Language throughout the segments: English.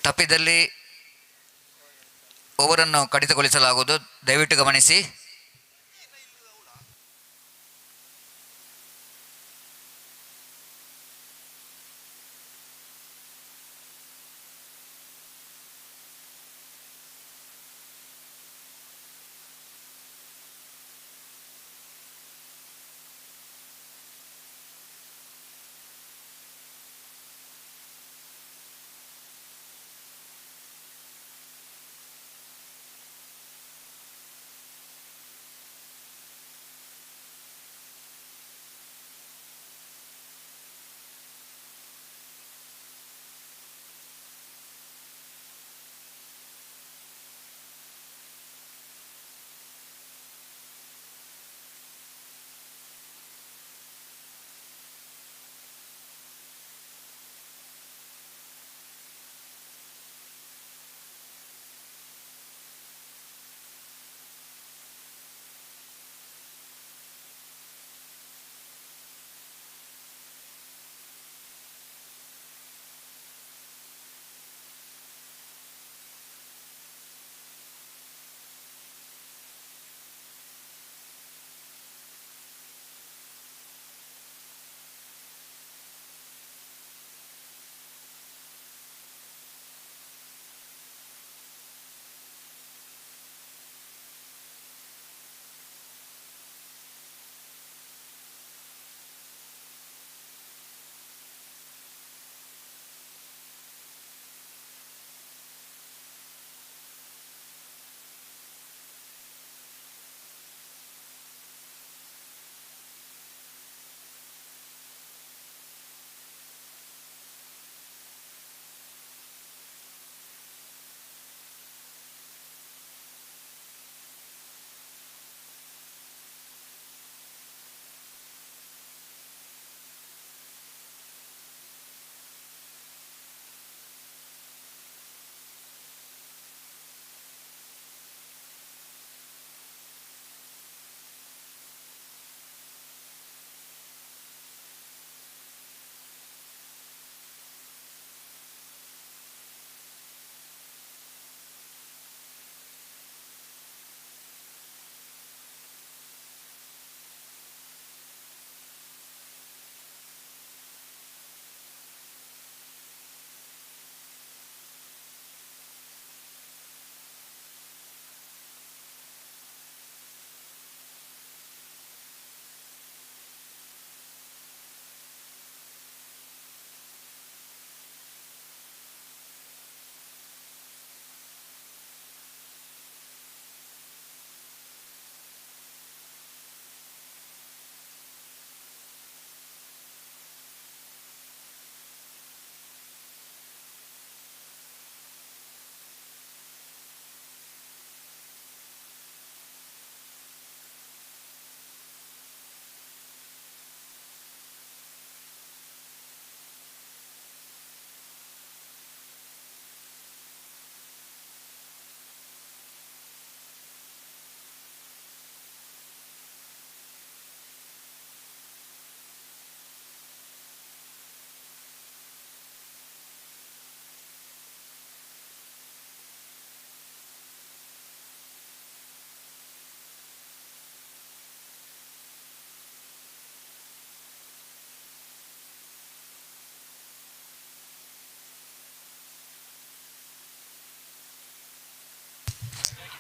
ತಪ್ಪಿದಲ್ಲಿ ಓವರನ್ನು ಕಡಿತಗೊಳಿಸಲಾಗುವುದು. ದಯವಿಟ್ಟು ಗಮನಿಸಿ.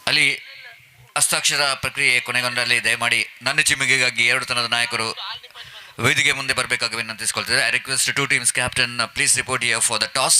ಅಲ್ಲಿ ಹಸ್ತಾಕ್ಷರ ಪ್ರಕ್ರಿಯೆ ಕೊನೆಗೊಂಡಲ್ಲಿ ದಯಮಾಡಿ ನನ್ನ ಚಿಮ್ಮಿಗೆಗಾಗಿ ಎರಡು ತಂಡದ ನಾಯಕರು ವೇದಿಕೆ ಮುಂದೆ ಬರಬೇಕಾಗಿ ವಿನಂತಿಸಿಕೊಳ್ತಿದ್ದಾರೆ. I request to teams captain please report here for the toss.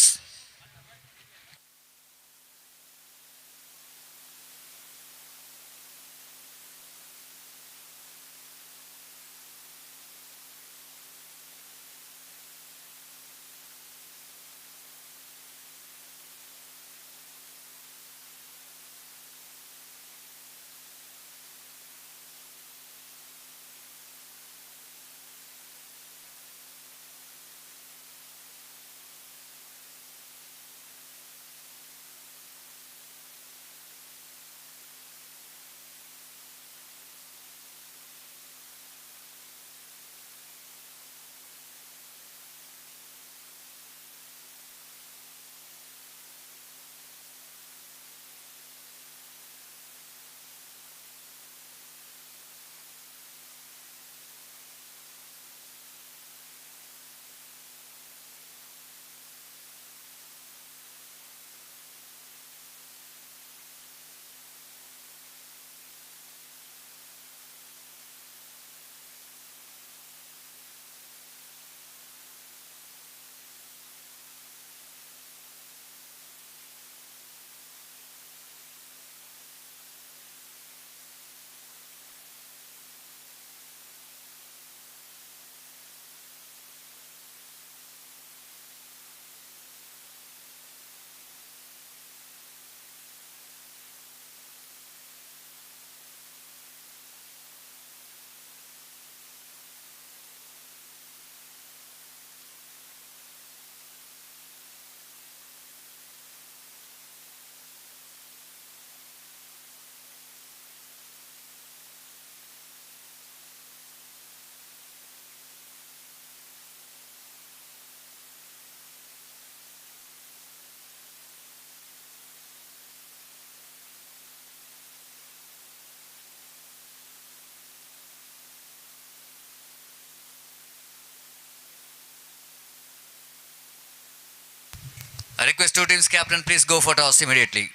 I request two teams captain, please go for toss immediately.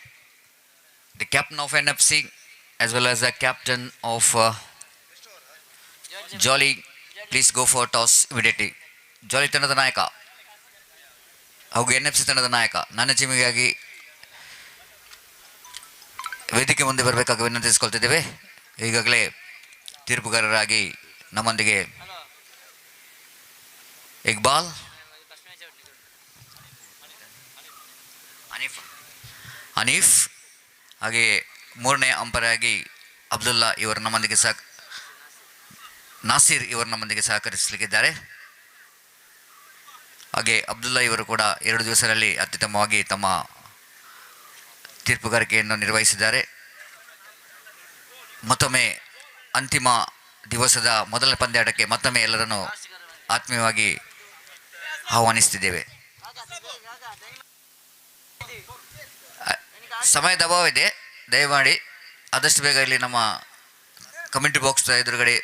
The captain of NFC as well as the captain of Jolly, please go for toss immediately. Jolly ತಂಡದ ನಾಯಕ ಹಾಗೂ NFC ತಂಡದ ನಾಯಕ ನನ್ನ ಟೀಮಿಗಾಗಿ ವೇದಿಕೆ ಮುಂದೆ ಬರಬೇಕಾಗಿ ವಿನಂತಿಸಿಕೊಳ್ತಿದ್ದೇವೆ. ಈಗಾಗಲೇ ತೀರ್ಪುಗಾರರಾಗಿ ನಮ್ಮೊಂದಿಗೆ ಇಕ್ಬಾಲ್, ಹನೀಫ್ ಹಾಗೆ ಮೂರನೇ ಅಂಪೈರ್ ಆಗಿ ಅಬ್ದುಲ್ಲಾ ಇವರು ನಮ್ಮೊಂದಿಗೆ ನಾಸೀರ್ ಇವರು ನಮ್ಮೊಂದಿಗೆ ಸಹಕರಿಸಲಿಕ್ಕಿದ್ದಾರೆ. ಹಾಗೆ ಅಬ್ದುಲ್ಲಾ ಇವರು ಕೂಡ 2 ದಿವಸದಲ್ಲಿ ಅತ್ಯುತ್ತಮವಾಗಿ ತಮ್ಮ ತೀರ್ಪುಗಾರಿಕೆಯನ್ನು ನಿರ್ವಹಿಸಿದ್ದಾರೆ. ಮತ್ತೊಮ್ಮೆ ಅಂತಿಮ ದಿವಸದ ಮೊದಲ ಪಂದ್ಯಾಟಕ್ಕೆ ಮತ್ತೊಮ್ಮೆ ಎಲ್ಲರನ್ನು ಆತ್ಮೀಯವಾಗಿ ಆಹ್ವಾನಿಸ್ತಿದ್ದೇವೆ. ಸಮಯದ ಅಭಾವ ಇದೆ, ದಯಮಾಡಿ ಆದಷ್ಟು ಬೇಗ ಇಲ್ಲಿ ನಮ್ಮ ಕಮ್ಯುನಿಟಿ ಬಾಕ್ಸ್ ಎದುರುಗಡೆ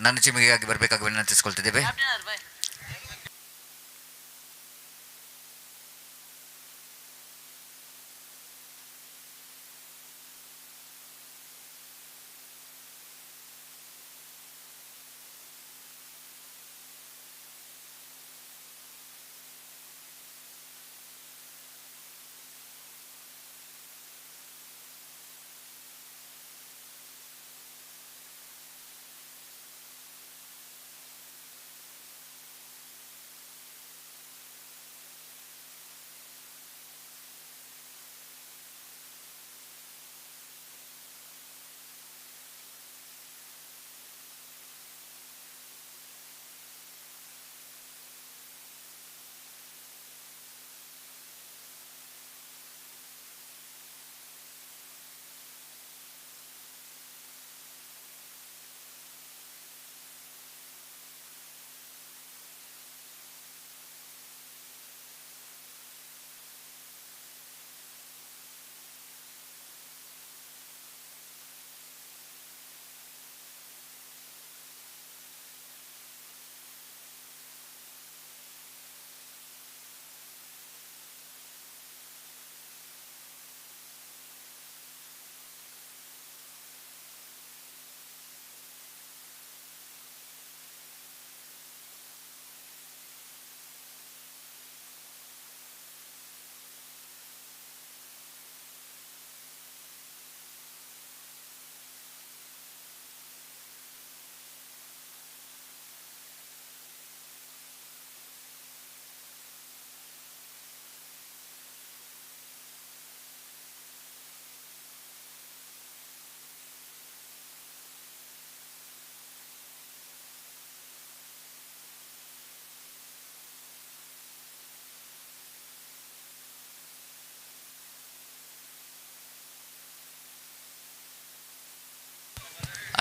ನನ್ನ ಟೀಮಿಗಾಗಿ ಬರಬೇಕಾಗಿ ವಿನಂತಿಸಿಕೊಳ್ತಿದ್ದೇವೆ.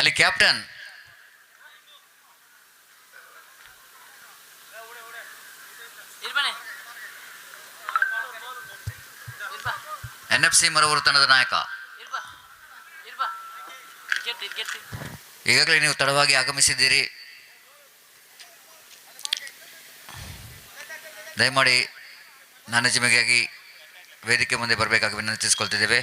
ಅಲ್ಲಿ ಕ್ಯಾಪ್ಟನ್ NFC ಮರವರು ತಂಡದ ನಾಯಕ, ಈಗಾಗಲೇ ನೀವು ತಡವಾಗಿ ಆಗಮಿಸಿದ್ದೀರಿ. ದಯಮಾಡಿ ನನ್ನ ಜಿಮ್ಮೆಗಾಗಿ ವೇದಿಕೆ ಮುಂದೆ ಬರಬೇಕಾಗಿ ವಿನಂತಿಸಿಕೊಳ್ತಿದ್ದೇವೆ.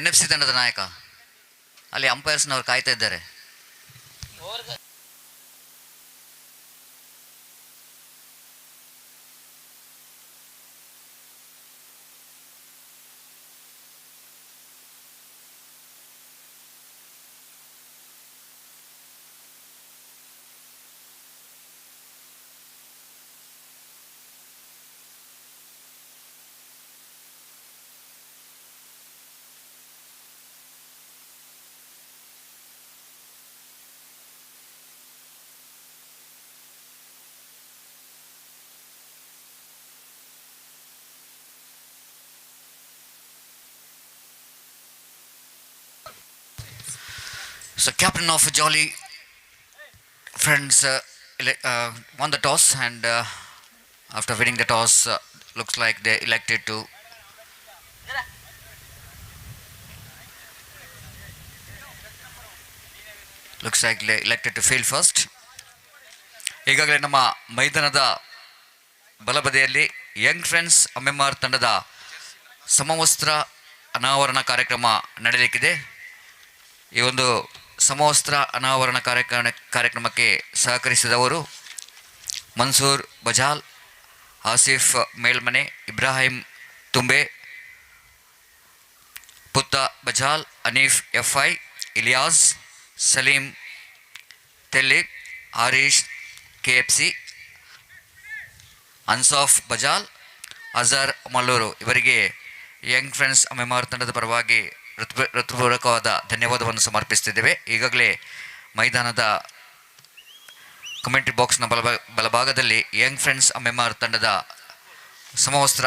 NFC ತಂಡದ ನಾಯಕ ಅಲ್ಲಿ ಅಂಪೈರ್ಸ್ನವ್ರು ಕಾಯ್ತಾ ಇದ್ದಾರೆ. So captain of Jolly friends won the toss, and after winning the toss, looks like they elected to field first. ಈಗಾಗಲೇ ನಮ್ಮ ಮೈದಾನದ ಬಲಬದಿಯಲ್ಲಿ ಯಂಗ್ ಫ್ರೆಂಡ್ಸ್ ಅಮ್ಮೆಮಾರ್ ತಂಡದ ಸಮವಸ್ತ್ರ ಅನಾವರಣ ಕಾರ್ಯಕ್ರಮ ನಡೆಯಲಿಕ್ಕಿದೆ. ಈ ಒಂದು ಸಮವಸ್ತ್ರ ಅನಾವರಣ ಕಾರ್ಯಕ್ರಮಕ್ಕೆ ಸಹಕರಿಸಿದವರು ಮನ್ಸೂರ್ ಬಜಾಲ್, ಆಸಿಫ್ ಮೇಲ್ಮನೆ, ಇಬ್ರಾಹಿಂ ತುಂಬೆ, ಪುತ್ತ ಬಜಾಲ್, ಅನೀಫ್ ಎಫ್ಐ, ಇಲಿಯಾಸ್, ಸಲೀಂ ತೆಲ್ಲಿ, ಹರೀಶ್ ಕೆಎಫ್ಸಿ, ಅನ್ಸಾಫ್ ಬಜಾಲ್, ಅಜರ್ ಮಲ್ಲೂರು ಇವರಿಗೆ ಯಂಗ್ ಫ್ರೆಂಡ್ಸ್ ಅಮ್ಮೆಮಾರ್ ತಂಡದ ಪರವಾಗಿ ಹೃತ್ಪೂರ್ವಕವಾದ ಧನ್ಯವಾದವನ್ನು ಸಮರ್ಪಿಸುತ್ತಿದ್ದೇವೆ. ಈಗಾಗಲೇ ಮೈದಾನದ ಕಮೆಂಟ್ರಿ ಬಾಕ್ಸ್ನ ಬಲಭಾಗದಲ್ಲಿ ಯಂಗ್ ಫ್ರೆಂಡ್ಸ್ ಅಮ್ಮೆಮಾರ್ ತಂಡದ ಸಮವಸ್ತ್ರ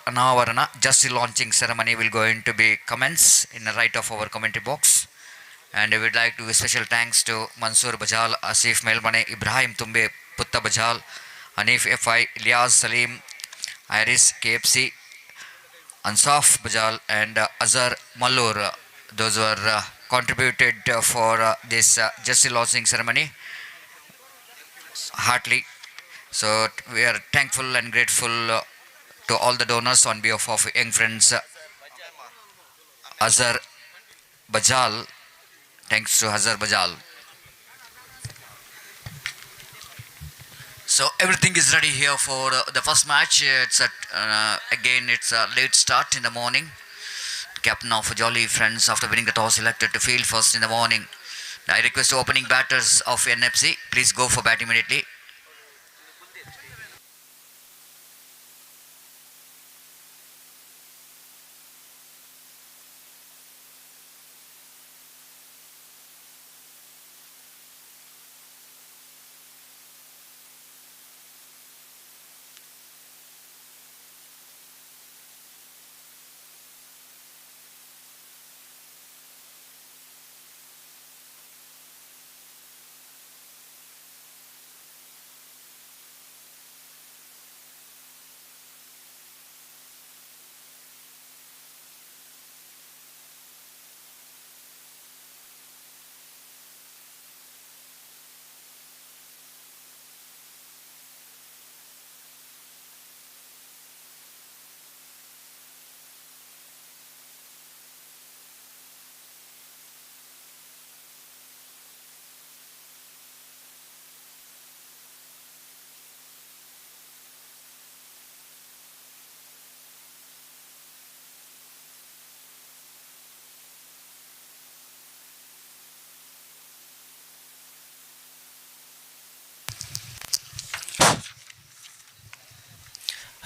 ಅನಾವರಣ just launching ceremony will going to be commence in the right of our commentary box. And I would like to give special thanks to Mansoor Bajal, Asif Melmane, Ibrahim Tumbe, Putta Bajal, Hanif FI, Ilyas Salim, Iris KFC, Ansaf Bajal and Azhar Manglore. Those were contributed for this justice launching ceremony heartily. So we are thankful and grateful to all the donors on behalf of young friends Azhar Bajal. Thanks to Azhar Bajal. So everything is ready here for the first match. It's a late start in the morning. Captain of Jolly Friends, after winning the toss, elected to field first in the morning. I request the opening batters of NFC, please go for bat immediately.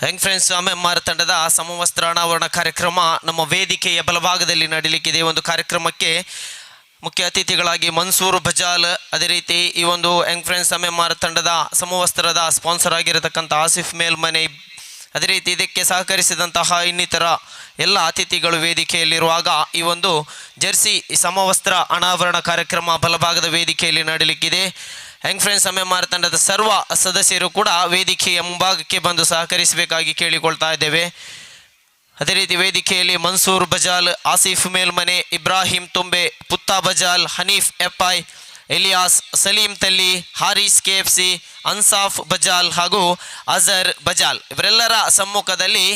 Young friends Ammemar ತಂಡದ ಸಮವಸ್ತ್ರ ಅನಾವರಣ ಕಾರ್ಯಕ್ರಮ ನಮ್ಮ ವೇದಿಕೆಯ ಬಲಭಾಗದಲ್ಲಿ ನಡೀಲಿಕ್ಕಿದೆ. ಒಂದು ಕಾರ್ಯಕ್ರಮಕ್ಕೆ ಮುಖ್ಯ ಅತಿಥಿಗಳಾಗಿ ಮನ್ಸೂರ್ ಬಜಾಲ್, ಅದೇ ರೀತಿ ಈ ಒಂದು ಯಂಗ್ ಫ್ರೆಂಡ್ಸ್ ಅಮ್ಮೆಮಾರ್ ತಂಡದ ಸಮವಸ್ತ್ರದ ಸ್ಪಾನ್ಸರ್ ಆಗಿರತಕ್ಕಂಥ ಆಸಿಫ್ ಮೇಲ್ಮನೆ, ಅದೇ ರೀತಿ ಇದಕ್ಕೆ ಸಹಕರಿಸಿದಂತಹ ಇನ್ನಿತರ ಎಲ್ಲ ಅತಿಥಿಗಳು ವೇದಿಕೆಯಲ್ಲಿರುವಾಗ ಈ ಒಂದು ಜರ್ಸಿ ಸಮವಸ್ತ್ರ ಅನಾವರಣ ಕಾರ್ಯಕ್ರಮ ಬಲಭಾಗದ ವೇದಿಕೆಯಲ್ಲಿ ನಡೀಲಿಕ್ಕಿದೆ. ಯಂಗ್ ಫ್ರೆಂಡ್ಸ್ ಅಮ್ಮೆಮಾರ್ ತಂಡದ ಸರ್ವ ಸದಸ್ಯರು ಕೂಡ ವೇದಿಕೆಯ ಮುಂಭಾಗಕ್ಕೆ ಬಂದು ಸಹಕರಿಸಬೇಕಾಗಿ ಕೇಳಿಕೊಳ್ತಾ ಇದ್ದೇವೆ. ಅದೇ ರೀತಿ ವೇದಿಕೆಯಲ್ಲಿ ಮನ್ಸೂರ್ ಬಜಾಲ್, ಆಸಿಫ್ ಮೇಲ್ಮನೆ, ಇಬ್ರಾಹಿಂ ತುಂಬೆ, ಪುತ್ತಾ ಬಜಾಲ್, ಹನೀಫ್ ಎಫ್ಐ, ಇಲಿಯಾಸ್, ಸಲೀಂ ತಲ್ಲಿ, ಹಾರಿಸ್ ಕೆಎಫ್ಸಿ, ಅನ್ಸಾಫ್ ಬಜಾಲ್ ಹಾಗೂ ಅಜರ್ ಬಜಾಲ್ ಇವರೆಲ್ಲರ ಸಮ್ಮುಖದಲ್ಲಿ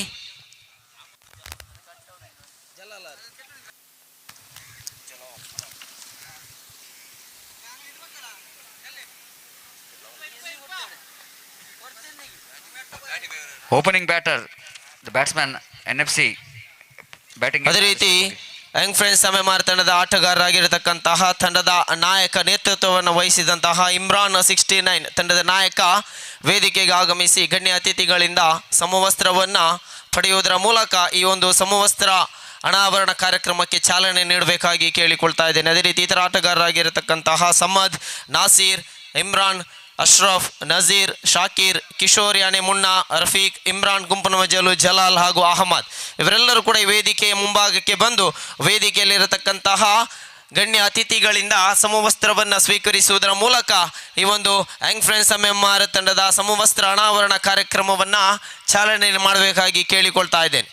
Opening batter, the batsman NFC batting. ಅದೇ ರೀತಿ ಯಂಗ್ ಫ್ರೆಂಡ್ಸ್ MMR ತಂಡದ ಆಟಗಾರರಾಗಿರತಕ್ಕಂತಹ ತಂಡದ ನಾಯಕ ನೇತೃತ್ವವನ್ನು ವಹಿಸಿದಂತಹ ಇಮ್ರಾನ್ 69 ತಂಡದ ನಾಯಕ ವೇದಿಕೆಗೆ ಆಗಮಿಸಿ ಗಣ್ಯ ಅತಿಥಿಗಳಿಂದ ಸಮವಸ್ತ್ರವನ್ನು ಪಡೆಯುವುದರ ಮೂಲಕ ಈ ಒಂದು ಸಮವಸ್ತ್ರ ಅನಾವರಣ ಕಾರ್ಯಕ್ರಮಕ್ಕೆ ಚಾಲನೆ ನೀಡಬೇಕಾಗಿ ಕೇಳಿಕೊಳ್ತಾ ಇದ್ದೇನೆ. ಅದೇ ರೀತಿ ಇತರ ಆಟಗಾರರಾಗಿರತಕ್ಕಂತಹ ಸಮದ್, ನಾಸೀರ್, ಇಮ್ರಾನ್, ಅಶ್ರಫ್, ನಜೀರ್, ಶಾಕೀರ್, ಕಿಶೋರ್ ಯಾನೆ ಮುನ್ನಾ, ರಫೀಕ್, ಇಮ್ರಾನ್ ಗುಂಪನಮಜಲು, ಜಲಾಲ್ ಹಾಗೂ ಅಹಮದ್ ಇವರೆಲ್ಲರೂ ಕೂಡ ಈ ವೇದಿಕೆಯ ಮುಂಭಾಗಕ್ಕೆ ಬಂದು ವೇದಿಕೆಯಲ್ಲಿರತಕ್ಕಂತಹ ಗಣ್ಯ ಅತಿಥಿಗಳಿಂದ ಸಮವಸ್ತ್ರವನ್ನು ಸ್ವೀಕರಿಸುವುದರ ಮೂಲಕ ಈ ಒಂದು ಯಂಗ್ ಫ್ರೆಂಡ್ಸ್ MMR ತಂಡದ ಸಮವಸ್ತ್ರ ಅನಾವರಣ ಕಾರ್ಯಕ್ರಮವನ್ನು ಚಾಲನೆ ಮಾಡಬೇಕಾಗಿ ಕೇಳಿಕೊಳ್ತಾ ಇದ್ದೇನೆ.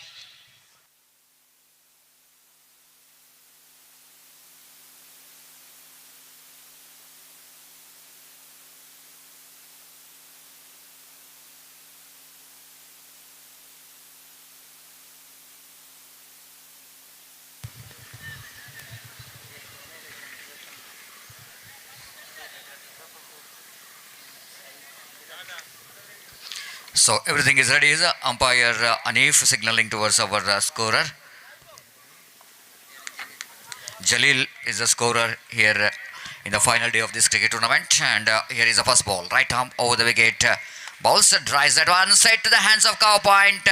So everything is ready. Is umpire Anif signaling towards our scorer. Jalil is the scorer here in the final day of this cricket tournament, and here is the first ball. Right arm over the wicket. Bowls drives that one straight to the hands of cover point,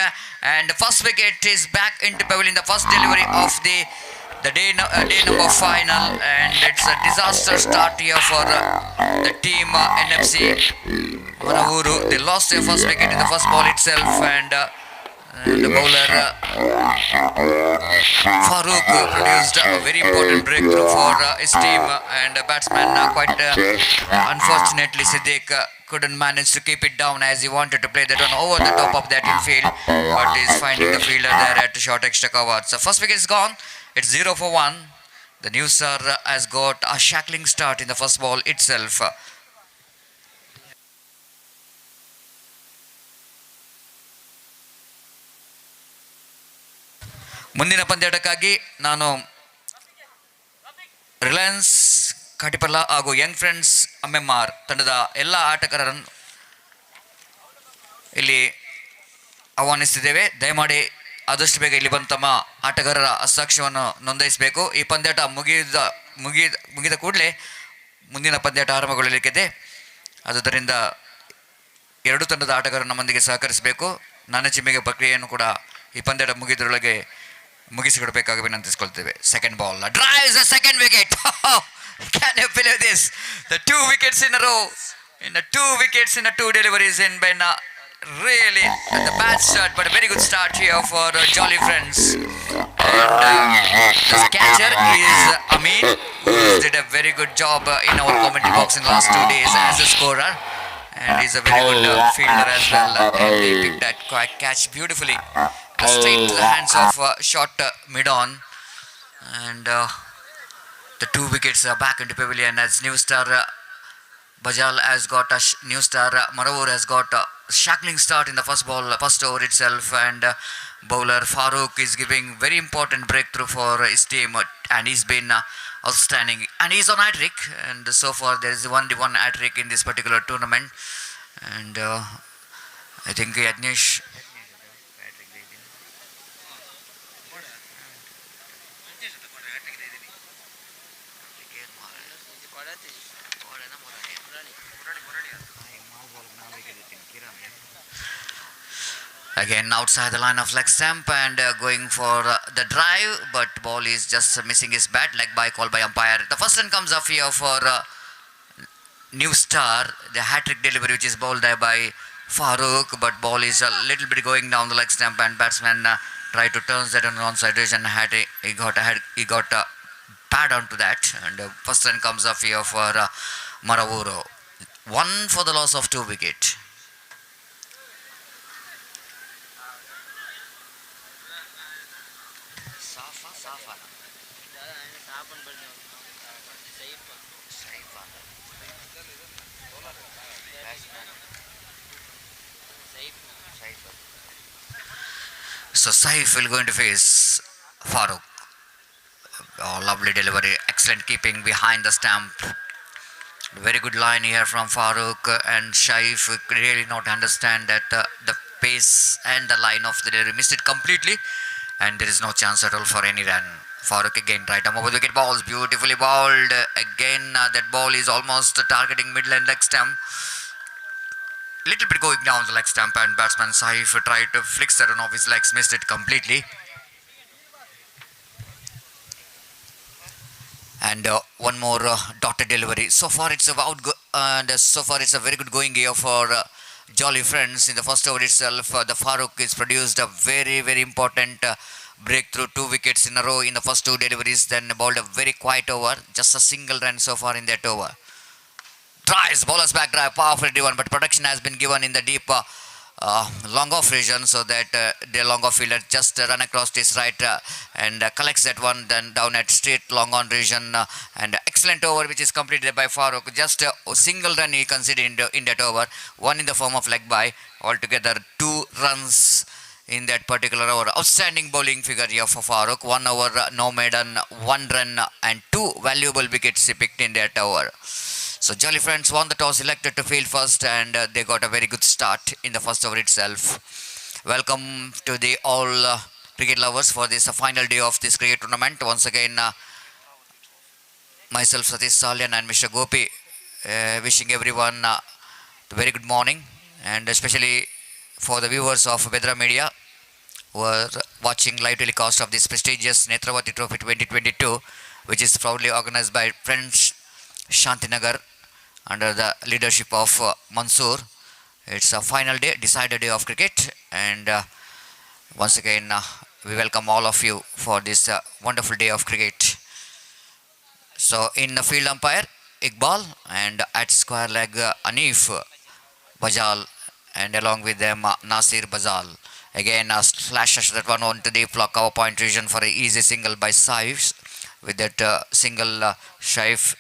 and the first wicket is back into pavilion. The first delivery of the day number final, and it's a disaster start here for the team NFC Mangalore. They lost their first wicket in the first ball itself, and the bowler Farooq produced a very important breakthrough for his team, and batsman quite unfortunately Siddiq couldn't manage to keep it down as he wanted to play that one over the top of that infield, but he's finding the fielder there at short extra cover. So first wicket is gone. It's 0 for 1. The new star has got a shackling start in the first ball itself. ಮುಂದಿನ ಪಂದ್ಯಾಟಕ್ಕಾಗಿ ನಾನು ರಿಲಯನ್ಸ್ ಕಾಟಿಪಲ್ಲ ಹಾಗೂ young friends MMR ತಂಡದ ಎಲ್ಲ ಆಟಗಾರರನ್ನು ಇಲ್ಲಿ ಆಹ್ವಾನಿಸ್ತಿದ್ದೇವೆ. ದಯಮಾಡಿ ಆದಷ್ಟು ಬೇಗ ಇಲ್ಲಿ ಬಂದು ತಮ್ಮ ಆಟಗಾರರ ಹಸ್ತಾಕ್ಷರವನ್ನು ನೋಂದಾಯಿಸಬೇಕು. ಈ ಪಂದ್ಯಾಟ ಮುಗಿದ ಕೂಡಲೇ ಮುಂದಿನ ಪಂದ್ಯಾಟ ಆರಂಭಗೊಳ್ಳಲಿಕ್ಕಿದೆ. ಆದುದರಿಂದ ಎರಡು ತಂಡದ ಆಟಗಾರರು ನಮ್ಮೊಂದಿಗೆ ಸಹಕರಿಸಬೇಕು. ನಾನಚಿಮ್ಮೆಗೆ ಪ್ರಕ್ರಿಯೆಯನ್ನು ಕೂಡ ಈ ಪಂದ್ಯಾಟ ಮುಗಿದರೊಳಗೆ ಮುಗಿಸಿಕೊಡಬೇಕಾಗಿ ವಿನಂತಿಸಿಕೊಳ್ತೇವೆ. Second ball drives the second wicket. Can you believe this? The 2 wickets in a row, in the 2 wickets in the 2 deliveries in Benna. Really the bad start, but a very good start here for Jolly Friends. And the catcher is Amin, who did a very good job in our commentary box in the last 2 days as a scorer, and he's a very good fielder as well, and he picked that catch beautifully straight to the hands of short mid-on, and the 2 wickets are back into pavilion as new star Bajal has got a new star Manglore has got a shackling start in the first over itself, and bowler Farooq is giving very important breakthrough for his team, and he's been outstanding, and he's on hat-trick, and so far there is only one hat-trick in this particular tournament, and I think Yajnesh again outside the line of leg stump, and going for the drive, but ball is just missing his bat. Leg by call by umpire. The first run comes up here for new star, the hat-trick delivery which is bowled there by Farooq, but ball is a little bit going down the leg stump, and batsman tried to turn that on onside edge, and he got a pad onto that, and first run comes up here for Mangalore. 1 for the loss of 2 wicket. So Saif will go into face Farooq. Oh, lovely delivery, excellent keeping behind the stump. Very good line here from Farooq, and Saif really not understand that the base and the line of the delivery, missed it completely, and there is no chance at all for any run. Farooq again, right arm over the wicket, balls beautifully bowled. Again, that ball is almost targeting middle and leg stump. Little bit going down the leg stump, and batsman Saif tried to flick that on off his legs, missed it completely. And one more dotted delivery. So far it's about and so far it's a very good going here for Jolly Friends. In the first over itself, the Farooq is produced a very important breakthrough, 2 wickets in a row in the first 2 deliveries. Then bowled a very quiet over, just a single run so far in that over. Tries bowler's back drive, powerful one, but protection has been given in the deep long off region, so that the long off fielder just run across his right and collects that one, then down at straight long on region, and excellent over which is completed by Farooq. Just a single run he conceded in that over, one in the form of leg by. Altogether 2 runs in that particular over. Outstanding bowling figure here for Farooq. 1 over, no maiden, 1 run, and 2 valuable wickets he picked in that over. So Jolly Friends won the toss, elected to field first, and they got a very good start in the first over itself. Welcome to the all cricket lovers for this final day of this cricket tournament. Once again, myself Satish Salyan and Mr. Gopi wishing everyone a very good morning, and especially for the viewers of Bedra Media who are watching live telecast of this prestigious Nethravathi Trophy 2022, which is proudly organized by friends Shanthinagara under the leadership of Mansoor. It's a final day, decided day of cricket, and once again we welcome all of you for this wonderful day of cricket. So in the field umpire Iqbal, and at square leg Anif Bajal, and along with them Nasir Bajal. Again slashes that one onto the cover point region for an easy single by Saif. With that single, Shaif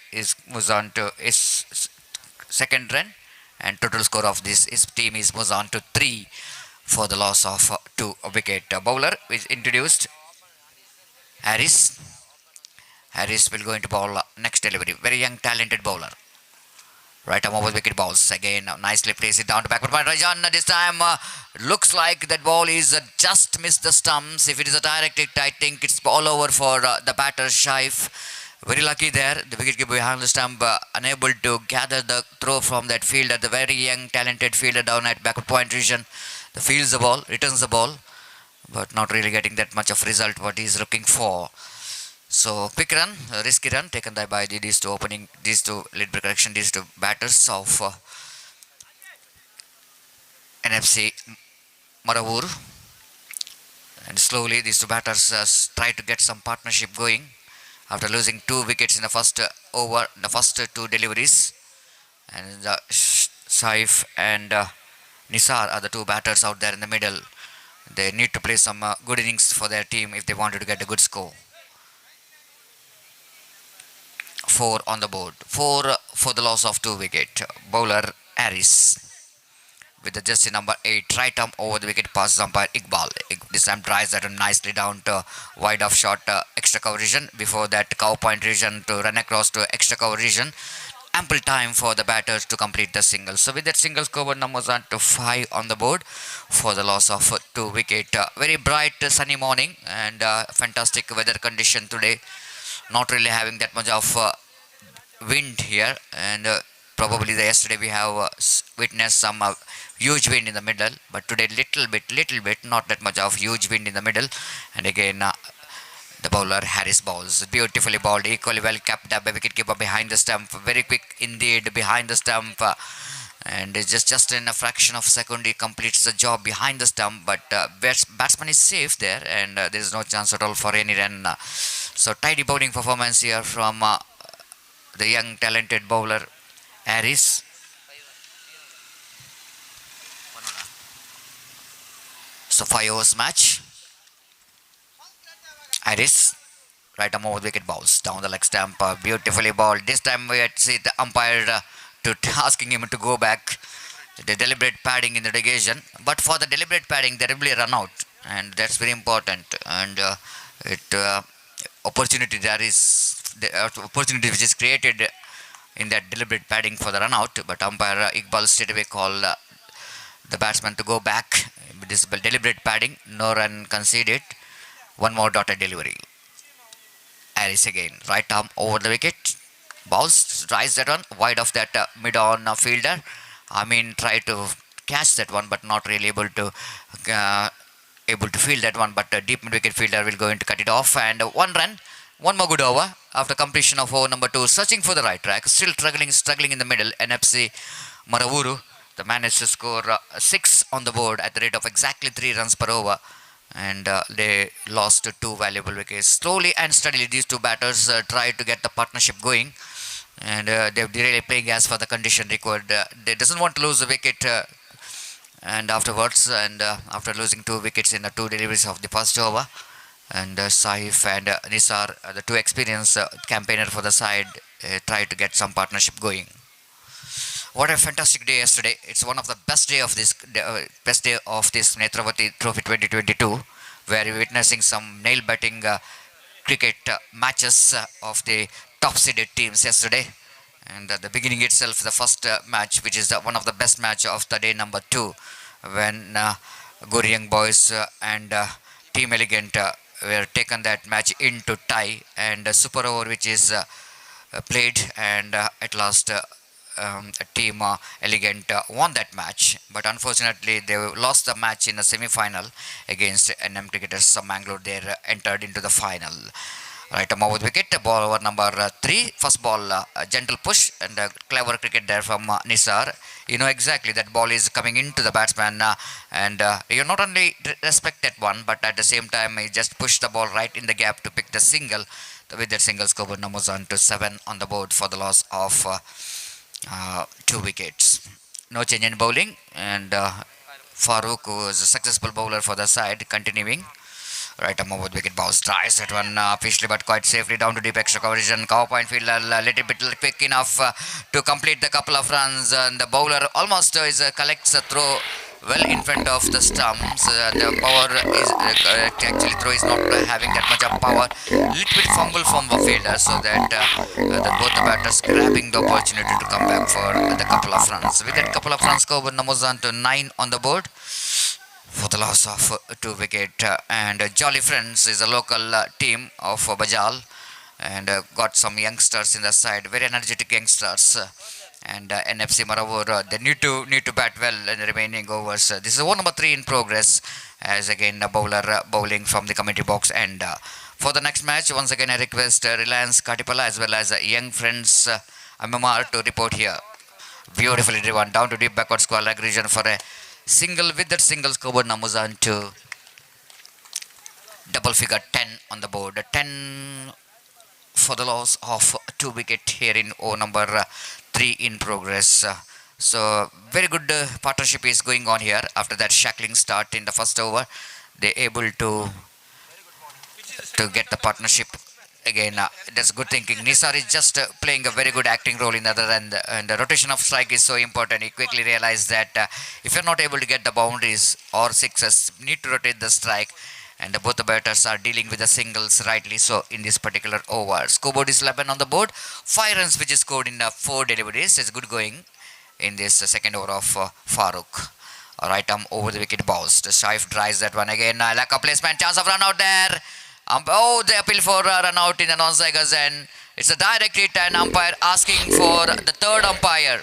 moves on to his second run, and total score of this his team is moves on to 3 for the loss of 2 wicket. Bowler is introduced. Harris will go into bowl next delivery. Very young, talented bowler. Right arm over wicket balls. Again, nicely places it down to backward by Rajan. This time, looks like that ball is just missed the stumps. If it is a direct hit, I think it's all over for the batter, Shaif. Very lucky there. The wicketkeeper behind the stump, unable to gather the throw from that fielder, the very young, talented fielder down at backward point region. The fields the ball, returns the ball, but not really getting that much of result what he is looking for. So quick run, risky run taken by these two lead break correction, these two batters of NFC Maravur, and slowly these two batters try to get some partnership going after losing 2 wickets in the first over, the first 2 deliveries. And Saif and Nisar are the 2 batters out there in the middle. They need to play some good innings for their team if they wanted to get a good score. 4 on the board. 4 for the loss of 2 wicket. Bowler Harris with the jersey number 8. Right arm over the wicket passes umpire Iqbal. This time drives that nicely down to wide off shot extra cover region. Before that cover point region to run across to extra cover region. Ample time for the batters to complete the single. So with that single score numbers on to 5 on the board for the loss of 2 wicket. Very bright sunny morning and fantastic weather condition today. Not really having that much of wind here, and probably yesterday we have witnessed some huge wind in the middle, but today little bit, not that much of huge wind in the middle. And again the bowler Harris bowls beautifully bowled, equally well kept by wicketkeeper behind the stump, very quick indeed behind the stump, and it's just in a fraction of a second he completes the job behind the stump, but batsman is safe there, and there is no chance at all for any run. So tidy bowling performance here from the young talented bowler Harris. So 5 overs match. Harris, right arm over the wicket balls down the leg stump, beautifully bowled. This time we had to see the umpire to asking him to go back. The deliberate padding in the negation, but for the deliberate padding there will be a run out, and that's very important. And opportunity there is the opportunity which is created in that deliberate padding for the run out, but umpire Iqbal straight away call the batsman to go back with this deliberate padding. No run conceded. One more dotted delivery. Harris again. Right arm over the wicket. Bounce. Tries that one. Wide of that mid-on fielder. I mean, try to catch that one, but not really able to field that one. But deep mid-wicket fielder will go in to cut it off. And one run. One more good over after completion of over number 2. Searching for the right track. Still struggling in the middle. NFC Maravuru. The managed to score 6 on the board at the rate of exactly 3 runs per over. And they lost 2 valuable wickets. Slowly and steadily, these two batters tried to get the partnership going. And they're really playing as for the condition required. They doesn't want to lose the wicket. And afterwards, and after losing 2 wickets in the 2 deliveries of the first over, and Saif and Nisar, the 2 experienced campaigner for the side, tried to get some partnership going. What a fantastic day yesterday! It's one of the best day of this Nethravathi Trophy 2022, where we're witnessing some nail-biting cricket matches of the top-seeded teams yesterday. And at the beginning itself, the first match, which is one of the best match of the day number 2, when Gori Young Boys and Team Elegant were taken that match into tie, and super over which is played, and at last team Elegant won that match, but unfortunately they lost the match in the semi-final against NM Cricketers Manglore. They entered into the final. Right arm over the wicket, ball over number 3. First ball, gentle push and clever cricket there from Nisar. You know exactly that ball is coming into the batsman, and you not only respect that one, but at the same time he just pushed the ball right in the gap to pick the single. With that single, scoreboard numbers on to 7 on the board for the loss of 2 wickets. No change in bowling, and Farooq, who is a successful bowler for the side, continuing. Right arm over the wicket, bounce, tries that one officially, but quite safely down to deep extra coverage, and cover point fielder a little bit quick enough to complete the couple of runs, and the bowler almost collects a throw well in front of the stumps. The power is actually throw is not having that much of power. Little bit fumble from the fielder, so that both the batters grabbing the opportunity to come back for the couple of runs. With that couple of runs, score numbers on to 9 on the board for the loss of 2 wicket. And Jolly Friends is a local team of Bajal, and got some youngsters in the side, very energetic youngsters. And NFC Maravur, they need to bat well in the remaining overs. This is over number 3 in progress, as again a bowler bowling from the commentary box. And for the next match, once again I request Reliance Katipala as well as Young Friends MMR to report here. Beautifully driven down to deep backward square leg region for a single. With that single, scoreboard numbers on to double figure 10 on the board. 10 for the loss of 2 wicket here in over number 3 in progress. So very good partnership is going on here. After that shackling start in the first over, they able to get the partnership again. That's good thinking. Nisar is just playing a very good acting role in the other end, and the rotation of strike is so important. He quickly realized that if you're not able to get the boundaries or sixes, you need to rotate the strike, and both the batters are dealing with the singles rightly so in this particular over. Scoreboard is 11 on the board. 5 runs which is scored in 4 deliveries. It's good going in this second over of Farooq. Right arm over the wicket, bounced. Saif drives that one again. Lack of placement, chance of run out there. They appeal for a run out in the non-strikers, and it's a direct hit, and umpire asking for the third umpire.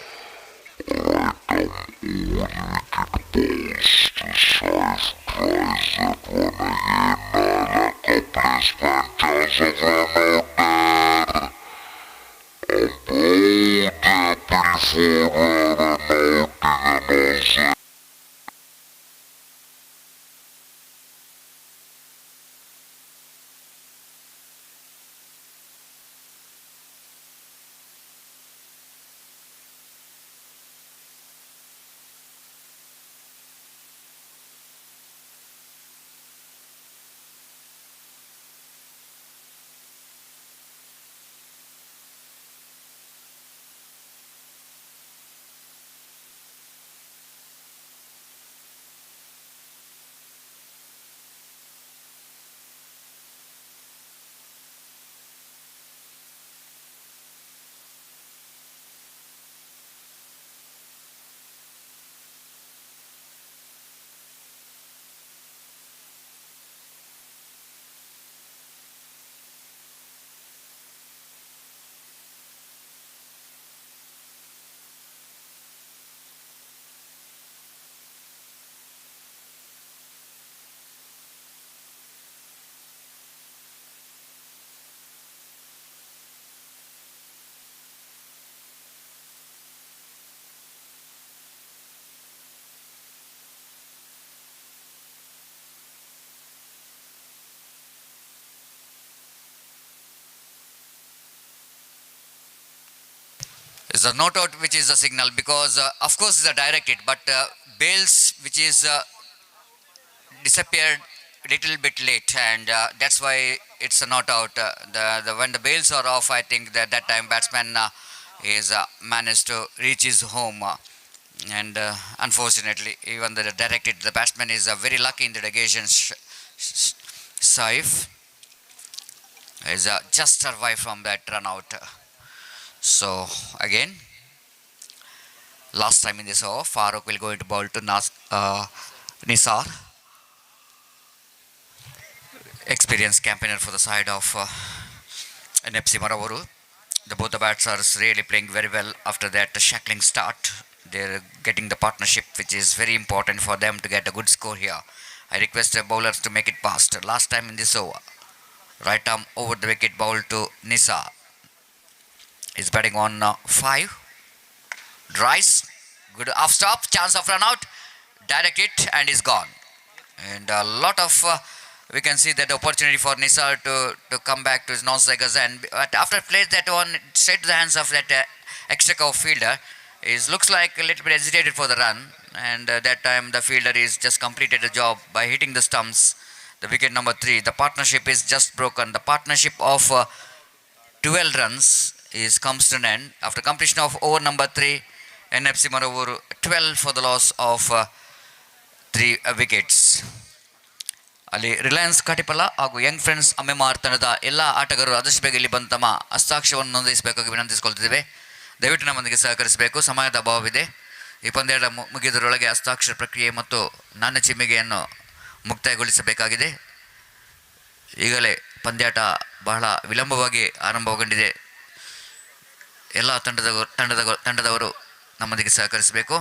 There's a note out which is a signal because of course it's a direct hit, but Bales which is disappeared little bit late, and that's why it's a not out. The when the bails are off, I think that time batsman is managed to reach his home, and unfortunately, even the directed the batsman is very lucky in the occasion. Saif is just survived from that run out. So again, last time in this over, Farooq will go into bowl to Nisar, experienced campaigner for the side of NFC Maravaru. Both the bats are really playing very well after that shackling start. They're getting the partnership, which is very important for them to get a good score here. I request the bowlers to make it fast. Last time in this over, right arm over the wicket bowl to Nisa. Is batting on 5. Dries. Good off stop. Chance of run out. Direct it and is gone. And a lot of we can see that opportunity for Nisa to come back to his non-strikers, and after plays that one straight to the hands of that extra cover fielder, is looks like a little bit hesitated for the run, and that time the fielder is just completed the job by hitting the stumps. The wicket number 3. The partnership is just broken. The partnership of 12 runs is comes to an end after completion of over number 3. NFC Maravuru 12 for the loss of 3 wickets. ಅಲ್ಲಿ ರಿಲಯನ್ಸ್ ಕಾಟಿಪಲ್ಲ ಹಾಗೂ young friends Ammemar ತಂಡದ ಎಲ್ಲ ಆಟಗಾರರು ಆದಷ್ಟು ಬೇಗ ಇಲ್ಲಿ ಬಂದು ತಮ್ಮ ಹಸ್ತಾಕ್ಷರವನ್ನು ನೋಂದಾಯಿಸಬೇಕಾಗಿ ವಿನಂತಿಸಿಕೊಳ್ತಿದ್ದೇವೆ. ದಯವಿಟ್ಟು ನಮ್ಮೊಂದಿಗೆ ಸಹಕರಿಸಬೇಕು, ಸಮಯದ ಅಭಾವವಿದೆ. ಈ ಪಂದ್ಯದ ಮುಗಿದರೊಳಗೆ ಹಸ್ತಾಕ್ಷರ ಪ್ರಕ್ರಿಯೆ ಮತ್ತು ನಾಣ್ಯ ಚಿಮ್ಮಿಗೆಯನ್ನು ಮುಕ್ತಾಯಗೊಳಿಸಬೇಕಾಗಿದೆ. ಈಗಲೇ ಪಂದ್ಯಾಟ ಬಹಳ ವಿಳಂಬವಾಗಿ ಆರಂಭಗೊಂಡಿದೆ. ಎಲ್ಲ ತಂಡದವರು ನಮ್ಮೊಂದಿಗೆ ಸಹಕರಿಸಬೇಕು.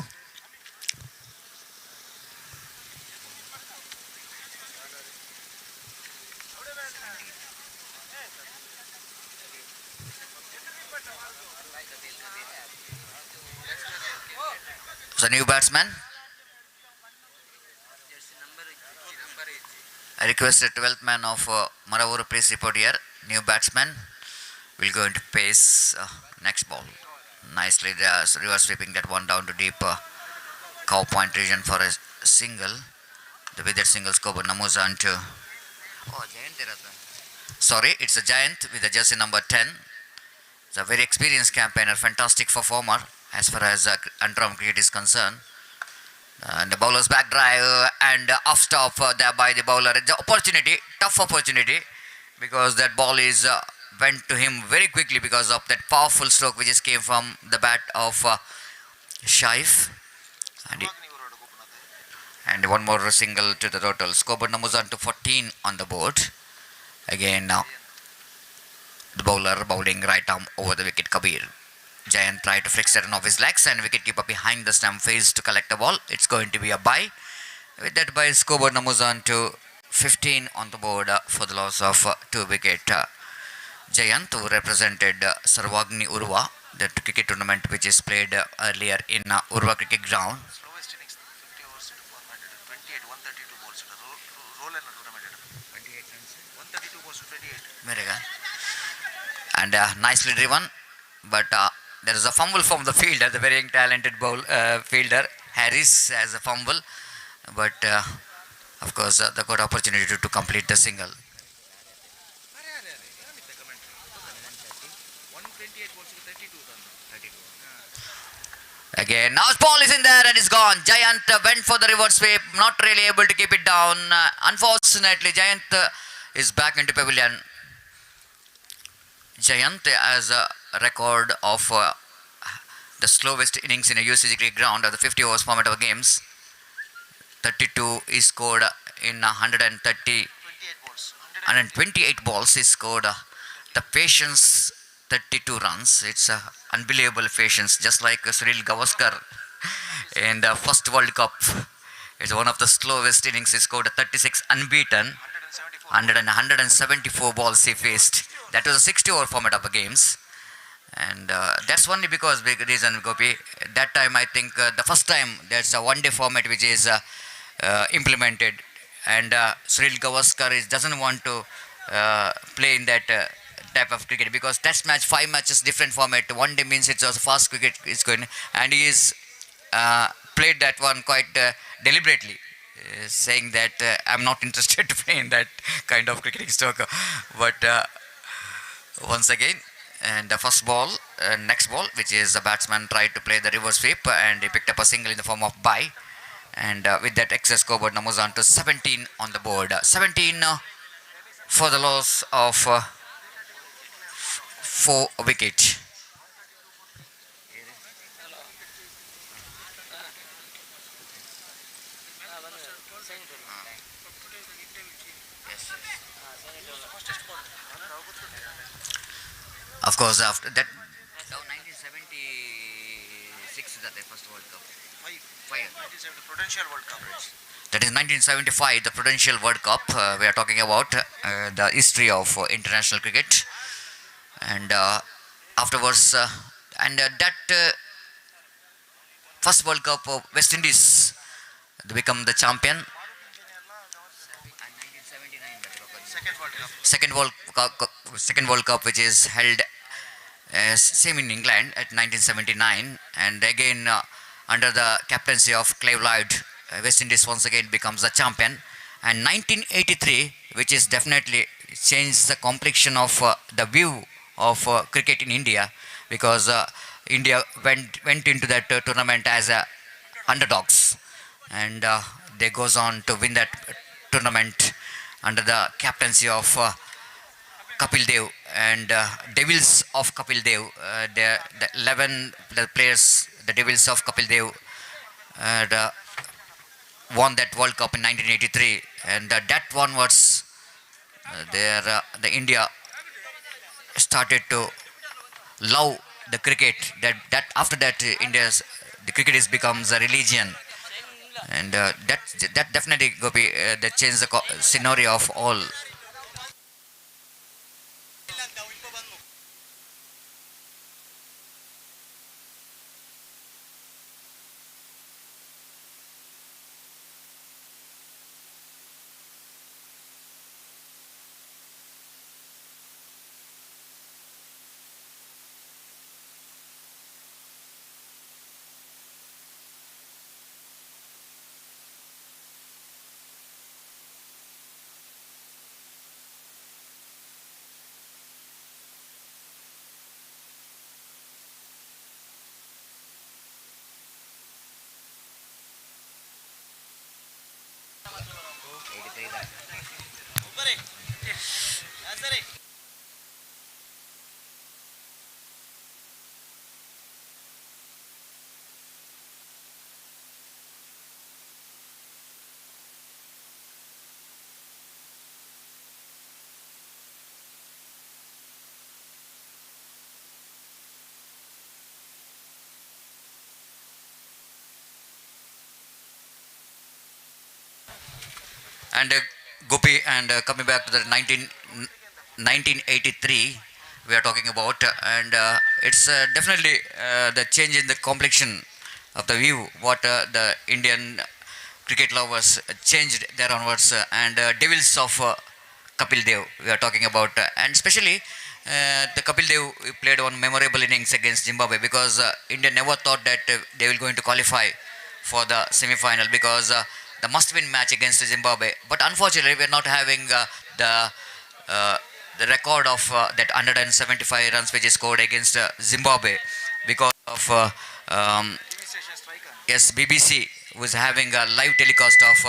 The new batsman. I request the 12th man of Maravuru please report here. New batsman will go into pace next ball. Nicely reverse sweeping that one down to deep cow point region for a single. The with that single score Namuzan to sorry, it's a Giant with the jersey number 10. It's a very experienced campaigner, fantastic performer as far as Underarm cricket is concerned. And the bowler's back drive and off stop there by the bowler. The opportunity, tough opportunity, because that ball is went to him very quickly because of that powerful stroke which just came from the bat of Shaif. And one more single to the total. Scoreboard numbers on to 14 on the board. Again now, the bowler bowling right arm over the wicket, Kabir. Giant tried to fix it off his legs, and wicketkeeper behind the stump fails to collect the ball. It's going to be a bye. With that bye, scoreboard numbers on to 15 on the board for the loss of 2 wicket. Giant, who represented Sarvagni Urva, the cricket tournament which is played earlier in Urva cricket ground. Slowest innings 50 overs to format 28 132 balls roll and tournament 28 runs 132 balls to 28. Very good. And nicely driven, but there is a fumble from the fielder, the very talented fielder Harris has a fumble, but of course the good opportunity to complete the single. 128 balls to 32. Again, now ball is in there and it's gone. Giant went for the reverse sweep, not really able to keep it down. Unfortunately, Giant is back into pavilion. Giant has a record of the slowest innings in a UCG cricket ground of the 50 overs format of games. 32 is scored in 128 balls is scored. The patience 32 runs. It's unbelievable patience, just like Sunil Gavaskar in the first World Cup. It's one of the slowest innings. He scored 36 unbeaten. 174 balls he faced. That was a 60 over format of the games. And that's only because big reason, Gopi. That time I think the first time there's a one day format which is implemented, and Sunil Gavaskar doesn't want to play in that type of cricket because test match 5 matches different format. One day means it's a fast cricket is going, and he is played that one quite deliberately, saying that I'm not interested to play in that kind of cricketing stroke. But once again, and the first ball, next ball, which is the batsman tried to play the reverse sweep and he picked up a single in the form of bye. And with that, excess scoreboard numbers on to 17 on the board. 17 for the loss of 4 wickets. Of course, after that, now 1976 is that the first World Cup. Five. 1970 Prudential World Cup. That is 1975, the Prudential World Cup. We are talking about the history of international cricket, and afterwards, and that first World Cup, West Indies they become the champion. Second World Cup. Second World Cup, which is held same in England at 1979, and again under the captaincy of Clive Lloyd, West Indies once again becomes the champion. And 1983, which is definitely changed the complexion of the view of cricket in India, because India went into that tournament as underdogs, and they goes on to win that tournament under the captaincy of Kapil Dev and Devils of Kapil Dev. The 11 the players, the Devils of Kapil Dev, won that World Cup in 1983, and that one was the India started to love the cricket. That after that India's the cricket is becomes a religion, and that definitely Gopi that changed the scenario of all. And Gopi, and coming back to the 1983 we are talking about, and it's definitely the change in the complexion of the view what the Indian cricket lovers changed there onwards, and Devils of Kapil Dev we are talking about, and especially the Kapil Dev played one memorable innings against Zimbabwe, because India never thought that they will going to qualify for the semi-final, because the must-win match against Zimbabwe. But unfortunately, we are not having the uh, the record of that 175 runs which is scored against Zimbabwe, because of yes, BBC was having a live telecast of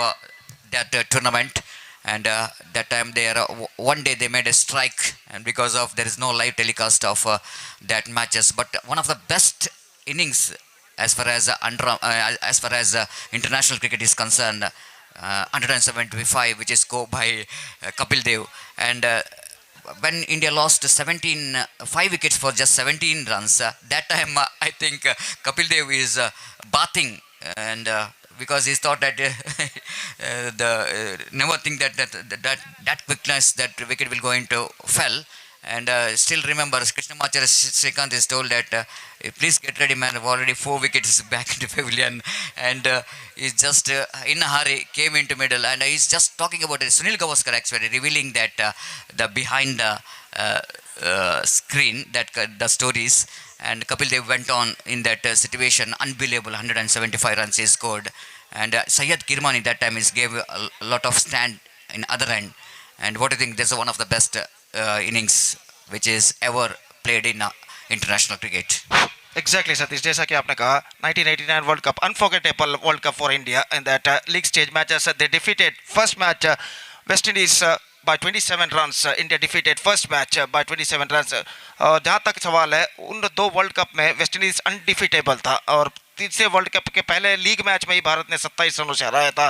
that tournament, and that time they are one day they made a strike, and because of there is no live telecast of that matches. But one of the best innings as far as international cricket is concerned, 175 which is scored by Kapil Dev, and when India lost 5 wickets for just 17 runs, that time I think Kapil Dev is bathing, and because he thought that never think that quickness that wicket will go into fell. And still remember, Krishnamacharya Srikanth is told that please get ready, man. Already 4 wickets back in the pavilion, and he's just in a hurry came into middle, and he's just talking about it. Sunil Gavaskar actually revealing that the behind screen that the stories, and Kapil Dev went on in that situation, unbelievable 175 runs he scored, and Syed Kirmani that time is gave a lot of stand in other end. And what do you think? This is one of the best innings which is ever played in international cricket. Exactly Satish, जैसा कि आपने कहा 1989 world cup unforgettable world cup for India in that league stage matches they defeated first match West Indies by 27 runs. India defeated first match by 27 runs. जहाँ तक सवाल है, उन दो वर्ल्ड कप में वेस्ट इंडीज अनडिफीटेबल था और तीसरे वर्ल्ड कप के पहले लीग मैच में ही भारत ने 27 रनों से हराया था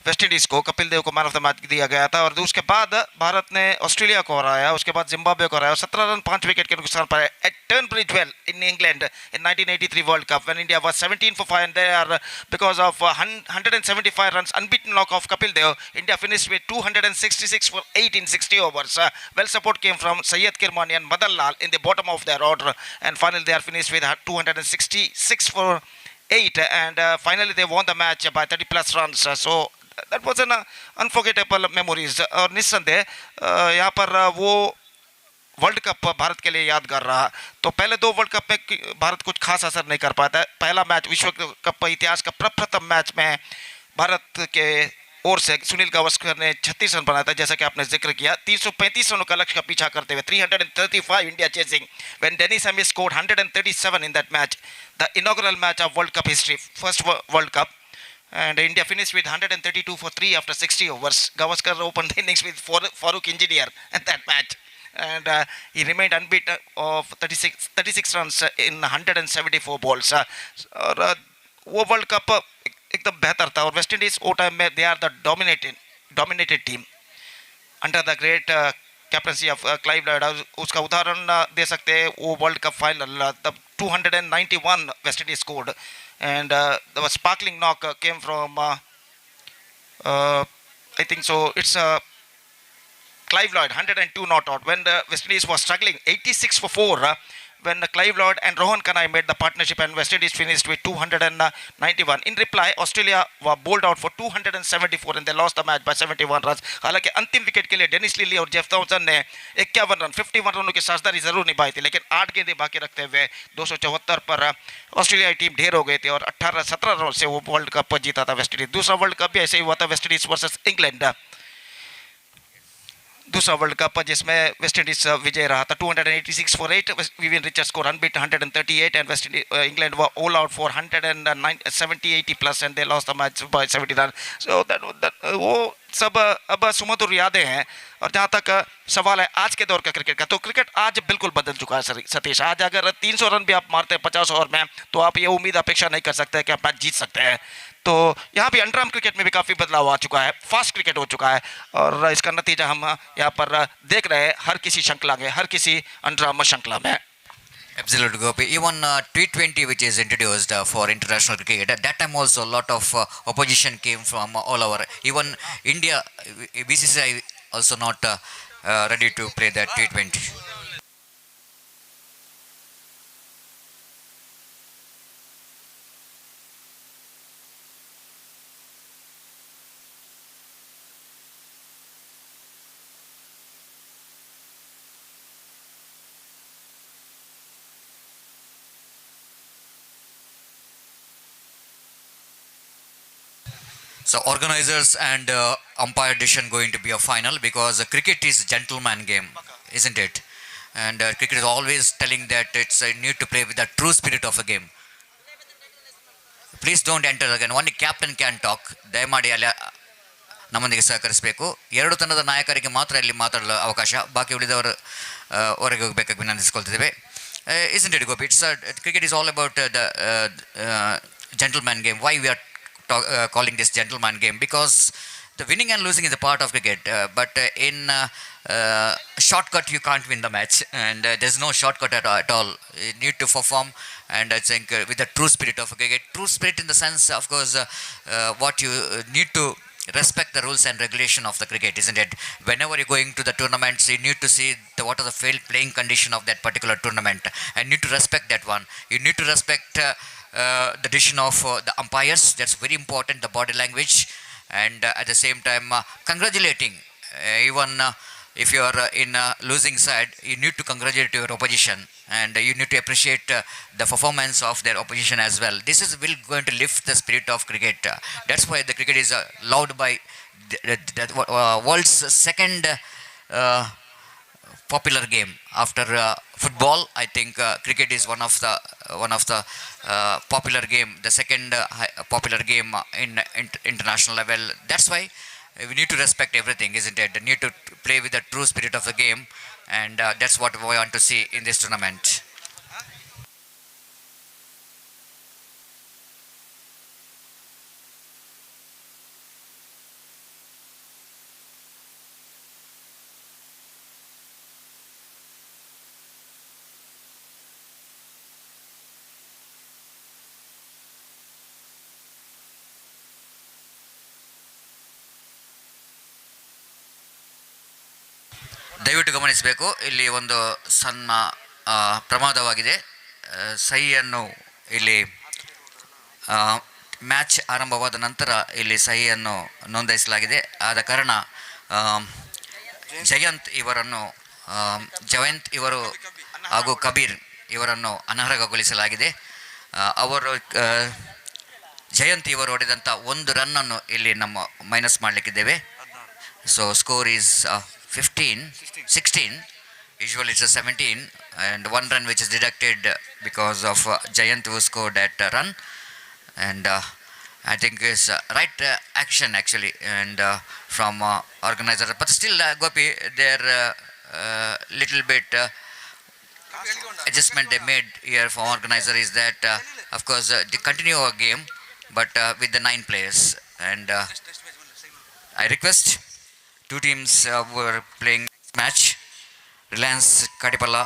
वेस्ट इंडीज़ को. कपिल देव को मैन ऑफ द मैच दिया गया था और उसके बाद भारत ने ऑस्ट्रेलिया को हराया, उसके बाद जिम्बाब्वे को हराया और 17 रन 5 विकेट के नुकसान पर at Tunbridge Wells in England in 1983 World Cup when India was 17 for 5 and they are because of 175 runs unbeaten knock of Kapil Dev. India finished with 266 for 8 in 60 overs. Well support came from Syed Kirmani and Madan Lal in the bottom of their order, and finally they are finished with 266 for 8 and finally they won the match by 30 plus runs. So that was an unforgettable memories. और निस्संदेह यहाँ पर वो world cup Bharat के लिए यादगार रहा. तो पहले दो वर्ल्ड कप में भारत कुछ खास असर नहीं कर पाता. पहला मैच विश्व कप इतिहास का प्रथम मैच में भारत के ओर से सुनील गावस्कर ने 36 रन बनाया था, जैसा कि आपने जिक्र किया. 335 रनों का लक्ष्य का पीछा करते हुए 335 India chasing when Dennis Amiss scored 137 in that match, the inaugural match of world cup history, first world cup. And India finished with 132 for 3 after 60 overs. Gavaskar opened the innings with Farooq Engineer at that match. And he remained unbeaten of 36 runs in 174 balls. और वो world cup एकदम बेहतर था और West Indies वो time में they are the dominated team under the great captaincy of Clive Lloyd. उसका उदाहरण दे सकते हैं वो वर्ल्ड कप फाइनल, तब 291 West Indies scored and the sparkling knock came from I think so it's Clive Lloyd 102 not out when the West Indies was struggling 86 for 4 when Clive Lloyd and Rohan Kanai made the partnership and West Indies finished with 291. In reply Australia were bowled out for 274 and they lost the match by 71 runs. हालांकि अंतिम wicket के लिए Dennis Lillee और Jeff Thompson ने 51 run 51 रनों की साझेदारी जरूर निभाई थी, लेकिन 8 गेंदें बाकी रखते हुए 274 पर ऑस्ट्रेलियाई टीम ढेर हो गई थी और 17 रनों से वो वर्ल्ड कप जीता था वेस्ट इंडीज. दूसरा वर्ल्ड कप भी ऐसे ही हुआ था, वेस्ट इंडीज वर्सेस इंग्लैंड, दूसरा वर्ल्ड कप जिसमें वेस्ट इंडीज विजय रहा था. 286 for 8, विवियन रिचर्ड्स को unbeaten 138 and west England were all out for 170-80 plus and they lost the match by 70 run. So that वो सब अब सुमधुर यादें हैं. और जहाँ तक सवाल है आज के दौर का क्रिकेट का, तो क्रिकेट आज बिल्कुल बदल चुका है सतीश. आज अगर 300 रन भी आप मारते हैं 50 ओवर में तो आप ये उम्मीद अपेक्षा नहीं कर सकते कि आप मैच जीत सकते हैं. तो यहाँ भी अंडरआर्म क्रिकेट में भी काफ़ी बदलाव आ चुका है, फास्ट क्रिकेट हो चुका है और इसका नतीजा हम यहाँ पर देख रहे हैं हर किसी श्रृंखला में, हर किसी अंडरआर्म श्रृंखला में. Absolutely, Gopi. Even T20, which is introduced for international cricket, at that time also a lot of opposition came from all over. Even India, BCCI also not ready to play that T20. So organizers and umpire decision going to be a final because cricket is a gentleman game, isn't it? And cricket is always telling that it's need to play with the true spirit of a game. Please don't enter again. Only captain can talk. ದಯಮಾಡಿ ಅಲ್ಲಿ ನಮ್ಮೊಂದಿಗೆ ಸಹಕರಿಸಬೇಕು. ಎರಡು ತಂಡದ ನಾಯಕರಿಗೆ ಮಾತ್ರ ಇಲ್ಲಿ ಮಾತಾಡಲು ಅವಕಾಶ, ಬಾಕಿ ಉಳಿದವರು ಹೊರಗೆ ಹೋಗಬೇಕಾಗಿ ವಿನಂತಿಸಿಕೊಳ್ತಿದ್ದೇವೆ. Isn't it, Gopi? Cricket is all about the gentleman game. Why we are calling this gentleman game? Because the winning and losing is a part of cricket, but in shortcut you can't win the match, and there's no shortcut at all. You need to perform, and I think with the true spirit of cricket, true spirit in the sense, of course, what you need to respect the rules and regulation of the cricket, isn't it? Whenever you're going to the tournaments, you need to see what are the field playing condition of that particular tournament, and you need to respect that one. You need to respect the decision of the umpires. That's very important, the body language, and at the same time congratulating even if you are in a losing side, you need to congratulate your opposition, and you need to appreciate the performance of their opposition as well. This is will going to lift the spirit of cricket. That's why the cricket is loved by the world's second uh, popular game after football. I think cricket is one of the popular game, the second popular game in international level. That's why we need to respect everything, isn't it? We need to play with the true spirit of the game, and that's what we want to see in this tournament. ದಯವಿಟ್ಟು ಗಮನಿಸಬೇಕು, ಇಲ್ಲಿ ಒಂದು ಸಣ್ಣ ಪ್ರಮಾದವಾಗಿದೆ. ಸಹಿಯನ್ನು ಇಲ್ಲಿ match ಆರಂಭವಾದ ನಂತರ ಇಲ್ಲಿ ಸಹಿಯನ್ನು ನೋಂದಾಯಿಸಲಾಗಿದೆ. ಆದ ಕಾರಣ ಜಯಂತ್ ಇವರು ಹಾಗೂ ಕಬೀರ್ ಇವರನ್ನು ಅನರ್ಹಗೊಳಿಸಲಾಗಿದೆ. ಅವರು ಜಯಂತ್ ಇವರು ಹೊಡೆದಂಥ ಒಂದು ರನ್ನನ್ನು ಇಲ್ಲಿ ನಮ್ಮ ಮೈನಸ್ ಮಾಡಲಿಕ್ಕಿದ್ದೇವೆ. So score is 16. Usually it's a 17, and one run which is deducted because of Jayant who scored that run, and I think it's right action actually, and from organizer. But still, Gopi, their little bit adjustment they made here from organizer is that, of course, they continue our game, but with the 9 players, and I request two teams were playing match. Reliance Katipalla,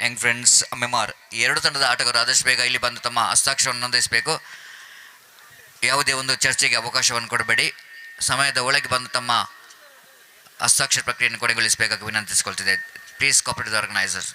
young friends Memar, ಈ ಎರಡು ತಂಡದ ಆಟಗಾರರು ಆದಷ್ಟು ಬೇಗ ಇಲ್ಲಿ ಬಂದು ತಮ್ಮ ಹಸ್ತಾಕ್ಷರವನ್ನು ನೋಂದಾಯಿಸಬೇಕು. ಯಾವುದೇ ಒಂದು ಚರ್ಚೆಗೆ ಅವಕಾಶವನ್ನು ಕೊಡಬೇಡಿ. ಸಮಯದ ಒಳಗೆ ಬಂದು ತಮ್ಮ ಹಸ್ತಾಕ್ಷರ ಪ್ರಕ್ರಿಯೆಯನ್ನು ಕೊನೆಗೊಳಿಸಬೇಕಾಗಿ ವಿನಂತಿಸಿಕೊಳ್ತಿದೆ. Please cooperate the organiser.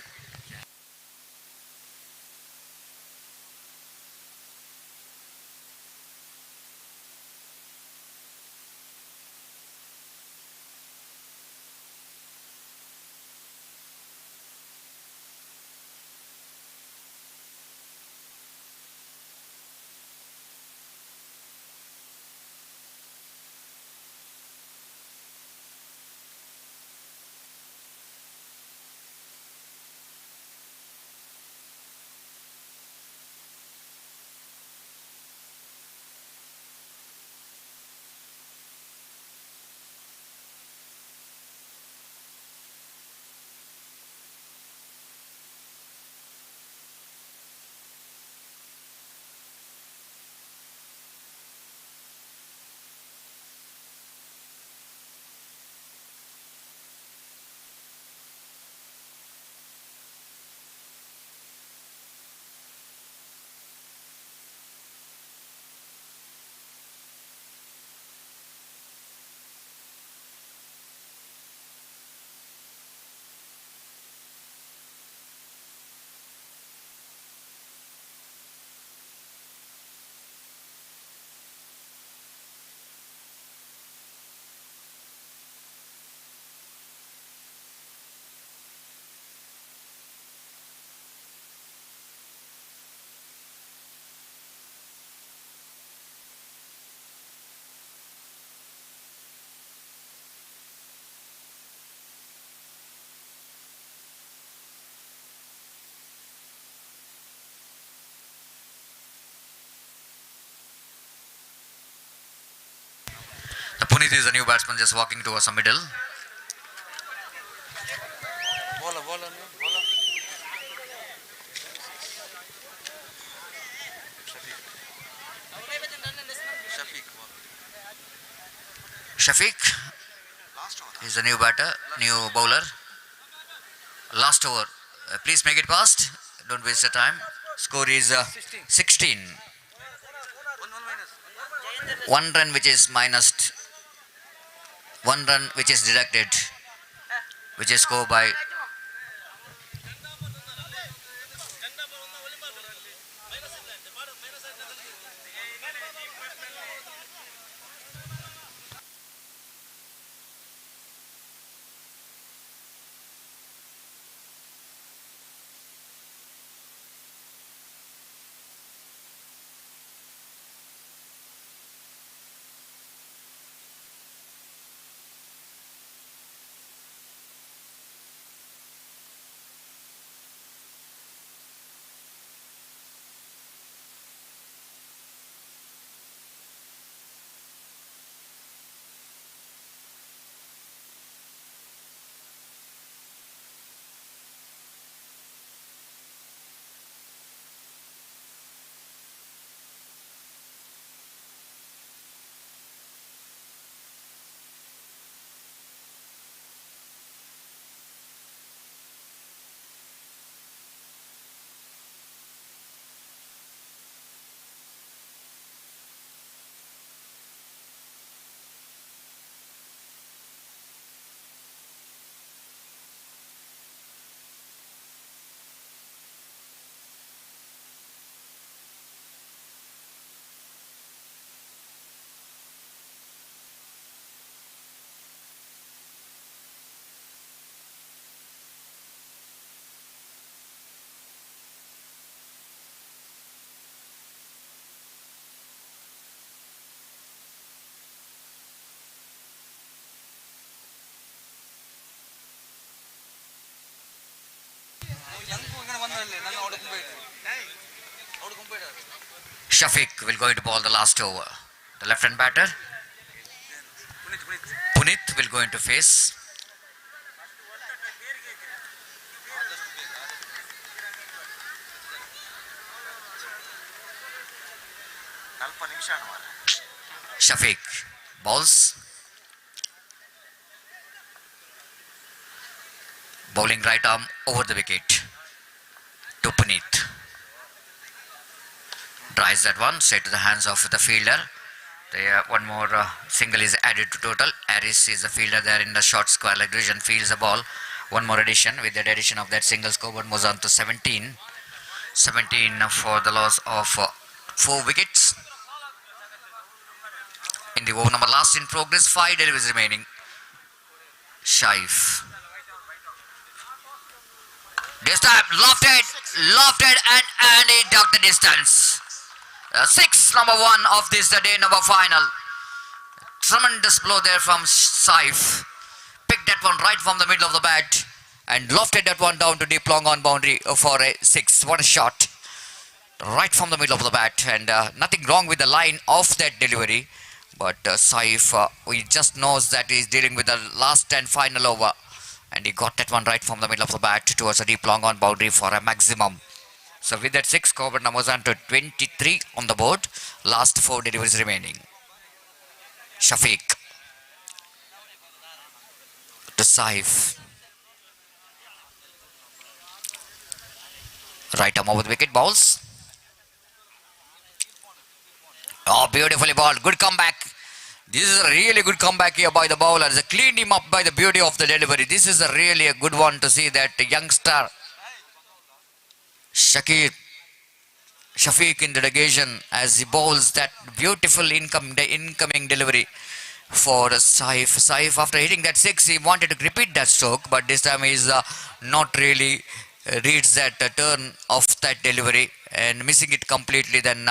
Puneet is a new batsman just walking towards the middle. Shafiq is a new batter, new bowler. Last over. Please make it fast. Don't waste the time. Score is 16. One run which is minused. One run which is deducted, which is scored by Shafiq will going to ball the last over. The left-hand batter. Punit will going to face. Shafiq bowls. Bowling right arm over the wicket to Punit. Drives that one, straight to the hands of the fielder. One more single is added to total. Harris is the fielder there in the short square leg region, fields the ball. One more addition. With that addition of that single, scoreboard moves on to 17. 17 for the loss of 4 wickets. In the over number last in progress, 5 deliveries remaining. Shaif. This time lofted and he ducked the distance. 6 number 1 of this the day number final. Tremendous blow there from Saif. Picked that one right from the middle of the bat and lofted that one down to deep long on boundary for a 6. What a shot. Right from the middle of the bat, and nothing wrong with the line of that delivery. But Saif, he just knows that he is dealing with the last and final over. And he got that one right from the middle of the bat towards a deep long on boundary for a maximum. So with that 6, scoreboard numbers on to 23 on the board. Last 4 deliveries remaining. Shafiq to Saif. Right arm over the wicket, balls. Oh, beautifully balled. Good comeback. This is a really good comeback here by the bowler. They cleaned him up by the beauty of the delivery. This is really a good one to see that youngster Shafiq in the occasion as he bowls that beautiful incoming delivery for Saif. Saif, after hitting that 6, he wanted to repeat that stroke, but this time he's not really reads that turn of that delivery and missing it completely. Then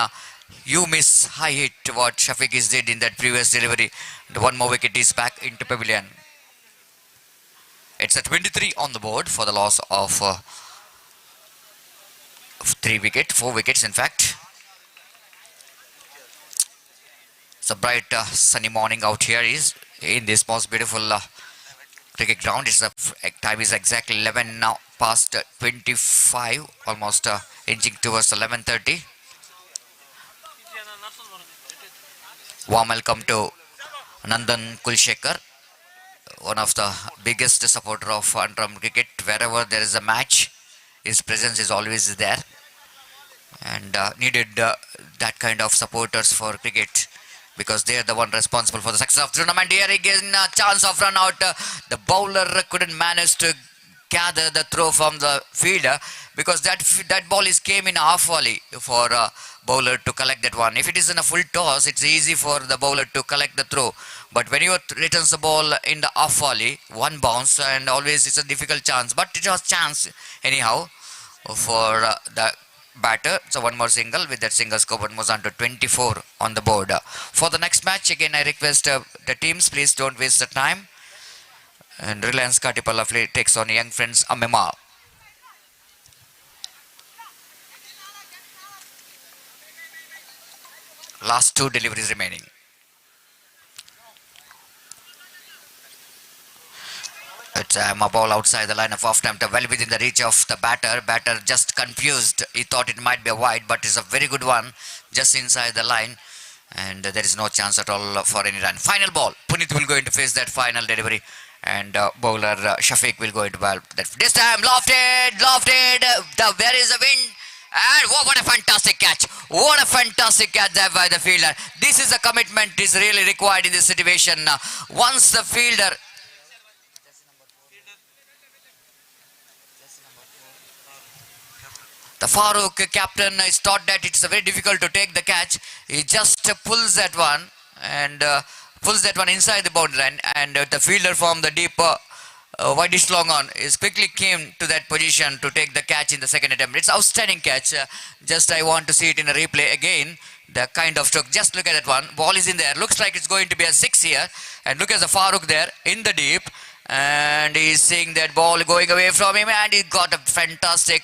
you miss high hit what Shafiq is did in that previous delivery. The one more wicket is back into pavilion. It's a 23 on the board for the loss of 4 wickets in fact. It's a bright sunny morning out here is in this most beautiful cricket ground. It's time is exactly 11 now past 25, almost inching towards 11:30. Warm welcome to Nandan Kulshekar, one of the biggest supporter of Underarm cricket. Wherever there is a match, his presence is always there, and needed that kind of supporters for cricket because they are the one responsible for the success of the tournament. Here again, a chance of run out. The bowler couldn't manage to gather the throw from the fielder because that ball came in half volley for bowler to collect that one. If it is in a full toss, it's easy for the bowler to collect the throw. But when you returns the ball in the off volley, one bounce, and always it's a difficult chance. But it was chance anyhow for the batter. So one more single. With that single, scoreboard moves on to 24 on the board. For the next match, again I request the teams, please don't waste the time. And Reliance Katipala takes on Young Friends Amema. Last 2 deliveries remaining. It's a ball outside the line of off time, well within the reach of the batter. Batter just confused. He thought it might be a wide, but it's a very good one just inside the line. And there is no chance at all for any run. Final ball. Punit will go into face that final delivery. And bowler Shafiq will go into ball. This time lofted. There is a wind. And what a fantastic catch. What a fantastic catch there by the fielder. This is a commitment is really required in this situation. Once the fielder... The Farooq captain is thought that it's very difficult to take the catch. He just pulls that one and pulls that one inside the boundary line. And the fielder from the deep wideish long on is quickly came to that position to take the catch in the second attempt. It's outstanding catch. Just I want to see it in a replay again. The kind of stroke. Just look at that one. Ball is in there. Looks like it's going to be a 6 here. And look at the Farooq there in the deep. And he's seeing that ball going away from him. And he got a fantastic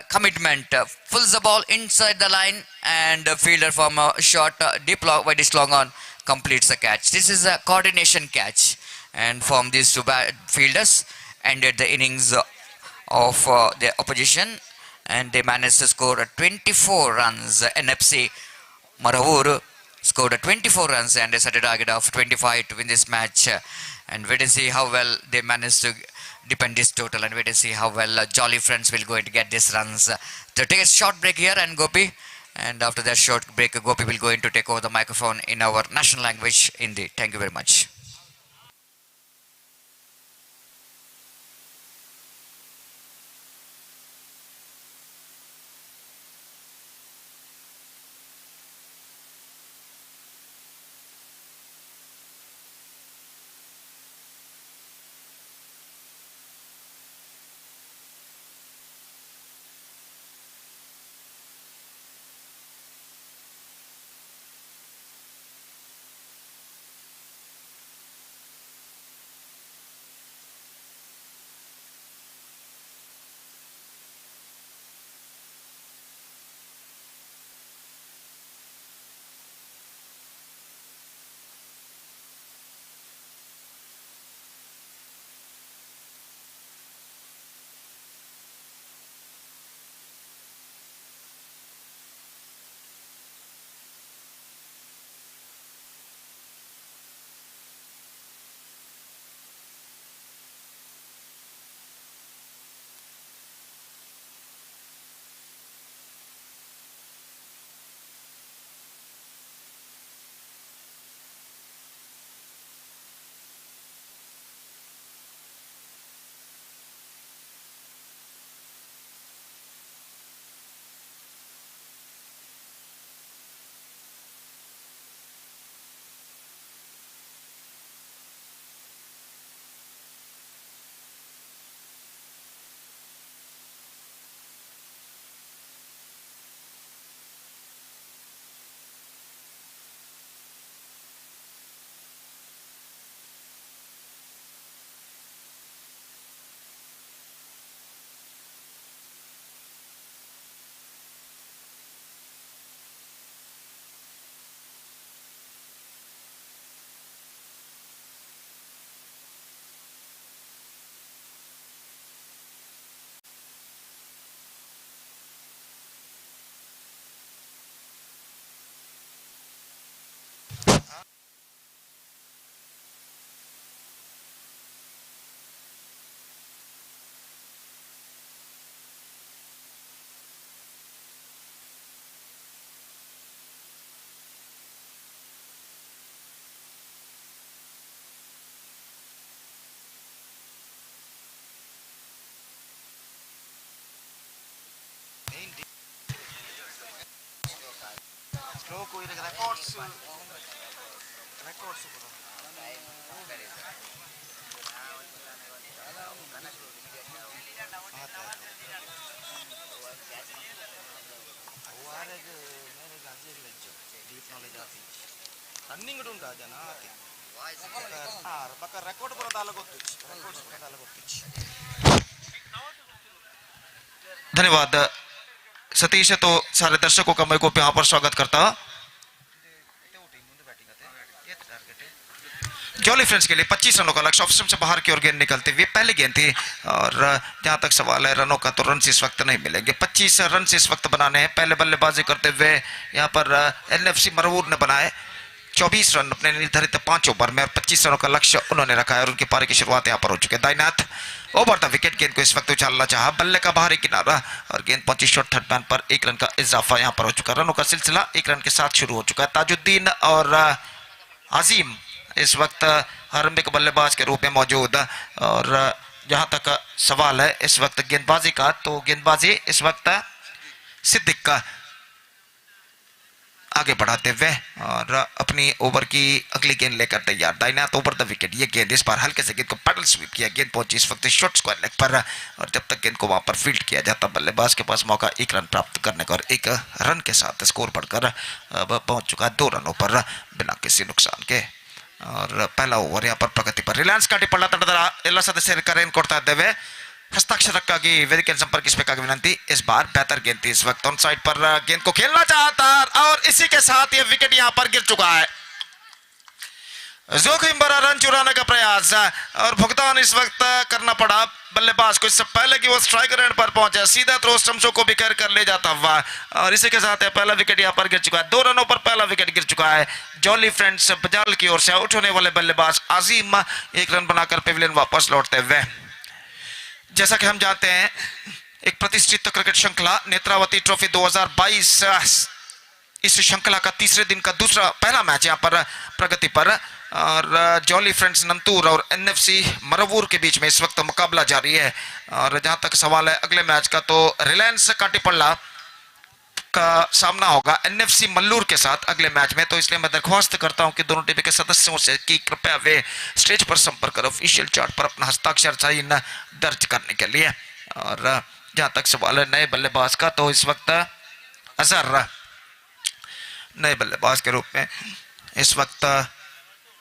commitment, pulls the ball inside the line, and the fielder from a short deep long, wide is long on, completes the catch. This is a coordination catch, and from these two fielders ended the innings of the opposition, and they managed to score 24 runs. NFC Maravur scored 24 runs and they set a target of 25 to win this match. And wait to see how well they managed to defend this total, and wait to see how well Jolly Friends will going to get these runs. To take a short break here, and Gopi, and after that short break, Gopi will going to take over the microphone in our national language, Hindi. Thank you very much. Running ఉందా జన పక్క record ಬರೋದಾಲ ಗೊತ್ತಿಚ್ಚು धन्यवाद सतीश। तो सारे दर्शकों का मैं को यहाँ पर स्वागत करता। जॉली फ्रेंड्स के लिए 25 रनों का लक्ष्य, ऑफ स्टंप से बाहर की ओर गेंद निकलते हुए पहली गेंद थी, और जहां तक सवाल है रनों का तो रन इस वक्त नहीं मिलेंगे। 25 रन इस वक्त बनाने हैं। पहले बल्लेबाजी करते हुए यहां पर एनएफसी मरवूर ने बनाए 24 रन अपने निर्धारित 5 ओवर में, और 25 रनों का लक्ष्य उन्होंने रखा है, और उनकी पारी की शुरुआत यहां पर हो चुकी है। दाईनाथ ओवर द विकेट, गेंद को इस वक्त उछालना चाहा, बल्ले का बाहरी किनारा, और गेंद पहुंची शॉर्ट थर्ड मैन पर। 1 रन का इजाफा यहां पर हो चुका। रनों का सिलसिला 1 रन के साथ शुरू हो चुका है। ताजुद्दीन और आजीम इस वक्त आरंभिक बल्लेबाज के रूप में मौजूद, और जहां तक सवाल है इस वक्त गेंदबाजी का, तो गेंदबाजी इस वक्त सिद्दीक का आगे बढ़ाते हुए और अपनी ओवर की अगली गेंद लेकर तैयार। दाईनाथ ओवर द विकेट, ये गेंद इस बार हल्के से गेंद को पैडल स्वीप किया, गेंद पहुंची इस वक्त शॉर्ट स्क्वायर लेग पर, और जब तक गेंद को वहां पर फील्ड किया जाता बल्लेबाज के पास मौका 1 रन प्राप्त करने का, और 1 रन के साथ स्कोर बढ़कर अब पहुंच चुका 2 रनों पर बिना किसी नुकसान के। और पहला ओवर यहाँ पर प्रगति पर रिलायंस का टिप्पण ತಂಡದ ಎಲ್ಲ ಸದಸ್ಯರಿಗೆ ಕರೆಯನ್ನು ಕೊಡ್ತಾ ಇದ್ದೇವೆ। हस्ताक्षरक्काಗಿ ವೇದಿಕೆಯನ್ನು संपर्किಸಬೇಕಾಗಿ विनंती। इस बार बेहतर गेंद थी, इस वक्त ऑन साइड पर गेंद को खेलना चाहता और इसी के साथ ये विकेट यहां पर गिर चुका है। जोखिम भरा रन चुराने का प्रयास और भुगतान इस वक्त करना पड़ा बल्लेबाज को। इससे पहले कि वो स्ट्राइकर एंड पर पहुंचे, सीधा थ्रो स्टंप्सों को भी कैर कर ले जाता हुआ और इसी के साथ पहला विकेट यहां पर गिर चुका है। 2 रनों पर पहला विकेट गिर चुका है। जॉली फ्रेंड्स बजाल की ओर से आउट होने वाले बल्लेबाज आजिम 1 रन बनाकर पेविलियन वापस लौटते हुए। जैसा कि हम जानते हैं एक प्रतिष्ठित क्रिकेट श्रृंखला नेत्रावती ट्रॉफी 2022 इस श्रृंखला का तीसरे दिन का पहला मैच यहाँ पर प्रगति पर और जॉली फ्रेंड्स नंतूर और एनएफसी मरवूर के बीच में इस वक्त मुकाबला जारी है। और जहां तक सवाल है अगले मैच का तो रिलायंस काटीपल्ला का सामना होगा एनएफसी मल्लूर के साथ अगले मैच में। तो इसलिए मैं दरख्वास्त करता हूं कि दोनों टीम के सदस्यों से कि कृपया वे स्टेज पर संपर्क कर ऑफिशियल चार्ट पर अपना हस्ताक्षर साइन दर्ज करने के लिए। और जहां तक सवाल है नए बल्लेबाज का तो इस वक्त अजहर नए बल्लेबाज के रूप में इस वक्त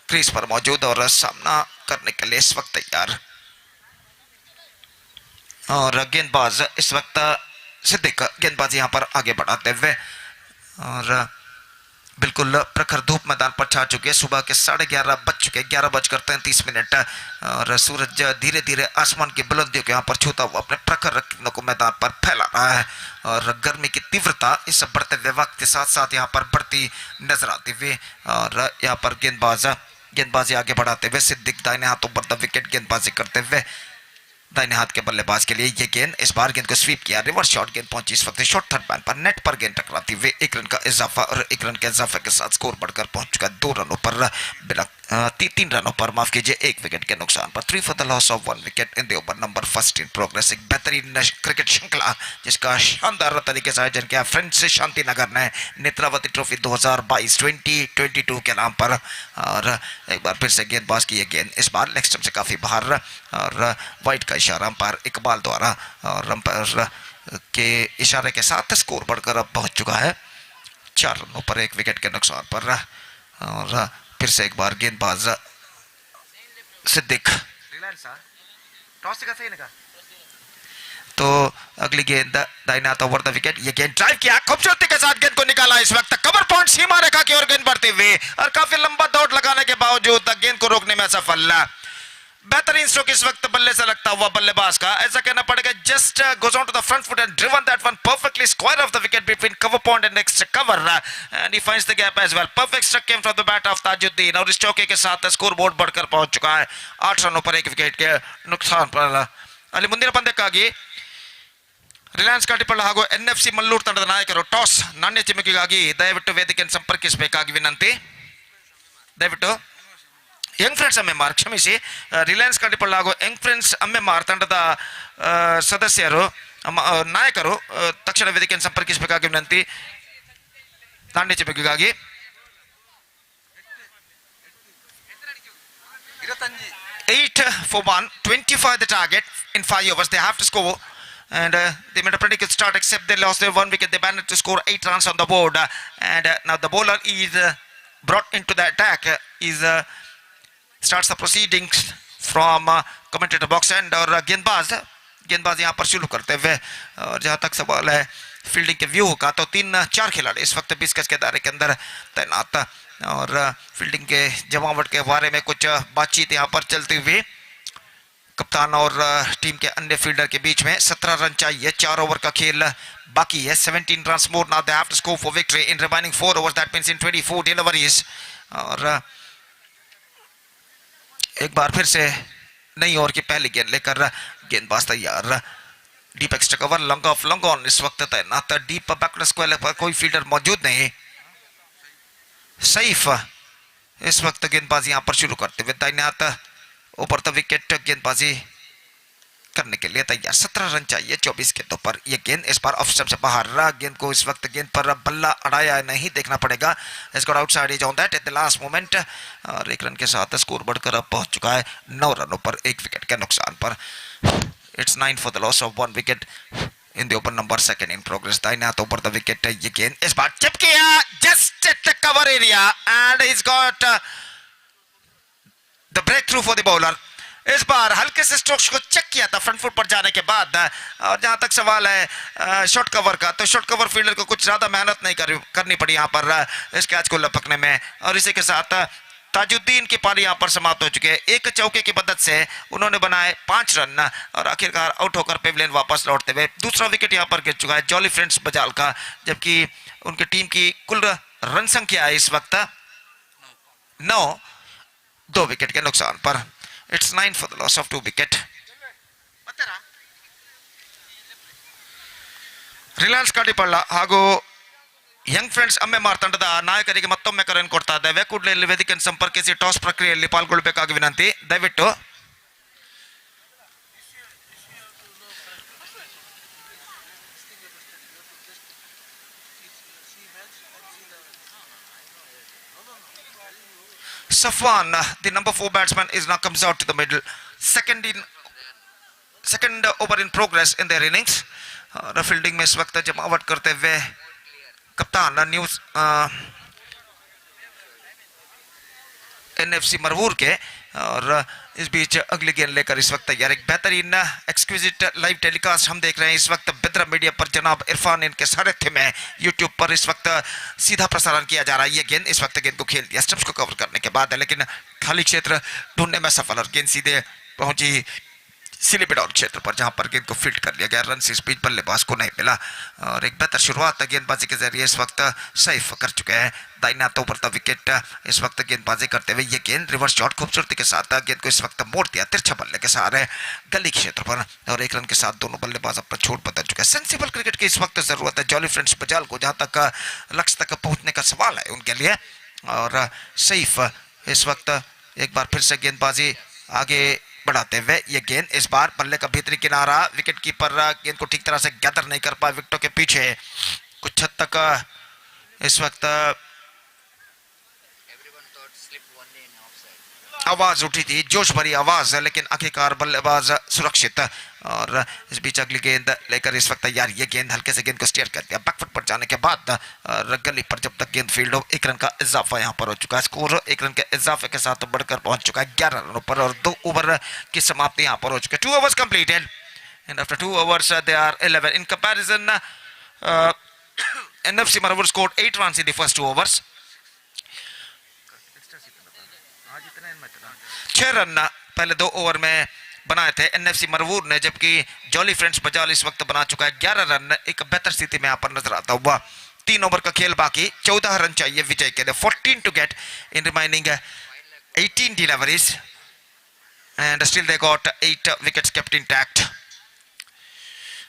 क्रीज पर मौजूद और सामना करने के लिए इस वक्त तैयार। और गेंदबाज इस वक्त सिद्दीक गेंदबाजी यहां पर आगे बढ़ाते हुए और बिल्कुल प्रखर धूप मैदान पर छा चुकी है। सुबह के 11:30 बज चुके, 11:33 और सूरज धीरे धीरे आसमान की बुलंदियों के यहाँ पर छूता हुआ अपने प्रखर किरणों को मैदान पर फैला रहा है। और गर्मी की तीव्रता इस बढ़ते हुए वक्त के साथ साथ यहाँ पर बढ़ती नजर आती हुई। और यहाँ पर गेंदबाजी आगे बढ़ाते हुए सिद्दीक दाहिने हाथों पर विकेट गेंदबाजी करते हुए दाहिने हाथ के बल्लेबाज के लिए ये गेंद इस बार गेंद को स्वीप किया, रिवर्स शॉट गेंद पहुंची इस वक्त शॉर्ट थर्ड मैन पर नेट पर गेंद टकराती हुए 1 रन का इजाफा और 1 रन के इजाफे के साथ स्कोर बढ़कर पहुंच चुका है 2 रनों पर बिना 3 रनों पर माफ कीजिए 1 विकेट के नुकसान पर 3 for the loss of 1 wicket in the over number first in progress. एक बेहतरीन क्रिकेट श्रृंखला जिसका शानदार तरीके से आयोजन किया फ्रेंड्स शांतिनगर ने नेत्रावती ट्रॉफी 2022 के नाम पर। और एक बार फिर से गेंदबाज की ये गेंद इस बार लेग स्टंप से काफी बाहर और वाइड का इशारा अंपायर इकबाल द्वारा और अंपायर के इशारे के साथ स्कोर बढ़कर अब पहुंच चुका है 4 रनों पर 1 विकेट के नुकसान पर। और फिर से एक बार गेंदबाज सिद्दीक तो अगली गेंद दाहिने हाथ ओवर द विकेट, ये गेंद ड्राइव किया खूबसूरती के साथ गेंद को निकाला इस वक्त कवर पॉइंट सीमा रेखा की ओर गेंद बढ़ते हुए और काफी लंबा दौड़ लगाने के बावजूद गेंद को रोकने में सफल। बेहतरीन स्ट्रोक इस वक्त बल्ले से लगता हुआ बल्लेबाज का ऐसा कहना पड़ेगा just goes on to the front foot and driven that one perfectly square of the wicket between cover point and next cover and he finds the gap as well. Perfect stroke came from the bat of Tajuddin और इस चौके के साथ score board बढ़कर पहुंच चुका है 8 रनों पर 1 विकेट के नुकसान पर। ಅಲ್ಲಿ ಮುಂದಿನ ಪಂದ್ಯಕ್ಕಾಗಿ ರಿಲಯನ್ಸ್ ಕಾಟಿಪಳ್ಳ ಹಾಗೂ ಎನ್ಎಫ್ಸಿ ಮಲ್ಲೂರು ತಂಡದ ನಾಯಕರು ಟಾಸ್ ನಾಣ್ಯ ಚಿಮ್ಮುಕಿಗಾಗಿ ದಯವಿಟ್ಟು ವೇದಿಕೆಯನ್ನು ಸಂಪರ್ಕಿಸಬೇಕಾಗಿ ವಿನಂತಿ। ದಯವಿಟ್ಟು ಯಂಗ್ ಫ್ರೆಂಡ್ಸ್ ಎಮ್ಎಂಆರ್ ಕ್ಷಮಿಸಿ ರಿಲಯನ್ಸ್ ಕಾಟಿಪಳ್ಳ ಹಾಗೂ ಯಂಗ್ ಫ್ರೆಂಡ್ಸ್ ಎಮ್ಎಂಆರ್ ತಂಡದ ಸದಸ್ಯರು ನಾಯಕರು ತಕ್ಷಣ ವೇದಿಕೆಯನ್ನು ಸಂಪರ್ಕಿಸಬೇಕಾಗಿ ವಿನಂತಿ ನಾಣ್ಯ ಚಿಮ್ಮುಕಿಗಾಗಿ। 8 for 1, 25 the target in 5 overs. They have to score and they made a pretty good start except they lost their 1 wicket. They managed to score 8 runs on the board and now the bowler is brought into the attack. Starts the proceedings from commentator box and और गेंदबाज यहाँ पर शुरू करते हुए। और जहाँ तक सवाल है फील्डिंग के व्यू का तो 3-4 खिलाड़ी इस वक्त 20 गज के दायरे के अंदर तैनात और फील्डिंग के जमावट के बारे में कुछ बातचीत यहाँ पर चलती हुई कप्तान और टीम के अन्य फील्डर के बीच में। 17 रन चाहिए, 4 ओवर का खेल बाकी है। 17 run more now they have to score for victory in remaining 4 overs that means in 24 deliveries. और एक बार फिर से नई ओवर की पहली गेंद लेकर गेंदबाज तैयार। Deep extra cover long off long on इस वक्त तैनात डीप बैकवर्ड स्क्वायर पर कोई फील्डर मौजूद नहीं। सईफ इस वक्त गेंदबाजी यहां पर शुरू करते हुए दाहिने हाथ ऊपर द विकेट गेंदबाजी करने के लिए तैयार। 17 रन चाहिए 24 गेंदों पर। यह गेंद इस बार ऑफ स्टंप से बाहर रहा। गेंद को इस वक्त गेंद पर बल्ला अड़ाया नहीं देखना पड़ेगा। इस got outside is on that at the last moment और 1 रन के साथ स्कोर बढ़कर अब पहुंच चुका है 9 रनों पर 1 विकेट के नुकसान पर। It's 9 for the loss of 1 wicket in the over number 2 in progress. दाहिने हाथ ऊपर द विकेट ये गेंद इस बार चिप किया just at the cover area and he's got the breakthrough for the bowler इस बार हल्के से स्ट्रोक्स को चेक किया था फ्रंट फुट पर जाने के बाद। और जहां तक सवाल है शॉर्ट कवर का, तो शॉर्ट कवर फील्डर को कुछ ज्यादा मेहनत नहीं करनी पड़ी यहाँ पर इस कैच को लपकने में। और इसी के साथ ताजुद्दीन की पारी यहाँ पर समाप्त हो चुकी है। एक चौके की मदद से उन्होंने बनाए 5 रन और आखिरकार आउट होकर पेविलियन वापस लौटते हुए दूसरा विकेट यहाँ पर गिर चुका है जॉली फ्रेंड्स बजाल का, जबकि उनकी टीम की कुल रन संख्या है इस वक्त 9, 2 विकेट के नुकसान पर। It's 9 for the loss of 2 wicket. Reliance Kadipalla ಹಾಗೂ ಯಂಗ್ ಫ್ರೆಂಡ್ಸ್ ಅಮ್ಮೆಮಾರ್ ತಂಡದ ನಾಯಕರಿಗೆ ಮತ್ತೊಮ್ಮೆ ಕರೆಯನ್ನು ಕೊಡ್ತಾ ಇದ್ದೇವೆ. ಕೂಡಲೇ ಇಲ್ಲಿ ವೇದಿಕೆಯನ್ನು ಸಂಪರ್ಕಿಸಿ ಟಾಸ್ ಪ್ರಕ್ರಿಯೆಯಲ್ಲಿ ಪಾಲ್ಗೊಳ್ಳಬೇಕಾಗಿ ವಿನಂತಿ. ದಯವಿಟ್ಟು Safwan, the number 4 batsman, is now comes out to the middle. Second over in progress in their innings. Fielding में इस वक्त जमावट करते हुए कप्तान न्यूज एनएफसी मरवूर के। और इस बीच अगली गेंद लेकर इस वक्त तैयार एक बेहतरीन एक्सक्विजिट लाइव टेलीकास्ट हम देख रहे हैं इस वक्त बेद्रा मीडिया पर। जनाब इरफान इनके सारथ्य में यूट्यूब पर इस वक्त सीधा प्रसारण किया जा रहा है। ये गेंद इस वक्त गेंद को खेल दिया स्टंप्स को कवर करने के बाद, लेकिन खाली क्षेत्र ढूंढने में सफल और गेंद सीधे पहुंची सिलीपिडॉन क्षेत्र पर, जहां पर गेंद को फील्ड कर लिया गया। रन से स्पीड बल्लेबाज को नहीं मिला और एक बेहतर शुरुआत गेंदबाजी के जरिए इस वक्त सैफ कर चुके हैं। दाहिने हाथों पर विकेट इस वक्त गेंदबाजी करते हुए ये गेंद रिवर्स शॉट खूबसूरती के साथ गेंद को इस वक्त मोड़ दिया तिरछा बल्ले के सहारे गली क्षेत्र पर, और 1 रन के साथ दोनों बल्लेबाज अपना छोड़ बदल चुके हैं। सेंसिबल क्रिकेट की इस वक्त जरूरत है जॉली फ्रेंड्स बजाल को, जहां तक लक्ष्य तक पहुंचने का सवाल है उनके लिए। और सैफ इस वक्त एक बार फिर से गेंदबाजी आगे बढ़ाते हुए ये गेंद इस बार बल्ले का भीतरी किनारा, विकेट कीपर गेंद को ठीक तरह से गैदर नहीं कर पाए विकेटों के पीछे। कुछ हद तक इस वक्त आवाज उठी थी, जोश भरी आवाज, लेकिन आखिरकार बल्लेबाज सुरक्षित। और इस बीच अगली गेंद लेकर इस वक्त तैयार ये गेंद हल्के से गेंद को स्टीयर कर दिया बैकफुट पर जाने के बाद गली पर जब तक गेंद फील्ड हो। 1 रन का इजाफा यहाँ पर हो चुका है। स्कोर 1 रन के इजाफे के साथ बढ़कर पहुंच चुका है 11 रनों पर और 2 ओवर की समाप्ति यहाँ पर हो चुकी है। 2 overs completed and after 2 overs they are 11 in comparison. NFC Marabur scored 8 runs in the first 2 overs. 6 run पहले 2 ओवर में बनाए थे एनएफसी मरवूर ने, जबकि जॉली फ्रेंड्स बजाल इस वक्त बना चुका है 11 रन। एक बेहतर स्थिति में यहाँ पर नजर आता हुआ। 3 ओवर का खेल बाकी, 14 रन चाहिए विजय के लिए। 14 to get in remaining 18 deliveries and still they got 8 wickets kept intact.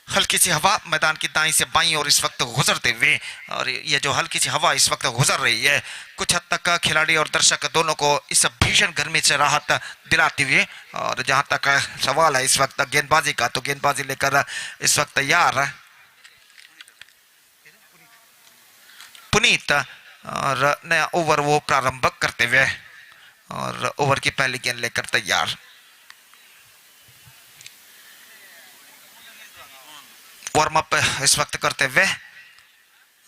हल्की सी हवा मैदान की दाईं से बाईं और इस वक्त गुजरते हुए, और ये जो हल्की सी हवा इस वक्त गुजर रही है कुछ हद तक खिलाड़ी और दर्शक दोनों को इस भीषण गर्मी से राहत दिलाती हुई। और जहां तक सवाल है इस वक्त गेंदबाजी का, तो गेंदबाजी लेकर इस वक्त तैयार पुनीत और नया ओवर वो प्रारंभ करते हुए, और ओवर की पहली गेंद लेकर तैयार वार्म अप इस वक्त करते हुए,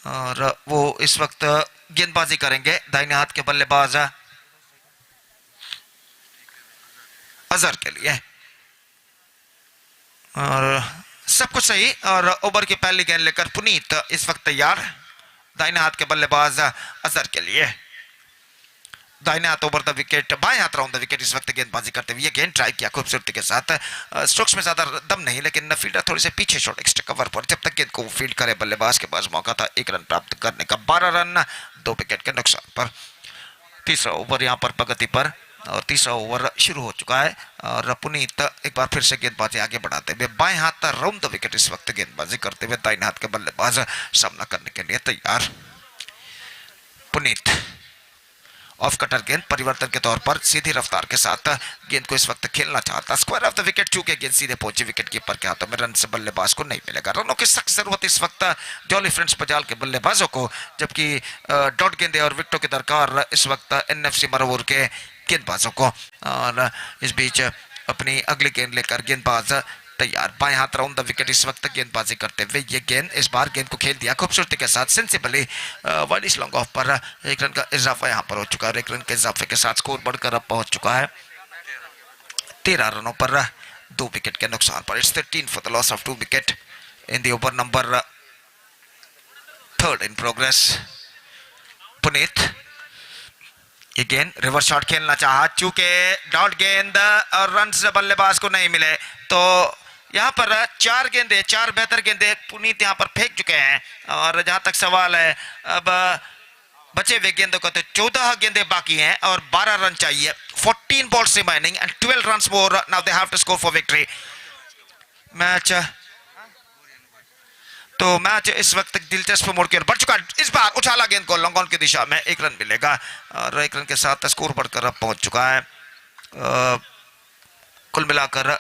और वो इस वक्त गेंदबाजी करेंगे दाहिने हाथ के बल्लेबाज अजहर के लिए। और सब कुछ सही, और ओवर की पहली गेंद लेकर पुनीत इस वक्त तैयार दाहिने हाथ के बल्लेबाज अजहर के लिए। दाहिने हाथ ओवर द विकेट, बाएं हाथ राउंड द विकेट इस वक्त गेंदबाजी करते हुए गेंद ट्राई किया खूबसूरती के साथ। स्ट्रोक्स में ज्यादा दम नहीं, लेकिन फील्डर थोड़ी से पीछे शॉट एक्स्ट्रा कवर पर, जब तक गेंद को फील्ड करे बल्लेबाज के पास मौका था 1 रन प्राप्त करने का। 12 रन 2 विकेट के नुकसान पर। तीसरा ओवर यहाँ पर प्रगति पर, और तीसरा ओवर शुरू हो चुका है। और पुनीत एक बार फिर से गेंदबाजी आगे बढ़ाते हुए बाएं हाथ राउंड द विकेट इस वक्त गेंदबाजी करते हुए दाहिने हाथ के बल्लेबाज सामना करने के लिए तैयार। पुनीत ऑफ कटर गेंद परिवर्तन के तौर पर सीधी रफ्तार के साथ गेंद को इस वक्त खेलना चाहता। स्क्वायर ऑफ द विकेट चूके गेंद सीधे पहुंची विकेट कीपर के हाथों में, रन से बल्लेबाज को नहीं मिलेगा। रनों की सख्त जरूरत इस वक्त जॉली फ्रेंड्स बजाल के बल्लेबाजों को, जबकि डॉट गेंदे और विकेटों की दरकार इस वक्त एनएफसी मरवूर के गेंदबाजों को। और इस बीच अपनी अगली गेंद लेकर गेंदबाज तैयार बाएं हाथ राउंड द विकेट इस वक्त गेंदबाजी करते हुए ये गेंद इस बार गेंद को खेल दिया खूबसूरती के साथ सेंसिबली वाइड लॉन्ग ऑफ पर। 1 रन का इजाफा यहाँ पर हो चुका है और 1 रन के इजाफे के साथ स्कोर बढ़कर अब पहुंच चुका है 13 रनों पर 2 विकेट के नुकसान पर. It's 13 for the loss of 2 wicket in the over number 3rd in progress. Puneet ये गेंद रिवर्स शॉट खेलना चाहा, चूंकि डॉट गेंद और रन्स बल्लेबाज को नहीं मिले, तो यहाँ पर 4 गेंदे, 4 बेहतर गेंदे पुनीत यहाँ पर फेंक चुके हैं. और जहां तक सवाल है अब बचे हुए गेंदों का, तो 14 गेंदे बाकी हैं और 12 रन चाहिए. 14 balls remaining and 12 runs more. Now they have to score for victory. Match इस वक्त दिलचस्प मोड़ की ओर बढ़ चुका है. इस बार उछाला गेंद को लॉन्ग ऑन की दिशा में, 1 रन मिलेगा और 1 रन के साथ स्कोर बढ़कर अब पहुंच चुका है. कुल मिलाकर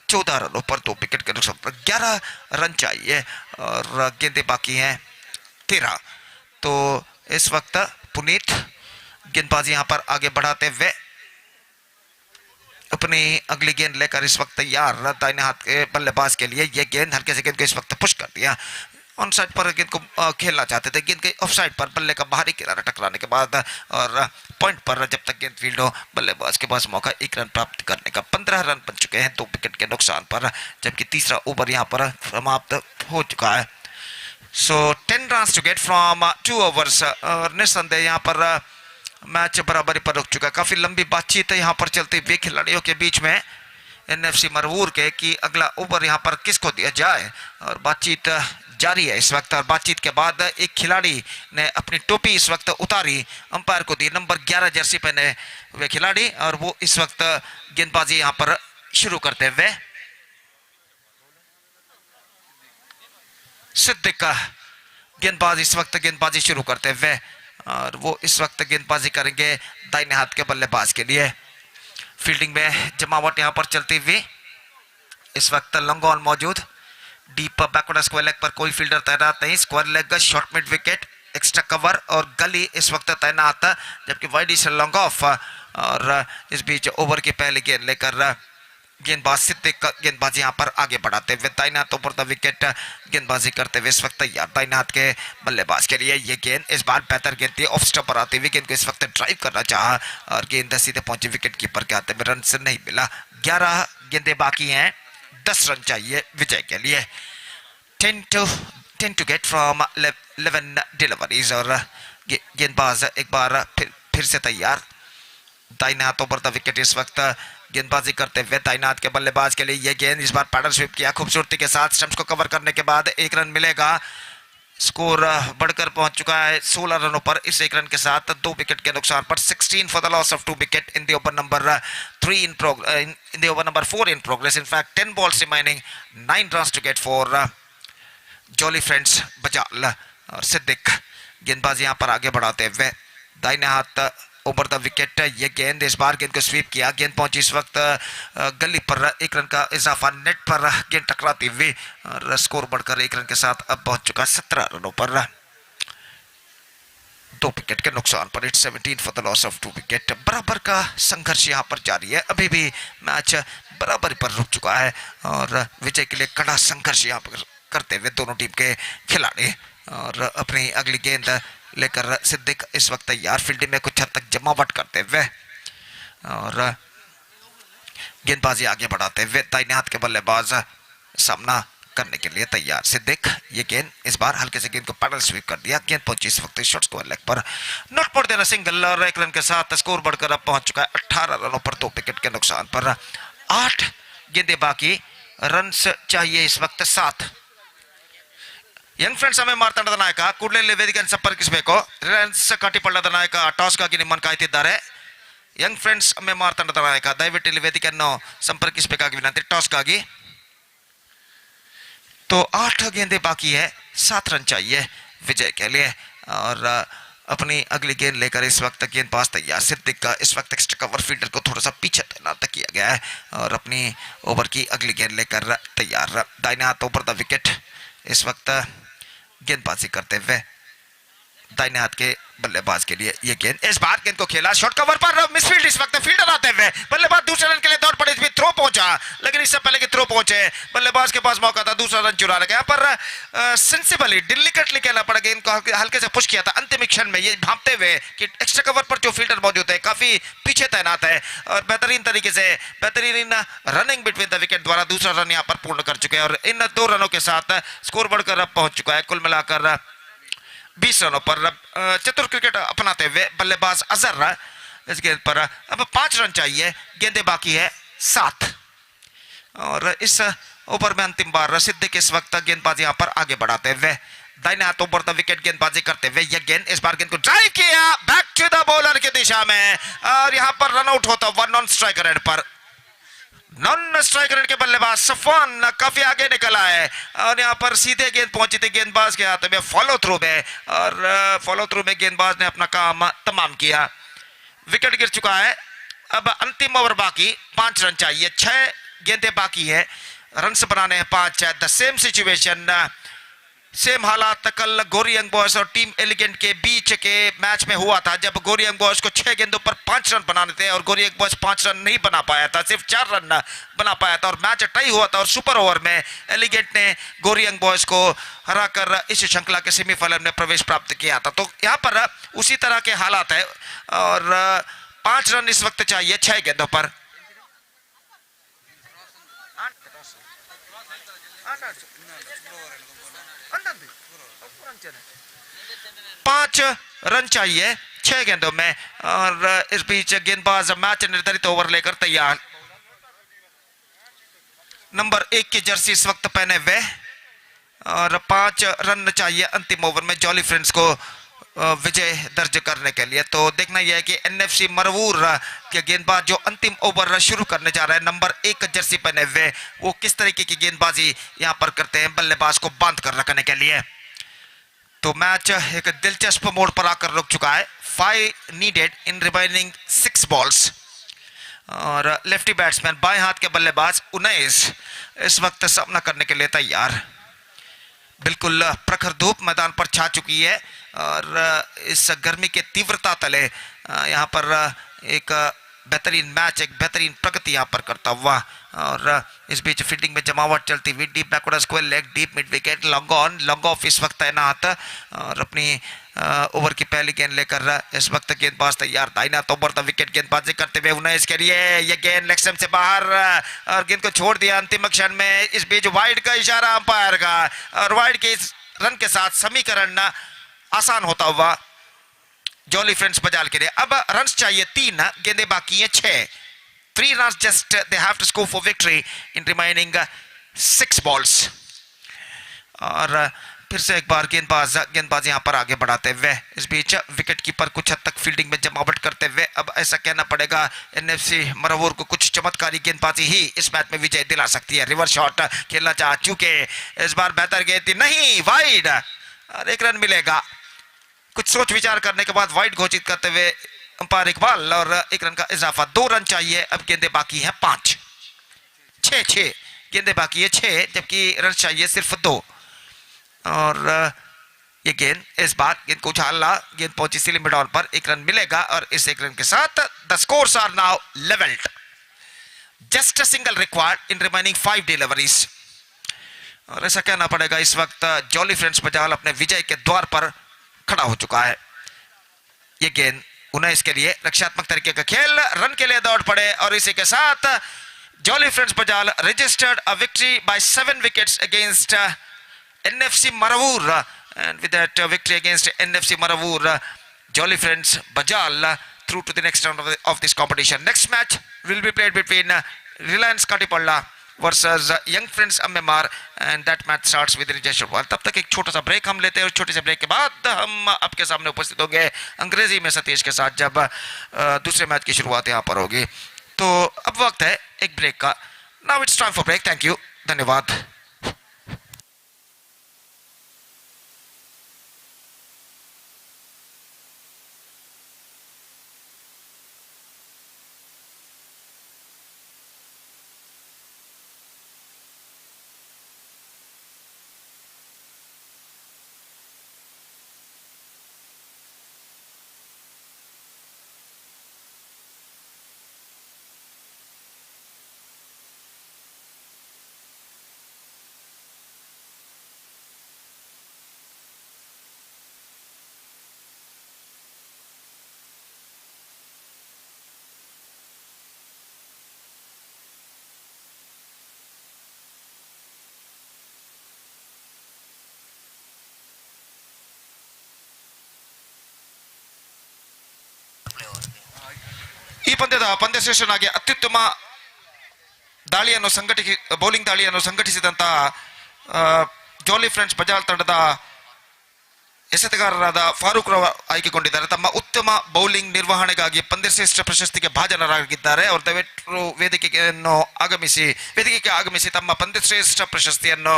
14 रनों पर 2 विकेट के नुकसान पर 11 रन चाहिए और गेंदे बाकी हैं 13. तो इस वक्त पुनीत गेंदबाजी यहां पर आगे बढ़ाते हुए अपनी अगली गेंद लेकर इस वक्त तैयार. दाहिने हाथ के बल्लेबाज के लिए यह गेंद हल्के से गेंद को इस वक्त पुश कर दिया. ऑन साइड पर गेंद को खेलना चाहते थे, गेंद के ऑफ साइड पर बल्ले का बाहरी किनारा टकराने के बाद और पॉइंट पर जब तक गेंद फील्ड हो, बल्लेबाज के पास मौका 1 रन प्राप्त करने का. 15 रन बन चुके हैं 2 विकेट के नुकसान पर, जबकि तीसरा ओवर यहां पर समाप्त हो चुका है. So 10 runs to get from 2 overs. और निस्संदेह यहाँ पर मैच बराबरी पर रुक चुका है. काफी लंबी बातचीत है यहाँ पर चलती हुई खिलाड़ियों के बीच में एनएफसी मरवूर के कि अगला ओवर यहाँ पर किसको दिया जाए, और बातचीत जारी है इस वक्त. और बातचीत के बाद एक खिलाड़ी ने अपनी टोपी इस वक्त उतारी, अंपायर को दी, नंबर 11 जर्सी पहने हुए खिलाड़ी, और वो इस वक्त गेंदबाजी यहाँ पर शुरू करते हुए सिद्दीक का गेंदबाज इस वक्त गेंदबाजी शुरू करते हुए, और वो इस वक्त गेंदबाजी करेंगे दाहिने हाथ के बल्लेबाज के लिए. फील्डिंग में जमावट यहां पर चलती हुई इस वक्त लॉन्ग ऑन मौजूद. डीप बैकवर्ड स्क्वायर लेग पर कोई फील्डर तैनात नहीं. Square leg, short mid wicket, extra cover और गली इस वक्त तैनात, जबकि वाइड इज लॉन्ग ऑफ. और इस बीच ओवर की पहली गेंद लेकर गेंदबाज सिद्दीक गेंदबाजी यहां पर आगे बढ़ाते हुए दाहिने हाथ ऊपर द विकेट गेंदबाजी करते हुए इस वक्त तैयार. दाहिने हाथ के बल्लेबाज के लिए ये गेंद इस बार बेहतर गेंद थी. ऑफ स्टंप पर आते हुए गेंद को इस वक्त ड्राइव करना चाहा और गेंद सीधे पहुंची विकेट कीपर के हाथ में, रन से नहीं मिला. 11 गेंदे बाकी हैं, 10 रन चाहिए विजय के लिए. 10 to get from 11 डिलीवरीज. और गेंदबाज एक बार फिर से तैयार. दाहिने हाथों पर द विकेट इस वक्त गेंदबाजी करते हुए दाहिने हाथ के बल्लेबाज के लिए यह गेंद इस बार पैडल स्वीप किया खूबसूरती के साथ. स्टंप्स को कवर करने के बाद 1 रन मिलेगा. स्कोर बढ़कर पहुंच चुका है 16 रनों पर इस 1 रन के साथ 2 विकेट के नुकसान पर. 16 for the loss of 2 wicket in the over number 3 in the over number 4 in progress. In fact 10 balls remaining, 9 runs to get for jolly friends Bajal. और सिद्दीक गेंदबाजी यहां पर आगे बढ़ाते हुए दाहिने हाथ ओवर द विकेट. ये गेंद इस बार गेंद को स्वीप किया, गेंद पहुंची इस वक्त गली पर. 1 रन का इजाफा नेट पर गेंद टकराती हुई और स्कोर बढ़कर 1 रन के साथ अब पहुंच चुका 17 रनों पर 2 विकेट के नुकसान पर. It's 17 for the loss of 2 wicket. बराबर का संघर्ष यहां पर जारी है. अभी भी मैच बराबरी पर रुक चुका है और विजय के लिए कड़ा संघर्ष यहां पर करते हुए दोनों टीम के खिलाड़ी. और अपनी अगली गेंद लेकर सिद्दीक इस वक्त तैयार. फील्डिंग में कुछ हद तक जमावट करते हुए और गेंदबाजी आगे बढ़ाते हुए दाहिने हाथ के बल्लेबाज सामना करने के लिए तैयार. सिद्दीक ये गेंद इस बार हल्के से गेंद को पैडल स्वीप कर दिया. गेंद पहुंची इस वक्त शॉर्ट स्क्वायर लेग पर, not more than a single. और 1 रन के साथ स्कोर बढ़कर अब पहुंच चुका है 18 रनों पर 2 विकेट के नुकसान पर. 8 गेंदे बाकी, रन चाहिए इस वक्त 7. ಯಂಗ್ ಫ್ರೆಂಡ್ಸ್ ಅಮೆಮಾರ್ ತಂಡದ ನಾಯಕ ಕೂಡಲೇ ವೇದಿಕೆಯನ್ನು ಸಂಪರ್ಕಿಸಬೇಕು. ರಿಲಯನ್ಸ್ ಕಾಟಿಪಳ್ಳದ ನಾಯಕ ಟಾಸ್ಗಾಗಿ ನಿಮ್ಮನ್ನು ಕಾಯ್ತಿದ್ದಾರೆ. ಯಂಗ್ ಫ್ರೆಂಡ್ಸ್ ಅಮೆಮಾರ್ ತಂಡದ ನಾಯಕ ದಯವಿಟ್ಟು ಇಲ್ಲಿ ವೇದಿಕೆಯನ್ನು ಸಂಪರ್ಕಿಸಬೇಕಾಗಿ ವಿನಂತಿ ಟಾಸ್ಗಾಗಿ. तो 8 गेंदे बाकी है, 7 रन चाहिए विजय के लिए. और अपनी अगली गेंद लेकर इस वक्त गेंदबाज तैयार. सिद्दीक का इस वक्त एक्स्ट्रा कवर फील्डर को थोड़ा सा पीछे तैनात किया गया है और अपनी ओवर की अगली गेंद लेकर तैयार. दाहिने हाथ ऊपर द विकेट इस वक्त गेंदबाजी करते हुए दाहिने हाथ के बल्लेबाज के लिए ये गेंद, इस बार गेंद को खेला शॉर्ट कवर पर, मिसफील्ड इस वक्त फील्डर आते हुए, बल्लेबाज दूसरे रन के लिए दौड़ पड़े, थ्रो पहुंचा, लेकिन इससे पहले कि थ्रो पहुंचे बल्लेबाज के पास मौका था, दूसरा रन चुरा लगा। पर सेंसिबली डिलिकेटली कहना पड़ा, गेंद को हल्के से पुश किया था अंतिम क्षण में, ये भांपते हुए कि एक्स्ट्रा कवर पर जो फील्डर मौजूद है काफी पीछे तैनात है, और बेहतरीन तरीके से बेहतरीन रनिंग बिटवीन द विकेट द्वारा दूसरा रन यहाँ पर पूर्ण कर चुके हैं, और इन 2 रनों के साथ स्कोर बढ़कर अब पहुंच चुका है कुल मिलाकर 20 रनों पर। चतुर क्रिकेट अपनाते हुए बल्लेबाज अजहर इस गेंद पर अब 5 रन चाहिए, गेंदें बाकी है 7, और इस ओवर में अंतिम बार सिद्दीक इस वक्त गेंदबाज यहां पर आगे बढ़ाते हुए दाहिने हाथों पर द विकेट गेंदबाजी करते हुए, यह गेंद इस बार गेंद को ड्राइव किया बैक टू द बॉलर की दिशा में, और यहां पर रन आउट होता हुआ नॉन स्ट्राइकर एंड पर। नॉन स्ट्राइकर एंड के बल्लेबाज सफवान काफी आगे निकला है, और यहां पर सीधे गेंद पहुंची थी गेंदबाज के हाथ में फॉलो थ्रू में, और फॉलो थ्रू में गेंदबाज ने अपना काम तमाम किया। विकेट गिर चुका है, अब अंतिम ओवर बाकी, 5 रन चाहिए, 6 गेंदें बाकी है, रन बनाने हैं 5। द सेम सिचुएशन, सेम हालात कल गोरी यंग बॉयज और टीम एलिगेंट के बीच के मैच में हुआ था, जब गोरी यंग बॉयज को 6 गेंदों पर 5 रन बनाने थे और गोरी यंग बॉयज 5 रन नहीं बना पाया था, सिर्फ 4 रन बना पाया था, और मैच टाई हुआ था, और सुपर ओवर में एलिगेंट ने गोरी यंग बॉयज को हराकर इस श्रृंखला के सेमीफाइनल में प्रवेश प्राप्त किया था। तो यहाँ पर उसी तरह के हालात है, और 5 रन इस वक्त चाहिए 6 गेंदों पर। 5 रन चाहिए 6 गेंदों में, और इस बीच गेंदबाज मैच निर्धारित ओवर लेकर तैयार, नंबर 1 की जर्सी इस वक्त पहने हुए, और 5 रन चाहिए अंतिम ओवर में जॉली फ्रेंड्स को विजय दर्ज करने के लिए। तो देखना यह है कि एनएफसी मरवूर के गेंदबाज जो अंतिम ओवर शुरू करने जा रहे हैं नंबर 1 जर्सी पहने हुए, वो किस तरीके की गेंदबाजी यहां पर करते हैं बल्लेबाज को बांध कर रखने के लिए। तो मैच एक दिलचस्प मोड़ पर आकर रुक चुका है। 5 नीडेड इन रिमेनिंग 6 बॉल्स, और लेफ्टी बैट्समैन बाएं हाथ के बल्लेबाज 19 इस वक्त सामना करने के लिए तैयार। बिल्कुल प्रखर धूप मैदान पर छा चुकी है, और इस गर्मी के तीव्रता तले यहाँ पर एक बेहतरीन मैच, एक बेहतरीन प्रगति यहाँ पर करता हुआ, और इस बीच फील्डिंग में जमावट चलती हुई, deep backward square leg, deep mid wicket, long on long off इस वक्त तैनात, और अपनी ओवर की पहली गेंद लेकर इस वक्त गेंदबाज तैयार, दाहिना तो ओवर द विकेट गेंदबाजी करते हुए उन्हें इसके लिए यह गेंद लेग स्टंप से बाहर, और गेंद को छोड़ दिया अंतिम क्षण में। इस बीच वाइड का इशारा अंपायर का, और वाइड के इस रन के साथ समीकरण आसान होता हुआ जॉली फ्रेंड्स बजाल के लिए। अब रन्स चाहिए 3, गेंदें बाकी हैं 6, 3 runs just they have to score for victory in remaining 6 balls। और फिर से एक बार गेंदबाज यहां पर आगे बढ़ाते हुए, इस बीच विकेट कीपर कुछ हद तक फील्डिंग में जमावट करते हुए, अब ऐसा कहना पड़ेगा एनएफसी मरवूर को कुछ चमत्कारी गेंदबाजी ही इस मैच में विजय दिला सकती है। रिवर्स शॉट खेलना चाह चुके, इस बार बेहतर गेंद नहीं, वाइड, और 1 रन मिलेगा। कुछ सोच विचार करने के बाद वाइड घोषित करते हुए अंपायर इकबाल, और 1 रन का इजाफा, 2 रन चाहिए, अब गेंदें बाकी हैं 5, 6 गेंदें बाकी है 6, जबकि रन चाहिए सिर्फ 2, और ये गेंद इस बार गेंद को उछाला, गेंद पहुंची सीलिंग मिड ऑन पर, 1 रन मिलेगा, और इस 1 रन के साथ the scores are now levelled, just a single required in remaining 5 deliveries. और ऐसा कहना पड़ेगा इस वक्त जॉली फ्रेंड्स बजाल अपने विजय के द्वार पर खड़ा हो चुका है। ये गेंद 19 के लिए रक्षात्मक तरीके का खेल, रन के लिए दौड़ पड़े, और इसी के साथ jolly friends Bajal registered a victory by 7 wickets against NFC Marvoor, and with that victory against NFC Marvoor, jolly friends Bajal through to the next round of this competition. Next match will be played between Reliance Katipalla versus Young Friends Ammemar, and that match starts with Rajesh Urwal. तब तक एक छोटा सा break हम लेते हैं, और छोटे से ब्रेक के बाद हम आपके सामने उपस्थित होंगे अंग्रेजी में सतीश के साथ, जब दूसरे मैच की शुरुआत यहाँ पर होगी। तो अब वक्त है एक ब्रेक का। Now it's time for break. Thank you, धन्यवाद। ಪಂದ್ಯದ ಪಂದ್ಯಶ್ರೇಷ್ಠನಾಗಿ ಅತ್ಯುತ್ತಮ ಬೌಲಿಂಗ್ ದಾಳಿಯನ್ನು ಸಂಘಟಿಸಿದಂತಹ ಜಾಲಿ ಫ್ರೆಂಡ್ಸ್ ಬಜಾಲ್ ತಂಡದ ಎಸೆತಗಾರರಾದ ಫಾರೂಕ್ ರಾವ್ ಆಯ್ಕೆಗೊಂಡಿದ್ದಾರೆ. ತಮ್ಮ ಉತ್ತಮ ಬೌಲಿಂಗ್ ನಿರ್ವಹಣೆಗಾಗಿ ಪಂದ್ಯಶ್ರೇಷ್ಠ ಪ್ರಶಸ್ತಿಗೆ ಭಾಜನರಾಗಿದ್ದಾರೆ. ಅವರು ದಯವಿಟ್ಟು ವೇದಿಕೆಗೆ ಆಗಮಿಸಿ ತಮ್ಮ ಪಂದ್ಯಶ್ರೇಷ್ಠ ಪ್ರಶಸ್ತಿಯನ್ನು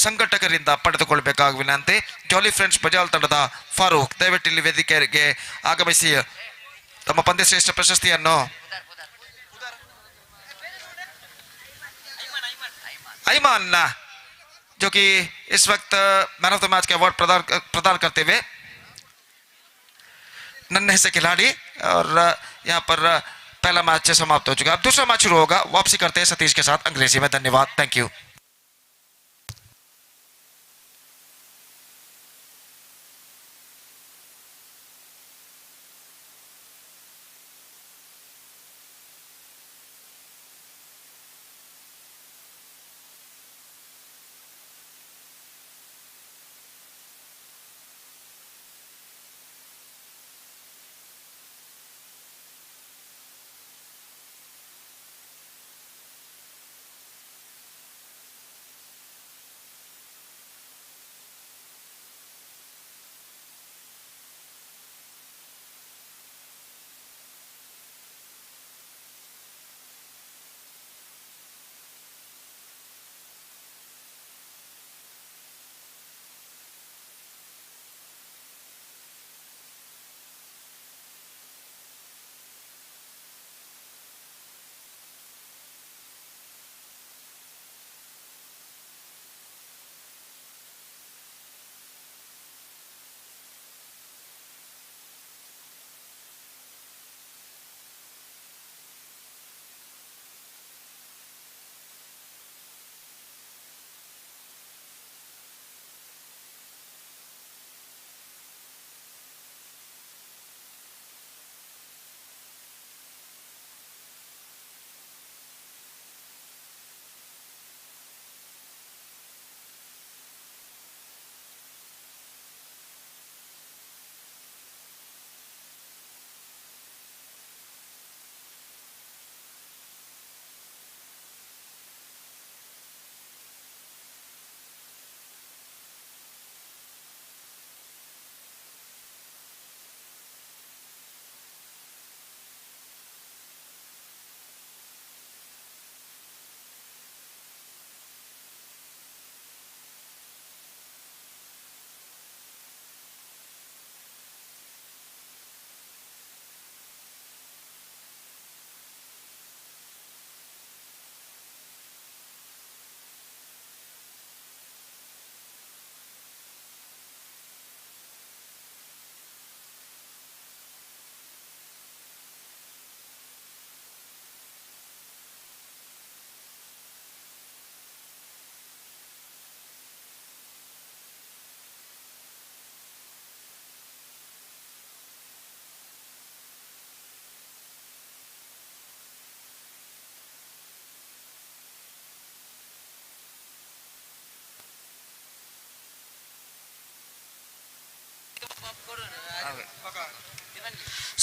ಸಂಘಟಕರಿಂದ ಪಡೆದುಕೊಳ್ಳಬೇಕಾದ ವಿನಂತಿ. ಜಾಲಿ ಫ್ರೆಂಡ್ಸ್ ಬಜಾಲ್ ತಂಡದ ಫಾರೂಕ್ ದಯವಿಟ್ಟು ಇಲ್ಲಿ ವೇದಿಕೆಗೆ ಆಗಮಿಸಿ ತಮ್ಮ ಪಂದ್ಯಶ್ರೇಷ್ಠ ಪ್ರಶಸ್ತಿಯನ್ನು ಐಮಾನ್ जो कि इस वक्त मैन ऑफ द मैच के अवार्ड प्रदान करते हुए नन्हे से खिलाड़ी और यहाँ पर पहला मैच समाप्त हो चुका है. अब दूसरा मैच शुरू होगा. वापसी करते हैं सतीश के साथ अंग्रेजी में. धन्यवाद. Thank you.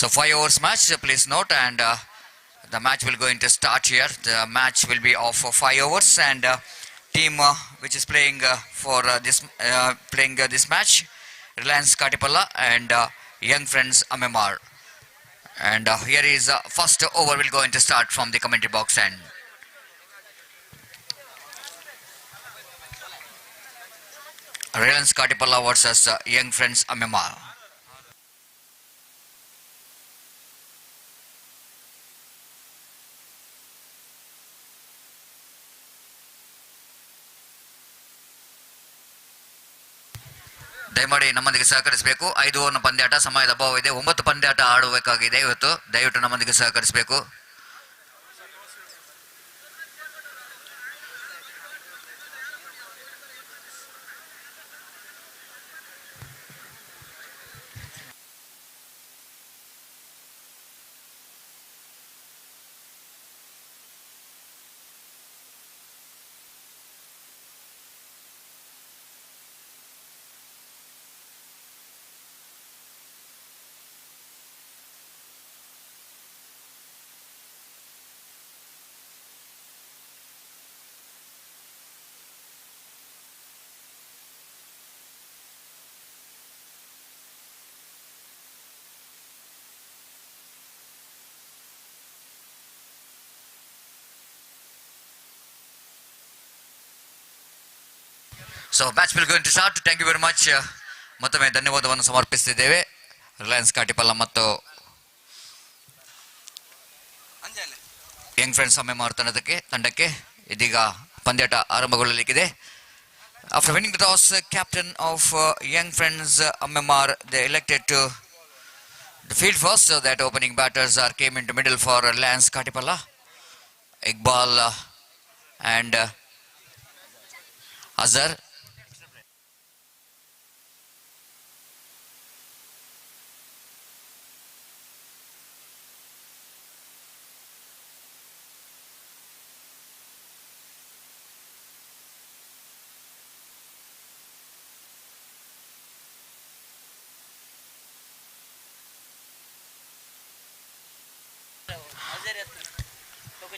So 5 overs match, please note, and the match will going to start here. The match will be of 5 overs, and team which is playing for this match, Reliance Katipalla and Young Friends Amemar. And here is first over will going to start from the commentary box end. Reliance Katipalla versus Young Friends Amemar. ದಯಮಾಡಿ ನಮ್ಮೊಂದಿಗೆ ಸಹಕರಿಸಬೇಕು. 5 ಓವರ್ನ ಪಂದ್ಯಾಟ, ಸಮಯದ ಅಭಾವ ಇದೆ. 9 ಪಂದ್ಯಾಟ ಆಡಬೇಕಾಗಿದೆ ಇವತ್ತು. ದಯವಿಟ್ಟು ನಮ್ಮೊಂದಿಗೆ ಸಹಕರಿಸಬೇಕು. So match will going to start. Thank you very much. ಮತ್ತೊಮ್ಮೆ ಧನ್ಯವಾದವನ್ನು ಸಮರ್ಪಿಸುತ್ತಿದ್ದೇವೆ ರಿಲಯನ್ಸ್ ಕಾಟಿಪಲ್ಲ ಮತ್ತು ಯಂಗ್ ಫ್ರೆಂಡ್ಸ್ ಅಮ್ಮೆಮಾರ್ ತಂಡಕ್ಕೆ ಇದೀಗ ಪಂದ್ಯಾಟ ಆರಂಭಗೊಳ್ಳಲಿಕ್ಕಿದೆ. After winning the toss, captain of Young Friends Ammemar, they elected to the field first, so that opening batters came into middle for Lance Katipalla, Iqbal and Azhar.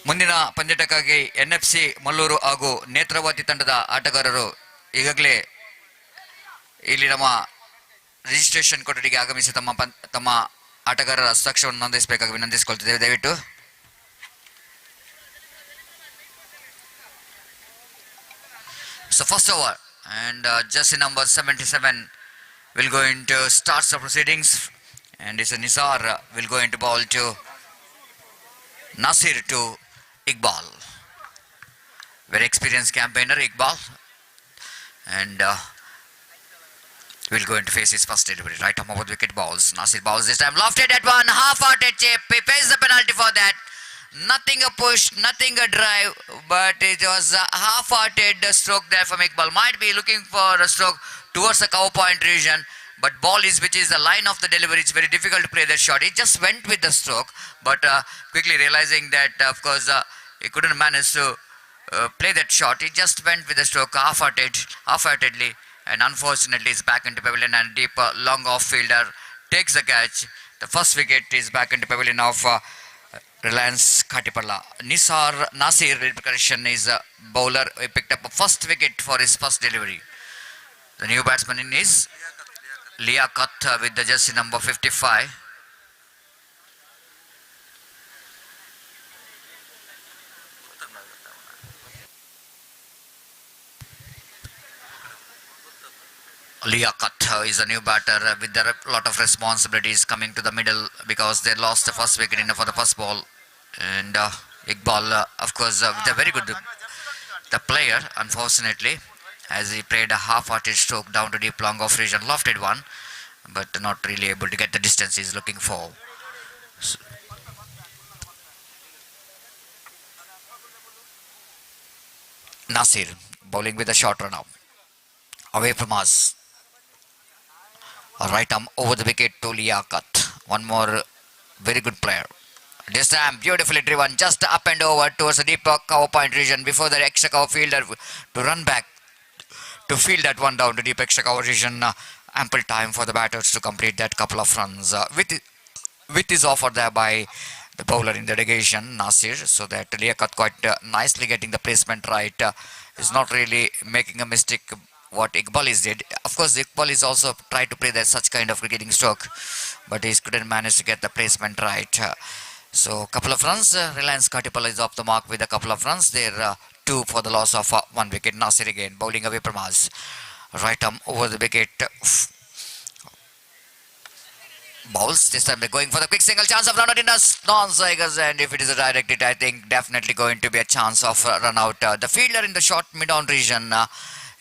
ಮುಂದಿನ ಪಂದ್ಯಟಕ್ಕಾಗಿ NFC Mallur ಹಾಗೂ ನೇತ್ರಾವತಿ ತಂಡದ ಆಟಗಾರರು ಈಗಾಗಲೇ ಇಲ್ಲಿ ನಮ್ಮ registration ಕೊಠಡಿಗೆ ಆಗಮಿಸಿ ತಮ್ಮ ಆಟಗಾರರ ಹಸ್ತಾಕ್ಷರವನ್ನು ನೋಂದಾಯಿಸಬೇಕಾಗಿ ವಿನಂತಿಸಿಕೊಳ್ತಿದ್ದೇವೆ. ದಯವಿಟ್ಟು So first over and jersey number 77 will go into starts the proceedings, and it's a Nisar will go into ball to Nasir to Iqbal. Very experienced campaigner Iqbal, and will go into face his first delivery. Right arm over the wicket balls. Nasir bowls this time. Lofted at one. Half-hearted chip. He pays the penalty for that. Nothing a push, nothing a drive, but it was a half-hearted stroke there from Iqbal. Might be looking for a stroke towards the cover point region, but ball is which is the line of the delivery. It's very difficult to play that shot. He just went with the stroke, but quickly realizing that of course he couldn't manage to play that shot. He just went with the stroke half-heartedly, and unfortunately is back into pavilion, and deep long off fielder takes the catch. The first wicket is back into pavilion of Reliance Katipalla. Nasir correction is a bowler. He picked up a first wicket for his first delivery. The new batsman in is Liaquat with the jersey number 55. Liaquat is a new batter with a lot of responsibilities coming to the middle because they lost the first wicket for the first ball. And Iqbal, of course, with a very good the player, unfortunately, as he played a half-hearted stroke down to deep long off region, lofted one, but not really able to get the distance he's looking for. So, Nasir bowling with a short run out. Away from us. Right arm over the wicket to Liaquat. One more very good player. This time beautifully driven just up and over towards the deep cover point region before the extra cover fielder to run back to field that one down to deep extra cover region. Ample time for the batters to complete that couple of runs. With is offered there by the bowler in the negation, Nasir, so that Liaquat quite nicely getting the placement right. Is not really making a mistake what Iqbal is did. Of course, Iqbal is also tried to play that such kind of cricketing stroke, but he couldn't manage to get the placement right. So couple of runs. Reliance Katipalla is off the mark with a couple of runs. They're 2 for the loss of 1 wicket. Nasir again bowling away from us. Right arm over the wicket. Bowls. This time they're going for the quick single. Chance of run out in the non-strikers, and if it is a direct hit, I think definitely going to be a chance of run out. The fielder in the short mid-on region.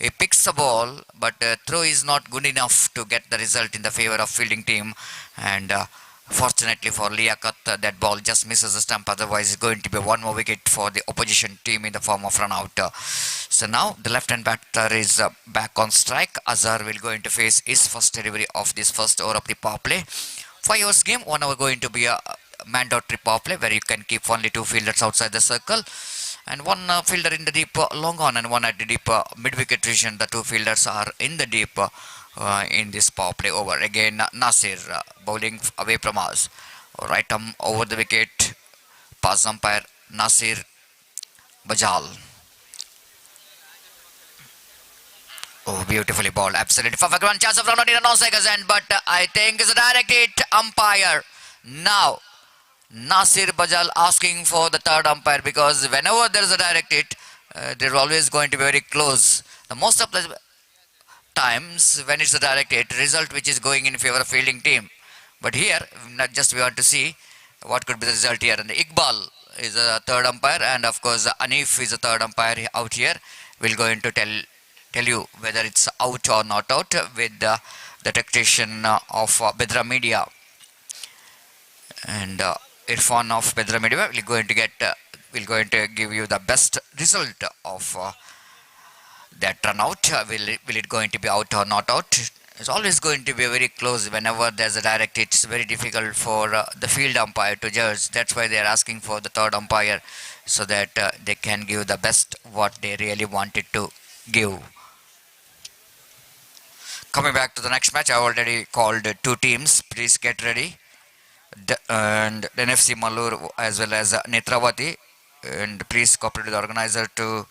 He picks the ball, but throw is not good enough to get the result in the favor of fielding team. And fortunately for Liaquat, that ball just misses the stump. Otherwise, it's going to be one more wicket for the opposition team in the form of run out. So now the left-hand batter is back on strike. Azhar will go into face his first delivery of this first over of the power play. 5 overs game, 1 over going to be a mandatory power play where you can keep only 2 fielders outside the circle. And 1 fielder in the deep long on and 1 at the deep mid-wicket region. The 2 fielders are in the deep in this power play over. Again, Nasir bowling away from us. Right arm over the wicket. Pass umpire Nasir Bajal. Oh, beautifully bowled. Absolutely perfect. One chance of run out in a non-strikers end, but I think it's a direct hit. Umpire now. Nasir Bajal asking for the third umpire because whenever there is a direct hit, they're always going to be very close. The most of the times when it's a direct hit result which is going in favor of fielding team. But here, not just we want to see what could be the result here. And Iqbal is a third umpire, and of course Anif is a third umpire out here. We're going to tell you whether it's out or not out with the technician of Bedra Media and Irfan of Bedra Media. We're going to give you the best result of that run out. Will it going to be out or not out? It's always going to be very close. Whenever there's a direct hit, it's very difficult for the field umpire to judge. That's why they're asking for the third umpire, so that they can give the best what they really wanted to give. Coming back to the next match, I already called two teams. Please get ready. And NFC Mangalore as well as Nethravathi. And please cooperate with the organizer to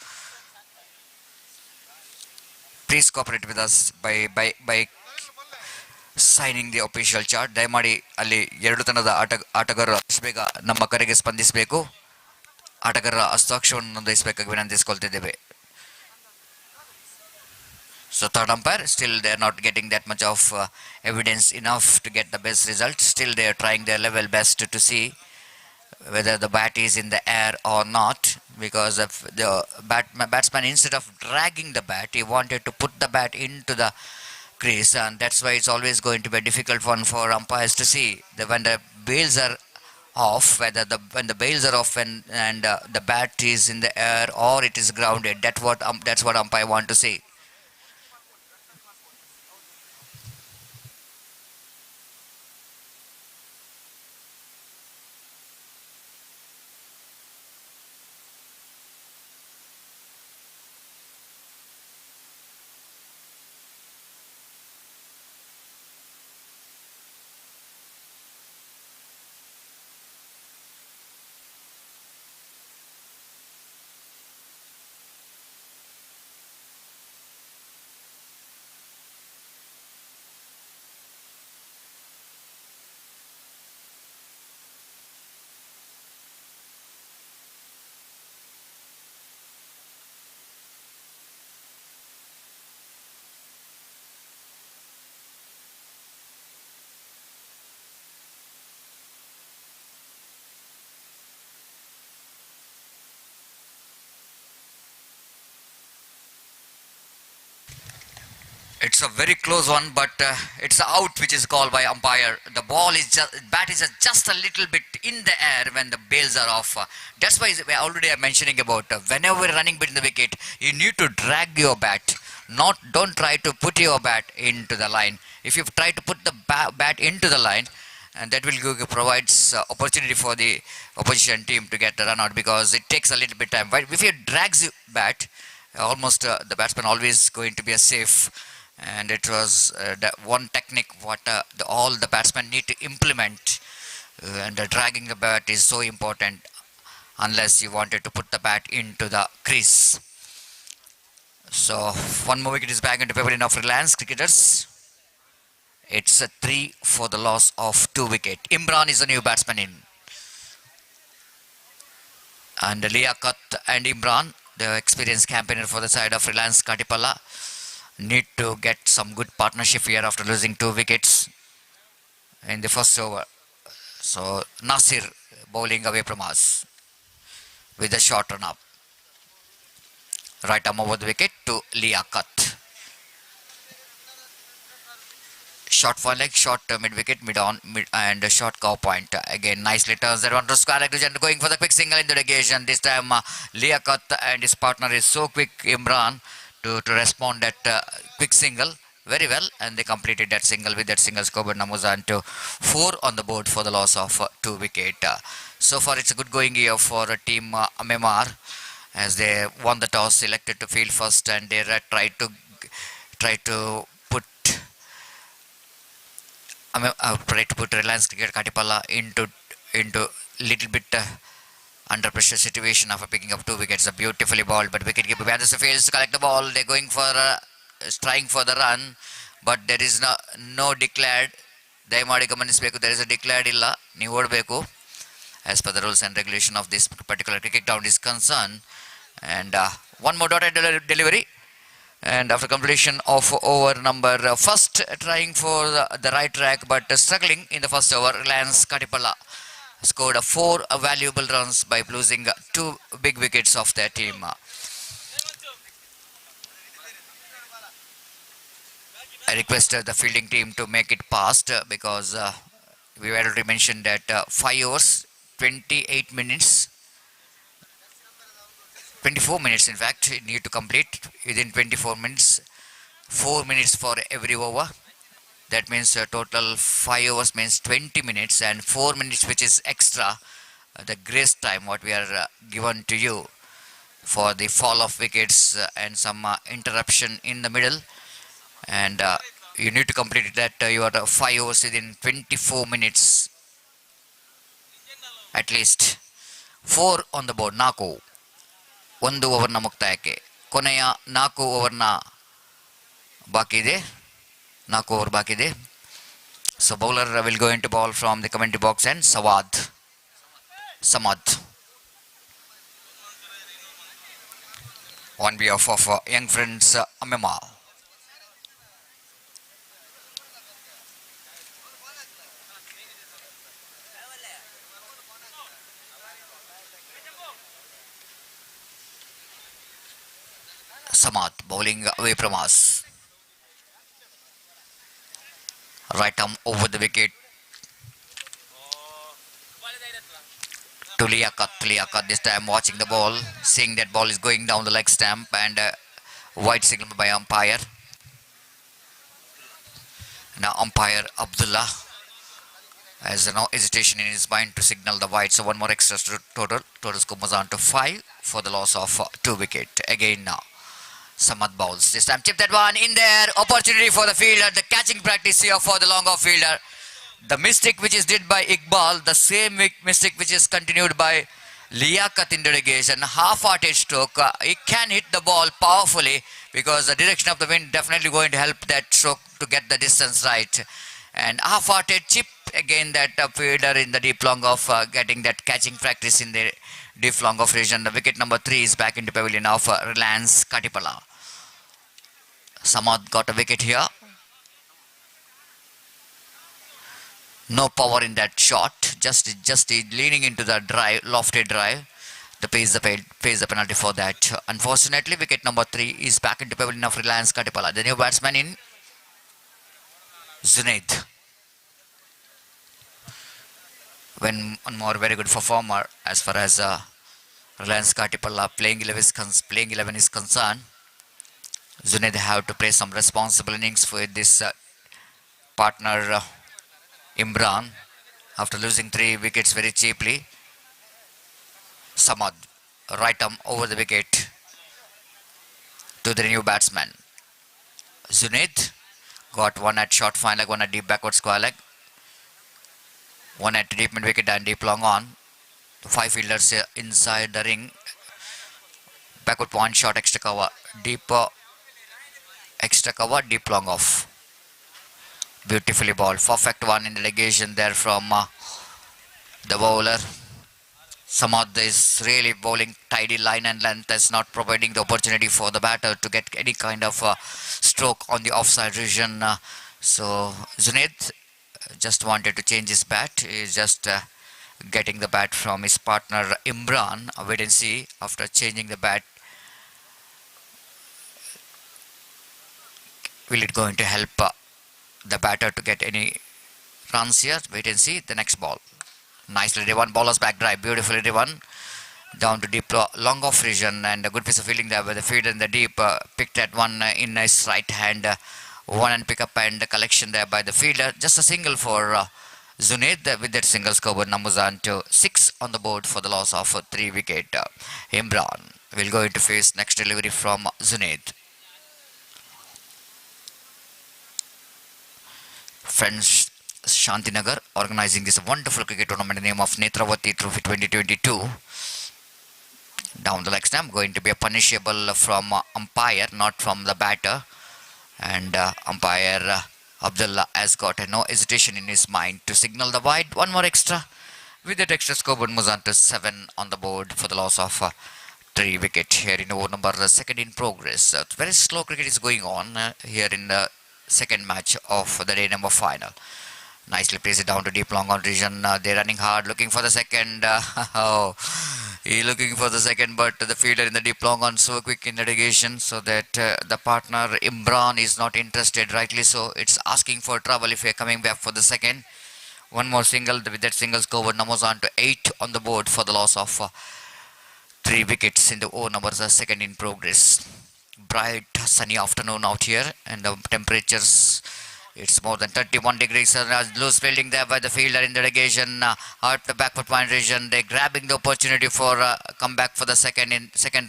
please cooperate with us by signing the official chart. ದಯಮಾಡಿ ಅಲ್ಲಿ ಎರಡು ತಂಡದ ಆಟಗಾರರು ಬೇಗ ನಮ್ಮ ಕರೆಗೆ ಸ್ಪಂದಿಸಬೇಕು. ಆಟಗಾರರ ಹಸ್ತಾಕ್ಷರವನ್ನು ನೋಂದಾಯಿಸಬೇಕಾಗಿ ವಿನಂತಿಸಿಕೊಳ್ತಿದ್ದೇವೆ. So third umpire, still they are not getting that much of evidence enough to get the best result. Still they are trying their level best to see whether the bat is in the air or not, because of the batsman, instead of dragging the bat, he wanted to put the bat into the crease, and that's why it's always going to be a difficult one for umpires to see that when the bails are off, whether when the bails are off and the bat is in the air or it is grounded. That's what umpire want to see. It's a very close one, but it's a out which is called by umpire. The bat is just a little bit in the air when the bails are off. That's why we already are mentioning about whenever we're running between the wicket, you need to drag your bat. Don't try to put your bat into the line. If you try to put the bat into the line, and that will provides opportunity for the opposition team to get the run out, because it takes a little bit time. But if you drags your bat, almost the batsman always going to be a safe. And it was that one technique what all the batsmen need to implement, and dragging the bat is so important unless you wanted to put the bat into the crease. So one more wicket is back into favor of Reliance cricketers. It's a 3 for the loss of 2 wicket. Imran is the new batsman in, and Liaquat and Imran, the experienced campaigner for the side of Reliance Katipalla, need to get some good partnership here after losing 2 wickets in the first over. So Nasir bowling away from us with a short run up. Right arm over the wicket to Liaquat. Short for leg, short mid wicket, mid on, mid and short cow point. Again, nicely turns that one to square leg and going for the quick single in the negation. This time Liaquat and his partner is so quick, Imran, to respond that quick single very well, and they completed that single. With that single scored Namuzan to 4 on the board for the loss of 2 wicket. So far it's a good going year for team MMR, as they won the toss, selected to field first, and they tried to put Reliance Cricket Katipalla into little bit under pressure situation after picking up 2 wickets. A beautifully balled, but wicketkeeper Bedra fails to collect the ball. They're going for trying for the run, but there is no declared. There is a declared illa. ನೀವು ಓಡಬೇಕು as per the rules and regulation of this particular cricket ground is concerned. And one more dotted delivery And after completion of over number first, trying for the right track but struggling in the first over, Reliance Katipala scored 4 valuable runs by losing 2 big wickets of their team. I requested the fielding team to make it past because we already mentioned that 5 overs, 28 minutes, 24 minutes in fact, you need to complete within 24 minutes, 4 minutes for every over. That means total 5 overs means 20 minutes and 4 minutes which is extra, the grace time what we are given to you for the fall of wickets and some interruption in the middle, and you need to complete that your 5 overs within 24 minutes at least. 4 on the board, ನಾಲ್ಕು ಒಂದು ಓವರ್ನ ಮುಕ್ತಾಯಕ್ಕೆ, ಕೊನೆಯ 4 ಓವರ್ನ ಬಾಕಿ ಇದೆ, 4 over ಬಾಕಿ ಇದೆ. So bowler will go into ball from the commentary box and Samad on behalf of young friends Amema. Samad bowling away from us. Right arm over the wicket to Liaquat this time watching the ball, seeing that ball is going down the leg stump, and white signal by umpire. Now umpire Abdullah has no hesitation in his mind to signal the white, so one more extra total score moves on to 5 for the loss of 2 wicket. Again now Samad bowls, this time chip that one in there, opportunity for the fielder, the catching practice here for the long off fielder. The mistake which is did by Iqbal, the same mistake which is continued by Liaquat in delegation, half-hearted stroke. He can hit the ball powerfully because the direction of the wind definitely going to help that stroke to get the distance right. And half-hearted chip again, that fielder in the deep long off getting that catching practice in the deep long off region. The wicket number 3 is back into pavilion of Reliance Katipala. Samad got a wicket here. No power in that shot, just leaning into the drive, lofted drive. Pays the penalty for that. Unfortunately, wicket number 3 is back into pavilion of Reliance Katipala. The new batsman in Zunaid. When one more very good performer as far as Reliance Katipala playing 11 is concerned. Zunaid have to play some responsible innings for this partner Imran after losing 3 wickets very cheaply. Samad, right arm over the wicket to the new batsman. Zunaid got one at short fine leg, one at deep backward square leg, one at deep mid wicket and deep long on. 5 fielders inside the ring. Backward point, short extra cover, deep extra cover, deep long off. Beautifully bowled. Perfect one in the legation there from the bowler. Samad is really bowling tidy line and length, is not providing the opportunity for the batter to get any kind of stroke on the offside region. So Zunaid just wanted to change his bat. He's just getting the bat from his partner Imran. Wait and see after changing the bat. Will it going to help the batter to get any runs here? Wait and see. The next ball, nicely driven, bowler's back drive, beautifully driven down to deep long off region, and a good piece of fielding there with the fielder in the deep, picked at one in his right hand, one and pick up and collection there by the fielder. Just a single for Zunaid. With that single, scoreboard numbers on to 6 on the board for the loss of 3 wicket. Imran will go into face next delivery from Zunaid. Friends, Shanthinagara organizing this wonderful cricket tournament in the name of Nethravathi Trophy 2022. Down the leg stump, going to be a punishable from umpire, not from the batter. And umpire Abdullah has got no hesitation in his mind to signal the wide. One more extra. With that extra, scoreboard moves on to 7 on the board for the loss of 3 wicket here in over number second in progress. Very slow cricket is going on here in the second match of the day number final. Nicely placed it down to deep long on region. They're running hard, looking for the second. Oh, he looking for the second, but the fielder in the deep long on so quick in mitigation, so that the partner Imran is not interested. Rightly so. It's asking for trouble if you're coming back for the second. One more single. With that single score, numbers on to 8 on the board for the loss of 3 wickets in the over numbers. Second in progress. Bright sunny afternoon out here, and the temperatures, it's more than 31 degrees. Loose fielding there by the fielder in the negation. Out the backward point region. They're grabbing the opportunity for comeback for the second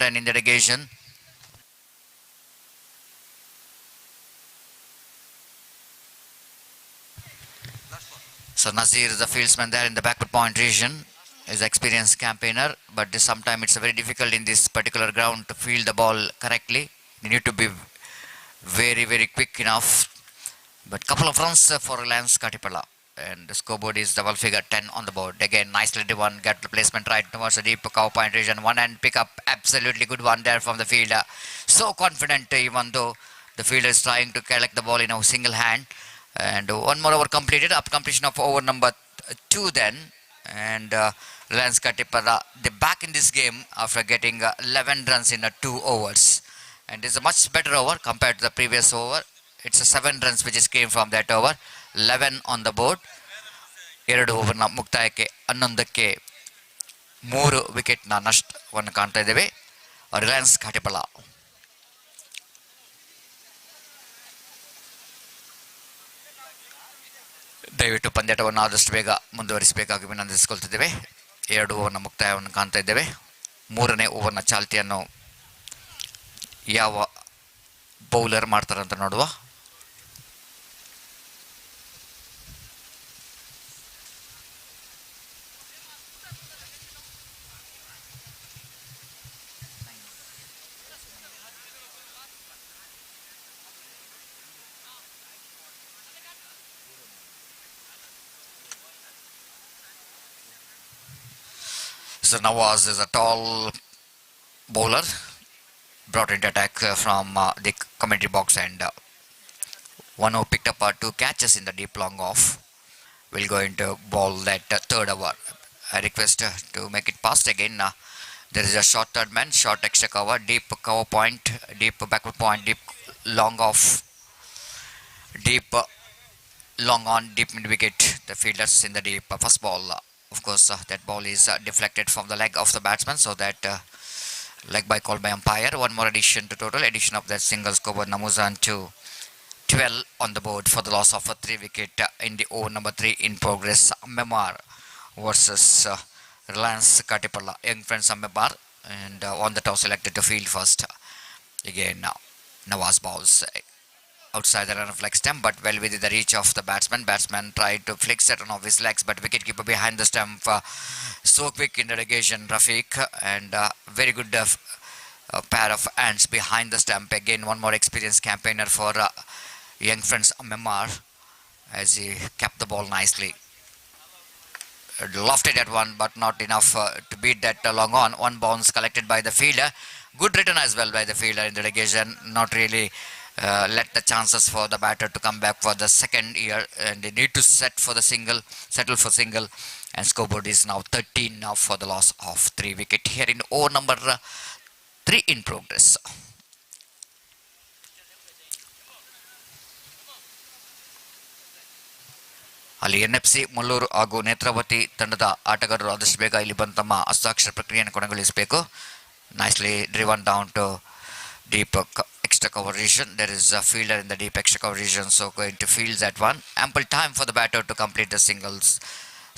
run in the negation. So Nazir, the fieldsman there in the backward point region, is an experienced campaigner, but sometimes it's very difficult in this particular ground to field the ball correctly. You need to be very, very quick enough. But couple of runs for Reliance Katipala, and the scoreboard is double figure 10 on the board. Again, nicely driven, get the placement right towards the deep cow point region. One and pick up, absolutely good one there from the fielder. So confident, even though the fielder is trying to collect the ball in a single hand. And one more over completed, up completion of over number 2 then. And Reliance Katipala, they're back in this game after getting 11 runs in 2 overs. And it's a much better over compared to the previous over. It's a 7 runs which is came from that over. 11 on the board. 2 ಓವರ್ನ ಮುಕ್ತಾಯಕ್ಕೆ 11ಕ್ಕೆ 3 ವಿಕೆಟ್ನ ನಷ್ಟವನ್ನು ಕಾಣ್ತಾ ಇದ್ದೇವೆ ರಿಲಯನ್ಸ್ ಕಾಟಿಪಳ. ದಯವಿಟ್ಟು ಪಂದ್ಯಾಟವನ್ನು ಆದಷ್ಟು ಬೇಗ ಮುಂದುವರಿಸಬೇಕಾಗಿ ವಿನಂತಿಸಿಕೊಳ್ತಿದ್ದೇವೆ. 2 ಓವರ್ನ ಮುಕ್ತಾಯವನ್ನು ಕಾಣ್ತಾ ಇದ್ದೇವೆ. 3ನೇ ಓವರ್ನ ಚಾಲ್ತಿಯನ್ನು ಯಾವ ಬೌಲರ್ ಮಾಡ್ತಾರಂತ ನೋಡುವ. So Nawaz is a tall bowler brought into attack from the commentary box, and one who picked up 2 catches in the deep long off will go into ball that third over. I request to make it past again. There is a short third man, short extra cover, deep cover point, deep backward point, deep long off, deep long on, deep mid wicket. The fielders in the deep first ball. Of course, that ball is deflected from the leg of the batsman, so that leg by call by umpire. One more addition to total. Addition of that single score Namuzan to 12 on the board for the loss of a 3 wicket in the over number 3 in progress. Memar versus Reliance Katipala. Young friends Memar, and on the toss selected to field first. Again, Nawaz balls outside the run of leg stump, but well within the reach of the batsman. Batsman tried to flick set on off his legs, but wicketkeeper behind the stump. So quick in the negation, Rafiq, and very good pair of hands behind the stump. Again, one more experienced campaigner for young friends Memar, as he kept the ball nicely. Lofted at one, but not enough to beat that long on. One bounce collected by the fielder. Good return as well by the fielder in the negation. Not really let the chances for the batter to come back for the second year, and they need to settle for single, and scoreboard is now 13 now for the loss of 3 wicket here in over number 3 in progress. ಅಲ್ಲಿ NFC Manglore ಹಾಗೂ ನೇತ್ರಾವತಿ ತಂಡದ ಆಟಗಾರರು ಆದಷ್ಟು ಬೇಗ ಇಲ್ಲಿ ಬಂದು ತಮ್ಮ ಹಸ್ತಾಕ್ಷರ ಪ್ರಕ್ರಿಯೆಯನ್ನು ಕೊನೆಗೊಳಿಸಬೇಕು. Nicely driven down to deep extra cover region. There is a fielder in the deep extra cover region, so going to field that one. Ample time for the batter to complete the singles.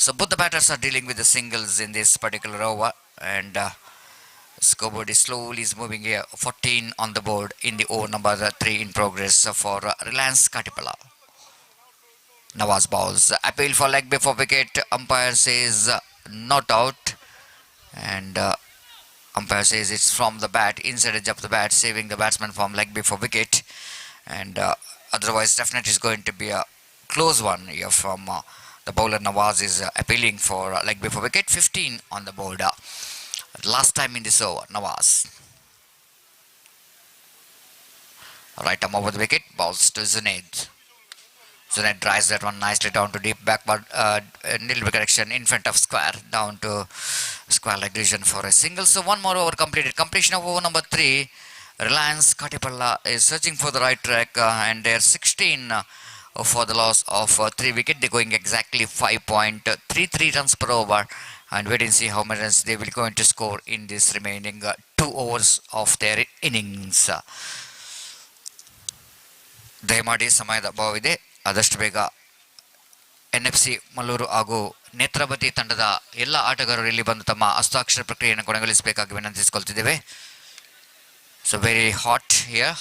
So both the batters are dealing with the singles in this particular over, and scoreboard is slowly moving here. 14 on the board in the over number 3 in progress for Reliance Katipala. Nawaz balls. Appeal for leg before wicket. Umpire says not out, and umpire says it's from the bat, inside edge of the bat, saving the batsman from leg before wicket. And otherwise, definitely is going to be a close one here from the bowler. Nawaz is appealing for leg before wicket. 15 on the board. Last time in this over, Nawaz. Right arm over the wicket, balls to Zunaid. Zunaid drives that one nicely down to deep backward, little bit correction in front of square, down to square leg division for a single. So one more over completed. Completion of over number 3. Reliance Katipalla is searching for the right track and they're 16 for the loss of 3 wicket. They're going exactly 5.33 runs per over, and wait and see how many runs they will going to score in this remaining 2 overs of their innings. ದಯಮಾಡಿ ಸಮಯದ ಅಭಾವವಿದೆ, ಆದಷ್ಟು ಬೇಗ NFC Mallur ಹಾಗೂ ನೇತ್ರಾವತಿ ತಂಡದ ಎಲ್ಲ ಆಟಗಾರರು ಇಲ್ಲಿ ಬಂದು ತಮ್ಮ ಹಸ್ತಾಕ್ಷರ ಪ್ರಕ್ರಿಯೆಯನ್ನು ಕೊನೆಗೊಳಿಸಬೇಕಾಗಿ ವಿನಂತಿಸಿಕೊಳ್ತಿದ್ದೇವೆ. So very hot here.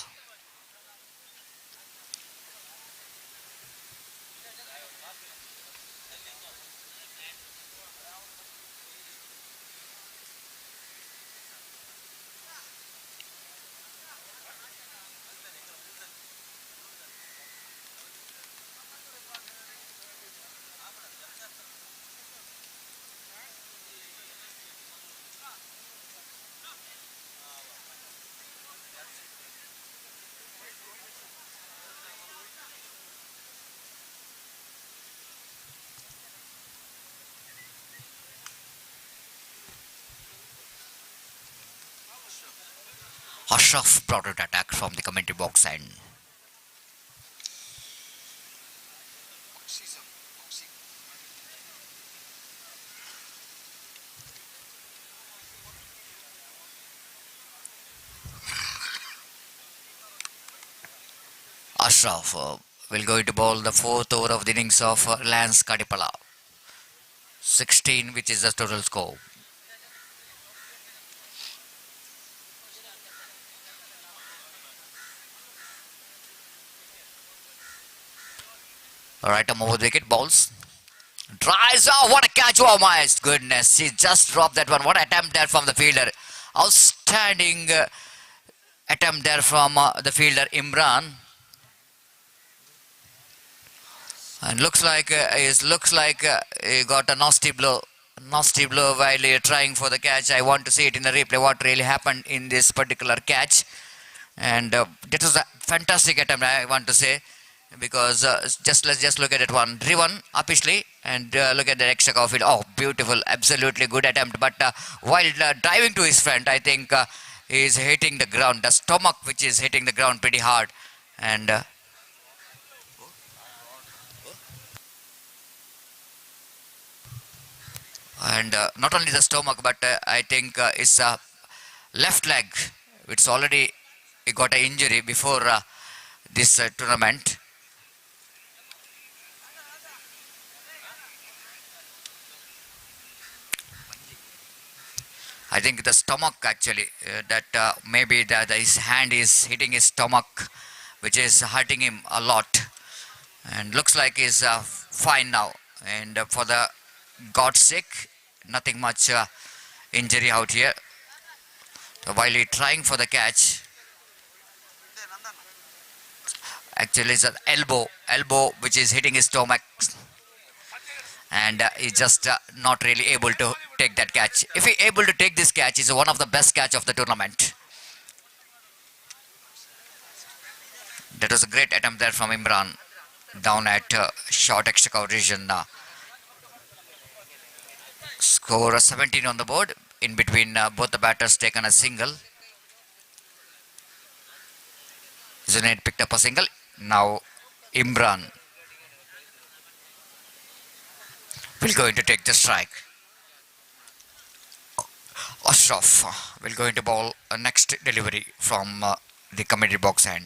Ashraf brought out attack from the commentary box and Ashraf will go to bowl the 4th over of the innings of Lance Kadipala. 16, which is the total score. Right arm over the wicket, balls. Drives, oh what a catch, oh my goodness, he just dropped that one. What attempt there from the fielder. Outstanding attempt there from the fielder Imran. And looks like he got a nasty blow while trying for the catch. I want to see it in the replay what really happened in this particular catch. And that was a fantastic attempt, I want to say. Because let's just look at it one driven upishly and look at the extra cover field. Oh, beautiful, absolutely good attempt. But while diving to his front, I think he is hitting the ground, the stomach which is hitting the ground pretty hard. And not only the stomach, but I think his left leg, it's already got an injury before this tournament. I think the stomach actually, that maybe that his hand is hitting his stomach, which is hurting him a lot. And looks like he's fine now. And for the God's sake, nothing much injury out here. So while he trying for the catch, actually it's an elbow which is hitting his stomach. And he's just not really able to take that catch. If he able to take this catch, it's one of the best catch of the tournament. That was a great attempt there from Imran, down at short extra cover region. Score 17 on the board. In between both the batters taken a single. Zunaid picked up a single. Now Imran will going to take the strike. Ashraf will going to bowl a next delivery from the commentary box end.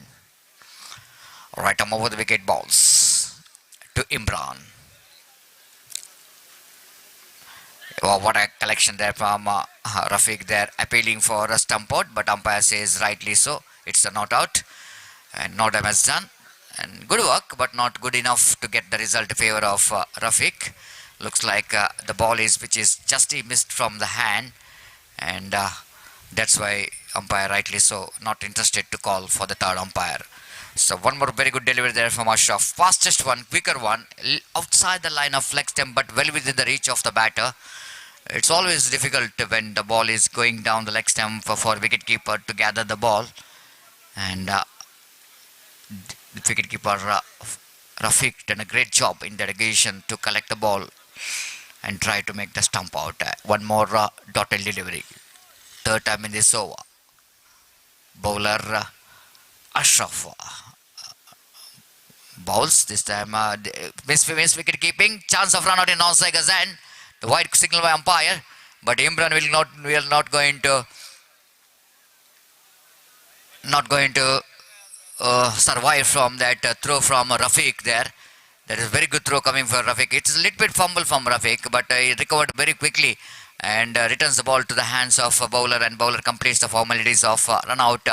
Right arm over the wicket, balls to Imran. Oh, what a collection there from Rafiq there, appealing for a stump out, but umpire says rightly so. It's a not out and no damage done. And good work, but not good enough to get the result in favor of Rafiq. Looks like the ball is which is just missed from the hand, and that's why umpire rightly so not interested to call for the third umpire. So one more very good delivery there from Ashraf. Fastest one, quicker one, outside the line of flex stem, but well within the reach of the batter. It's always difficult when the ball is going down the leg stump for wicketkeeper to gather the ball, and the wicketkeeper Rafiq done a great job in dedication to collect the ball and try to make the stump out. One more dotted delivery. Third time in this over. Bowler Ashraf bowls. This time miss wicket keeping. Chance of run out in onside again. The white signal by umpire. But Imran will not going to survive from that throw from Rafiq there. That is very good throw coming for Rafiq. It's a little bit fumble from Rafiq, but he recovered very quickly and returns the ball to the hands of bowler, and bowler completes the formalities of run out.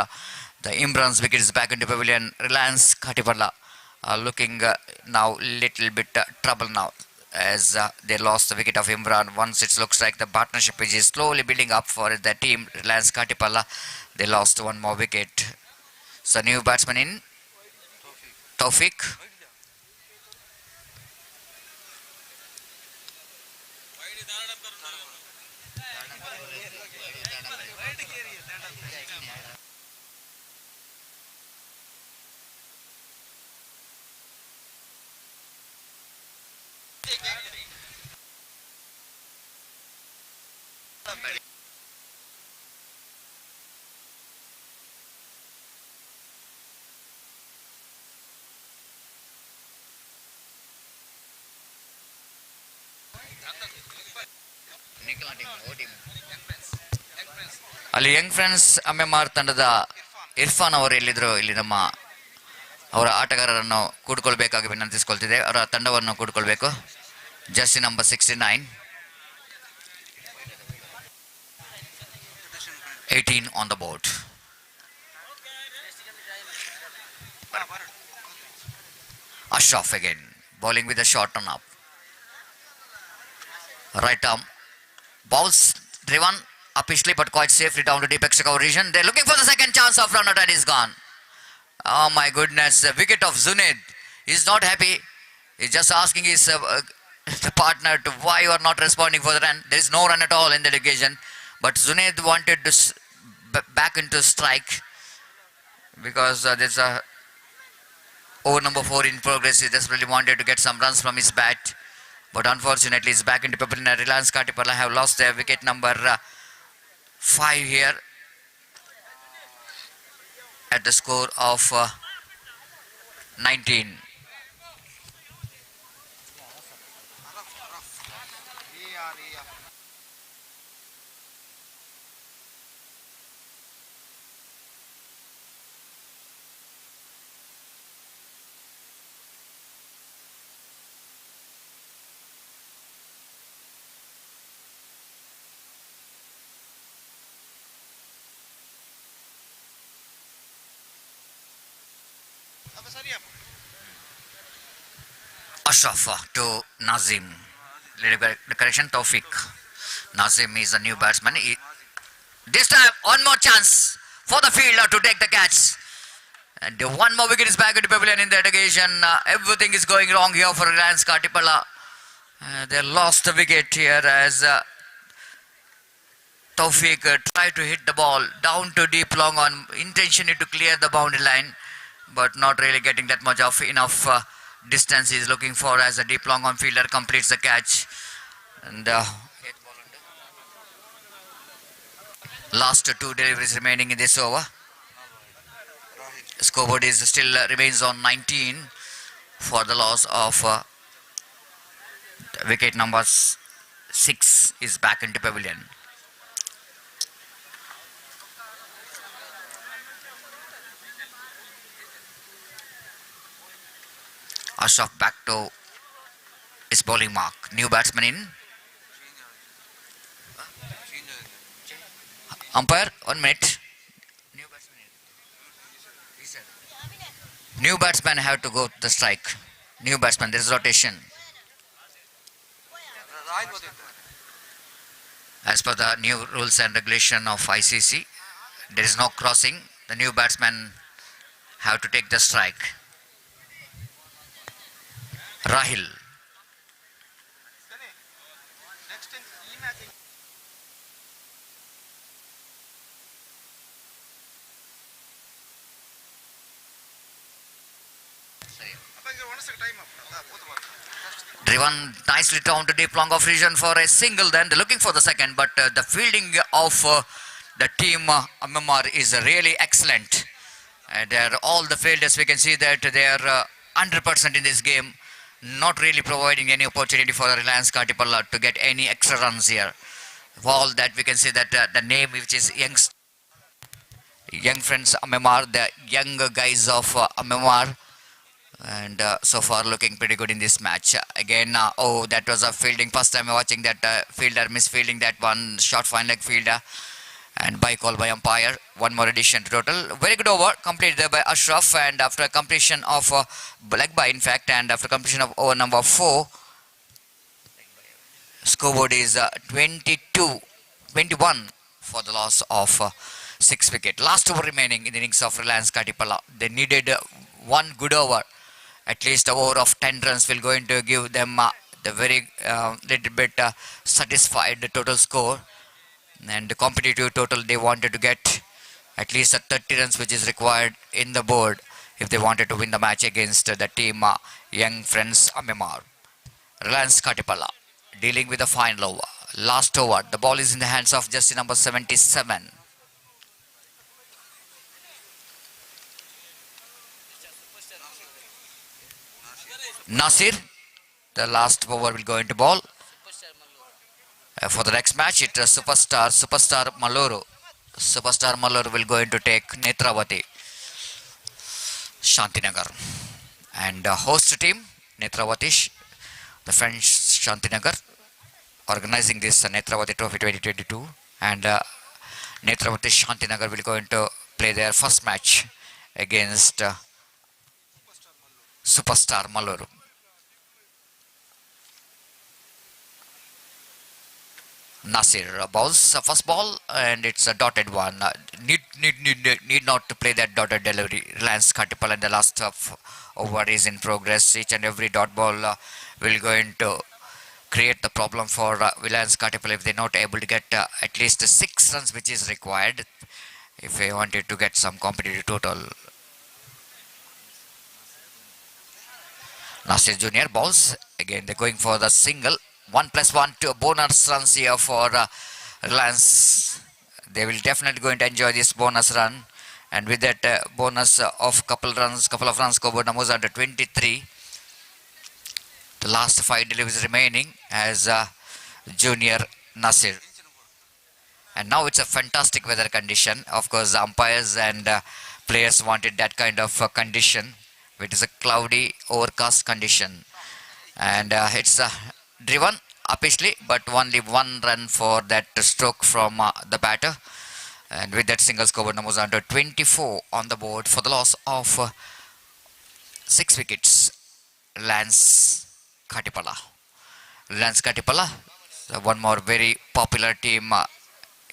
The Imran's wicket is back into pavilion. Reliance Khatipalla looking now little bit trouble now as they lost the wicket of Imran. Once it looks like the partnership which is slowly building up for the team, Reliance Khatipalla, they lost one more wicket. So new batsman in, Taufik. ಅಲ್ಲಿ Young friends MMR ತಂಡದ ಇರ್ಫಾನ್ ಅವರು ಎಲ್ಲಿದ್ರು ಇಲ್ಲಿ ನಮ್ಮ ಅವರ ಆಟಗಾರರನ್ನು ಕೂಡ್ಕೊಳ್ಬೇಕಾಗಿ ವಿನಂತಿಸಿಕೊಳ್ತಿದೆ. ಅವರ ತಂಡವನ್ನು ಕೂಡ್ಕೊಳ್ಬೇಕು. Jersey number 69, 18 on the board. Ashraf again bowling with a short turn up. Right arm bowls driven upishly but quite safely down to deep extra cover region. They're looking for the second chance of run out and is gone. Oh my goodness, the wicket of Zunaid. He's not happy. He's just asking his partner to why you are not responding for the run. There is no run at all in the occasion. But Zunaid wanted to back into strike because there's a over number 4 in progress. He desperately wanted to get some runs from his bat. But unfortunately, it's back into pavilion. Reliance Khatipalla have lost their wicket number 5 here at the score of 19. Ashraf to Nazim. The correction, Taufik. Nazim is a new batsman. This time, one more chance for the fielder to take the catch. And one more wicket is back into pavilion in that occasion. Everything is going wrong here for Reliance Khatipalla. They lost the wicket here as Taufik tried to hit the ball down to deep long on intentionally to clear the boundary line, but not really getting that much of enough distance he is looking for as a deep long on fielder completes the catch. And last 2 deliveries remaining in this over. Scoreboard is still remains on 19 for the loss of wicket number 6 is back into pavilion. Ashraf back to his bowling mark. New batsman in. Umpire, 1 minute. New batsman have to go to the strike. New batsman, there is rotation. As per the new rules and regulation of ICC, there is no crossing. The new batsman have to take the strike. Rahil. Driven nicely down to deep long of region for a single. Then they're looking for the second, but the fielding of the team MMR is really excellent. And they're all the fielders. We can see that they are 100% in this game, not really providing any opportunity for the Reliance Katipalla to get any extra runs here. For all that, we can see that the name, which is young friends MMR, the young guys of MMR, and so far looking pretty good in this match. Again, oh, that was a fielding. First time watching that fielder misfielding that one short fine leg fielder, and by call by umpire. One more addition to total. Very good over completed there by Ashraf, and after completion of leg by in fact, and after completion of over number 4, scoreboard is 21 for the loss of 6 wicket. Last over remaining in the innings of Reliance Katipalla. They needed one good over. At least a over of 10 runs will going to give them the very little bit satisfied total score. And the competitive total, they wanted to get at least a 30 runs, which is required in the board if they wanted to win the match against the team Young Friends MMR. Reliance Katipalla dealing with the final over. Last over. The ball is in the hands of jersey number 77. Nasir, the last over will go into ball. For the next match, it is Superstar Manglore. Superstar Manglore will go into take Nethravathi, Shanthinagara. And host team, Nethravathi, the French Shanthinagara, organizing this Nethravathi Trophy 2022. And Nethravathi Shanthinagara will go into play their first match against Superstar Manglore. Nasir bowls first ball, and it's a dotted one. Need not to play that dotted delivery. Reliance Katipalla in the last over is in progress. Each and every dot ball will going to create the problem for Reliance Katipalla if they're not able to get at least 6 runs, which is required if they wanted to get some competitive total. Nasir Junior bowls again. They're going for the single. 1+1 to bonus runs here for Reliance. They will definitely going to enjoy this bonus run, and with that bonus of couple of runs, scoreboard numbers under 23. The last 5 deliveries remaining as Junior Nasir. And now it's a fantastic weather condition. Of course, the umpires and players wanted that kind of condition. It is a cloudy, overcast condition, and it's driven upishly, but only 1 run for that stroke from the batter. And with that single, scoreboard numbers under 24 on the board for the loss of 6 wickets. Reliance Katipalla. Reliance Katipalla, one more very popular team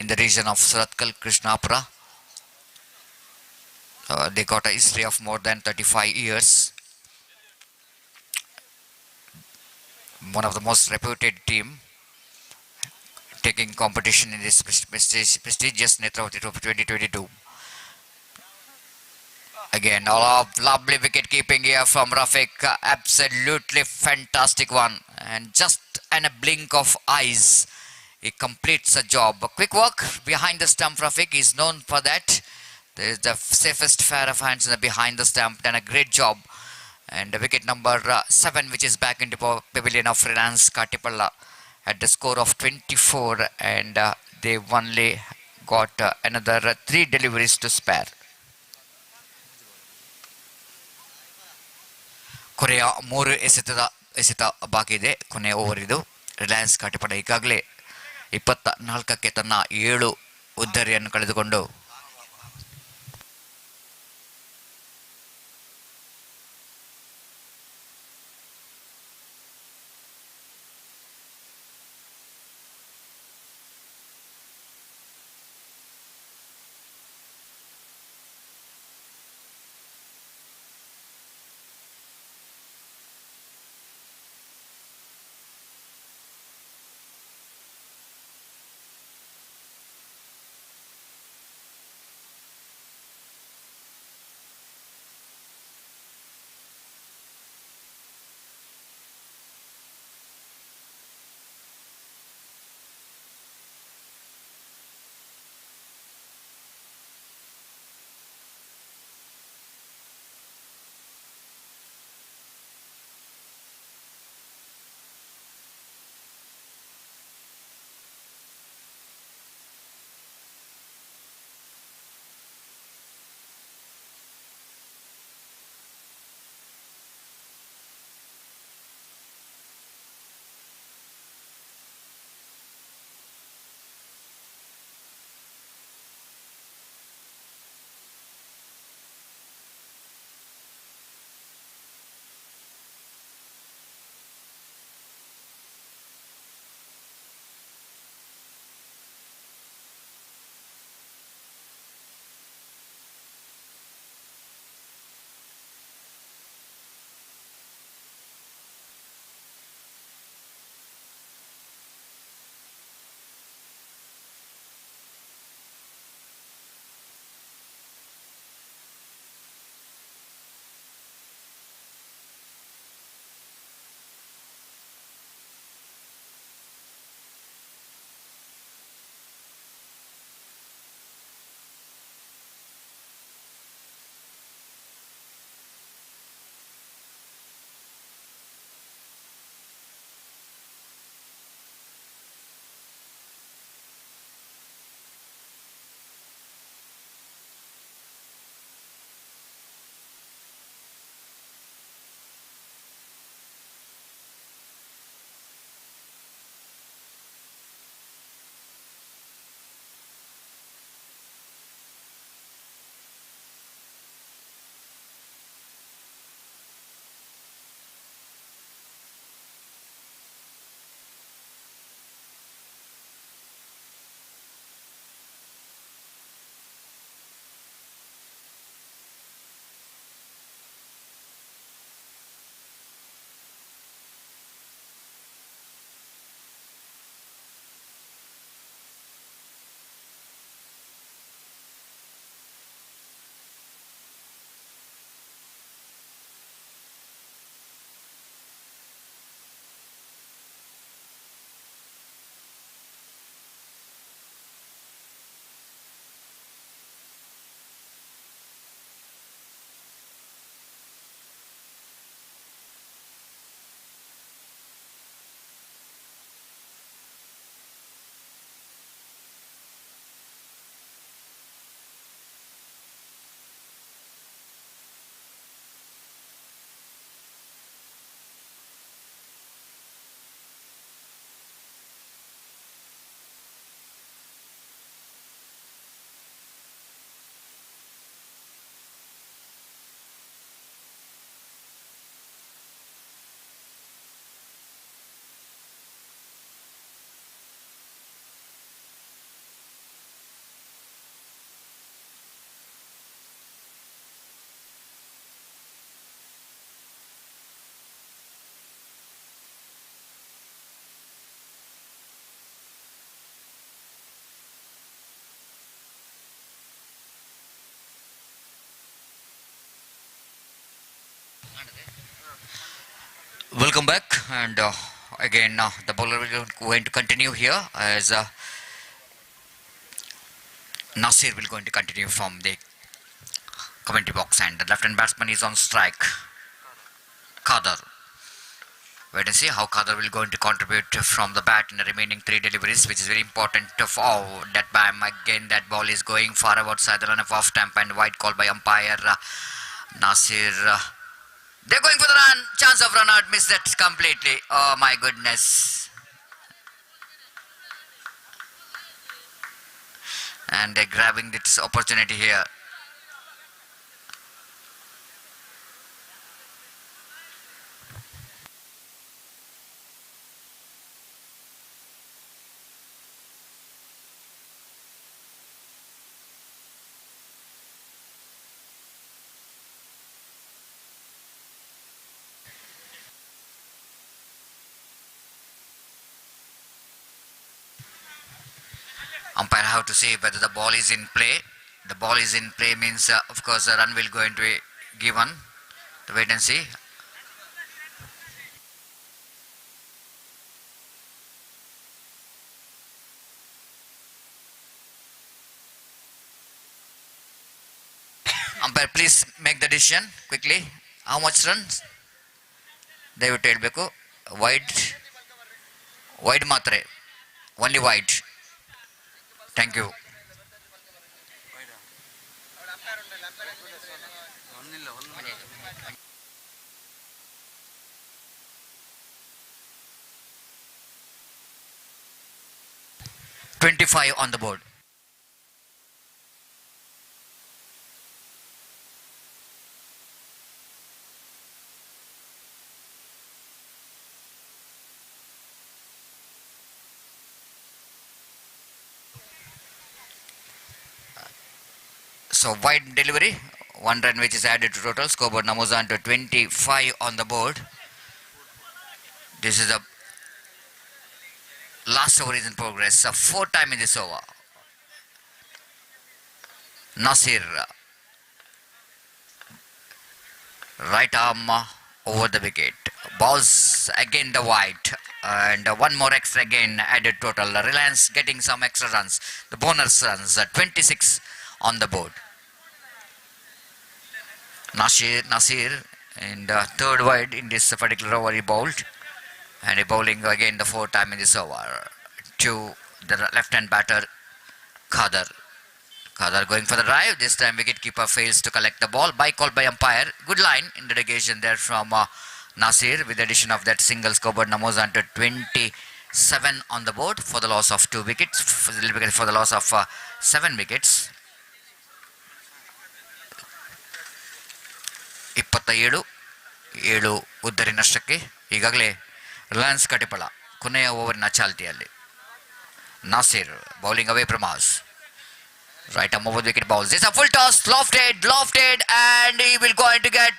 in the region of Suratkal, Krishnapura. They got a history of more than 35 years. One of the most reputed team taking competition in this prestigious Nethravathi Trophy 2022. Again, all of lovely wicket keeping here from Rafiq. Absolutely fantastic one. And just in a blink of eyes, he completes a job. A quick work behind the stump. Rafiq is known for that. There is the safest pair of hands in the behind the stump. Done a great job. And wicket number 7, which is back into pavilion of Reliance Katipalla at the score of 24, and they only got another 3 deliveries to spare. ಕೊನೆಯ 3 ಎಸೆತ ಬಾಕಿ ಇದೆ. ಕೊನೆಯ over ಇದು. ರಿಲಯನ್ಸ್ ಕಾಟಿಪಡ ಈಗಾಗಲೇ 24ಕ್ಕೆ ತನ್ನ 7 ಉದ್ದರಿಯನ್ನು ಕಳೆದುಕೊಂಡು Welcome back, and again the bowler will going to continue here as Nasir will going to continue from the commentary box, and the left-hand batsman is on strike. Kadar. Wait and see how Kadar will going to contribute from the bat in the remaining three deliveries, which is very important. Oh, that bam again. That ball is going far outside the run of off stump, and wide call by umpire Nasir. They're going for the run. Chance of run out. Missed that completely. Oh my goodness. And they're grabbing this opportunity here. Umpire have to see whether the ball is in play. The ball is in play means, of course, a run will going to be given. To wait and see. Umpire, please make the decision quickly. How much runs? David Telbeku. Wide matre. Only wide. Thank you. $25 on the board. So wide delivery, one run which is added to total. Scoreboard numbers on to 25 on the board. This is the last over is in progress. Fourth time in this over. Nasir, right arm over the wicket. Balls again the wide. And one more extra again added total. Reliance getting some extra runs. The bonus runs, 26 on the board. Nasir and third wide in this particular over he bowled, and he bowling again the fourth time in this over to the left-hand batter Kadar. Kadar going for the drive. This time wicketkeeper fails to collect the ball. By call by umpire. Good line in the negation there from Nasir, with the addition of that single. Scoreboard numbers on to 27 on the board for the loss of 2 wickets, for the loss of 7 wickets. 27 ಉದ್ದರಿ ನಷ್ಟಕ್ಕೆ ಈಗಾಗಲೇ ರಿಲಯನ್ಸ್ ಕಟಿಪಳ ಕೊನೆಯ ಓವರಿನ ಚಾಲ್ತಿಯಲ್ಲಿ. Nasir bowling away from us. Right arm over the wicket balls. It's a full toss, lofted, and he will going to get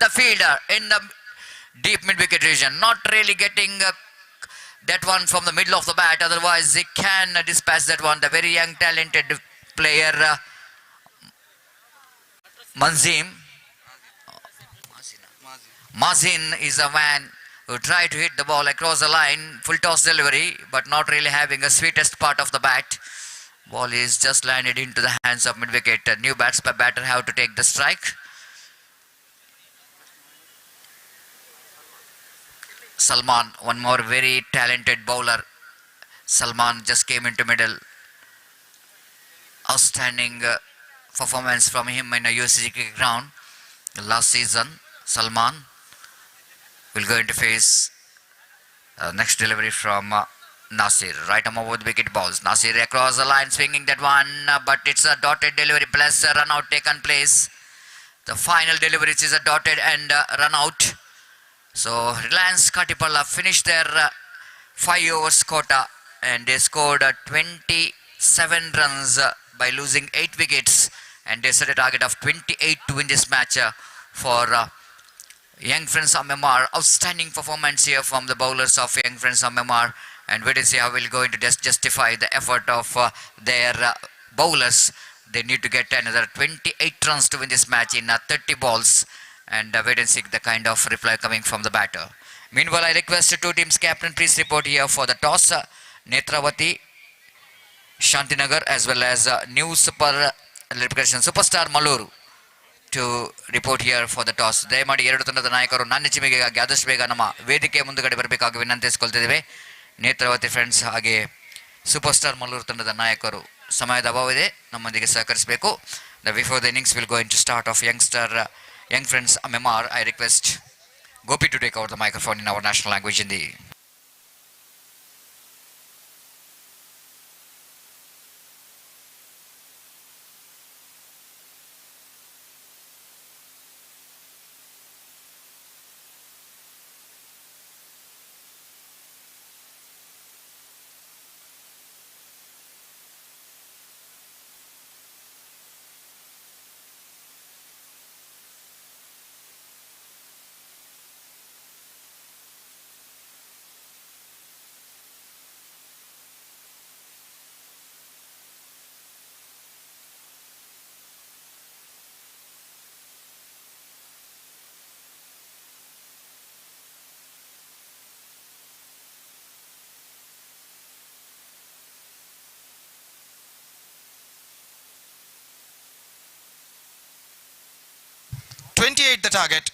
the fielder in the deep mid wicket region. Not really getting that one from the middle of the bat. Otherwise, he can dispatch that one. The very young, talented player Mazin is a man who tried to hit the ball across the line, full toss delivery, but not really having a sweetest part of the bat. Ball is just landed into the hands of mid wicket. New batter have to take the strike. Salman, one more very talented bowler. Salman just came into middle. Outstanding performance from him in a UCG cricket ground last season. Salman will go into face next delivery from Nasir. Right arm over the wicket balls. Nasir across the line, swinging that one, but it's a dotted delivery plus a run out taken place. The final delivery is a dotted and run out. So Reliance Katipalla finished their 5 overs quota, and they scored 27 runs by losing 8 wickets, and they set a target of 28 to win this match for Young Friends of Myanmar. Outstanding performance here from the bowlers of Young Friends of Myanmar, and wait and see how we'll going to justify the effort of their bowlers. They need to get another 28 runs to win this match in 30 balls, and wait and see the kind of reply coming from the batter. Meanwhile, I request the two teams captain please report here for the toss. Nethravathi, Shanthinagara as well as new superstar Mangalore to report here for the toss. ದಯಮಾಡಿ ಎರಡು ತಂಡದ ನಾಯಕರು ನಾಣ್ಯ ಚಿಮಿಗೆಗಾಗಿ ಆದಷ್ಟು ಬೇಗ ನಮ್ಮ ವೇದಿಕೆ ಮುಂದುಗಡೆ ಬರಬೇಕಾಗಿ ವಿನಂತಿಸಿಕೊಳ್ತಿದ್ದೇವೆ. ನೇತ್ರಾವತಿ ಫ್ರೆಂಡ್ಸ್ ಹಾಗೆ ಸೂಪರ್ ಸ್ಟಾರ್ ಮಲ್ಲೂರು ತಂಡದ ನಾಯಕರು ಸಮಯದ ಅಭಾವವಿದೆ, ನಮ್ಮೊಂದಿಗೆ ಸಹಕರಿಸಬೇಕು. Before the innings will go into start of young friends MMR, I request Gopi to take over the microphone in our national language Hindi. 28 the target.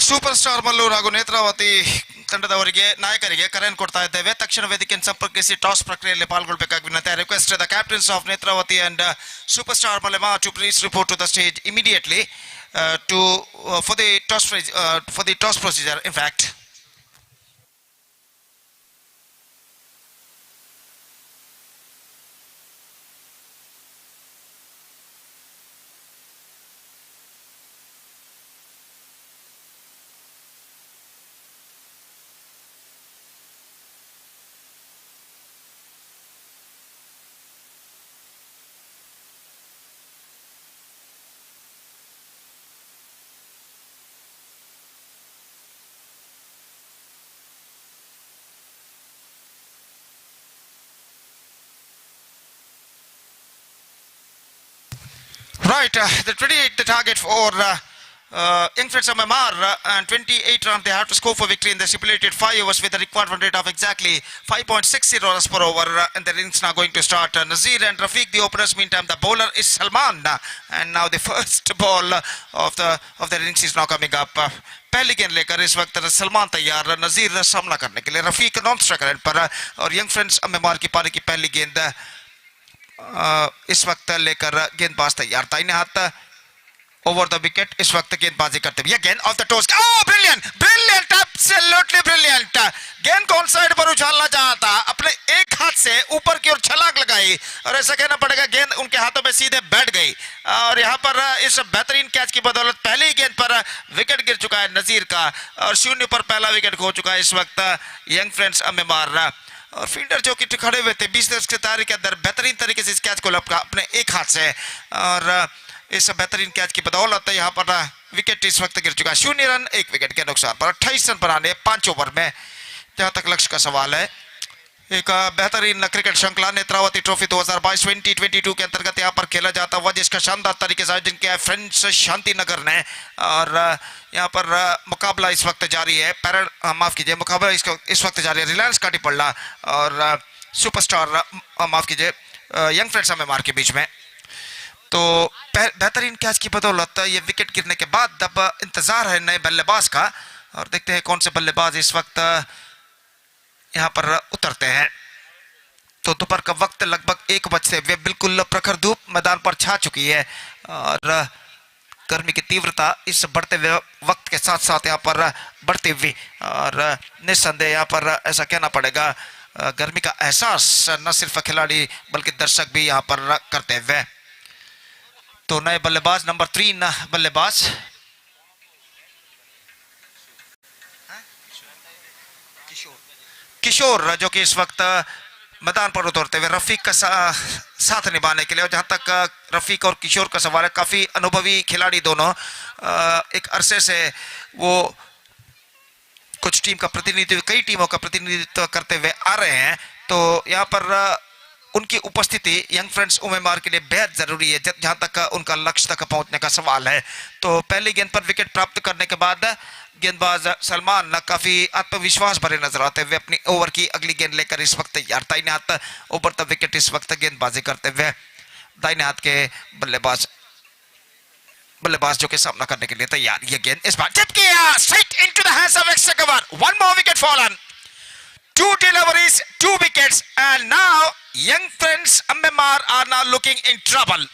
Super star Mallur ಹಾಗೂ ನೇತ್ರಾವತಿ ತಂಡದವರಿಗೆ ನಾಯಕರಿಗೆ ಕರೆಯನ್ನು ಕೊಡ್ತಾ ಇದ್ದೇವೆ. ತಕ್ಷಣ ವೇದಿಕೆಯನ್ನು ಸಂಪರ್ಕಿಸಿ ಟಾಸ್ ಪ್ರಕ್ರಿಯೆಯಲ್ಲಿ ಪಾಲ್ಗೊಳ್ಳಬೇಕಾಗಿ ವಿನಂತಿ. I request the captains of Netravati and super star Malema to please report to the stage immediately for the toss procedure in fact. Right, the 28 the target for young friends of MMR and 28 runs they have to score for victory in the stipulated 5 overs with a required run rate of exactly 5.60 runs per over and the innings now going to start. Nazir and Rafiq the openers, meantime the bowler is Salman and now the first ball of the innings is now coming up. पहली गेंद लेकर इस वक्त सलमान तैयार, नजीर सामना करने के लिए, रफीक नॉन स्ट्राइकर एंड पर और यंग फ्रेंड्स MMR की पारी की पहली गेंद इस वक्त लेकर गेंदबाज तैयार, दाहिने हाथ ओवर द विकेट इस वक्त गेंदबाजी करते हुए गेंद of the toss. Brilliant brilliant absolutely brilliant. गेंद कौन साइड पर उछालना चाहता, अपने एक हाथ से ऊपर की ओर छलांग लगाई और ऐसा कहना पड़ेगा गेंद उनके हाथों में सीधे बैठ गई और यहाँ पर इस बेहतरीन कैच की बदौलत पहली गेंद पर विकेट गिर चुका है नजीर का और शून्य पर पहला विकेट खो चुका है इस वक्त यंग फ्रेंड्स MMR. और फील्डर जो कि खड़े हुए थे 20 दस की तैयारी के अंदर बेहतरीन तरीके से इस कैच को लपका अपने एक हाथ से और इस बेहतरीन कैच की बदौलत यहाँ पर विकेट इस वक्त गिर चुका है. 0 रन 1 विकेट के नुकसान पर 28 रन बनाने 5 ओवर में, जहाँ तक लक्ष्य का सवाल है. एक बेहतरीन क्रिकेट श्रृंखला नेत्रावती ट्रॉफी 2022-2022 के अंतर्गत यहाँ पर खेला जाता हुआ जिसका शानदार तरीके से आयोजन किया है फ्रेंड्स शांतिनगर ने और यहाँ पर मुकाबला इस वक्त जारी है. माफ कीजिए, मुकाबला इस वक्त जारी है रिलायंस काटीपल्ला और सुपरस्टार माफ कीजिए यंग फ्रेंड्स MMR के बीच में. तो बेहतरीन कैच की बदौलत ये विकेट गिरने के बाद अब इंतजार है नए बल्लेबाज का और देखते हैं कौन से बल्लेबाज इस वक्त यहाँ पर उतरते हैं। तो दोपहर का वक्त लगभग 1 बजते हुए बिल्कुल प्रखर धूप मैदान पर छा चुकी है और गर्मी की तीव्रता इस बढ़ते हुए वक्त के साथ साथ यहाँ पर बढ़ती हुई और निस्संदेह यहाँ पर ऐसा कहना पड़ेगा गर्मी का एहसास न सिर्फ खिलाड़ी बल्कि दर्शक भी यहाँ पर करते हुए। तो नए बल्लेबाज नंबर 3 बल्लेबाज किशोर जो कि इस वक्त मैदान पर उतरते हुए रफीक का साथ निभाने के लिए, और जहां तक रफीक और किशोर का सवाल है काफी अनुभवी खिलाड़ी दोनों एक अरसे से वो कुछ टीम का प्रतिनिधित्व कई टीमों का प्रतिनिधित्व करते हुए आ रहे हैं। तो यहाँ पर उनकी उपस्थिति यंग फ्रेंड्स उम्मीदवार के लिए बेहद जरूरी है जहां तक उनका लक्ष्य तक पहुंचने का सवाल है। तो पहली गेंद पर विकेट प्राप्त करने के बाद गेंदबाज सलमान काफी आत्मविश्वास भरे नजर आते हुए अपनी ओवर की अगली गेंद लेकर इस वक्त तैयार। दाहिने हाथ ओवर द विकेट इस वक्त गेंदबाजी करते हुए दाहिने हाथ के बल्लेबाज जो के सामना करने के लिए तैयार। ये गेंद इस बार टिप किया straight into the hands of extra cover. One more wicket fallen, 2 deliveries, 2 wickets, and now young friends Ammemar are now looking in trouble.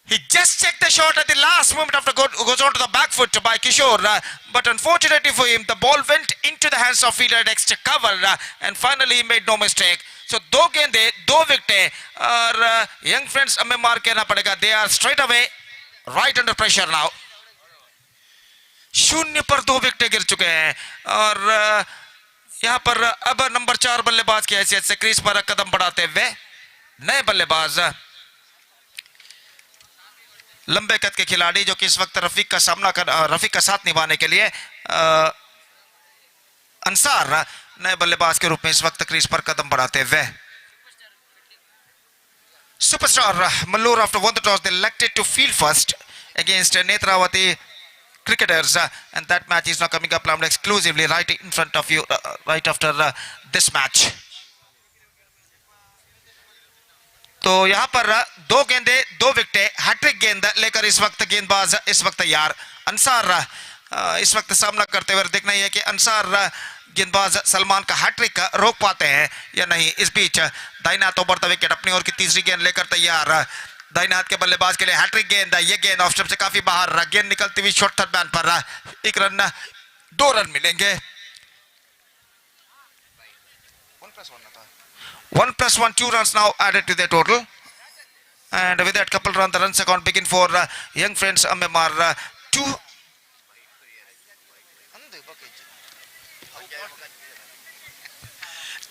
He just checked the shot at the last moment after goes on to the back foot by Kishore, but unfortunately for him, the ball went into the hands of fielder at extra cover, and finally he made no mistake. So 2 गेंदे 2 विकेटें और young friends Ammemar कहना पड़ेगा they are straight away right under pressure now. 0 पर 2 विकेटें गिर चुके हैं और यहाँ पर अब नंबर 4 बल्लेबाज की हैसियत से क्रीज पर कदम बढ़ाते हुए नए बल्लेबाज लंबे कद के खिलाड़ी जो कि इस वक्त रफीक का साथ निभाने के लिए अंसार नए बल्लेबाज के रूप में इस वक्त क्रीज पर कदम बढ़ाते हुए। Superstar Mangalore after won the toss they elected to field first against Nethravathi cricketers, and that match is now coming up live exclusively right in front of you right after this match. तो यहाँ पर 2 गेंदे 2 विकेटें hat trick गेंद लेकर इस वक्त गेंदबाज इस वक्त तैयार। अंसार इस वक्त सामना करते हुए देखना ही है कि अंसार गेंदबाज सलमान का हैट्रिक रोक पाते हैं या नहीं। इस बीच दाहिने हाथ ओवर द विकेट अपनी ओर की तीसरी गेंद लेकर तैयार। दाहिने हाथ के बल्लेबाज के लिए हैट्रिक गेंद, ये गेंद ऑफ स्टंप से काफी बाहर, गेंद निकलती हुई शॉर्ट थर्ड मैन पर 1 रन 2 रन मिलेंगे। 1+1 2 runs now added to their total, and with that couple run the runs account begin for young friends Ammemar 2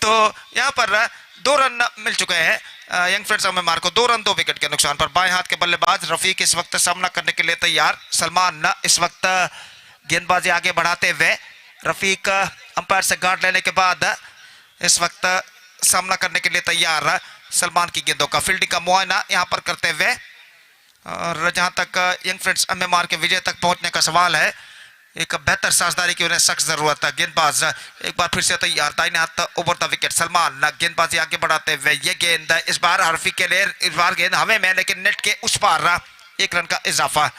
तो यहाँ पर 2 रन मिल चुके हैं यंग फ्रेंड्स अम्मेमार को 2 रन 2 विकेट के नुकसान पर। बाएं हाथ के बल्लेबाज रफीक इस वक्त सामना करने के लिए तैयार। सलमान इस वक्त गेंदबाजी आगे बढ़ाते हुए रफीक अंपायर से गार्ड लेने के बाद इस वक्त सामना करने के लिए तैयार। सलमान की गेंदों का फील्डिंग का मुआयना यहाँ पर करते हुए और जहां तक यंग फ्रेंड्स अम्मेमार के विजय तक पहुंचने का सवाल है एक बेहतर साझेदारी की उन्हें सख्त जरूरत है। गेंदबाज एक बार फिर से तैयार। दाहिने हाथ ओवर द विकेट सलमान गेंदबाजी आगे बढ़ाते हुए ये गेंद इस बार रफीक के लिए इस बार गेंद हवे में लेकिन नेट के उस पार 1 रन का इजाफा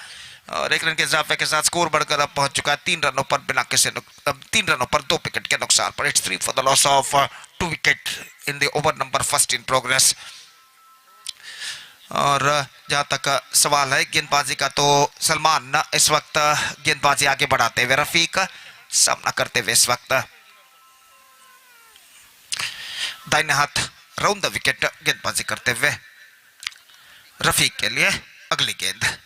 और 1 रन के इजाफे के साथ स्कोर बढ़कर अब पहुंच चुका है 3 रनों पर बिना किसी 3 रनों पर 2 विकेट के नुकसान पर। It's 3 for the loss of 2 wicket in the over number first in progress. और जहां तक सवाल है गेंदबाजी का तो सलमान इस वक्त गेंदबाजी आगे बढ़ाते हुए रफीक सामना करते हुए इस वक्त दाहिने हाथ राउंड द विकेट गेंदबाजी करते हुए रफीक के लिए अगली गेंद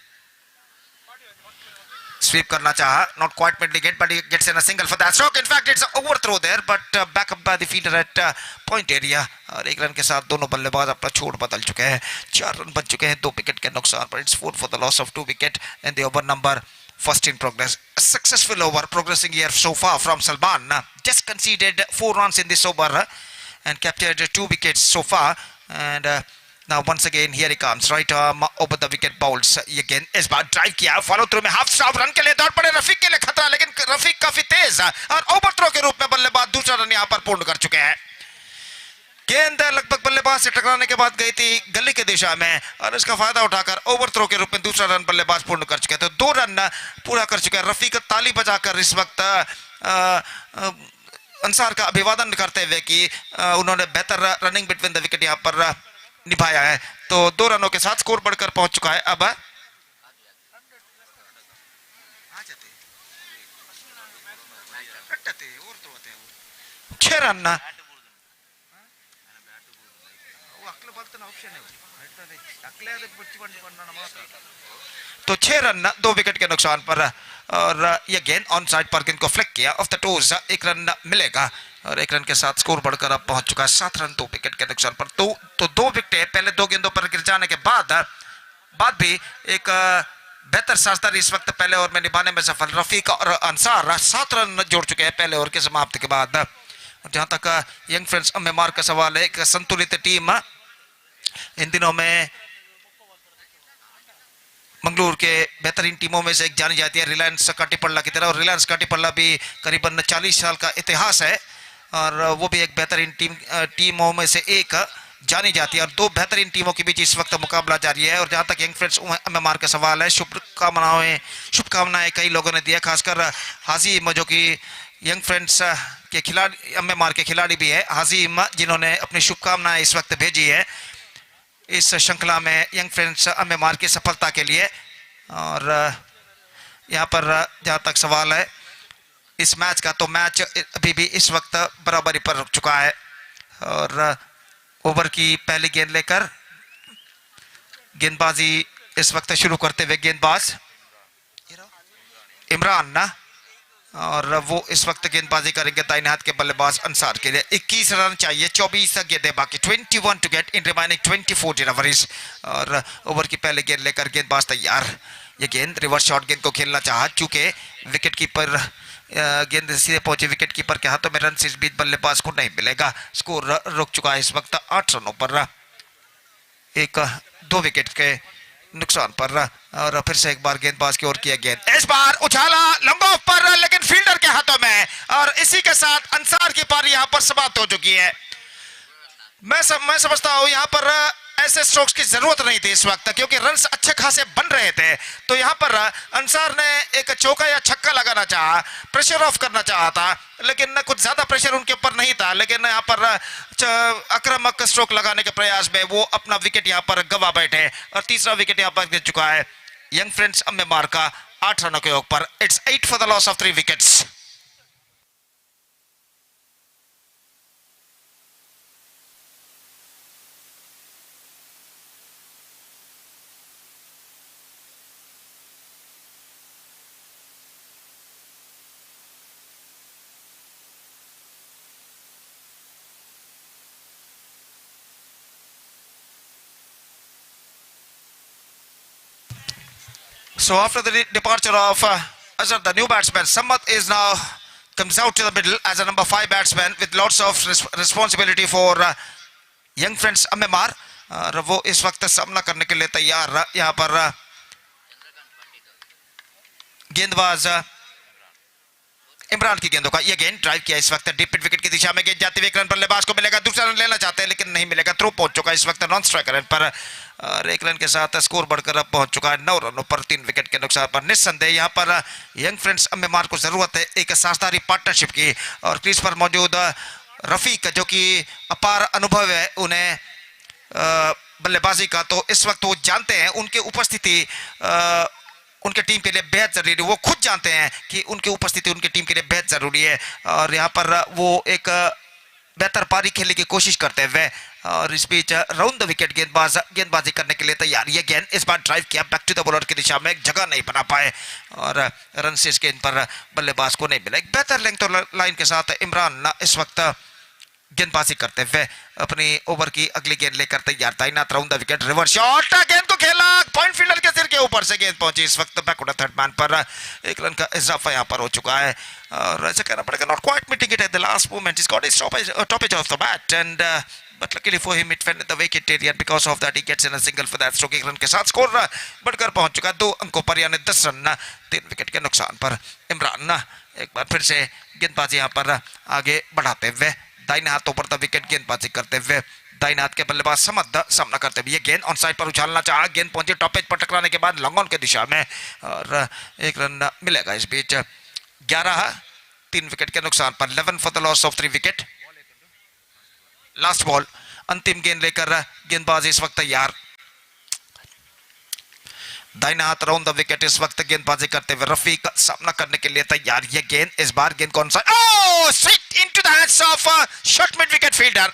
स्वीप करना चाहा, not quite mid wicket, but he gets in a single for that stroke. In fact, it's an overthrow there, but back up by the fielder at point area. और 1 रन के साथ दोनों बल्लेबाज अपना छोड़ बदल चुके हैं। 4 रन बन चुके हैं 2 विकेट के नुकसान पर। It's 4 for the loss of 2 wicket and the over number first in progress. A successful over progressing here so far from Salman. Just conceded 4 runs in this over and captured 2 wickets so far. And now once again here he comes, right arm over the wicket bowls again. इस बार drive किया, follow through में half stop run के लिए दौड़ पड़े रफीक के लिए खतरा, लेकिन रफीक काफी तेज और ओवर थ्रो के रूप में बल्लेबाज दूसरा रन यहां पर पूर्ण कर चुके हैं। गेंद लगभग बल्लेबाज से टकराने के बाद गई थी गली के दिशा में और इसका फायदा उठाकर ओवर थ्रो के रूप में दूसरा रन बल्लेबाज पूर्ण कर चुके हैं। तो 2 रन पूरा कर चुके हैं। रफीक ताली बजाकर इस वक्त अंसार का अभिवादन करते हुए कि उन्होंने बेहतर रनिंग बिटवीन द विकेट यहाँ पर निभाया है। तो 2 रनों के साथ स्कोर बढ़कर पहुंच चुका है। अब 6 रन तो 6 रन 2 विकेट के नुकसान पर और ये गेंद ऑन साइड पर गेंद को फ्लिक किया ऑफ द टोज। 1 रन मिलेगा और 1 रन के साथ स्कोर बढ़कर अब पहुंच चुका है 7 रन 2 विकेट के नुकसान पर। तो 2 विकेट पहले 2 गेंदों पर गिर जाने के बाद भी एक बेहतर साझेदारी इस वक्त पहले ओवर में निभाने में सफल रफीक और अंसार 7 रन जोड़ चुके हैं पहले ओवर के समाप्ति के बाद। जहां तक यंग फ्रेंड्स मेमार का सवाल है, एक संतुलित टीम इन दिनों में मंगलोर के बेहतरीन टीमों में से एक जानी जाती है रिलायंस काटीपल्ला की तरह। और रिलायंस काटीपल्ला भी करीबन 40 साल का इतिहास है और वो भी एक बेहतरीन टीमों में से एक जानी जाती है। और 2 बेहतरीन टीमों के बीच इस वक्त मुकाबला जारी है। और जहां तक यंग फ्रेंड्स मेमार का सवाल है, शुभकामनाएं कई लोगों ने दिया, खासकर हाजिम जो कि यंग फ्रेंड्स के खिलाड़ी मेमार के खिलाड़ी भी है, हाजिम जिन्होंने अपनी शुभकामनाएं इस वक्त भेजी है इस श्रृंखला में यंग फ्रेंड्स मेमार की सफलता के लिए। और यहाँ पर जहाँ तक सवाल है इस मैच का, तो मैच अभी भी इस वक्त बराबरी पर रुक चुका है। और ओवर की पहली गेंद लेकर गेंदबाजी इस वक्त शुरू करते हुए गेंदबाज इमरान ना, और वो इस वक्त गेंदबाजी करेंगे दाहिने हाथ के बल्लेबाज अंसार के लिए। 21 रन चाहिए, 24 गेंदें बाकी, 21 to get in remaining 24 deliveries. और ओवर की पहले गेंद लेकर गेंदबाज तैयार। ये गेंद रिवर्स शॉट गेंद को खेलना चाहा, चूंकि विकेट कीपर गेंद सीधे पहुंचे विकेट कीपर के हाथों में, रन से इस बीच बल्लेबाज को नहीं मिलेगा। स्कोर रुक चुका है इस वक्त 8 रनों पर, 2 विकेट के नुकसान पर। और फिर से एक बार गेंदबाज की ओर किया गेंद, इस बार उछाला लंबा पर लेकिन फील्डर के हाथों में। और इसी के साथ अंसार की पारी यहां पर समाप्त हो चुकी है। मैं समझता हूं यहां पर ऐसे स्ट्रोक्स की जरूरत नहीं थी इस वक्त, क्योंकि रन्स अच्छे खासे बन रहे थे। तो यहां पर अंसार ने एक चौका या छक्का लगाना चाहा, प्रेशर ऑफ करना चाहा था, लेकिन कुछ ज्यादा प्रेशर उनके ऊपर नहीं था। लेकिन यहां पर आक्रामक स्ट्रोक लगाने के प्रयास में वो अपना विकेट यहां पर गवा बैठे और तीसरा विकेट यहां पर गिर चुका है यंग फ्रेंड्स मेमार का 8 रनों के योग पर। It's 8 for the loss of 3 wickets. So after the departure of Azhar, the new batsman, Sammat is now comes out to the middle as a number 5 batsman with lots of responsibility for young friends Amemar. वो इस वक्त सामना करने के लिए तैयार। यहाँ पर गेंदबाज इमरान की गेंदों का ये गेंद ड्राइव किया इस वक्त डीप मिड विकेट की दिशा में, गेंद जाते हुए 1 रन बल्लेबाज को मिलेगा। दूसरा रन लेना चाहते हैं लेकिन नहीं मिलेगा, थ्रो पहुंच चुका है इस वक्त नॉन स्ट्राइकर रन पर। और 1 रन के साथ स्कोर बढ़कर अब पहुंच चुका है 9 रनों पर 3 विकेट के नुकसान पर। निस्संदेह यहाँ पर यंग फ्रेंड्स मेमार को जरूरत है एक साझेदारी पार्टनरशिप की। और क्रीज पर मौजूद रफीक जो कि अपार अनुभव है उन्हें बल्लेबाजी का, तो इस वक्त वो जानते हैं उनकी उपस्थिति उनके टीम के लिए बेहद जरूरी, वो खुद जानते हैं कि उनकी उपस्थिति उनकी टीम के लिए बेहद जरूरी है। और यहाँ पर वो एक बेहतर पारी खेलने की कोशिश करते हुए और इस बीच राउंड द विकेट गेंदबाजी करने के लिए तैयार। ये गेंद इस बार ड्राइव किया बैक टू द बॉलर की दिशा में, एक जगह नहीं बना पाए और रन से इस गेंद पर बल्लेबाज को नहीं मिला। एक बेहतर लेंथ और लाइन के साथ इमरान इस वक्त गेंदबाजी करते हुए अपनी ओवर की अगली गेंद लेकर तैयार। तैनात round the wicket, reverse shot, गेंद को खेला पॉइंट फील्डर के सिर के ऊपर से गेंद पहुंची इस वक्त बैकवर्ड थर्ड मैन पर। 1 रन का इजाफा यहां पर हो चुका है और ऐसा कहना पड़ेगा not quite meeting it at the last moment, is got his topaz of the bat and but luckily for him it went in the wicket area, because of that he gets in a single for that stroke। 1 run के साथ score बढ़कर पहुंच चुका 2 अंकों पर, यानी 10 run 3 wicket के नुकसान पर। इमरान एक बार फिर से गेंदबाजी यहां पर आगे बढ़ाते हुए दाहिने हाथों पर विकेट गेंदबाजी करते हुए दाहिने हाथ के बल्लेबाज समद सामना करते हुए ये गेंद ऑन साइड पर उछालना चाहा, गेंद पहुंची टॉप एज पर टकराने के बाद लॉन्ग ऑन की दिशा में और एक रन मिलेगा। इस बीच 11 3 विकेट के नुकसान पर 11 for the loss of 3 wicket. Last ball अंतिम गेंद लेकर गेंदबाज इस वक्त तैयार, दाहिना हाथ राउंड द विकेट इस वक्त गेंदबाजी करते हुए रफीक सामना करने के लिए तैयार। ये गेंद इस बार गेंद कौन सा straight into the hands of short mid wicket fielder.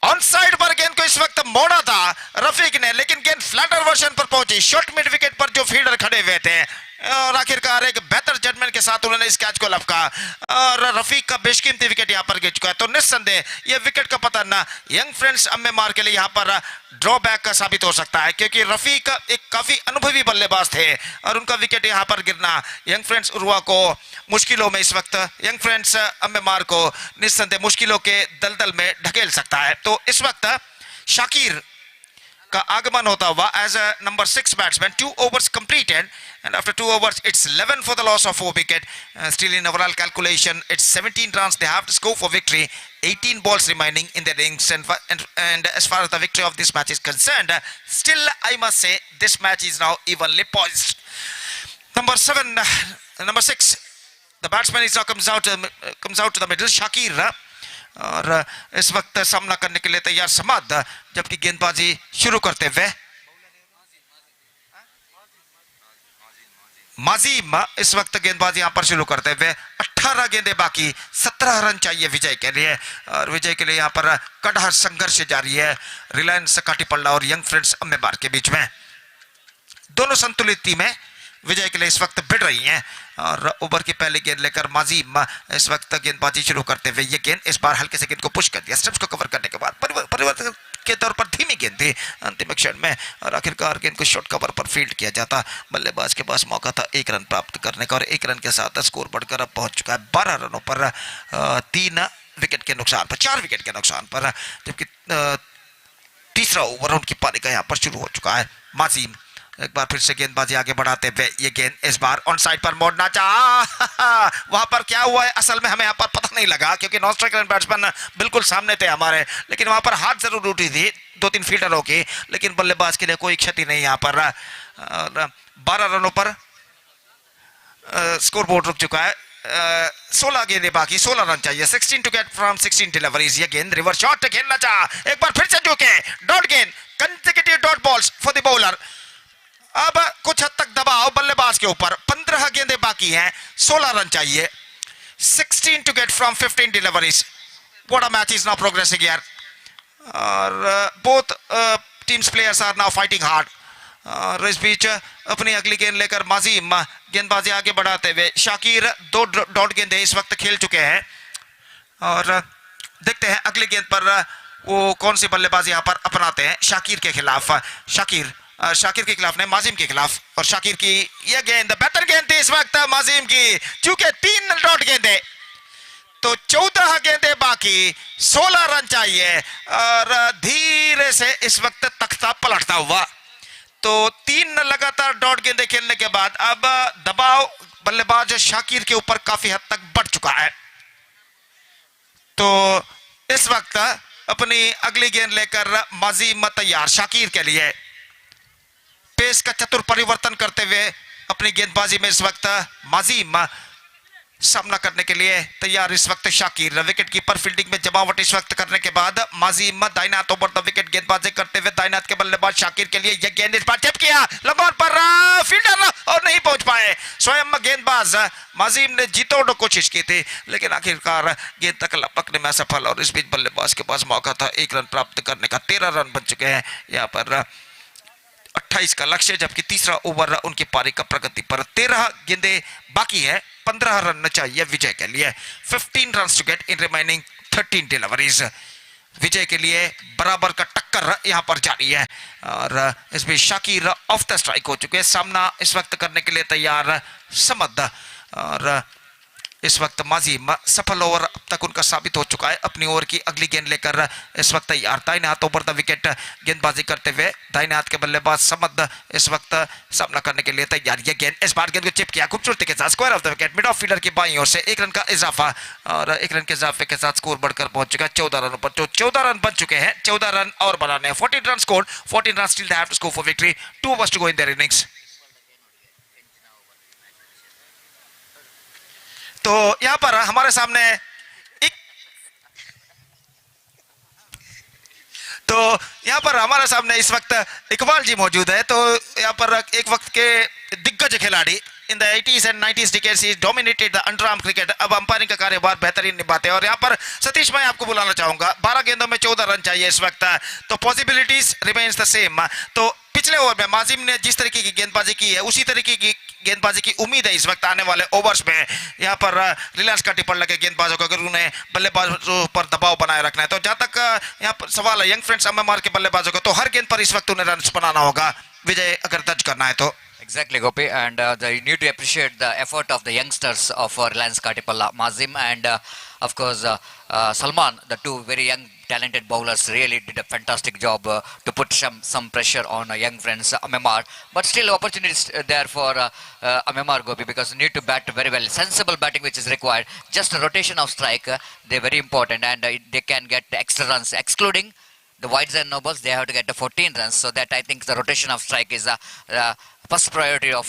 On side पर गेंद को इस वक्त मोड़ा था रफीक ने, लेकिन गेंद फ्लैटर वर्जन पर पहुंची शॉर्ट मिड विकेट पर जो फील्डर खड़े हुए थे और आखिरकार एक बेहतर जजमेंट के साथ उन्होंने इस कैच को लपका और रफीक का बेशकीमती विकेट यहां पर गिर चुका है। तो निस्संदेह ये विकेट का पतन यंग फ्रेंड्स अम्मेमार के लिए यहां पर ड्रॉबैक का साबित हो सकता है, क्योंकि रफीक एक काफी अनुभवी बल्लेबाज थे और उनका विकेट यहां पर गिरना यंग फ्रेंड्स उरुआ को मुश्किलों में इस वक्त यंग फ्रेंड्स अम्मेमार को निस्संदेह मुश्किलों के दलदल में ढकेल सकता है। तो इस वक्त शाकिर का आगमन होता हुआ as a number 6 batsman. 2 overs completed and after 2 overs it's 11 for the loss of 4 wicket. Still in overall calculation it's 17 runs they have to score for victory, 18 balls remaining in the innings and as far as the victory of this match is concerned, still I must say this match is now evenly poised. Number 6 the batsman is now comes out to the middle, Shakir और इस वक्त सामना करने के लिए तैयार समद, जबकि गेंदबाजी शुरू करते हुए माजिम इस वक्त गेंदबाजी यहां पर शुरू करते हुए 18 गेंदें बाकी, 17 रन चाहिए विजय के लिए और विजय के लिए यहां पर कड़ा संघर्ष जारी है रिलायंस काटीपल्ला और यंग फ्रेंड्स अम्मेबार के बीच में। दोनों संतुलित टीमें विजय के लिए इस वक्त भिड़ रही हैं और ओवर की पहली गेंद लेकर माजिम इस वक्त गेंदबाजी शुरू करते हुए ये गेंद इस बार हल्के से गेंद को पुश कर दिया, स्टंप्स को कवर करने के बाद परिवर्तन के तौर पर धीमी गेंद थी अंतिम क्षण में और आखिरकार गेंद को शॉर्ट कवर पर फील्ड किया जाता। बल्लेबाज के पास मौका था 1 रन प्राप्त करने का और 1 रन के साथ स्कोर बढ़कर अब पहुंच चुका है 12 रनों पर 3 विकेट के नुकसान पर 4 विकेट के नुकसान पर, जबकि तीसरा ओवर उनकी पारी का यहाँ पर शुरू हो चुका है। माजिम एक बार फिर से गेंदबाजी आगे बढ़ाते हुए ये गेंद इस बार ऑन साइड पर मोड़ना चाहा, वहां पर क्या हुआ है असल में हमें यहाँ पर पता नहीं लगा क्योंकि नॉन स्ट्राइकर बैट्समैन बिल्कुल सामने थे हमारे, लेकिन वहां पर हाथ जरूर उठी थी 2-3 फील्डरों की, लेकिन बल्लेबाज के लिए कोई क्षति नहीं यहाँ पर। 12 रनों पर स्कोर बोर्ड रुक चुका है, 16 गेंदें बाकी, 16 रन चाहिए, 16 टू गेट फ्रॉम 16 डिलीवरीज। ये गेंद रिवर्स शॉट खेलना चाहा, एक बार फिर से झुके डॉट गेंद, consecutive dot balls for the bowler. अब कुछ हद तक दबाव बल्लेबाज के ऊपर, 15 गेंदें बाकी हैं, 16 रन चाहिए, 16 to get from 15 deliveries. What a match is now progressing here और both teams players are now fighting hard और इस बीच अपनी अगली गेंद लेकर माजिम गेंदबाजी आगे बढ़ाते हुए, शाकिर 2 डॉट गेंदें इस वक्त खेल चुके हैं और देखते हैं अगली गेंद पर वो कौन सी बल्लेबाजी यहां पर अपनाते हैं शाकिर के खिलाफ। शाकिर के खिलाफ नहीं, माजिम के खिलाफ, और शाकिर की यह गेंद बेहतर गेंद थी इस वक्त माजिम की, चूंकि 3 डॉट गेंदें तो 14 गेंदें बाकी, 16 रन चाहिए और धीरे से इस वक्त तख्ता पलटता हुआ। तो 3 लगातार डॉट गेंदें खेलने के बाद अब दबाव बल्लेबाज शाकिर के ऊपर काफी हद तक बढ़ चुका है। तो इस वक्त अपनी अगली गेंद लेकर माजिम तैयार शाकिर के लिए, पेस का चतुर परिवर्तन करते हुए अपनी गेंदबाजी में इस वक्त माजिम सामना करने के लिए तैयार इस वक्त शाकिर। विकेट कीपर फील्डिंग में जमावट इस वक्त करने के बाद माजिम दाहिने हाथ ओवर द विकेट गेंदबाजी करते हुए दाहिने हाथ के बल्लेबाज शाकिर के लिए यह गेंद इस बार टिप किया लंबा पर फील्डर और नहीं पहुंच पाए। स्वयं गेंदबाज माजिम ने जीतोड़ कोशिश की थी लेकिन आखिरकार गेंद तक लपकने में असफल और इस बीच बल्लेबाज के पास मौका था 1 रन प्राप्त करने का। 13 रन बन चुके हैं यहाँ पर, 28 का लक्ष्य, जबकि तीसरा ओवर उनकी पारी का प्रगति पर। 13 गेंदें बाकी है, 15 रन चाहिए विजय के लिए। 15 run to get in remaining 13 deliveries. विजय के लिए बराबर का टक्कर यहां पर जारी है और इस बीच शाकिर ऑफ द स्ट्राइक हो चुके हैं। सामना इस वक्त करने के लिए तैयार समद और इस वक्त माजिम सफल ओवर अब तक उनका साबित हो चुका है। अपनी ओवर की अगली गेंद लेकर इस वक्त तैयार, दाहिने हाथ ओवर द विकेट गेंदबाजी करते हुए दाहिने हाथ के बल्लेबाज समद इस वक्त सामना करने के लिए तैयार। ये गेंद इस बार गेंद को चिप किया खूबसूरती के साथ, square of the wicket, mid of fielder की बाईं ओर से 1 रन का इजाफा, और 1 रन के इजाफे के साथ स्कोर बढ़कर पहुंच चुका है 14 रनों पर। तो 14 रन बन चुके हैं, 14 रन और बनाने हैं। 14 run score, 14 run still they have to score for victory, 2 overs to go in their innings. तो यहां पर हमारे सामने एक इस वक्त इकबाल जी मौजूद है। तो यहां पर एक वक्त के दिग्गज खिलाड़ी, in the 80s and 90s decades he dominated the underarm cricket, अब अंपायरिंग का कार्यभार बेहतरीन निभाते हैं। और यहां पर सतीश मैं आपको बुलाना चाहूंगा, 12 गेंदों में 14 रन चाहिए इस वक्त, तो पॉसिबिलिटीज रिमेन्स द सेम। तो पिछले ओवर में माजिम ने जिस तरीके की गेंदबाजी की है उसी तरीके की गेंदबाजी की उम्मीद है इस वक्त आने वाले ओवर्स में। यहाँ पर रिलायंस का टिप्पण लगे गेंदबाजों को, अगर उन्हें बल्लेबाजों पर दबाव बनाए रखना है। तो जहां तक यहाँ पर सवाल है यंग फ्रेंड्स एमएमआर के बल्लेबाजों को, तो हर गेंद पर इस वक्त उन्हें रन बनाना होगा विजय अगर दर्ज करना है तो। Exactly, Gopi, and you need to appreciate the effort of the youngsters of Reliance Katipalla, Mazim, and of course Salman. The two very young, talented bowlers really did a fantastic job to put some pressure on young friends MMR. But still, opportunities there for MMR, Gopi, because you need to bat very well. Sensible batting which is required. Just a rotation of strike, they're very important, and they can get extra runs, excluding the wides and nobles. They have to get the 14 runs. So that I think the rotation of strike is first priority of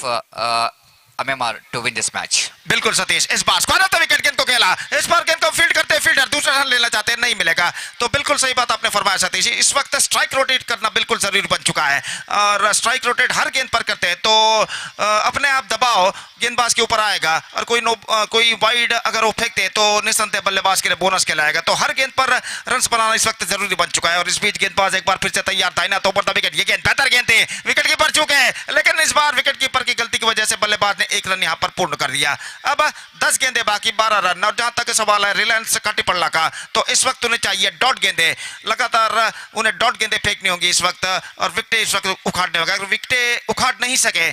MMR to win this match. बिल्कुल सतीश, इस bar square of the wicket गेंद को खेला, इस बार गेंद को field करते हैं फील्डर, दूसरा रन लेना चाहते हैं, नहीं मिलेगा। तो बिल्कुल सही बात आपने फरमाया सतीश, इस वक्त स्ट्राइक रोटेट करना बिल्कुल जरूरी बन चुका है, और स्ट्राइक रोटेट हर गेंद पर करते हैं तो अपने आप दबाव गेंदबाज के ऊपर आएगा, और कोई वाइड अगर वो फेंकते तो निसंदेह बल्लेबाज के लिए बोनस कहलाएगा। तो हर गेंद पर रन बनाना इस वक्त जरूरी बन चुका है। और इस बीच गेंदबाज एक बार फिर से तैयार, दाहिना तो ऊपर द विकेट, ये गेंद बेहतर गेंद थी, विकेट कीपर चूके हैं, लेकिन इस बार विकेट कीपर की गलती की वजह से बल्लेबाज ने 1 रन यहां पर पूर्ण कर दिया। अब 10 गेंदे बाकी, 12 रन। और जहां तक सवाल है रिलायंस काटीपल्ला का, तो इस वक्त उन्हें चाहिए डॉट गेंदे, लगातार उन्हें डॉट गेंदे फेंकनी होंगी इस वक्त, और विकेट इस वक्त उखाड़ने होगा। अगर विकेट उखाड़ नहीं सके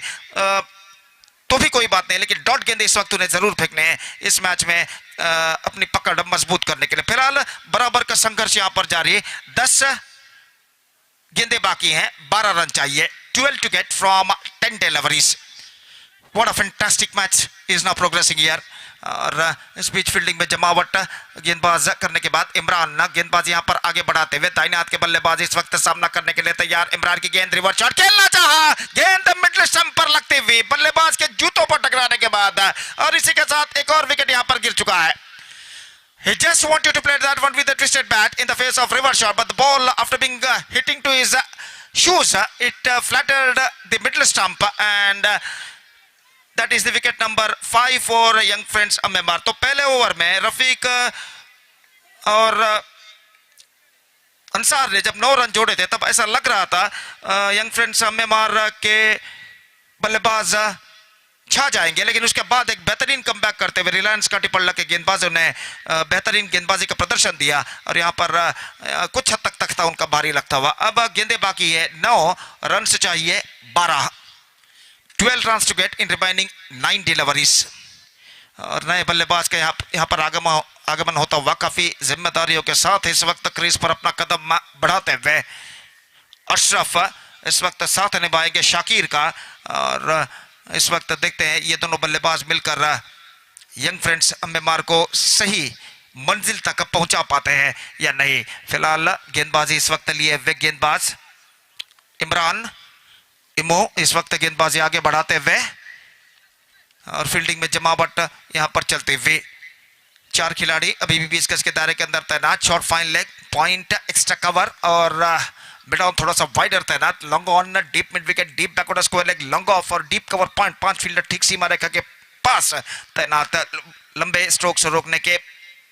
तो भी कोई बात नहीं, लेकिन डॉट गेंदे इस वक्त उन्हें जरूर फेंकने हैं इस मैच में अपनी पकड़ मजबूत करने के लिए। फिलहाल बराबर का संघर्ष यहां पर जारी है, 10 गेंदे बाकी हैं, 12 रन चाहिए, 12 to get from 10 deliveries. What a fantastic match is now progressing here. और इस बीच फील्डिंग में जमावट गेंदबाज करने के बाद इमरान गेंदबाज यहां पर आगे बढ़ाते हुए दाहिने हाथ के बल्लेबाज इस वक्त सामना करने के लिए तैयार। इमरान की गेंद रिवर्स शॉट खेलना चाहा, गेंद मिडल स्टंप पर लगते हुए बल्लेबाज के जूतों पर टकराने के बाद, और इसी के साथ एक और विकेट यहां पर गिर चुका है। He just wanted to play that one with a twisted bat in the face of reverse shot, but the ball after being hitting to his shoes, it flattered the middle stump, and that is the wicket number 5 for young friends MMR. तो पहले over में रफीक और अंसार ने जब 9 run जोड़े थे तब ऐसा लग रहा था यंग फ्रेंड्स MMR के बल्लेबाज छा जाएंगे, लेकिन उसके बाद एक बेहतरीन कमबैक करते हुए रिलायंस काटीपल्ला के गेंदबाजों ने बेहतरीन गेंदबाजी का प्रदर्शन दिया, और यहाँ पर कुछ हद तक तख्ता उनका भारी लगता हुआ। अब गेंदे बाकी है, 9 रन से चाहिए 12, 12 runs to get in remaining 9 deliveries. और नए बल्लेबाज का यहाँ पर आगमन होता हुआ काफी जिम्मेदारियों के साथ इस वक्त क्रीज पर अपना कदम बढ़ाते हुए अशरफ इस वक्त साथ निभाएंगे शाकिर का, और इस वक्त देखते हैं ये दोनों बल्लेबाज मिलकर यंग फ्रेंड्स MMR को सही मंजिल तक पहुंचा पाते हैं या नहीं। फिलहाल गेंदबाजी इस वक्त लिए वे गेंदबाज इमरान इमो इस वक्त गेंदबाजी आगे बढ़ाते हुए, और फील्डिंग में जमावट यहां पर चलते हुए 4 खिलाड़ी अभी भी 20 गज के दायरे के अंदर तैनात। Short fine leg point extra cover और मिड ऑन थोड़ा सा वाइडर तैनात। Long on deep mid wicket deep backward square leg long off और डीप कवर पॉइंट 5 फील्डर ठीक सीमा रेखा के पास तैनात लंबे स्ट्रोक्स रोकने के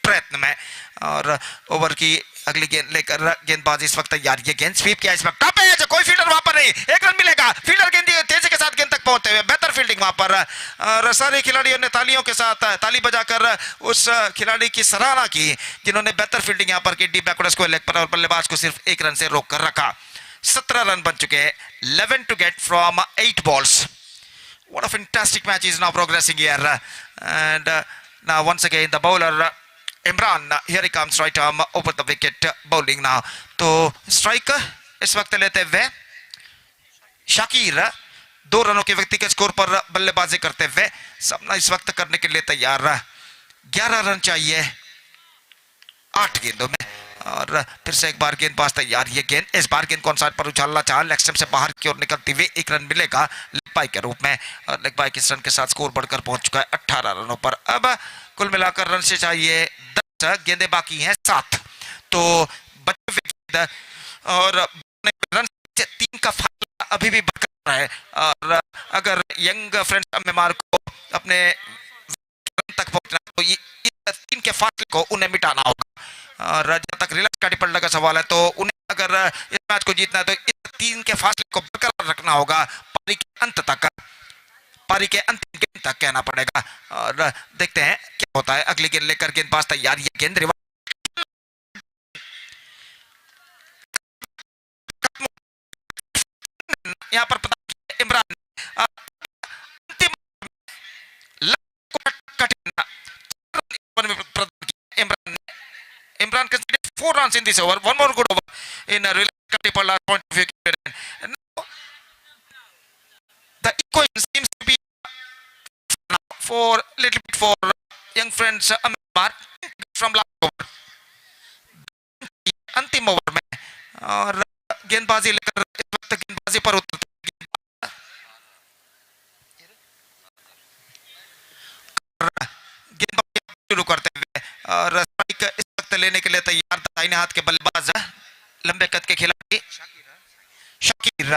प्रयत्न में। और ओवर की अगली गेंद लेकर गेंदबाज इस वक्त तैयार। ये गेंद स्वीप किया इस वक्त टॉप है, कोई फील्डर वहां पर नहीं, 1 रन मिलेगा। फील्डर गेंद तेजी के साथ गेंद तक पहुंचते हुए बेहतर फील्डिंग वहां पर, और सारे खिलाड़ियों ने तालियों के साथ ताली बजाकर उस खिलाड़ी की सराहना की जिन्होंने बेहतर फील्डिंग यहां पर की डीप बैकवर्ड स्क्वायर लेग पर, और बल्लेबाज को सिर्फ 1 रन से रोक कर रखा। 17 रन बन चुके हैं, 11 to get from 8 balls. What a fantastic match is now progressing here, and Now once again the bowler Imran, here he comes, right arm over the wicket, bowling now. तो strike इस वक्त लेते हुए शाकिर 2 रनों के व्यक्तिगत स्कोर पर बल्लेबाजी करते हुए सामना इस वक्त करने के लिए तैयार। 11 रन चाहिए 8 गेंदों में। और फिर से एक बार गेंदबाज तैयार। ये गेंद इस बार गेंद कौन सा पर उछालना चाहा, लेग स्टंप से बाहर की ओर निकलती हुई 1 रन मिलेगा लेग बाई के रूप में। और लेग बाई इस रन के साथ स्कोर बढ़कर पहुंच चुका है 18 रनों पर। अब कुल मिलाकर रन से चाहिए 10, गेंदें बाकी हैं 7। तो बचे हुए गेंद और रन 3 का फासला अभी भी बरकरार है। और अगर यंग फ्रेंड्स अम्मेमार को अपने तक पहुंचना तो ये 3 के फासले को उन्हें मिटाना होगा। और जब तक रिलैक्स का टिपड़ने का सवाल है तो उन्हें अगर इस मैच को जीतना है तो इस 3 के फासले को बरकरार रखना होगा पारी के अंत तक, पारी के अंतिम गेंद तक कहना पड़ेगा। और देखते हैं क्या होता है। अगली गेंद लेकर गेंदबाज तैयार। ये गेंद यहाँ पर इमरान अंतिम Imran considered 4 runs in this over. One more good over in a relatively last point of view. And now the equation seems to be for little bit for young friends Amar from last over. अंतिम over में और गेंदबाजी लेकर इस वक्त गेंदबाजी पर उतरते गेंदबाजी शुरू करते हुए और स्ट्राइक इस वक्त लेने के लिए तैयार दाहिने हाथ के बल्लेबाज लंबे कद के खिलाड़ी शाकिर।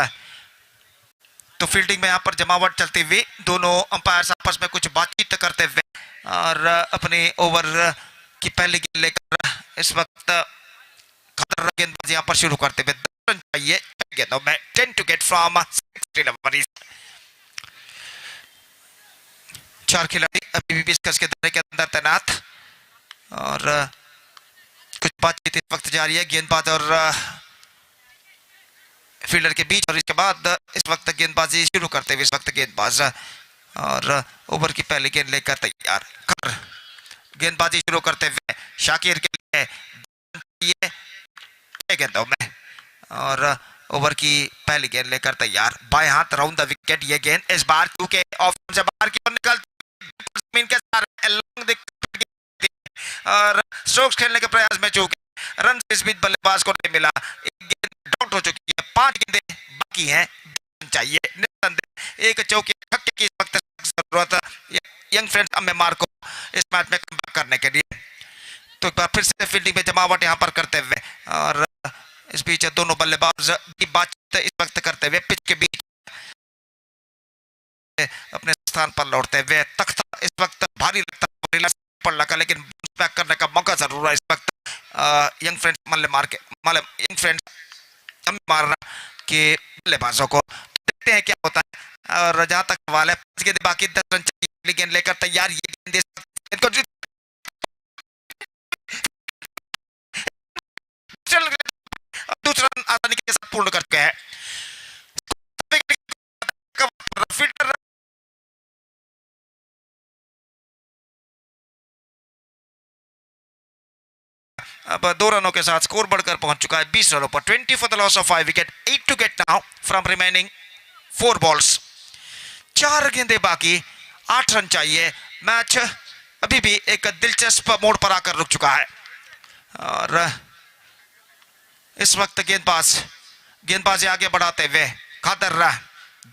तो फील्डिंग में यहाँ पर जमावट चलती हुई, दोनों अंपायर आपस में कुछ बातचीत करते हुए और अपने ओवर की पहली गेंद लेकर इस वक्त गेंदबाजी यहाँ पर शुरू करते हुए 10 रन चाहिए गेंदों में। 10 to get from 6 deliveries। 4 खिलाड़ी अभी भी पेशकश के दायरे के अंदर तैनात और कुछ बातचीत इस वक्त जारी है गेंदबाज और फील्डर के बीच। और इसके बाद इस वक्त गेंदबाजी शुरू करते हुए इस वक्त गेंदबाज और ओवर की पहली गेंद लेकर तैयार कर गेंदबाजी शुरू करते हुए शाकिर के लिए गेंदों में और ओवर की पहली गेंद लेकर तैयार बाएं हाथ राउंड द विकेट। ये गेंद इस बार चूंकि ऑफ से बाहर की ओर निकलती जमीन के साथ और स्ट्रोक्स खेलने के प्रयास में चूके रन इस बीच बल्लेबाज को नहीं मिला। एक गेंद आउट हो चुकी है, 5 गेंदें बाकी हैं, चाहिए निस्संदेह एक चौके छक्के की इस वक्त जरूरत है यंग फ्रेंड्स अम्मेमार को इस मैच में कमबैक करने के लिए। तो एक बार फिर से फील्डिंग में जमावट यहाँ पर करते हुए और इस बीच दोनों बल्लेबाज की बातचीत इस वक्त करते हुए पिच के बीच अपने स्थान पर लौटते हुए तख्ता इस वक्त भारी लगता पड़ लगा, लेकिन बैक करने का मौका जरूर है इस वक्त यंग फ्रेंड्स यंग फ्रेंड्स मारना के बल्लेबाजों को। देखते हैं क्या होता है। और जहां तक सवाल है 5 गेंद बाकी 10 रन चाहिए गेंद लेकर तैयार। ये गेंद दूसरा रन आसानी के साथ पूर्ण कर चुके हैं। फील्डर अब 2 रनों के साथ स्कोर बढ़कर पहुंच चुका है 20 रनों पर। 20 for the loss of 5 wicket. 8 to get now from remaining 4 balls. 4 गेंदें बाकी, 8 रन चाहिए। मैच अभी भी एक दिलचस्प मोड़ पर आकर रुक चुका है और इस वक्त गेंदबाजी आगे बढ़ाते हुए खादर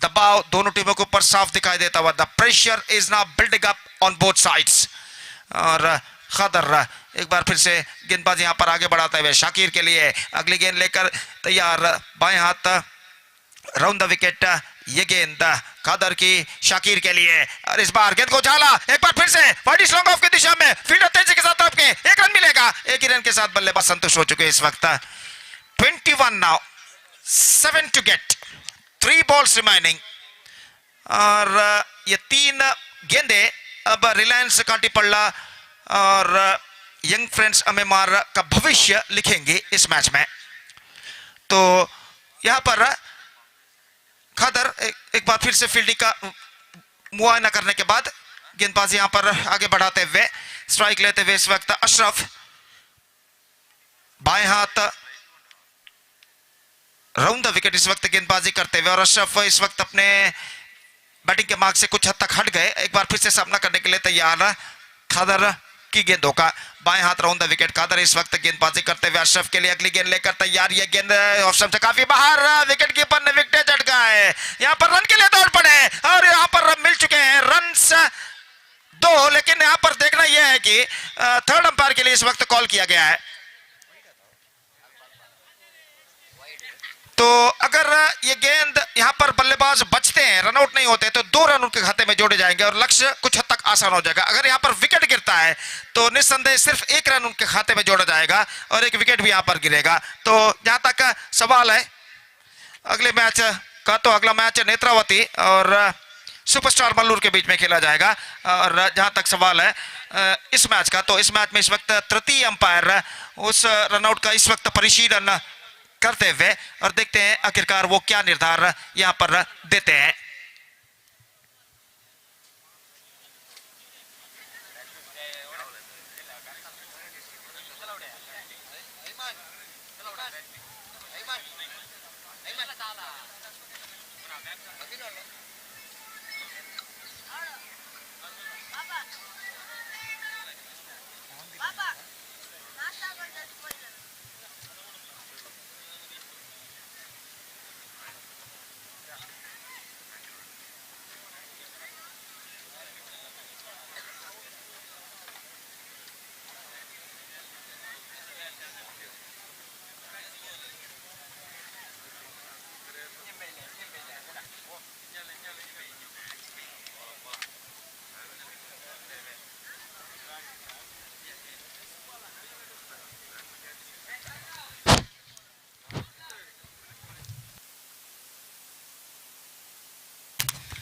दबाव दोनों टीमों के ऊपर साफ दिखाई देता हुआ। The pressure is now building up on both sides. और खादर एक बार फिर से गेंदबाजी यहां पर आगे बढ़ाते हुए शाकिर के लिए अगली गेंद लेकर तैयार बाएं हाथ राउंड द विकेट। ये गेंद खादर की शाकिर के लिए और इस बार गेंद को उछाला एक बार फिर से वाइड लॉन्ग ऑफ की दिशा में। फील्डर तेजी के साथ आपके 1 रन मिलेगा। एक ही रन के साथ बल्लेबाज संतुष्ट हो चुके इस वक्त। 21 now, 7 to get, 3 balls remaining. और ये 3 गेंदें अब रिलायंस काटीपल्ला और यंग फ्रेंड्स अम्मेमार का भविष्य लिखेंगे इस मैच में। तो यहां पर खादर एक बार फिर से फील्डिंग का मुआयना करने के बाद गेंदबाजी यहाँ पर आगे बढ़ाते हुए, स्ट्राइक लेते हुए इस वक्त अशरफ, बाएं हाथ राउंड द विकेट इस वक्त गेंदबाजी करते हुए, और अशरफ इस वक्त अपने बैटिंग के मार्ग से कुछ हद तक हट गए, एक बार फिर से सामना करने के लिए तैयार खादर की गेंदों का, बाएं हाथ राउंड द विकेट खादर इस वक्त गेंदबाजी करते हुए अशरफ के लिए अगली गेंद लेकर तैयार, ये गेंद ऑफ स्टंप से काफी बाहर, विकेट कीपर ने विकेट झटका है, यहाँ पर रन के लिए दौड़ पड़े और यहाँ पर मिल चुके हैं रन्स 2, लेकिन यहाँ पर देखना यह है कि थर्ड अंपायर के लिए इस वक्त कॉल किया गया है। तो अगर ये गेंद यहाँ पर बल्लेबाज बचते हैं, रनआउट नहीं होते, तो 2 रन उनके खाते में जोड़े जाएंगे और लक्ष्य कुछ हद तक आसान हो जाएगा। अगर यहाँ पर विकेट गिरता है तो निस्संदेह सिर्फ 1 रन उनके खाते में जोड़ा जाएगा और 1 विकेट भी यहाँ पर गिरेगा। तो जहाँ तक सवाल है अगले मैच का, तो अगला मैच नेत्रावती और सुपरस्टार मंगलोर के बीच में खेला जाएगा। और जहाँ तक सवाल है इस मैच का, तो इस मैच में इस वक्त तृतीय अंपायर उस रनआउट का इस वक्त परिशीलन करते हुए, और देखते हैं आखिरकार वो क्या निर्धार यहां पर देते हैं।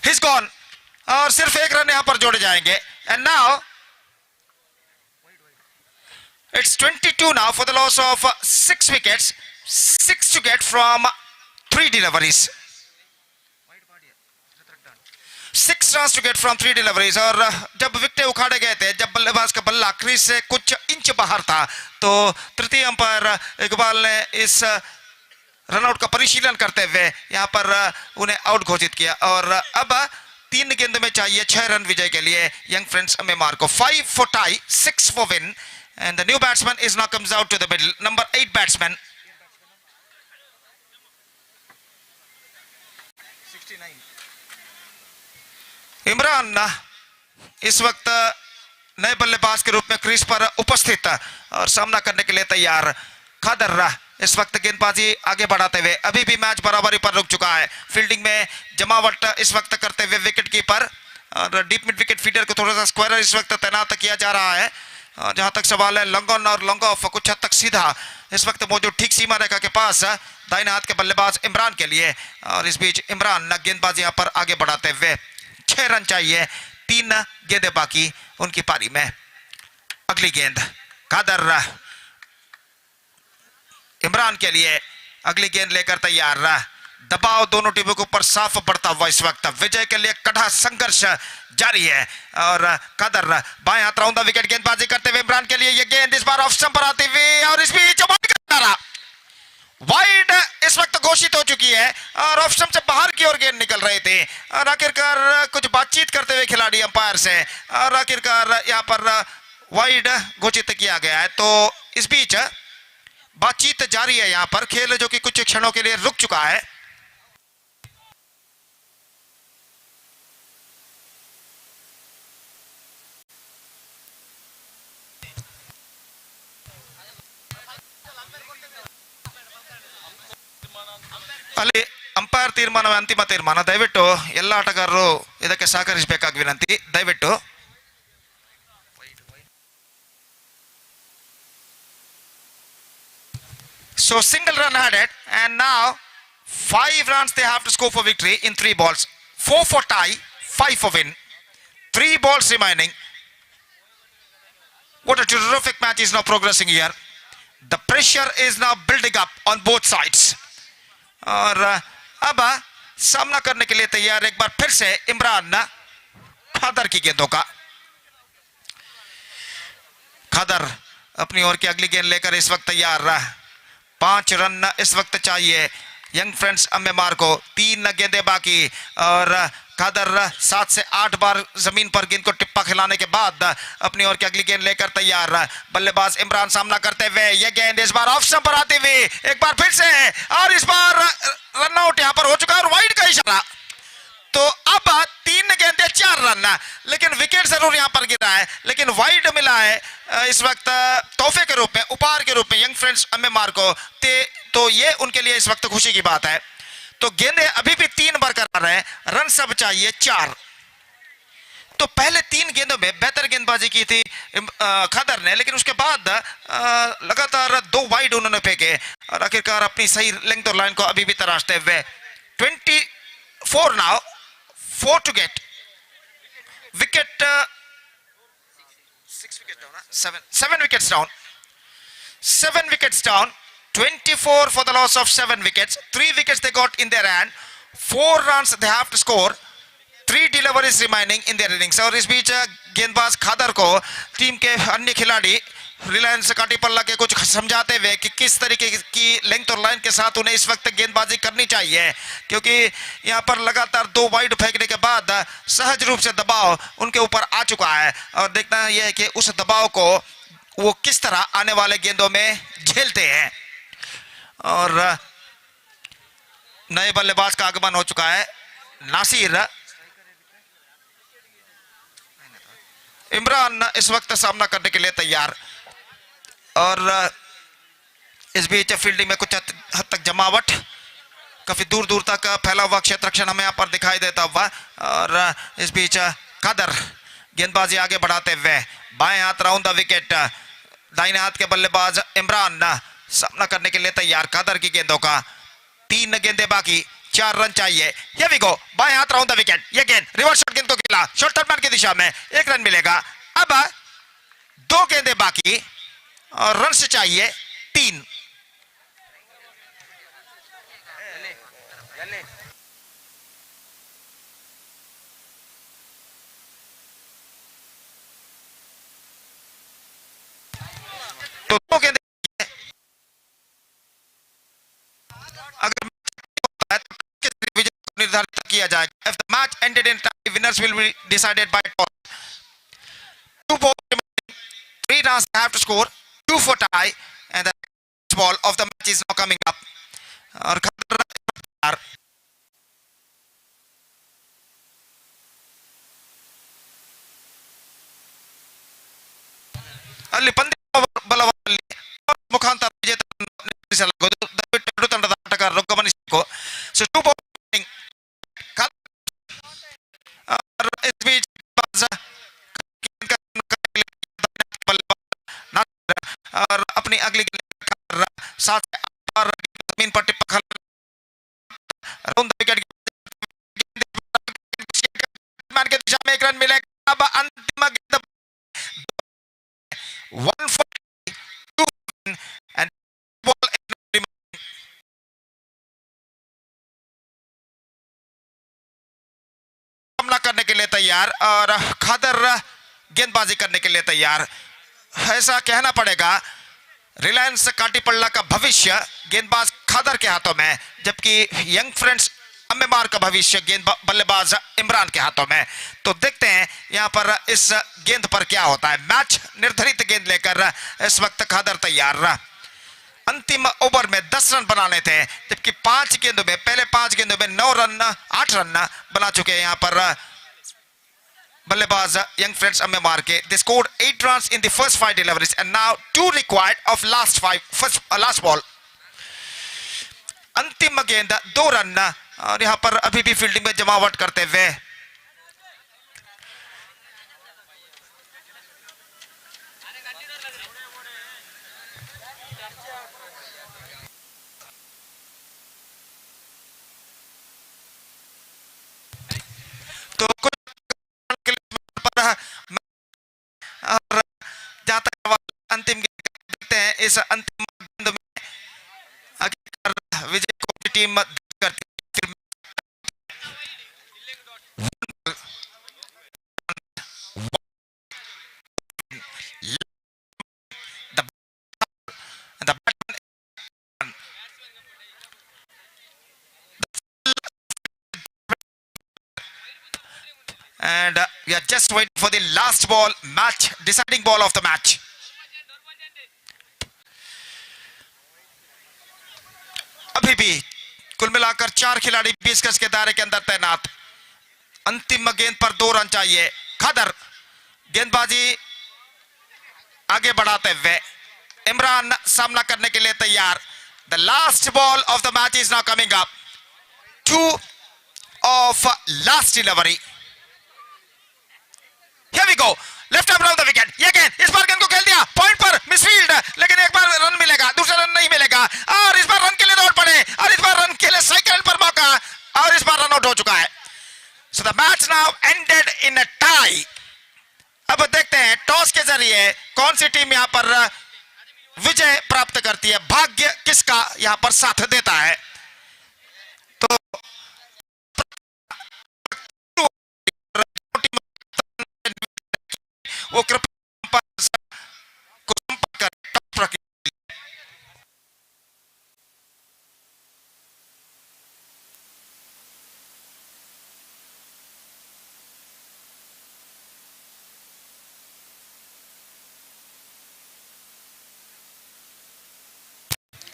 He's gone और सिर्फ 1 रन यहां पर जोड़े जाएंगे। And now it's 22 now for the loss of 6 wickets, 6 to get from 3 deliveries, 6 runs to get from 3 deliveries। और जब विकेट उखाड़े गए थे, जब बल्लेबाज का बल्ला क्रीज से कुछ इंच बाहर था, तो तृतीय अंपायर इकबाल ने इस रनआउट का परिशीलन करते हुए यहां पर उन्हें आउट घोषित किया। और अब 3 गेंद में चाहिए 6 रन विजय के लिए यंग फ्रेंड्स एमएमआर को। 5 for tie, 6 for win, and the new batsman is now comes out to the middle, number 8 batsman, 69 Imran इस वक्त नए बल्लेबाज के रूप में क्रीज पर उपस्थित और सामना करने के लिए तैयार। खादर इस वक्त गेंदबाजी आगे बढ़ाते हुए, अभी भी मैच बराबरी पर रुक चुका है। फील्डिंग में जमावट इस वक्त करते हुए विकेट कीपर और डीप मिड विकेट फीडर को थोड़ा सा स्क्वायर इस वक्त तैनात किया जा रहा है। और जहां तक सवाल है लॉन्ग ऑन और लॉन्ग ऑफ कुछ हद तक सीधा इस वक्त मौजूद ठीक सीमा रेखा के पास दाहिने हाथ के बल्लेबाज इमरान के लिए। और इस बीच इमरान गेंदबाजी यहां पर आगे बढ़ाते हुए, 6 रन चाहिए, 3 गेंदें बाकी उनकी पारी में। अगली गेंद खादर इमरान के लिए, अगली गेंद लेकर तैयार। दबाव दोनों टीमों के ऊपर साफ बढ़ता हुआ इस वक्त विजय के लिए कड़ा संघर्ष जारी है। और कादर बाएं हाथ राउंड द विकेट गेंदबाजी करते हुए इमरान के लिए ये गेंद इस बार ऑफ स्टंप पर आती हुई, और इस बीच वाइड इस वक्त घोषित हो चुकी है और ऑफ स्टंप से बाहर की ओर गेंद निकल रहे थे। और आखिरकार कुछ बातचीत करते हुए खिलाड़ी अंपायर से, और आखिरकार यहां पर वाइड घोषित किया गया है। तो इस बीच बातचीत जारी है यहां पर, खेल जो कि कुछ क्षणों के लिए रुक चुका है। ಅಲ್ಲಿ ಅಂಪೈರ್ ತೀರ್ಮಾನವೇ ಅಂತಿಮ ತೀರ್ಮಾನ. ದಯವಿಟ್ಟು ಎಲ್ಲ ಆಟಗಾರರು ಇದಕ್ಕೆ ಸಹಕರಿಸಬೇಕಾಗಿ ವಿನಂತಿ. ದಯವಿಟ್ಟು So single run added, and now 5 runs they have to score for victory in 3 balls. 4 for tie, 5 for win. 3 balls remaining. What a terrific match is now progressing here. The pressure is now building up on both sides. और अब सामना करने के लिए तैयार एक बार फिर से इमरान खादर की गेंदों का। खादर अपनी ओर की अगली गेंद लेकर इस वक्त तैयार रहा। 5 रन इस वक्त चाहिए यंग फ्रेंड्स अम्मेमार को। 3 गेंदें बाकी और खादर 7 से 8 बार जमीन पर गेंद को टिप्पा खिलाने के बाद अपनी ओर की अगली गेंद लेकर तैयार। बल्लेबाज इमरान सामना करते हुए यह गेंद इस बार ऑफ स्टंप पर आती हुई एक बार फिर से, और इस बार रन आउट यहां पर हो चुका है और वाइड का इशारा। तो अब 3 गेंदें 4 रन, लेकिन विकेट जरूर यहां पर गिरा है, लेकिन वाइड मिला है इस वक्त तोहफे के रूप में, उपहार के रूप में यंग फ्रेंड्स अम्मेमार को। तो ये उनके लिए इस वक्त खुशी की बात है। तो गेंदें अभी भी 3 बरकरार है, रन सब चाहिए 4। तो पहले 3 गेंदों में बेहतर गेंदबाजी की थी खादर ने, लेकिन उसके बाद लगातार 2 वाइड उन्होंने फेंके और आखिरकार अपनी सही लेंथ और लाइन को अभी भी तराशते हुए 24 now, 4 to get wicket, 7 wickets down, 7 wickets down, 24 for the loss of 7 wickets. 3 wickets they got in their hand, 4 runs they have to score, 3 deliveries remaining in their innings. और इस बीच गेंदबाज खादर को team के अन्य खिलाड़ी रिलायंस काटीपल्ला के कुछ समझाते हुए कि किस तरीके की लेंथ और लाइन के साथ उन्हें इस वक्त गेंदबाजी करनी चाहिए, क्योंकि यहां पर लगातार 2 वाइड फेंकने के बाद सहज रूप से दबाव उनके ऊपर आ चुका है और देखना यह है कि उस दबाव को वो किस तरह आने वाले गेंदों में झेलते हैं। और नए बल्लेबाज का आगमन हो चुका है, नासिर। इमरान इस वक्त सामना करने के लिए तैयार और इस बीच फील्डिंग में कुछ हद तक जमावट, काफी दूर दूर तक फैला हुआ क्षेत्र रक्षण हमें यहाँ पर दिखाई देता हुआ। और इस बीच खादर गेंदबाजी आगे बढ़ाते हुए बाएं हाथ राउंड द विकेट, दाहिने हाथ के बल्लेबाज इमरान सामना करने के लिए तैयार खादर की गेंदों का। 3 गेंदें बाकी, 4 रन चाहिए। ये भी गो बाएं हाथ राउंड द विकेट, ये गेंद रिवर्स शॉट गेंद को खेला, शॉर्ट टर्न की दिशा में 1 रन मिलेगा। अब 2 गेंदें बाकी और रन से चाहिए 3। तो 2 गेंदें अगर निर्धारित किया जाएगा। If the match ended in tie, winners will be decided by toss. 2 balls remaining, 3 runs they have to score, 2 for tie, and the last ball of the match is now coming up. और खतरनाक ಅಲ್ಲಿ ಪಂದ್ಯ ಬಲವಾಗಿ ಮುಖಾಂತರ ವಿಜೇತ ದಯವಿಟ್ಟು ತಂಡದ ಆಟಗಾರರು ಗಮನಿಸಬೇಕು. ಸೊ 2 balls इस बीच और अपनी अगली जमीन पर टिप्पा के दिशा में 1 रन मिलेगा। अब अंतिम गेंद 142 and ball हमला करने के लिए तैयार और खादर गेंदबाजी करने के लिए तैयार। ऐसा कहना पड़ेगा रिलायंस काटीपल्ला का भविष्य गेंदबाज खादर के हाथों में, जबकि यंग फ्रेंड्स अम्मेमार का भविष्य बल्लेबाज इमरान के हाथों में। तो देखते हैं यहां पर इस गेंद पर क्या होता है। मैच निर्धारित गेंद लेकर इस वक्त खादर तैयार रहा। अंतिम ओवर में 10 रन बनाने थे, जबकि 5 गेंदों में, पहले 5 गेंदों में 9 रन 8 रन बना चुके हैं यहां पर बल्लेबाज यंग फ्रेंड्स अम्मेमार के। They scored 8 runs in the first 5 deliveries and now 2 required of last ball. अंतिम गेंद 2 रन और यहां पर अभी भी फील्डिंग में जमावट करते हुए तो कुछ और जहां तक अंतिम गेंद देखते हैं, इस अंतिम गेंद में विजय को टीम करती And we are just waiting for the last ball, match deciding ball of the match. अभी भी कुल मिलाकर 4 खिलाड़ी 20 गज के दायरे के अंदर तैनात। अंतिम गेंद पर 2 रन चाहिए। खदर गेंदबाजी आगे बढ़ाते हुए, इमरान सामना करने के लिए तैयार। The last ball of the match is now coming up. 2 of last delivery. Here we go. Left arm around the wicket. ये गेंद इस बार गेंद को खेल दिया पॉइंट पर, मिसफील्ड, लेकिन एक बार रन मिलेगा, दूसरा रन नहीं मिलेगा, और इस बार रन के लिए दौड़ पड़े, और इस बार रन के लिए साइकिल पर मौका, और इस बार रन आउट हो चुका है। So the match now ended in a tie. अब देखते हैं टॉस के जरिए कौन सी टीम यहां पर विजय प्राप्त करती है, भाग्य किसका यहां पर साथ देता है। तो वो कृपया को संपर्क करें टॉप रखें।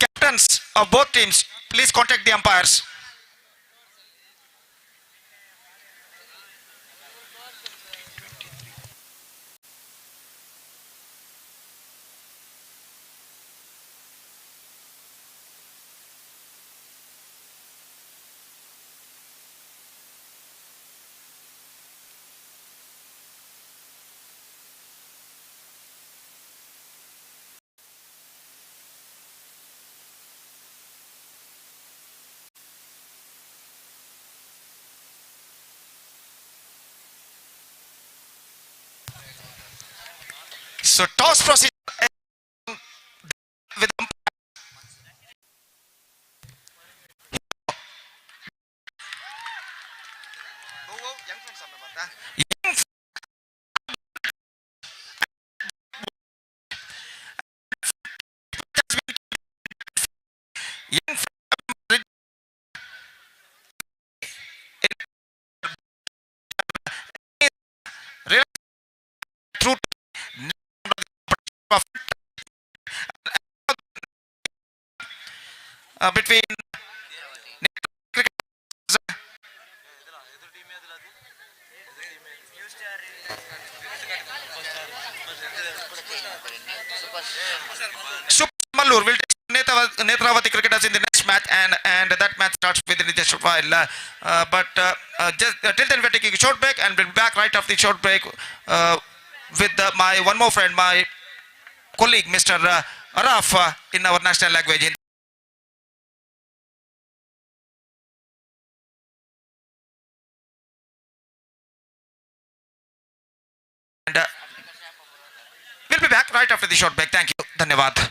Captains of both teams, please contact the umpires. So toss procedure with through between Super Mangalore will take Nethravathi cricketers in the next match, and that match starts within just a while. Just till then, we're taking a short break, and we'll be back right after the short break with my one more friend, my colleague, Mr. Araf, in our national language. And we'll be back right after the short break. Thank you. Dhanyavad.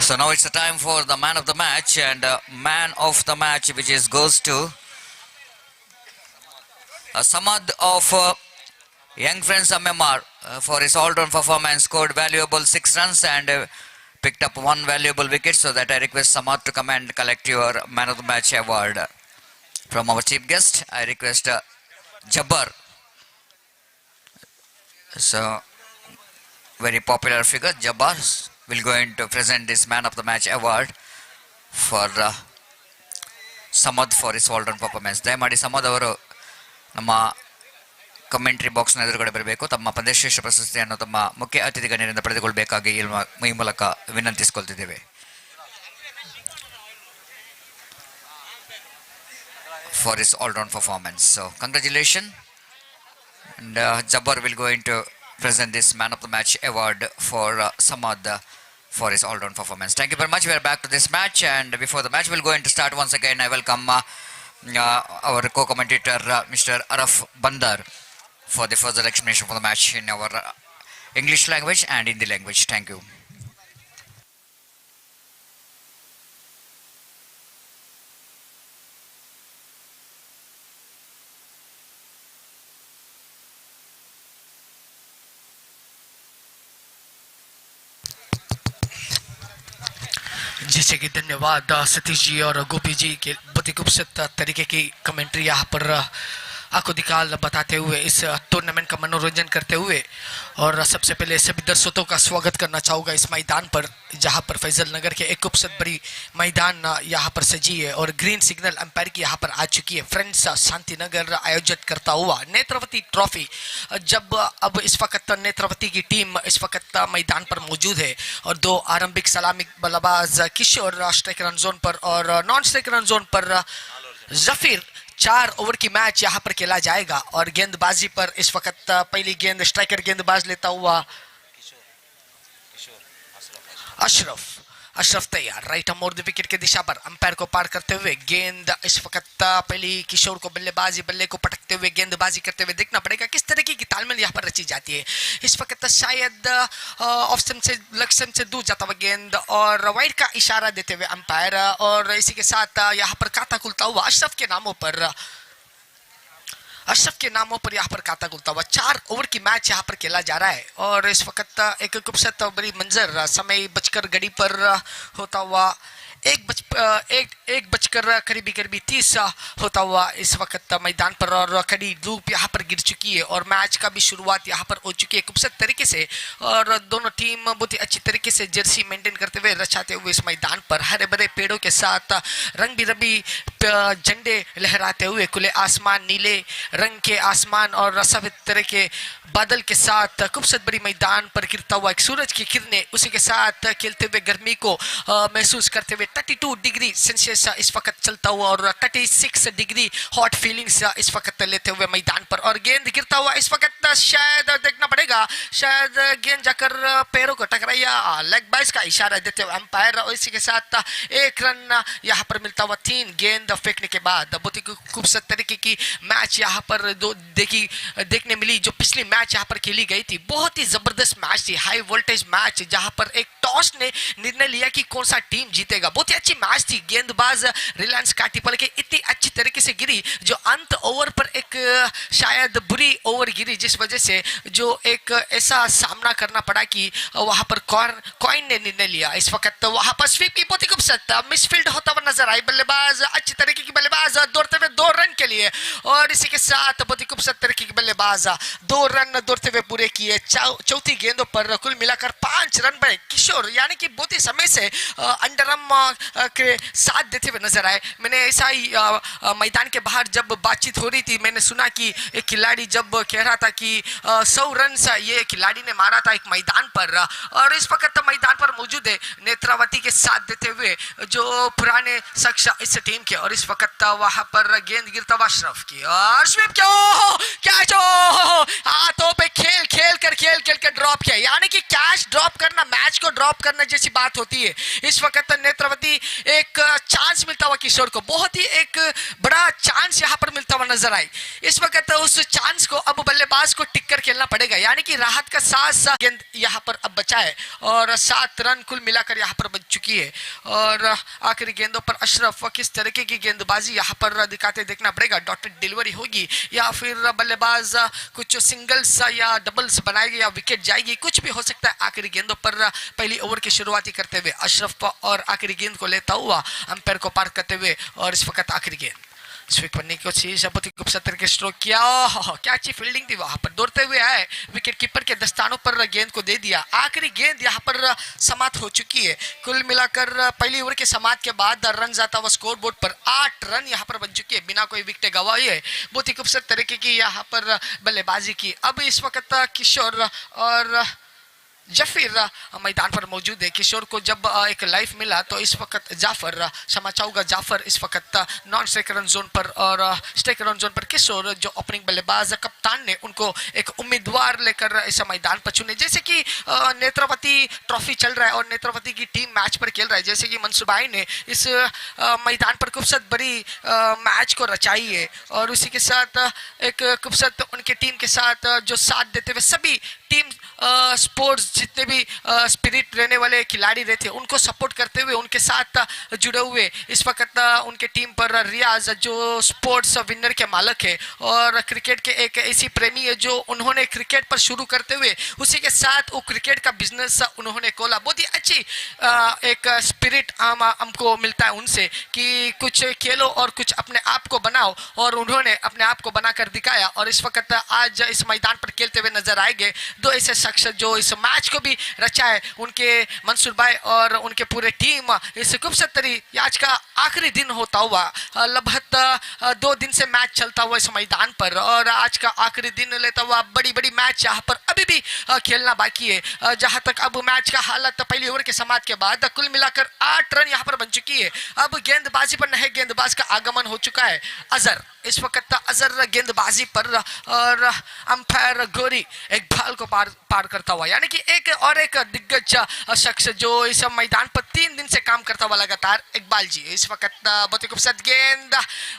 So now it's the time for the man of the match, and man of the match which is goes to Samad of Young Friends MMR for his all-round performance, scored valuable 6 runs and picked up 1 valuable wicket. So that I request Samad to come and collect your man of the match award from our chief guest. I request Jabbar. So very popular figure Jabbar will going to present this man of the match award for Samad for his all-round performance. ದಯಮಾಡಿ ಸಮದ್ ಅವರು ನಮ್ಮ commentary ಬಾಕ್ಸ್ನ ಎದುರುಗಡೆ ಬರಬೇಕು. ತಮ್ಮ ಪಂದ್ಯಶ್ರೇಷ್ಠ ಪ್ರಶಸ್ತಿಯನ್ನು ತಮ್ಮ ಮುಖ್ಯ ಅತಿಥಿ ಗಣ್ಯರಿಂದ ಪಡೆದುಕೊಳ್ಳಬೇಕಾಗಿ ಈ ಮೂಲಕ ವಿನಂತಿಸಿಕೊಳ್ತಿದ್ದೇವೆ. For his all-round performance. So congratulations. And Jabbar will going to present this man of the match award for Samad for his all-round performance. Thank you very much. We are back to this match, and before the match will go into start, once again I welcome our co-commentator Mr. Araf Bandar for the further explanation for the match in our English language and Hindi language. Thank you. जैसे कि धन्यवाद सतीश जी और गोपी जी के बहुत ही खूबसूरत तरीके की commentary यहाँ पर आंखों दिखाल बताते हुए इस टूर्नामेंट का मनोरंजन करते हुए, और सबसे पहले सभी दर्शकों का स्वागत करना चाहूँगा इस मैदान पर, जहाँ पर फैजल नगर के एक खूबसूरत बड़ी मैदान यहाँ पर सजी है और ग्रीन सिग्नल अंपायर की यहाँ पर आ चुकी है. फ्रेंड्स, शांतिनगर आयोजित करता हुआ नेत्रवती ट्रॉफी, जब अब इस वक्त नेत्रवती की टीम इस वक्त मैदान पर मौजूद है और 2 आरंभिक सलामी बल्लेबाज किशोर स्ट्राइक रन जोन पर और नॉन स्ट्राइक रन जोन पर जफीर. 4 ओवर की मैच यहाँ पर खेला जाएगा और गेंदबाजी पर इस वक्त पहली गेंद स्ट्राइकर गेंदबाज लेता हुआ अशरफ तैयार. राइट मोर द विकेट के दिशा पर अंपायर को पार करते हुए गेंद इस वक्त पहली किशोर को बल्लेबाजी, बल्ले को पटकते हुए गेंदबाजी करते हुए देखना पड़ेगा किस तरीके की तालमेल यहाँ पर रची जाती है. इस वक्त शायद ऑफ स्टंप से लक्ष्य से दूर जाता हुआ गेंद और वाइड का इशारा देते हुए अंपायर, और इसी के साथ यहाँ पर खाता खुलता हुआ अशरफ के नामों पर यहाँ पर खाता खुलता हुआ. 4 ओवर की मैच यहाँ पर खेला जा रहा है और इस वक्त एक खूबसूरत बड़ी मंजर समय बचकर घड़ी पर होता हुआ 1 करीबी 30 होता हुआ इस वक्त मैदान पर, और खड़ी धूप यहाँ पर गिर चुकी है और मैच का भी शुरुआत यहाँ पर हो चुकी है खूबसूरत तरीके से, और दोनों टीम बहुत ही अच्छी तरीके से जर्सी मेंटेन करते हुए रचाते हुए इस मैदान पर हरे भरे पेड़ों के साथ रंग बिरंगी झंडे लहराते हुए खुले आसमान, नीले रंग के आसमान और सफेद तरह के बादल के साथ खूबसूरत बड़ी मैदान पर गिरता हुआ एक सूरज की किरणें, उसी के साथ खेलते हुए गर्मी को महसूस करते हुए 32 डिग्री सेल्सियस इस वक्त चलता हुआ और 36 डिग्री हॉट फीलिंग्स इस वक्त लेते हुए मैदान पर, और गेंद गिरता हुआ इस वक्त शायद देखना पड़ेगा, शायद गेंद जाकर पैरों को टकराई या लेग बाइस का इशारा देते हुए अंपायर, और इसी के साथ 1 रन यहाँ पर मिलता हुआ 3 गेंद फेंकने के बाद. बहुत ही खूबसूरत तरीके की मैच यहाँ पर देखने मिली. जो पिछली मैच यहाँ पर खेली गई थी बहुत ही जबरदस्त मैच थी, हाई वोल्टेज मैच, जहाँ पर एक टॉस ने निर्णय लिया कि कौन सा टीम जीतेगा. बहुत ही अच्छी मैच थी. गेंदबाज रिलायंस काटीपल के इतनी अच्छी तरीके से गिरी जो अंत ओवर पर एक शायद बुरी ओवर गिरी, जिस वजह से जो एक ऐसा सामना करना पड़ा कि वहां पर कॉइन ने निर्णय लिया. इस वक्त वहां पर स्वीप की बहुत ही खूबसूरत मिसफील्ड होता हुआ नजर आई. बल्लेबाज अच्छी तरीके की बल्लेबाज दौड़ते हुए 2 रन के लिए, और इसी के साथ बहुत ही खूबसूरत तरीके की बल्लेबाज 2 रन दौड़ते हुए पूरे किए. चौथी गेंदों पर कुल मिलाकर 5 रन बने. किशोर यानी कि बहुत ही समय से अंडरआर्म के साथ देते हुए नजर आए. मैंने ऐसा ही मैदान के बाहर जब बातचीत हो रही थी, मैंने सुना कि एक खिलाड़ी जब कह रहा था कि 100 रन ये खिलाड़ी ने मारा था एक मैदान पर, और इस वक्त मैदान पर मौजूद है नेत्रावती के साथ देते हुए जो पुराने शख्स इस टीम के, और इस वक्त वहां पर गेंद गिरता हुआ अशरफ की, और स्वीप क्या हाथों पे खेल कर ड्रॉप किया, यानी कि कैच लास्ट ड्रॉप करना, मैच को ड्रॉप करना जैसी बात होती है। इस वक्त नेत्रावती एक चांस मिलता हुआ किशोर को, बहुत ही एक बड़ा चांस यहाँ पर मिलता हुआ नजर आई। इस वक्त उस चांस को अब बल्लेबाज को टिक कर खेलना पड़ेगा, यानी कि राहत का साथ गेंद यहाँ पर अब बचा है और 7 रन कुल मिलाकर यहाँ पर बच चुकी है। और आखिरी गेंदों पर अशरफ किस तरीके की गेंदबाजी यहाँ पर दिखाते देखना पड़ेगा। डॉटेड डिलीवरी होगी या फिर बल्लेबाज कुछ सिंगल्स या डबल्स बनाएगी या विकेट जाएगी, कुछ भी हो सकता है। आखिरी गेंदों पर पहली ओवर की शुरुआती करते हुए अशरफ और आखिरी गेंद को लेता हुआ अंपायर को पार करते हुए, और इस वक्त आखिरी गेंद स्वीप करने की कोशिश, बहुत ही खूबसूरत तरीके स्ट्रोक किया। क्या अच्छी फील्डिंग थी, वहां पर दौड़ते हुए आए, विकेट कीपर के दस्तानों पर गेंद को दे दिया। आखिरी गेंद यहाँ पर समाप्त हो चुकी है। कुल मिलाकर पहली ओवर के समाप्त के बाद रन जाता हुआ स्कोर बोर्ड पर 8 रन यहाँ पर बन चुकी है बिना कोई विकेट गंवाए है। बहुत ही खूबसूरत तरीके की यहाँ पर बल्लेबाजी की। अब इस वक्त किशोर और जफीर मैदान पर मौजूद है। किशोर को जब एक लाइफ मिला तो इस वक्त जाफर, क्षमा चाहूंगा, जाफर इस वक्त नॉन स्ट्राइक रन जोन पर और स्ट्राइक रन जोन पर किशोर जो ओपनिंग बल्लेबाज कप्तान ने उनको एक उम्मीदवार लेकर इस मैदान पर चुने। जैसे कि नेत्रावती ट्रॉफी चल रहा है और नेत्रावती की टीम मैच पर खेल रहा है, जैसे कि मंसूर भाई ने इस मैदान पर खूबसूरत बड़ी मैच को रचाई है और उसी के साथ एक खूबसूरत उनके टीम के साथ जो साथ देते हुए सभी टीम स्पोर्ट्स जितने भी स्पिरिट रहने वाले खिलाड़ी रहते उनको सपोर्ट करते हुए उनके साथ जुड़े हुए इस वक्त उनके टीम पर रियाज जो स्पोर्ट्स विनर के मालक है और क्रिकेट के एक ऐसी प्रेमी है जो उन्होंने क्रिकेट पर शुरू करते हुए उसी के साथ वो क्रिकेट का बिजनेस उन्होंने खोला। बहुत ही अच्छी एक स्पिरिट हमको मिलता है उनसे कि कुछ खेलो और कुछ अपने आप को बनाओ, और उन्होंने अपने आप को बनाकर दिखाया और इस वक्त आज इस मैदान पर खेलते हुए नजर आएंगे दो ऐसे शख्स जो इस मैच को भी रचा है, उनके मंसूर भाई और उनके पूरे टीम। इस खूबसूरत तरीके आज का आखिरी दिन होता हुआ, लगभग 2 दिन से मैच चलता हुआ इस मैदान पर और आज का आखिरी दिन लेता हुआ बड़ी बड़ी मैच यहाँ पर अभी भी खेलना बाकी है। जहां तक अब मैच का हालत पहली ओवर के समाप्त के बाद कुल मिलाकर 8 रन यहाँ पर बन चुकी है। अब गेंदबाजी पर नए गेंदबाज का आगमन हो चुका है, अजहर। इस वक्त अजहर गेंदबाजी पर और अंपायर गोरी एक बाल को पार करता हुआ, यानी कि एक दिग्गज शख्स जो इस मैदान पर 3 दिन से काम करता हुआ लगातार, इकबाल जी। इस वक्त बहुत ही खूबसूरत गेंद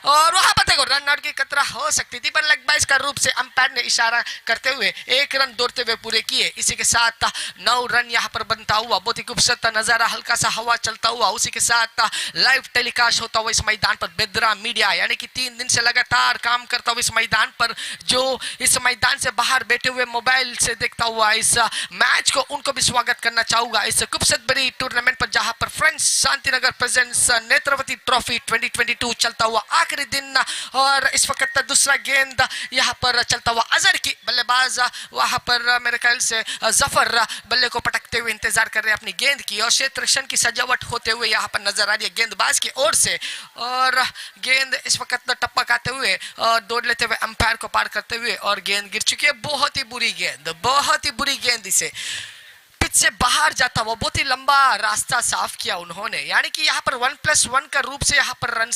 और वहां पर देखो रन आउट की खतरा हो सकती थी, पर लगबाइज का रूप से अंपायर ने इशारा करते हुए 1 रन दौड़ते हुए पूरे किए। इसी के साथ 9 रन यहाँ पर बनता हुआ, बहुत ही खूबसूरत नजारा, हल्का सा हवा चलता हुआ, उसी के साथ लाइव टेलीकास्ट होता हुआ इस मैदान पर बेद्रा मीडिया, यानी कि 3 दिन से लगातार काम करता हुआ इस मैदान पर, जो इस मैदान से बाहर बैठे हुए मोबाइल से देखता हुआ इस मैच को, उनको भी स्वागत करना चाहूंगा इस खूबसूरत बड़ी टूर्नामेंट पर, जहां पर friends Shantinagar presents Netravati trophy 2022 चलता हुआ आखिरी दिन। और इस वक्त दूसरा गेंद यहां पर चलता हुआ अजहर की, बल्लेबाज वहां पर मेरे ख्याल से जफर बल्ले को पटकते हुए इंतजार कर रहे हैं अपनी गेंद की, और क्षेत्र रक्षण की सजावट होते हुए यहां पर नजर आ रही है गेंदबाज की ओर से, और गेंद इस वक्त टप्पा खाते हुए दौड़ लेते हुए अंपायर को पार करते हुए और गेंद गिर चुकी है। बहुत ही बुरी गेंद, बहुत ही बुरी गेंद, इसे पिच से बाहर जाता हुआ बहुत ही लंबा रास्ता साफ किया उन्होंने, यानी कि यहाँ पर 1+1 का रूप से यहाँ पर रन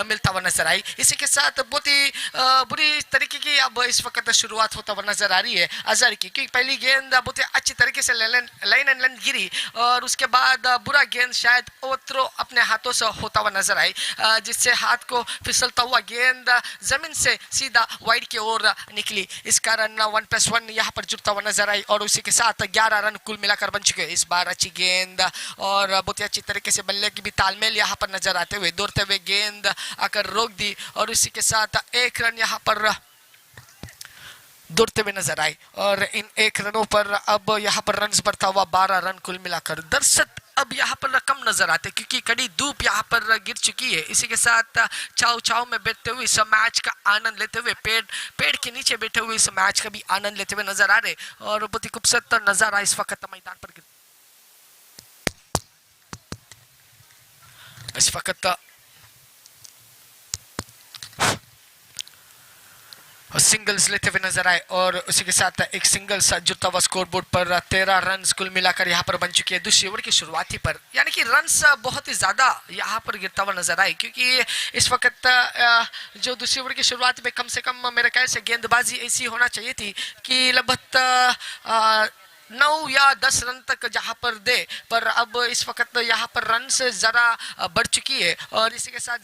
मिलता हुआ नजर आई। इसी के साथ बहुत ही बुरी तरीके की अब इस वक्त शुरुआत होता हुआ नजर आ रही है अजहर की, क्योंकि पहली गेंद बहुत ही अच्छी तरीके से लाइन एंड लाइन गिरी और उसके बाद बुरा गेंद शायद ओवरथ्रो अपने हाथों से होता हुआ नजर आई, जिससे हाथ को फिसलता हुआ गेंद जमीन से सीधा वाइड की ओर निकली। इस कारण 1+1 यहाँ पर जुड़ता हुआ नजर आई और उसी के साथ 11 रन कुल मिलाकर बन चुके। इस बार अच्छी गेंद और बहुत ही अच्छी तरीके से बल्ले की भी तालमेल यहाँ पर नजर आते हुए दौड़ते हुए गेंद आकर रोक दी और इसी के साथ 1 रन यहाँ पर दौड़ते हुए नजर आई और इन 1 रनों पर अब यहाँ पर रन बढ़ता हुआ 12 रन कुल मिलाकर। दर्शक अब यहाँ पर कम नजर आते क्योंकि कड़ी धूप यहाँ पर गिर चुकी है। इसी के साथ चाव में बैठते हुए इस मैच का आनंद लेते हुए पेड़ के नीचे बैठे हुए इस मैच का भी आनंद लेते हुए नजर आ रहे और बहुत ही खूबसूरत नजारा इस वक्त मैदान पर इस वक्त सिंगल्स लेते हुए नजर आए और उसी के साथ एक सिंगल्स जुड़ता हुआ स्कोर बोर्ड पर 13 रन कुल मिलाकर यहाँ पर बन चुके हैं दूसरी ओवर की शुरुआती पर, यानी कि रन्स बहुत ही ज्यादा यहाँ पर गिरता हुआ नजर आए क्योंकि इस वक्त जो दूसरी ओवर की शुरुआत में कम से कम मेरे ख्याल से गेंदबाजी ऐसी होना चाहिए थी कि लगभग 9 या 10 रन तक जहां पर दे, पर अब इस वक्त यहां पर रन से जरा बढ़ चुकी है और इसी के साथ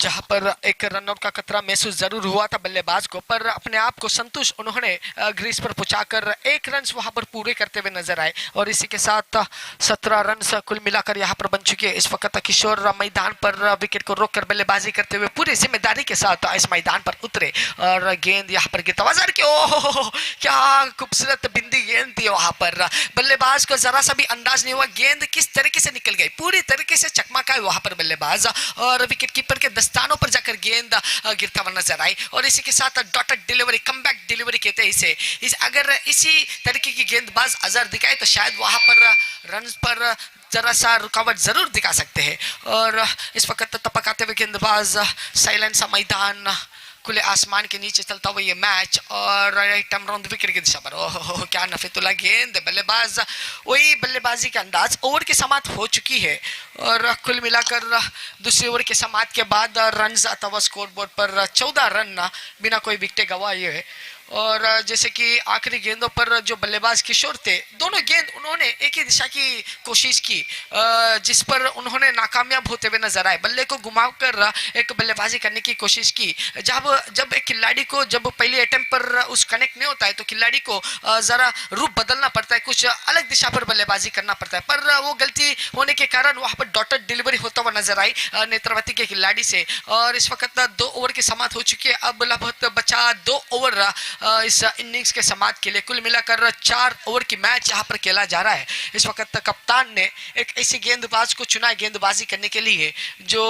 जहां पर एक रनआउट का खतरा महसूस जरूर हुआ था बल्लेबाज को, पर अपने आप को संतुष्ट उन्होंने ग्रीज पर पहुंचाकर 1 रन वहां पर पूरे करते हुए नजर आए और इसी के साथ 17 रन कुल मिलाकर यहां पर बन चुके हैं। इस वक्त किशोर मैदान पर विकेट को रोककर बल्लेबाजी करते हुए पूरी जिम्मेदारी के साथ इस मैदान पर उतरे और गेंद यहां पर गिरता वजर के ओह क्या खूबसूरत बिंदी गेंद थी वहां पर। बल्लेबाज को जरा सा भी अंदाज नहीं हुआ गेंद किस तरीके से निकल गई, पूरी तरीके से चकमाका है वहां पर बल्लेबाज और विकेट कीपर के दस्तानों पर जाकर गेंद गिरता हुआ नजर आई और इसी के साथ डॉटेड डिलीवरी, कमबैक डिलीवरी कहते हैं इसे। अगर इसी तरीके की गेंदबाज अजहर दिखाए तो शायद वहां पर रन पर जरा सा रुकावट जरूर दिखा सकते हैं और इस वक्त टपकाते हुए गेंदबाज साइलेंट सा मैदान खुले आसमान के नीचे चलता हुआ ये मैच और राइट आर्म राउंड विकेट की दिशा पर ओह क्या नफीतुल्ला गेंद, बल्लेबाज वही बल्लेबाजी का अंदाज। ओवर की समाप्त हो चुकी है और कुल मिलाकर दूसरे ओवर की समाप्त के बाद रन अथवा स्कोर बोर्ड पर 14 रन बिना कोई विकेट गंवाए है और जैसे कि आखिरी गेंदों पर जो बल्लेबाज किशोर थे दोनों गेंद उन्होंने एक ही दिशा की कोशिश की जिस पर उन्होंने नाकामयाब होते हुए नजर आए। बल्ले को घुमाकर एक बल्लेबाजी करने की कोशिश की। जब एक खिलाड़ी को जब पहले अटेम्प्ट पर उस कनेक्ट नहीं होता है तो खिलाड़ी को जरा रूप बदलना पड़ता है, कुछ अलग दिशा पर बल्लेबाजी करना पड़ता है, पर वो गलती होने के कारण वहां पर डॉटेड डिलीवरी होता हुआ नजर आई नेत्रावती के खिलाड़ी से और इस वक्त 2 ओवर की समाप्त हो चुकी है। अब लगभग बचा 2 ओवर इस इनिंग्स के समाप्त के लिए। कुल मिलाकर 4 ओवर की मैच यहाँ पर खेला जा रहा है। इस वक्त कप्तान ने एक ऐसी गेंदबाज को चुना है गेंदबाजी करने के लिए जो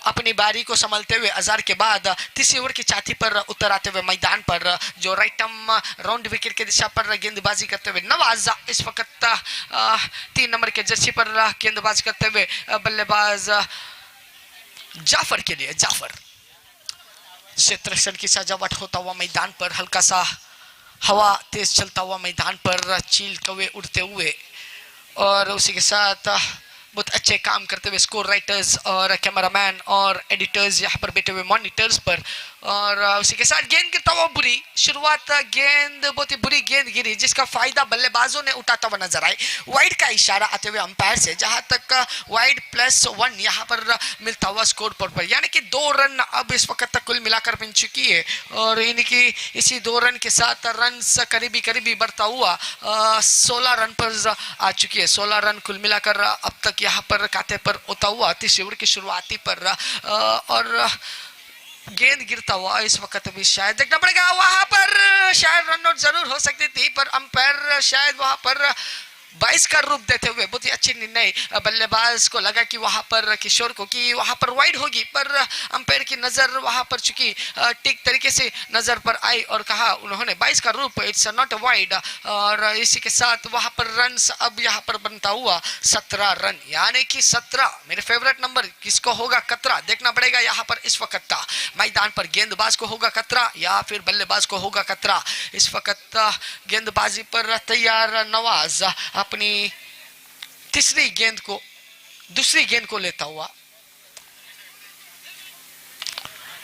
अपनी बारी को संभालते हुए अजहर के बाद तीसरी ओवर की छाती पर उतर आते हुए मैदान पर जो राइट आर्म राउंड विकेट की दिशा पर गेंदबाजी करते हुए नवाज इस वक्त 3 नंबर के जर्सी पर गेंदबाजी करते हुए बल्लेबाज जाफर के लिए जाफर क्षेत्र की सजावट होता हुआ मैदान पर, हल्का सा हवा तेज चलता हुआ मैदान पर, चील कौवे उड़ते हुए और उसी के साथ बहुत अच्छे काम करते हुए स्कोर राइटर्स और कैमरामैन और एडिटर्स यहाँ पर बैठे हुए मॉनिटर्स पर और उसी के साथ गेंद गिरता हुआ बुरी शुरुआत, गेंद बहुत ही बुरी गेंद गिरी जिसका फायदा बल्लेबाजों ने उठाता हुआ नजर आए। वाइड का इशारा आते हुए अंपायर से, जहां तक वाइड +1 यहाँ पर मिलता हुआ स्कोर पर यानी कि 2 रन अब इस वक्त तक कुल मिलाकर बन चुकी है और इनकी इसी 2 रन के साथ रन करीबी बढ़ता हुआ 16 रन पर आ चुकी है। 16 रन कुल मिलाकर अब तक यहाँ पर खाते पर होता हुआ तीसरी ओवर की शुरुआती पर और गेंद गिरता हुआ इस वक्त भी शायद देखना पड़ेगा, वहां पर शायद रन आउट जरूर हो सकती थी पर अंपायर शायद वहां पर 22 का रूप देते हुए बहुत ही अच्छी निर्णय बल्लेबाज को लगा कि वहां पर किशोर को कि वहां पर वाइड होगी, पर अंपायर की नजर वहां पर चुकी ठीक तरीके से नजर पर आई और कहा उन्होंने 22 का रूप इट्स नॉट वाइड और इसी के साथ वहां पर रन अब यहां पर बनता हुआ 17 रन यानी कि 17 मेरे फेवरेट नंबर। किसको होगा खतरा देखना पड़ेगा यहाँ पर इस वक्त मैदान पर, गेंदबाज को होगा खतरा या फिर बल्लेबाज को होगा खतरा। इस वक्त गेंदबाजी पर तैयार नवाज अपनी दूसरी गेंद को लेता हुआ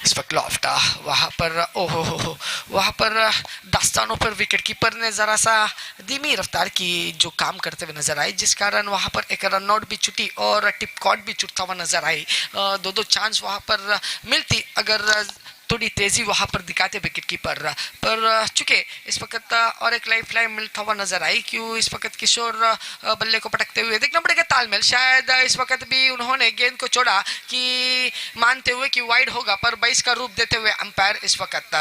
इस वक्त लॉफ्टा वहां पर ओहो वहां पर दास्तानों पर विकेट कीपर ने जरा सा धीमी रफ्तार की जो काम करते हुए नजर आई जिस कारण वहां पर एक रन आउट भी छुटी और टिप कॉट भी छुटता हुआ नजर आई। 2 चांस वहां पर मिलती अगर थोड़ी तेजी वहां पर दिखाते विकेट कीपर, पर चुके इस वक्त और एक लाइफ लाइन मिलता हुआ नजर आई क्यों इस वक्त किशोर बल्ले को पटकते हुए देखना पड़ेगा तालमेल। शायद इस वक्त भी उन्होंने गेंद को छोड़ा कि मानते हुए कि वाइड होगा पर 22 का रूप देते हुए अंपायर इस वक्त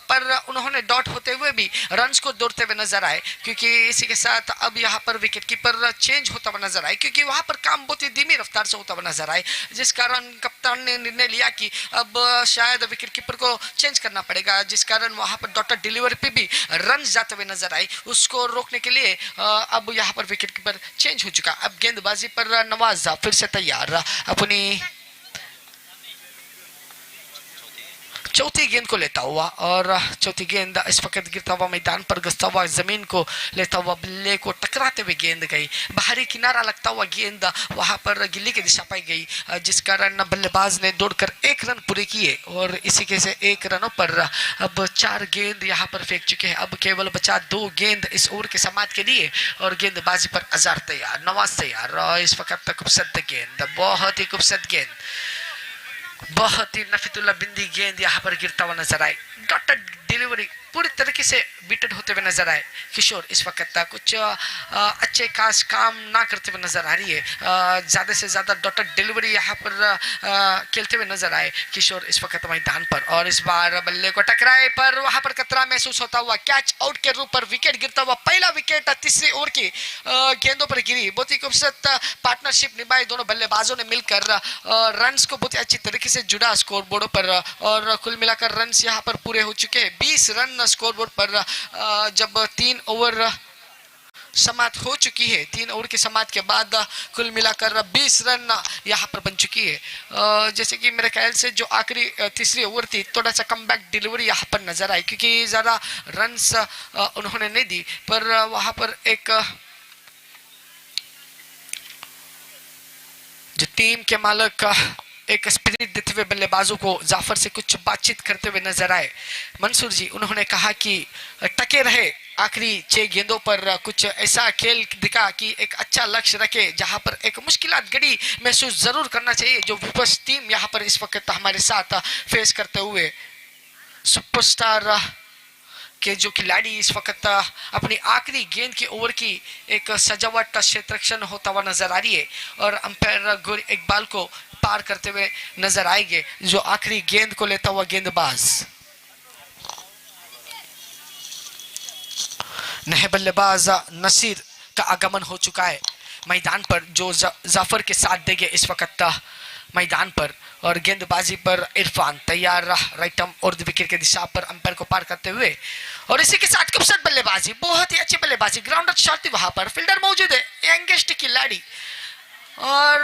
पर उन्होंने डॉट होते हुए भी रन्स को दौड़ते हुए नजर आए क्योंकि इसी के साथ अब यहाँ पर विकेट कीपर चेंज होता हुआ नजर आए क्योंकि वहां पर काम बहुत ही धीमी रफ्तार से होता हुआ नजर आए जिस कारण कप्तान ने निर्णय लिया कि अब शायद विकेट कीपर को चेंज करना पड़ेगा जिस कारण वहां पर डॉटेड डिलीवरी पे भी रन जाते हुए नजर आई। उसको रोकने के लिए अब यहां पर विकेट कीपर चेंज हो चुका। अब गेंदबाजी पर नवाज फिर से तैयार अपनी चौथी गेंद को लेता हुआ और चौथी गेंद इस वक्त गिरता हुआ मैदान पर घसता हुआ जमीन को लेता हुआ बल्ले को टकराते हुए गेंद गई बाहरी किनारा लगता हुआ गेंद वहां पर गिल्ली की दिशा पाई गई, जिस कारण बल्लेबाज ने दौड़कर 1 रन पूरे किए और इसी के से 1 रनों पर अब 4 गेंद यहां पर फेंक चुके हैं। अब केवल बचा 2 गेंद इस ओवर के समाप्त के लिए और गेंदबाजी पर अजार तैयार, नवाज तैयार और इस वक्त खूबसूरत गेंद, बहुत ही खूबसूरत गेंद, बहुत ही नफीतुल्ला बिंदी गेंद यहाँ पर गिरता हुआ नजर आए। डॉटेड डिलीवरी पूरी तरीके से बीटेड होते हुए नजर आए। किशोर इस वक्त कुछ अच्छे खास काम ना करते हुए नजर आ रही है, ज्यादा से ज्यादा डॉटेड डिलीवरी यहाँ पर खेलते हुए नजर आए किशोर इस वक्त मैदान पर और इस बार बल्ले को टकराए पर वहां पर खतरा महसूस होता हुआ कैच आउट के रूप पर विकेट गिरता हुआ, पहला विकेट तीसरी ओवर की गेंदों पर गिरी। बहुत ही खूबसूरत पार्टनरशिप निभाई दोनों बल्लेबाजों ने मिलकर, रन्स को बहुत ही अच्छी तरीके से जुड़ा स्कोर बोर्डों पर और कुल मिलाकर रन्स यहाँ पर पूरे हो चुके हैं 20 रन स्कोर बोर्ड पर। जब 3 ओवर समाप्त हो चुकी है, 3 ओवर की समाप्त के बाद कुल मिलाकर 20 रन यहाँ पर बन चुकी है। जैसे कि मेरे ख्याल से जो आखिरी तीसरी ओवर थी थोड़ा सा कमबैक डिलीवरी यहाँ पर नजर आई क्योंकि ज़्यादा रन्स उन्होंने नहीं दी, पर वहाँ पर एक जो टीम के मालिक एक स्पिरिट देते हुए बल्लेबाजों को जाफर से कुछ बातचीत करते हुए नजर आए। मंसूर जी उन्होंने कहा कि टके रहे आखिरी 6 गेंदों पर, कुछ ऐसा खेल दिखा कि एक अच्छा लक्ष्य रखे जहां पर एक मुश्किलात घड़ी महसूस जरूर करना चाहिए जो विपक्ष टीम यहां पर इस वक्त हमारे साथ फेस करते हुए। सुपरस्टार के जो खिलाड़ी इस वक्त अपनी आखिरी गेंद के ओवर की एक सजावट क्षेत्ररक्षण होता हुआ नजर आ रही है और अंपायर गुर इकबाल को पार करते हुए नजर आएंगे जो आखिरी गेंद को लेता हुआ गेंदबाज। नए बल्लेबाज नसीर का आगमन हो चुका है मैदान पर जो जाफर के साथ देंगे इस वक्त मैदान पर और गेंदबाजी पर इरफान तैयार राइट आर्म और विकेट की दिशा पर अंपायर को पार करते हुए और इसी के साथ खूबसूरत बल्लेबाजी, बहुत ही अच्छी बल्लेबाजी, ग्राउंडर शॉट थी वहां पर, फील्डर मौजूद है, यंगेस्ट खिलाड़ी और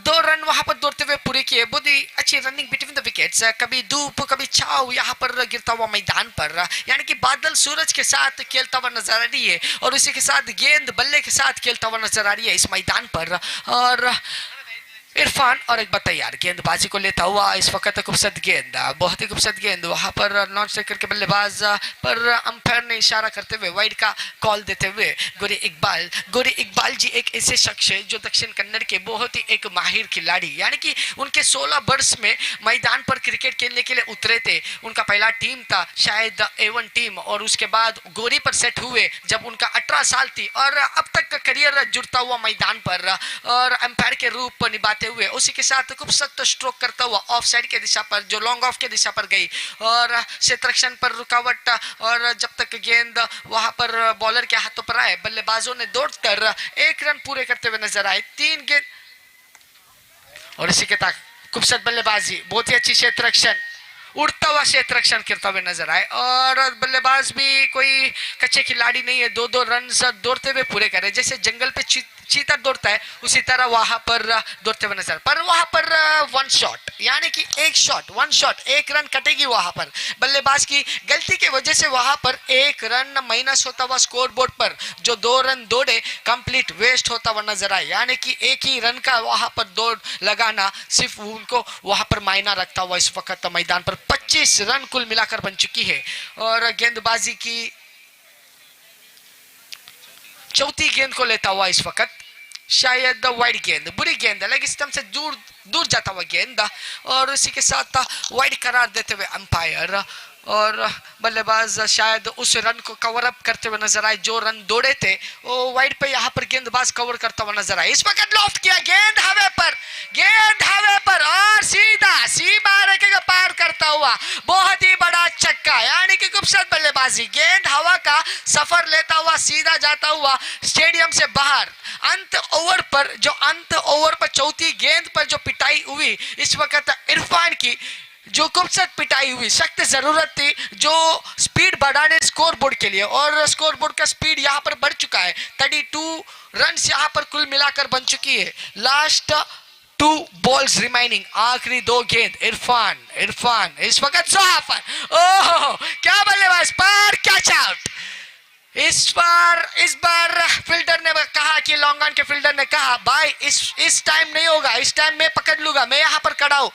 2 रन वहां पर दौड़ते हुए पूरे किए। बहुत ही अच्छी रनिंग बिटवीन द विकेट्स, कभी धूप कभी छाव यहाँ पर गिरता हुआ मैदान पर, यानी कि बादल सूरज के साथ खेलता हुआ नजर आ रही है और इसी के साथ गेंद बल्ले के साथ खेलता हुआ नजर आ रही है इस मैदान पर और इरफान और एक बार तैयार गेंदबाजी को लेता हुआ इस वक्त खूबसूरत गेंद, बहुत ही खूबसूरत गेंद वहां पर नॉन स्ट्राइकर के बल्लेबाज पर अंपायर ने इशारा करते हुए वाइड का कॉल देते हुए गोरी इकबाल जी एक ऐसे शख्स है जो दक्षिण कन्नड़ के बहुत ही एक माहिर खिलाड़ी, यानी कि उनके 16 वर्ष में मैदान पर क्रिकेट खेलने के लिए उतरे थे। उनका पहला टीम था शायद A1 टीम और उसके बाद गोरी पर सेट हुए जब उनका 18 साल थी और अब तक का करियर जुड़ता हुआ मैदान पर और अंपायर के रूप निभाते हुए उसी के साथ खूबसूरत स्ट्रोक करता हुआ ऑफ साइड के दिशा पर जो लॉन्ग ऑफ के दिशा पर गई और क्षेत्ररक्षण पर रुकावट और जब तक गेंद वहां पर बॉलर के हाथों पर आए बल्लेबाजों ने दौड़कर 1 रन पूरे करते हुए नजर आए। 3 गेंद और इसी के साथ खूबसूरत बल्लेबाजी, बहुत ही अच्छी क्षेत्ररक्षण, उड़ता हुआ क्षेत्ररक्षण करता हुए नजर आए और बल्लेबाज भी कोई कच्चे खिलाड़ी नहीं है, 2-2 रन दौड़ते हुए पूरे करे, जैसे जंगल पे चीता दौड़ता है उसी तरह वहां पर दौड़ते हुए नजर, पर वहां पर 1 शॉट यानी कि 1 शॉट 1 रन कटेगी वहां पर, बल्लेबाज की गलती की वजह से वहां पर 1 रन माइनस होता हुआ स्कोर बोर्ड पर, जो 2 रन दौड़े कंप्लीट वेस्ट होता हुआ नजर आए, यानी कि 1 ही रन का वहां पर दौड़ लगाना सिर्फ उनको वहां पर मायना रखता हुआ इस वक्त मैदान पर 25 रन कुल मिलाकर बन चुकी है और गेंदबाजी की चौथी गेंद को लेता हुआ इस वक्त शायद वाइड गेंद, बुरी गेंद, लेग स्टंप से दूर जाता हुआ गेंद और उसी के साथ वाइड करार देते हुए अंपायर और बल्लेबाज शायद उस रन को कवर अप करते हुए नजर आए जो रन दौड़े थे वो वाइड पे यहाँ पर गेंदबाज कवर करता हुआ नजर आए। इस वक्त लॉफ्ट किया, गेंद हवे पर और सीधा सीमा रेखा को पार करता हुआ बहुत ही बड़ा चक्का, यानी कि खूबसूरत बल्लेबाजी, गेंद हवा का सफर लेता हुआ सीधा जाता हुआ स्टेडियम से बाहर। अंत ओवर पर चौथी गेंद पर जो पिटाई हुई इस वक्त इरफान की, जो खूबसूरत पिटाई हुई, सख्त जरूरत थी जो स्पीड बढ़ाने स्कोर बोर्ड के लिए और स्कोर बोर्ड का स्पीड यहाँ पर बढ़ चुका है, 32 रन यहाँ पर कुल मिलाकर बन चुकी है। लास्ट 2 balls remaining, आखिरी 2 गेंद. इरफान इरफान इस वक्त जोहाफर, ओह क्या बल्लेबाज पर कैच आउट. इस बार फील्डर ने कहा कि लॉन्ग ऑन के फील्डर ने कहा भाई इस टाइम नहीं होगा, इस टाइम मैं पकड़ लूंगा, मैं यहाँ पर खड़ा हूँ.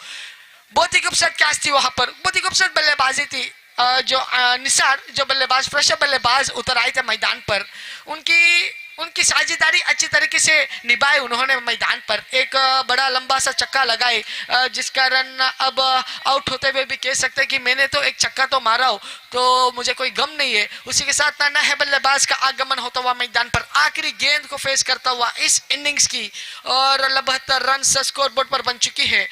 बहुत ही खूबसूरत कैच थी वहां पर, बहुत ही खूबसूरत बल्लेबाजी थी. जो निसार जो बल्लेबाज फ्रेशर बल्लेबाज उतर आए थे मैदान पर, उनकी साझेदारी अच्छी तरीके से निभाई उन्होंने. मैदान पर एक बड़ा लंबा सा चक्का लगाए, जिस कारण अब आउट होते हुए भी कह सकते हैं कि मैंने तो एक चक्का तो मारा हो तो मुझे कोई गम नहीं है. उसी के साथ नए बल्लेबाज का आगमन होता हुआ मैदान पर, आखिरी गेंद को फेस करता हुआ इस इनिंग्स की, और 72 रन स्कोर बोर्ड पर बन चुकी है.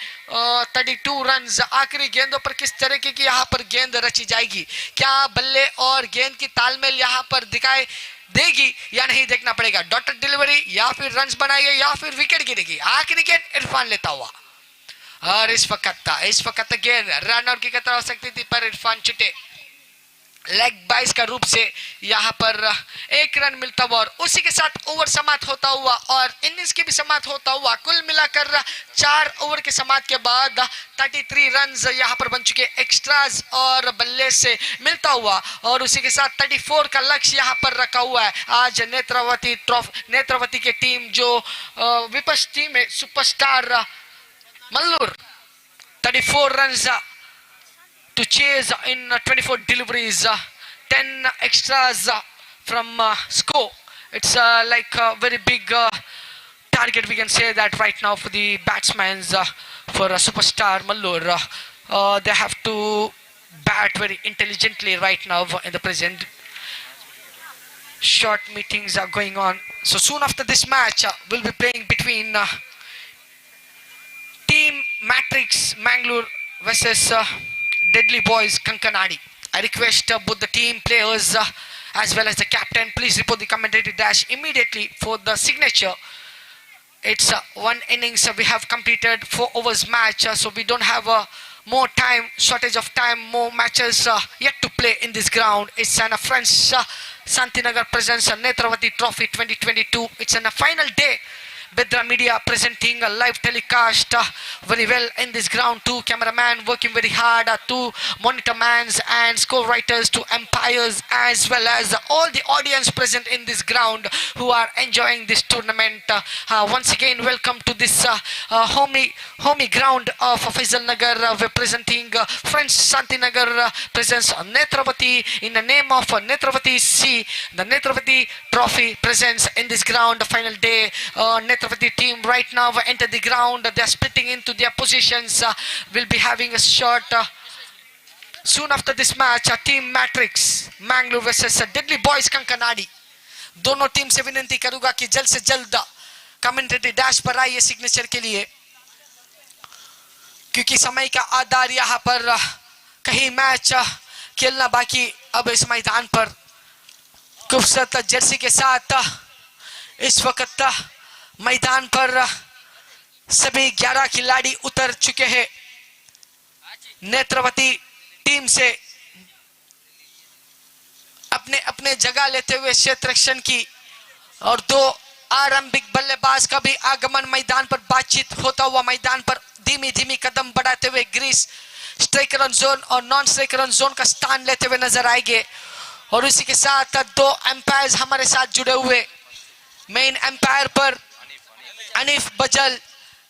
32 रन. आखिरी गेंदों पर किस तरीके की यहाँ पर गेंद रची जाएगी, क्या बल्ले और गेंद की तालमेल यहाँ पर दिखाई देगी या नहीं, देखना पड़ेगा. डॉटेड डिलीवरी या फिर रन्स बनाएंगे या फिर विकेट गिरेगी. आखिरी गेंद इरफान लेता हुआ, और इस वक्त गेंद रन आउट की कतर हो सकती थी पर इरफान छुटे. लेग बाइस का रूप से यहाँ पर 1 रन मिलता हुआ, और उसी के साथ ओवर समाप्त होता हुआ और इनिंग्स की भी समाप्त होता हुआ. कुल मिलाकर 4 ओवर के समाप्त के बाद 33 रन यहाँ पर बन चुके एक्स्ट्राज और बल्ले से मिलता हुआ, और उसी के साथ 34 का लक्ष्य यहाँ पर रखा हुआ है. आज नेत्रावती की टीम जो विपक्ष टीम है superstar Mallur, 34 run to chase in 24 deliveries, 10 extras from score. It's like a very big target, we can say that right now for the batsmen, for superstar Mangalore. They have to bat very intelligently right now in the present. Short meetings are going on. So soon after this match, we'll be playing between Team Matrix Manglore versus Deadly Boys Kankanadi. I request both the team players as well as the captain, please report the commentary dash immediately for the signature. It's one innings, we have completed 4 overs match, so we don't have more time, shortage of time, more matches yet to play in this ground. It's an French Shanthinagara presents a Nethravathi Trophy 2022. It's on a final day. Bedra Media presenting a live telecast very well in this ground. 2 cameramen working very hard, 2 monitor mans and score writers, 2 umpires, as well as all the audience present in this ground who are enjoying this tournament. Once again, welcome to this homey ground of Faisal Nagar. We're presenting French Shanthinagara presents Nethravathi in the name of Nethravathi C. The Nethravathi Trophy presents in this ground final day. Nethravathi team right now enter the ground. They are splitting into their positions. We'll be having a short soon after this match. Team Matrix Manglore versus Deadly Boys Kankanadi. दोनों team से विनती करूंगा कि जल्द से जल्द commentary dash पर आइए सिग्नेचर के लिए, क्योंकि समय का आधार यहाँ पर कहीं मैच खेलना बाकी. अब इस मैदान पर खूबसूरत जर्सी के साथ इस वक्त मैदान पर सभी 11 खिलाड़ी उतर चुके हैं. नेत्रवती टीम से अपने अपने जगह लेते हुए क्षेत्र रक्षण की, और 2 आरंभिक बल्लेबाज का भी आगमन मैदान पर बातचीत होता हुआ मैदान पर धीमी धीमी कदम बढ़ाते हुए ग्रीस स्ट्राइकर ऑन जोन और नॉन स्ट्राइकर ऑन जोन का स्थान लेते हुए नजर आएंगे. और इसी के साथ 2 एम्पायर्स हमारे साथ जुड़े हुए. मेन एम्पायर पर अनीफ बजल,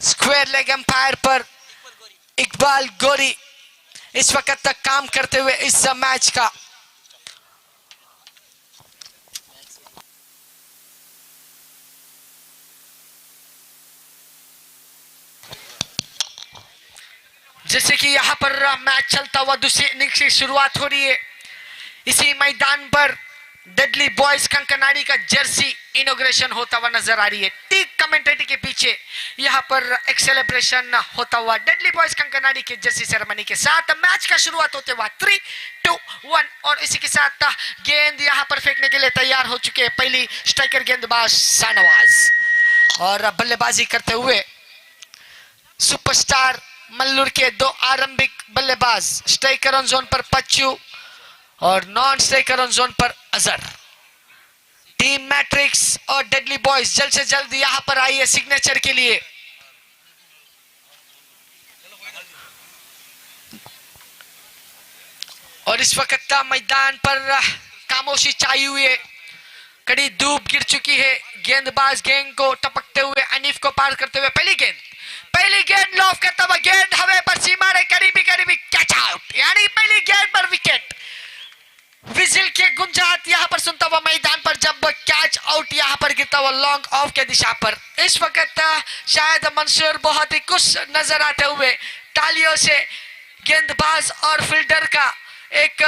स्क्वायर लेग एम्पायर पर इकबाल गोरी इस वक्त तक काम करते हुए इस मैच का. जैसे कि यहाँ पर मैच चलता हुआ दूसरी इनिंग्स की शुरुआत हो रही है. इसी मैदान पर डेडली बॉयज कंकनाडी का जर्सी इनॉग्रेशन होता हुआ नजर आ रही है. ठीक कमेंटेटरी के पीछे यहाँ पर एक सेलिब्रेशन होता हुआ डेडली बॉयज कंकनाडी के जर्सी सेरेमनी के साथ मैच का शुरुआत होते हुआ 3, 2, 1. और इसी के साथ गेंद यहाँ पर फेंकने के लिए तैयार हो चुके हैं पहली स्ट्राइकर गेंदबाज शाहनवाज, और बल्लेबाजी करते हुए सुपरस्टार मल्लूर के 2 आरंभिक बल्लेबाज, स्ट्राइकर ऑन जोन पर पच्चू और नॉन स्ट्राइकर ऑन जोन पर अजहर. टीम मैट्रिक्स और डेडली बॉयज जल्द से जल्द यहां पर आइए सिग्नेचर के लिए. और इस वक्त मैदान पर खामोशी छाई हुई है, कड़ी धूप गिर चुकी है। गेंदबाज गेंद को टपकते हुए अनीफ को पार करते हुए पहली गेंद लॉफ करता हुआ, गेंद हवा पर सीमा रे करीबी कैच आउट, यानी पहली गेंद पर विकेट। विजिल के गुंजात यहाँ पर सुनता हुआ मैदान पर जब कैच आउट यहाँ पर गिरता हुआ लॉन्ग ऑफ के दिशा पर। इस वक्त शायद मंसूर बहुत ही खुश नजर आते हुए तालियों से गेंदबाज और फील्डर का एक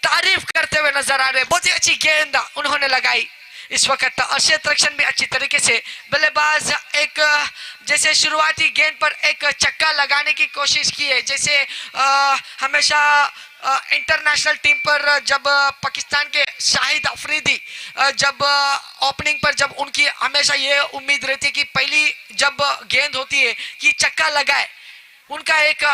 तारीफ करते हुए नजर आ रहे। बहुत ही अच्छी गेंद उन्होंने लगाई इस वक्त, और क्षेत्ररक्षण भी अच्छी तरीके से। बल्लेबाज एक जैसे शुरुआती गेंद पर एक चक्का लगाने की कोशिश की है, जैसे हमेशा इंटरनेशनल टीम पर जब पाकिस्तान के शाहिद अफरीदी जब ओपनिंग पर जब उनकी हमेशा ये उम्मीद रहती है कि पहली जब गेंद होती है कि चक्का लगाए, उनका एक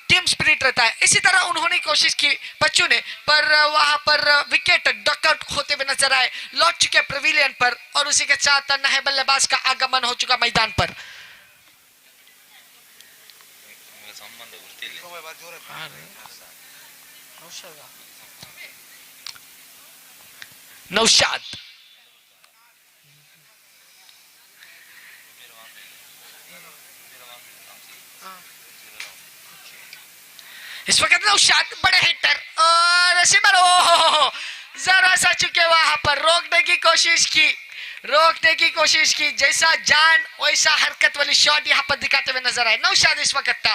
टीम स्पिरिट रहता है। इसी तरह उन्होंने कोशिश की बच्चों ने, पर वहां पर विकेट डकआउट होते हुए नजर आए, लौट चुके प्रेविलियन पर, और उसी के साथ नए बल्लेबाज का आगमन हो चुका मैदान पर। नौशाद इस वक्त नौशाद बड़े हिटर और सिमर जरा सा चुके, वहां पर रोकने की कोशिश की, जैसा जान वैसा हरकत वाली शॉट यहाँ पर दिखाते हुए नजर आए। नौशाद इस वक्त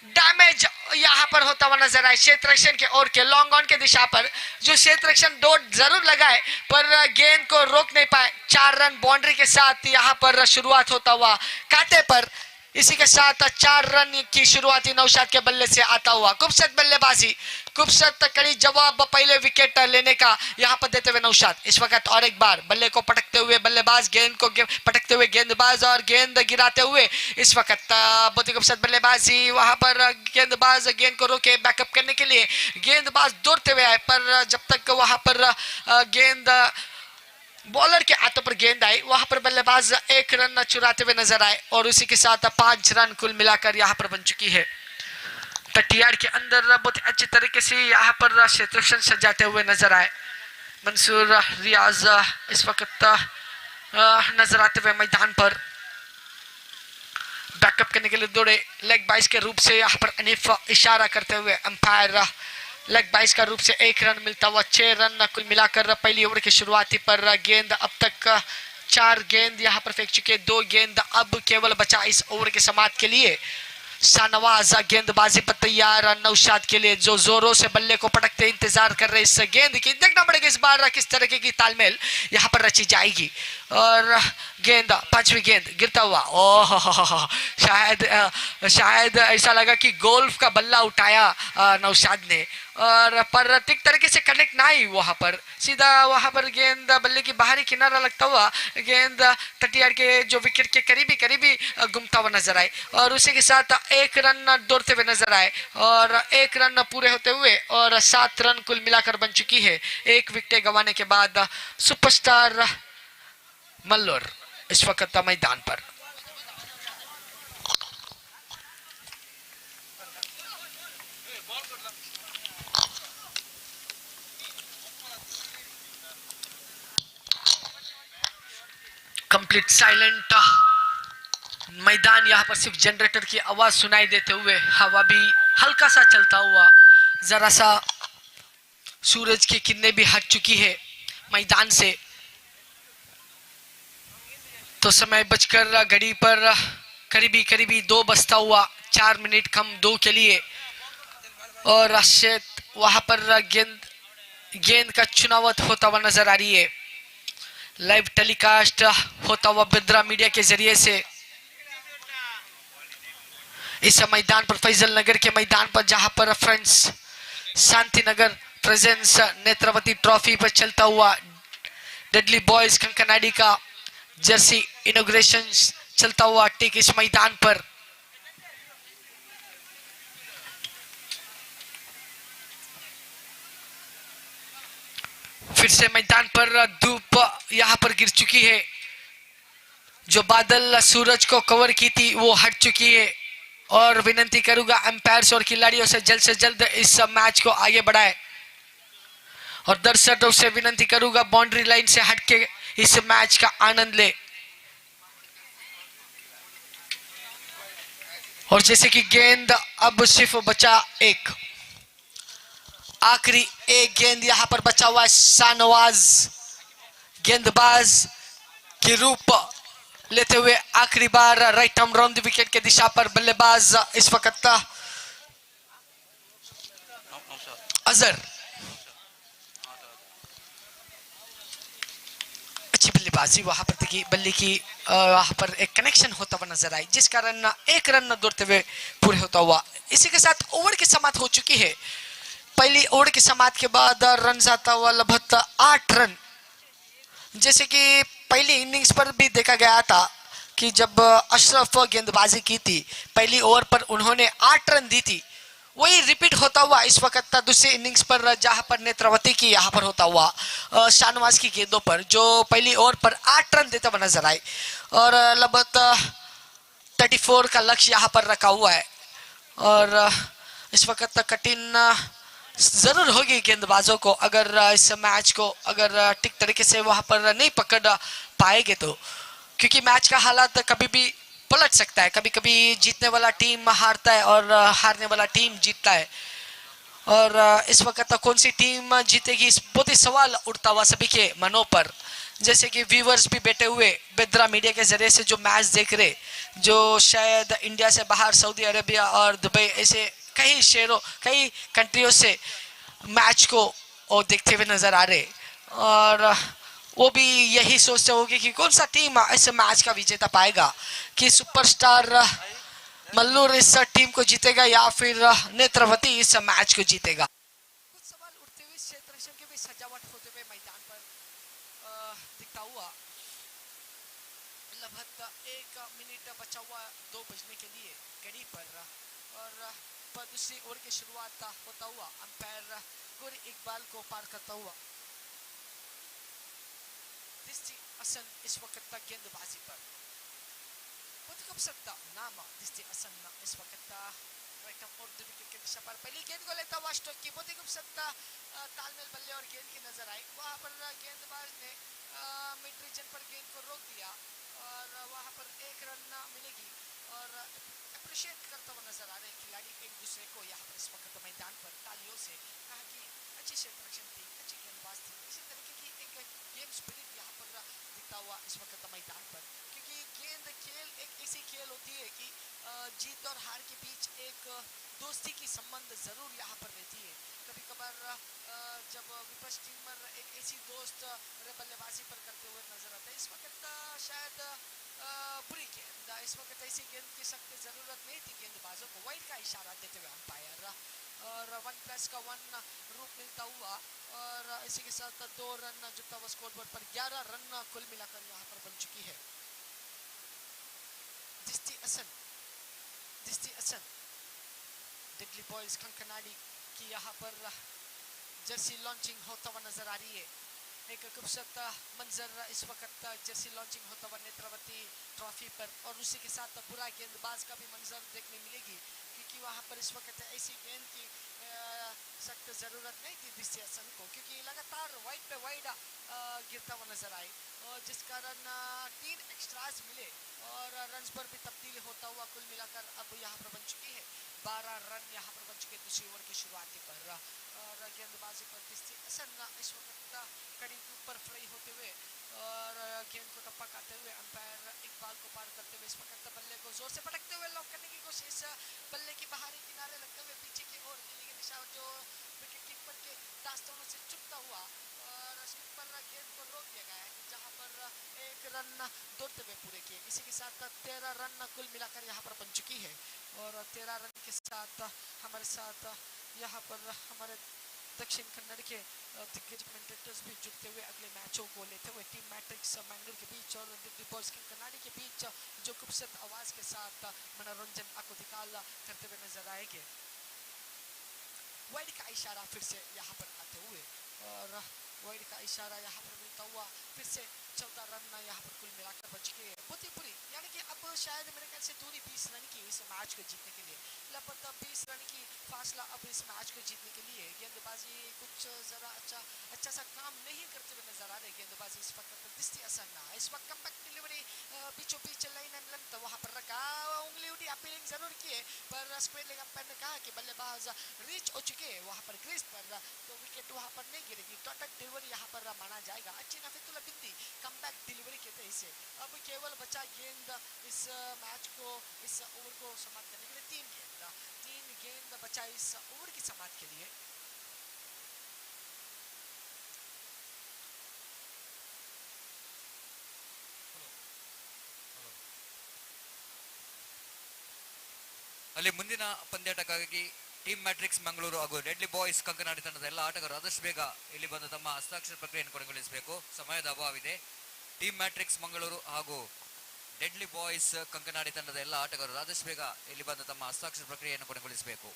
डैमेज यहाँ पर होता हुआ नजर आए क्षेत्ररक्षण के ओर के लॉन्ग ऑन के दिशा पर, जो क्षेत्ररक्षण दो जरूर लगाए पर गेंद को रोक नहीं पाए। 4 रन बाउंड्री के साथ यहाँ पर शुरुआत होता हुआ खाते पर, इसी के साथ 4 रन की शुरुआती नौशाद के बल्ले से आता हुआ। खूबसूरत बल्लेबाजी, खूबसूरत कड़ी जवाब पहले विकेट लेने का यहाँ पर देते हुए नौशाद इस वक्त और एक बार बल्ले को पटकते हुए बल्लेबाज, गेंद को पटकते हुए गेंदबाज और गेंद गिराते हुए इस वक्त बहुत ही खूबसूरत बल्लेबाजी। वहां पर गेंदबाज गेंद को रोके बैकअप करने के लिए, गेंदबाज दौड़ते हुए आए, पर जब तक वहां पर गेंद बॉलर के हाथों पर गेंद आई, वहां पर बल्लेबाज 1 रन चुराते हुए नजर आए, और उसी के साथ 5 रन कुल मिलाकर यहाँ पर बन चुकी है। तटियाड़ के अंदर बहुत अच्छी तरीके से यहाँ पर क्षेत्ररक्षण सजाते हुए नजर आए। मंसूर रियाज इस वक्त नजर आते हुए मैदान पर बैकअप करने के लिए दौड़े। लेग बाइस के रूप से यहाँ पर अनीफ इशारा करते हुए अंपायर लेग बाइस का रूप से 1 रन मिलता हुआ 6 रन कुल मिलाकर पहली ओवर की शुरुआती पर। गेंद अब तक 4 गेंद यहाँ पर फेंक चुके, 2 गेंद अब केवल बचा इस ओवर के समाप्त के लिए। शाहनवाज गेंदबाजी पर तैयार नौशाद के लिए, जो जोरों से बल्ले को पटकते इंतजार कर रहे इस गेंद की। देखना पड़ेगा इस बार किस तरीके की तालमेल यहाँ पर रची जाएगी। और गेंद 5वीं गेंद गिरता हुआ, ओह शायद ऐसा लगा कि गोल्फ का बल्ला उठाया नौशाद ने, और पर ठीक तरीके से कनेक्ट ना ही, वहां पर सीधा वहां पर गेंद बल्ले की बाहरी किनारा लगता हुआ गेंद तटियाड़ के जो विकेट के करीबी घूमता हुआ नजर आए, और उसी के साथ 1 रन दौड़ते हुए नजर आए, और 1 रन पूरे होते हुए और 7 रन कुल मिलाकर बन चुकी है। 1 विकेट गंवाने के बाद सुपरस्टार मल्लोर इस वक्त मैदान पर। कंप्लीट साइलेंट मैदान, यहाँ पर सिर्फ जनरेटर की आवाज सुनाई देते हुए, हवा भी हल्का सा चलता हुआ, जरा सा सूरज की किरणें भी हट चुकी है मैदान से। तो समय बचकर घड़ी पर करीबी 2 बजता हुआ, 4 मिनट कम 2 के लिए, और वहां पर गेंद का चुनाव होता हुआ नजर आ रही है। लाइव टेलीकास्ट होता हुआ बेद्रा मीडिया के जरिए से इस मैदान पर, फैजल नगर के मैदान पर, जहां पर friends Shantinagar presence Netravati trophy पर चलता हुआ डेडली बॉयज कंकनाडी का जर्सी इनॉग्रेशन चलता हुआ ठीक इस मैदान पर। फिर से मैदान पर धूप यहाँ पर गिर चुकी है, जो बादल सूरज को कवर की थी वो हट चुकी है। और विनती करूंगा अंपायर्स और खिलाड़ियों से जल्द इस मैच को आगे बढ़ाए और दर्शकों से विनती करूंगा बाउंड्री लाइन से हटके इस मैच का आनंद ले। और जैसे कि गेंद अब सिर्फ बचा एक, आखिरी एक गेंद यहां पर बचा हुआ है। शाहनवाज गेंदबाज के रूप लेते हुए आखिरी बार right arm round the wicket के दिशा पर बल्लेबाज इस वक्त अजहर। अच्छी बल्लेबाजी वहां पर देखी, बल्ले की वहां पर एक कनेक्शन होता हुआ नजर आई, जिस कारण एक रन दौड़ते हुए पूरे होता हुआ। इसी के साथ ओवर की समाप्त हो चुकी है। पहली ओवर की समाप्त के बाद रन आता हुआ लगभग 8 रन। जैसे कि पहली इनिंग्स पर भी देखा गया था कि जब अशरफ गेंदबाजी की थी पहली ओवर पर उन्होंने 8 रन दी थी, वही रिपीट होता हुआ इस वक्त दूसरी इनिंग्स पर जहां पर नेत्रवती की यहां पर होता हुआ शाहनवाज की गेंदों पर जो पहली ओवर पर 8 रन देता हुआ नजर आए और लगभग 34 का लक्ष्य यहां पर रखा हुआ है। और इस वक्त कठिन जरूर होगी गेंदबाजों को अगर इस मैच को अगर ठीक तरीके से वहां पर नहीं पकड़ पाएंगे तो, क्योंकि मैच का हालात कभी भी पलट सकता है। कभी कभी जीतने वाला टीम हारता है और हारने वाला टीम जीतता है। और इस वक्त कौन सी टीम जीतेगी इस बहुत ही सवाल उठता हुआ सभी के मनों पर। जैसे कि व्यूवर्स भी बैठे हुए बेद्रा मीडिया के जरिए से जो मैच देख रहे, जो शायद इंडिया से बाहर सऊदी अरेबिया और दुबई ऐसे कई शहरों कई कंट्रियों से मैच को और देखते हुए नजर आ रहे, और वो भी यही सोचते होंगे कि कौन सा टीम इस मैच का विजेता पाएगा, कि सुपरस्टार मल्लूर इस टीम को जीतेगा या फिर नेत्रवती इस मैच को जीतेगा। कुछ सवाल उठते हुए क्षेत्र रक्षण के भी सजावट होते हुए मैदान पर दिखता हुआ। लगभग 1 मिनट बचा हुआ 2 बजने के लिए घड़ी पर, और दूसरी ओवर की शुरुआत होता हुआ अंपायर गोरी इकबाल को पार करता हुआ दिस्ती हसन इस वक्त तक गेंदबाजी पर बहुत खूबसूरत नाम दिस्ती हसन इस वक्त राइट आर्म और विकेट के दिशा पर पहली गेंद को लेता हुआ स्ट्रोक की बहुत ही खूबसूरत तालमेल बल्ले और गेंद की नजर आई। वहां पर गेंदबाज ने मिड रीजन पर गेंद को रोक दिया और वहां पर 1 रन मिलेगी और अप्रिशिएट करता हुआ नजर आ रहे खिलाड़ी एक दूसरे को यहाँ पर इस वक्त मैदान पर तालियों से कहा कि अच्छी क्षेत्र रक्षण थी, अच्छी गेंदबाज थी। इसी तरीके की एक गेम स्पिरिट यहाँ पर दिखता हुआ इस वक्त मैदान पर, क्योंकि गेंद खेल एक ऐसी खेल होती है कि जीत और हार के बीच एक दोस्ती की संबंध जरूर यहाँ पर रहती है। कभी कभार जब विपक्ष टीम पर एक ऐसी दोस्त बल्लेबाजी पर करते हुए नजर आता है, इस वक्त शायद बुरी गेंद, इस वक्त ऐसी गेंद की सख्त जरूरत नहीं थी गेंदबाजों को। वाइड का इशारा देते हुए अंपायर और 1+1 रूप मिलता हुआ और इसी के साथ 2 रन जुटता हुआ स्कोर बोर्ड पर 11 रन कुल मिलाकर यहाँ पर बन चुकी है। दिस्ती हसन डिडली बॉयज कंकनाडी की यहाँ पर जर्सी लॉन्चिंग होता हुआ नजर आ रही है। एक खूबसूरत मंजर इस वक्त जर्सी लॉन्चिंग होता हुआ नेत्रवती ट्रॉफी पर, और उसी के साथ बुरा गेंदबाज का भी मंजर देखने मिलेगी, क्योंकि वहां पर इस वक्त ऐसी गेंद की सख्त जरूरत नहीं थी दिस्ती हसन को, क्योंकि लगातार वाइड पे वाइड गिरता हुआ नजर आए और जिस कारण 3 एक्स्ट्रास मिले और रन पर भी तब्दीली होता हुआ कुल मिलाकर अब यहाँ पर बन चुकी है 12 रन यहाँ पर बन चुके दूसरी ओवर की शुरुआती पर। और गेंदबाजी पर दिस्ती हसन इस वक्त कड़ी के ऊपर फ्राई होते हुए और गेंद को टप्पा खाते हुए अंपायर इकबाल को पार करते हुए इस वक्त बल्ले को जोर से पटकते हुए लॉक करने की कोशिश, बल्ले की बाहरी किनारे लगते हुए पीछे की ओर गिली के निशान जो विकेट कीपर के दास्तानों से चुपता हुआ और स्किपर गेंद को रोक दिया गया है, जहां पर 1 रन दौड़ते हुए पूरे किए। इसी के साथ 13 रन कुल मिलाकर यहाँ पर बन चुकी है और 13 रन के साथ हमारे साथ यहाँ पर हमारे दक्षिण कन्नड़ के दिग्गज कमेंटेटर्स भी जुड़ते हुए अगले मैचों को लेते हुए टीम मैट्रिक्स मैंगलोर के बीच और दिल्ली बॉयज के कनाडी के बीच जो खूबसूरत आवाज के साथ मनोरंजन आपको दिखाल करते हुए नजर आएंगे। वाइड का इशारा फिर से यहाँ पर आते हुए और वाइड का इशारा यहाँ पर मिलता हुआ फिर से 14 रन यहाँ पर कुल मिलाकर बच गए बहुत ही बुरी, यानी कि अब शायद मेरे ख्याल से दूरी 20 रन की इस मैच को जीतने के लिए, लगभग 20 रन की फासला अब इस मैच को जीतने के लिए। गेंदबाजी कुछ ज़रा अच्छा सा काम नहीं करते हुए नजर आ रहे गेंदबाजी इस वक्त दिस्ती असन्ना। इस वक्त कम्बैक डिलीवरी बीचों बीच लाइन एंड लेंथ वहाँ पर रखा, उंगली उठी अपीलिंग जरूर किए, पर स्क्वेयर लेग अंपायर ने कहा कि बल्लेबाज रीच हो चुके हैं वहाँ पर क्रीज पर, तो विकेट वहाँ पर नहीं गिरेगी, डॉटेड डिलीवरी यहाँ पर माना जाएगा। अच्छी नफीतुल्ला बिंदी कमबैक डिलीवरी कहते हैं इसे। अब केवल बचा गेंद इस मैच को, इस ओवर को समाप्त करने के लिए। तीन गेंद बचा इस ओवर की समाप्त के लिए। ಅಲ್ಲಿ ಮುಂದಿನ ಪಂದ್ಯಾಟಕ್ಕಾಗಿ ಟೀಮ್ ಮ್ಯಾಟ್ರಿಕ್ಸ್ ಮಂಗಳೂರು ಹಾಗೂ ಡೆಡ್ಲಿ ಬಾಯ್ಸ್ ಕಂಕನಾಡಿ ತಂಡದ ಎಲ್ಲ ಆಟಗಾರರು ಆದಷ್ಟು ಬೇಗ ಇಲ್ಲಿ ಬಂದು ತಮ್ಮ ಹಸ್ತಾಕ್ಷರ ಪ್ರಕ್ರಿಯೆಯನ್ನು ಕೊನೆಗೊಳಿಸಬೇಕು, ಸಮಯದ ಅಭಾವವಿದೆ. ಟೀಮ್ ಮ್ಯಾಟ್ರಿಕ್ಸ್ ಮಂಗಳೂರು ಹಾಗೂ ಡೆಡ್ಲಿ ಬಾಯ್ಸ್ ಕಂಕನಾಡಿ ತಂಡದ ಎಲ್ಲ ಆಟಗಾರರು ಆದಷ್ಟು ಬೇಗ ಇಲ್ಲಿ ಬಂದು ತಮ್ಮ ಹಸ್ತಾಕ್ಷರ ಪ್ರಕ್ರಿಯೆಯನ್ನು ಕೊನೆಗೊಳಿಸಬೇಕು.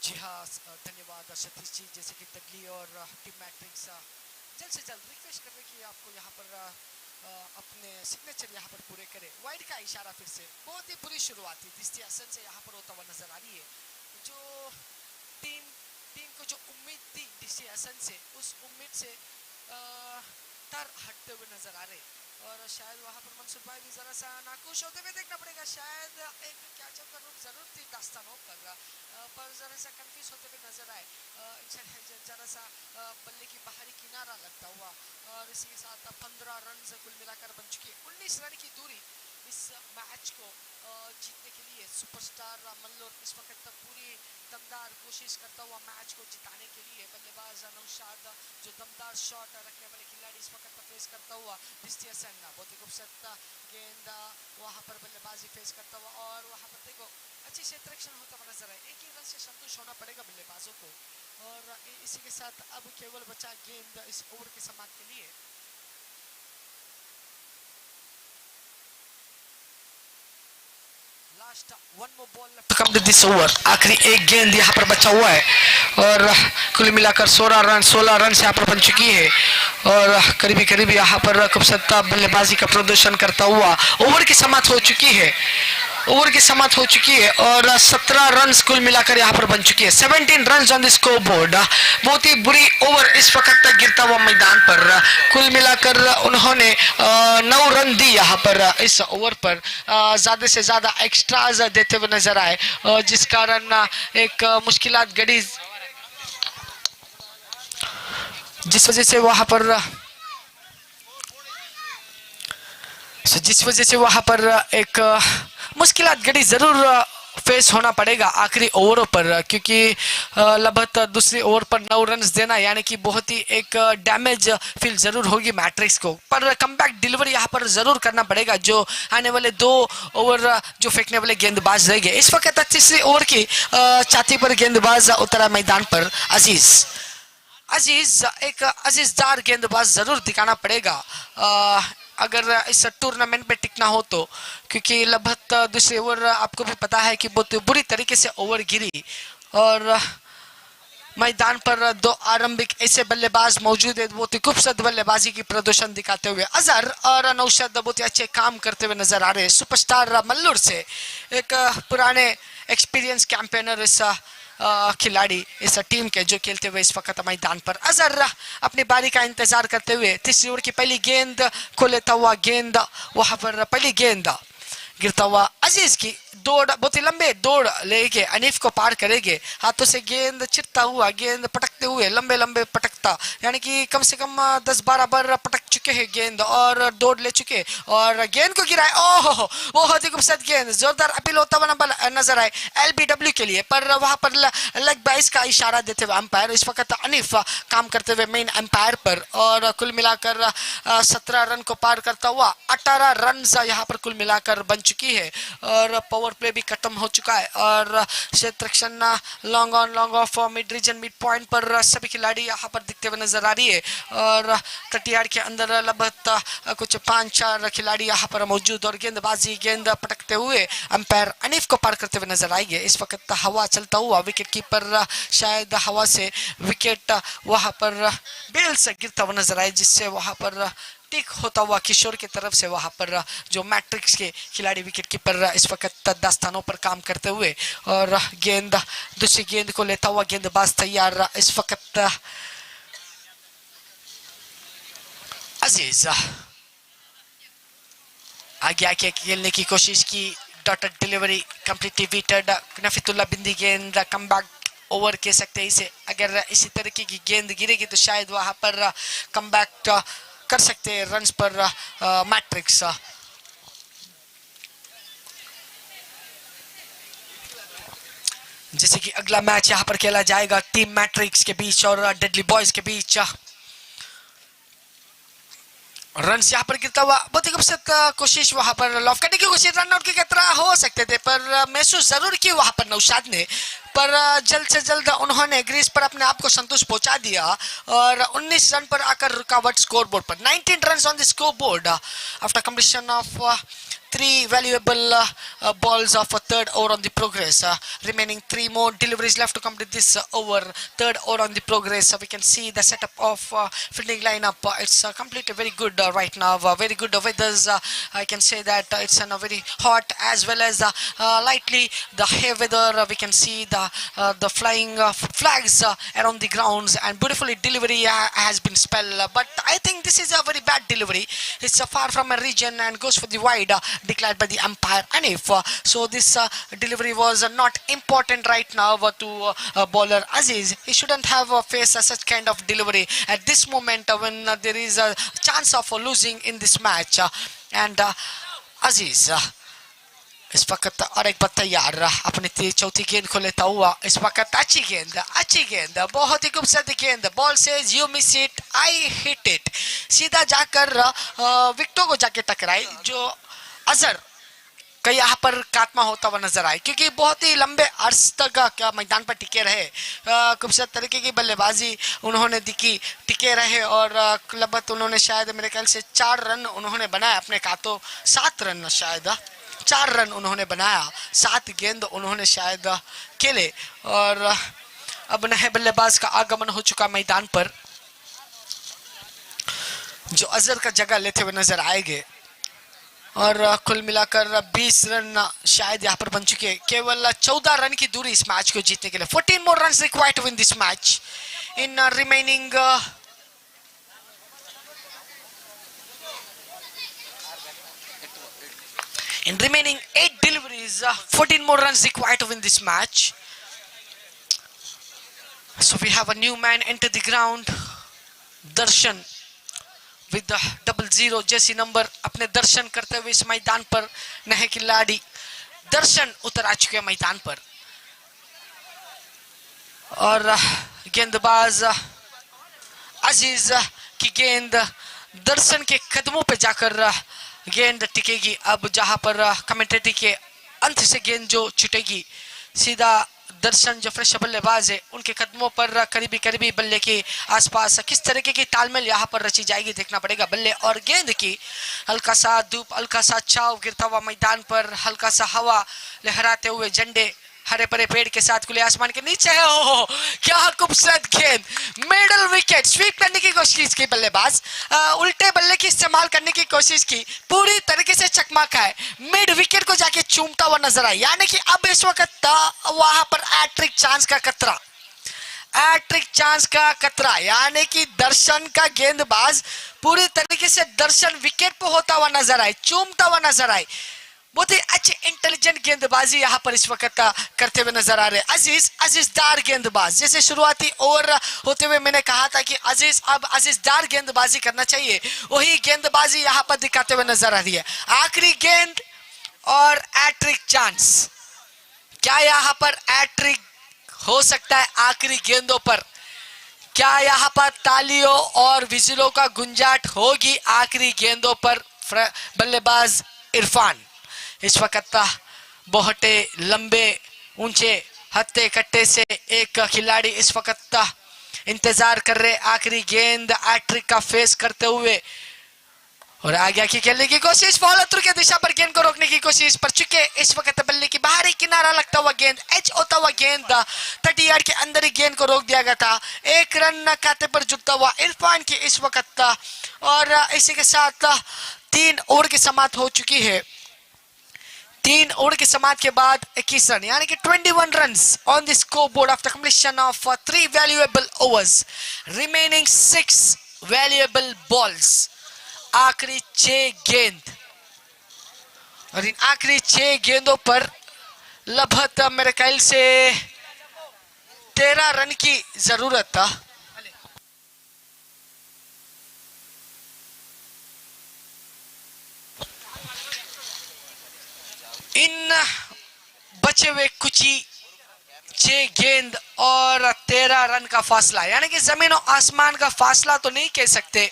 जी हाँ, धन्यवाद सतीश जी। जैसे कि डेडली और टीम मैट्रिक्स जल्द से जल्द रिक्वेस्ट कर रहे कि आपको यहाँ पर अपने सिग्नेचर यहाँ पर पूरे करें। वाइड का इशारा फिर से, बहुत ही बुरी शुरुआत थी दिस्ती हसन से यहाँ पर होता हुआ नजर आ रही है। जो टीम को जो उम्मीद थी दिस्ती हसन से, उस उम्मीद से तर हटते हुए नजर आ रहे, और शायद वहाँ पर मंसूर भाई भी जरा सा नाखुश होते हुए देखना पड़ेगा। शायद एक कैचअप का रूप जरूर थी दास्तानों पर जरा सा कंफ्यूज होते हुए नजर आए। जरा सा बल्ले की बाहरी किनारा लगता हुआ, और इसी के साथ 15 रन कुल मिलाकर बन चुकी है। 19 रन की दूरी इस मैच को जीतने के लिए। सुपरस्टार मल्लोर इस वक्त पूरी दमदार कोशिश करता हुआ मैच को जिताने के लिए। बल्लेबाज नौशाद जो दमदार शॉट रखने वाले खिलाड़ी इस वक्त फेस करता हुआ दिस्ती हसन, बहुत ही खूबसूरत गेंद वहाँ पर बल्लेबाजी फेस करता हुआ, और वहाँ पर देखो अच्छी क्षेत्ररक्षण होता हुआ नजर है। एक ही रन से संतुष्ट होना पड़ेगा बल्लेबाजों को, और इसी के साथ अब केवल बचा गेंद इस ओवर की समाप्ति के लिए। Last one more ball left come to this over. आखिरी एक गेंद यहाँ पर बचा हुआ है, और कुल मिलाकर 16 रन से यहाँ पर बन चुकी है, और करीबी यहाँ पर खूबसूरत बल्लेबाजी का प्रदर्शन करता हुआ ओवर की समाप्त हो चुकी है। और 17 रन कुल मिलाकर यहाँ पर बन चुकी है। 17 run on the score board. बहुत ही बुरी ओवर इस वक्त तक गिरता हुआ मैदान पर। कुल मिलाकर उन्होंने 9 रन दी यहाँ पर इस ओवर पर। ज्यादा से ज्यादा एक्स्ट्राज देते हुए नजर आए, जिस कारण एक मुश्किलात गड़ी, जिस वजह से वहां पर एक मुश्किलात घड़ी जरूर फेस होना पड़ेगा आखिरी ओवरों पर, क्योंकि लगभग दूसरी ओवर पर 9 रन देना यानी कि बहुत ही एक डैमेज फील जरूर होगी मैट्रिक्स को। पर कमबैक डिलीवरी यहाँ पर जरूर करना पड़ेगा जो आने वाले 2 ओवर जो फेंकने वाले गेंदबाज रहेंगे। इस वक्त तीसरी ओवर की छाती पर गेंदबाज उतरा मैदान पर। अजीज एक अजीजदार गेंदबाज जरूर दिखाना पड़ेगा अगर इस टूर्नामेंट में टिकना हो तो, क्योंकि लगभग दूसरे ओवर आपको भी पता है कि बहुत बुरी तरीके से ओवर गिरी, और मैदान पर 2 आरंभिक ऐसे बल्लेबाज मौजूद है बहुत ही खूबसूरत बल्लेबाजी की प्रदर्शन दिखाते हुए। अजहर और नौशाद बहुत ही अच्छे काम करते हुए नजर आ रहे हैं। सुपरस्टार मल्लोर से एक पुराने एक्सपीरियंस कैंपेनर इस खिलाड़ी इस टीम के जो खेलते हुए इस वक्त मैदान पर। अजहर अपनी बारी का इंतजार करते हुए तीसरी ओवर की पहली गेंद को लेता हुआ, गेंद वहां पर पहली गेंद गिरता हुआ। अजीज की दौड़, बहुत ही लंबे दौड़ लेके अनीफ को पार करेंगे। हाथों से गेंद चिरता हुआ, गेंद पटकते हुए लंबे पटकता, यानी कि कम से कम 10-12 बार पटक चुके हैं गेंद और दौड़ ले चुके, और गेंद को गिराए। ओह बहुत ही खूबसूरत गेंद, जोरदार अपील होता हुआ नजर आए LBW के लिए, पर वहां पर लेग बाइस का इशारा देते हुए अंपायर इस वक्त अनीफ काम करते हुए मेन अंपायर पर, और कुल मिलाकर 17 रन को पार करता हुआ 18 रन यहाँ पर कुल मिलाकर बन चुकी है, और पावर प्ले भी खत्म हो चुका है, और क्षेत्ररक्षण long off mid region mid point पर सभी खिलाड़ी यहाँ पर दिखते हुए नजर आ रही है, और 30 यार्ड के अंदर लगभग कुछ 5-4 खिलाड़ी यहाँ पर मौजूद, और गेंद पटकते हुए अंपायर अनीफ को पार करते हुए नजर आएंगे। इस वक्त हवा चलता हुआ विकेट कीपर शायद हवा से विकेट वहां पर बेल से गिरता हुआ नजर आए, जिससे वहां पर टिक होता हुआ किशोर की तरफ से वहां पर जो मैट्रिक्स के खिलाड़ी विकेट कीपर इस वक्त दास्तानों पर काम करते हुए और गेंद दूसरी गेंद को लेता हुआ गेंदबाज तैयार इस वक्त अजीज आगे आके खेलने की कोशिश की डॉटेड डिलीवरी कंप्लीटली वीटेड नफीतुल्ला बिंदी गेंद कम बैक ओवर कह सकते हैं इसे अगर इसी तरीके की गेंद गिरेगी तो शायद वहां पर कम बैक कर सकते हैं रन्स पर मैट्रिक्स जैसे कि अगला मैच यहां पर खेला जाएगा टीम मैट्रिक्स के बीच और डेडली बॉयज के बीच रन यहाँ पर गिरता हुआ बहुत ही खूबसूरत कोशिश वहां पर लॉफ करने की कोशिश रन आउट की खतरा हो सकते थे पर महसूस जरूर की वहां पर नौशाद ने पर जल्द से जल्द उन्होंने ग्रीस पर अपने आप को संतोष पहुंचा दिया और 19 रन पर आकर रुकावट स्कोरबोर्ड पर 19 runs on the scoreboard after completion of 3 valuable balls of a third over on the progress. Remaining 3 more deliveries left to complete this over. Third over on the progress. We can see the setup of fielding lineup. It's completely very good right now. Very good weathers. I can say that it's very hot as well as lightly the hay weather. We can see the flying flags around the grounds and beautifully delivery has been spelled. But I think this is a very bad delivery. It's far from a region and goes for the wide. Declared by the umpire Anif. So this delivery was not important right now to bowler Aziz. He shouldn't have faced such kind of delivery at this moment when there is a chance of losing in this match. And Aziz इस वक्त और एक बार तैयार अपनी चौथी गेंद को लेता हुआ इस वक्त अच्छी गेंद बहुत ही खूबसूरत गेंद ball says you miss it I hit it सीधा जाकर विकेटों को जाके टकराई जो अजहर का यहाँ पर खात्मा होता हुआ नजर आए क्योंकि बहुत ही लंबे अर्स तक क्या मैदान पर टिके रहे खूबसूरत तरीके की बल्लेबाजी उन्होंने दिखी टिके रहे और लगभग उन्होंने शायद मेरे ख्याल से 4 रन उन्होंने बनाया अपने खातों 7 रन शायद 4 रन उन्होंने बनाया 7 गेंद उन्होंने शायद खेले और अब नए बल्लेबाज का आगमन हो चुका मैदान पर जो अजहर का जगह लेते हुए नजर आएंगे और कुल मिलाकर 20 रन शायद यहाँ पर बन चुके हैं केवल 14 रन की दूरी इस मैच को जीतने के लिए 14 more runs required to win this match in remaining in remaining 8 deliveries 14 more runs required to win this match. So we have a new man enter the ground Darshan with the 00 जैसी number अपने दर्शन करते हुए इस मैदान पर नए खिलाड़ी दर्शन उतर आ चुके हैं मैदान पर और गेंदबाज अजीज की गेंद दर्शन के कदमों पे जाकर गेंद टिकेगी अब जहां पर कमेंटेटरी के अंत से गेंद जो छुटेगी सीधा दर्शन जो फ्रेश बल्लेबाज है उनके कदमों पर करीबी बल्ले के आसपास किस तरीके की तालमेल यहाँ पर रची जाएगी देखना पड़ेगा बल्ले और गेंद की हल्का सा धूप हल्का सा छाव गिरता हुआ मैदान पर हल्का सा हवा लहराते हुए झंडे हरे भरे पेड़ के साथ खुले आसमान के नीचे है ओ क्या खूबसूरत गेंद मिडल विकेट स्वीप करने की कोशिश की बल्लेबाज उल्टे बल्ले की इस्तेमाल करने की कोशिश की पूरी तरीके से चकमा खाए मिड विकेट को जाके चूमता हुआ नजर आया यानी कि अब इस वक्त वहां पर हैट्रिक चांस का खतरा यानी कि दर्शन का गेंदबाज पूरी तरीके से दर्शन विकेट पे होता हुआ नजर आए चूमता हुआ नजर आए बहुत ही अच्छे इंटेलिजेंट गेंदबाजी यहाँ पर इस वक्त करते हुए नजर आ रहे अजीजदार गेंदबाज जैसे शुरुआती ओवर होते हुए मैंने कहा था कि अजीजदार गेंदबाजी करना चाहिए वही गेंदबाजी यहाँ पर दिखाते हुए नजर आ रही है आखिरी गेंद और हैट्रिक चांस क्या यहाँ पर हैट्रिक हो सकता है आखिरी गेंदों पर क्या यहाँ पर तालियों और विजिलों का गुंजाट होगी आखिरी गेंदों पर बल्लेबाज इरफान इस वक्त बहुत लंबे ऊंचे हत्ते कट्टे से एक खिलाड़ी इस वक्त इंतजार कर रहे आखिरी गेंद हैट्रिक का फेस करते हुए और आगे की खेलने की कोशिश, फॉलो थ्रू की दिशा पर गेंद को रोकने की कोशिश पर चुके इस वक्त बल्ले की बाहरी किनारा लगता हुआ गेंद, एच होता हुआ गेंद 30 यार्ड के अंदर ही गेंद को रोक दिया गया था। एक रन खाते पर जुटता हुआ इरफान की इस वक्त, और इसी के साथ 3 ओवर की समाप्त हो चुकी है। 3 ओवर की समाप्त के बाद 21 रन यानी कि 21 runs on the score board after completion of 3 valuable overs, remaining 6 valuable balls. आखिरी 6 गेंद, और इन आखिरी 6 गेंदों पर लगभग मेरे ख्याल से 13 रन की जरूरत था। इन बचे हुए कुछ ही 6 गेंद और 13 रन का फासला, यानी कि जमीन और आसमान का फासला तो नहीं कह सकते,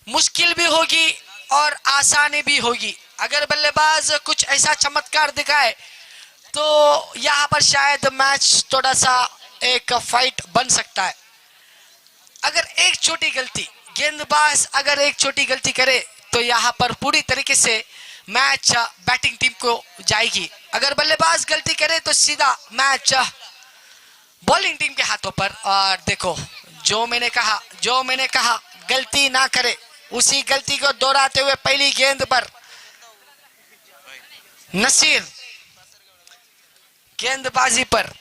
मुश्किल भी होगी और आसानी भी होगी। अगर बल्लेबाज कुछ ऐसा चमत्कार दिखाए तो यहाँ पर शायद मैच थोड़ा सा एक फाइट बन सकता है। अगर एक छोटी गलती, गेंदबाज अगर एक छोटी गलती करे तो यहाँ पर पूरी तरीके से मैच बैटिंग टीम को जाएगी। अगर बल्लेबाज गलती करे तो सीधा मैच बॉलिंग टीम के हाथों पर। और देखो, जो मैंने कहा गलती ना करे, उसी गलती को दोहराते हुए पहली गेंद पर नसीर गेंदबाजी पर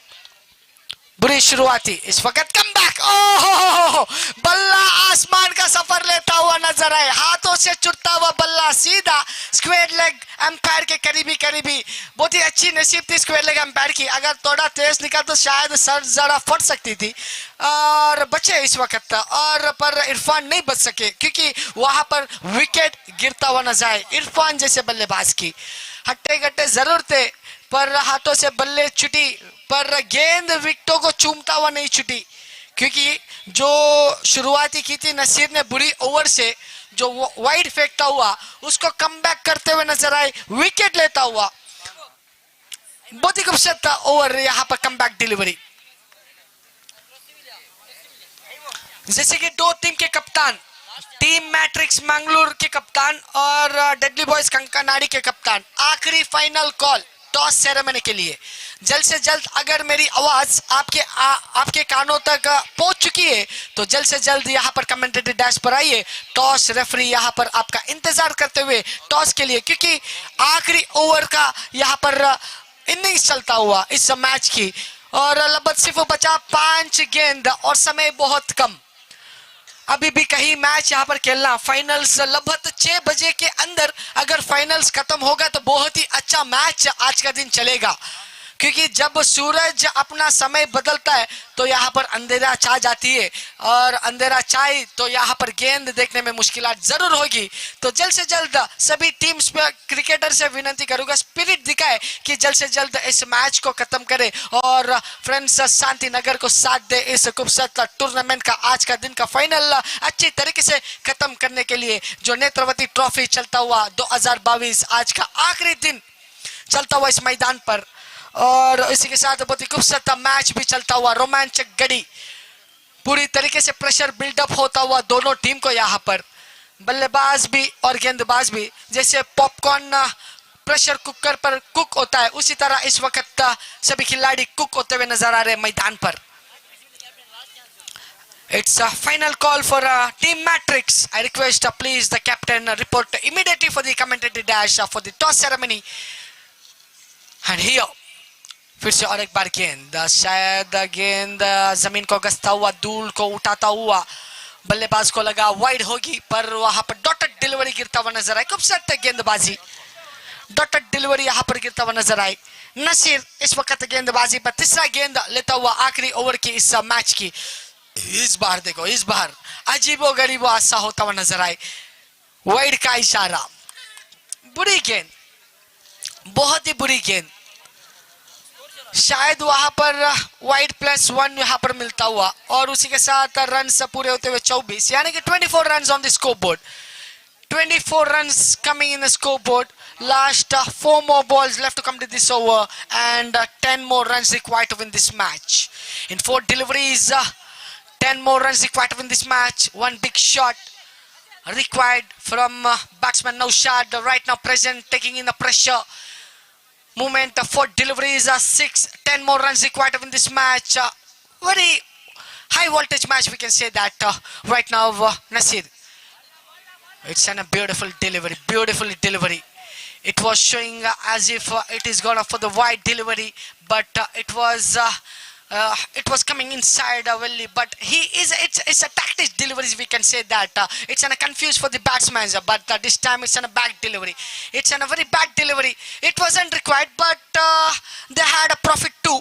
बुरी शुरुआती, इस वक्त कम बैक, ओहो बल्ला आसमान का सफर लेता हुआ नजर आए, हाथों से छुटता हुआ बल्ला सीधा स्क्वायर लेग एम्पायर के करीबी। बहुत ही अच्छी नसीब थी स्क्वायर लेग एम्पायर की, अगर थोड़ा तेज निकल तो शायद सर जरा फट सकती थी और बचे इस वक्त, और पर इरफान नहीं बच सके क्योंकि वहां पर विकेट गिरता हुआ नजर आए। इरफान जैसे बल्लेबाज की हट्टे गट्टे जरूर थे पर हाथों से बल्ले छुटी, पर गेंद विकेटों को चूमता हुआ नहीं छुटी, क्योंकि जो शुरुआती की थी नसीर ने बुरी ओवर से, जो वाइड फेंकता हुआ उसको कम बैक करते हुए नजर आए, विकेट लेता हुआ। बहुत ही खूबसूरत था ओवर, यहाँ पर कम बैक डिलीवरी। जैसे कि 2 टीम के कप्तान, टीम मैट्रिक्स मैंगलोर के कप्तान और डेडली बॉयज कंकनाडी के कप्तान, आखिरी फाइनल कॉल टॉस सेरेमनी के लिए। जल्द से जल्द अगर मेरी आवाज आपके कानों तक पहुंच चुकी है तो जल्द से जल्द यहाँ पर कमेंटेटर डैश पर आइए। टॉस रेफरी यहाँ पर आपका इंतजार करते हुए टॉस के लिए, क्योंकि आखिरी ओवर का यहाँ पर इनिंग्स चलता हुआ इस मैच की, और लगभग सिर्फ बचा 5 गेंद और समय बहुत कम। अभी भी कहीं मैच यहाँ पर खेलना, फाइनल्स लगभग 6 बजे के अंदर अगर फाइनल्स खत्म होगा तो बहुत ही अच्छा मैच आज का दिन चलेगा, क्योंकि जब सूरज अपना समय बदलता है तो यहाँ पर अंधेरा छा जाती है, और अंधेरा छाई तो यहाँ पर गेंद देखने में मुश्किलात जरूर होगी। तो जल्द से जल्द सभी टीम्स पे क्रिकेटर से विनती करूंगा, स्पिरिट दिखाए कि जल्द से जल्द इस मैच को खत्म करे और फ्रेंड्स शांतिनगर को साथ दे इस खूबसूरत टूर्नामेंट का आज का दिन का फाइनल अच्छी तरीके से खत्म करने के लिए। जो नेत्रवती ट्रॉफी चलता हुआ 2022 आज का आखिरी दिन चलता हुआ इस मैदान पर, और इसी के साथ बहुत ही खूबसूरत मैच भी चलता हुआ, रोमांचक घड़ी, पूरी तरीके से प्रेशर बिल्डअप होता हुआ दोनों टीम को। यहाँ पर बल्लेबाज भी और गेंदबाज भी, जैसे पॉपकॉर्न प्रेशर कुकर पर कुक होता है उसी तरह इस वक्त सभी खिलाड़ी कुक होते हुए नजर आ रहे हैं मैदान पर। It's a final call for Team Matrix. I request please the captain report immediately for the commentator dash for the toss ceremony. And here फिर से और एक बार गेंद, शायद गेंद जमीन को गसता हुआ, धूल को उठाता हुआ बल्लेबाज को लगा वाइड होगी, पर वहां पर डॉटेड डिलीवरी गिरता हुआ नजर आई। खूबसूरत गेंदबाजी, डॉटेड डिलीवरी यहां पर गिरता हुआ नजर आई। नसीर इस वक्त गेंदबाजी पर तीसरा गेंद लेता हुआ आखिरी ओवर की इस मैच की। इस बार देखो, इस बार अजीबो गरीबो हादसा होता हुआ नजर आए, वाइड का इशारा, बुरी गेंद, बहुत ही बुरी गेंद, शायद वहां पर वाइड +1 यहां पर मिलता हुआ, और उसी के साथ रन पूरे होते हुए 24, यानी कि 24 run on the score board, 24 runs coming in the scoreboard. Last 4 more balls left to come to this over, and 10 more runs required to win this match. In 4 deliveries, 10 more runs required to win this match. One big shot, required from batsman Naushad right now present, taking in the pressure. Movement for deliveries, 6-10 more runs required in this match. Very high voltage match, we can say that right now. Nasir, it's a beautiful delivery. It was showing as if it is gone for the wide delivery, but it was coming inside Willie, but it's a tactics deliveries, we can say that. It's a confused for the batsman, but this time it's a back delivery. It's a very bad delivery. It wasn't required, but they had a profit too.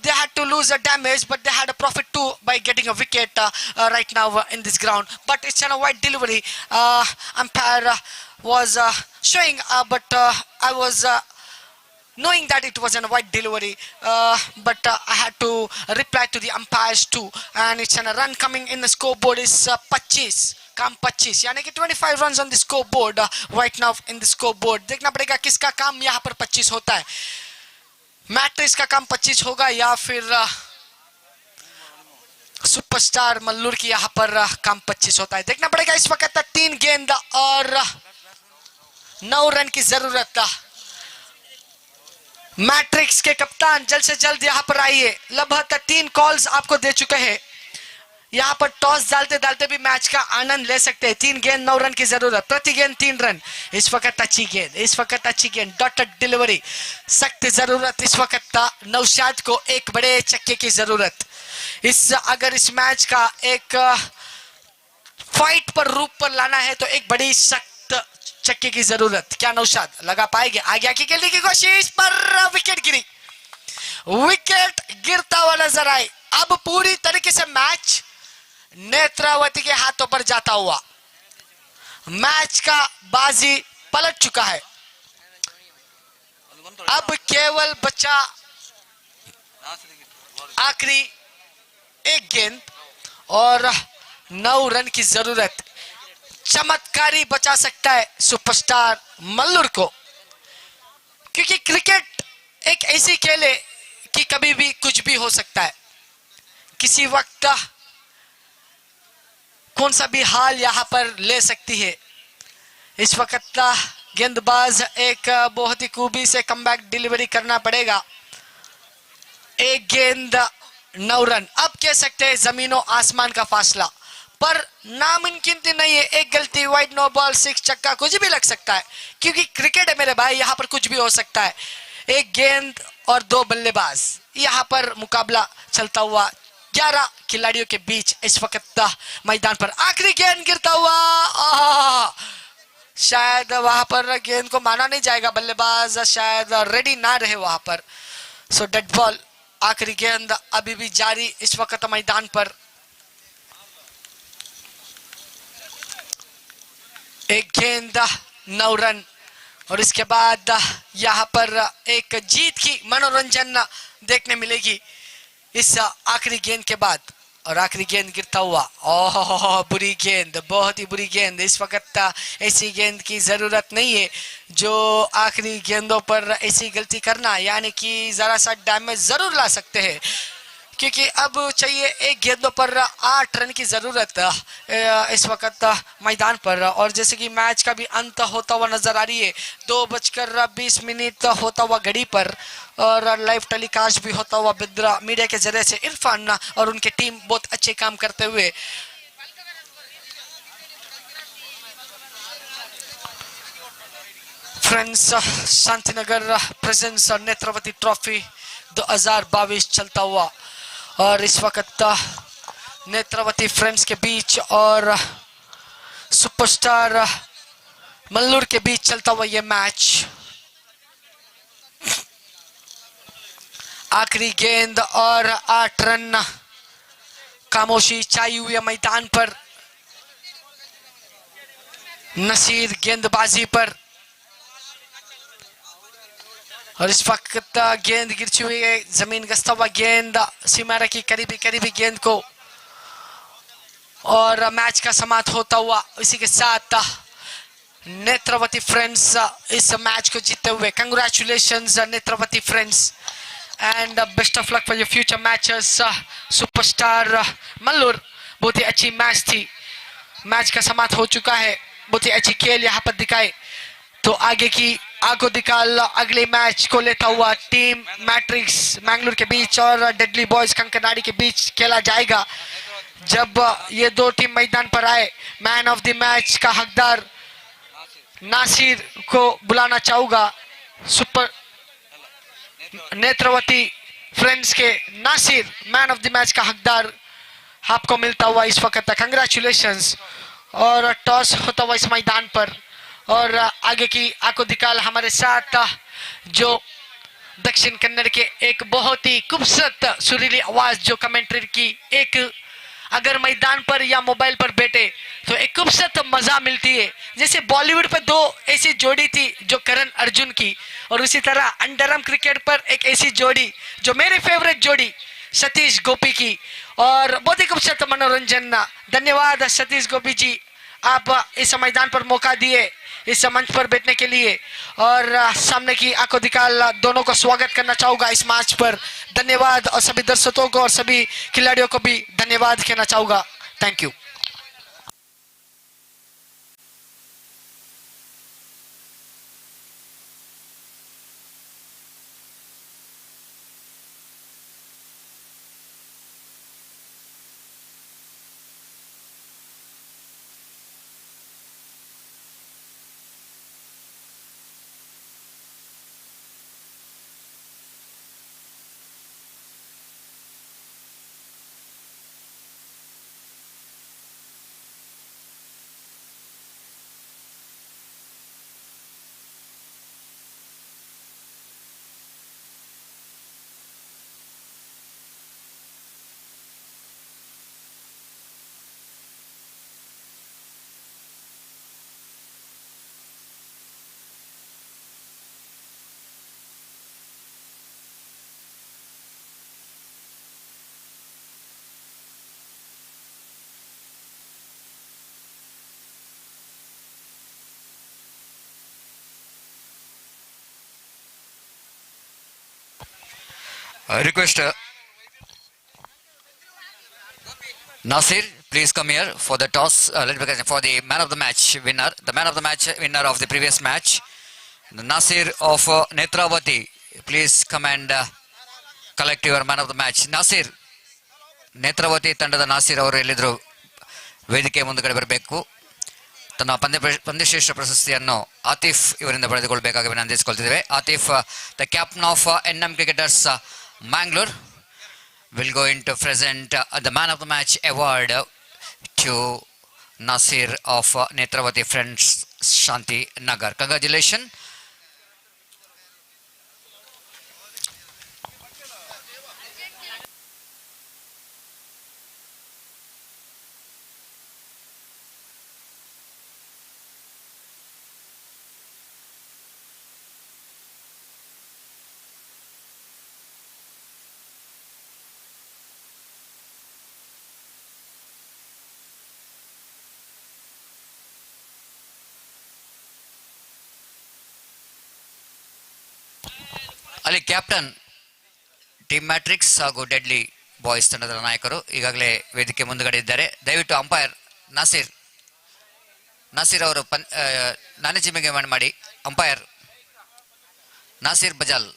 They had to lose a damage, but they had a profit too by getting a wicket right now in this ground. But it's a wide delivery. Umpire was showing, but I was knowing that it was a wide delivery, but I had to reply to the umpires too. And it's a run coming in the scoreboard is 25 काम 25 यानी कि 25 runs on the scoreboard right now in the scoreboard. देखना पड़ेगा किसका काम यहाँ पर 25 होता है. मैट्रिक्स का काम 25 होगा या फिर सुपरस्टार मल्लूर की यहाँ पर काम 25 होता है. देखना पड़ेगा. इस वक्त 3 गेंद और 9 रन की जरूरत. मैट्रिक्स के कप्तान जल्द से जल्द यहाँ पर आइए. लगभग 3 कॉल्स आपको दे चुके हैं. यहाँ पर टॉस डालते डालते भी मैच का आनंद ले सकते हैं. 3 गेंद 9 रन की जरूरत. प्रति गेंद 3 रन. इस वक्त अच्छी गेंद डॉटेड डिलीवरी. सख्त जरूरत इस वक्त नौशाद को एक बड़े चक्के की जरूरत. अगर इस मैच का एक फाइट पर रूप पर लाना है तो एक बड़ी सख्त चक्के की जरूरत. क्या नौशाद लगा पाएंगे? आगे आके खेलने की कोशिश पर विकेट गिरता हुआ नजर आए. अब पूरी तरीके से मैच नेत्रावती के हाथों पर जाता हुआ. मैच का बाजी पलट चुका है. अब केवल बचा आखिरी 1 गेंद और 9 रन की जरूरत. चमत्कारी बचा सकता है सुपरस्टार मल्लूर को, क्योंकि क्रिकेट एक ऐसी खेल है कि कभी भी कुछ भी हो सकता है. किसी वक्त कौन सा भी हाल यहां पर ले सकती है. इस वक्त गेंदबाज एक बहुत ही खूबी से कमबैक डिलीवरी करना पड़ेगा. 1 गेंद 9 रन. अब कह सकते हैं जमीनों आसमान का फासला, पर नामुमकिन नहीं है. एक गलती, वाइड, नो बॉल, 6 छक्का, कुछ भी लग सकता है, क्योंकि क्रिकेट है मेरे भाई. यहां पर कुछ भी हो सकता है. 1 गेंद और 2 बल्लेबाज. यहां पर मुकाबला चलता हुआ 11 खिलाड़ियों के बीच इस वक्त मैदान पर. आखिरी गेंद गिरता हुआ. शायद वहां पर गेंद को माना नहीं जाएगा. बल्लेबाज शायद रेडी ना रहे वहां पर. सो डेड बॉल. आखिरी गेंद अभी भी जारी इस वक्त मैदान पर. 1 गेंद 9 रन. और इसके बाद यहाँ पर एक जीत की मनोरंजन देखने मिलेगी इस आखिरी गेंद के बाद. और आखिरी गेंद गिरता हुआ. ओह, बुरी गेंद, बहुत ही बुरी गेंद. इस वक्त ऐसी गेंद की जरूरत नहीं है. जो आखिरी गेंदों पर ऐसी गलती करना यानी कि जरा सा डैमेज जरूर ला सकते हैं, क्योंकि अब चाहिए 1 गेंदों पर 8 रन की जरूरत इस वक्त मैदान पर. और जैसे कि मैच का भी अंत होता हुआ नजर आ रही है. 2:20 होता हुआ घड़ी पर, और लाइव टेलीकास्ट भी होता हुआ बेद्रा मीडिया के जरिए से. इरफान और उनकी टीम बहुत अच्छे काम करते हुए. Friends, Shantinagar presence Netravati trophy 2022 चलता हुआ. और इस वक्त नेत्रवती फ्रेंड्स के बीच और सुपरस्टार मल्लूर के बीच चलता हुआ ये मैच. आखिरी गेंद और 8 रन. खामोशी छाई हुई है मैदान पर. नसीर गेंदबाजी पर. और इस वक्त गेंद गिर चुकी है. जमीन गस्ता हुआ गेंद सीमारा की करीबी गेंद को. और मैच का समाप्त होता हुआ. इसी के साथ नेत्रवती फ्रेंड्स इस मैच को जीतते हुए. Congratulations Netravati friends, and best of luck for your future matches. Superstar Mallur, बहुत ही अच्छी मैच थी. मैच का समाप्त हो चुका है। बहुत ही अच्छी खेल यहाँ पर दिखाए। तो आगे की आंखों दिखाल अगले मैच को लेता हुआ टीम मैट्रिक्स मैंगलोर के बीच और डेडली बॉयज कंकनाडी के बीच खेला जाएगा। जब ये दो टीम मैदान पर आए, मैन ऑफ द मैच का हकदार नासिर को बुलाना चाहूंगा। सुपर नेत्रवती फ्रेंड्स के Nasir, man of the match का हकदार आपको मिलता हुआ इस वक्त। कंग्रेचुलेशंस। और टॉस होता हुआ इस मैदान पर और आगे की आंखों दिखाल हमारे साथ जो दक्षिण कन्नड़ के एक बहुत ही खूबसूरत सुरीली आवाज जो कमेंट्री की एक अगर मैदान पर या मोबाइल पर बैठे तो एक खूबसूरत मजा मिलती है। जैसे बॉलीवुड पर दो ऐसी जोड़ी थी जो करण अर्जुन की, और उसी तरह अंडरआर्म क्रिकेट पर एक ऐसी जोड़ी जो मेरी फेवरेट जोड़ी सतीश गोपी की, और बहुत ही खूबसूरत मनोरंजन। धन्यवाद सतीश गोपी जी, आप इस मैदान पर मौका दिए इस मंच पर बैठने के लिए, और सामने की आंखों दिखाल दोनों को स्वागत करना चाहूंगा इस मैच पर। धन्यवाद। और सभी दर्शकों को और सभी खिलाड़ियों को भी धन्यवाद कहना चाहूंगा। Thank you. Request Nasir, please come here for the toss. For the man of the match winner, the man of the match winner of the previous match, Nasir of Nethravathi. Please come and collect your man of the match. Nasir, Netravati ತಂಡದ ನಾಸಿರ್ ಅವರು ಎಲ್ಲಿದ್ರು ವೇದಿಕೆ ಮುಂದುಗಡೆ ಬರಬೇಕು. ತನ್ನ ಪಂದ್ಯಶ್ರೇಷ್ಠ ಪ್ರಶಸ್ತಿಯನ್ನು ಆತಿಫ್ ಇವರಿಂದ ಪಡೆದುಕೊಳ್ಳಬೇಕಾಗಿ ವಿನಂತಿಸಿಕೊಳ್ತಿದ್ದೇವೆ. Atif, the captain of NM cricketers Mangalore, will going to present the man of the match award to Nasir of Nethravathi Friends Shanthinagara. Congratulations. ಅಲ್ಲಿ ಕ್ಯಾಪ್ಟನ್ ಟೀಮ್ ಮ್ಯಾಟ್ರಿಕ್ಸ್ ಹಾಗೂ ಡೆಡ್ಲಿ ಬಾಯ್ಸ್ ತಂಡದ ನಾಯಕರು ಈಗಾಗಲೇ ವೇದಿಕೆ ಮುಂದುಗಡೆ ಇದ್ದಾರೆ. ದಯವಿಟ್ಟು ಅಂಪೈರ್ ನಾಸಿರ್ ಅವರು ನಾಣ್ಯಚಿನ್ಹೆಗೆ ಮಾಡಿ. ಅಂಪೈರ್ ನಾಸಿರ್ ಬಜಾಲ್.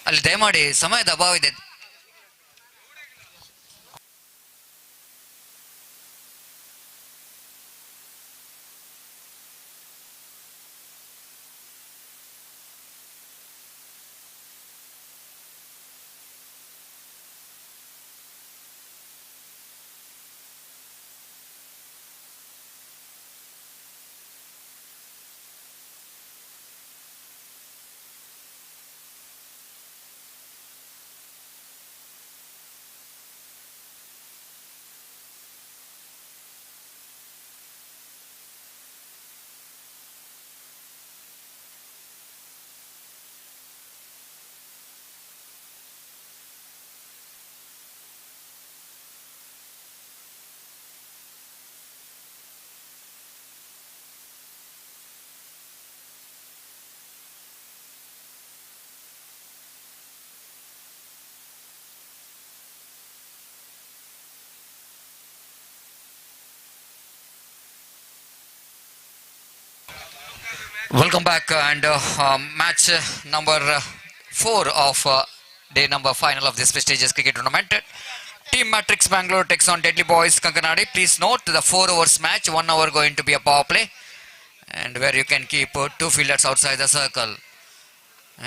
ಅಲ್ಲಿ ದಯಮಾಡಿ ಸಮಯದ ಅಭಾವ ಇದೆ. Welcome back and match number 4 of day number final of this prestigious cricket tournament. Team Matrix Mangalore takes on Deadly Boys Kankanadi. Please note the 4 hours match, 1 hour going to be a power play and where you can keep 2 fielders outside the circle.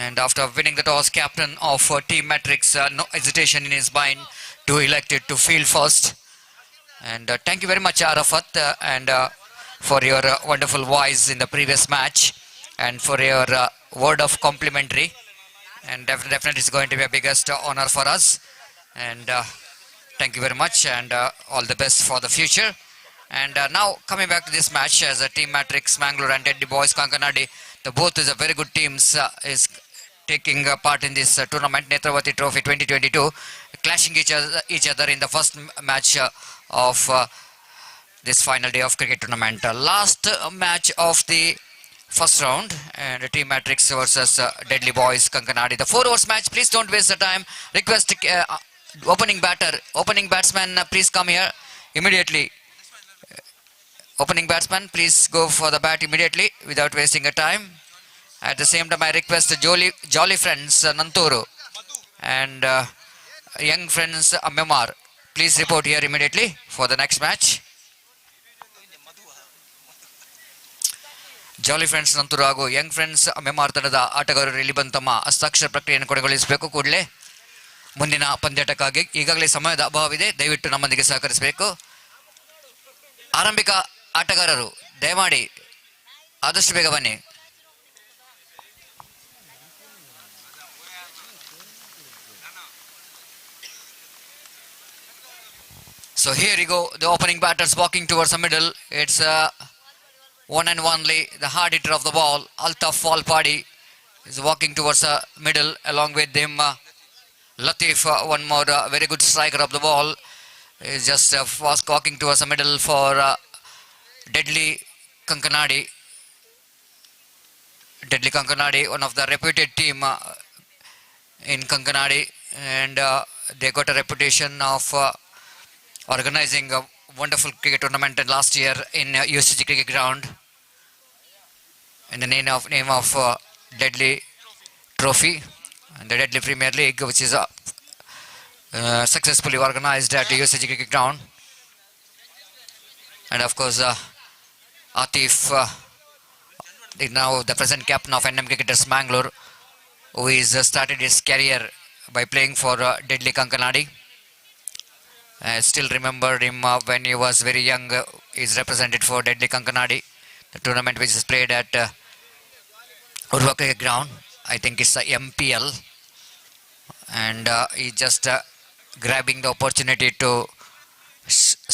And after winning the toss, captain of Team Matrix, no hesitation in his mind to elected to field first. And thank you very much Arafat and for your wonderful voice in the previous match and for your word of complimentary, and definitely it's going to be a biggest honor for us, and thank you very much and all the best for the future. And now coming back to this match as a Team Matrix Mangalore and Deadly Boys Kankanadi, the both is a very good teams is taking part in this tournament, Nethravathi Trophy 2022, clashing each other in the first match of this final day of cricket tournament. Last match of the first round, and Team Matrix versus Deadly Boys Kankanadi. The 4 hours match, please don't waste the time. Request opening batsman, please come here immediately. Opening batsman, please go for the bat immediately without wasting a time. At the same time, I request Jolly Friends Nanturu and Young Friends Memar, please report here immediately for the next match. Jolly friends Nanthoor ಹಾಗೂ young friends ಮೆಮಾರ್ ತಂಡದ ಆಟಗಾರರು ಇಲ್ಲಿ ಬಂದು ತಮ್ಮ ಹಸ್ತಾಕ್ಷರ ಪ್ರಕ್ರಿಯೆಯನ್ನು ಕೊನೆಗೊಳಿಸಬೇಕು. ಕೂಡಲೇ ಮುಂದಿನ ಪಂದ್ಯಾಟಕ್ಕಾಗಿ ಈಗಾಗಲೇ ಸಮಯದ ಅಭಾವವಿದೆ, ದಯವಿಟ್ಟು ನಮ್ಮೊಂದಿಗೆ ಸಹಕರಿಸಬೇಕು. ಆರಂಭಿಕ ಆಟಗಾರರು ದಯಮಾಡಿ ಆದಷ್ಟು ಬೇಗ ಬನ್ನಿ. So here you go, the opening batters walking towards the middle. It's one and only the hard hitter of the ball, Altaf Falpadi, is walking towards the middle. Along with him, Latif, one more very good striker of the ball, is just fast walking towards the middle for Deadly Kankanadi. Deadly Kankanadi, one of the reputed team in Kankanadi, and they got a reputation of organizing a wonderful cricket tournament last year in UCG cricket ground in the name of Deadly Trophy and the Deadly Premier League, which is successfully organized at UCG cricket ground. And of course Atif is now the present captain of NM Cricketers Mangalore, who is started his career by playing for Deadly Kankanadi. I still remember him when he was very young. He's represented for Deadly Kankanadi, the tournament which is played at Urva Cricket Ground. I think it's the MPL, and he just grabbing the opportunity to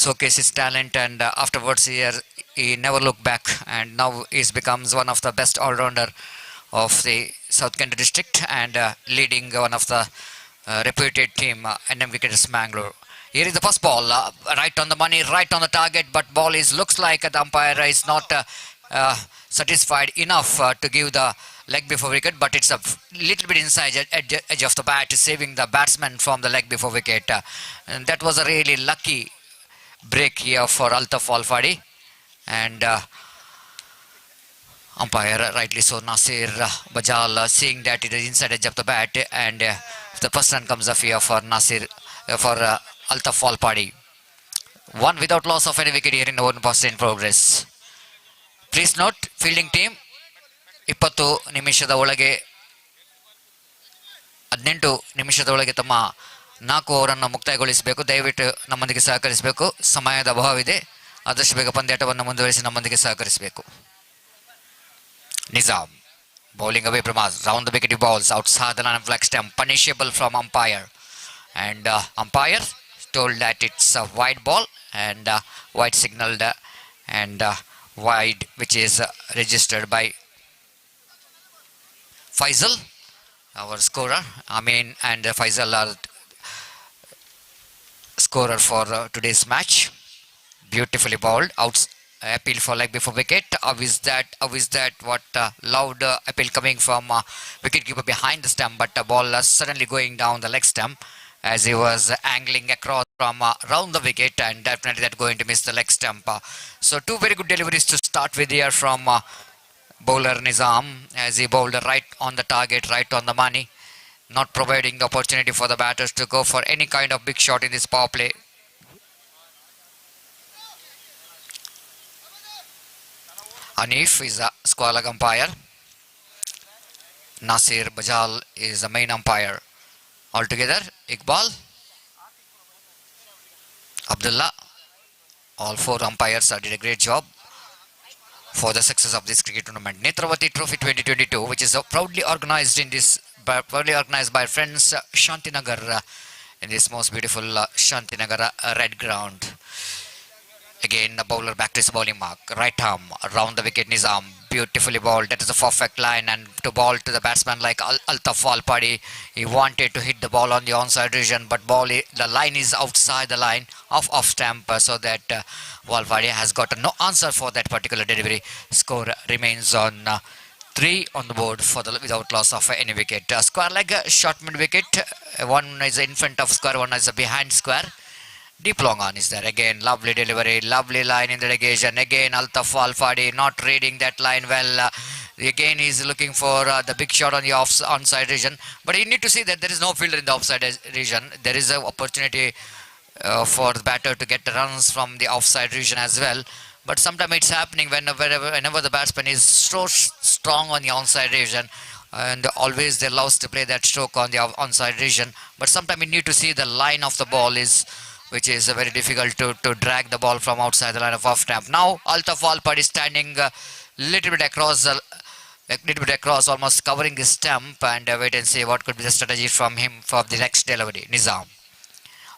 showcase his talent, and afterwards he never looked back, and now he becomes one of the best all-rounder of the South Kent district and leading one of the reputed team NM Cricketers Mangalore. Here is the first ball, right on the money, right on the target, but ball looks like the umpire is not satisfied enough to give the leg before wicket, but it's a little bit inside edge of the bat, saving the batsman from the leg before wicket. And that was a really lucky break here for Altaf Alfadi. And Umpire, rightly so, Nasir Bajal, seeing that it is inside edge of the bat, and the first run comes up here for Nasir, for Altaf Walpadi. One without loss of any wicket here in over first in progress. Please note, fielding team 20 ನಿಮಿಷದ ಒಳಗೆ 18 ನಿಮಿಷದ ಒಳಗೆ ತಮ್ಮ 4 ಓವರನ್ನು ಮುಕ್ತಾಯಗೊಳಿಸಬೇಕು. ದಯವಿಟ್ಟು ನಮ್ಮೊಂದಿಗೆ ಸಹಕರಿಸಬೇಕು. ಸಮಯದ ಅಭಾವವಿದೆ. ಆದಷ್ಟು ಬೇಗ ಪಂದ್ಯಾಟವನ್ನು ಮುಂದುವರಿಸಿ ನಮ್ಮೊಂದಿಗೆ ಸಹಕರಿಸಬೇಕು. Nizam bowling away from us. Round the wicket he balls outside the line of flag stump. Punishable from umpire. And umpire told that it's a wide ball and wide signalled and wide, which is registered by Faisal, our scorer. And Faisal are scorer for today's match. Beautifully bowled. Appeal for leg before wicket. How is that? What loud appeal coming from wicketkeeper behind the stump, but the ball suddenly going down the leg stump as he was angling across from around the wicket, and definitely that going to miss the leg stump. So two very good deliveries to start with here from bowler Nizam, as he bowled right on the target, right on the money, not providing the opportunity for the batters to go for any kind of big shot in this power play. Hanif is a square leg umpire. Nasir Bajal is the main umpire. Altogether, Iqbal, Abdullah, all four umpires did a great job for the success of this cricket tournament. Nethravathi Trophy 2022, which is proudly organized by friends Shanthinagara in this most beautiful Shanthinagara red ground. Again, the bowler back to his bowling mark. Right arm around the wicket. Nizam beautifully bowled. That is a perfect line, and to bowl to the batsman like Altaf Walpadi. He wanted to hit the ball on the onside region, but the line is outside the line of off stump, so that Walpadi has got no answer for that particular delivery. Score remains on 3 on the board for the without loss of any wicket. Square leg, short mid wicket. One is in front of square, one is behind square. Deep long on is there. Again, lovely delivery, lovely line in the negation. Again, Altaf Walpadi not reading that line well. Again, he's looking for the big shot on the onside region. But you need to see that there is no fielder in the offside region. There is an opportunity for the batter to get the runs from the offside region as well. But sometimes it's happening whenever the batsman is so strong on the onside region, and always they love to play that stroke on the onside region. But sometimes you need to see the line of the ball which is very difficult to drag the ball from outside the line of off stump. Now Altaf Walpadi is standing a little bit across, almost covering his stump, and wait and see what could be the strategy from him for the next delivery. Nizam.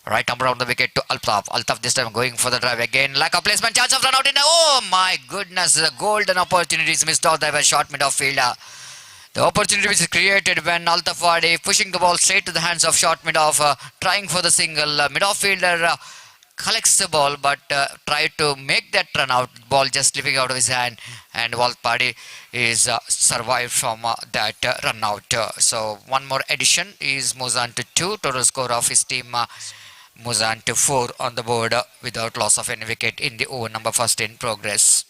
Right arm around the wicket to Altaf. Altaf this time going for the drive again. Like a placement, chance of run out in the... Oh my goodness, the golden opportunities missed out there by short mid-off fielder. The opportunity which is created when Altaf Walpadi pushing the ball straight to the hands of short mid-off, trying for the single. Mid-off fielder collects the ball, but tried to make that run out. Ball just slipping out of his hand, and Walpadi is survived from that run out. So one more addition is moves on to 2. Total score of his team moves on to 4 on the board without loss of any wicket in the over number first in progress.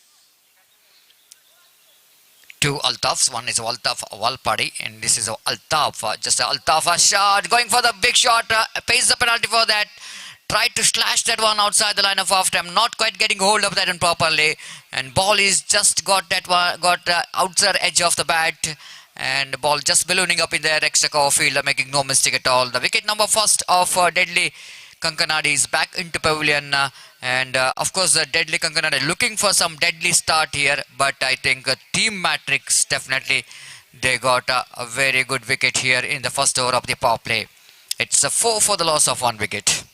2 Altafs, one is Altaf Walpadi, and this is Altaf, just Altaf a shot, going for the big shot, pays the penalty for that, tried to slash that one outside the line of off time, not quite getting hold of that one properly, and ball is just got that one, outside edge of the bat, and the ball just ballooning up in the extra cover field, making no mistake at all. The wicket number first of Deadly Kankanadi is back into pavilion, and of course Deadly Kankanadi looking for some deadly start here, but I think team matrix definitely they got a very good wicket here in the first over of the power play. It's a 4 for the loss of 1 wicket.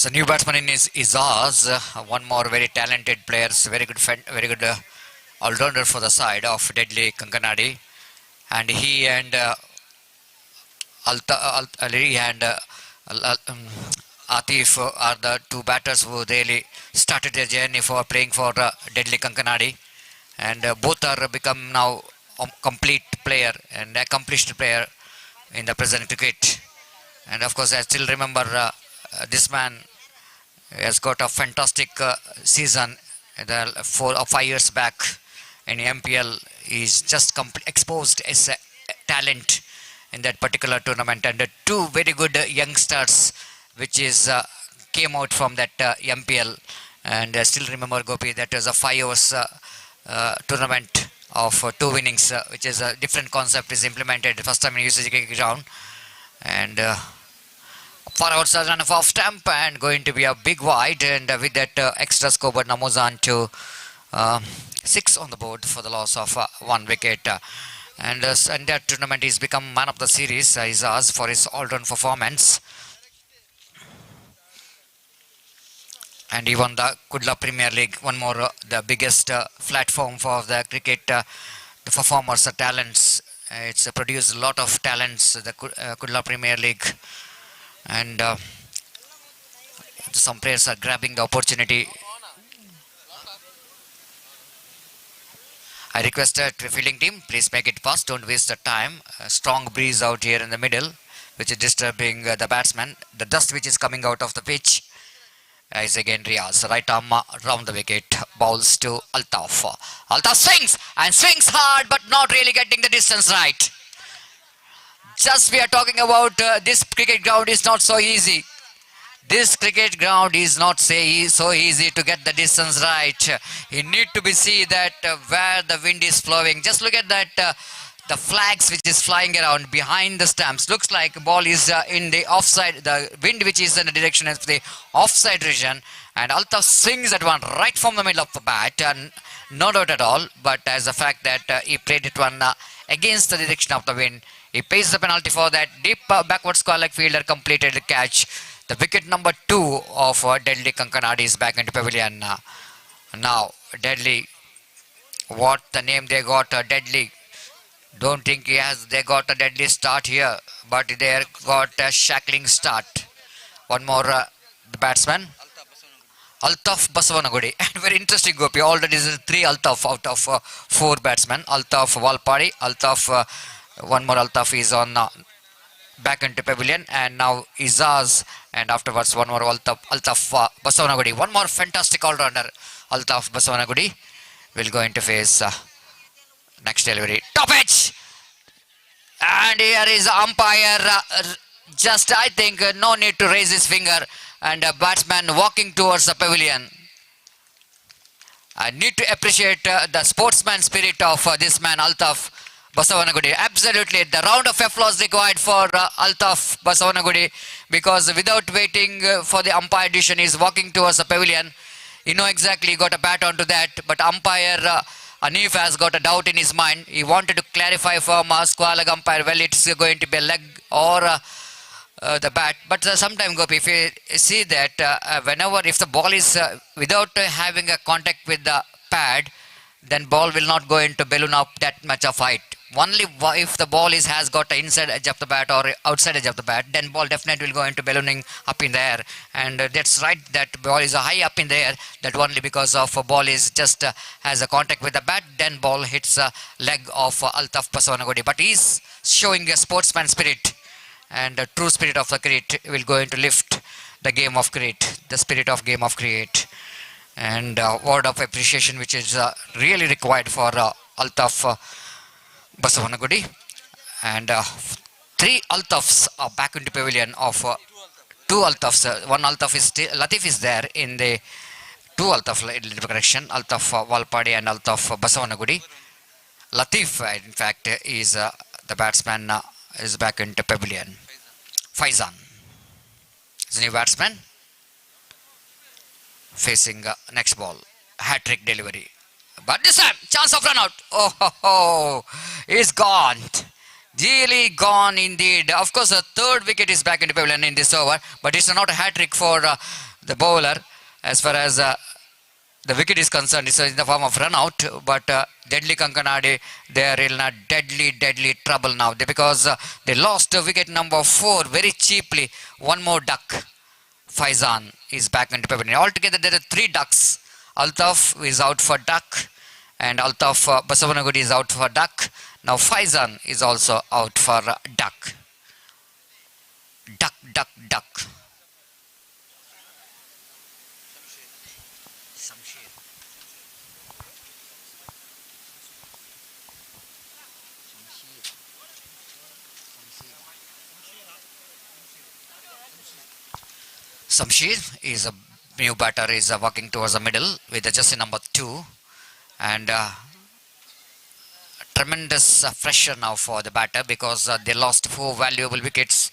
So new batsman in is Oz, one more very talented players, very good very good all-rounder for the side of Deadly Kankanadi, and he and Ali and Atif are the two batters who really started their journey for playing for Deadly Kankanadi, and both are become now complete player and accomplished player in the present cricket. And of course, I still remember this man has got a fantastic season 4 or 5 years back in MPL. He's just exposed as a talent in that particular tournament, and two very good youngsters which is came out from that MPL. And I still remember, Gopi, that was a 5 hours tournament of 2 innings, which is a different concept is implemented first time in UCG ground, and 4 hours run of off stamp and going to be a big wide, and with that extra scoreboard now moves on to 6 on the board for the loss of 1 wicket. And that tournament he's become man of the series. He's asked for his all-round performance, and he won the Kudla Premier League, one more the biggest platform for the cricket, the performers, the talents. It's produced a lot of talents, the Kudla Premier League, and some players are grabbing the opportunity. I requested the fielding team, please make it fast, don't waste the time. A strong breeze out here in the middle, which is disturbing the batsman. The dust which is coming out of the pitch is again Riaz. Right arm round the wicket, bowls to Altaf. Altaf swings and swings hard, but not really getting the distance right. Just we are talking about this cricket ground is not so easy. This cricket ground is not so easy to get the distance right. You need to be see that where the wind is flowing. Just look at that, the flags which is flying around behind the stumps. Looks like ball is in the offside, the wind which is in the direction of the offside region. And Altaf swings that one right from the middle of the bat. And no doubt at all, but as the fact that he played it one against the direction of the wind. He pays the penalty for that. Deep backward square leg fielder completed the catch. The wicket number 2 of Deadly Kankanadi is back into pavilion. Now, Deadly, what the name they got, Deadly. Don't think they got a deadly start here, but they got a shackling start. One more, the batsman, Altaf Basavanagudi. And very interesting, Gopi. Already is 3 Altaf out of 4 batsmen. Altaf Valpadi, Altaf, one more Altaf is on back into pavilion, and now Izaz, and afterwards one more Altaf Basavanagudi. One more fantastic all-rounder, Altaf Basavanagudi, will go into face next delivery. Top edge! And here is umpire, just I think no need to raise his finger, and a batsman walking towards the pavilion. I need to appreciate the sportsman spirit of this man, Altaf Basavanagudi. Absolutely, the round of applause required for Altaf Basavanagudi, because without waiting for the umpire decision, he is walking towards the pavilion. You know exactly, he got a bat onto that, but umpire Anif has got a doubt in his mind. He wanted to clarify from square leg umpire, well, it's going to be a leg or the bat. But sometimes, Gopi, if you see that whenever, if the ball is without having a contact with the pad, then ball will not go into balloon up that much of height. Only if the ball has got the inside edge of the bat or outside edge of the bat, then ball definitely will go into ballooning up in the air. And that's right, that ball is high up in the air, that only because of ball is just has a contact with the bat, then ball hits a leg of Altaf Basavanagudi. But he is showing a sportsman spirit, and the true spirit of the cricket will go into lift the game of cricket, the spirit of game of cricket. And word of appreciation which is really required for Altaf Basavanagudi. And 3 Altafs are back into pavilion of 2 Altafs. One Altaf is Latif is there in the 2 Altaf correction, Altaf Valpadi and Altaf Basavanagudi. Latif, in fact, is the batsman is back into pavilion. Faizan is the new batsman, facing next ball, hat-trick delivery, but this time chance of run out. Oh, he's gone, really gone indeed. Of course, the 3rd wicket is back into pavilion in this over, but it's not a hat-trick for the bowler, as far as the wicket is concerned, is in the form of run out, but Deadly Kankanadi, they are in a deadly trouble now because they lost wicket number 4 very cheaply. One more duck. Faizan is back into pavilion. Altogether, there are 3 ducks. Altaf is out for duck, and Altaf Basavanagudi is out for duck. Now Faizan is also out for duck. Duck. Samshir is a new batter, is walking towards the middle with the jersey number 2, and tremendous pressure now for the batter because they lost 4 valuable wickets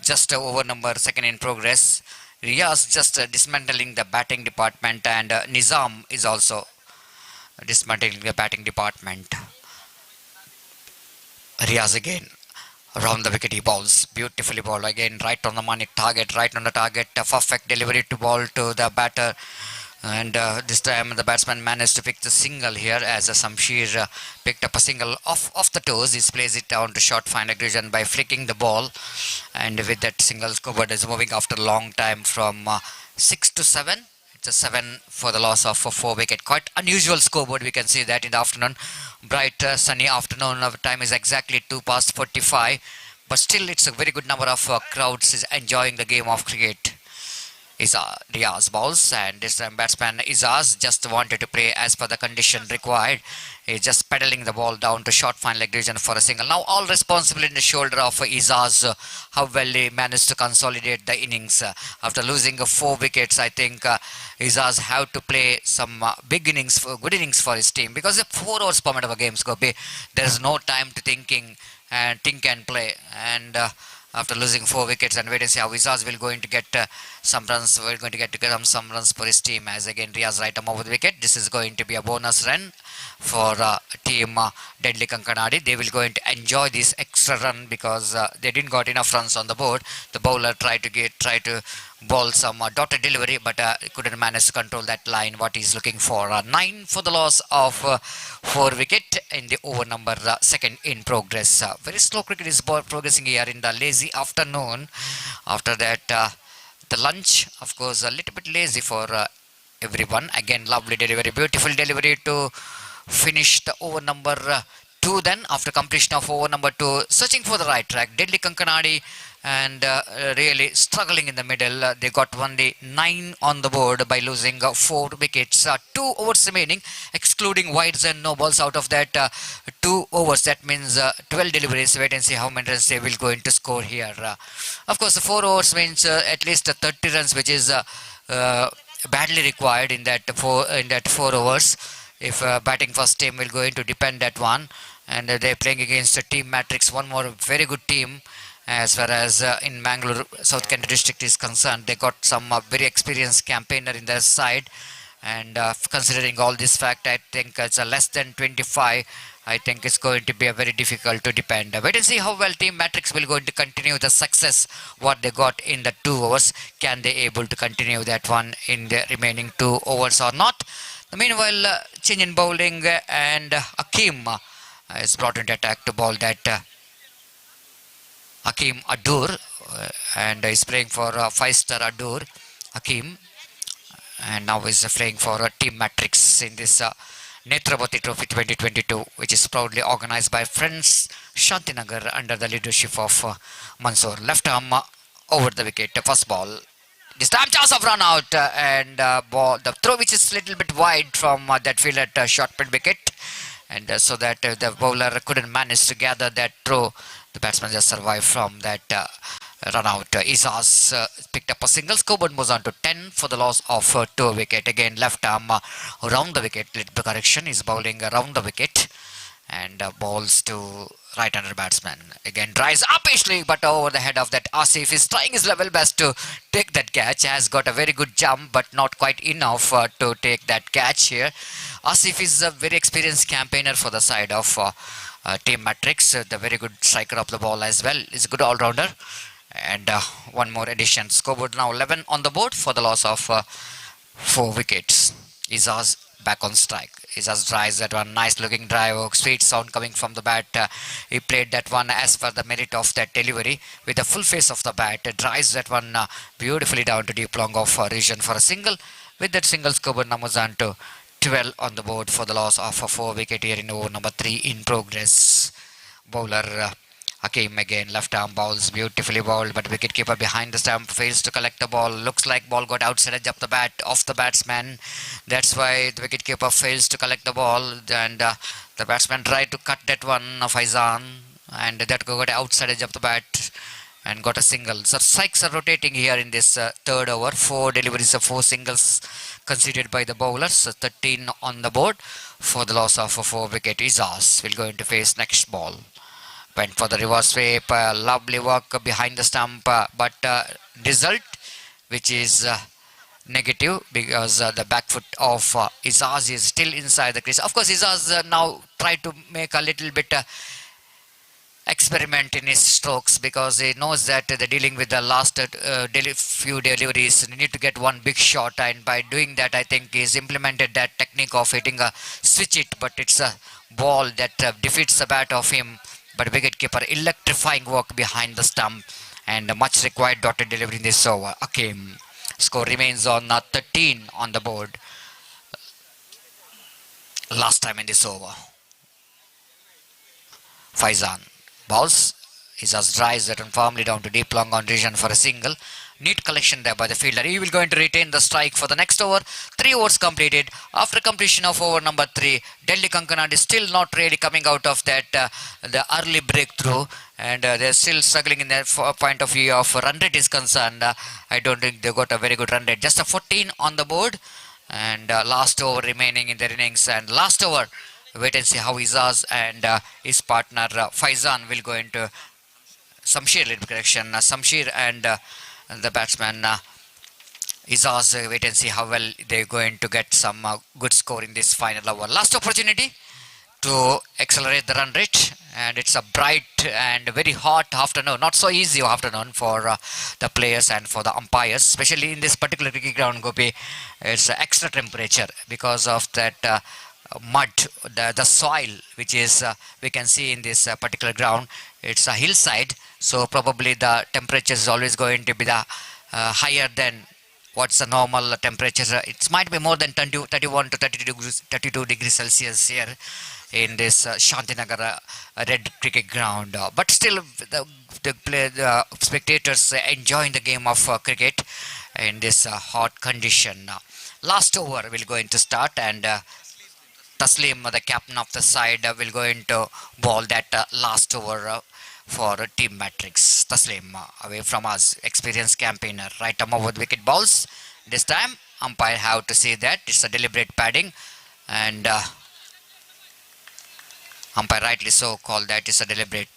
just over number 2nd in progress. Riaz just dismantling the batting department, and Nizam is also dismantling the batting department. Riaz again. Around the wicket he bowls, beautifully bowled again, right on the money, right on the target, a perfect delivery to ball to the batter, and this time the batsman managed to pick the single here as Samshir picked up a single off the toes. He plays it down to short fine region by flicking the ball, and with that single scoreboard is moving after a long time from 6 to 7. It's a 7 for the loss of 4 wicket. Quite unusual scoreboard, we can see that in the afternoon. Bright sunny afternoon, time is exactly 2 past 45, but still it's a very good number of crowds is enjoying the game of cricket. Riaz bowls, and this time batsman Izaz just wanted to play as per the condition required. He's just pedaling the ball down to short fine leg region for a single. Now all responsible in the shoulder of Izaz, how well he managed to consolidate the innings. After losing 4 wickets, I think Izaz have to play some big innings, good innings for his team, because if 4 hours format of a game, Scope, there is no time to think and play. And after losing 4 wickets, and wait and see how Izaz will going to get some runs. We're going to get some runs for his team, as again Riaz right arm over the wicket. This is going to be a bonus run for team Deadly Kankanadi. They will going to enjoy this extra run because they didn't got enough runs on the board. The bowler tried to bowl some dotted delivery, but couldn't manage to control that line what he's looking for. 9 for the loss of 4 wicket in the over number 2nd in progress. Very slow cricket is progressing here in the lazy afternoon. After that, the lunch, of course, a little bit lazy for everyone. Again, lovely delivery, beautiful delivery to finish the over number 2. Then after completion of over number 2, searching for the right track, Deadly Kankanadi, and really struggling in the middle. They got only 9 on the board by losing 4 wickets. 2 overs remaining, excluding wides and no balls. Out of that 2 overs, that means 12 deliveries. Wait and see how many runs they will going to score here. Of course, 4 overs means at least 30 runs, which is badly required in that 4 overs. If batting first team will going to depend that one, and they're playing against a team Matrix, one more very good team. As far as in Mangalore South Kent district is concerned, they got some very experienced campaigner in their side, and considering all this fact, I think it's a less than 25. I think it's going to be a very difficult to depend. Wait and see how well Team Matrix will going to continue the success what they got in the 2 overs. Can they able to continue that one in the remaining 2 overs or not? Meanwhile, change in bowling, and Akim is brought into attack to bowl that Hakim Adur, and is playing for 5-star Adur Hakim, and now is playing for Team Matrix in this Nethravathi Trophy 2022, which is proudly organized by Friends Shanthinagara under the leadership of Mansoor. Left arm over the wicket, first ball. This time chance of run out, and ball, the throw which is little bit wide from that field at short mid wicket, and so that the bowler couldn't manage to gather that throw. The batsman just survived from that run out. Izaz picked up a single, scoreboard moves on to 10 for the loss of 2 wicket. Again, left arm around the wicket. Little correction, is bowling around the wicket, and balls to right-hander batsman. Again, drives up easily, but over the head of that Asif is trying his level best to take that catch. Has got a very good jump, but not quite enough to take that catch here. Asif is a very experienced campaigner for the side of Team Matrix. The very good striker of the ball as well. Is a good all-rounder. and one more addition. Scoreboard now 11 on the board for the loss of 4 wickets. Izaz back on strike. Izaz drives that one. Nice looking drive. Sweet sound coming from the bat. He played that one as per the merit of that delivery with the full face of the bat. Drives that one beautifully down to deep long of region for a single. With that single, scoreboard numbers on to 12 on the board for the loss of a 4 wicket here in over number 3 in progress. Bowler Hakim again, left arm bowls, beautifully bowled, but wicketkeeper behind the stump fails to collect the ball. Looks like ball got outside edge of the bat, off the batsman. That's why the wicketkeeper fails to collect the ball, and the batsman tried to cut that one, Faizan, and that got outside edge of the bat and got a single. So strikes are rotating here in this third over. 4 deliveries of 4 singles conceded by the bowlers. So 13 on the board for the loss of a 4 wicket. Izaz will go into face next ball. Went for the reverse sweep, lovely work behind the stump, but result which is negative because the back foot of Izaz is still inside the crease. Of course, Izaz now tried to make a little bit experiment in his strokes because he knows that they're dealing with the last few deliveries. You need to get one big shot, and by doing that, I think he's implemented that technique of hitting a switch it, but it's a ball that defeats the bat of him. But wicketkeeper electrifying work behind the stump and a much required dotted delivery in this over. Akim. Score remains on 13 on the board. Last time in this over. Faizan bowls. Izaz drives that one firmly down to deep long on region for a single. Neat collection there by the fielder. He will going to retain the strike for the next over. 3 overs completed. After completion of over number 3, Delhi Kankanad is still not really coming out of that the early breakthrough, and they're still struggling in their point of view of run rate is concerned. I don't think they got a very good run rate. Just a 14 on the board, and last over remaining in their innings. And last over, wait and see how Izaz and his partner Faizan will go into Samshir lead correction. Samshir and the batsman Izaz, wait and see how well they're going to get some good score in this final over. Last opportunity to accelerate the run rate, and it's a bright and very hot afternoon, not so easy afternoon for the players and for the umpires, especially in this particular cricket ground, Gopi. It's extra temperature because of that mud, the soil which is we can see in this particular ground. It's a hillside, so probably the temperature is always going to be the higher than what's the normal temperature. It might be more than 31 to 32 degrees Celsius here in this Shanthinagara red cricket ground. But still the spectators enjoying the game of cricket in this hot condition. Last over will go into start, and Taslim, the captain of the side, will go into ball that last over for Team Matrix. Taslim away from us, experienced campaigner, right arm over wicket balls. This time umpire have to see that it's a deliberate padding, and umpire rightly so called that it's a deliberate.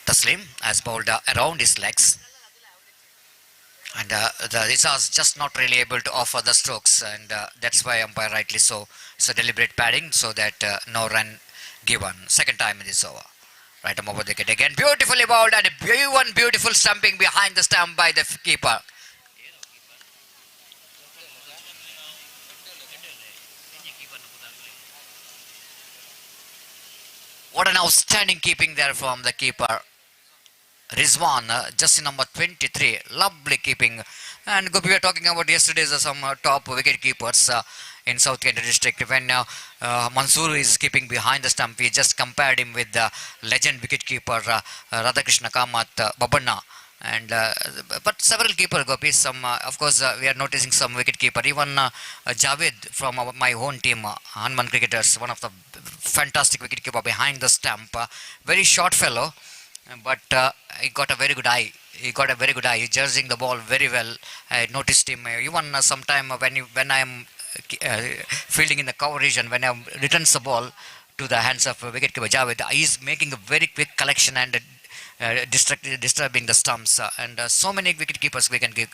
Taslim has bowled around his legs, and the Izaz just not really able to offer the strokes, and that's why umpire rightly so. It's a deliberate padding so that no run given. Second time in this over. Right arm over the wicket again. Beautifully bowled, and one beautiful stumping behind the stump by the keeper. What an outstanding keeping there from the keeper. Rizwan, just number 23, lovely keeping. And we were talking about yesterday's some top wicket keepers in South Kent district. When Mansoor is keeping behind the stump, we just compared him with the legend wicket keeper Radhakrishna Kamath Babanna. And but several keeper Gopis, some of course we are noticing some wicket keeper, even Javed from my own team, Hanuman cricketers, one of the fantastic wicket keeper behind the stump, very short fellow, but he got a very good eye. He judging the ball very well. I noticed him even sometime when I am fielding in the cover region, when I returns the ball to the hands of wicketkeeper Javed, he is making a very quick collection and disturbing the stumps, and so many wicket keepers we can give.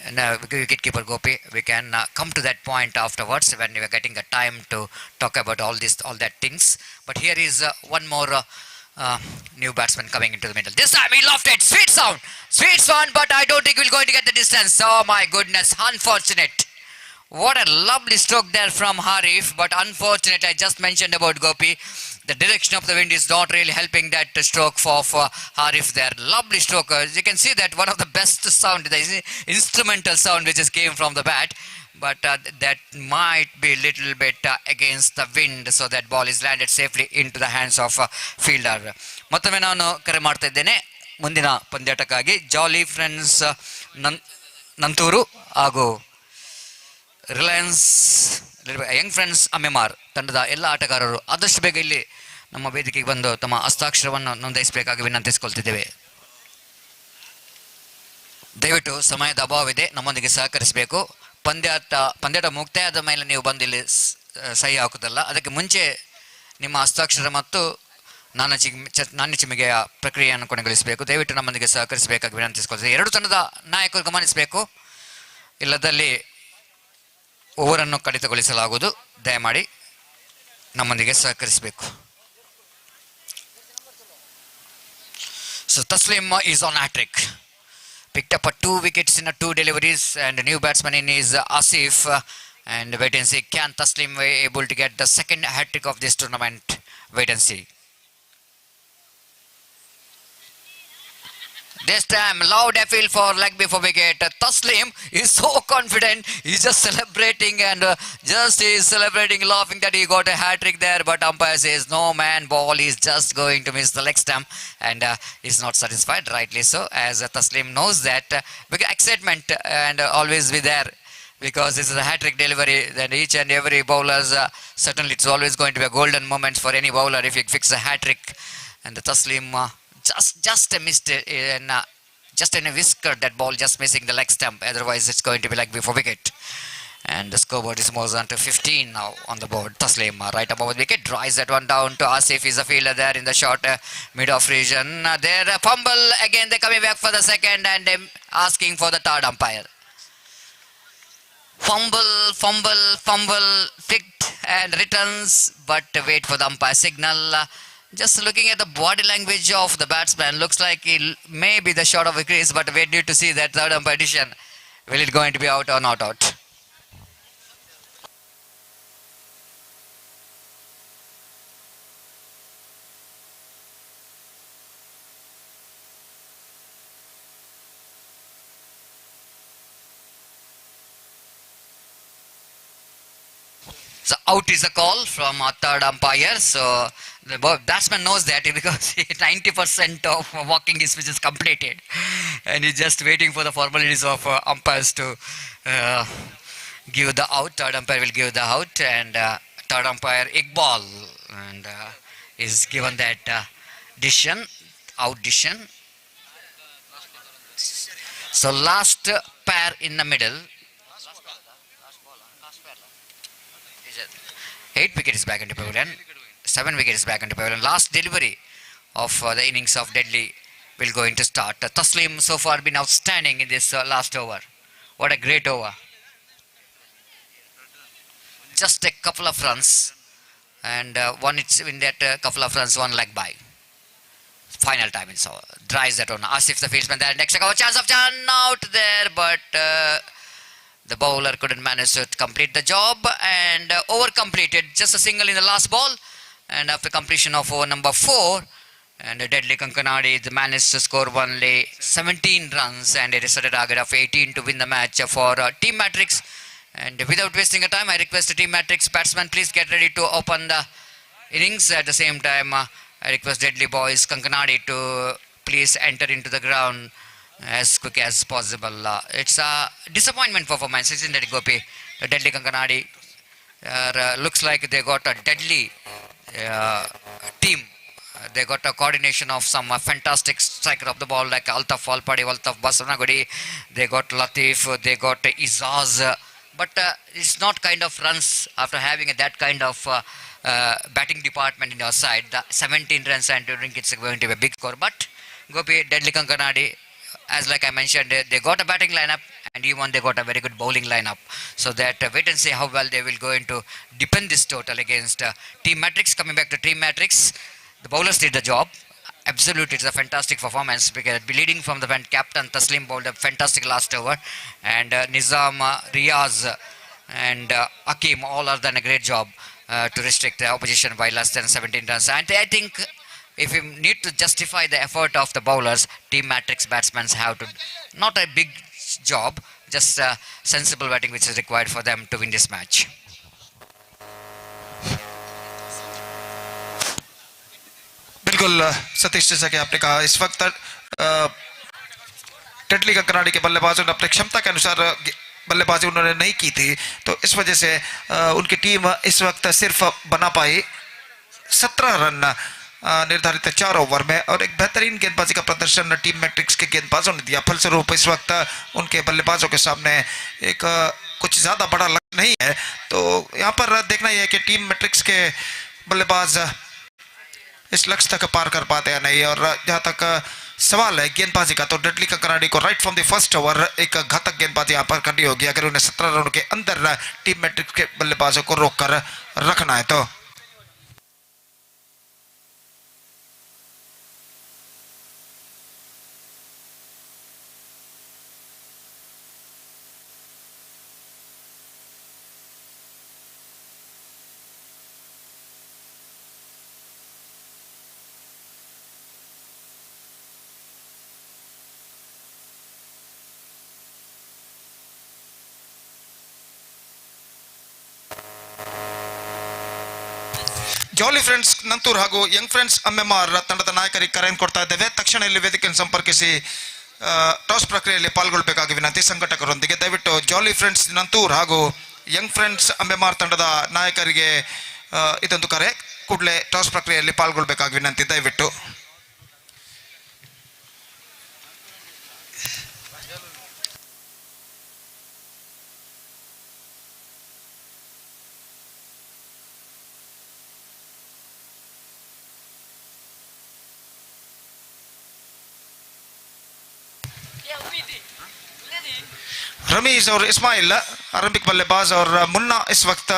and wicketkeeper Gopi. We can come to that point afterwards when we are getting a time to talk about all that things. But here is one more new batsman coming into the middle. This time he lofted, sweet sound, but I don't think we're going to get the distance. Oh my goodness, unfortunate. What a lovely stroke there from Harif, but unfortunate, I just mentioned about Gopi. The direction of the wind is not really helping that stroke for Harif there. Lovely stroke. You can see that one of the best sound, the instrumental sound which just came from the bat. But that might be a little bit against the wind, so that ball is landed safely into the hands of fielder. ಮತ್ತೊಮ್ಮೆ ನಾನು ಕರೆ ಮಾಡ್ತಾ ಇದ್ದೇನೆ ಮುಂದಿನ ಪಂದ್ಯಾಟಕ್ಕಾಗಿ ಜಾಲಿ friends Nanthoor ಹಾಗೂ Reliance Young friends Ammemar ತಂಡದ ಎಲ್ಲ ಆಟಗಾರರು ಆದಷ್ಟು ಬೇಗ ಇಲ್ಲಿ ನಮ್ಮ ವೇದಿಕೆಗೆ ಬಂದು ತಮ್ಮ ಹಸ್ತಾಕ್ಷರವನ್ನು ನೋಂದಾಯಿಸಬೇಕಾಗಿ ವಿನಂತಿಸಿಕೊಳ್ತಿದ್ದೇವೆ. ದಯವಿಟ್ಟು ಸಮಯದ ಅಭಾವವಿದೆ, ನಮ್ಮೊಂದಿಗೆ ಸಹಕರಿಸಬೇಕು. ಪಂದ್ಯಾಟ ಮುಕ್ತಾಯ ಆದ ಮೇಲೆ ನೀವು ಬಂದು ಇಲ್ಲಿ ಸಹಿ ಹಾಕುವುದಲ್ಲ, ಅದಕ್ಕೆ ಮುಂಚೆ ನಿಮ್ಮ ಹಸ್ತಾಕ್ಷರ ಮತ್ತು ನಾಣ್ಯ ಚಿಮ್ಮಿಗೆಯ ಪ್ರಕ್ರಿಯೆಯನ್ನು ಕೊನೆಗೊಳಿಸಬೇಕು. ದಯವಿಟ್ಟು ನಮ್ಮೊಂದಿಗೆ ಸಹಕರಿಸಬೇಕಾಗಿ ವಿನಂತಿಸಿಕೊಳ್ತೇವೆ. ಎರಡು ತಂಡದ ನಾಯಕರು ಗಮನಿಸಬೇಕು, ಇಲ್ಲದಲ್ಲಿ ಓವರನ್ನು ಕಡಿತಗೊಳಿಸಲಾಗುವುದು. ದಯಮಾಡಿ ನಮ್ಮೊಂದಿಗೆ ಸಹಕರಿಸಬೇಕು. So Taslim is on hat-trick. Picked up 2 wickets in 2 deliveries, and the new batsman in is Asif. And wait and see, can Taslim be able to get the second hat-trick of this tournament? Wait and see. This time, loud appeal for leg before wicket. Taslim is so confident. He's just celebrating and laughing that he got a hat-trick there. But umpire says, no man, ball is just going to miss the leg stump. And he's not satisfied, rightly so, as Taslim knows that excitement and always be there. Because this is a hat-trick delivery, then each and every bowler's, certainly it's always going to be a golden moment for any bowler if he fixes a hat-trick. And the Taslim... just missed it in just in a whisker, that ball just missing the leg stump. Otherwise it's going to be leg before wicket. And the scoreboard is more on to 15 now on the board. Taslim right above the wicket, drives that one down to Asif. Is a fielder there in the short mid-off region. There fumble again, they're coming back for the second and asking for the third umpire. Fumble, picked and returns, but wait for the umpire signal. Just looking at the body language of the batsman, looks like he may be the short of the crease, but wait to see that third umpire decision. Will it going to be out or not out? So out is a call from our third umpire. So the batsman knows that because 90% of walking his pitch is completed, and he's just waiting for the formalities of umpires to give the out. Third umpire will give the out, and third umpire Iqbal and is given that out decision. So last pair in the middle. 8 wickets back into pavilion, 7 wickets back into pavilion. Last delivery of the innings of Deadly will going to start. Taslim so far been outstanding in this last over. What a great over. Just a couple of runs, and one it's in that couple of runs, one leg by. Final time it's over. Drives that one. Asif the fieldsman there. Next chance of Jan out there, but the bowler couldn't manage to complete the job, and over completed, just a single in the last ball. And after completion of over number 4, and Deadly Kankanadi managed to score only 17 runs, and it is a target of 18 to win the match for Team Matrix. And without wasting a time, I request Team Matrix batsman, please get ready to open the innings. At the same time, I request Deadly boys Kankanadi to please enter into the ground as quick as possible. It's a disappointment performance, isn't it, Gopi? The Deadly Kankanadi looks like they got a deadly team. They got a coordination of some fantastic striker of the ball like Altaf Alpadi, Altaf Basanagudi. They got Latif, they got Izaz. But it's not kind of runs after having that kind of batting department in your side. The 17 runs, and you think it's going to be a big score. But Gopi, Deadly Kankanadi, as like I mentioned, they got a batting lineup and even they got a very good bowling lineup. So that wait and see how well they will going to defend this total against Team Matrix. Coming back to Team Matrix, the bowlers did the job. Absolutely, it's a fantastic performance because leading from the captain Taslim bowled a fantastic last over, and Nizam, Riaz, and Akim all have done a great job to restrict the opposition by less than 17 runs. And I think if you need to justify the effort of the bowlers, Team Matrix batsmen have to not a big job, just sensible batting which is required for them to win this match. बिल्कुल सतीश, जैसा कि आपने कहा इस वक्त Tetley Kankanady के बल्लेबाजों ने अपनी क्षमता के अनुसार बल्लेबाजी उन्होंने नहीं की थी, तो इस वजह से उनकी टीम इस वक्त सिर्फ बना पाई 17 रन निर्धारित 4 ओवर में, और एक बेहतरीन गेंदबाजी का प्रदर्शन टीम मैट्रिक्स के गेंदबाजों ने दिया। फलस्वरूप इस वक्त उनके बल्लेबाजों के सामने एक कुछ ज़्यादा बड़ा लक्ष्य नहीं है। तो यहाँ पर देखना यह है कि टीम मैट्रिक्स के बल्लेबाज इस लक्ष्य तक पार कर पाते हैं नहीं। और जहाँ तक सवाल है गेंदबाजी का, तो डेडली कंकनाडी को right from the first over एक घातक गेंदबाजी यहाँ पर करनी होगी अगर उन्हें 17 रन के अंदर टीम मैट्रिक्स के बल्लेबाजों को रोक कर रखना है। तो ಜಾಲಿ ಫ್ರೆಂಡ್ಸ್ ನಂತೂರ್ ಹಾಗೂ ಯಂಗ್ ಫ್ರೆಂಡ್ಸ್ ಎಂಎಂಆರ್ ತಂಡದ ನಾಯಕರಿಗೆ ಕರೆಯನ್ನು ಕೊಡ್ತಾ ಇದ್ದೇವೆ. ತಕ್ಷಣ ಇಲ್ಲಿ ವೇದಿಕೆಯನ್ನು ಸಂಪರ್ಕಿಸಿ ಟಾಸ್ ಪ್ರಕ್ರಿಯೆಯಲ್ಲಿ ಪಾಲ್ಗೊಳ್ಳಬೇಕಾಗಿ ವಿನಂತಿ. ಸಂಘಟಕರೊಂದಿಗೆ ದಯವಿಟ್ಟು ಜಾಲಿ ಫ್ರೆಂಡ್ಸ್ ನಂತೂರ್ ಹಾಗೂ ಯಂಗ್ ಫ್ರೆಂಡ್ಸ್ ಎಂಎಂಆರ್ ತಂಡದ ನಾಯಕರಿಗೆ ಇದೊಂದು ಕರೆ. ಕೂಡಲೇ ಟಾಸ್ ಪ್ರಕ್ರಿಯೆಯಲ್ಲಿ ಪಾಲ್ಗೊಳ್ಳಬೇಕಾಗಿ ವಿನಂತಿ ದಯವಿಟ್ಟು. रमीज और इस्माइल आरंभिक बल्लेबाज और मुन्ना इस वक्त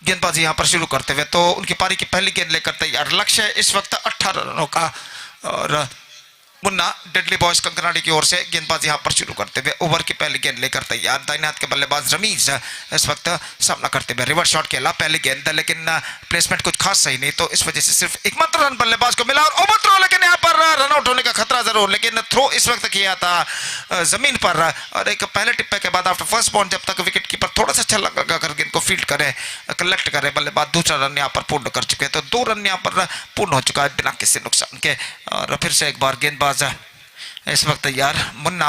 गेंदबाजी यहां पर शुरू करते हुए, तो उनकी पारी की पहली गेंद लेकर तैयार। लक्ष्य इस वक्त 18 रनों का और मुन्ना डेडली बॉयज कंकनाडी की ओर से गेंदबाजी यहां पर शुरू करते हुए ओवर की पहली गेंद लेकर तैयार। दाहिने हाथ के बल्लेबाज रमीज इस वक्त सामना करते हुए रिवर्स शॉट खेला पहली गेंद, लेकिन प्लेसमेंट कुछ खास सही नहीं, तो इस वजह से सिर्फ एकमात्र रन बल्लेबाज को मिला और ओवर थ्रो, लेकिन यहाँ पर रन आउट होने का खतरा जरूर, लेकिन थ्रो इस वक्त किया था जमीन पर। और एक पहले टिप्पे के बाद आफ्टर फर्स्ट बॉल जब तक विकेट कीपर थोड़ा सा छल लगा कर गेंद को फील्ड करे, कलेक्ट करे, बल्लेबाज दूसरा रन यहाँ पर पूर्ण कर चुके हैं। तो 2 रन यहाँ पर पूर्ण हो चुका है बिना किसी नुकसान के। और फिर से एक बार गेंदबाज इस वक्त तैयार। मुन्ना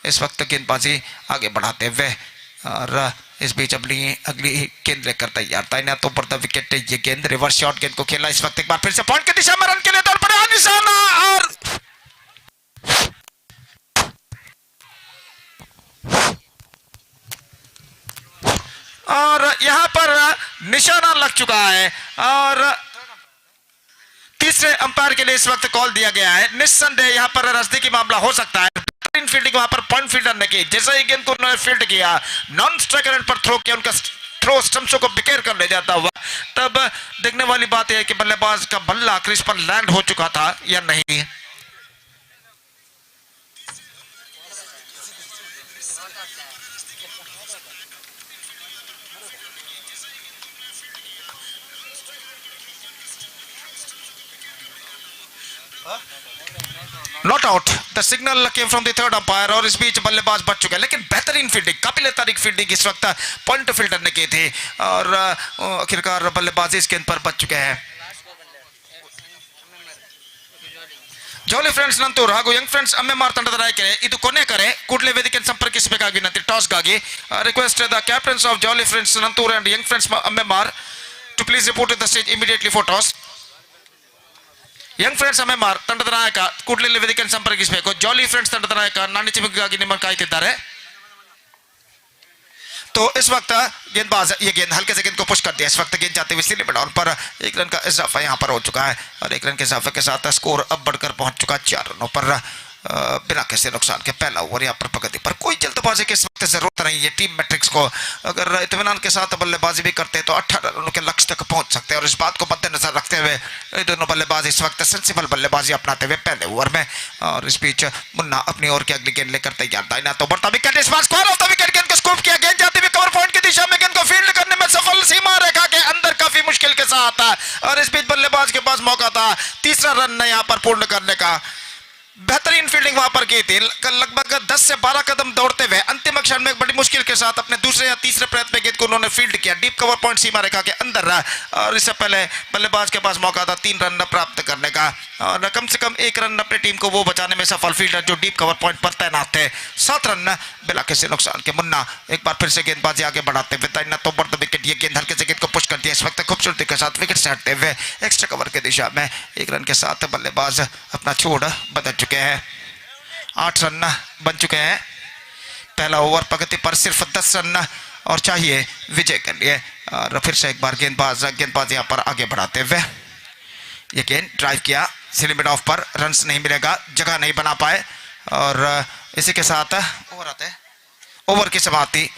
इस वक्त गेंदबाजी आगे बढ़ाते हुए और इस बीच अगली गेंद लेकर तैयार। दाहिने हाथों पर द विकेट ये गेंद रिवर्स शॉट गेंद को खेला इस वक्त एक बार फिर से पॉइंट की दिशा में रन के लिए दौड़ पड़े निशाना, और यहां पर निशाना लग चुका है और तीसरे अंपायर के लिए इस वक्त कॉल दिया गया है। निस्संदेह यहां पर नजदीकी मामला हो सकता है। फील्डिंग वहां पर पॉइंट फील्डर ने की, जैसे ही गेंद को उन्होंने फील्ड किया नॉन स्ट्राइक रेट पर थ्रो किया, उनका थ्रो स्टंप्सों को बिखेर कर ले जाता हुआ। तब देखने वाली बात यह है कि बल्लेबाज का बल्ला क्रीज पर लैंड हो चुका था या नहीं। Not out, the signal came from the third umpire और इस बीच बल्लेबाज बच चुके हैं, लेकिन बेहतरीन फील्डिंग काबिल तारीफ फील्डिंग इस वक्त पॉइंट फील्डर ने की थी और आखिरकार बल्लेबाजी इस गेंद पर बच चुके हैं। ಜಾಲಿ ಫ್ರೆಂಡ್ಸ್ ನಂತೂರ್ ಹಾಗೂ ಯಂಗ್ ಫ್ರೆಂಡ್ಸ್ ಎಂಎಂಆರ್ ತಂಡದ ನಾಯಕರೇ ಇದು ಕೊನೆ ಕರೆ. ಕೂಡಲೇ ವೇದಿಕೆಯನ್ನು ಸಂಪರ್ಕಿಸಬೇಕಾಗಿ ವಿನಂತಿ. ಟಾಸ್ಗಾಗಿ request the captains of jolly friends Nanthoor and young friends MMR to please report to the stage immediately for toss. Young friends MMR ತಂಡದ ನಾಯಕ ಕೂಡಲೇ ವೇದಿಕೆಯನ್ನು ಸಂಪರ್ಕಿಸಬೇಕು. ಜಾಲಿ ಫ್ರೆಂಡ್ಸ್ ತಂಡದ ನಾಯಕ ನಾಣ್ಯ ಚಿಮುಕಿಗಾಗಿ ನಿಮ್ಮನ್ನು ಕಾಯ್ತಿದ್ದಾರೆ. तो इस वक्त गेंदबाज ये गेंद हल्के से गेंद को पुश कर दिया। इस वक्त गेंद जाते हुए स्लिप डाउन पर 1 रन का इजाफा यहां पर हो चुका है और 1 रन के इजाफे के साथ स्कोर अब बढ़कर पहुंच चुका है 4 रनों पर। बिना किसी नुकसान के पहला ओवर यहाँ पर प्रगति पर। कोई जल्दबाजी की इस वक्त जरूरत नहीं है टीम मैट्रिक्स को, अगर इत्मीनान के साथ बल्लेबाजी भी करते तो 18 रनों के लक्ष्य तक पहुंच सकते हैं। और इस बात को मद्देनजर रखते हुए ये दोनों बल्लेबाज इस वक्त सेंसिबल बल्लेबाजी अपनाते हुए पहले ओवर में। और इस बीच मुन्ना अपनी ओर की अगली गेंद लेकर तैयार। दाहिना तो बढ़ता विकेट, इस bar square of the wicket, गेंद को स्कूप किया, गेंद जाती हुई कवर पॉइंट की दिशा में, गेंद को फील्ड करने में सफल, सीमा रेखा के अंदर काफी मुश्किल के साथ। और इस बीच बल्लेबाज के पास मौका था तीसरा रन यहाँ पर पूर्ण करने का। बेहतरीन फील्डिंग वहां पर की थी, लगभग 10 से 12 कदम दौड़ते हुए अंतिम क्षण में बड़ी मुश्किल के साथ अपने दूसरे या तीसरे प्रयत्न में गेंद को उन्होंने फील्ड किया डीप कवर पॉइंट सीमा रेखा के अंदर। और इससे पहले बल्लेबाज के पास मौका था 3 रन प्राप्त करने का, और कम से कम 1 रन अपनी टीम को वो बचाने में सफल फील्डर जो डीप कवर पॉइंट पर तैनात थे। 7 रन बिना किसी नुकसान के। मुन्ना एक बार फिर से गेंदबाजी आगे बढ़ाते हुए दाहिना तो बढ़ द विकेट, ये गेंद हल्के से गेंद को पुश कर दिया इस वक्त खूबसूरती के साथ विकेट से हटते हुए एक्स्ट्रा कवर की दिशा में। 1 रन के साथ बल्लेबाज अपना छोड़ बदल चुके हैं। 8 रन बन चुके हैं। पहला ओवर प्रगति पर सिर्फ 10 रन और चाहिए विजय के लिए। और फिर से एक बार गेंदबाज यहाँ पर आगे बढ़ाते हुए ये गेंद ड्राइव किया, लिमिट ऑफ पर रन्स नहीं मिलेगा, जगह नहीं बना पाए। और इसी के साथ ओवर आते हैं, ओवर की समाप्ति।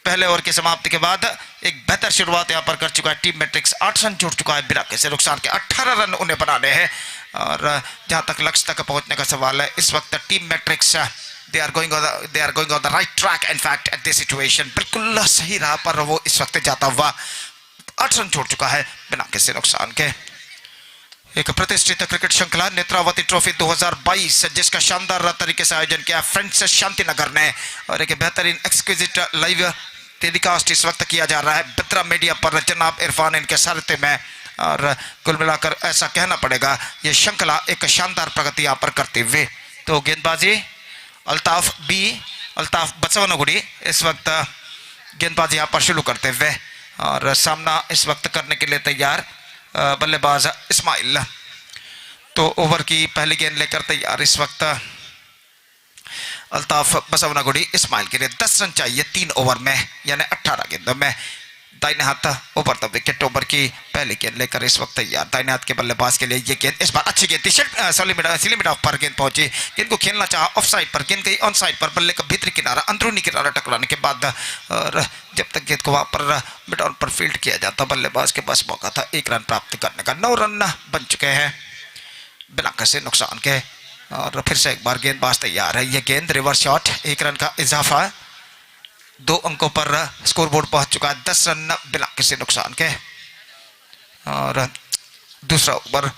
पहले ओवर की समाप्ति के बाद एक बेहतर शुरुआत यहाँ पर कर चुका है टीम मैट्रिक्स। 8 रन जोड़ चुका है बिना किसी नुकसान के। 18 रन उन्हें बनाने हैं। और जहां तक लक्ष्य तक पहुंचने का सवाल है, इस वक्त team matrix they are going on the right track in fact at this situation. बिल्कुल सही राह पर वो इस वक्त जाता हुआ 8 रन छोड़ चुका है बिना किसी नुकसान के। एक प्रतिष्ठित क्रिकेट श्रृंखला नेत्रावती ट्रॉफी 2022 जिसका शानदार तरीके से आयोजन किया फ्रेंड्स शांतिनगर ने, और एक बेहतरीन एक्सक्विजिट लाइव टेलीकास्ट इस वक्त किया जा रहा है बद्रा मीडिया पर जनाब इरफान इनके सारथे में। और कुल मिलाकर ऐसा कहना पड़ेगा ये श्रृंखला एक शानदार प्रगति यहाँ पर करते हुए। तो गेंदबाजी अल्ताफ बचवनगुड़ी इस वक्त गेंदबाजी यहाँ पर शुरू करते हुए, और सामना इस वक्त करने के लिए तैयार बल्लेबाज इस्माइल। तो ओवर की पहली गेंद लेकर तैयार इस वक्त अल्ताफ बसवनागुड़ी। इस्माइल के लिए 10 रन चाहिए 3 ओवर में, यानी 18 गेंदों में। दाहिने हाथ ओवर द विकेट, ओवर की पहली गेंद लेकर इस वक्त तैयार दाहिने हाथ के बल्लेबाज के लिए ये गेंद इस बार अच्छी गेंद थी, लिमिट ऑफ पर गेंद पहुंची, गेंद को खेलना चाहा ऑफ साइड पर, गेंद गई ऑन साइड पर, बल्ले का भीतरी किनारा अंदरूनी किनारा टकराने के बाद। और जब तक गेंद को वहां पर मिड ऑन पर फील्ड किया जाता बल्लेबाज के पास मौका था 1 रन प्राप्त करने का। 9 रन बन चुके हैं बिना किसी नुकसान के। और फिर से एक बार गेंदबाज तैयार है, ये गेंद रिवर्स शॉट, 1 रन का इजाफा, 2 अंकों पर स्कोर बोर्ड पहुंच चुका है। 10 रन बिना किसी नुकसान के। और दूसरा ओवर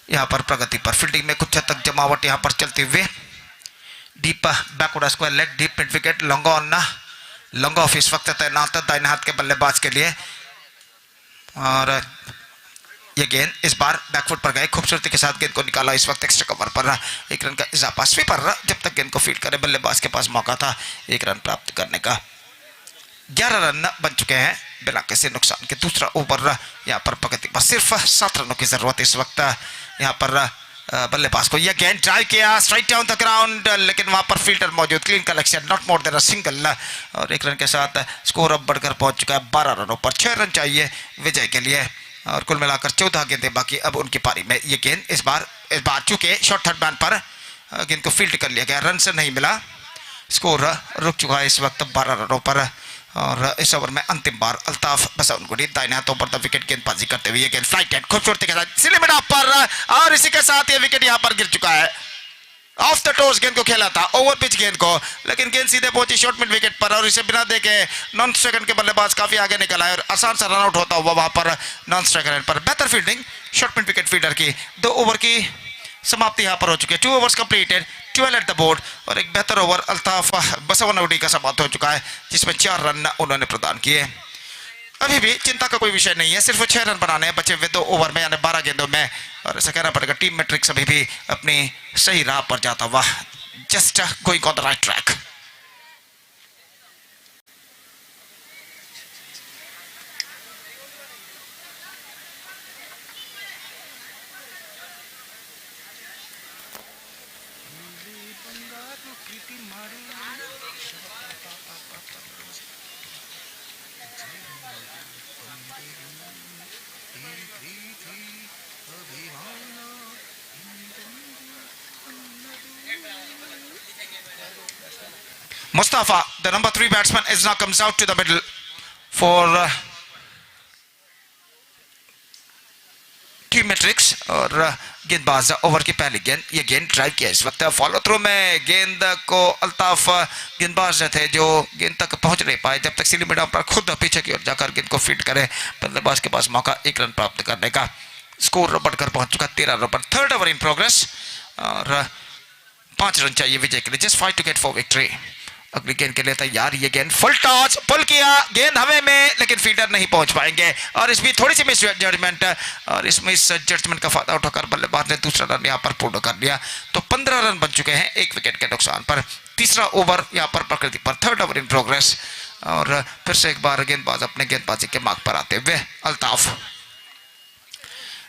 यहाँ पर प्रगति पर फील्डिंग में कुछ हद तक जमावट यहाँ पर चलते हुए deep backward square leg deep mid wicket long off इस वक्त तैनात दाहिने हाथ के बल्लेबाज के लिए। और ये गेंद इस बार बैकफुट पर गए, खूबसूरती के साथ गेंद को निकाला इस वक्त एक्स्ट्रा कवर पर 1 रन का इजाफा। स्वीपर जब तक गेंद को फील्ड करे बल्लेबाज के पास मौका था 1 रन प्राप्त करने का। 11 रन बन चुके हैं बिना किसी नुकसान के। दूसरा ओवर यहाँ पर प्रगति पर सिर्फ 7 रनों की जरूरत इस वक्त यहाँ पर बल्लेबाज को। यह गेंद ड्राइव किया स्ट्राइट डाउन द ग्राउंड, लेकिन वहां पर फील्डर मौजूद, clean collection, not more than a single. और 1 रन के साथ स्कोर अब बढ़कर पहुंच चुका है 12 रनों पर। 6 रन चाहिए विजय के लिए। और कुल मिलाकर 14 गेंदें बाकी अब उनकी पारी में। ये गेंद इस बार चूंकि शॉर्ट थर्ड मैन पर गेंद को फील्ड कर लिया गया, रन से नहीं मिला, स्कोर रुक चुका है इस वक्त 12 रनों पर। और इस ओवर में अंतिम बार अल्ताफ बसवनगुड़ी दाहिने हाथों पर विकेट गेंदबाजी करते हुए ये गेंद फ्लाइट एंड खूबसूरती के साथ लिमिट ऑफ पर, और इसी के साथ ये विकेट यहाँ पर गिर चुका है। ऑफ द टोस गेंद को खेला था ओवर पिच गेंद को, लेकिन गेंद सीधे पहुंची शॉर्ट मिड विकेट पर, और इसे बिना देखे नॉन स्ट्राइकर के बल्लेबाज काफी आगे निकला है और आसान सा रन आउट होता हुआ वहां पर नॉन स्ट्राइकर पर। बेहतर fielding short mid wicket fielder की। 2 ओवर की समाप्ति यहाँ पर हो चुकी है। 2 overs completed, 12 at the board. और एक बेहतर ओवर अल्ताफ बसवनगुड़ी का समाप्त हो चुका है जिसमें 4 रन उन्होंने प्रदान किए। अभी भी चिंता का कोई विषय नहीं है, सिर्फ 6 रन बनाने हैं बचे हुए 2 ओवर में, यानी 12 गेंदों में। और ऐसा कहना पड़ेगा टीम मैट्रिक्स अभी भी अपनी सही राह पर जाता हुआ, just going on the right track. Mustafa, the number 3 batsman, is now comes out to the middle for team matrix और गेंदबाज ओवर की पहली गेंद, ये गेंद ड्राइव किया इस वक्त फॉलो थ्रू में गेंद को अल्ताफ गेंदबाज थे जो गेंद तक पहुंच नहीं पाए जब तक सीली मिडा पर खुद पीछे की ओर जाकर गेंद को फीड करे। बल्लेबाज के पास मौका 1 रन प्राप्त करने का। स्कोर बढ़कर पहुंच चुका 13 रन पर। थर्ड ओवर इन प्रोग्रेस और 5 रन चाहिए विजय के लिए। Just 5 to get for victory. अगली गेंद के लिए तैयार। ये गेंद फुल टॉस, पुल किया, गेंद हवे में लेकिन फील्डर नहीं पहुंच पाएंगे और इसमें थोड़ी सी मिस जजमेंट और इसमें इस जजमेंट का फायदा उठाकर बल्लेबाज ने दूसरा रन यहां पर पूर्ण कर लिया। तो 15 रन बन चुके हैं 1 विकेट के नुकसान पर। तीसरा ओवर यहां पर प्रकृति पर। थर्ड ओवर इन प्रोग्रेस और फिर से एक बार गेंदबाज अपने गेंदबाजी के मार्ग पर आते हुए अल्ताफ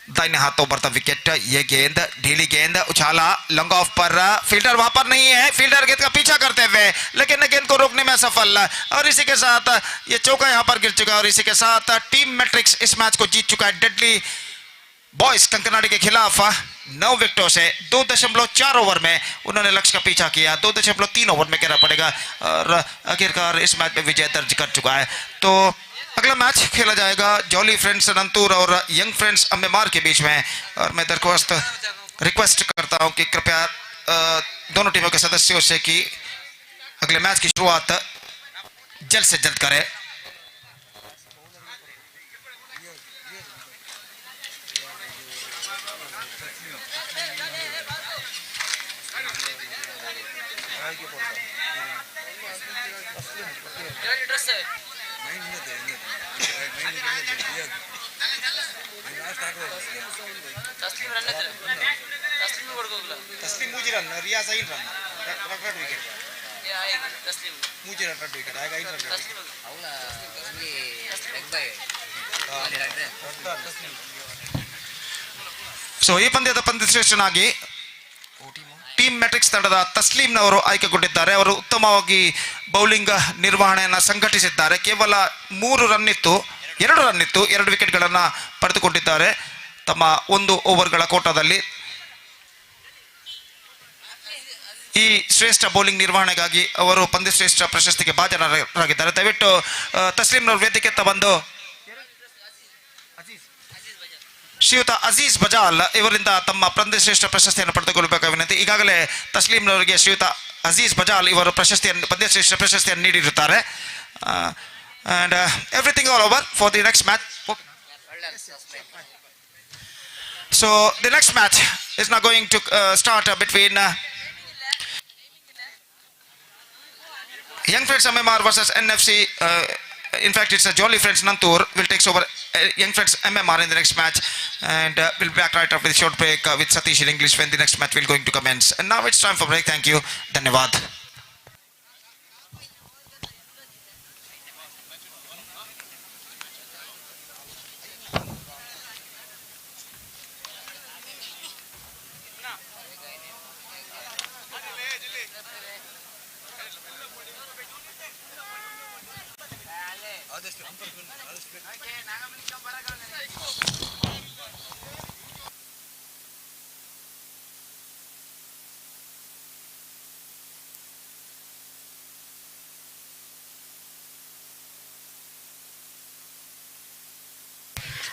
दाहिने हाथों पर था विकेट। ये गेंद ढीली गेंद उछाला लॉन्ग ऑफ पर, फील्डर वहां पर नहीं है, फील्डर गेंद का पीछा करते हुए लेकिन गेंद को रोकने में सफल और इसी के साथ ये चौका यहां पर गिर चुका और इसी के साथ टीम मैट्रिक्स इस मैच को जीत चुका है। डेडली बॉयज कंकनाडी के खिलाफ 9 विकेटों से 2.4 ओवर में उन्होंने लक्ष्य का पीछा किया। 2.3 ओवर में कहना पड़ेगा और आखिरकार इस मैच में विजय दर्ज कर चुका है। तो अगला मैच खेला जाएगा जॉली फ्रेंड्स नंतूर और यंग फ्रेंड्स अम्मेमार के बीच में और मैं दरख्वास्त रिक्वेस्ट करता हूं कि कृपया दोनों टीमों के सदस्यों से कि अगले मैच की शुरुआत जल्द से जल्द करें। तस्लीम मुझे रन रिया सही रन रन विकेट ये आएगी तस्लीम मुझे रन विकेट आएगा इन रन అవునా ఓన్లీ లెగ్ బై ಸೊ ಈ ಪಂದ್ಯದ ಪಂದ್ಯಶ್ರೇಷ್ಠನಾಗಿ ಟೀಮ್ ಮ್ಯಾಟ್ರಿಕ್ಸ್ ತಂಡದ ತಸ್ಲೀಂನವರು ಆಯ್ಕೆಗೊಂಡಿದ್ದಾರೆ। ಅವರು ಉತ್ತಮವಾಗಿ ಬೌಲಿಂಗ್ ನಿರ್ವಹಣೆಯನ್ನು ಸಂಘಟಿಸಿದ್ದಾರೆ। ಕೇವಲ 3 ರನ್ ಇತ್ತು, 2 ರನ್ ಇತ್ತು, 2 ವಿಕೆಟ್ಗಳನ್ನು ಪಡೆದುಕೊಂಡಿದ್ದಾರೆ ತಮ್ಮ 1 ಓವರ್ಗಳ ಕೋಟಾದಲ್ಲಿ। ಈ ಶ್ರೇಷ್ಠ ಬೌಲಿಂಗ್ ನಿರ್ವಹಣೆಗಾಗಿ ಅವರು ಪಂದ್ಯಶ್ರೇಷ್ಠ ಪ್ರಶಸ್ತಿಗೆ ಭಾಜನರಾಗಿದ್ದಾರೆ। ದಯವಿಟ್ಟು ತಸ್ಲೀಂನವರು ವೇದಿಕೆತ್ತ ಬಂದು ಶ್ರೀಯುತ ಅಜೀಜ್ ಬಜಾಲ್ ಇವರಿಂದ ತಮ್ಮ ಪಂದ್ಯಶ್ರೇಷ್ಠ ಪ್ರಶಸ್ತಿಯನ್ನು ಪಡೆದುಕೊಳ್ಳಬೇಕಾದ ವಿನಂತಿ। ಈಗಾಗಲೇ ತಸ್ಲೀಂನವರಿಗೆ ಶ್ರೀಯುತ ಅಜೀಜ್ ಬಜಾಲ್ ಇವರು ಪಂದ್ಯಶ್ರೇಷ್ಠ ಪ್ರಶಸ್ತಿಯನ್ನು ನೀಡಿರುತ್ತಾರೆ। and everything all over for the next match. So the next match is now going to start between Young Friends MMR versus NFC. In fact, it's a Jolly Friends Nantur will takes over Young Friends MMR in the next match, and we'll be back right after the short break with Satish in English when the next match will going to commence. And now it's time for break. Thank you. Dhanyavad.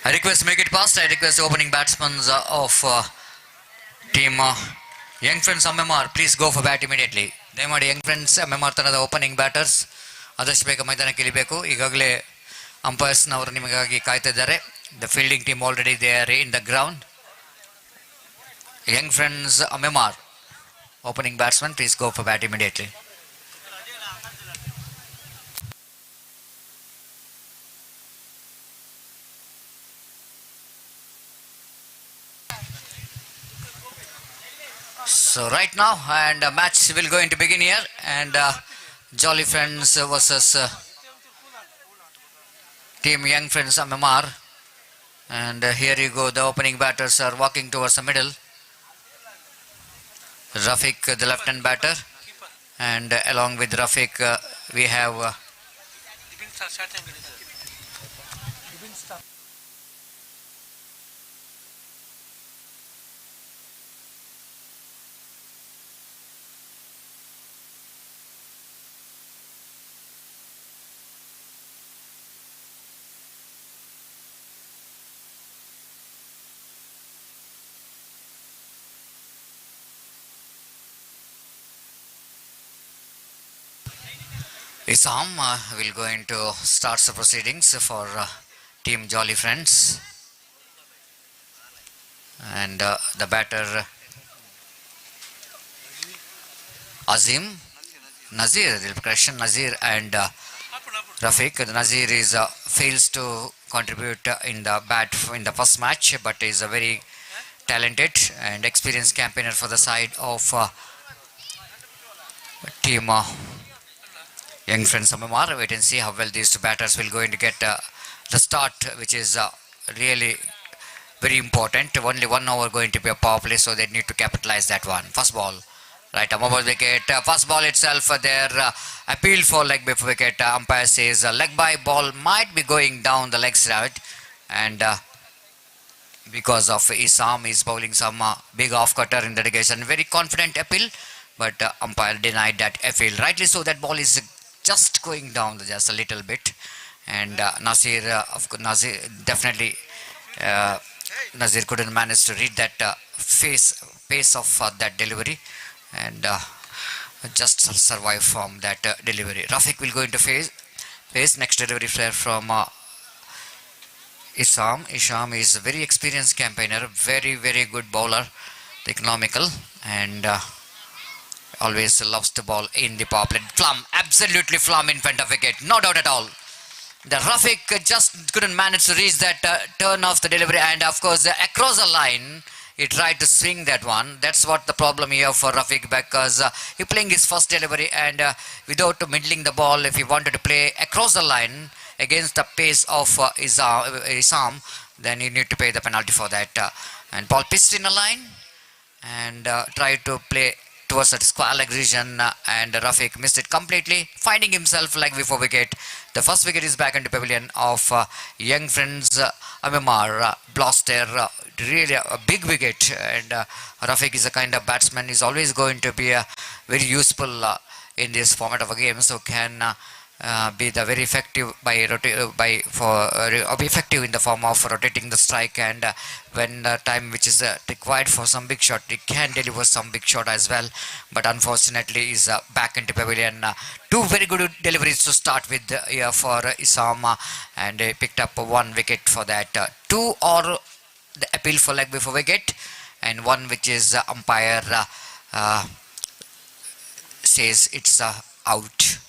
I request make it fast. I request opening batsmen of team Young Friends MMR, please go for bat immediately. ದಯಮಾಡಿ Young Friends MMR ತಂಡದ opening batters ಆದಷ್ಟು ಬೇಗ ಮೈದಾನಕ್ಕೆ ಇಳಿಬೇಕು. ಈಗಾಗಲೇ ಅಂಪೈರ್ಸ್ನವರು ನಿಮಗಾಗಿ ಕಾಯ್ತಾ ಇದ್ದಾರೆ. The fielding team already they are in the ground. Young Friends MMR opening batsman, please go for bat immediately. So right now, and match will going to begin here, and Jolly Friends versus team Young Friends MMR, and here you go. The opening batters are walking towards the middle. Rafiq, the left-hand batter, and along with Rafiq, we have Isam will going to start the proceedings for team Jolly Friends, and the batter Azim Nazir, the correction Nazir and Rafiq. Nazir is fails to contribute in the bat in the first match, but is a very talented and experienced campaigner for the side of team Young Friends Amamar. Wait and see how well these two batters will going to get the start, which is really very important. Only 1 hour going to be a power play, so they need to capitalize that one. First ball, right, a mobile wicket. First ball itself, their appeal for leg before wicket. Umpire says leg by ball might be going down the leg side, and because of Isam is bowling some big off cutter in the dedication. Very confident appeal, but umpire denied that appeal. Rightly so, that ball is just going down just a little bit, and Nasir, of course, Nasir definitely. Nazir couldn't manage to read that pace of that delivery, and just survive from that delivery. Rafiq will go into face next delivery flare from Isam. Isam is a very experienced campaigner, very good bowler, economical, and always loves the ball in the power play. Flum, absolutely flum in front of wicket, no doubt at all. The Rafiq just couldn't manage to reach that turn of the delivery, and of course across the line he tried to swing that one. That's what the problem here for Rafiq, because he playing his first delivery, and without middling the ball, if he wanted to play across the line against the pace of Isam, then you need to pay the penalty for that. And ball pitched in a line and tried to play towards that square leg region, and Rafiq missed it completely, finding himself like before wicket. The first wicket is back into pavilion of Young Friends Amemar. Blaster, really a big wicket, and Rafiq is a kind of batsman, is always going to be very useful in this format of a game, so can be the very effective be effective in the form of rotating the strike, and when the time which is required for some big shot, he can deliver some big shot as well. But unfortunately is back into pavilion. Two very good deliveries to start with for Isam, and he picked up 1 wicket for that. 2 or the appeal for leg before wicket, and 1 which is umpire says it's out.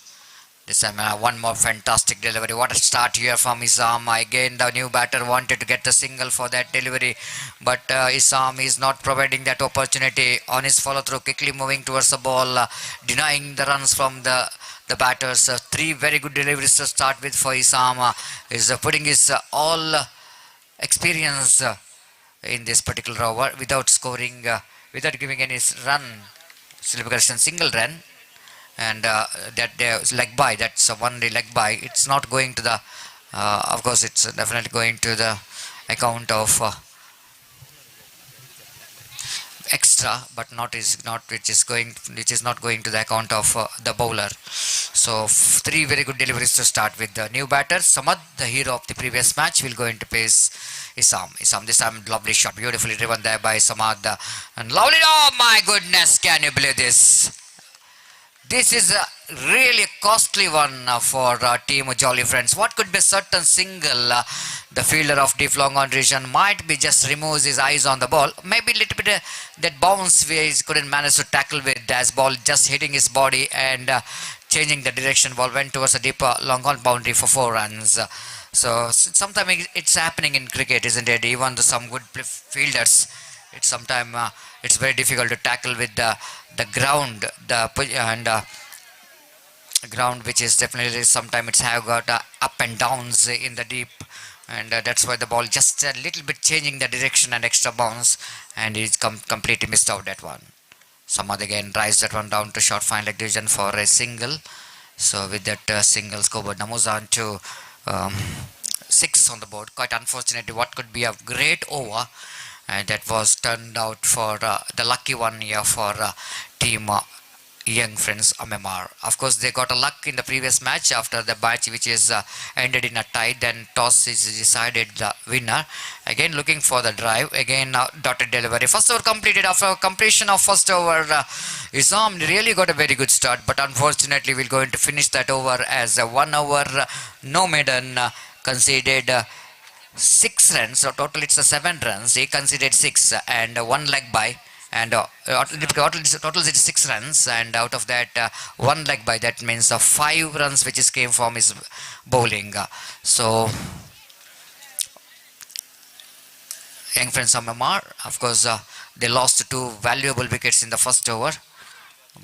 This time 1 more fantastic delivery. What a start here from Isam. Again the new batter wanted to get the single for that delivery, but Isam is not providing that opportunity on his follow through, quickly moving towards the ball, denying the runs from the batters. 3 very good deliveries to start with for Isam. Is putting his all experience in this particular over without scoring, without giving any run, single run. And that leg by, that's a 1 day leg by. It's not going to the of course it's definitely going to the account of extra, but which is not going to the account of the bowler. So 3 very good deliveries to start with. The new batter Samad, the hero of the previous match, will go into pace Isam. This time lovely shot, beautifully driven there by Samad, and lovely, oh my goodness, can you believe this? This is a really costly one for team Jolly Friends. What could be a certain single, the fielder of deep long on region might be just removes his eyes on the ball. Maybe a little bit that bounce where he couldn't manage to tackle with, as ball just hitting his body and changing the direction. Ball went towards a deeper long on boundary for 4 runs. So sometimes it's happening in cricket, isn't it? Even though some good fielders, it's sometimes it's very difficult to tackle with the ground, ground which is definitely sometimes it's have got up and downs in the deep, and that's why the ball just a little bit changing the direction and extra bounce, and he's completely missed out that one. Samad again drives that one down to short fine leg division for a single. So with that single, scoreboard now moves on to 6 on the board. Quite unfortunately, what could be a great over, and that was turned out for the lucky one here for team young friends MMR. Of course, they got a luck in the previous match after the match which is ended in a tie. Then toss is decided the winner. Again looking for the drive. Again dotted delivery. First over completed. After completion of first over, Isam really got a very good start, but unfortunately we're going to finish that over as a 1 over no maiden conceded. 6 runs, so total it's a 7 runs. He conceded 6 and one leg by, and total is 6 runs, and out of that one leg by. That means 5 runs which is came from his bowling. So young friends of Myanmar, of course, they lost 2 valuable wickets in the first over,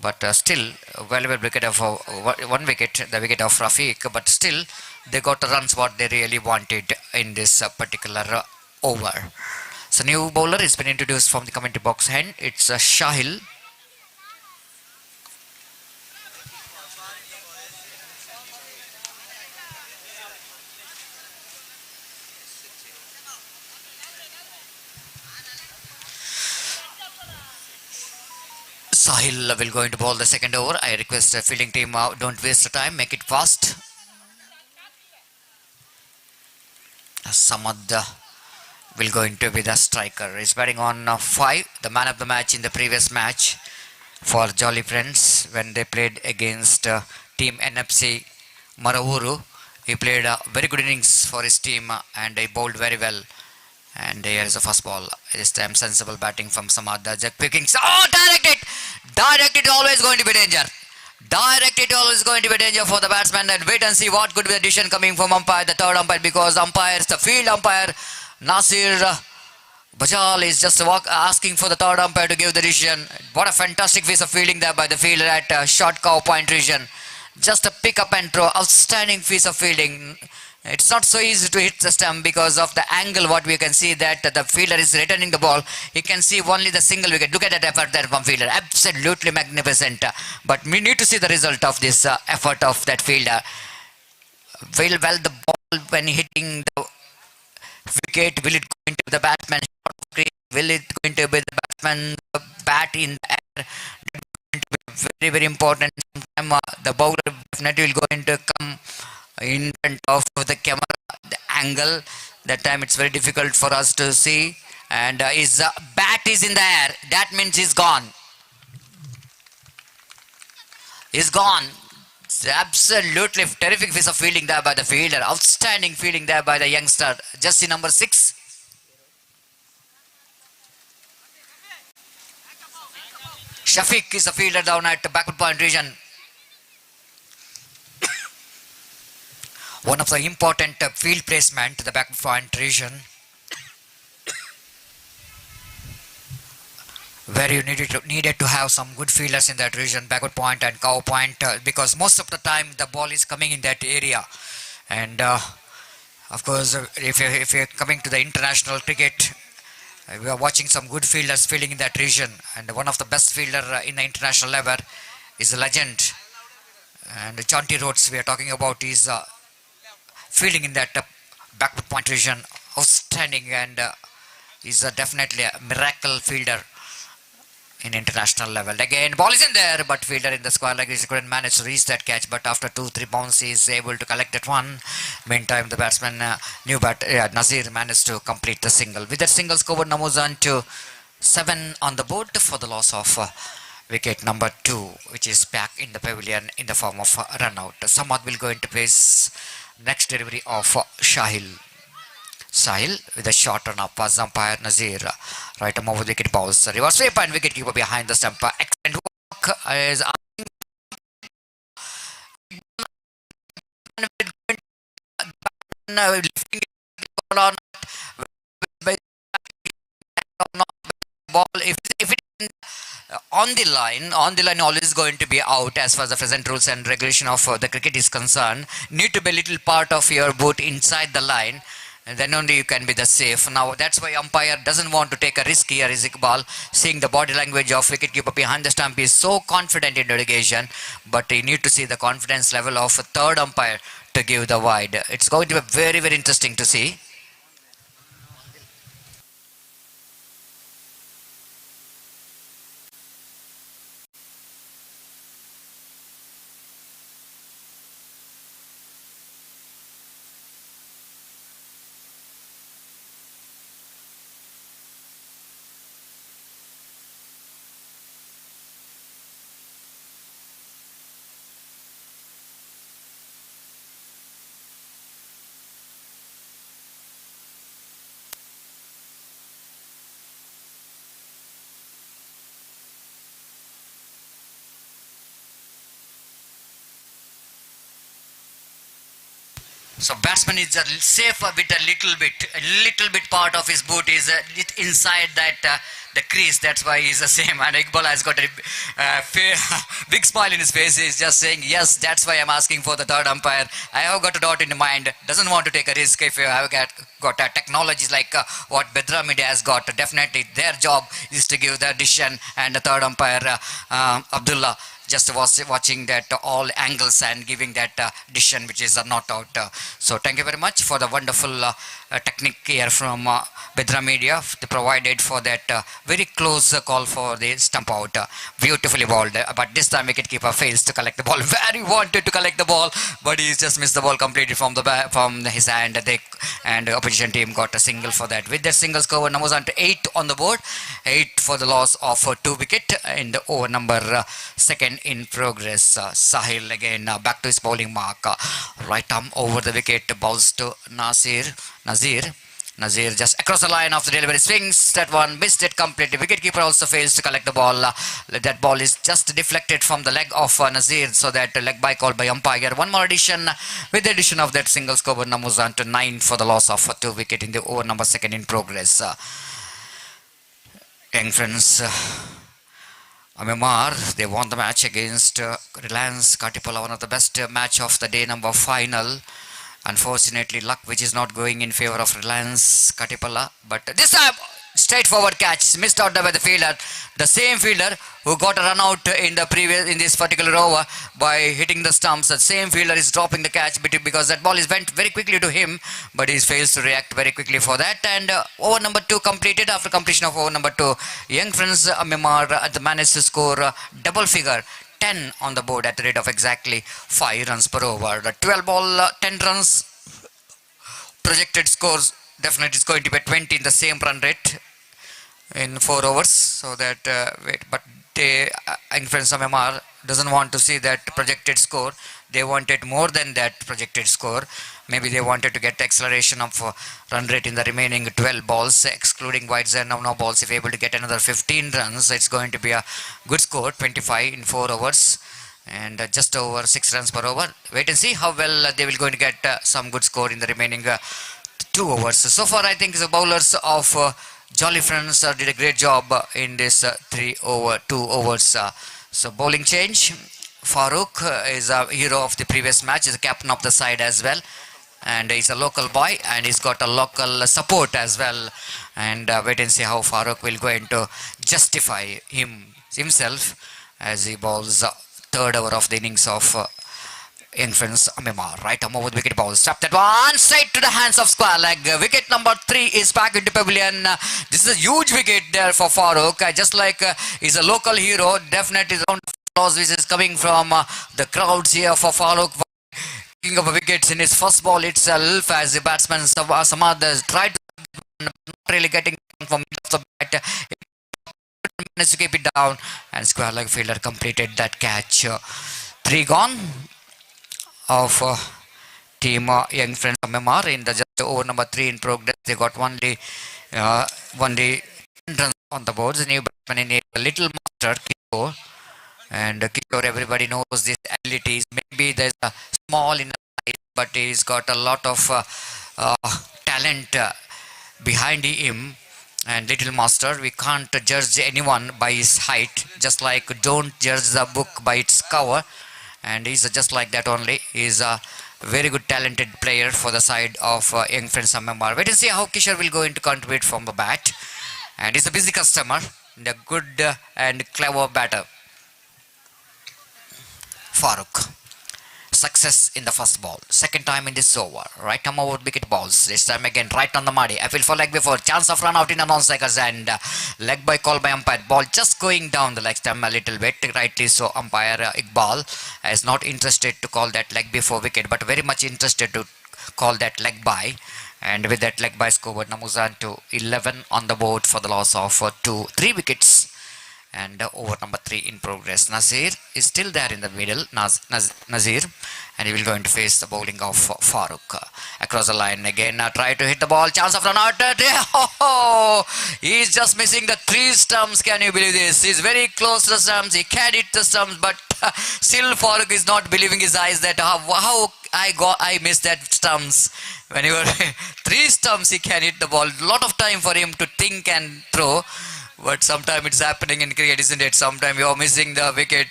but still a valuable wicket of 1 wicket, the wicket of Rafiq, but still they got the runs what they really wanted in this particular over. So new bowler has been introduced from the commentary box hand. It's Shahil. Sahil will going to bowl the second over. I request the fielding team, don't waste the time, make it fast. Samad will going to be the striker. He's batting on 5, the man of the match in the previous match for Jolly Friends when they played against team NFC Maravuru. He played a very good innings for his team and he bowled very well. And here is the first ball. This time sensible batting from Samad. Jack picking. Oh, directed! Directed, always going to be danger. Directed, always going to be danger for the batsman. And wait and see what could be the decision coming from umpire, the third umpire, because umpires, the field umpire, Nasir Bajal is just asking for the third umpire to give the decision. What a fantastic piece of fielding there by the fielder at short cow point region. Just a pick up and throw. Outstanding piece of fielding. It's not so easy to hit the stump because of the angle what we can see that the fielder is returning the ball. He can see only the single wicket. Look at that effort there from fielder. Absolutely magnificent. But we need to see the result of this effort of that fielder. Well, the ball when hitting the wicket, will it go into the batsman short of crease? Will it go into the batsman bat in the air? Very, very important. Sometime the bowler definitely will go into come in front of the camera, the angle. That time it's very difficult for us to see. And his bat is in the air. That means he's gone. He's gone. It's absolutely terrific piece of fielding there by the fielder. Outstanding fielding there by the youngster. Jersey number 6. Shafiq is a fielder down at the backward point region. One of the important field placement to the backward point region, where you needed to have some good fielders in that region, backward point and cow point, because most of the time the ball is coming in that area. And of course, if you're coming to the international cricket, we are watching some good fielders fielding in that region, and one of the best fielder in the international level is a legend. And Chanty Rhodes we are talking about is fielding in that backward point region. Outstanding, and is definitely a miracle fielder in international level. Again, ball is in there, but fielder in the square leg is couldn't manage to reach that catch. But after 2-3 bounces, he is able to collect that one. Meantime, the batsman Nazir managed to complete the single. With that single scored Namuzan to 7 on the board for the loss of wicket number 2, which is back in the pavilion in the form of a run out. Samad will go into place next delivery of Shahil. Sahil with a short run up as umpire Nazir. Right arm over the wicket balls. Reverse sweep and wicket keeper behind the stump. Excellent work is lifting on ball. If it on the line always going to be out as far as the present rules and regulation of the cricket is concerned. Need to be a little part of your boot inside the line, and then only you can be the safe. Now that's why umpire doesn't want to take a risk here. Is Iqbal seeing the body language of wicketkeeper behind the stump is so confident in delegation, but you need to see the confidence level of a third umpire to give the wide. It's going to be very, very interesting to see. So batsman is safe with a little bit part of his boot is inside that the crease. That's why he's the same. And Iqbal has got a big smile in his face. He's just saying, yes, that's why I'm asking for the third umpire. I have got a doubt in the mind. Doesn't want to take a risk. If you have got technologies like what Bedra Media has got, definitely their job is to give the decision. And the third umpire, Abdullah, just was watching that all angles and giving that decision which is not out. So thank you very much for the wonderful technique here from Bedra Media. They provided for that very close call for the stump out. Beautifully balled, but this time wicketkeeper fails to collect the ball. Very wanted to collect the ball, but he's just missed the ball completely from his hand. And the opposition team got a single for that. With that single score, numbers on to 8 on the board. 8 for the loss of 2 wicket in the over number second in progress. Sahil again back to his bowling mark. Right arm over the wicket, bowls to Nazir just across the line of the delivery, swings that one, missed it completely. Wicketkeeper also fails to collect the ball. That ball is just deflected from the leg of Nazir, so that leg by call by umpire. One more addition. With the addition of that single score, numbers on to 9 for the loss of 2 wicket in the over number second in progress. Young friends, MMR, they won the match against Reliance Katipala, one of the best match of the day number final. Unfortunately, luck which is not going in favor of Reliance Katipala, but this time straightforward catch, missed out by the fielder, the same fielder who got a run out in this particular over by hitting the stumps. The same fielder is dropping the catch because that ball is went very quickly to him, but he fails to react very quickly for that. And over number 2 completed. After completion of over number 2, young friends Myanmar managed to score double figure 10 on the board at the rate of exactly 5 runs per over. The 12 ball 10 runs projected scores definitely is going to be 20 in the same run rate in 4 overs. So that but they in friends of MMR doesn't want to see that projected score. They wanted more than that projected score. Maybe they wanted to get acceleration of run rate in the remaining 12 balls, excluding wides and no balls. If able to get another 15 runs, it's going to be a good score, 25 in 4 overs. And just over 6 runs per over. Wait and see how well they will going to get some good score in the remaining 2 overs. So far, I think the bowlers of Jolly Friends did a great job in this 2 overs. So bowling change. Farooq is a hero of the previous match. Is a captain of the side as well. And he's a local boy, and he's got a local support as well. And wait and see how Farooq will going to justify himself as he bowls third over of the innings of young friends Myanmar. Right arm over the wicket ball. Stop that one straight to the hands of square leg. Wicket number 3 is back into pavilion. This is a huge wicket there for Farooq. Just like he's a local hero. Definitely the round of applause which is coming from the crowds here for Farooq. Picking up wickets in his first ball itself, as the batsman Samad tried to not really getting from the bat. Managed to keep it down, and square leg fielder completed that catch. 3 gone of team young friends of MMR in the just over number 3 in progress. They got only 10 runs on the boards. The new batsman in a little master Kishore, and Kishore, everybody knows this abilities. Maybe there's a small in size, but he's got a lot of talent behind him. And little master, we can't judge anyone by his height, just like don't judge the book by its cover. And he's just like that only. He's a very good talented player for the side of young friends of Myanmar. Wait and see how Kishore will go into contribute from the bat. And he's a busy customer, the good and clever batter. Farooq. Success in the first ball. Second time in this over. Right arm over wicket balls. This time again right on the muddy. I feel for leg before. Chance of run out in a non-strikers, and leg by call by umpire. Ball just going down the leg stump a little bit. Rightly so, umpire Iqbal is not interested to call that leg before wicket, but very much interested to call that leg by. And with that leg by score, Namuzan to 11 on the board for the loss of 3 wickets. And over number 3 in progress. Nazir is still there in the middle. Nazir, and he will going to face the bowling of Farooq. Across the line again, try to hit the ball. Chance of run out. He's just missing the 3 stumps. Can you believe this? He's very close to the stumps. He can hit the stumps, but Still Farooq is not believing his eyes that how I missed that stumps. When you were three stumps, he can hit the ball. Lot of time for him to think and throw. But sometimes it's happening in cricket, isn't it? Sometimes you're missing the wicket,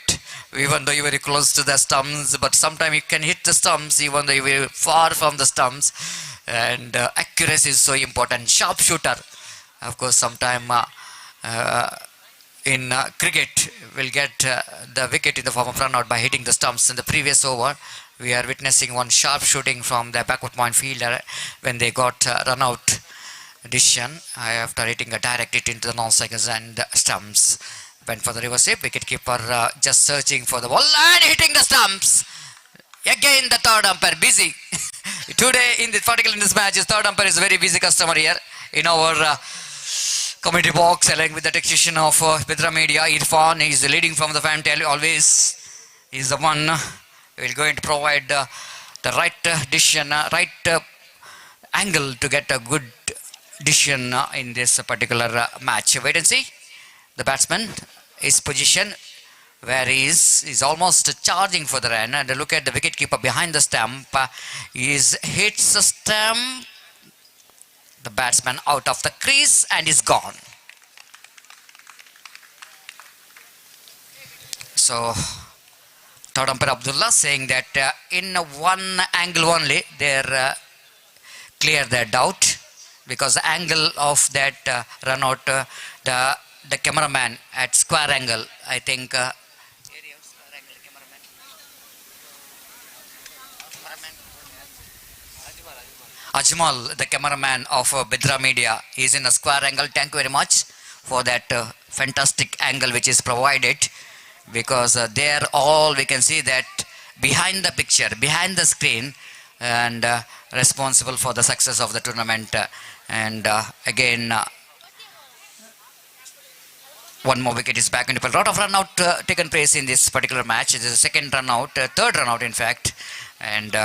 even though you're very close to the stumps. But sometimes you can hit the stumps, even though you're very far from the stumps. And accuracy is so important. Sharpshooter, of course, sometime in cricket, will get the wicket in the form of run out by hitting the stumps. In the previous over, we are witnessing one sharp shooting from the backward point fielder when they got run out decision after hitting a direct hit into the non-strikers and stumps. Went for the reverse sweep. Wicket keeper just searching for the ball and hitting the stumps. Again, the third umpire busy. Today, in this match, his third umpire is a very busy customer here in our committee box, along with the technician of Bedra Media, Irfan. He is leading from the fan tail always. He is the one who will going to provide the right decision, right angle to get a good decision in this particular match. Wait and see. The batsman, his position where he is almost charging for the run, and look at the wicketkeeper behind the stump. He hits the stump. The batsman out of the crease and is gone. So third umpire Abdullah saying that in one angle only they clear their doubt, because the angle of that run out, the cameraman at square angle, I think Ajmal, the cameraman of Bedra Media, is in a square angle. Thank you very much for that fantastic angle which is provided, because there all we can see that behind the picture, behind the screen, and responsible for the success of the tournament. And again, one more wicket is back into play. A lot of run out taken place in this particular match. It is a second run out, third run out in fact, and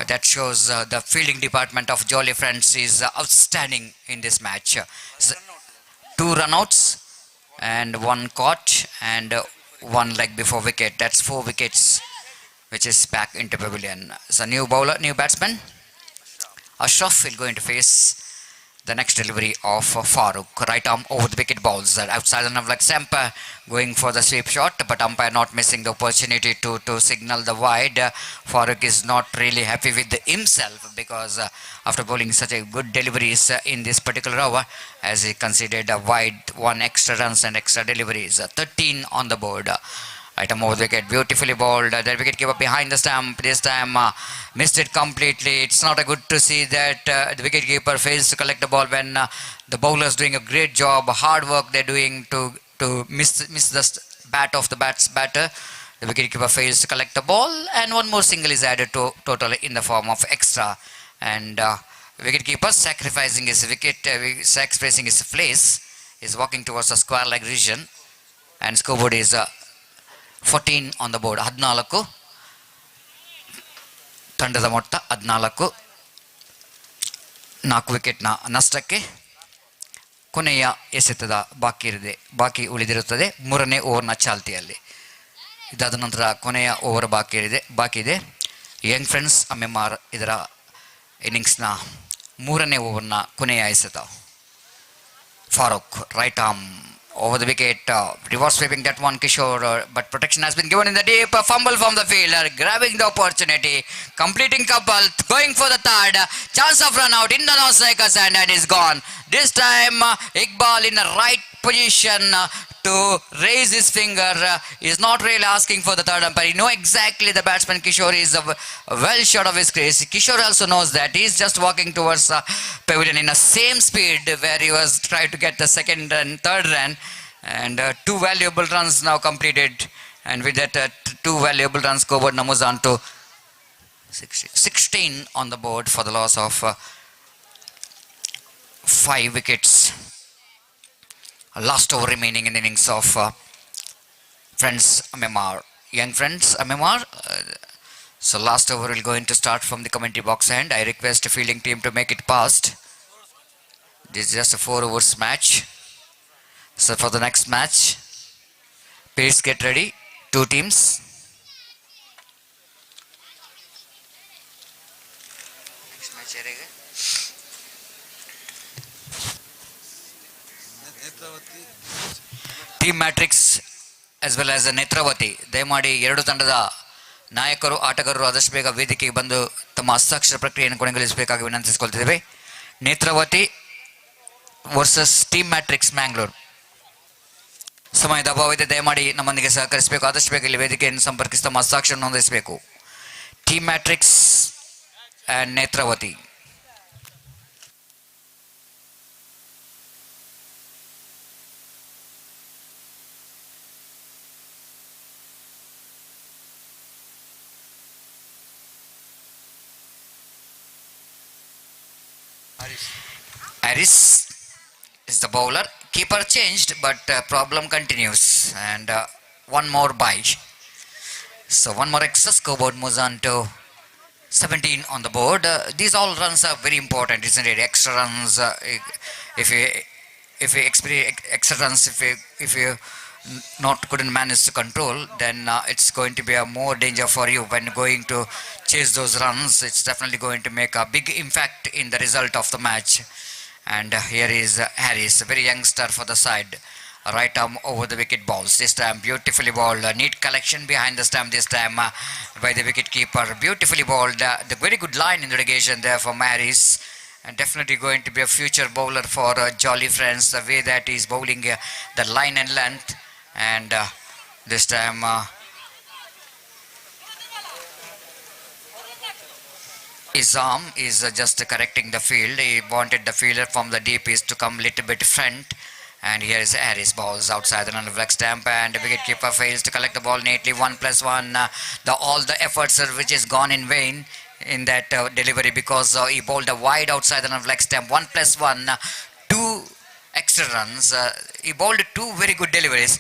that shows the fielding department of Jolly Friends is outstanding in this match. Two run outs and one caught and one leg before wicket. That's 4 wickets, which is back into pavilion. So new bowler, new batsman. Ashraf will going to face the next delivery of Farooq. Right arm over the wicket balls. Outside the like Sampa going for the sweep shot, but umpire not missing the opportunity to signal the wide. Farooq is not really happy with himself, because after bowling such a good deliveries in this particular over, as he considered a wide, 1 extra runs and extra deliveries. 13 on the board. Right arm over the wicket, beautifully bowled. The wicket keeper behind the stump. This time missed it completely. It's not a good to see that the wicket keeper fails to collect the ball when the bowlers doing a great job, hard work they're doing to miss the bat of the batter. The wicket keeper fails to collect the ball, and one more single is added to total in the form of extra. And wicket keeper sacrificing his wicket, sacrificing his place, is walking towards the square leg region, and scoreboard is 14 on the board. 14 ತಂಡದ ಮೊತ್ತ 14. 4 ವಿಕೆಟ್ನ ನಷ್ಟಕ್ಕೆ ಕೊನೆಯ ಎಸೆತದ ಬಾಕಿ ಉಳಿದಿರುತ್ತದೆ 3ನೇ ಓವರ್ನ ಚಾಲ್ತಿಯಲ್ಲಿ. ಇದಾದ ನಂತರ ಕೊನೆಯ ಓವರ್ ಬಾಕಿ ಇದೆ. ಯಂಗ್ ಫ್ರೆಂಡ್ಸ್ MMR ಇದರ ಇನ್ನಿಂಗ್ಸ್ನ 3ನೇ ಓವರ್ನ ಕೊನೆಯ ಎಸೆತ. Farooq right arm over the wicket, reverse sweeping that one, Kishore, but protection has been given in the deep. Fumble from the fielder, grabbing the opportunity, completing couple, going for the third, chance of run out in the non-striker's hand, and is gone. This time Iqbal in the right position to raise his finger, is not really asking for the third umpire. He knows exactly the batsman Kishore is well short of his crease. Kishore also knows that. He is just walking towards pavilion in the same speed where he was trying to get the second and third run. And 2 valuable runs now completed. And with that 2 valuable runs, scoreboard now moves on to 16 on the board for the loss of 5 wickets. Last over remaining in the innings of Friends MMR, Young Friends MMR. So last over will going to start from the commentary box end. I request the fielding team to make it past. This is just a 4 overs match. So for the next match, please get ready. two teams. Team Matrix as well as Nethravathi ದಯಮಾಡಿ ಎರಡು ತಂಡದ ನಾಯಕರು ಆಟಗಾರರು ಆದಷ್ಟು ಬೇಗ ವೇದಿಕೆಗೆ ಬಂದು ತಮ್ಮ ಹಸ್ತಾಕ್ಷರ ಪ್ರಕ್ರಿಯೆಯನ್ನು ಕೊನೆಗೊಳಿಸಬೇಕಾಗಿ ವಿನಂತಿಸಿಕೊಳ್ತಿದ್ದೇವೆ. Netravati versus team matrix Mangalore. ಸಮಯದ ಅಭಾವವಿದೆ, ದಯಮಾಡಿ ನಮ್ಮೊಂದಿಗೆ ಸಹಕರಿಸಬೇಕು. ಆದಷ್ಟು ಬೇಗ ಇಲ್ಲಿ ವೇದಿಕೆಯನ್ನು ಸಂಪರ್ಕಿಸಿ ತಮ್ಮ ಹಸ್ತಾಕ್ಷರ ನೋಂದಾಯಿಸಬೇಕು. Team matrix and Netravati. Aris is the bowler. Keeper changed, but problem continues. And one more bye. So one more extra scoreboard moves on to 17 on the board. These all runs are very important, isn't it? Extra runs. If you experience extra runs, if you not couldn't manage to control, then it's going to be a more danger for you when going to chase those runs. It's definitely going to make a big impact in the result of the match. And here is Harris, a very youngster for the side. Right arm over the wicket balls. This time beautifully bowled. Neat collection behind the stump this time by the wicket keeper. Beautifully bowled. The very good line in the irrigation there for Harris. And definitely going to be a future bowler for Jolly Friends. The way that he's bowling the line and length. And this time his arm is just correcting the field. He wanted the fielder from the deep east to come little bit front. And here is Harris balls outside the non-flex stamp, and the wicketkeeper fails to collect the ball neatly. 1+1. All the efforts which is gone in vain in that delivery, because he bowled a wide outside the non-flex stamp. 1+1. 2 extra runs. He bowled 2 very good deliveries.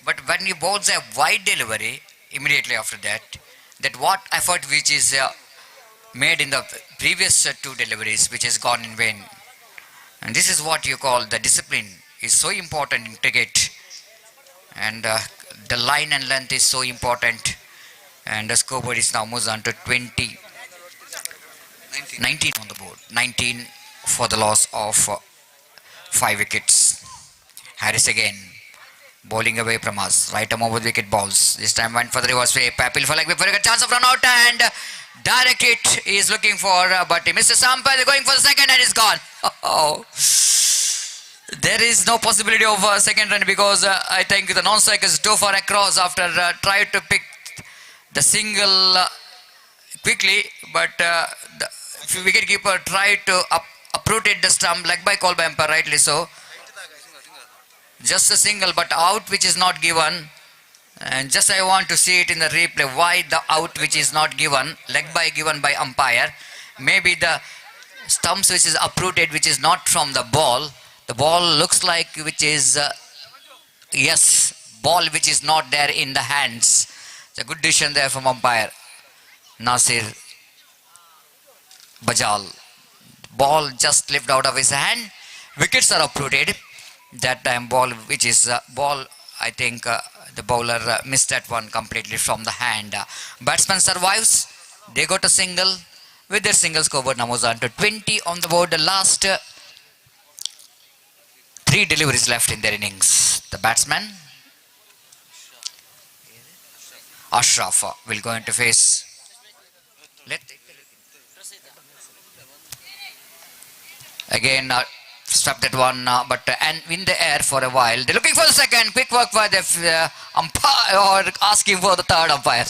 But when he bowls a wide delivery, immediately after that what effort which is made in the previous 2 deliveries, which has gone in vain. And this is what you call the discipline is so important in cricket. And the line and length is so important. And the scoreboard is now moves on to 19 on the board. 19 for the loss of 5 wickets. Harris again bowling away from us. Right arm over the wicket balls. This time went for the reverse sweep. Appeal for like before a chance of run out, and direct hit he is looking for, but he misses umpire. They're going for the second and it's gone. Oh. There is no possibility of a second run, because I think the non-strike is too far across after trying to pick the single quickly, but the wicketkeeper tried to uproot it the stump, leg by call by umpire, rightly so. Just a single, but out which is not given. And just I want to see it in the replay, why the out which is not given, leg by given by umpire. Maybe the stumps which is uprooted, which is not from the ball. The ball looks like which is yes, ball which is not there in the hands. It's a good decision there from umpire Nasir Bajal. Ball just slipped out of his hand. Wickets are uprooted. That time ball which is ball, I think the bowler missed that one completely from the hand. Batsman survives. They got a single. With their single, scoreboard now moves on to 20 on the board. The last 3 deliveries left in their innings. The batsman Ashraf will go into face. Again struck that one, but and in the air for a while. They're looking for the second. Quick work by the umpire, or asking for the third umpire.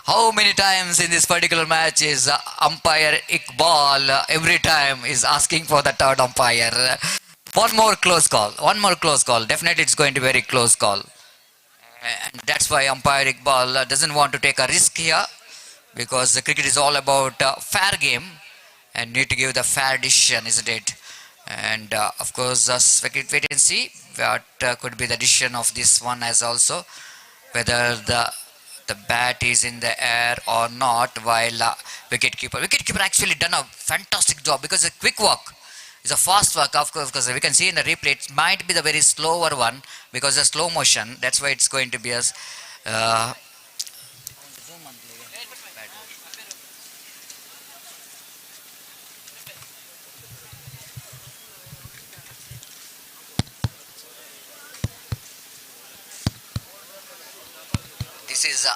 How many times in this particular match is umpire Iqbal every time is asking for the third umpire? One more close call. Definitely it's going to be a very close call. And that's why umpire Iqbal doesn't want to take a risk here, because the cricket is all about fair game and need to give the fair decision, isn't it? And of course, wait and see what could be the decision of this one, as also whether the bat is in the air or not, while wicketkeeper actually done a fantastic job, because a quick walk is a fast walk. Of course, because we can see in the replay it might be the very slower one, because the slow motion, that's why it's going to be a Uh, this is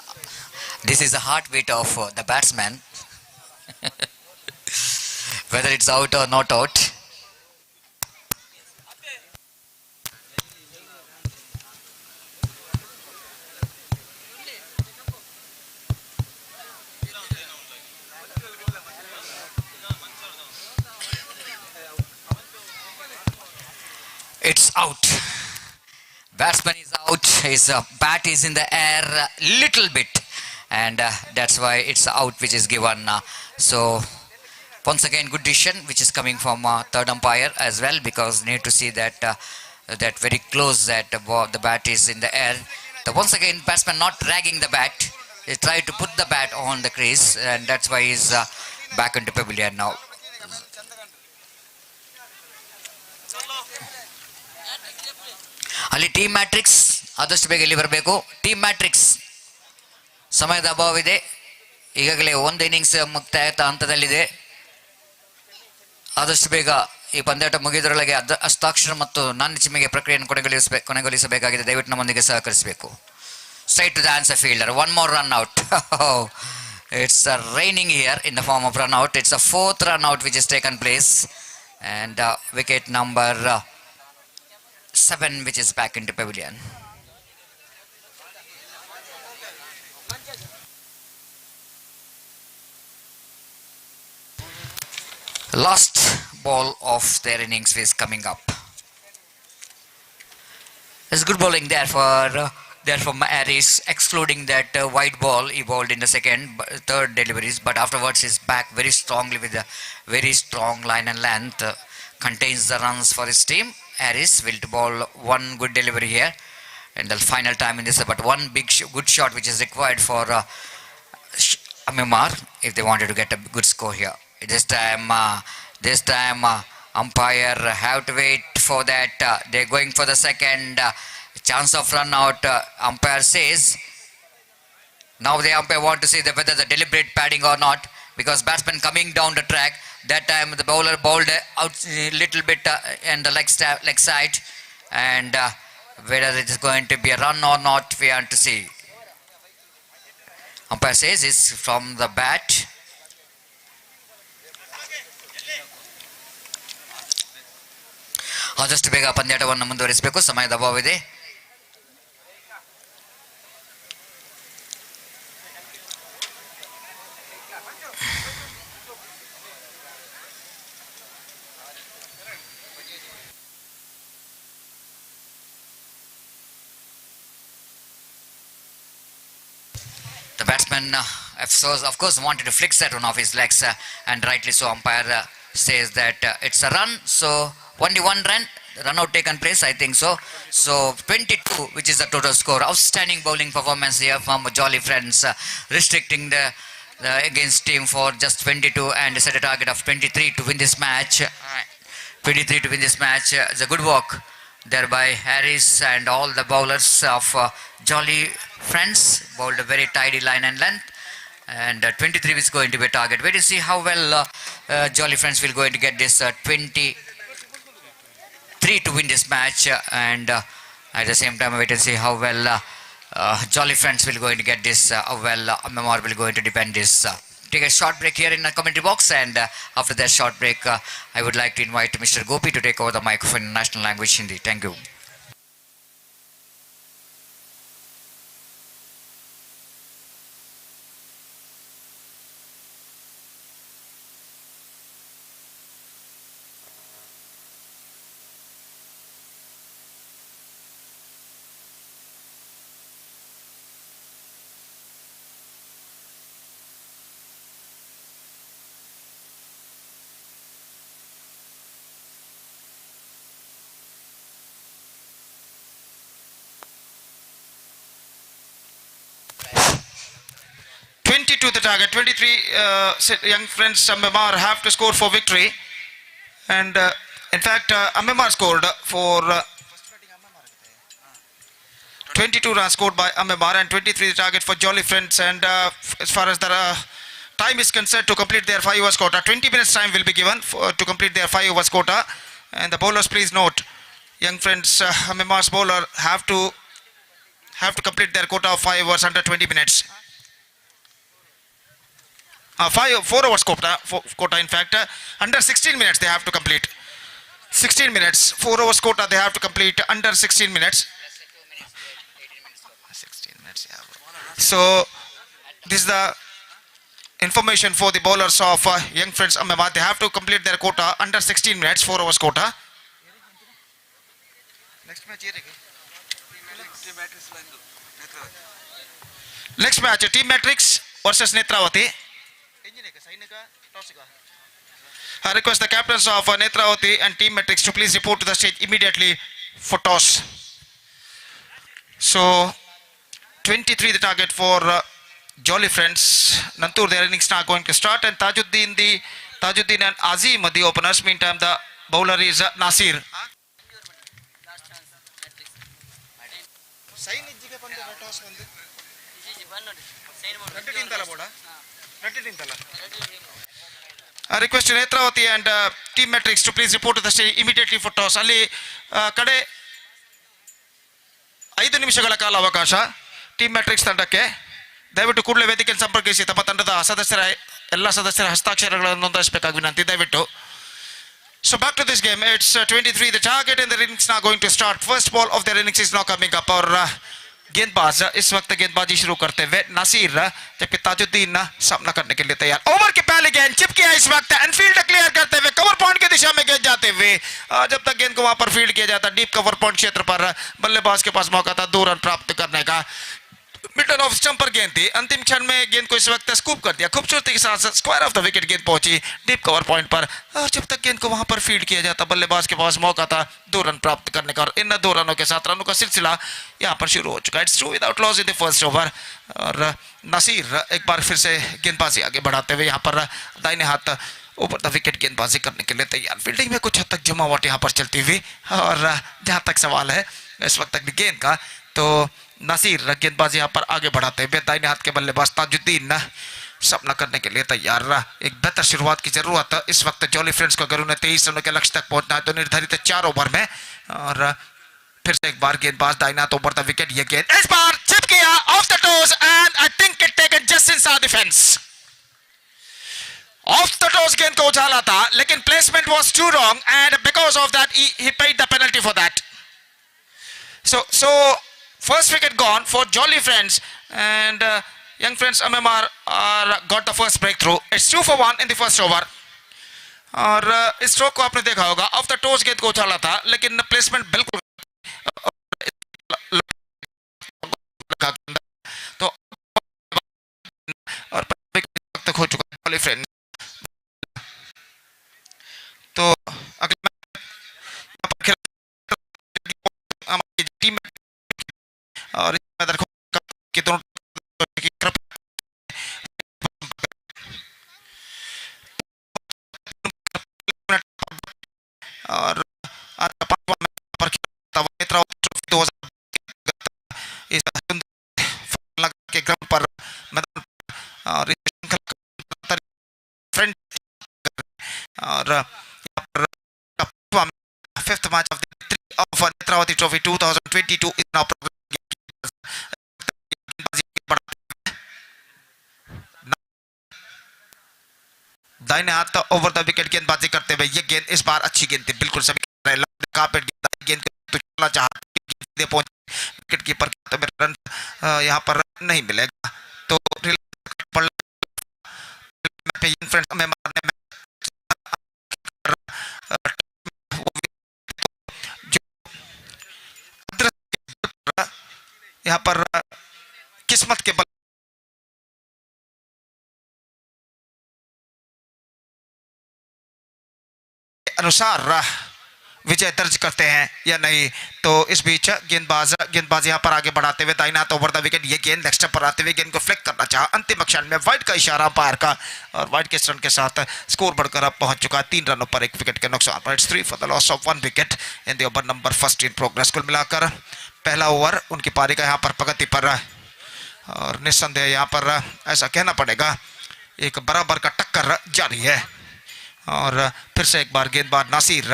this is the heartbeat of the batsman, whether it's out or not out. It's out. Batsman is out. His bat is in the air a little bit, and that's why it's out, which is given. So once again, good decision, which is coming from third umpire as well, because need to see that that very close that the bat is in the air. The once again, batsman not dragging the bat. He tried to put the bat on the crease, and that's why he's back into pavilion now. ಅಲ್ಲಿ team matrix ಆದಷ್ಟು ಬೇಗ ಇಲ್ಲಿ ಬರಬೇಕು. Team matrix ಸಮಯದ ಅಭಾವವಿದೆ. ಈಗಾಗಲೇ ಒಂದು innings ಮುಕ್ತಾಯದ ಹಂತದಲ್ಲಿದೆ. ಆದಷ್ಟು ಬೇಗ ಈ ಪಂದ್ಯಾಟ ಮುಗಿದರೊಳಗೆ ಹಸ್ತಾಕ್ಷರ ಮತ್ತು ನಾಣ್ಯ ಚಿಮ್ಮೆಗೆ ಪ್ರಕ್ರಿಯೆಯನ್ನು ಕೊನೆಗೊಳಿಸಬೇಕಾಗಿದೆ. ದಯವಿಟ್ಟು ನಮ್ಮೊಂದಿಗೆ ಸಹಕರಿಸಬೇಕು. Straight to the answer fielder. One more run out. It's raining here in the form of run out. It's a fourth run out which has taken place, and wicket number 7 which is back into pavilion. Last ball of their innings is coming up. There's good bowling there for Harris, excluding that wide ball he bowled in the third deliveries, but afterwards he's back very strongly with a very strong line and length, contains the runs for his team. Harris will bowl one good delivery here and the final time in this, but one big good shot which is required for Myanmar if they wanted to get a good score here. This time umpire have to wait for that. They're going for the second chance of run out. Umpire says now the umpire want to see whether the deliberate padding or not, because batsman coming down the track. That time the bowler bowled out a little bit in the leg side, and whether it is going to be a run or not, we have to see. Umpire says it's from the bat. ಆದಷ್ಟು ಬೇಗ ಪಂದ್ಯಾಟವನ್ನು ಮುಂದುವರಿಸಬೇಕು. ಸಮಯದ ಅಭಾವವಿದೆ. The batsman, of course, wanted to flick that one off his legs, and rightly so. Umpire says that it's a run, so only one run out taken place, I think so. So 22, which is the total score. Outstanding bowling performance here from Jolly Friends, restricting the against team for just 22 and set a target of 23 to win this match. 23 to win this match. It's a good work there by Harris and all the bowlers of Jolly Friends. Bowled a very tidy line and length, and 23 is going to be a target. Wait to see how well Jolly Friends will going to get this 23 to win this match, and at the same time wait and see how well Jolly Friends will going to get this, how well Myanmar will going to defend this. Take a short break here in the commentary box, and after that short break I would like to invite Mr. Gopi to take over the microphone in national language Hindi. Thank you. To the target. 23 young friends Myanmar have to score for victory, and in fact Myanmar scored for 22 runs scored by Amemar and 23 the target for Jolly Friends. And as far as the time is concerned to complete their 5 overs quota, 20 minutes time will be given to complete their 5 overs quota. And the bowlers, please note, young friends, Amemar's bowler have to complete their quota of 5 overs under 20 minutes. 4 overs quota in fact, under 16 minutes they have to complete. 16 minutes, 4 overs quota they have to complete under 16 minutes. 16 minutes, yeah. So this is the information for the bowlers of young friends Amemar. They have to complete their quota under 16 minutes, 4 overs quota. Next match, Team Matrix versus Nethravathi. I request the captains of Nethravathi and Team Matrix to please report to the stage immediately for toss. So 23 the target for Jolly Friends. Nantur, their innings now going to start, and Tajuddin and Azim the openers. Meantime the bowler is Nasir. I request Nethravathi and Team Matrix to please report to the stage immediately for toss. Ali kade 5 ನಿಮಿಷಗಳ ಕಾಲ ಅವಕಾಶ team matrix ತಂಡಕ್ಕೆ. ದಯವಿಟ್ಟು ಕೂಡಲೇ ವೇದಿಕೆಯನ್ನು ಸಂಪರ್ಕಿಸಿ ತಮ್ಮ ತಂಡದ ಎಲ್ಲ ಸದಸ್ಯರ ಹಸ್ತಾಕ್ಷರಗಳನ್ನು ನೋಂದಾಯಿಸಬೇಕಾಗಿ ವಿನಂತಿ ದಯವಿಟ್ಟು. So back to this game, it's 23 the target and the innings now going to start. First ball of their innings is now coming up और गेंदबाज इस वक्त गेंदबाजी शुरू करते हुए नासिर, जबकि ताजुद्दीन सामना करने के लिए तैयार. ओवर की पहली गेंद चिप किया इस वक्त एनफील्ड क्लियर करते हुए कवर पॉइंट की दिशा में गेंद जाते हुए. जब तक गेंद को वहां पर फील्ड किया जाता, डीप कवर पॉइंट क्षेत्र पर बल्लेबाज के पास मौका था 2 रन प्राप्त करने का. मिडल ऑफ स्टंप पर गेंद थी, अंतिम क्षण में गेंद को इस वक्त स्कूप कर दिया. खूबसूरती के साथ स्क्वायर ऑफ द विकेट गेंद पहुंची डीप कवर पॉइंट पर, और जब तक गेंद को वहां पर फील्ड किया जाता बल्लेबाज के पास मौका था 2 रन प्राप्त करने का. और इन 2 रनों के साथ रनों का सिलसिला यहां पर शुरू हो चुका है. It's 2 without loss in the first over. और नासिर एक बार फिर से गेंदबाजी आगे बढ़ाते हुए यहां पर दाहिने हाथ ऊपर द विकेट गेंदबाजी करने के लिए तैयार. फील्डिंग में कुछ हद तक जमावट यहां पर चलती हुई. और जहां तक सवाल है इस वक्त तक गेंद का, तो नासिर गेंदबाजी यहां पर आगे बढ़ाते हुए दाहिने हाथ के बल्लेबाज ताजुद्दीन सामना करने के लिए तैयार. एक बेहतर शुरुआत की जरूरत इस वक्त जॉली फ्रेंड्स को. अगर उन्हें 23 रनों के लक्ष्य तक पहुंचना है तो निर्धारित 4 ओवर में. और फिर से एक बार गेंदबाज दाहिना हाथ ऊपर द विकेट. ये गेंद इस बार चिप किया off the toes and I think it taken just inside the fence. Off the toes गेंद को उछाला था, लेकिन placement was too wrong and because of that he paid the penalty for that. So first wicket gone for Jolly Friends, and young friends Amemar got the first breakthrough. It's 2 for 1 in the first over. और इस stroke को आपने देखा होगा, of the toes गेंद को उछाला था, लेकिन प्लेसमेंट बिल्कुल तो और तक हो चुका जॉली फ्रेंड्स. तो अगला हमारी टीम और कि दोनों और के ग्राउंड पर मैदान और फ्रेंड और fifth match of Nethravathi Trophy 2022 is now दाहिने हाथ ओवर द विकेट गेंदबाजी करते हुए ये गेंद इस बार अच्छी गेंद थी, बिल्कुल सभी कार्पेट गेंद को चलना चाहते विकेट कीपर रन यहाँ पर नहीं मिलेगा. तो यहाँ पर किस्मत के बल अनुसार विजय दर्ज करते हैं या नहीं. तो इस बीच गेंदबाज यहाँ पर आगे बढ़ाते हुए दाहिना हाथ ओवर द विकेट. ये गेंद नेक्स्ट पर आते हुए गेंद को फ्लिक करना चाहा, अंतिम क्षण में वाइड का इशारा अंपायर का, और वाइड के रन के साथ स्कोर बढ़कर अब पहुंच चुका है 3 रनों पर 1 विकेट के नुकसान पर. It's 3 for the loss of 1 wicket in the over number first in progress. कुल मिलाकर पहला ओवर उनकी पारी का यहाँ पर प्रगति पर और निस्संदेह यहाँ पर ऐसा कहना पड़ेगा एक बराबर का टक्कर जारी है। और फिर से एक बार गेंदबाज नासिर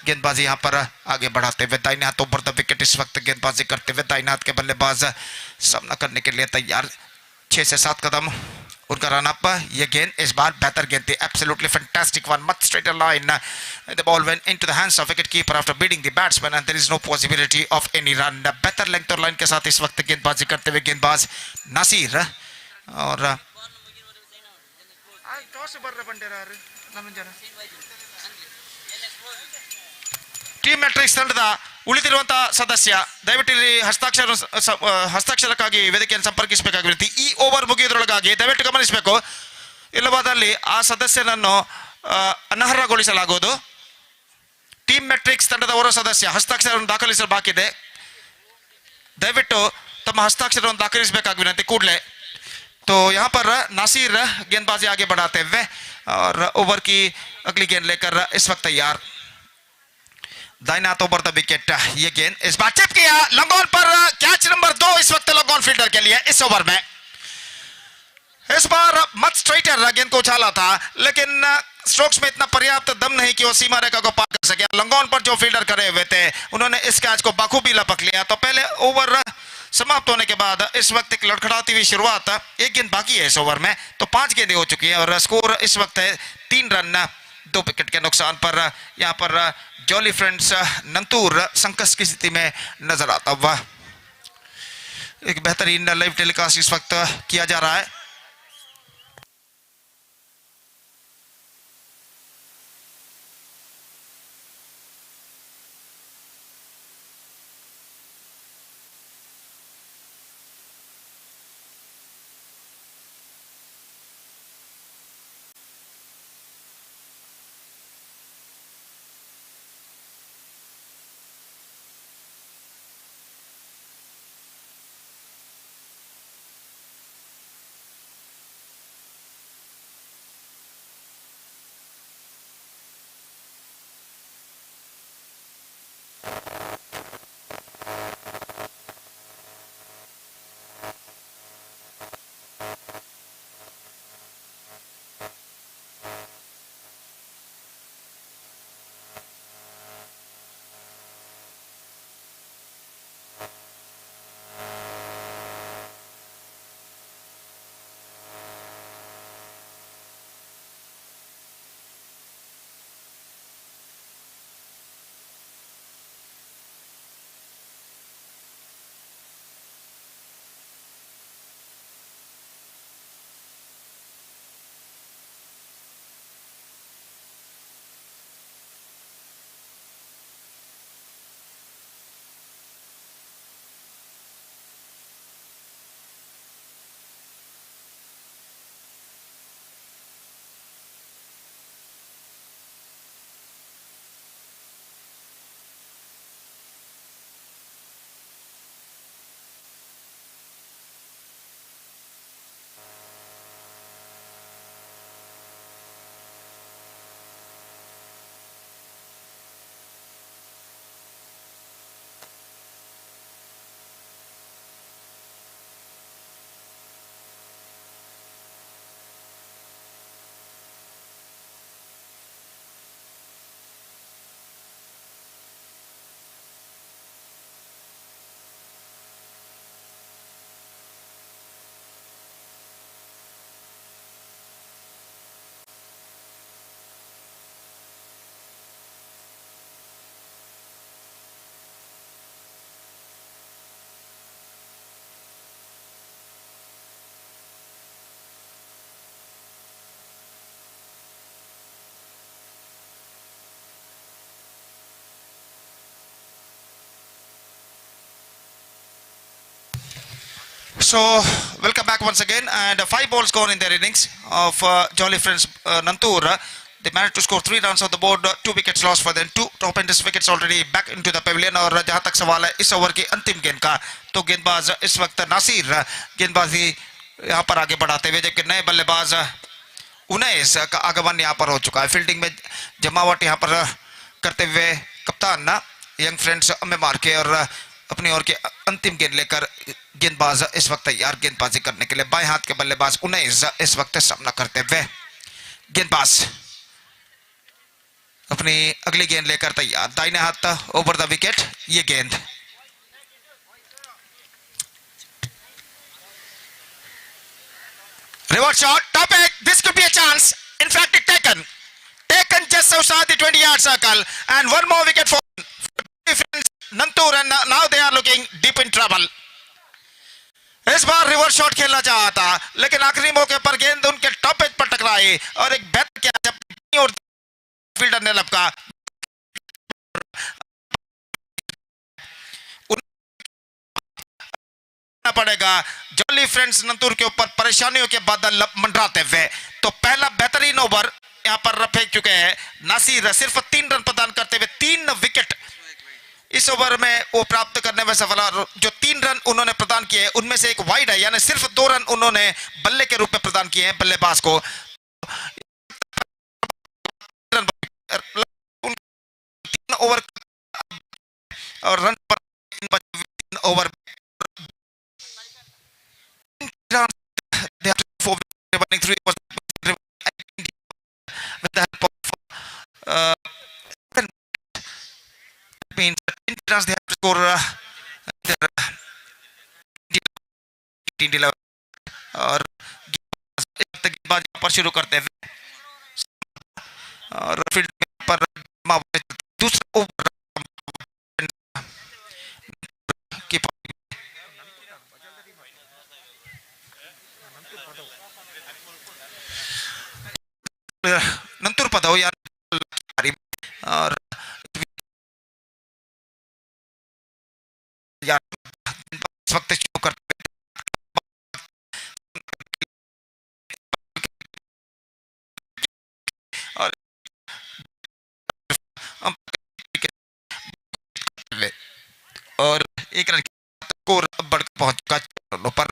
गेंदबाजी यहाँ पर आगे बढ़ाते हुए दाहिने हाथ ओवर द विकेट इस वक्त गेंदबाजी करते हुए दाहिने हाथ के बल्लेबाज सामना करने के लिए तैयार। 6 से 7 कदम उनका रन अप। ये गेंद इस बार बेहतर गेंद थी, absolutely fantastic one, much straighter line, the ball went into the hands of wicket keeper after beating the batsman and there is no possibility of any run. बेहतर लेंथ और लाइन के साथ इस वक्त गेंदबाजी करते हुए गेंदबाज नासिर। और ಟೀಮ್ ಮ್ಯಾಟ್ರಿಕ್ಸ್ ತಂಡದ ಉಳಿದಿರುವಂತಹ ಸದಸ್ಯ ದಯವಿಟ್ಟು ಇಲ್ಲಿ ಹಸ್ತಾಕ್ಷರಕ್ಕಾಗಿ ವೇದಿಕೆಯನ್ನು ಸಂಪರ್ಕಿಸಬೇಕಾಗಿರುತ್ತೆ. ಈ ಓವರ್ ಮುಗಿಯುವುದರೊಳಗಾಗಿ ದಯವಿಟ್ಟು ಗಮನಿಸಬೇಕು, ಇಲ್ಲವಾದಲ್ಲಿ ಆ ಸದಸ್ಯನನ್ನು ಅನರ್ಹಗೊಳಿಸಲಾಗುವುದು. ಟೀಮ್ ಮ್ಯಾಟ್ರಿಕ್ಸ್ ತಂಡದ ಓರ್ವ ಸದಸ್ಯ ಹಸ್ತಾಕ್ಷರವನ್ನು ದಾಖಲಿಸಲು ಬಾಕಿ ಇದೆ, ದಯವಿಟ್ಟು ತಮ್ಮ ಹಸ್ತಾಕ್ಷರವನ್ನು ದಾಖಲಿಸಬೇಕಾಗಿ ವಿನಂತಿ ಕೂಡಲೇ. तो यहाँ पर नासिर गेंदबाजी आगे बढ़ाते हुए और ओवर की अगली गेंद लेकर इस वक्त तैयार। दाहिना हाथ ओवर द विकेट, ये गेंद इस बार चिप किया लॉन्ग ऑन पर, कैच नंबर 2 इस वक्त लॉन्ग ऑन फील्डर के लिए इस ओवर में। इस बार मच स्ट्रेटर गेंद को उछाला था, लेकिन स्ट्रोक्स में इतना पर्याप्त दम नहीं कि वो सीमा रेखा को पार कर सके। लॉन्ग ऑन पर जो फील्डर खड़े हुए थे उन्होंने इस कैच को बखूबी लपक लिया। तो पहले ओवर समाप्त होने के बाद इस वक्त एक लड़खड़ाती हुई शुरुआत, एक गेंद बाकी है इस ओवर में, तो 5 गेंदें हो चुकी हैं और स्कोर इस वक्त है 3 रन 2 विकेट के नुकसान पर। यहाँ पर जॉली फ्रेंड्स नंतूर संकट की स्थिति में नजर आता हुआ। एक बेहतरीन लाइव टेलीकास्ट इस वक्त किया जा रहा है। So welcome back once again, and 5 balls gone in their innings of Jolly Friends Nantur. They managed to score 3 runs on the board, 2 wickets lost for them, 2 top enders wickets already back into the pavilion. और जहां तक सवाल है इस over की अंतिम गेंद का, तो गेंदबाज इस वक्त नासिर गेंदबाजी यहाँ पर आगे बढ़ाते हुए, जबकि नए बल्लेबाज 19 का आगमन यहाँ पर हो चुका है। फील्डिंग में जमावट यहाँ पर करते हुए कप्तान यंग फ्रेंड्स में मार के, और अपनी ओर के अंतिम गेंद लेकर गेंदबाज इस वक्त तैयार गेंदबाजी करने के लिए। बाएं हाथ के बल्लेबाज उन्नीस इस वक्त सामना करते हुए। गेंदबाज अपनी अगली गेंद लेकर तैयार, दाहिने हाथ ओवर द विकेट। ये गेंद reverse shot, top edge, this could be a chance, in fact it taken just outside the 20-yard circle, and one more wicket for difference Nantur, and now they are looking deep in trouble. इस बार reverse shot खेलना चाहा था, लेकिन आखिरी मौके पर गेंद उनके टॉप एज पर टकराई और एक बेहतर कैच और फील्डर ने लपका। पड़ेगा जॉली फ्रेंड्स नंतूर के ऊपर परेशानियों के बादल मंडराते हुए। तो पहला बेहतरीन ओवर यहां पर फेंक चुके हैं नासिर, सिर्फ 3 रन प्रदान करते हुए 3 विकेट इस ओवर में वो प्राप्त करने में सफल। जो 3 रन उन्होंने प्रदान किए उनमें से एक वाइड है, यानी सिर्फ 2 रन उन्होंने बल्ले के रूप में प्रदान किए हैं बल्लेबाज को। 3 ओवर और रन पर over they have to go forward, running through with the help of means 10 runs they have to score their 11 और गेंदबाज पर शुरू करते हैं और फील्ड पर दूसरा ओवर की नंतुर पदो या और इस वक्त शुरू करते और एक रन स्कोर बढ़कर पहुंच चुका रनों पर।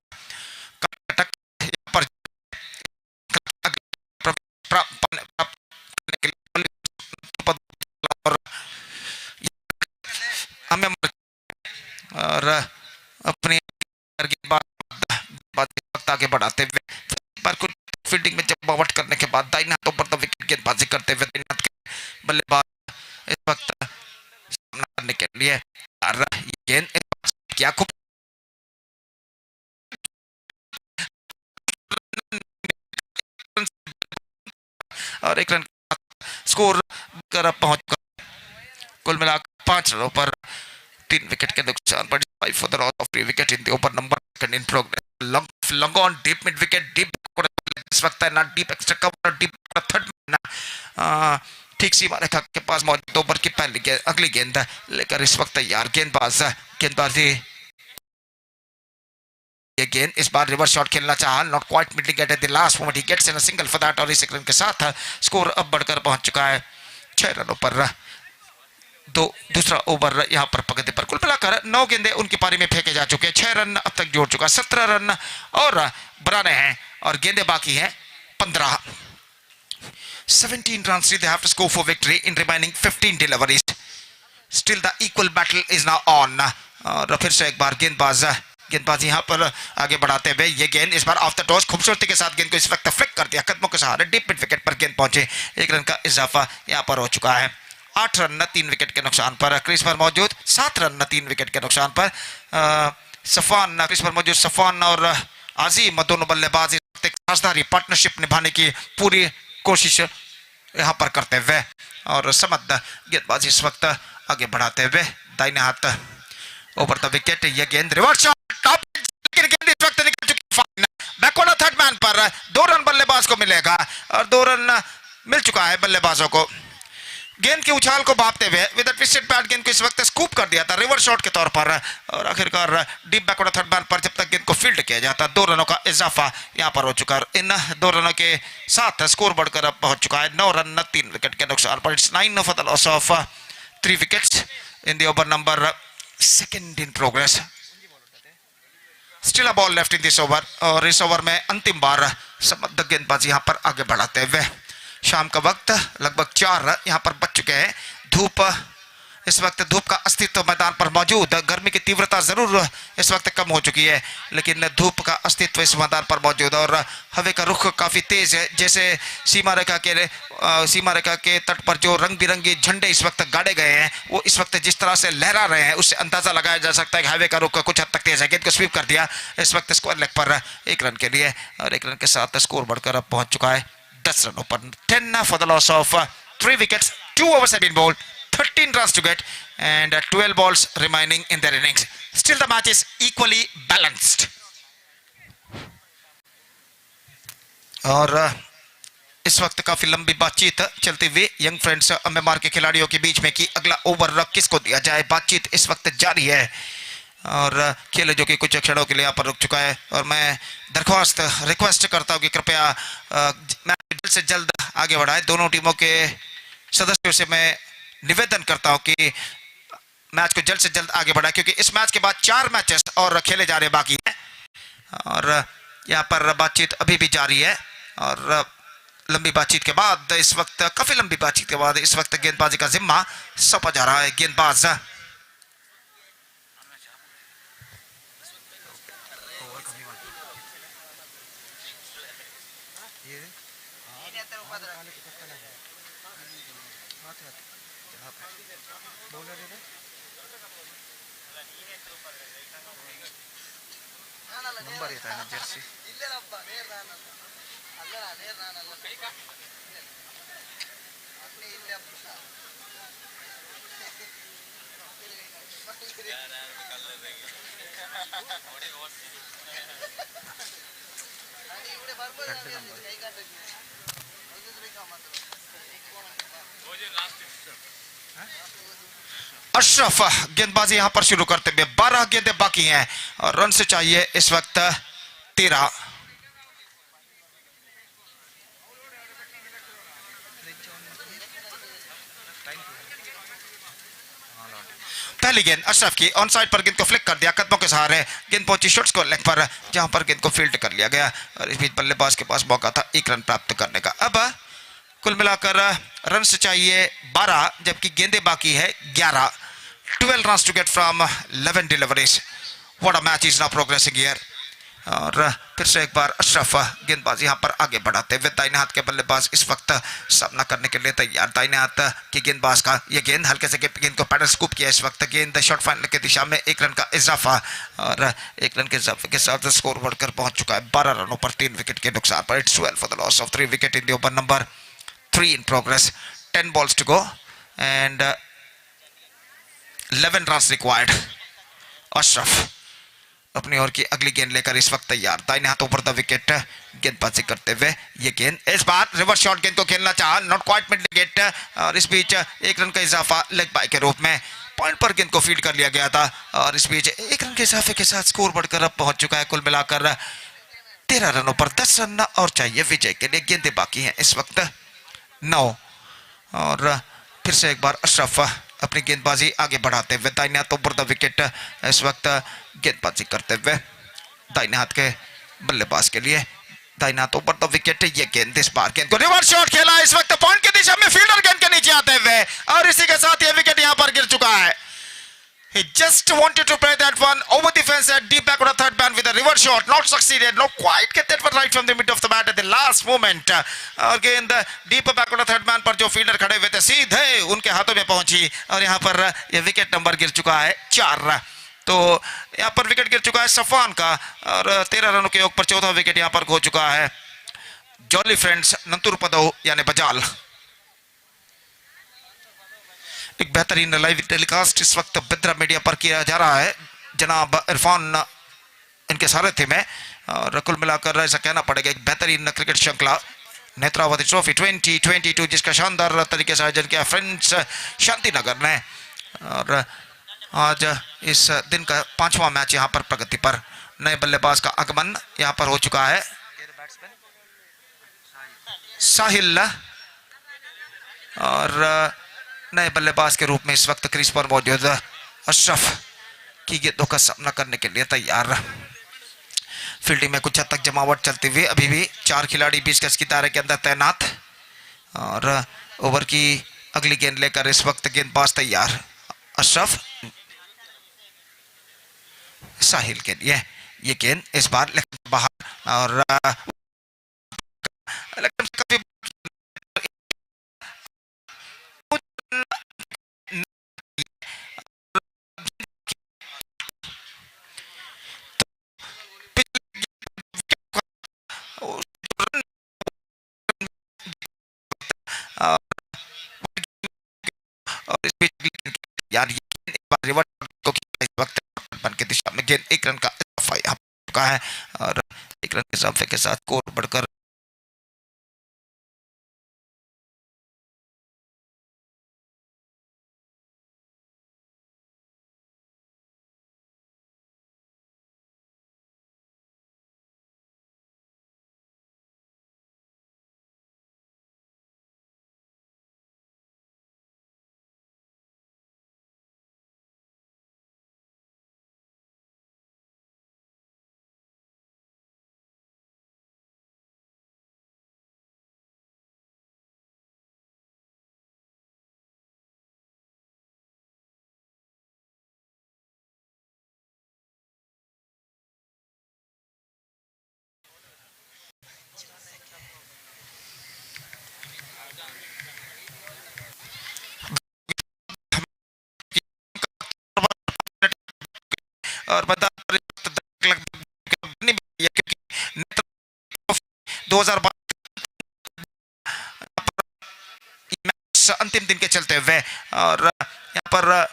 और अपने आगे बढ़ाते हुए कुछ फील्डिंग में जमावट करने के बाद दाहिने हाथों पर विकेट गेंदबाजी करते हुए बल्लेबाज इस वक्त सामना करने के लिए गेंद क्या खूब और एक रन स्कोर कर पहुंच कुल मिलाकर 5 रनों पर 3 विकेट के नुकसान पर 5 for the loss of 3 wicket in the over number in progress. Long on deep mid wicket, deep इस वक्त है ना deep extra cover, deep third ना ठीक सीमा रेखा के पास मौजूद ओवर की पहली गेंद अगली गेंद लेकर इस वक्त तैयार गेंदबाजी ये गेंद इस बार रिवर्स शॉट खेलना चाहा, not quite middling at the last moment, he gets in a single for that और इस रन के साथ स्कोर अब बढ़कर पहुंच चुका है 6 रनों पर। दूसरा ओवर यहां पर पकड़े पर कुल मिलाकर 9 गेंदे उनकी पारी में फेंके जा चुके हैं, 6 रन अब तक जोड़ चुका, 17 रन और बनाने हैं और गेंदे बाकी हैं 15। 17 runs they have to score for victory in remaining 15 deliveries. Still the equal battle is now on. और फिर से एक बार गेंदबाज यहाँ पर आगे बढ़ाते हुए ये गेंद इस बार ऑफ द टॉस खूबसूरती के साथ गेंद को इस वक्त फ्लिक कर दिया, कदमों के सहारे डीप मिड विकेट पर गेंद पहुंचे। 1 रन का इजाफा यहाँ पर हो चुका है। 8 रन 3 विकेट के नुकसान पर क्रीज पर मौजूद, 7 रन 3 विकेट के नुकसान पर सफान क्रीज पर मौजूद। सफान और आजीम दोनों बल्लेबाज एक साझेदारी पार्टनरशिप निभाने की पूरी कोशिश यहाँ पर करते हुए और समद गेंदबाजी इस वक्त आगे बढ़ाते हुए दाहिने हाथ ओवर द विकेट। ये गेंद रिवर्स शॉट टॉप, लेकिन गेंद इस वक्त निकल चुकी है बैकवर्ड थर्ड मैन पर। 2 रन बल्लेबाज को मिलेगा और 2 रन मिल चुका है बल्लेबाजों को। गेंद के उछाल को भापते हुए विद ट्विस्टेड बैट गेंद को इस वक्त स्कूप कर दिया था रिवर्स शॉट के तौर पर और आखिरकार डीप बैकवर्ड थर्ड मैन पर जब तक गेंद को फील्ड किया जाता 2 रनों का इजाफा यहां पर हो चुका है। इन 2 रनों के साथ स्कोर बढ़कर अब पहुंच चुका है 9 रन 3 विकेट के नुकसान पर। It's 9 for the loss of 3 wickets in the over number 2 in progress. Still a ball left in this over और इस ओवर में अंतिम बार समद गेंदबाजी यहां पर आगे बढ़ाते हुए। शाम का वक्त लगभग 4 यहाँ पर बच चुके हैं, धूप इस वक्त धूप का अस्तित्व मैदान पर मौजूद। गर्मी की तीव्रता जरूर इस वक्त कम हो चुकी है, लेकिन धूप का अस्तित्व इस मैदान पर मौजूद है और हवा का रुख काफी तेज है। जैसे सीमा रेखा के तट पर जो रंग बिरंगे झंडे इस वक्त गाड़े गए हैं, वो इस वक्त जिस तरह से लहरा रहे हैं, उससे अंदाजा लगाया जा सकता है कि हवा का रुख कुछ हद तक तेज है। गेंद को स्वीप कर दिया इस वक्त स्क्वायर लेग पर 1 रन के लिए, और 1 रन के साथ स्कोर बढ़कर अब पहुंच चुका है 10 रनों पर। 10 for the loss of 3 wickets, 2 overs have been bowled, 13 runs to get, and 12 balls remaining in their innings. Still the match is equally balanced. और इस वक्त काफी लंबी बातचीत चलती हुई यंग फ्रेंड्स म्यांमार के खिलाड़ियों के बीच में कि अगला ओवर किसको दिया जाए। बातचीत इस वक्त जारी है और खेल जो कि कुछ क्षणों के लिए यहाँ पर रुक चुका है, और मैं रिक्वेस्ट करता हूँ कि कृपया मैच जल्द से जल्द आगे बढ़ाए। दोनों टीमों के सदस्यों से मैं निवेदन करता हूं कि मैच को जल्द से जल्द आगे बढ़ाए, क्योंकि इस मैच के बाद 4 मैचेस और खेले जाने बाकी हैं और यहां पर बातचीत अभी भी जारी है। और लंबी बातचीत के बाद इस वक्त काफी लंबी बातचीत के बाद इस वक्त गेंदबाजी का जिम्मा सौंपा जा रहा है। गेंदबाज नंबर येता है ना जर्सी अशरफ गेंदबाजी यहां पर शुरू करते हुए 12 गेंदें बाकी हैं और रन से चाहिए इस वक्त 13। पहली गेंद अशरफ की ऑन साइड पर गेंद को फ्लिक कर दिया, कदमों के सहारे गेंद पहुंची शॉर्ट स्कोर लेग पर, जहां पर गेंद को फील्ड कर लिया गया और इस बीच बल्लेबाज के पास मौका था 1 रन प्राप्त करने का। अब कुल मिलाकर रन से चाहिए 12 जबकि गेंदें बाकी है 11। 12 runs to get from 11 deliveries. What a match is now progressing here. और फिर से एक बार अशरफ गेंदबाजी यहाँ पर आगे बढ़ाते हुए दाहिने हाथ के बल्लेबाज इस वक्त सामना करने के लिए तैयार। दाहिने हाथ की गेंदबाज का ये गेंद हल्के से गेंद को पैडल स्कूप किया इस वक्त। गेंद शॉर्ट फाइनल की दिशा में 1 रन का इजाफा और 1 रन के इजाफे के साथ स्कोर बढ़कर पहुंच चुका है 12 रनों पर 3 विकेट के नुकसान पर। It's 12 for the loss of 3 wicket in the over number 3 in progress. 10 balls to go and 11 runs required. Ashraf अपनी ओर की अगली गेंद लेकर इस वक्त तैयार। दाहिने हाथ ऊपर द विकेट गेंदबाजी करते हुए ये गेंद इस बार रिवर्स शॉट गेंद को खेलना चाहा, नॉट क्वाइट मिड विकेट और इस बीच 1 रन का इजाफा लेग बाय के रूप में पॉइंट पर गेंद को फील्ड कर लिया गया था और इस बीच 1 रन के इजाफे के साथ स्कोर बढ़कर अब पहुंच चुका है कुल मिलाकर 13 रनों पर। 10 रन और चाहिए विजय के लिए। गेंदें बाकी हैं इस वक्त 9 और फिर से एक बार अशरफ अपनी गेंदबाजी आगे बढ़ाते हुए दाहिने हाथ ऊपर द विकेट इस वक्त गेंदबाजी करते हुए दाहिने हाथ के बल्लेबाज के लिए दाहिने हाथ ऊपर द विकेट। ये गेंद इस बार गेंद को रिवर्स शॉट खेला इस वक्त पॉइंट की दिशा में फील्डर गेंद के नीचे आते हुए और इसी के साथ ये विकेट यहां पर गिर चुका है। He just wanted to play that one over the fence at deep back on the third man with a reverse shot, not succeeded, not quite get that one right from the mid of the bat at the last moment. और गेंद deep back on the third man पर जो fielder खड़े हुए थे सीधे उनके हाथों में पहुंची और यहाँ पर ये विकेट नंबर गिर चुका है 4। तो यहाँ पर विकेट गिर चुका है सफान का और 13 रनों के योग पर चौथा विकेट यहाँ पर खो चुका है जॉली फ्रेंड्स नंतुर पदो यानी बजाल। एक बेहतरीन लाइव टेलीकास्ट इस वक्त बेद्रा मीडिया पर किया जा रहा है जनाब इरफान इनके सारथ्य में और कुल मिलाकर ऐसा कहना पड़ेगा एक बेहतरीन क्रिकेट श्रृंखला नेत्रावती ट्रॉफी 2022 जिसका शानदार तरीके से आयोजन किया फ्रेंड्स शांतिनगर ने। और आज इस दिन का 5वां मैच यहाँ पर प्रगति पर। नए बल्लेबाज का आगमन यहाँ पर हो चुका है साहिल और नए बल्लेबाज के रूप में इस वक्त क्रीज पर मौजूद अशरफ की गेंदों का सामना करने के लिए तैयार। फील्डिंग में कुछ हद तक जमावट चलती हुई अभी भी 4 खिलाड़ी 20 गज की दायरे के अंदर तैनात और ओवर की अगली गेंद लेकर इस वक्त गेंदबाज तैयार। अशरफ साहिल के लिए ये गेंद इस बार बाहर और काफी और इस बीच यार ये एक बार रिवर्स को इस वक्त बन के दिशा में गेंद एक रन का इजाफा यहाँ चुका है और एक रन के इजाफे के साथ स्कोर बढ़कर और बता 2022 अंतिम दिन के चलते हुए और यहाँ पर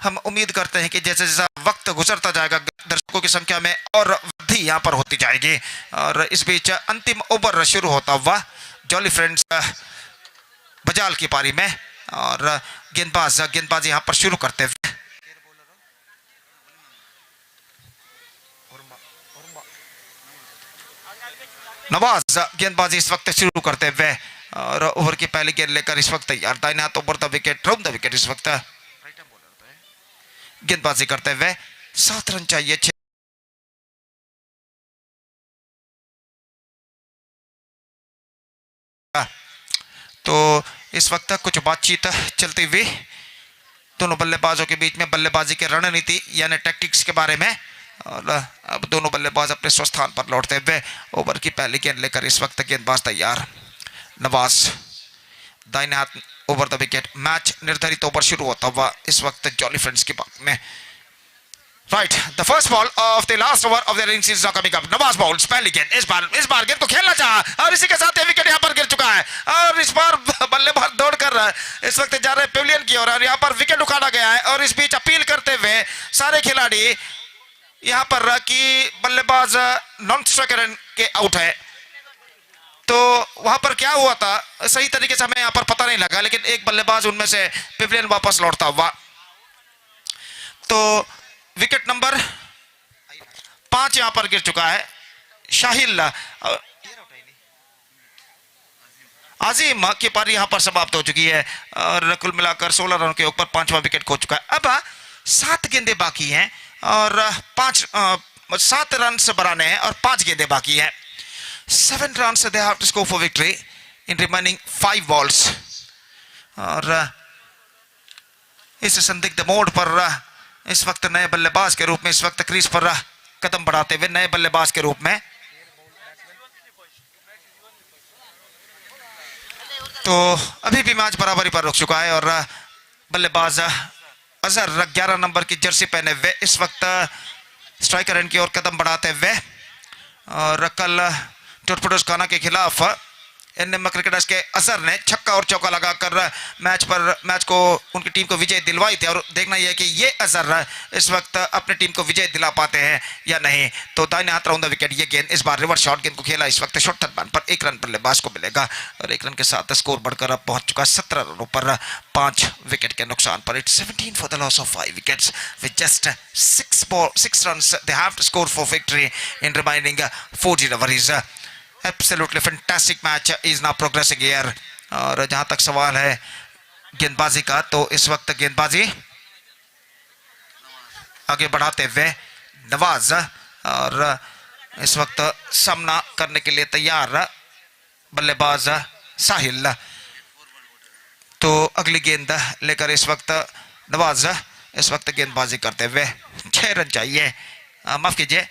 हम उम्मीद करते हैं कि जैसे जैसा वक्त गुजरता जाएगा दर्शकों की संख्या में और वृद्धि यहाँ पर होती जाएगी और इस बीच अंतिम ओवर शुरू होता हुआ जॉली फ्रेंड्स बजाल की पारी में और गेंदबाजी यहाँ पर शुरू करते हुए नवाज गेंदबाजी इस वक्त शुरू करते हुए और ओवर की पहली गेंद लेकर इस वक्त तैयार दाहिने हाथ over the wicket round the wicket इस वक्त गेंदबाजी करते हुए 7 रन चाहिए तो इस वक्त कुछ बातचीत चलती हुई दोनों बल्लेबाजों के बीच में बल्लेबाजी के रणनीति यानी टैक्टिक्स के बारे में और अब दोनों बल्लेबाज अपने स्वस्थान पर लौटते हुए ओवर की पहली गेंद लेकर इस वक्त गेंदबाज तैयार नवाज दाहिने हाथ ओवर द विकेट मैच निर्धारित ओवर शुरू होता हुआ इस वक्त जॉली फ्रेंड्स की बात में right the first ball of the last over of the innings is coming up Nawaz balls पहली गेंद इस बार गेंद को खेलना चाहा और इसी के साथ ये विकेट यहां पर गिर चुका है और इस बार बल्लेबाज दौड़ कर इस वक्त जा रहे पेविलियन की ओर और यहां पर विकेट उखाड़ा गया है और इस बीच अपील करते हुए सारे खिलाड़ी यहां पर कि बल्लेबाज नॉन स्ट्राइकर के आउट है तो वहां पर क्या हुआ था सही तरीके से हमें यहां पर पता नहीं लगा लेकिन एक बल्लेबाज उनमें से पेविलियन वापस लौटता हुआ तो विकेट नंबर 5 यहां पर गिर चुका है शाहिल आजिम की पारी यहां पर समाप्त हो चुकी है और कुल मिलाकर 16 रन के ऊपर 5वां विकेट खो चुका है अब 7 गेंदें बाकी हैं और 7 रन बनाने हैं और 5 गेंदें बाकी हैं 7 runs they have to score for victory in remaining 5 balls और इस संदिग्ध मोड़ पर इस वक्त नए बल्लेबाज के रूप में इस वक्त क्रीज पर कदम बढ़ाते हुए नए बल्लेबाज के रूप में तो अभी भी मैच बराबरी पर रुक चुका है और बल्लेबाज अजहर 11 नंबर की जर्सी पहने हुए इस वक्त स्ट्राइकर एंड की ओर कदम बढ़ाते हुए और कल टोरपेडोस खाना के खिलाफ एनएम क्रिकेटर्स के अजहर ने छक्का और चौका लगाकर मैच को उनकी टीम को विजय दिलवाई थी और देखना यह है कि ये अजहर इस वक्त अपनी टीम को विजय दिला पाते हैं या नहीं तो दाहिने हाथ राउंड द विकेट ये गेंद इस बार रिवर्स शॉट गेंद को खेला इस वक्त शॉर्ट टर्न पर 1 रन बल्लेबाज को मिलेगा और 1 रन के साथ स्कोर बढ़कर अब पहुंच चुका 17 रनों पर 5 विकेट के नुकसान पर it's 17 for the loss of 5 wickets with just 6 runs they have to score for victory in remaining 40 overs Absolutely fantastic match is now progressing here और जहां तक सवाल है गेंदबाजी का तो इस वक्त गेंदबाजी आगे बढ़ाते हुए नवाज और इस वक्त सामना करने के लिए तैयार बल्लेबाज साहिल तो अगली गेंद लेकर इस वक्त नवाज इस वक्त गेंदबाजी करते हुए 6 रन चाहिए, माफ कीजिए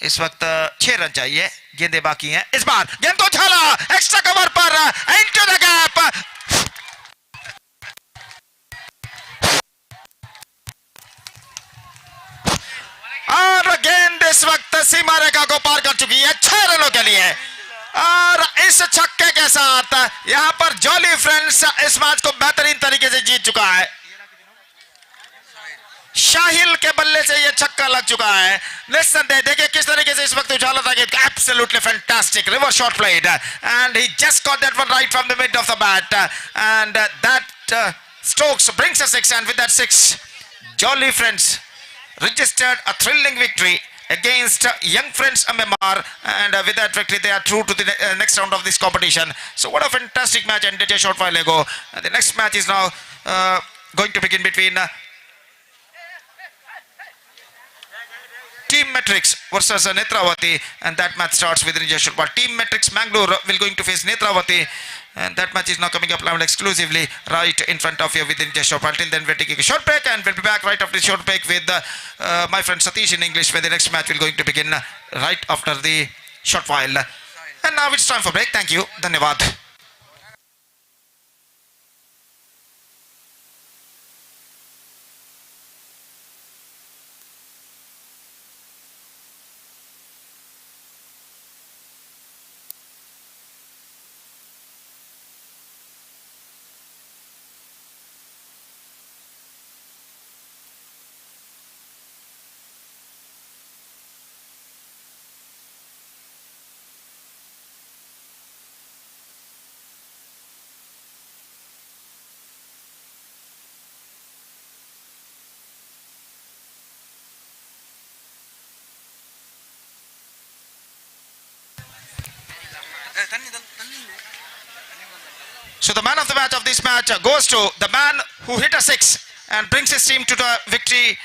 इस वक्त 6 रन चाहिए, गेंदे बाकी हैं। इस बार गेंद तो उछाला एक्स्ट्रा कवर पर इनटू द गैप, और गेंद इस वक्त सीमा रेखा को पार कर चुकी है 6 रनों के लिए। और इस छक्के के साथ यहां पर जॉली फ्रेंड्स इस मैच को बेहतरीन तरीके से जीत चुका है। शाहिल के बल्ले से यह छक्का लग चुका है। निस्संदेह देखिए किस तरीके से इस वक्त उछाला था, absolutely fantastic reverse shot played and he just got that one right from the mid of the bat and that Stokes brings a 6, and with that 6 Jolly Friends registered a thrilling victory against Young Friends MMR, and with that victory they are through to the next round of this competition. So what a fantastic match ended a short while ago. The next match is now going to begin between Team Matrix versus Nethravathi, and that match starts within just short while. Team Matrix Manglore will going to face Nethravathi, and that match is now coming up live exclusively right in front of you within just short while. Till then we're taking a short break, and we'll be back right after the short break with my friend Satish in English, where the next match will going to begin right after the short while. And now it's time for break. Thank you. Dhanyavad. So the man of the match of this match goes to the man who hit a 6 and brings his team to the victory.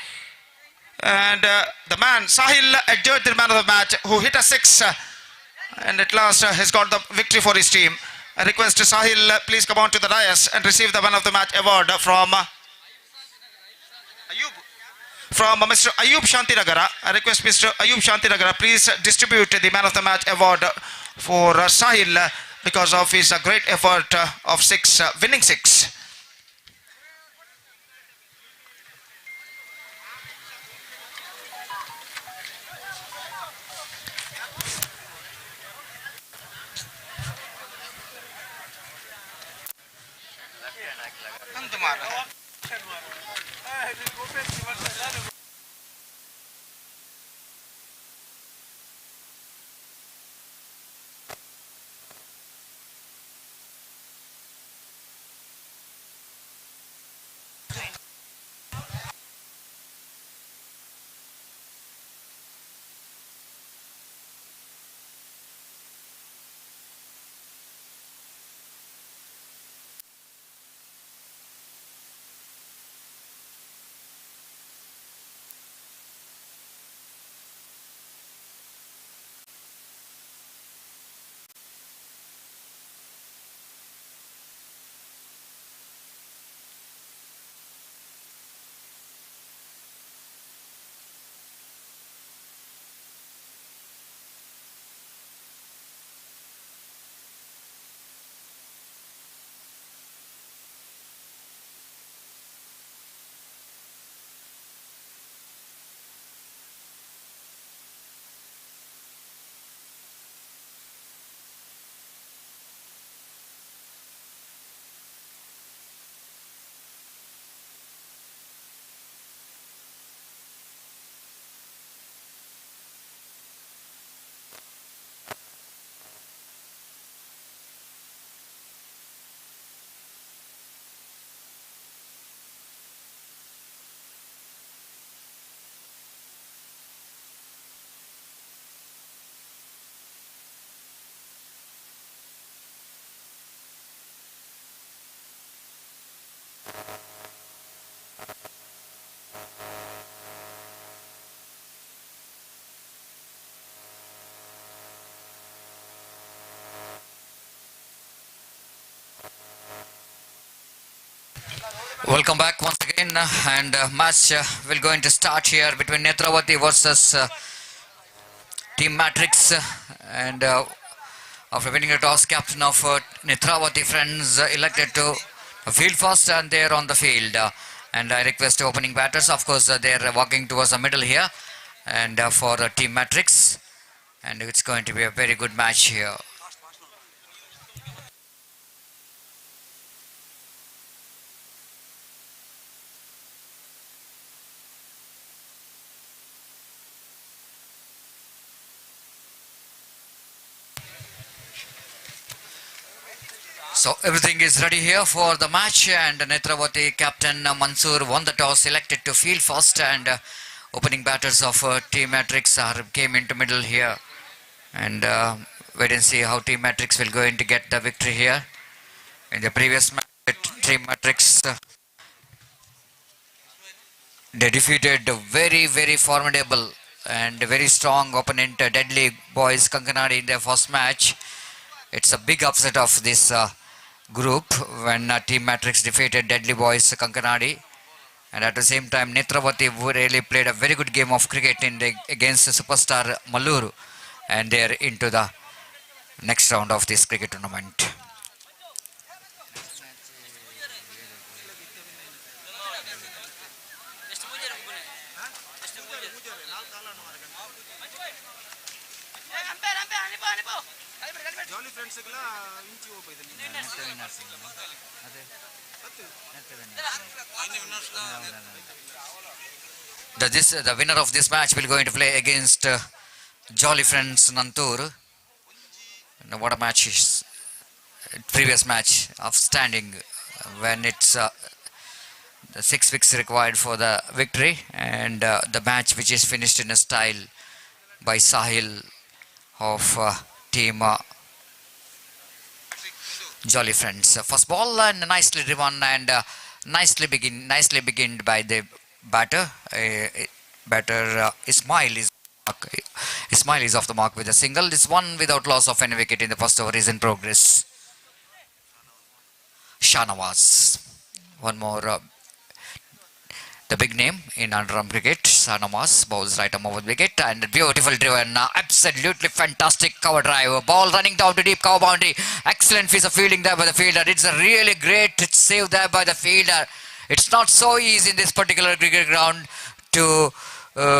And the man, Sahil, adjured the man of the match who hit a 6 and at last has got the victory for his team. I request Sahil, please come on to the dais and receive the man of the match award from Mr. Ayub Shanthinagara. I request Mr. Ayub Shanthinagara, please distribute the man of the match award for Sahil because of his great effort of 6, winning 6. Welcome back once again, and match will going to start here between Nethravathi versus Team Matrix, and after winning the toss, captain of Nethravathi friends elected to field first, and they're on the field. And I request opening batters, of course, they're walking towards the middle here, and for Team Matrix, and it's going to be a very good match here. So everything is ready here for the match, and Nethravathi captain Mansoor won the toss, selected to field first, and opening batters of Team Matrix came into middle here, and wait and see how Team Matrix will going to get the victory here. In the previous match, Team Matrix they defeated a very formidable and very strong opponent, Deadly Boys Kankanadi, in their first match. It's a big upset of this group when Team Matrix defeated Deadly Boys Kankanadi, and at the same time Nethravathi really played a very good game of cricket against superstar Manglore, and they're into the next round of this cricket tournament. The winner of this match will going to play against Jolly Friends Nantur. What a match is! Previous match outstanding when it's the 6 weeks required for the victory, and the match which is finished in a style by Sahil of team Jolly Friends. First ball and nicely driven, and nicely beginned by the batter. Ismail is off the mark with a single. This one without loss of any wicket in the first over is in progress. Shanawaz, one more the big name in Underarm cricket. Shanawaz bowls right arm over the wicket, and beautiful driven, absolutely fantastic cover drive. Ball running down to deep cover boundary. Excellent piece of fielding there by the fielder. It's a really great save there by the fielder. It's not so easy in this particular cricket ground to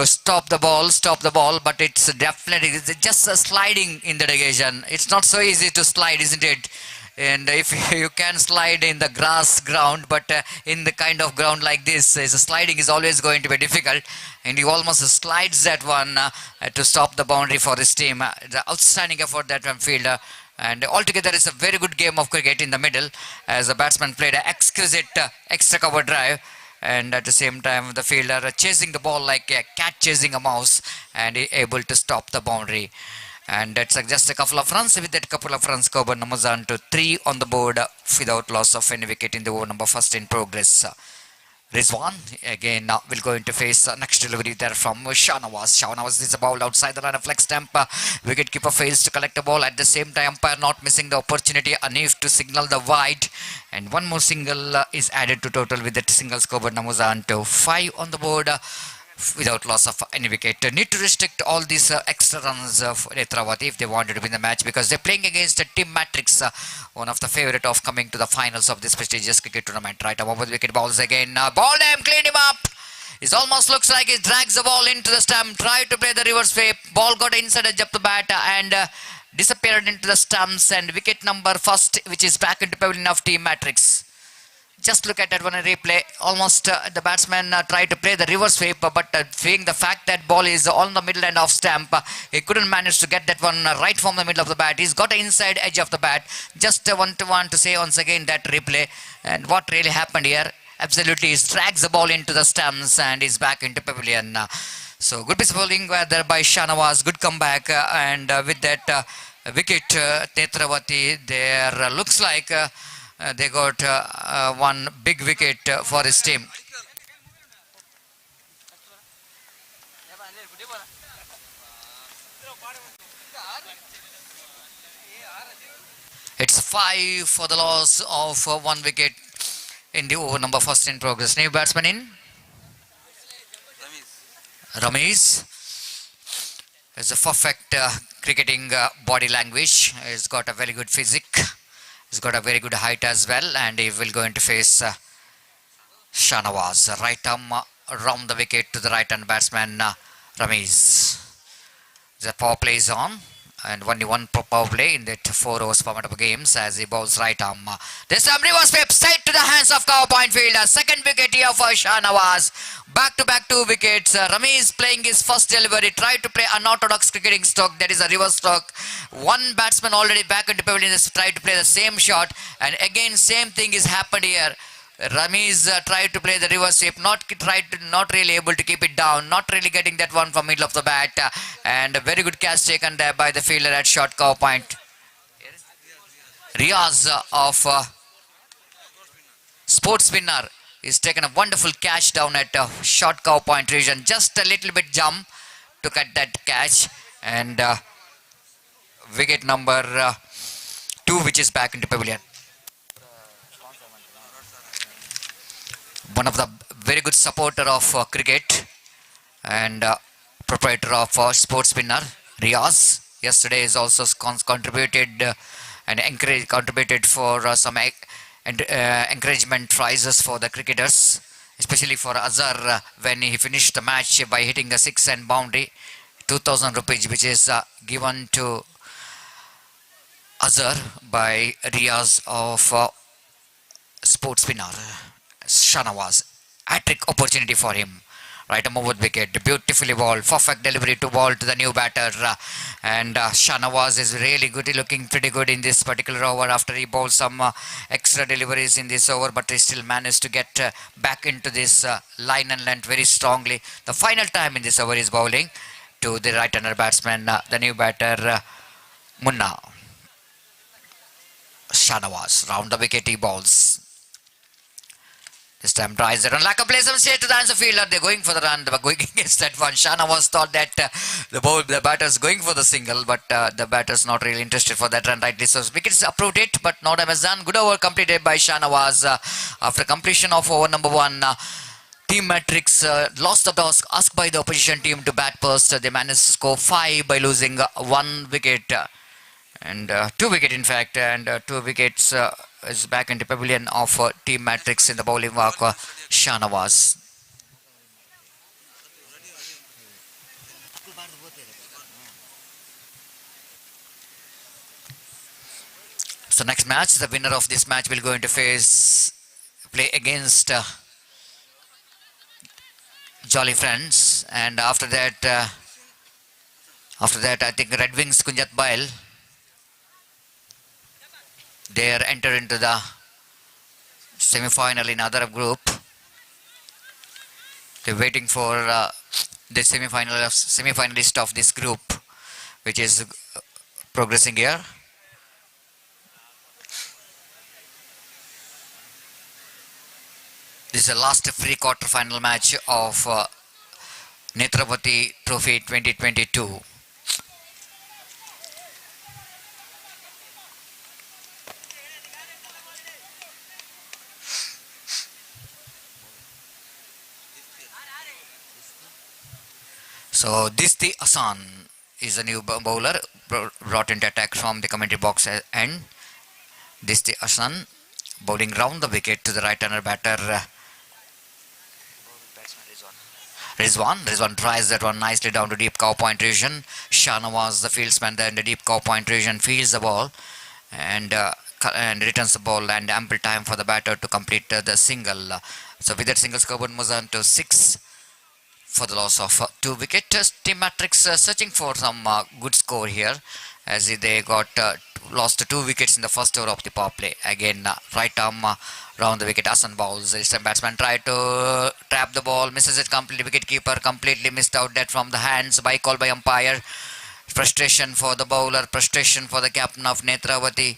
stop the ball, but it's definitely just a sliding in the direction. It's not so easy to slide, isn't it? And if you can slide in the grass ground, but in the kind of ground like this, sliding is always going to be difficult, and he almost slides that one to stop the boundary for his team. The outstanding effort that one fielder, and altogether it's a very good game of cricket in the middle, as the batsman played an exquisite extra cover drive, and at the same time the fielder chasing the ball like a cat chasing a mouse, and able to stop the boundary. And that's just a couple of runs. With that couple of runs, Coburn Namazan to 3 on the board without loss of any wicket in the over number first in progress. Rizwan again will going to face next delivery there from Shanawaz. Shanawaz is bowled outside the line of flex stump. Wicketkeeper fails to collect the ball. At the same time, umpire not missing the opportunity. Anif to signal the wide. And one more single is added to total with that single score. Namazan to 5 on the board without loss of any wicket. Need to restrict all these extra runs of Nethravathi if they wanted to win the match, because they're playing against a Team Matrix, one of the favourite of coming to the finals of this prestigious cricket tournament. Right over the wicket, balls again. Balled him, cleaned him up. It almost looks like he drags the ball into the stump, tried to play the reverse sweep. Ball got inside edge of the bat and disappeared into the stumps, and wicket number first, which is back into pavilion of Team Matrix. Just look at that one in replay. Almost the batsman tried to play the reverse sweep, but seeing the fact that ball is on the middle end of stump, he couldn't manage to get that one right from the middle of the bat. He's got an inside edge of the bat. Just want to say once again that replay, and what really happened here. Absolutely, he drags the ball into the stumps and is back into pavilion. So good piece of bowling there by Shanawaz. Good comeback, and with that wicket, Nethravathi there looks like. They got one big wicket for his team. It's 5 for the loss of 1 wicket in the over number first in progress. New batsman in. Ramesh has a perfect cricketing body language. He's got a very good physique. He's got a very good height as well, and he will going to face Shanawaz. Right arm around the wicket to the right hand batsman Ramesh. The power play is on, and only one power play in that 4 overs format of games as he bowls right arm. This time reverse sweep straight to the hands of cover point fielder. Second wicket here for Shahnawaz. Back to back 2 wickets. Ramesh playing his first delivery. Tried to play unorthodox cricketing stroke, that is a reverse stroke. One batsman already back into pavilion has tried to play the same shot, and again same thing is happened here. Ramesh tried to play the reverse sweep, not really able to keep it down, not really getting that one from middle of the bat, and a very good catch taken there by the fielder at short cover point. Riaz of sports spinner is taken a wonderful catch down at short cover point region, just a little bit jump to cut that catch, and wicket number 2 which is back into pavilion. One of the very good supporter of cricket and proprietor of sports spinner Riaz. Yesterday is also contributed and contributed for some encouragement prizes for the cricketers, especially for Azhar when he finished the match by hitting a 6 and boundary. 2,000 rupees which is given to Azhar by Riaz of sports spinner Shanawaz. Hat-trick opportunity for him. Right arm over wicket, beautifully bowled, perfect delivery to ball to the new batter, and Shanawaz is really good, looking pretty good in this particular over after he bowled some extra deliveries in this over, but he still managed to get back into this line and length very strongly. The final time in this over is bowling to the right-hander batsman, the new batter Munna. Shanawaz round the wicket he bowls. This time tries the run like a blazing straight to the answer fielder. They're going for the run, but going against that one. Shanawaz thought that the batter's going for the single, but the batter's not really interested for that run rightly. So wickets approved it, but not Amazon. Good over completed by Shanawaz after completion of over number 1. Team Matrix lost the toss, asked by the opposition team to bat first. They managed to score 5 by losing 1 wicket. And 2 wicket in fact, and 2 wickets is back into pavilion of Team Matrix in the bowling work, Shanawaz. So next match, the winner of this match will go into play against Jolly Friends, and after that I think Red Wings Kunjat Bail, they are enter into the semi-final in other group. They're waiting for the semi-finalist of this group, which is progressing here. This is the last free quarter-final match of Nethravathi Trophy 2022. So Disti Asan is a new bowler brought into attack from the commentary box end. Disti Asan bowling round the wicket to the right-hander batter Rizwan tries that one nicely down to deep cover point region. Shanawaz, the fieldsman there in the deep cover point region, fields the ball and returns the ball, and ample time for the batter to complete the single. So with that single, scoreboard moves on to 6 for the loss of 2 wickets. Team Matrix searching for some good score here, as they got lost 2 wickets in the first over of the power play. Again, right arm round the wicket. Asan bowls. This time batsman tried to trap the ball, misses it completely. Wicket keeper completely missed out that from the hands by call by umpire. Frustration for the bowler, frustration for the captain of Nethravathi.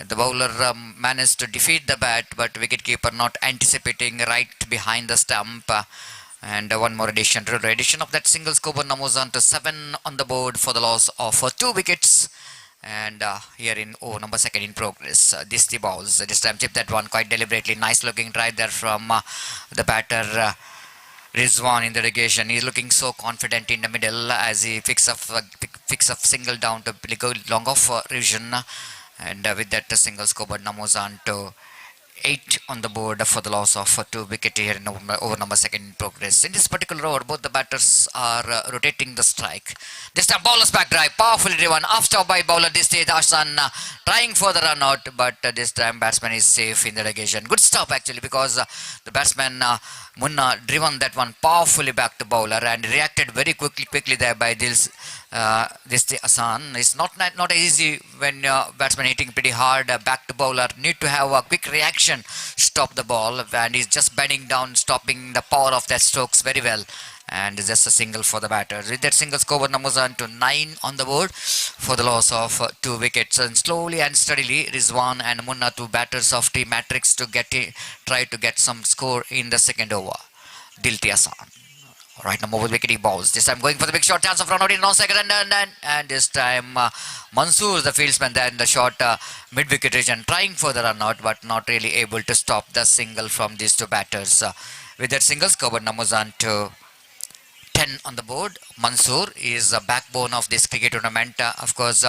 The bowler managed to defeat the bat, but wicket keeper not anticipating right behind the stump. And one more addition of that single scoreboard moves on to 7 on the board for the loss of 2 wickets. And here in number second in progress, this the balls. This time chip that one quite deliberately. Nice looking drive there from the batter. Rizwan in the relegation. He's looking so confident in the middle as he picks up single down to go long off revision, and with that single scoreboard numbers on to 8 on the board for the loss of 2 wicket here in over number second in progress. In this particular over, both the batters are rotating the strike. This time bowler's back drive, powerfully driven, off stop by bowler this stage. Hassan trying for the run out, but this time batsman is safe in the relegation. Good stop actually, because the batsman Munna driven that one powerfully back to bowler and reacted very quickly there by this Hassan. It's not easy when batsman hitting pretty hard back to bowler. Need to have a quick reaction, stop the ball, and he's just bending down, stopping the power of that strokes very well. And just a single for the batter. With that single score numbers on to 9 on the board for the loss of 2 wickets. And slowly and steadily, Rizwan and Munna, two batters of Team Matrix, to try to get some score in the second over. Dilti Hassan. Right, number with wicket he balls. This time going for the big shot, chance of run out in non-second, and this time Mansoor, the fieldsman, there in the short mid-wicket region, trying for the run out, but not really able to stop the single from these two batters. With that single score numbers on to 10 on the board. Mansoor is the backbone of this cricket tournament. Of course,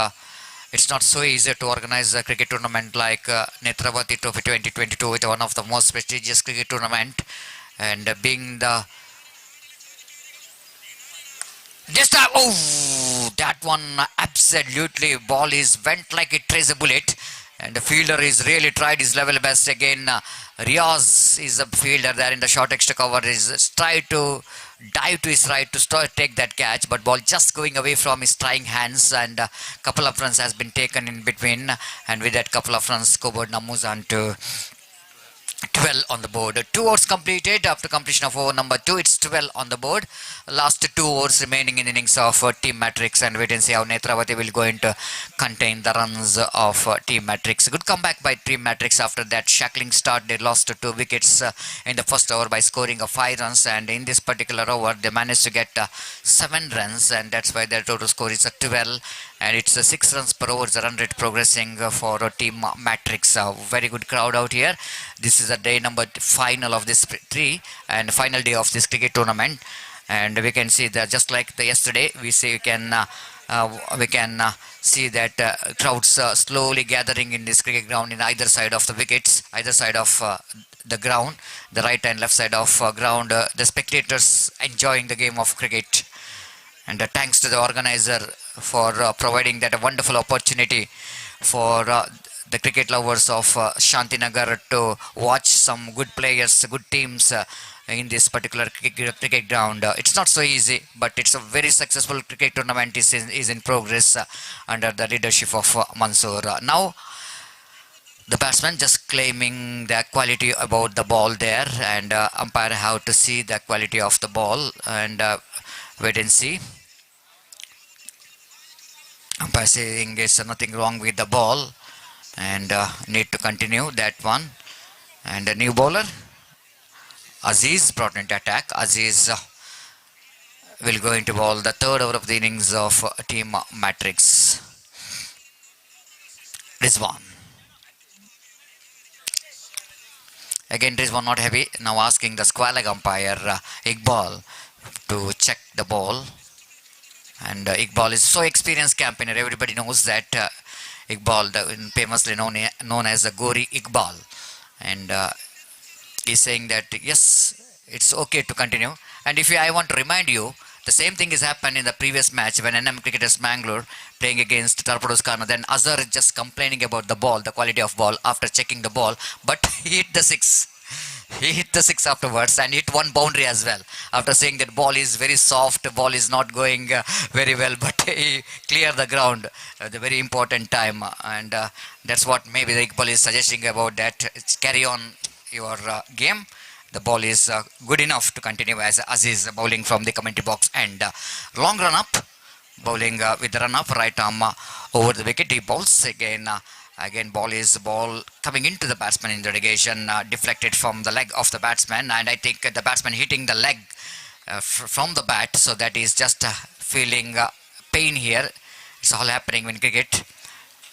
it's not so easy to organize a cricket tournament like Nethravathi Trophy 2022, with one of the most prestigious cricket tournament, and being the just that one absolutely ball is went like it trace a bullet, and the fielder is really tried his level best again. Riaz is a fielder there in the short extra cover, is tried to dive to his right to take that catch, but ball just going away from his trying hands, and a couple of runs has been taken in between, and with that couple of runs scoreboard numbers on to 12 on the board. 2 overs completed. After completion of over number 2, it's 12 on the board. Last 2 overs remaining in innings of Team Matrix, and wait and see how Nethravathi will go into contain the runs of Team Matrix. Good comeback by Team Matrix after that shackling start. They lost 2 wickets in the first over by scoring 5 runs, and in this particular over they managed to get 7 runs, and that's why their total score is 12, and it's 6 runs per over, the run rate progressing for Team Matrix. Very good crowd out here. This is the day number final of this final day of this cricket tournament, and we can see that just like the yesterday, we can see that crowds slowly gathering in this cricket ground in either side of the wickets, either side of the ground, the right and left side of ground. The spectators enjoying the game of cricket, and thanks to the organizer for providing that wonderful opportunity for the cricket lovers of Shanthinagara to watch some good players, good teams in this particular cricket ground. It's not so easy, but it's a very successful cricket tournament is in progress under the leadership of Mansoor. Now the batsman just claiming the quality about the ball there, and umpire have to see the quality of the ball and wait and see. Umpire saying there's nothing wrong with the ball, and need to continue that one. And a new bowler Aziz brought into attack. Aziz will go into ball the third over of the innings of Team Matrix. Rizwan. Again Rizwan not happy, now asking the square leg umpire Iqbal to check the ball, and Iqbal is so experienced campaigner. Everybody knows that Iqbal, famously known as the Gori Iqbal, and he's saying that yes, it's okay to continue. And if I want to remind you, the same thing has happened in the previous match when NM Cricketers Mangalore playing against Torpedoes Khana. Then Azhar is just complaining about the ball, the quality of ball after checking the ball, but he hit the 6. He hit the 6 afterwards and hit one boundary as well. After saying that ball is very soft, ball is not going very well, but he cleared the ground at the very important time. And that's what maybe the Iqbal is suggesting about that. It's carry on your game. The ball is good enough to continue as Aziz bowling from the commentary box. And long run up, bowling with the run up, right arm over the wicket. He bowls again. Again, ball coming into the batsman in the relegation, deflected from the leg of the batsman, and I think the batsman hitting the leg from the bat, so that is just feeling pain here. It's all happening in cricket.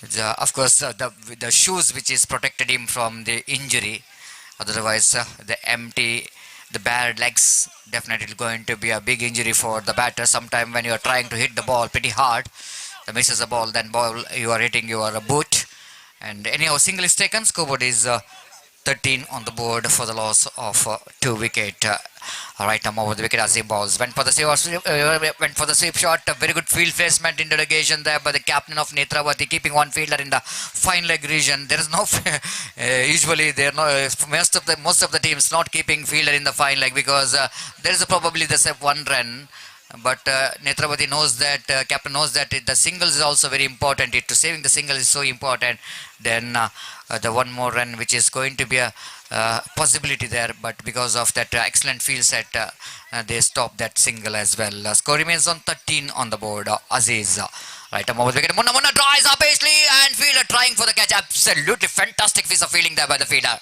Of course, the shoes which is protected him from the injury. Otherwise, the bare legs definitely going to be a big injury for the batter. Sometime when you are trying to hit the ball pretty hard, the misses the ball, then ball you are hitting your boot. And anyhow, single is taken. Scoreboard is 13 on the board for the loss of 2 wicket. Right arm over the wicket as he balls. Went for the sweep shot. A very good field placement in delegation there by the captain of Nethravathi, keeping one fielder in the fine leg region. There is no usually there no most of the teams not keeping fielder in the fine leg because there is probably the one run. But Nethravathi knows that captain knows that the singles is also very important. To saving the single is so important. Then the one more run which is going to be a possibility there, but because of that excellent field set, they stop that single as well. Score remains on 13 on the board. Aziz, right arm over the wicket. Munna drives up hastily and fielder trying for the catch. Absolutely fantastic piece of fielding there by the fielder.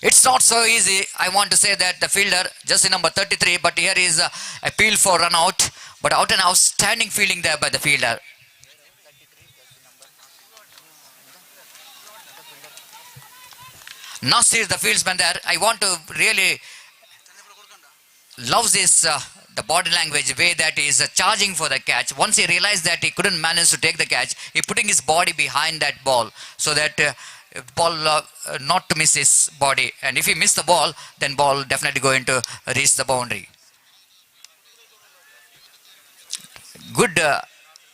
It's not so easy. I want to say that the fielder just in number 33, but here is appeal for run out, but out and outstanding fielding there by the fielder. Nasir, the fieldsman there, I want to really loves this the body language way that he is charging for the catch. Once he realized that he couldn't manage to take the catch, he putting his body behind that ball so that ball not to miss his body. And if he miss the ball, then ball definitely going to reach the boundary. Good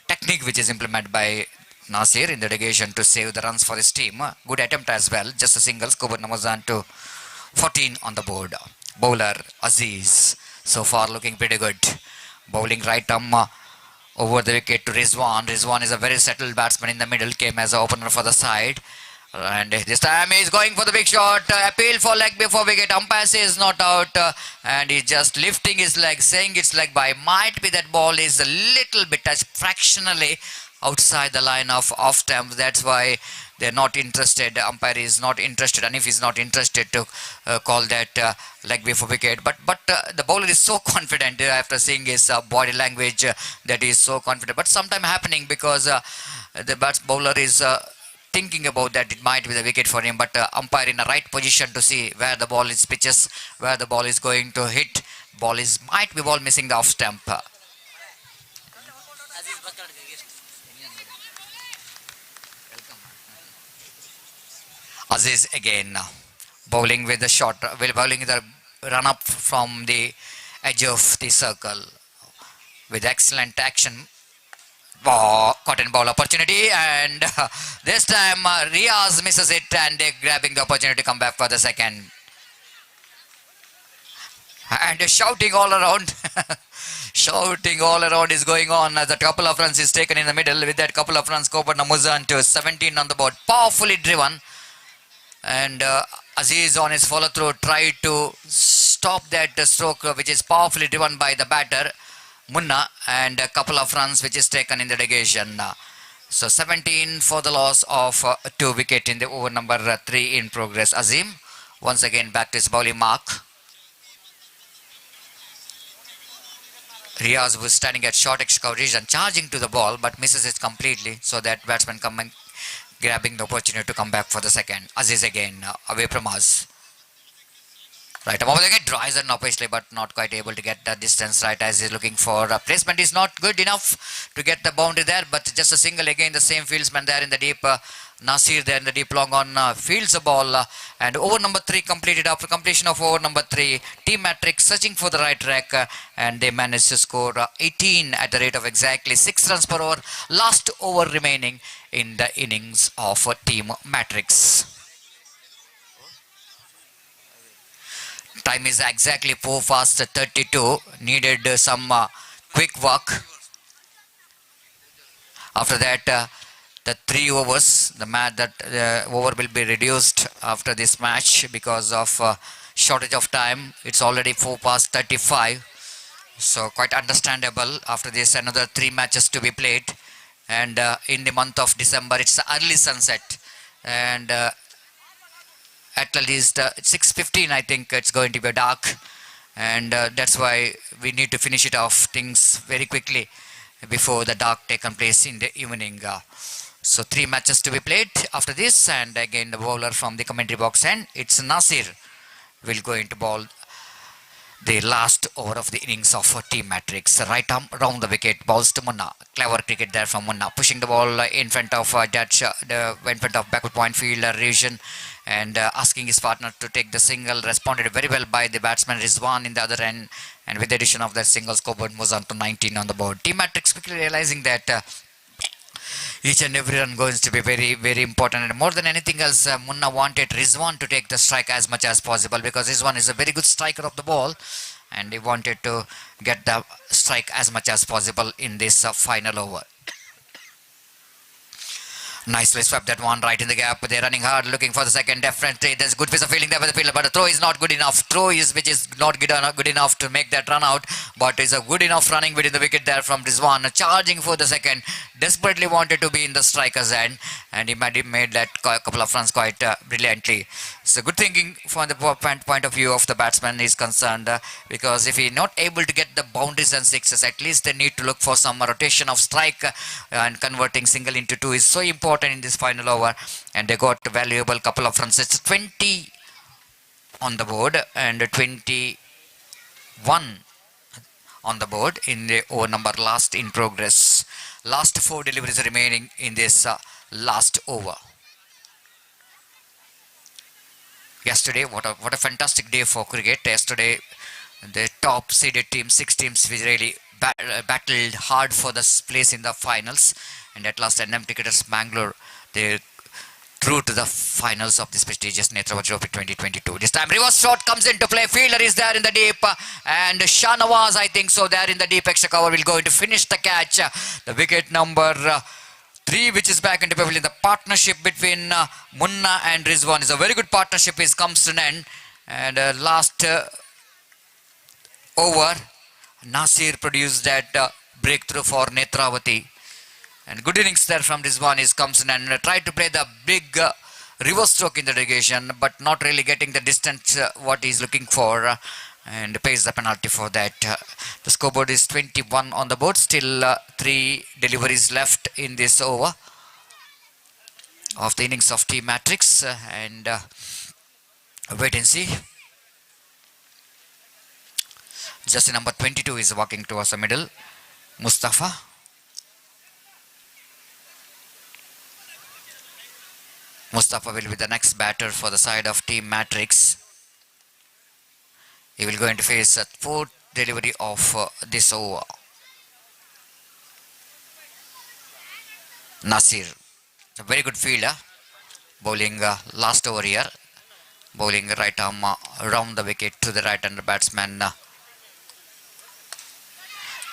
technique which is implemented by Nasir in the delegation to save the runs for his team. Good attempt as well. Just a single. Score numbers on to 14 on the board. Bowler Aziz. So far looking pretty good. Bowling right arm over the wicket to Rizwan. Rizwan is a very settled batsman in the middle. Came as an opener for the side. And this time he is going for the big shot. Appeal for leg before wicket. Umpire says not out. And he's just lifting his leg, saying it's leg by. Might be that ball is a little bit touched fractionally outside the line of off stump. That's why they're not interested. Umpire is not interested, and if he's not interested to call that leg before wicket. But the bowler is so confident after seeing his body language that he is so confident. But sometime happening because the bowler is thinking about that it might be the wicket for him. But umpire in the right position to see where the ball is pitches, where the ball is going to hit. Might be ball missing the off stump. Aziz again bowling with the shot, bowling the run up from the edge of the circle with excellent action. Caught and ball opportunity, and this time Riaz misses it, and they're grabbing the opportunity to come back for the second. And shouting all around. Shouting all around is going on as a couple of runs is taken in the middle. With that couple of runs, scored Namuzan to 17 on the board. Powerfully driven. And Aziz on his follow through tried to stop that stroke which is powerfully driven by the batter Munna, and a couple of runs which is taken in the negation. So 17 for the loss of 2 wicket in the over number 3 in progress. Azim once again back to his bowling mark. Riaz was standing at short coverage and charging to the ball, but misses it completely, so that batsman coming grabbing the opportunity to come back for the second. Aziz again away from us. Right, over the wicket, drives and obviously, but not quite able to get the distance right as he's looking for. Placement is not good enough to get the boundary there, but just a single again. The same fieldsman there in the deep. Nasir there in the deep long on fields the ball, and over number 3 completed. After completion of over number 3, Team Matrix searching for the right track, and they managed to score 18 at the rate of exactly 6 runs per over. Last over remaining in the innings of Team Matrix. Time is exactly 4:32. Needed some quick work. After that, the 3 overs, the over will be reduced after this match because of shortage of time. It's already 4:35, so quite understandable. After this, another 3 matches to be played, and in the month of December, it's early sunset, and at least 6:15, I think it's going to be dark, and that's why we need to finish it off things very quickly before the dark taken place in the evening. So 3 matches to be played after this, and again the bowler from the commentary box, and it's Nasir will go into ball the last over of the innings of Team Matrix. Right arm round the wicket, balls to Munna. Clever cricket there from Munna, pushing the ball in front of in front of backward point fielder Roshan, and asking his partner to take the single. Responded very well by the batsman Rizwan in the other end, and with the addition of that single, scoreboard moves on to 19 on the board. Team Matrix quickly realizing that each and every run going to be very, very important. And more than anything else, Munna wanted Rizwan to take the strike as much as possible, because Rizwan is a very good striker of the ball, and he wanted to get the strike as much as possible in this final over. Nicely swept that one right in the gap. They're running hard, looking for the second. Definitely, there's good piece of fielding there by the fielder, but the throw is not good enough. Which is not good enough to make that run out, but is a good enough running within the wicket there from Rizwan, charging for the second. Desperately wanted to be in the striker's end, and he made that couple of runs quite brilliantly. So good thinking from the point of view of the batsman is concerned, because if he not able to get the boundaries and sixes, at least they need to look for some rotation of strike, and converting single into two is so important in this final over, and they got a valuable couple of runs. It's 20 on the board and 21 on the board in the over number last in progress. Last 4 deliveries remaining in this last over. Yesterday, what a fantastic day for cricket. Yesterday, the top seeded team, 6 teams, which really battled hard for this place in the finals, and at last NM cricketers Manglore, they through to the finals of this prestigious Nethravathi Trophy 2022. This time reverse shot comes into play. Fielder is there in the deep, and Shahnawaz, I think so, there in the deep extra cover, will go to finish the catch. The wicket number 3, which is back into pavilion. The partnership between Munna and Rizwan is a very good partnership. It comes to an end, and last over, Nasir produced that breakthrough for Nethravathi. And good innings there from Rizwan is comes in, and tried to play the big reverse stroke in the relegation, but not really getting the distance what he's looking for, and pays the penalty for that. The scoreboard is 21 on the board. Still 3 deliveries left in this over of the innings of Team Matrix, and wait and see. Just number 22 is walking towards the middle. Mustafa. Mustafa will be the next batter for the side of Team Matrix. He will go into face a 4th delivery of this over. Nasir, a very good fielder, bowling last over here, bowling right arm round the wicket to the right-hander batsman.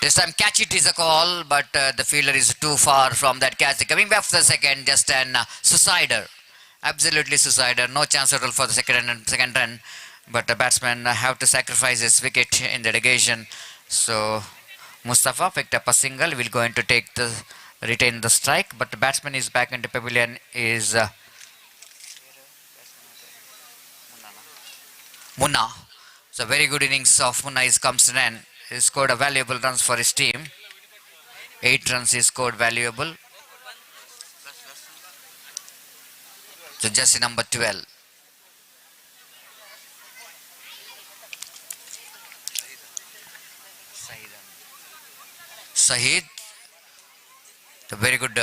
This time catch it is a call, but the fielder is too far from that catch. Coming back for the second, just an suicider. Absolutely suicider. No chance at all for the second run. But the batsman have to sacrifice his wicket in the relegation. So Mustafa picked up a single. Will going to retain the strike. But the batsman is back into pavilion is Munna. So very good innings of Munna is comes to an end. He scored a valuable runs for his team. 8 runs he scored valuable. So just number 12. Shahid, the very good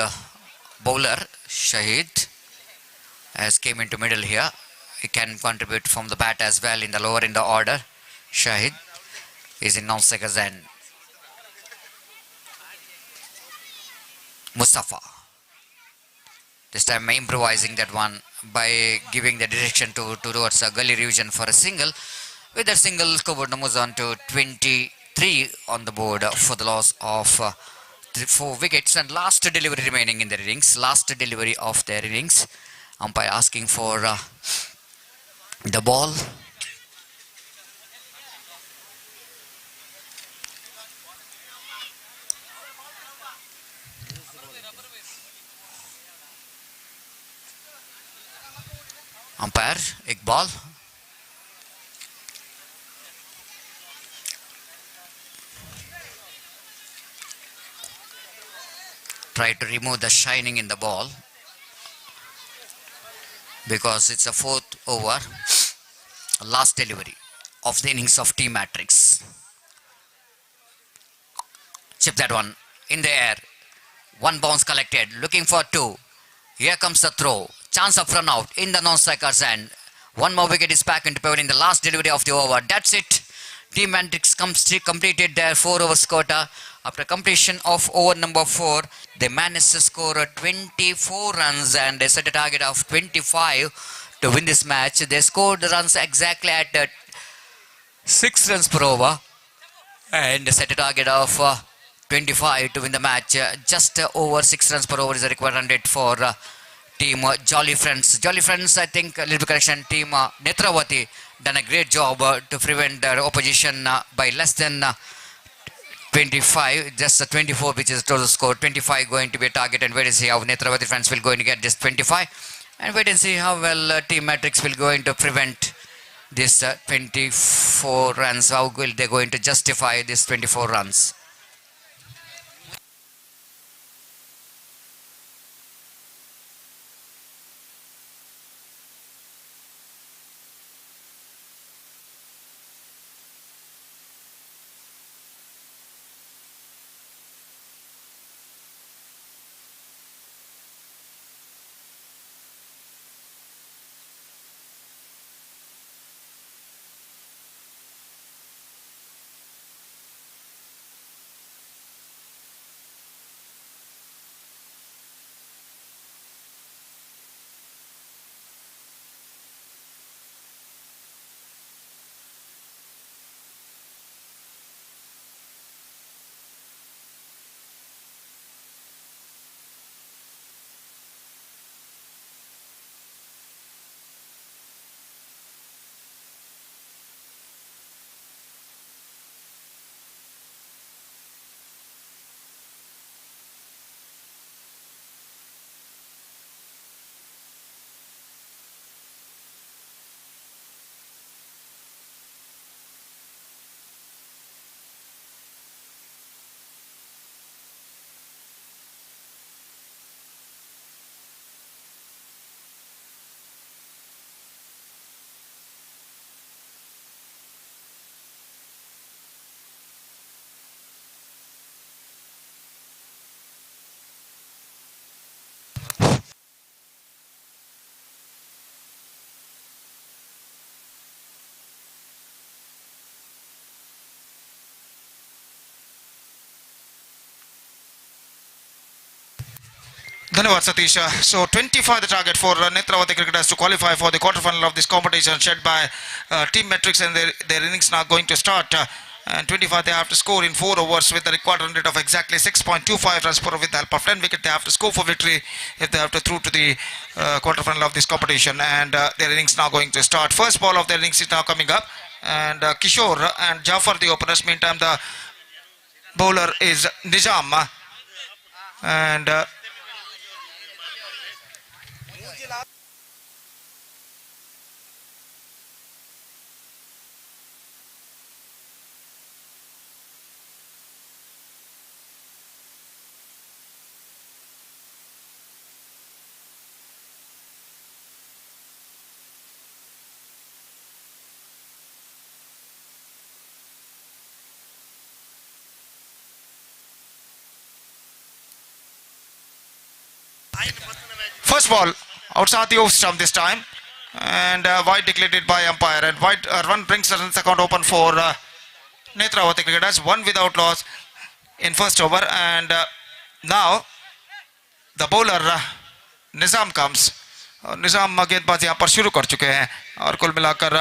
bowler, Shahid, has came into middle here. He can contribute from the bat as well in the lower in the order. Shahid is in non-seconds end. Mustafa. This time improvising that one by giving the direction towards a gully region for a single. With that single, scoreboard moves on to 23 on the board for the loss of 4 wickets, and last delivery remaining in their innings. Last delivery of their innings. Umpire asking for the ball. Umpire Iqbal. try to remove the shining in the ball because it's a fourth over, last delivery of the innings of Team Matrix. Chip that one in the air. One bounce collected, looking for two. Here comes the throw. Chance of run out in the non-striker's end. One more wicket is back into pavilion. The last delivery of the over. That's it. Team Matrix completed their 4 overs quota. After completion of over number 4, they managed to score 24 runs and they set a target of 25 to win this match. They scored the runs exactly at 6 runs per over and they set a target of 25 to win the match. Just over 6 runs per over is the required run rate for team Jolly Friends. Jolly Friends, I think, a little bit correction, team Nethravathi done a great job to prevent their opposition by less than 25, just 24, which is total score. 25 going to be a target, and wait and see how Nethravathi friends will going to get this 25, and wait and see how well Team Matrix will going to prevent this 24 runs. How will they going to justify this 24 runs? Dhanyawad Satish. So 25 the target for Nethravathi cricketers to qualify for the quarterfinal of this competition set by Team Matrix, and their innings now going to start. And 25 they have to score in 4 overs with the required run rate of exactly 6.25 runs per over. With the help of 10 wicket they have to score for victory if they have to through to the quarterfinal of this competition. And their innings now going to start. First ball of their innings is now coming up, and Kishore and Jafar the openers. Meantime the bowler is Nizam, and first ball outside the off stump this time, and wide declared it by umpire, and wide run brings the runs account open for Nethravathi cricketers. 1 without loss in first over, and now the bowler Nizam comes. निज़ाम गेंदबाजी यहाँ पर शुरू कर चुके हैं और कुल मिलाकर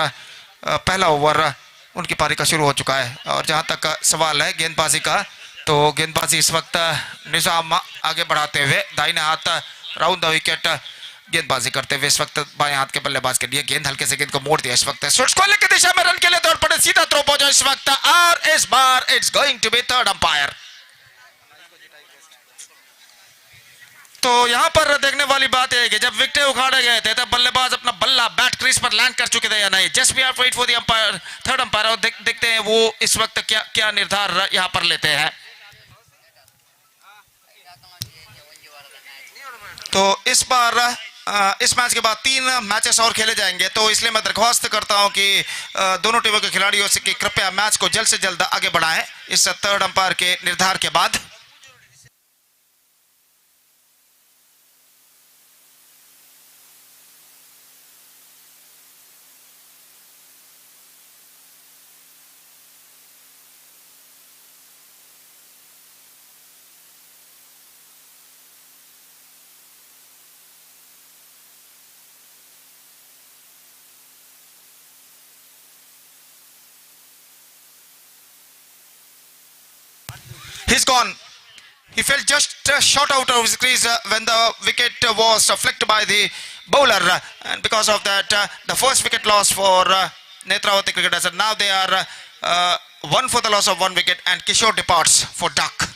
पहला ओवर उनकी पारी का शुरू हो चुका है। और जहाँ तक सवाल है गेंदबाजी का, तो गेंदबाजी इस वक्त निज़ाम आगे बढ़ाते हुए दाहिने हाथ राउंड द विकेट गेंदबाजी करते हुए इस वक्त बाएं हाथ के बल्लेबाज के लिए गेंद हल्के से गेंद को मोड़ दिया इस वक्त स्विच को लेकर दिशा में रन के लिए दौड़ पड़े, सीधा थ्रो पहुंचा इस वक्त, और इस बार it's going to be third umpire. तो यहाँ पर देखने वाली बात है कि जब विकेट उखाड़े गए थे तब बल्लेबाज अपना बल्ला बैट क्रीज पर लैंड कर चुके थे या नहीं। Just we have to wait for the umpire, third umpire, और देखते हैं वो इस वक्त क्या क्या निर्धार यहाँ पर लेते हैं। तो इस बार इस मैच के बाद 3 मैचेस और खेले जाएंगे, तो इसलिए मैं दरख्वास्त करता हूं कि दोनों टीमों के खिलाड़ियों से कि कृपया मैच को जल्द से जल्द आगे बढ़ाएं इस थर्ड अंपायर के निर्धार के बाद। He's gone. He fell just short out of his crease when the wicket was flicked by the bowler, and because of that, the first wicket loss for Nethravathi cricketers. And now they are one for the loss of 1 wicket, and Kishore departs for duck.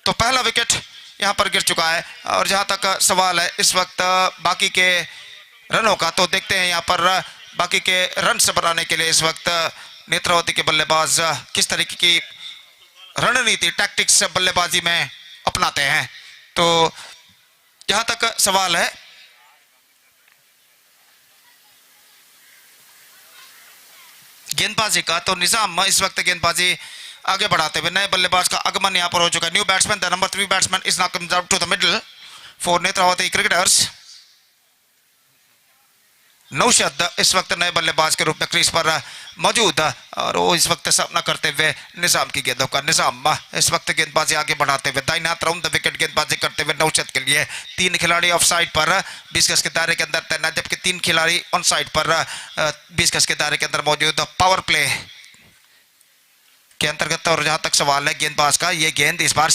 तो पहला wicket यहाँ पर गिर चुका है, और जहाँ तक सवाल है इस वक्त बाकी के रनों का, तो देखते हैं यहाँ पर बाकी के रन बनाने के लिए इस वक्त नेत्रावती के बल्लेबाज किस तरीके की रणनीति टैक्टिक्स बल्लेबाजी में अपनाते हैं। तो जहां तक सवाल है गेंदबाजी का, तो निजाम इस वक्त गेंदबाजी आगे बढ़ाते हुए नए बल्लेबाज का आगमन यहां पर हो चुका है। New batsman the number 3 batsman is now comes out to the middle for Netravati cricketers. Naushad इस वक्त नए बल्लेबाज के रूप में क्रीज पर मौजूद, और वो इस वक्त सामना करते हुए निजाम की गेंदों का। निजाम इस वक्त गेंदबाजी आगे बढ़ाते हुए दाहिने हाथ राउंड द विकेट गेंदबाजी करते हुए नौशद के लिए 3 खिलाड़ी ऑफ साइड पर 20 गज के दायरे के अंदर तैनात, जबकि 3 खिलाड़ी ऑन साइड पर 20 गज के दायरे के अंदर मौजूद पावर प्ले के अंतर्गत। और जहां तक सवाल है गेंदबाज का, ये गेंद इस बार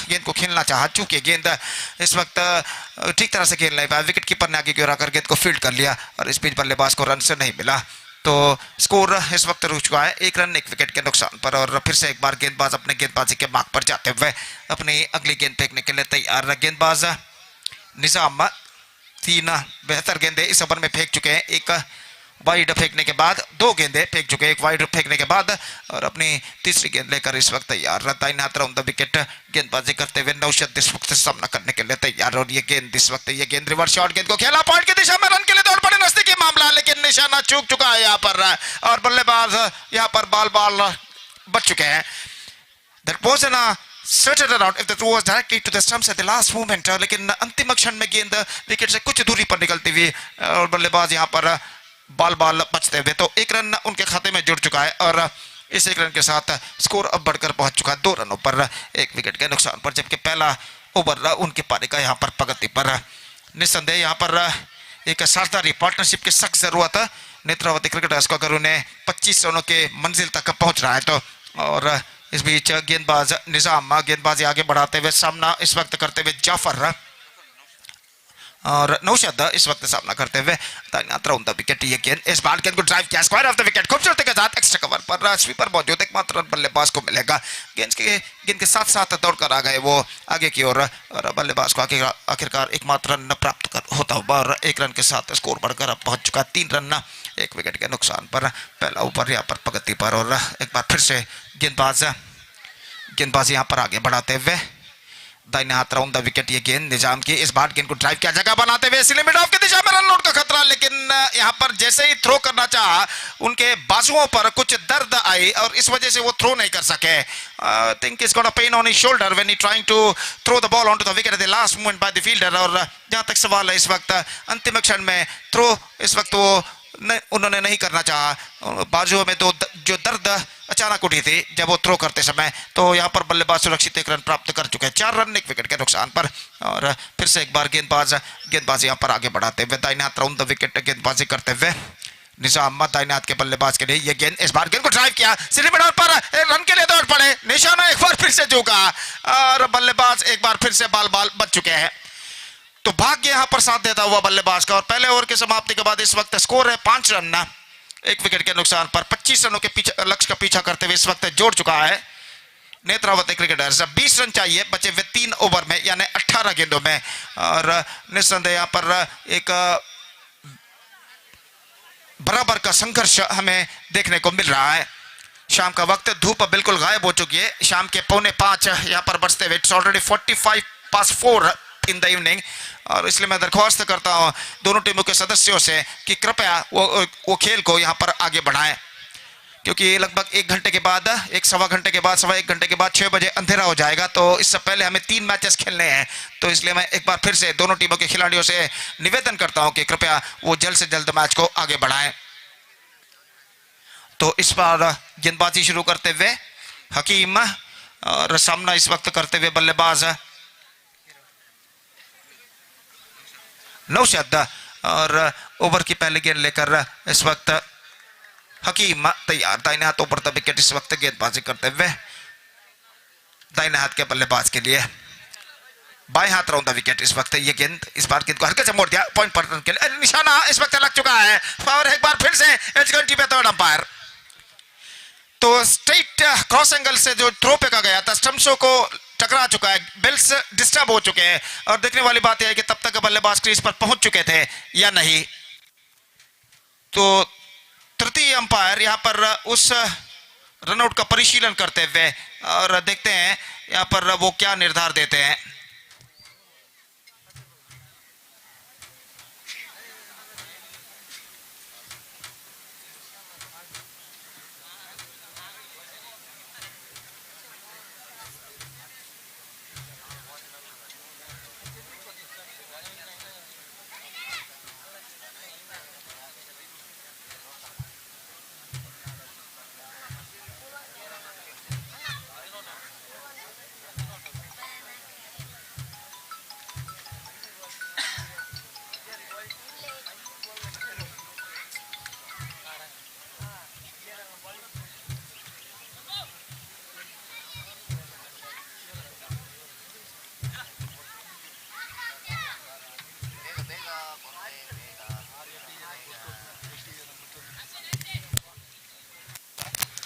गेंद को खेलना चाहा, चूंकि गेंद इस वक्त ठीक तरह से खेल नहीं पाया, विकेट कीपर ने आगे की ओर आकर गेंद को फील्ड कर लिया और इस बीच बल्लेबाज को रन से नहीं मिला। तो स्कोर इस वक्त रुक चुका है 1 रन 1 विकेट के नुकसान पर। और फिर से एक बार गेंदबाज अपने गेंदबाजी के मार्ग पर जाते हुए अपनी अगली गेंद फेंकने के लिए तैयार। गेंदबाज निजाम 3 बेहतर गेंदे इस ओवर में फेंक चुके हैं, 1 वाइड फेंकने के बाद 2 गेंदे फेंक चुके हैं, 1 वाइड फेंकने के बाद, और अपनी तीसरी गेंद लेकर इस वक्त तैयार। दाहिने हाथ राउंड द विकेट गेंदबाजी करते हुए नौशद इस वक्त सामना करने के लिए तैयार। और ये गेंद इस वक्त ये गेंद रिवर्स शॉट गेंद को खेला पॉइंट की दिशा में, रन के लिए दौड़ पड़े नजदीकी मामला, लेकिन निशाना चूक चुका है यहाँ पर, और बल्लेबाज यहाँ पर बाल बच चुके हैं। That was an certain run if the throw was directly to the stumps at the last moment, लेकिन अंतिम क्षण में गेंद विकेट से कुछ दूरी पर निकलती हुई और बल्लेबाज यहाँ पर बाल बचते हुए, तो 1 रन उनके खाते में जुड़ चुका है। और इस 1 रन के साथ स्कोर अब बढ़कर पहुंच चुका है 2 रनों पर 1 विकेट के नुकसान पर, जबकि पहला ओवर उनके पारी का यहाँ पर प्रगति पर। निस्संदेह यहाँ पर एक साझेदारी पार्टनरशिप की सख्त जरूरत है नेत्रावती क्रिकेटर्स को, अगर उन्हें 25 रनों के मंजिल तक पहुंच रहा है तो। और इस बीच गेंदबाज निजाम गेंदबाजी आगे बढ़ाते हुए सामना इस वक्त करते हुए जाफर, और नौशद इस वक्त सामना करते हुए राउंड द विकेट। ये गेंद इस बार गेंद को ड्राइव किया स्क्वायर ऑफ द विकेट, खूबसूरती के साथ एक्स्ट्रा कवर पर स्वीपर मौजूद, एकमात्र बल्लेबाज को मिलेगा। गेंद के साथ साथ दौड़कर आ गए वो आगे की ओर, और बल्लेबाज को आखिरकार एकमात्र रन प्राप्त होता हुआ, और 1 रन के साथ स्कोर बढ़कर अब पहुंच चुका 3 रन 1 विकेट के नुकसान पर। पहला ओवर यहाँ पर प्रगति पर, और एक बार फिर से गेंदबाज यहाँ पर आगे बढ़ाते हुए दाहिने हाथ राउंड द विकेट। ये गेंद निजाम की, इस बार गेंद को ड्राइव किया जगह बनाते हुए लिमिट ऑफ की दिशा में रन आउट का खतरा, लेकिन यहाँ पर जैसे ही थ्रो करना चाहा उनके बाजुओं पर कुछ दर्द आई और इस वजह से वो थ्रो नहीं कर सके। I think is got a pain on his shoulder when he trying to throw the ball on to the wicket at the last moment by the fielder. और जहाँ तक सवाल है इस वक्त अंतिम क्षण में थ्रो इस वक्त वो उन्होंने नहीं करना चाहा, बाजुओं में जो दर्द अचानक उठी थी जब वो थ्रो करते समय, तो यहाँ पर बल्लेबाज सुरक्षित 1 रन प्राप्त कर चुके हैं 4 रन 1 विकेट के नुकसान पर। और फिर से एक बार गेंदबाज यहाँ पर आगे बढ़ाते हुए दाहिने हाथ राउंड द विकेट गेंदबाजी करते हुए निजाम दाहिने हाथ के बल्लेबाज के लिए ये गेंद इस बार गेंद को ड्राइव किया स्लिमिट पर रन के लिए दौड़ पड़े, निशाना एक बार फिर से झुका और बल्लेबाज एक बार फिर से बाल बच चुके हैं। तो भाग्य यहां पर साथ देता हुआ बल्लेबाज का, और पहले ओवर की समाप्ति के बाद इस वक्त स्कोर है 5 रन 1 विकेट के नुकसान पर। 25 रनों के लक्ष्य का पीछा करते हुए इस वक्त जोड़ चुका है नेत्रावती क्रिकेटर्स। 20 रन चाहिए बचे हुए 3 ओवर में, यानी 18 गेंदों में, और निस्संदेह यहां पर एक बराबर का संघर्ष हमें देखने को मिल रहा है। शाम का वक्त, धूप बिल्कुल गायब हो चुकी है, शाम के 4:45 यहां पर बजते हुए it's already 45 past 4 in the evening, और इसलिए मैं दरख्वास्त करता हूँ दोनों टीमों के सदस्यों से कि कृपया वो खेल को यहाँ पर आगे बढ़ाएं, क्योंकि लगभग एक घंटे के बाद, एक सवा घंटे के बाद, सवा एक घंटे के बाद 6 बजे अंधेरा हो जाएगा, तो इससे पहले हमें 3 मैचेस खेलने हैं। तो इसलिए मैं एक बार फिर से दोनों टीमों के खिलाड़ियों से निवेदन करता हूं कि कृपया वो जल्द से जल्द मैच को आगे बढ़ाएं। तो इस बार गेंदबाजी शुरू करते हुए हकीम, और सामना इस वक्त करते हुए बल्लेबाज नौशद, और ओवर की पहली गेंद लेकर इस वक्त हकीम तैयार। दाहिने हाथों पर विकेट इस वक्त गेंदबाजी करते हुए दाहिने हाथ के बल्लेबाज के लिए, बाएं हाथ राउंड द विकेट इस वक्त। ये गेंद इस बार गेंद को हल्के से मोड़ दिया, पॉइंट पर के लिए निशाना इस वक्त लग चुका है, और एक बार फिर से it's going to be third umpire. तो स्ट्रेट क्रॉस एंगल से जो थ्रो फेंका गया था स्टंप्सों को टकरा चुका है, बेल्स डिस्टर्ब हो चुके हैं, और देखने वाली बात यह है कि तब तक बल्लेबाज क्रीज पर पहुंच चुके थे या नहीं। तो तृतीय अंपायर यहां पर उस रनआउट का परिशीलन करते हुए, और देखते हैं यहां पर वो क्या निर्धार देते हैं।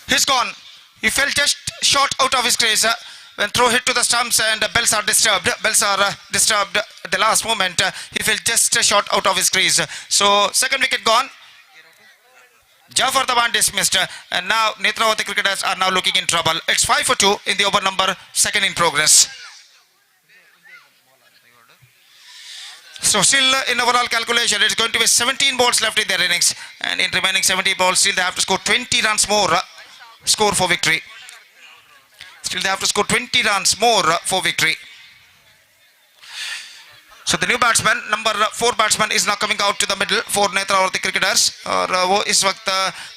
He's gone. He fell just short out of his crease when throw hit to the stumps, and bells are disturbed. Bells are disturbed at the last moment. He fell just short out of his crease. So second wicket gone. Jafar Dhawan dismissed, and now Nethravathi cricketers are now looking in trouble. It's 5 for 2 in the over number second in progress. So still in overall calculation, it's going to be 17 balls left in their innings, and in remaining 70 balls, still they have to score 20 runs more, score for victory. Still they have to score 20 runs more for victory. So the new batsman, number 4 batsman, is now coming out to the middle for Nethravathi cricketers, और वो इस वक्त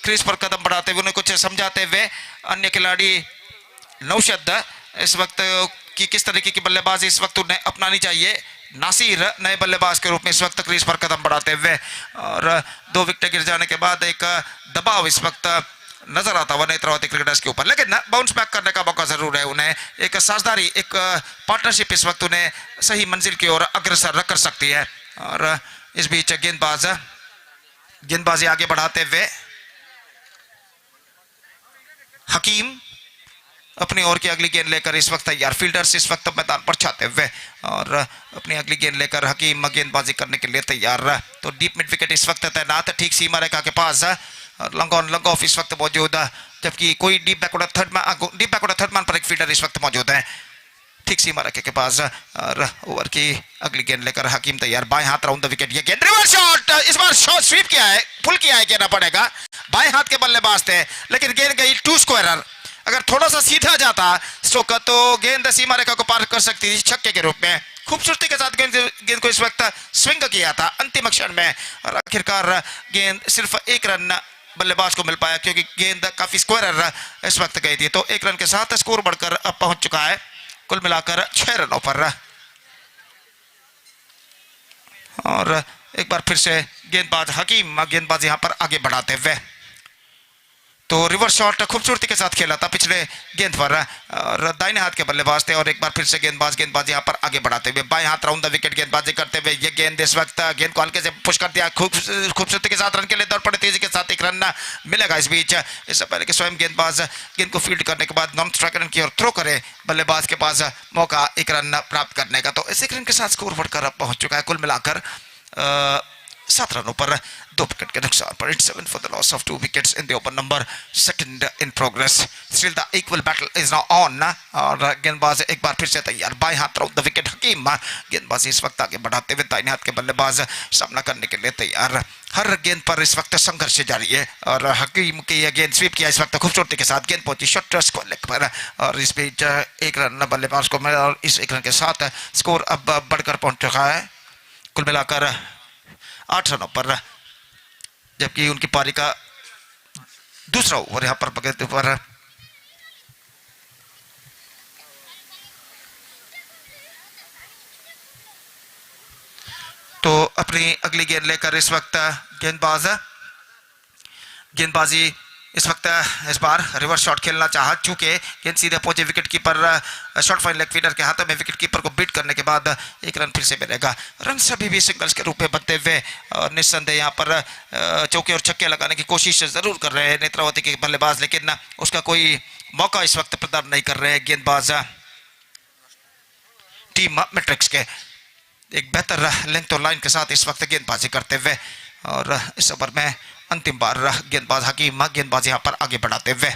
crease पर कदम बढ़ाते हुए उन्हें कुछ समझाते हुए अन्य खिलाड़ी नौशद इस वक्त कि किस तरीके की बल्लेबाजी इस वक्त उन्हें अपनानी चाहिए। नासिर नए बल्लेबाज के रूप में इस वक्त क्रीज पर कदम बढ़ाते हुए, और 2 विकेट गिर जाने के बाद एक दबाव इस वक्त नजर आता हुआ नेत्रावती क्रिकेटर्स के ऊपर, लेकिन बाउंस बैक करने का मौका जरूर है उन्हें। एक साझेदारी, एक पार्टनरशिप इस वक्त उन्हें सही मंजिल की ओर अग्रसर कर सकती है। और इस बीच गेंदबाजी आगे बढ़ाते हुए हकीम अपनी ओर की अगली गेंद लेकर इस वक्त तैयार। फील्डर्स इस वक्त मैदान पर छाते हुए, और अपनी अगली गेंद लेकर हकीम गेंदबाजी करने के लिए तैयार। तो डीप मिड विकेट इस वक्त तैनात ठीक सीमा रेखा के पास, और लॉन्ग ऑन लॉन्ग ऑफ इस वक्त मौजूद, जबकि कोई डीप बैकवर्ड थर्ड मैन पर एक फील्डर इस वक्त मौजूद है ठीक सीमा रेखा के पास। और ओवर की अगली गेंद लेकर हकीम तैयार। बाएं हाथ राउंड द विकेट, ये गेंद रिवर्स शॉट, इस बार शॉट स्वीप किया है, पुल किया है, कहना पड़ेगा। बाएं हाथ के बल्लेबाज थे, लेकिन गेंद गई 2 स्क्वायर। अगर थोड़ा सा सीधा जाता स्ट्रोक तो गेंद सीमा रेखा को पार कर सकती थी छक्के के रूप में। खूबसूरती के साथ गेंद को इस वक्त स्विंग किया था अंतिम क्षण में, और आखिरकार गेंद सिर्फ 1 रन बल्लेबाज को मिल पाया, क्योंकि गेंद काफी स्क्वायर इस वक्त गई थी। तो 1 रन के साथ स्कोर बढ़कर अब पहुंच चुका है कुल मिलाकर 6 रनों पर। और एक बार फिर से गेंदबाज हकीम गेंदबाज यहां पर आगे बढ़ाते हुए, तो रिवर्स शॉट खूबसूरती के साथ खेला था पिछले गेंद पर, और दाहिने हाथ के बल्लेबाज थे। और एक बार फिर से गेंदबाज यहां पर आगे बढ़ाते हुए बाएं हाथ राउंड द विकेट गेंदबाजी करते हुए, ये गेंद इस वक्त गेंद को हल्के से पुश कर दिया, खूबसूरती के साथ रन के लिए दौड़ पड़े, तेजी के साथ 1 रन मिलेगा इस बीच। इससे पहले कि स्वयं गेंदबाज गेंद को फील्ड करने के बाद नॉन स्ट्राइक रन की ओर थ्रो करे, बल्लेबाज के पास मौका 1 रन प्राप्त करने का। तो इस 1 रन के साथ स्कोर बढ़कर अब पहुंच चुका है कुल मिलाकर 7 रनों पर 2 विकेट के नुकसान पर। It's 7 for the loss of 2 wickets in the open number, second in progress. Still the equal battle is now on और गेंदबाज एक बार फिर से तैयार, बाएं हाथ राउंड द विकेट हकीम गेंदबाजी इस वक्त आगे बढ़ाते हुए दाहिने हाथ के बल्लेबाज सामना करने के लिए तैयार। हर गेंद पर इस वक्त संघर्ष जारी है और हकीम की यह गेंद स्वीप किया इस वक्त खूबसूरती के साथ, गेंद पहुंची शॉट स्कोर लेग पर और इस बीच एक रन बल्लेबाज को मिला और इस एक रन के साथ स्कोर अब बढ़कर पहुंच चुका है कुल मिलाकर 8 रनों पर, जबकि उनकी पारी का दूसरा ओवर यहां पर प्रगति पर तो अपनी अगली गेंद लेकर इस वक्त गेंदबाजी इस वक्त इस बार रिवर्स शॉट खेलना चाहा, चूंकि गेंद सीधे पहुंचे wicket keeper short fine leg feeder के हाथों में, विकेट कीपर को बीट करने के बाद एक रन फिर से मिलेगा। रन सभी भी सिंगल्स के रूप में बनते हुए और निस्संदेह यहाँ पर चौके और छक्के लगाने की कोशिश जरूर कर रहे हैं नेत्रावती के बल्लेबाज, लेकिन उसका कोई मौका इस वक्त प्रदान नहीं कर रहे हैं गेंदबाज टीम मैट्रिक्स के। एक बेहतर लेंथ और लाइन के साथ इस वक्त गेंदबाजी करते हुए और इस ओवर में अंतिम बार गेंदबाज हकीम गेंदबाजी यहां पर आगे बढ़ाते हुए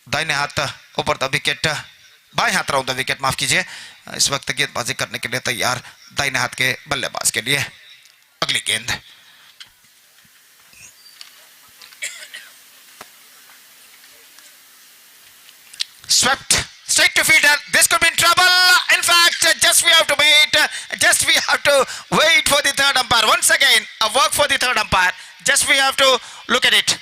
दाहिने हाथ ऊपर द विकेट, बाएं हाथ राउंड द विकेट माफ कीजिए, इस वक्त गेंदबाजी करने के लिए तैयार दाहिने हाथ के बल्लेबाज के लिए अगली गेंद। Swept straight to fielder. This could be in trouble. In fact, just we have to wait for the third umpire. Once again, a work for the third umpire. Just we have to look at it.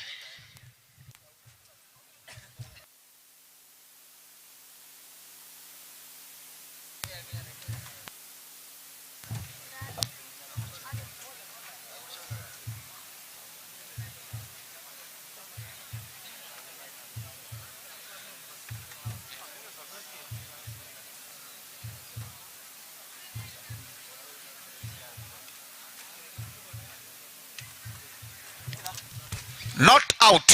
Not out.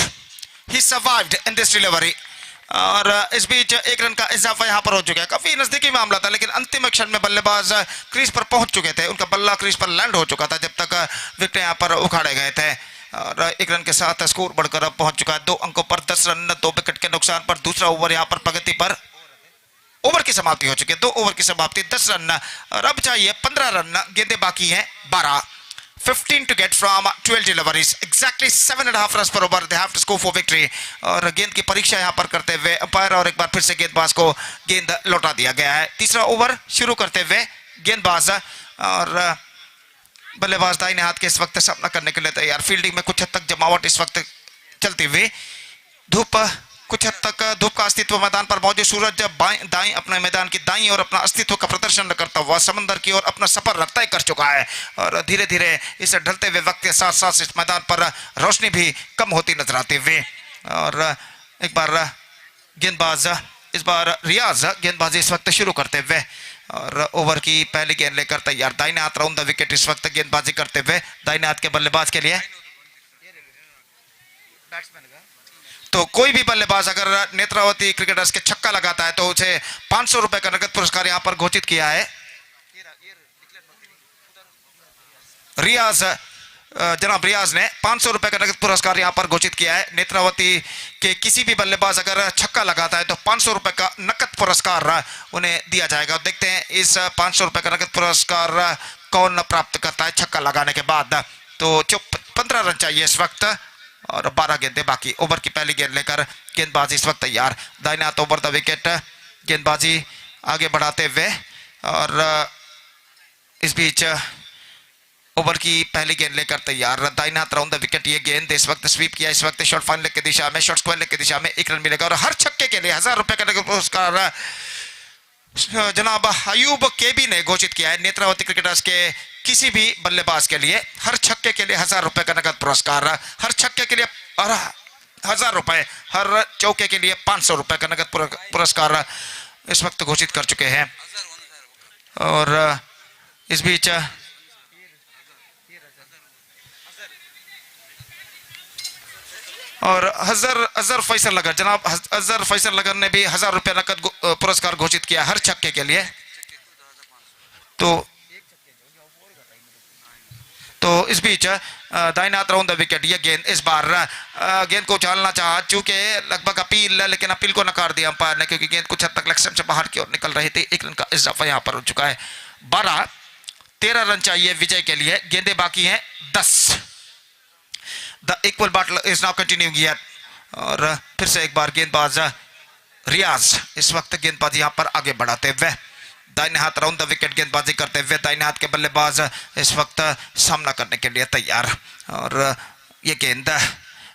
He survived in this delivery. और इस बीच एक run का इजाफा यहां पर हो चुका है, काफी नजदीकी मामला था, लेकिन अंतिम क्षण में बल्लेबाज क्रीज पर पहुंच चुके थे, उनका बल्ला क्रीज पर लैंड हो चुका था जब तक विकेट यहां पर उखाड़े गए थे और एक रन के साथ स्कोर बढ़कर अब पहुंच चुका है 2 अंकों पर 10 रन 2 विकेट के नुकसान पर। दूसरा ओवर यहां पर प्रगति पर, ओवर की समाप्ति हो चुकी है, 2 ओवर की समाप्ति 10 रन और अब चाहिए 15 रन, गेंदे बाकी हैं 12, 15 to get from 12 deliveries, exactly 7.5 runs per over they have to score for victory। और गेंद की परीक्षा यहां पर करते हुए अंपायर और एक बार फिर से गेंदबाज को गेंद लौटा दिया गया है। तीसरा ओवर शुरू करते हुए गेंदबाज और बल्लेबाज दाहिने हाथ के इस वक्त सामना करने के लिए तैयार। फील्डिंग में कुछ हद तक जमावट इस वक्त चलती हुई, धूप कुछ हद तक धूप का अस्तित्व मैदान पर मौजूद, सूरज दाएं अपने मैदान की दाईं और अपना अस्तित्व का प्रदर्शन करता हुआ समंदर की ओर अपना सफर तय कर चुका है और धीरे धीरे इस ढलते हुए वक्त के साथ साथ इस मैदान पर रोशनी भी कम होती नजर आती हुई और एक बार गेंदबाज इस बार रियाज गेंदबाजी इस वक्त शुरू करते हुए और ओवर की पहली गेंद लेकर तैयार, दाहिने हाथ राउंड द विकेट इस वक्त गेंदबाजी करते हुए दाहिने हाथ के बल्लेबाज के लिए। तो कोई भी बल्लेबाज अगर नेत्रावती क्रिकेटर्स के छक्का लगाता है तो उसे 500 रुपए का नगद पुरस्कार यहां पर घोषित किया है। रियाज जनाब रियाज ने 500 रुपए का नगद पुरस्कार यहां पर घोषित किया है। नेत्रावती के किसी भी बल्लेबाज अगर छक्का लगाता है तो 500 रुपए का नकद पुरस्कार उन्हें दिया जाएगा। देखते हैं इस 500 रुपए का नगद पुरस्कार कौन प्राप्त करता है छक्का लगाने के बाद। तो 15 रन चाहिए इस वक्त और 12 गेंदें बाकी। ओवर की पहली गेंद लेकर गेंदबाजी इस वक्त तैयार, दाहिने हाथ ओवर द विकेट गेंदबाजी आगे बढ़ाते हुए और इस बीच ओवर की पहली गेंद लेकर तैयार, दाहिने हाथ राउंड द विकेट ये गेंद इस वक्त स्वीप किया, इस वक्त शॉर्ट फाइन लेग की दिशा में, शॉर्ट स्क्वायर लेग की दिशा में 1 रन मिलेगा और हर छक्के के लिए 1000 रुपए का पुरस्कार जनाब अयूब केबी ने घोषित किया है। नेत्रावती क्रिकेटर्स के किसी भी बल्लेबाज के लिए हर छक्के के लिए 1000 रुपए का नगद पुरस्कार, हर छक्के के लिए 1000 रुपए, हर चौके के लिए 500 रुपए का नगद पुरस्कार इस वक्त घोषित कर चुके हैं। और इस बीच और अजहर फैसल लगर जनाब अजहर फैसल लगर ने भी 1000 रुपए नकद पुरस्कार घोषित किया हर छक्के के लिए। तो तो इस बीच दाहिने हाथ राउंड द विकेट, ये गेंद इस बार गेंद को उछालना चाहा, चूंकि लगभग अपील, लेकिन अपील को नकार दिया अंपायर ने क्योंकि गेंद कुछ हद तक लक्ष्य से बाहर की ओर निकल रही थी। 1 रन का इजाफा यहाँ पर हो चुका है। 13 रन चाहिए विजय के लिए, गेंदे बाकी हैं 10। The equal battle is now continuing here. और फिर से एक बार गेंदबाज रियाज इस वक्त गेंदबाजी यहाँ पर आगे बढ़ाते हुए, दाहिने हाथ राउंड द विकेट गेंदबाजी करते हुए, दाहिने हाथ के बल्लेबाज इस वक्त सामना करने के लिए तैयार। और ये गेंद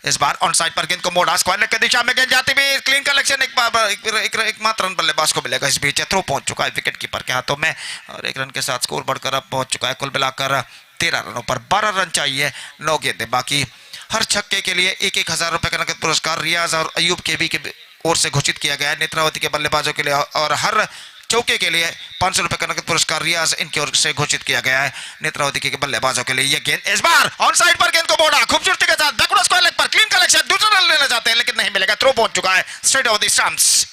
इस बार ऑन साइड पर, गेंद को मोड़ा, स्क्वायर की दिशा में गेंद जाती हुई, क्लीन कलेक्शन, एक मात्र रन बल्लेबाज को मिलेगा। इस बीच थ्रो पहुंच चुका है विकेट कीपर के हाथों में और 1 रन के साथ स्कोर बढ़कर अब पहुंच चुका है कुल मिलाकर 13 रनों पर। 12 रन चाहिए, 9 गेंदें बाकी। हर छक्के के लिए 1,000 रुपए का नकद पुरस्कार रियाज और अयूब केबी के ओर से घोषित किया गया है नेत्रावती के बल्लेबाजों के लिए, और हर चौके के लिए 500 रुपए का नकद पुरस्कार रियाज इनकी ओर से घोषित किया गया है नेत्रावती के बल्लेबाजों के लिए। ये गेंद इस बार ऑन साइड पर, गेंद को मोड़ा खूबसूरती के साथ, बैकवर्ड स्क्वायर लेग पर, क्लीन कलेक्शन, दूसरा रन लेना चाहते हैं लेकिन नहीं मिलेगा, थ्रो पहुंच चुका है स्ट्रेट ऑफ द स्टंप्स।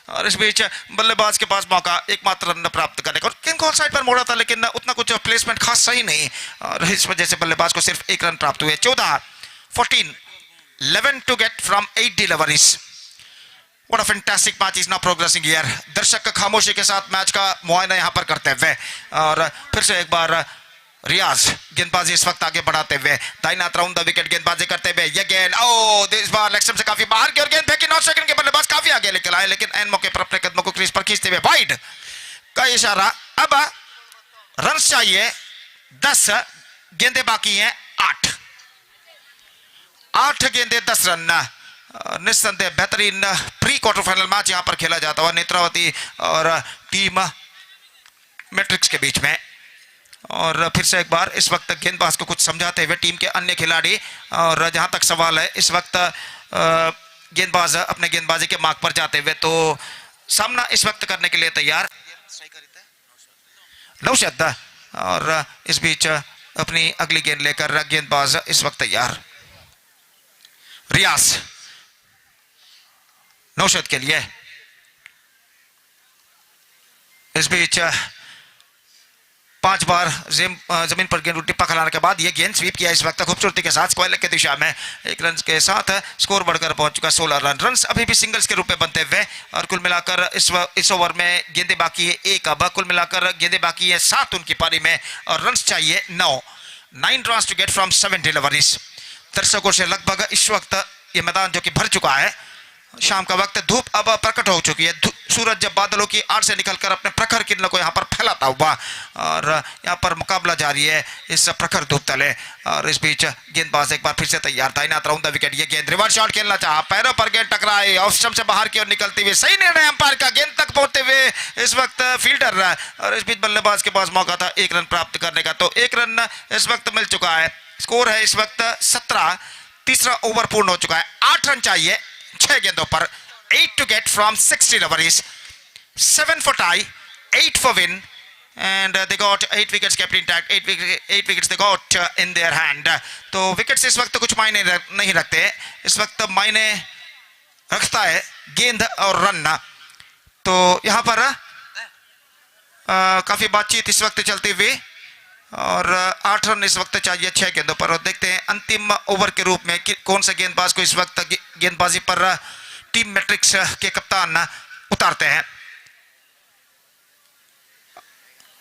और इस बीच बल्लेबाज के पास मौका एकमात्र रन प्राप्त करने का, गेंद को ऑन साइड पर मोड़ा था लेकिन उतना कुछ प्लेसमेंट खास सही नहीं, और इस वजह से बल्लेबाज को सिर्फ 1 रन प्राप्त हुए। 14 11 to get from 8 deliveries. What a fantastic match is now progressing here. दर्शक खामोशी के साथ मैच का मुआयना यहाँ पर करते हुए, और फिर से एक बार रियाज गेंदबाजी इस वक्त आगे बढ़ाते हुए, दाहिना हाथ राउंड द विकेट गेंदबाजी करते हुए, ये गेंद इस बार लेग स्टंप से काफी बाहर की और गेंद फेंकी, 9 सेकंड के बल्लेबाज काफी आगे लेकर आए लेकिन एन मौके पर अपने कदमों को क्रीज पर खींचते हुए वाइड का इशारा। अब रन चाहिए 10, गेंदे बाकी हैं 8 गेंदे 10 रन। निस्संदेह बेहतरीन प्री क्वार्टर फाइनल मैच यहां पर खेला जाता हुआ नेत्रावती और टीम मैट्रिक्स के बीच में। और फिर से एक बार इस वक्त गेंदबाज को कुछ समझाते हुए टीम के अन्य खिलाड़ी, और जहां तक सवाल है इस वक्त गेंदबाज अपने गेंदबाजी के मार्ग पर जाते हुए, तो सामना इस वक्त करने के लिए तैयार नौशद, और इस बीच अपनी अगली गेंद लेकर गेंदबाज इस वक्त तैयार रियाज नौशद के लिए। इस बीच 5 बार जमीन पर गेंद टिप्पा खिलाने के बाद यह गेंद स्वीप किया इस वक्त खूबसूरती के साथ स्क्वायर लेग की दिशा में। 1 रन के साथ स्कोर बढ़कर पहुंच चुका 16 रन। रन अभी भी सिंगल्स के रूप में बनते हुए, और कुल मिलाकर इस ओवर में गेंदे बाकी है 1, अब कुल मिलाकर गेंदे बाकी है 7 उनकी पारी में, और रन चाहिए 9 run to get from 7 deliveries. दर्शकों से लगभग इस वक्त ये मैदान जो कि भर चुका है, शाम का वक्त, धूप अब प्रकट हो चुकी है, सूरज जब बादलों की आड़ से निकलकर अपने प्रखर किरणों को यहाँ पर फैलाता हुआ, और यहाँ पर मुकाबला जारी है इस प्रखर धूप तले। और इस बीच गेंदबाज एक बार फिर से तैयार, दाहिना हाथ राउंड द विकेट, ये गेंद रिवर्स शॉट खेलना चाहा, पैरों पर गेंद टकराई, ऑफ स्टंप से बाहर की ओर निकलती हुई, सही निर्णय अंपायर का, गेंद तक पहुंचते हुए इस वक्त फील्डर, और इस बीच बल्लेबाज के पास मौका था 1 रन प्राप्त करने का, तो 1 रन इस वक्त मिल चुका है। स्कोर है इस वक्त 17, तीसरा ओवर पूर्ण हो चुका है। 8 रन चाहिए 6 गेंदों पर, 8 to get from 6 deliveries, 7 for tie, 8 for win, and they got 8 wickets kept intact, 8 wickets they got in their hand. तो विकेट्स इस वक्त कुछ मायने नहीं रखते, इस वक्त मायने रखता है गेंद और रन। तो यहाँ पर काफी बातचीत इस वक्त चलती हुई, और 8 रन इस वक्त चाहिए 6 गेंदों पर, और देखते हैं अंतिम ओवर के रूप में कौन सा गेंदबाज को इस वक्त गेंदबाजी पर टीम मैट्रिक्स के कप्तान उतारते हैं।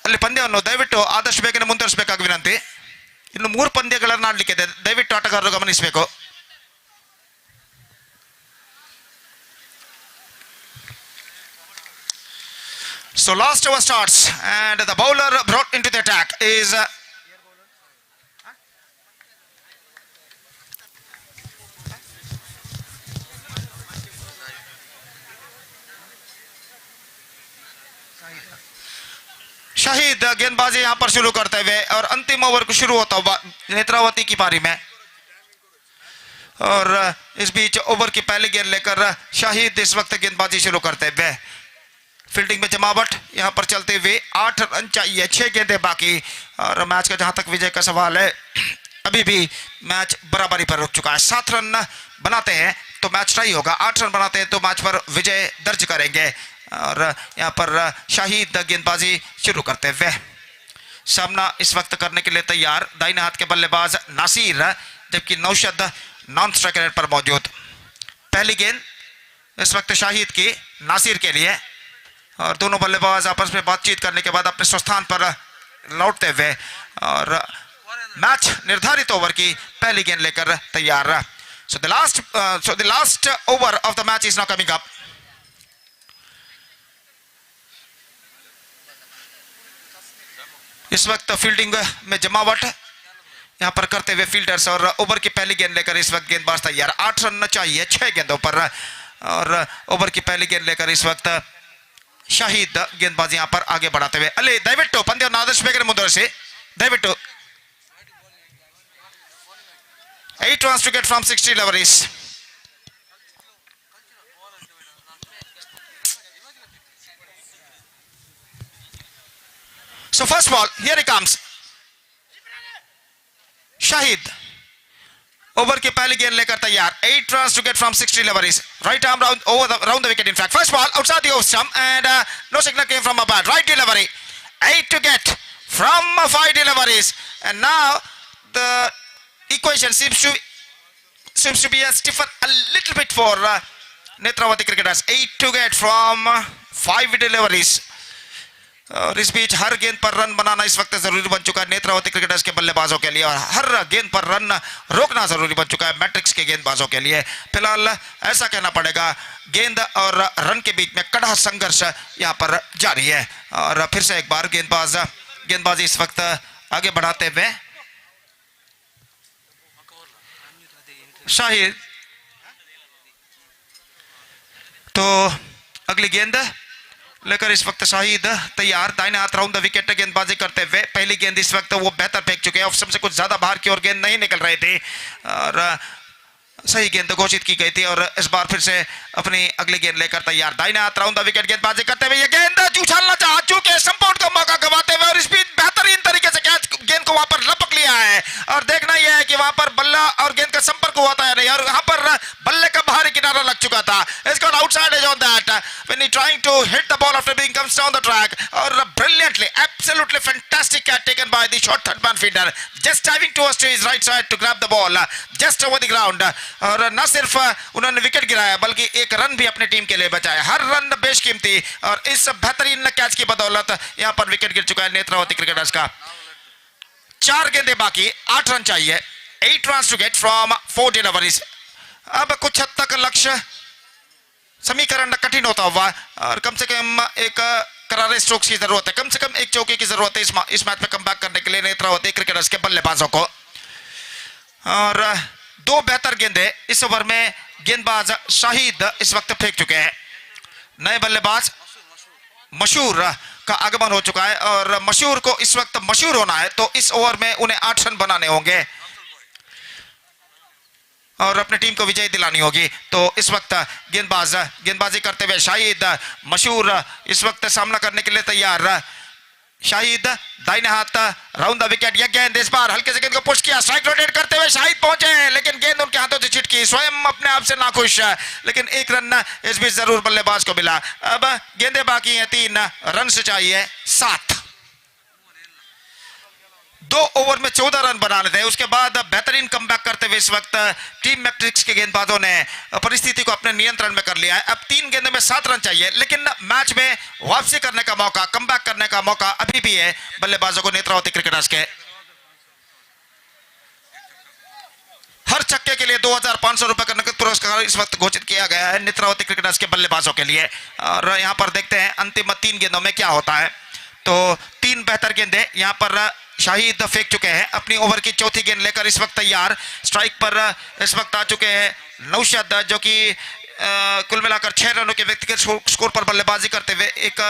ಅಲ್ಲಿ ಪಂದ್ಯವನ್ನು ದಯವಿಟ್ಟು ಆದಷ್ಟು ಬೇಗನೆ ಮುಂದುವರಿಸಬೇಕಾಗಿ ವಿನಂತಿ. ಇನ್ನು 3 ಪಂದ್ಯಗಳನ್ನು ಆಡಲಿಕ್ಕಿದೆ, ದಯವಿಟ್ಟು ಆಟಗಾರರು ಗಮನಿಸಬೇಕು. So last over starts, and the bowler brought into the attack is Shahid गेंदबाजी यहां पर शुरू करते हुए, और अंतिम ओवर को शुरू होता हुआ नेत्रावती की पारी में। और इस बीच ओवर की पहली गेंद लेकर शाहिद इस वक्त गेंदबाजी शुरू करते हुए, फील्डिंग में जमावट यहां पर चलते हुए, 8 रन चाहिए 6 गेंदें बाकी। और मैच का जहां तक विजय का सवाल है, अभी भी मैच बराबरी पर रुक चुका है। 7 रन बनाते हैं तो मैच टाई होगा, 8 रन बनाते हैं तो मैच पर विजय दर्ज करेंगे। और यहाँ पर शाहिद गेंदबाजी शुरू करते हुए, सामना इस वक्त करने के लिए तैयार दाहिने हाथ के बल्लेबाज नासिर, जबकि नौशद नॉन स्ट्राइकर पर मौजूद। पहली गेंद इस वक्त शाहिद की नासिर के लिए, और दोनों बल्लेबाज आपस में बातचीत करने के बाद अपने स्वस्थान पर लौटते हुए और मैच निर्धारित ओवर की पहली गेंद लेकर तैयार। So the last over of the match is now coming up. इस वक्त फील्डिंग में जमावट यहां पर करते हुए फील्डर्स, और ओवर की पहली गेंद लेकर इस वक्त गेंदबाज तैयार। 8 रन चाहिए 6 गेंदों पर, और ओवर की पहली गेंद लेकर इस वक्त शाहिद गेंदबाजी यहां पर आगे बढ़ाते हुए। अले दयविಟ್ಟು ಪಂದ್ಯವನ್ನು ಆದರ್ಶವಾಗಿ ಮುಂದುವರಿಸಿ ದಯವಿಟ್ಟು। 8 runs to get from 60 deliveries. So first ball, here he comes. Shahid over की पहली गेंद लेकर तैयार। 8 runs to get from 60 deliveries. Right arm round the wicket. In fact, first ball outside the off stump, and no signal came from above. Right delivery. 8 to get from 5 deliveries, and now the equation seems to be stiffer a little bit for Nethravathi cricketers. 8 to get from 5 deliveries. और इस बीच हर गेंद पर run बनाना इस वक्त जरूरी बन चुका है नेत्रावती क्रिकेटर्स के बल्लेबाजों के लिए, और हर गेंद पर रन रोकना जरूरी बन चुका है मैट्रिक्स के गेंदबाजों के लिए। फिलहाल ऐसा कहना पड़ेगा, गेंद और रन के बीच में कड़ा संघर्ष यहां पर जारी है। और फिर से एक बार गेंदबाजी इस वक्त आगे बढ़ाते हुए शाहिद, तो अगली गेंद लेकर इस वक्त शाहिद तैयार। दाहिने हाथ राउंड द विकेट गेंदबाजी करते हुए। पहली गेंद इस वक्त वो बेहतर फेंक चुके हैं, ऑफ स्टंप से कुछ ज्यादा बाहर की ओर गेंद नहीं निकल रहे थे, और सही गेंद घोषित की गई थी। और इस बार फिर से अपनी अगली गेंद लेकर तैयार। दाहिने हाथ राउंड द विकेट गेंदबाजी करते हुए ये गेंद उछालना चाह चुके, संपूर्ण का मौका गवाते हुए, और इस बीच बेहतरीन तरीके से कैच गेंद को वहां पर लपक लिया है। और देखना यह है कि वहां पर बल्ला और गेंद का संपर्क हुआ था या नहीं, और वहां पर बल्ले का बाहरी किनारा लग चुका था। It's gone outside edge on that when he trying to hit the ball after being comes down the track, और brilliantly, absolutely fantastic catch taken by the short third man fielder, just diving towards to his right side to grab the ball just over the ground। और न सिर्फ उन्होंने wicket गिराया बल्कि एक run भी अपनी टीम के लिए बचाया। हर रन बेशकीमती, और इस बेहतरीन कैच की बदौलत यहां पर विकेट गिर चुका है नेत्रावती क्रिकेटर्स का। 4 गेंदें बाकी, 8 रन चाहिए। 8 runs to get from 4 deliveries। अब कुछ हद तक लक्ष्य समीकरण कठिन होता हुआ, और कम से कम एक करारे स्ट्रोक्स की जरूरत है, कम से कम एक चौके की जरूरत है इस मैच में कमबैक करने के लिए नेत्रावती क्रिकेटर्स के बल्लेबाजों को। और 2 बेहतर गेंदें इस ओवर में गेंदबाज शाहिद इस वक्त फेंक चुके हैं। नए बल्लेबाज मशहूर का आगमन हो चुका है, और मशहूर को इस वक्त मशहूर होना है, तो इस ओवर में उन्हें 8 रन बनाने होंगे और अपनी टीम को विजय दिलानी होगी। तो इस वक्त गेंदबाजी करते हुए शाहिद, मशहूर इस वक्त सामना करने के लिए तैयार। शाहिद दाहिने हाथ राउंड द विकेट, यह गेंद इस बार हल्के से गेंद को पुश किया, स्ट्राइक रोटेट करते हुए शाहिद पहुंचे, लेकिन गेंद उनके हाथों से छिटकी। स्वयं अपने आप से नाखुश, लेकिन एक रन इस बीच जरूर बल्लेबाज को मिला। अब गेंदें बाकी हैं, 3 रन से चाहिए 7। 2 ओवर में 14 रन बनाने थे। उसके बाद बेहतरीन कमबैक करते हुए इस वक्त टीम मैट्रिक्स के गेंदबाजों ने परिस्थिति को अपने नियंत्रण में कर लिया है। अब 3 गेंदों में 7 रन चाहिए, लेकिन मैच में वापसी करने का मौका, कमबैक करने का मौका अभी भी है बल्लेबाजों को नेत्रावती क्रिकेटर्स के। हर छक्के के लिए 2500 रुपए का नकद पुरस्कार इस वक्त घोषित किया गया है नेत्रावती क्रिकेटर्स के बल्लेबाजों के लिए। और यहां पर देखते हैं अंतिम 3 गेंदों में क्या होता है। तो 3 बेहतर गेंदें यहां पर शाहिद फेंक चुके हैं। अपनी ओवर की चौथी गेंद लेकर इस वक्त तैयार। स्ट्राइक पर इस वक्त आ चुके हैं नौशद, जो कि कुल मिलाकर 6 रनों के व्यक्तिगत स्कोर पर बल्लेबाजी करते हुए एक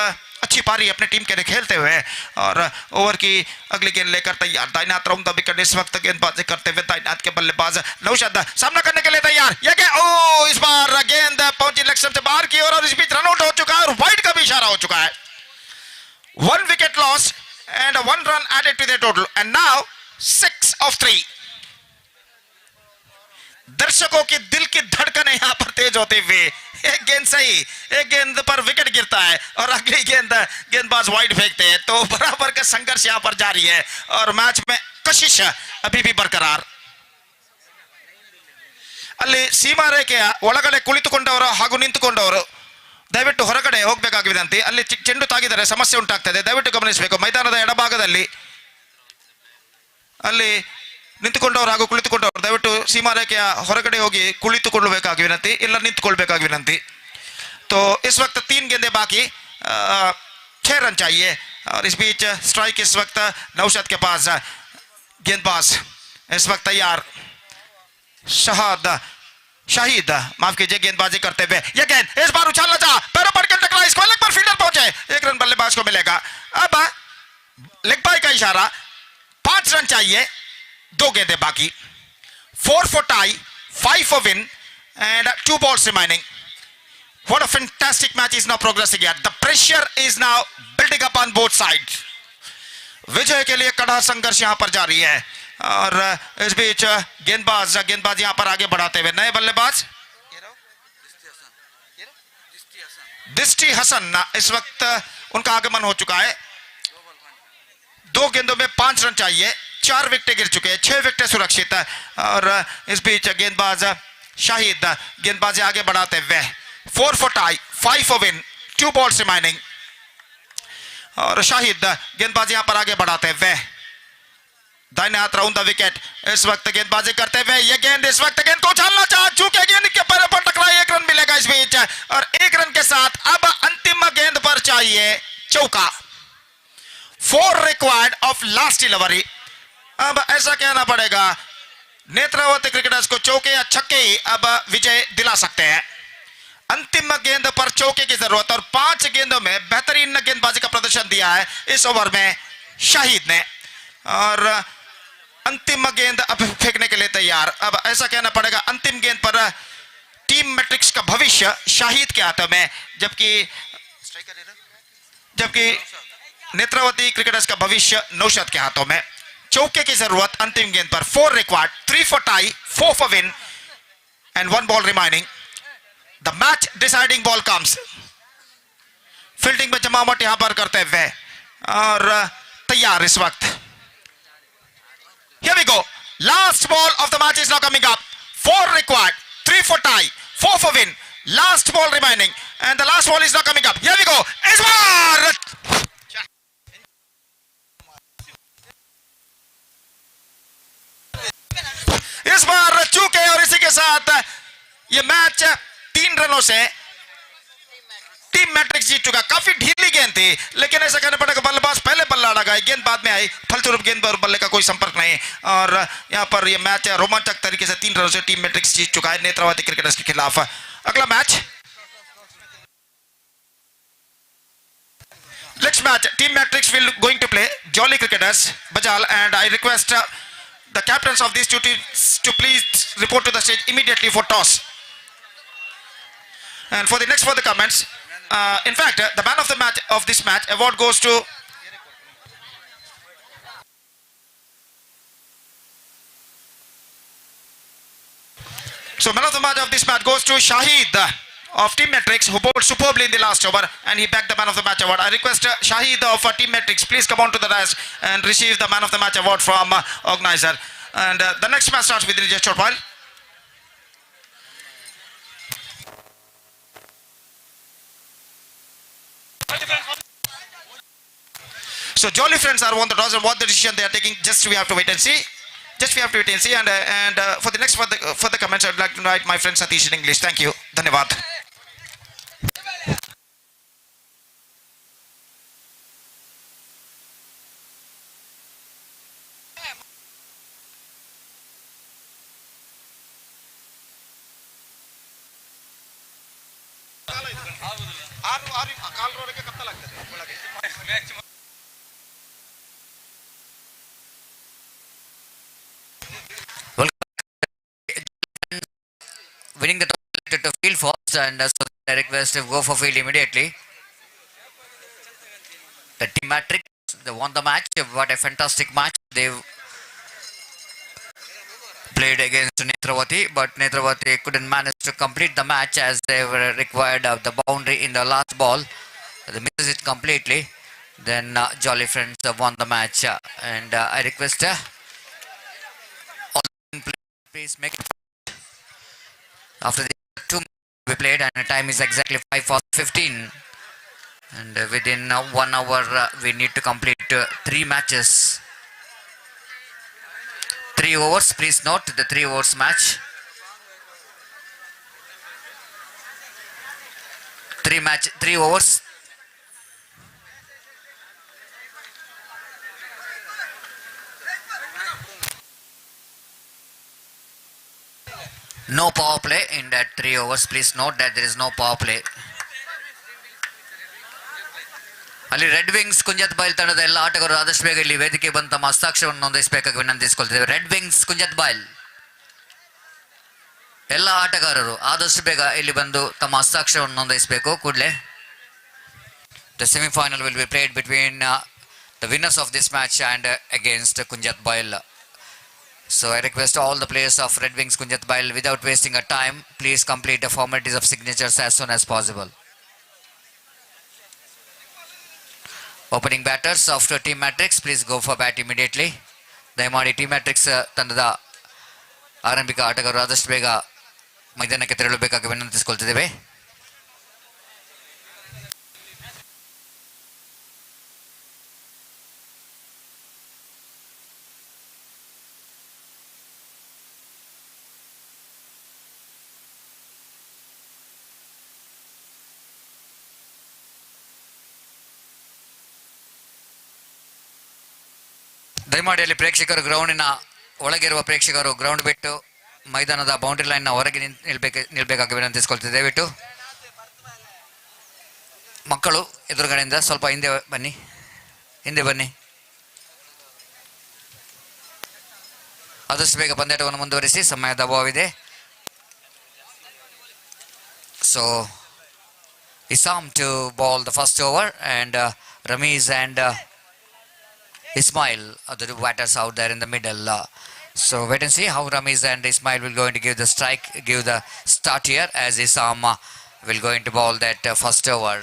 अच्छी पारी अपने टीम के लिए खेलते हुए। और ओवर की अगली गेंद लेकर तैयार। दाहिने हाथ राउंड द विकेट इस वक्त गेंदबाजी करते हुए दाहिने हाथ के बल्लेबाज नौशद सामना करने के लिए तैयार। यह क्या, ओ इस बार गेंद पहुंची लेग स्टंप से बाहर की ओर, और इस बीच रन आउट हो चुका है और वाइड का भी इशारा हो चुका है। 1 wicket lost and 1 run added to their total, and now 6 of 3। दर्शकों की दिल की धड़कनें यहाँ पर तेज होते हुए, एक गेंद सही, एक गेंद पर विकेट गिरता है और अगली गेंद गेंदबाज वाइड फेंकते हैं, तो बराबर का संघर्ष यहाँ पर जारी है और मैच में कशिश अभी भी बरकरार. ಅಲ್ಲಿ ಸೀಮಾ ರೇಖೆಯ ಒಳಗಡೆ ಕುಳಿತುಕೊಂಡವರು ಹಾಗೂ ನಿಂತುಕೊಂಡವರು ದಯವಿಟ್ಟು ಹೊರಗಡೆ ಹೋಗಬೇಕಾಗಿದೆ ಅಂತ. ಅಲ್ಲಿ ಚೆಂಡು ತಾಗಿದರೆ ಸಮಸ್ಯೆ ಉಂಟಾಗ್ತದೆ, ದಯವಿಟ್ಟು ಗಮನಿಸಬೇಕು. ಮೈದಾನದ ಎಡಭಾಗದಲ್ಲಿ ಅಲ್ಲಿ ನಿಂತುಕೊಂಡವರು ಹಾಗೂ ಕುಳಿತುಕೊಂಡವರು ದಯವಿಟ್ಟು ಸೀಮಾ ರೇಖೆಯ ಹೊರಗಡೆ ಹೋಗಿ ಕುಳಿತುಕೊಳ್ಳಬೇಕಾಗಿ ವಿನಂತಿ, ಇಲ್ಲ ನಿಂತುಕೊಳ್ಬೇಕಾಗಿ ವಿನಂತಿ. तो इस वक्त 3 गेंदे बाकी, 6 रन चाहिए और इस बीच स्ट्राइक इस वक्त नौशाद के पास. गेंदबाज इस वक्त तैयार, शाहिद माफ कीजिए, गेंदबाजी करते हुए यह गेंद इस बार उछालना चाहा, पैरों पर टकरा, इसको लेग पर फील्डर पहुंचे, 1 रन बल्लेबाज को मिलेगा. अब लेग बाय का इशारा, 5 रन चाहिए, 2 गेंदे बाकी. 4 for tie, 5 for win and 2 balls remaining. What a fantastic match is now progressing here. The pressure is now building up on both sides. विजय के लिए कड़ा संघर्ष यहां पर जारी है और इस बीच गेंदबाज यहां पर आगे बढ़ाते हुए नए बल्लेबाज दिष्टि हसन, इस वक्त उनका आगमन हो चुका है. 2 गेंदों में 5 रन चाहिए, 4 विकेटें गिर चुके हैं, 6 विकेटें सुरक्षित है और इस बीच गेंदबाज शाहिद गेंदबाजी आगे बढ़ाते हुए 4 for tie, 5 for win, 2 balls remaining. और शाहिद गेंदबाजी यहां पर आगे बढ़ाते हुए दाहिने हाथ राउंड द विकेट, इस वक्त गेंदबाजी करते हुए यह गेंद इस वक्त गेंद को उछालना चाहा, चूंकि गेंद के पैरों पर टकराई, 1 रन मिलेगा इस बीच और 1 रन के साथ अब अंतिम गेंद पर चाहिए चौका. 4 रिक्वायर्ड ऑफ लास्ट डिलीवरी. अब ऐसा कहना पड़ेगा नेत्रावती क्रिकेटर्स को चौके या छक्के ही अब विजय दिला सकते हैं. अंतिम गेंद पर चौके की जरूरत और 5 गेंदों में बेहतरीन गेंदबाजी का प्रदर्शन दिया है इस ओवर में शाहिद ने और अंतिम गेंद अब फेंकने के लिए तैयार. अब ऐसा कहना पड़ेगा अंतिम गेंद पर टीम मैट्रिक्स का भविष्य शाहिद के हाथों में, जबकि नेत्रावती क्रिकेटर्स का भविष्य नौशाद के हाथों में. चौके की जरूरत अंतिम गेंद पर. 4 required, 3 for tie, 4 for win and 1 ball remaining. The match deciding ball comes. Fielding में जमावट यहां पर करते हुए और तैयार इस वक्त. Here we go. Last ball of the match is now coming up. 4 required, 3 for tie, 4 for win. Last ball remaining and the last ball is now coming up. Here we go. इस बार चूके और इसी के साथ ये match 3 रनों से team matrix जीत चुका. काफी ढीली गेंद थी लेकिन ऐसा कहना पड़ेगा बल्लेबाज पहले बल्ला लगाए, गेंद बाद में आई, फलस्वरूप गेंद और बल्ले का कोई संपर्क नहीं और यहां पर यह मैच रोमांचक तरीके से 3 रनों से टीम मैट्रिक्स जीत चुका है नेत्रावती क्रिकेटर्स के खिलाफ. अगला match, next match team matrix will going to play Jolly Cricketers Bajal and I request the captains of these two teams to please report to the stage immediately for toss. And for the next further comments, in fact, the man of the match of this match award goes to man of the match of this match goes to Shahid of Team Matrix, who bowled superbly in the last over and he bagged the man of the match award. I request Shahid of Team Matrix, please come on to the dais and receive the man of the match award from organizer. And the next match starts within just a short while. So Jolly friends are on the toss and what the decision they are taking, just we have to wait and see. And for the next further comments, I would like to invite my friend Satish in English. Thank you. Dhanyavad. Winning the toss to field first and so I request to go for field immediately. The team Matrix, they won the match. What a fantastic match. They've played against Nethravathi, but Nethravathi couldn't manage to complete the match as they were required of the boundary in the last ball. They misses it completely. Then Jolly Friends won the match, and I request all the players please make after the 2 minutes we played, and the time is exactly 5 past 15, and within 1 hour we need to complete 3 matches. 3 overs, please note the 3 overs match. 3 overs. No power play in that 3 overs. Please note that there is no power play. ಅಲ್ಲಿ red wings ಕುಂಜತ್ ಬೈಲ್ ತಂಡದ ಎಲ್ಲ ಆಟಗಾರರು ಆದಷ್ಟು ಬೇಗ ಇಲ್ಲಿ ವೇದಿಕೆ ಬಂದು ತಮ್ಮ ಹಸ್ತಾಕ್ಷರವನ್ನು ನೋಂದಾಯಿಸಬೇಕಾಗಿ ವಿನಂತಿಸಿಕೊಳ್ತಿದ್ದೇವೆ. ರೆಡ್ ವಿಂಗ್ಸ್ ಕುಂಜತ್ ಬೈಲ್ ಎಲ್ಲ ಆಟಗಾರರು ಆದಷ್ಟು ಬೇಗ ಇಲ್ಲಿ ಬಂದು ತಮ್ಮ ಹಸ್ತಾಕ್ಷರವನ್ನು ನೋಂದಾಯಿಸಬೇಕು ಕೂಡಲೇ. The semi-final will be played between the winners of this match and against Kunjat Bail. So I request all the players of Red Wings Kunjat Bail, without wasting a time, please complete the formalities of signatures as soon as possible. Opening batters after Team Matrix, please go for bat immediately. ದಯಮಾಡಿ Team Matrix ತಂಡದ ಆರಂಭಿಕ ಆಟಗಾರರು ಆದಷ್ಟು ಬೇಗ ಮೈದಾನಕ್ಕೆ ತೆರಳಬೇಕಾಗಿ ವಿನಂತಿಸಿಕೊಳ್ತಿದ್ದೇವೆ. ದಯಮಾಡಿ ಅಲ್ಲಿ ಪ್ರೇಕ್ಷಕರು ಗ್ರೌಂಡಿನ ಒಳಗಿರುವ ಪ್ರೇಕ್ಷಕರು ಗ್ರೌಂಡ್ ಬಿಟ್ಟು ಮೈದಾನದ ಬೌಂಡ್ರಿ ಲೈನ್ನ ಹೊರಗೆ ನಿಲ್ಬೇಕಾಗಿ ವಿನಂತಿಸಿಕೊಳ್ತಿದ್ದೆ. ದಯವಿಟ್ಟು ಮಕ್ಕಳು ಎದುರುಗಡೆಯಿಂದ ಸ್ವಲ್ಪ ಹಿಂದೆ ಬನ್ನಿ. ಆದಷ್ಟು ಬೇಗ ಪಂದ್ಯಾಟವನ್ನು ಮುಂದುವರಿಸಿ, ಸಮಯದ ಅಭಾವವಿದೆ. So Isam to ball the first over, and Ramiz and Ismail are the two batters out there in the middle. So wait and see how Ramiz and Ismail will going to give the start here, as Isam will going to bowl that first over.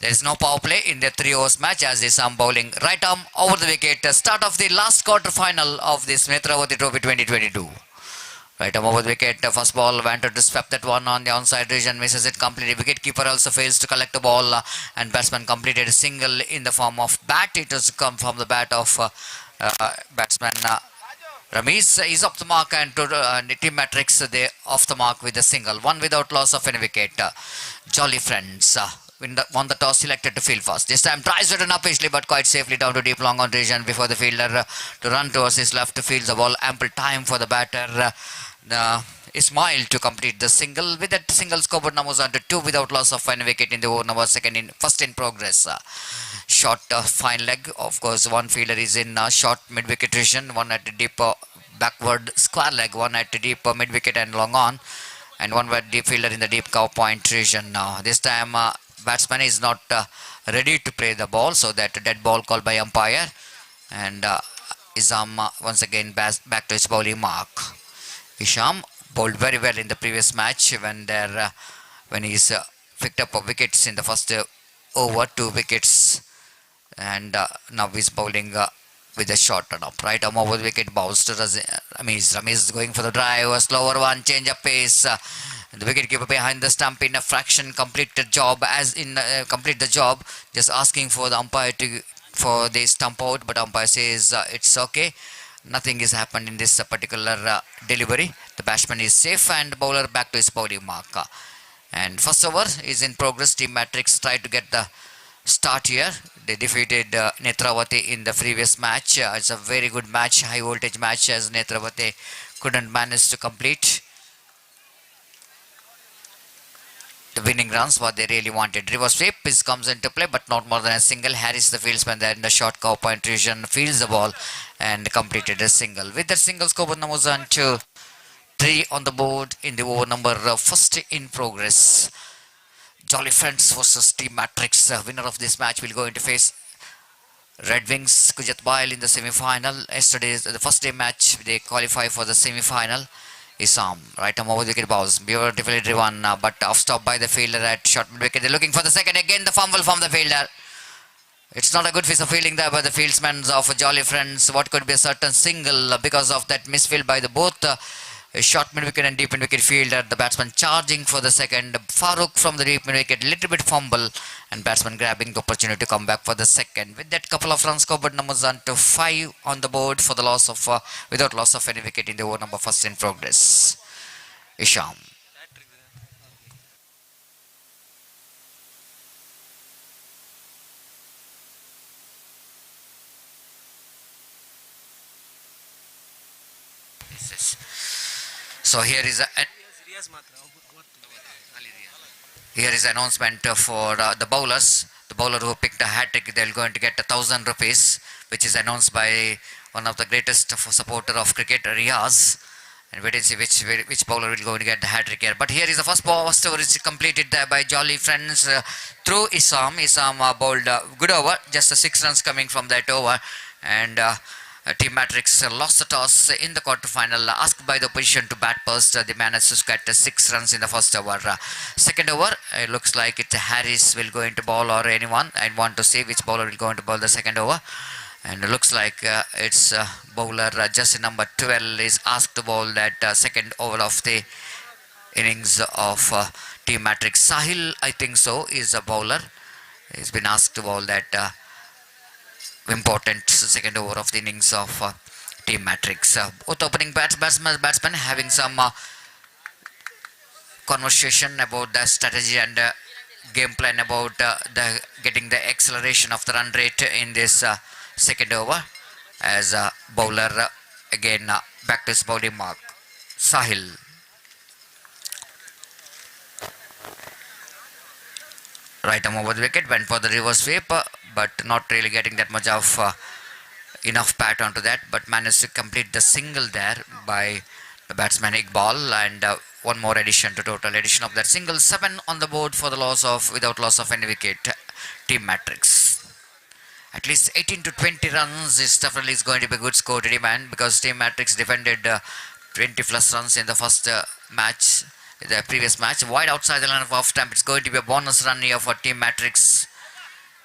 There is no power play in the 3 overs match, as Isam bowling right arm over the wicket. Start of the last quarter final of this Nethravathi Trophy 2022. Right arm over the wicket. First ball wanted to swap that one on the onside region, misses it completely. Wicket keeper also fails to collect the ball, and batsman completed a single in the form of bat. It has come from the bat of batsman Ramiz. Is off the mark, and to Team Matrix they off the mark with a single, one without loss of any wicket. Jolly Friends won the toss, selected to field first. This time tries to run up easily, but quite safely down to deep long on region before the fielder to run towards his left to field the ball. Ample time for the batter Ismail to complete the single. With that single, scoreboard numbers on to 2 without loss of one wicket in the over number first in progress. Short fine leg. Of course, one fielder is in short mid wicket region, one at the deep backward square leg, one at the deep mid wicket and long on, and one deep fielder in the deep cow point region. This time batsman is not ready to play the ball, so that dead ball called by umpire, and Isam once again back to his bowling mark. Isham bowled very well in the previous match when he's picked up wickets in the first over, 2 wickets, and now he's bowling with a short run up. Right arm over the wicket, bounced to Ramiz. Ramiz going for the drive, a slower one, change of pace. The wicket keeper behind the stump in a fraction, complete the job, just asking for the umpire for the stump out, but umpire says it's okay. Nothing has happened in this particular delivery. The batsman is safe, and bowler back to his bowling mark. And first over is in progress. Team Matrix tried to get the start here. They defeated Nethravathi in the previous match. It's a very good match, high voltage match, as Nethravathi couldn't manage to complete the winning runs what they really wanted. Reverse sweep comes into play, but not more than a single. Harris, the fieldsman there in the short cow point region, fields the ball and completed a single. With that single, scoreboard numbers on to 3 on the board in the over number first in progress. Jolly Friends versus Team Matrix. Winner of this match will go into face Red Wings Kujat Bajal in the semi-final. Yesterday, the first day match, they qualify for the semi-final. Isam, right arm over the wicket bounce. Beautifully driven, but off stop by the fielder at short mid wicket. They're looking for the second. Again, the fumble from the fielder. It's not a good piece of fielding there by the fieldsmen of Jolly Friends. What could be a certain single because of that misfield by the both short mid wicket and deep mid wicket fielder. The batsman charging for the second. Farooq from the deep mid wicket, little bit fumble, and batsman grabbing the opportunity to come back for the second. With that, couple of runs scored, numbers on to 5 on the board for the loss of without loss of any wicket in the over number first in progress. Isham. So here is announcement for the bowlers. The bowler who picked a hat trick, they're going to get 1,000 rupees, which is announced by one of the greatest supporter of cricket, Riaz. And wait and see which bowler will going to get the hat trick here. But here is the first over is completed there by Jolly Friends through Isam. Isam bowled good over, just 6 runs coming from that over, and Team Matrix lost the toss in the quarterfinal, asked by the opposition to bat first. They managed to get 6 runs in the first over. Second over, it looks like it's Harris will going to bowl or anyone. I want to see which bowler will going to bowl the second over. And it looks like it's bowler just number 12 is asked to bowl that second over of the innings of Team Matrix. Sahil, I think so, is a bowler. He's been asked to bowl that important second over of the innings of Team Matrix. Both opening batsmen having some conversation about the strategy and game plan about the getting the acceleration of the run rate in this second over. As bowler again back to his bowling mark. Sahil. Right arm over the wicket, went for the reverse sweep, but not really getting that much of enough pat onto that, but managed to complete the single there by the batsman Iqbal, and one more addition to total addition of that single. 7 on the board for the loss of without loss of any wicket. Team Matrix. At least 18 to 20 runs is definitely going to be a good score to demand, because Team Matrix defended 20 plus runs in the first match. The previous match, wide outside the line of off stump. It's going to be a bonus run here for Team Matrix.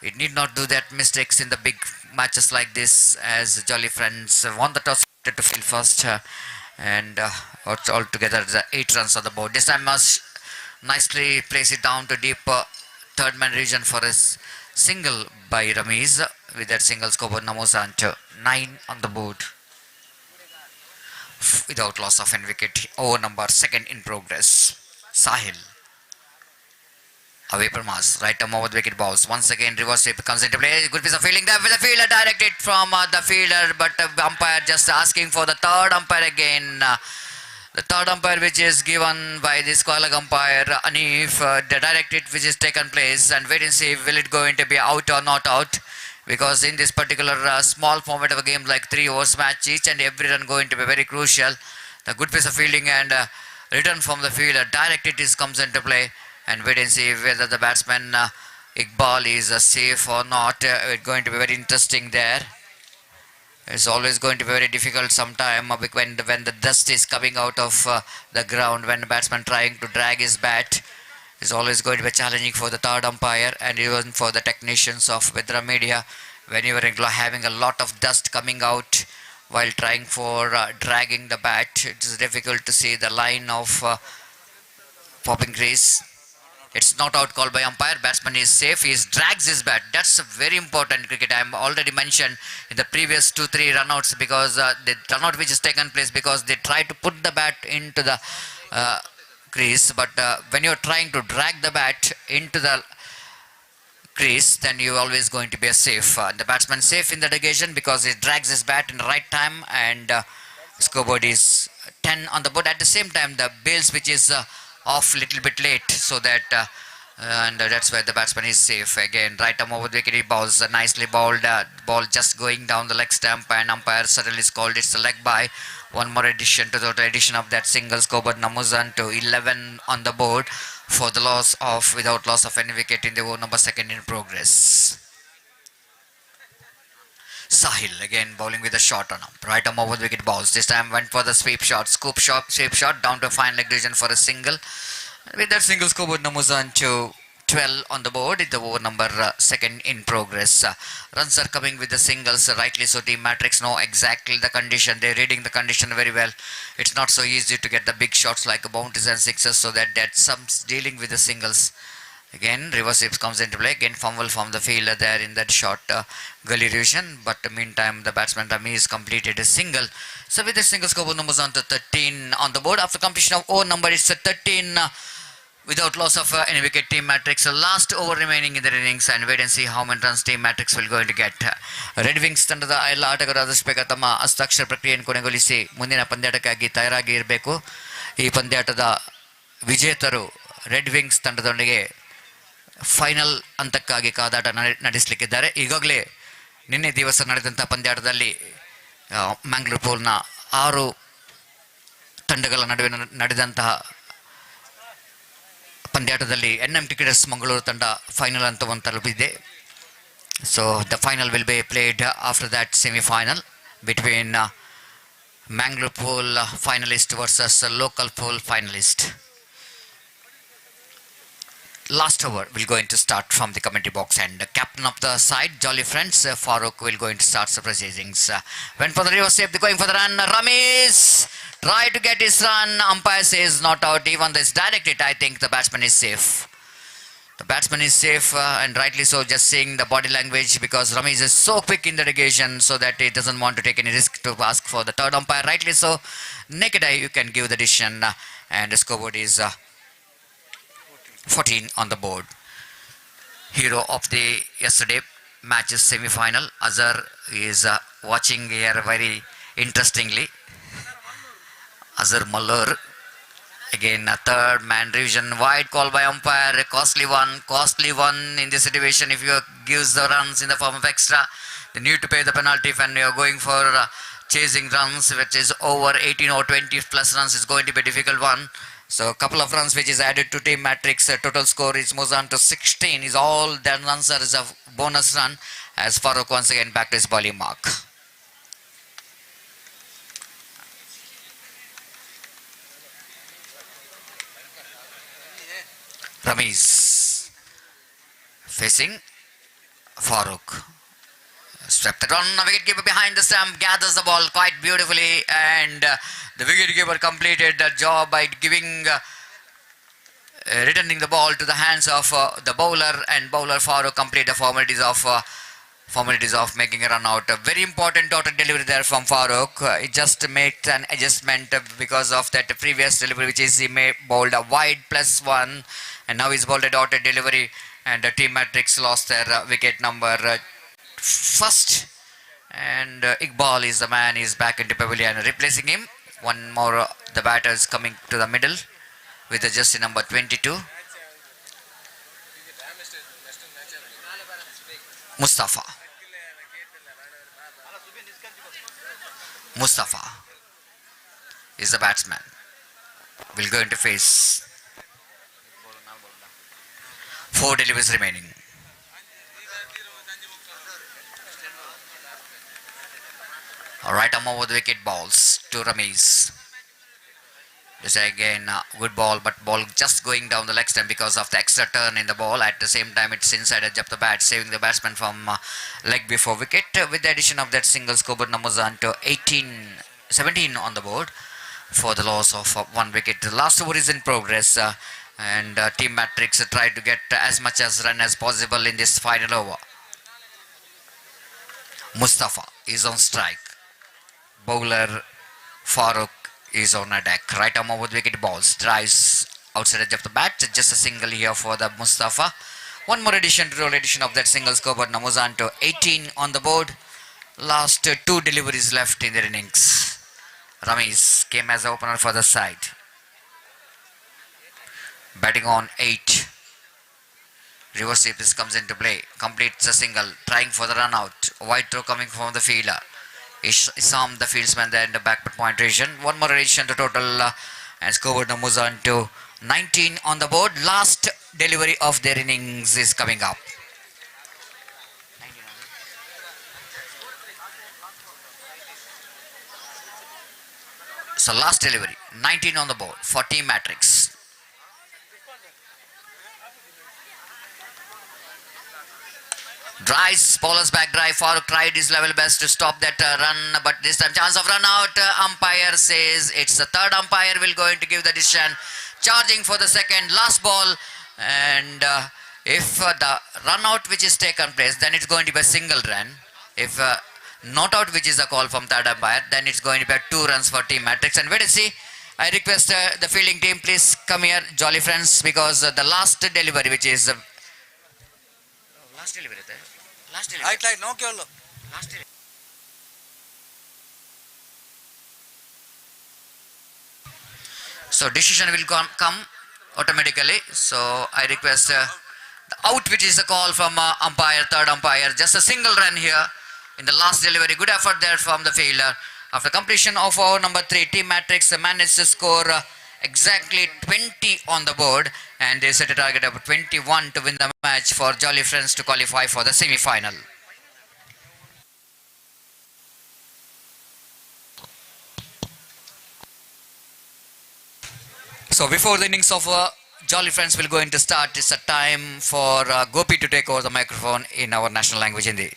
It need not do that mistakes in the big matches like this, as Jolly Friends won the toss to field first, and altogether the 8 runs on the board. This time must nicely place it down to deep third man region for a single by Ramiz. With that single score, Namozan to 9 on the board without loss of any wicket. Over number second in progress. Sahil. Away from us. Right arm over the wicket bounce. Once again reverse sweep comes into play. Good piece of fielding there with the fielder directed from the fielder, but umpire just asking for the third umpire again. The third umpire which is given by this Kuala umpire Anif, the directed which is taken place, and wait and see will it going to be out or not out. Because in this particular small format of a game like 3 overs match, each and every run going to be very crucial. The good piece of fielding and return from the fielder directed comes into play, and wait and see whether the batsman Iqbal is safe or not. It's going to be very interesting there. It's always going to be very difficult sometime when the dust is coming out of the ground, when the batsman trying to drag his bat. Is always going to be challenging for the third umpire and even for the technicians of Bedra Media when you are having a lot of dust coming out while trying for dragging the bat. It is difficult to see the line of popping crease. It's not out called by umpire. Batsman is safe. He drags his bat. That's a very important cricket. I already mentioned in the previous 2-3 runouts, because the runout which is taken place because they try to put the bat into the crease, but when you're trying to drag the bat into the crease, then you're always going to be a safe. The batsman safe in that occasion because he drags his bat in the right time, and scoreboard is 10 on the board. At the same time, the bails which is off little bit late, so that and that's where the batsman is safe. Again, right arm over the wicket, he bowls nicely bowled, ball just going down the leg stump, and umpire suddenly called it's a leg by. One more addition to the addition of that single scoreboard. Namuzan to 11 on the board for the loss of without loss of any wicket in the over number second in progress. Sahil again bowling with a short on up. Right arm over the wicket balls. This time went for the sweep shot, sweep shot down to fine leg region for a single. With that single, scoreboard numbers on to 12 on the board. It's the over number second in progress. Runs are coming with the singles. Rightly so, team Matrix know exactly the condition. They're reading the condition very well. It's not so easy to get the big shots like bounties and sixes, so that some dealing with the singles. Again, reverse sweeps comes into play. Again, fumble from the fielder there in that short gully region. But meantime, the batsman Rami is completed a single. So with the single, scoreboard numbers on to 13 on the board. After completion of over number, it's 13. Without loss of any wicket, team Matrix last over remaining in the innings, and wait and see how many runs team Matrix will going to get. Red wings ತಂಡದ ಎಲ್ಲ ಆಟಗಾರರಾದಷ್ಟು ಬೇಗ ತಮ್ಮ ಹಸ್ತಾಕ್ಷರ ಪ್ರಕ್ರಿಯೆಯನ್ನು ಕೊನೆಗೊಳಿಸಿ ಮುಂದಿನ ಪಂದ್ಯಾಟಕ್ಕಾಗಿ ತಯಾರಾಗಿ ಇರಬೇಕು. ಈ ಪಂದ್ಯಾಟದ ವಿಜೇತರು ರೆಡ್ ವಿಂಗ್ಸ್ ತಂಡದೊಂದಿಗೆ ಫೈನಲ್ ಹಂತಕ್ಕಾಗಿ ಕಾದಾಟ ನಡೆಸಲಿಕ್ಕಿದ್ದಾರೆ. ಈಗಾಗಲೇ ನಿನ್ನೆ ದಿವಸ ನಡೆದಂಥ ಪಂದ್ಯಾಟದಲ್ಲಿ ಮ್ಯಾಂಗ್ಳೂರ್ ಪೋಲ್ನ 6 ತಂಡಗಳ ನಡುವೆ ನಡೆದಂತಹ ಪಂದ್ಯಾಟದಲ್ಲಿ NM ಟಿಕೆಟರ್ಸ್ ಮಂಗಳೂರು ತಂಡ ಫೈನಲ್ ಹಂತವನ್ನು ತಲುಪಿದೆ. So the final will be played after that semifinal between Mangalore pool finalist versus local pool finalist. Last over will going to start from the commentary box, and the captain of the side, Jolly Friends, Farooq will going to start the proceedings. Went for the reverse save, going for the run. Ramesh try to get his run. Umpire says not out. Even though it's directed, I think the batsman is safe. The batsman is safe, and rightly so. Just seeing the body language, because Ramesh is so quick in the negation, so that he doesn't want to take any risk to ask for the third umpire. Rightly so. Naked eye, you can give the decision, and the scoreboard is 14 on the board. Hero of the yesterday match's semi-final, Azhar, is watching here very interestingly. Azhar Manglore, again a third man revision, wide call by umpire, a costly one in this situation. If you gives the runs in the form of extra, then you need to pay the penalty. When you are going for chasing runs, which is over 18 or 20 plus runs, is going to be a difficult one. So a couple of runs which is added to team Matrix, total score is moves on to 16. Is all that runs are as a bonus run, as Farooq once again back to his bowling mark. Ramesh facing Farooq. Swept it on, a wicketkeeper behind the stump, gathers the ball quite beautifully, and the wicketkeeper completed the job by giving, returning the ball to the hands of the bowler, and bowler Farooq complete the formalities of making a run out. A very important dotted delivery there from Farooq. It just made an adjustment because of that previous delivery, which is he bowled a wide +1, and now he's bowled a dotted delivery, and the team Matrix lost their wicket number first, and Iqbal is the man, is back into pavilion replacing him. One more, the batter is coming to the middle with the jersey number 22. Mustafa is the batsman. Will go into face. 4 deliveries remaining. Alright, I'm over the wicket balls to Ramesh. This again good ball, but ball just going down the leg stump because of the extra turn in the ball. At the same time, it's inside edge of the bat, saving the batsman from leg before wicket. With the addition of that single, scoreboard numbers on to 17 on the board for the loss of 1 wicket. The last over is in progress, and team Matrix tried to get as much as run as possible in this final over. Mustafa is on strike. Bowler Farooq is on a deck. Right arm over the wicket balls. Drives outside edge of the bat. Just a single here for the Mustafa. One more addition to roll addition of that single, scoreboard numbers on to 18 on the board. Last 2 deliveries left in their innings. Ramesh came as the opener for the side. Batting on 8. Reverse sweep comes into play. Completes a single. Trying for the run out. Wide throw coming from the fielder. Isam, the fieldsman, there in the back point region. One more addition to total, and scoreboard moves on to 19 on the board. Last delivery of their innings is coming up. So last delivery, 19 on the board for Team Matrix. Drives, bowler's back drive. Farooq tried his level best to stop that run, but this time chance of run out. Umpire says it's the third umpire will going to give the decision. Charging for the second, last ball, and if the run out which is taken place, then it's going to be a single run. If not out, which is a call from third umpire, then it's going to be 2 runs for Team Matrix. And wait and see. I request the fielding team, please come here, jolly friends, because the last delivery, which is last delivery. Last delivery. No ಕೇಳು. Last delivery. So decision will come automatically. So I request the out, which is a call from umpire, third umpire. Just a single run here in the last delivery. Good effort there from the fielder. After completion of over number 3, Team Matrix managed to score exactly 20 on the board, and they set a target of 21 to win the match for Jolly Friends to qualify for the semi-final. So before the innings of Jolly Friends will go into start, it's a time for Gopi to take over the microphone in our national language, Hindi.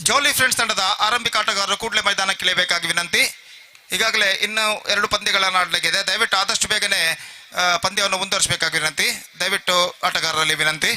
Jolly friends ತಂಡದ ಆರಂಭಿಕ ಆಟಗಾರರು ಕೂಡಲೇ ಮೈದಾನಕ್ಕಿಳಿಯಬೇಕಾಗಿ ವಿನಂತಿ. ಈಗಾಗಲೇ ಇನ್ನು 2 ಪಂದ್ಯಗಳನ್ನು ಆಡಲಿಕ್ಕಿದೆ. ದಯವಿಟ್ಟು ಆದಷ್ಟು ಬೇಗನೆ ಪಂದ್ಯವನ್ನು ಮುಂದುವರಿಸಬೇಕಾಗಿ ವಿನಂತಿ. ದಯವಿಟ್ಟು ಆಟಗಾರರಲ್ಲಿ ವಿನಂತಿ.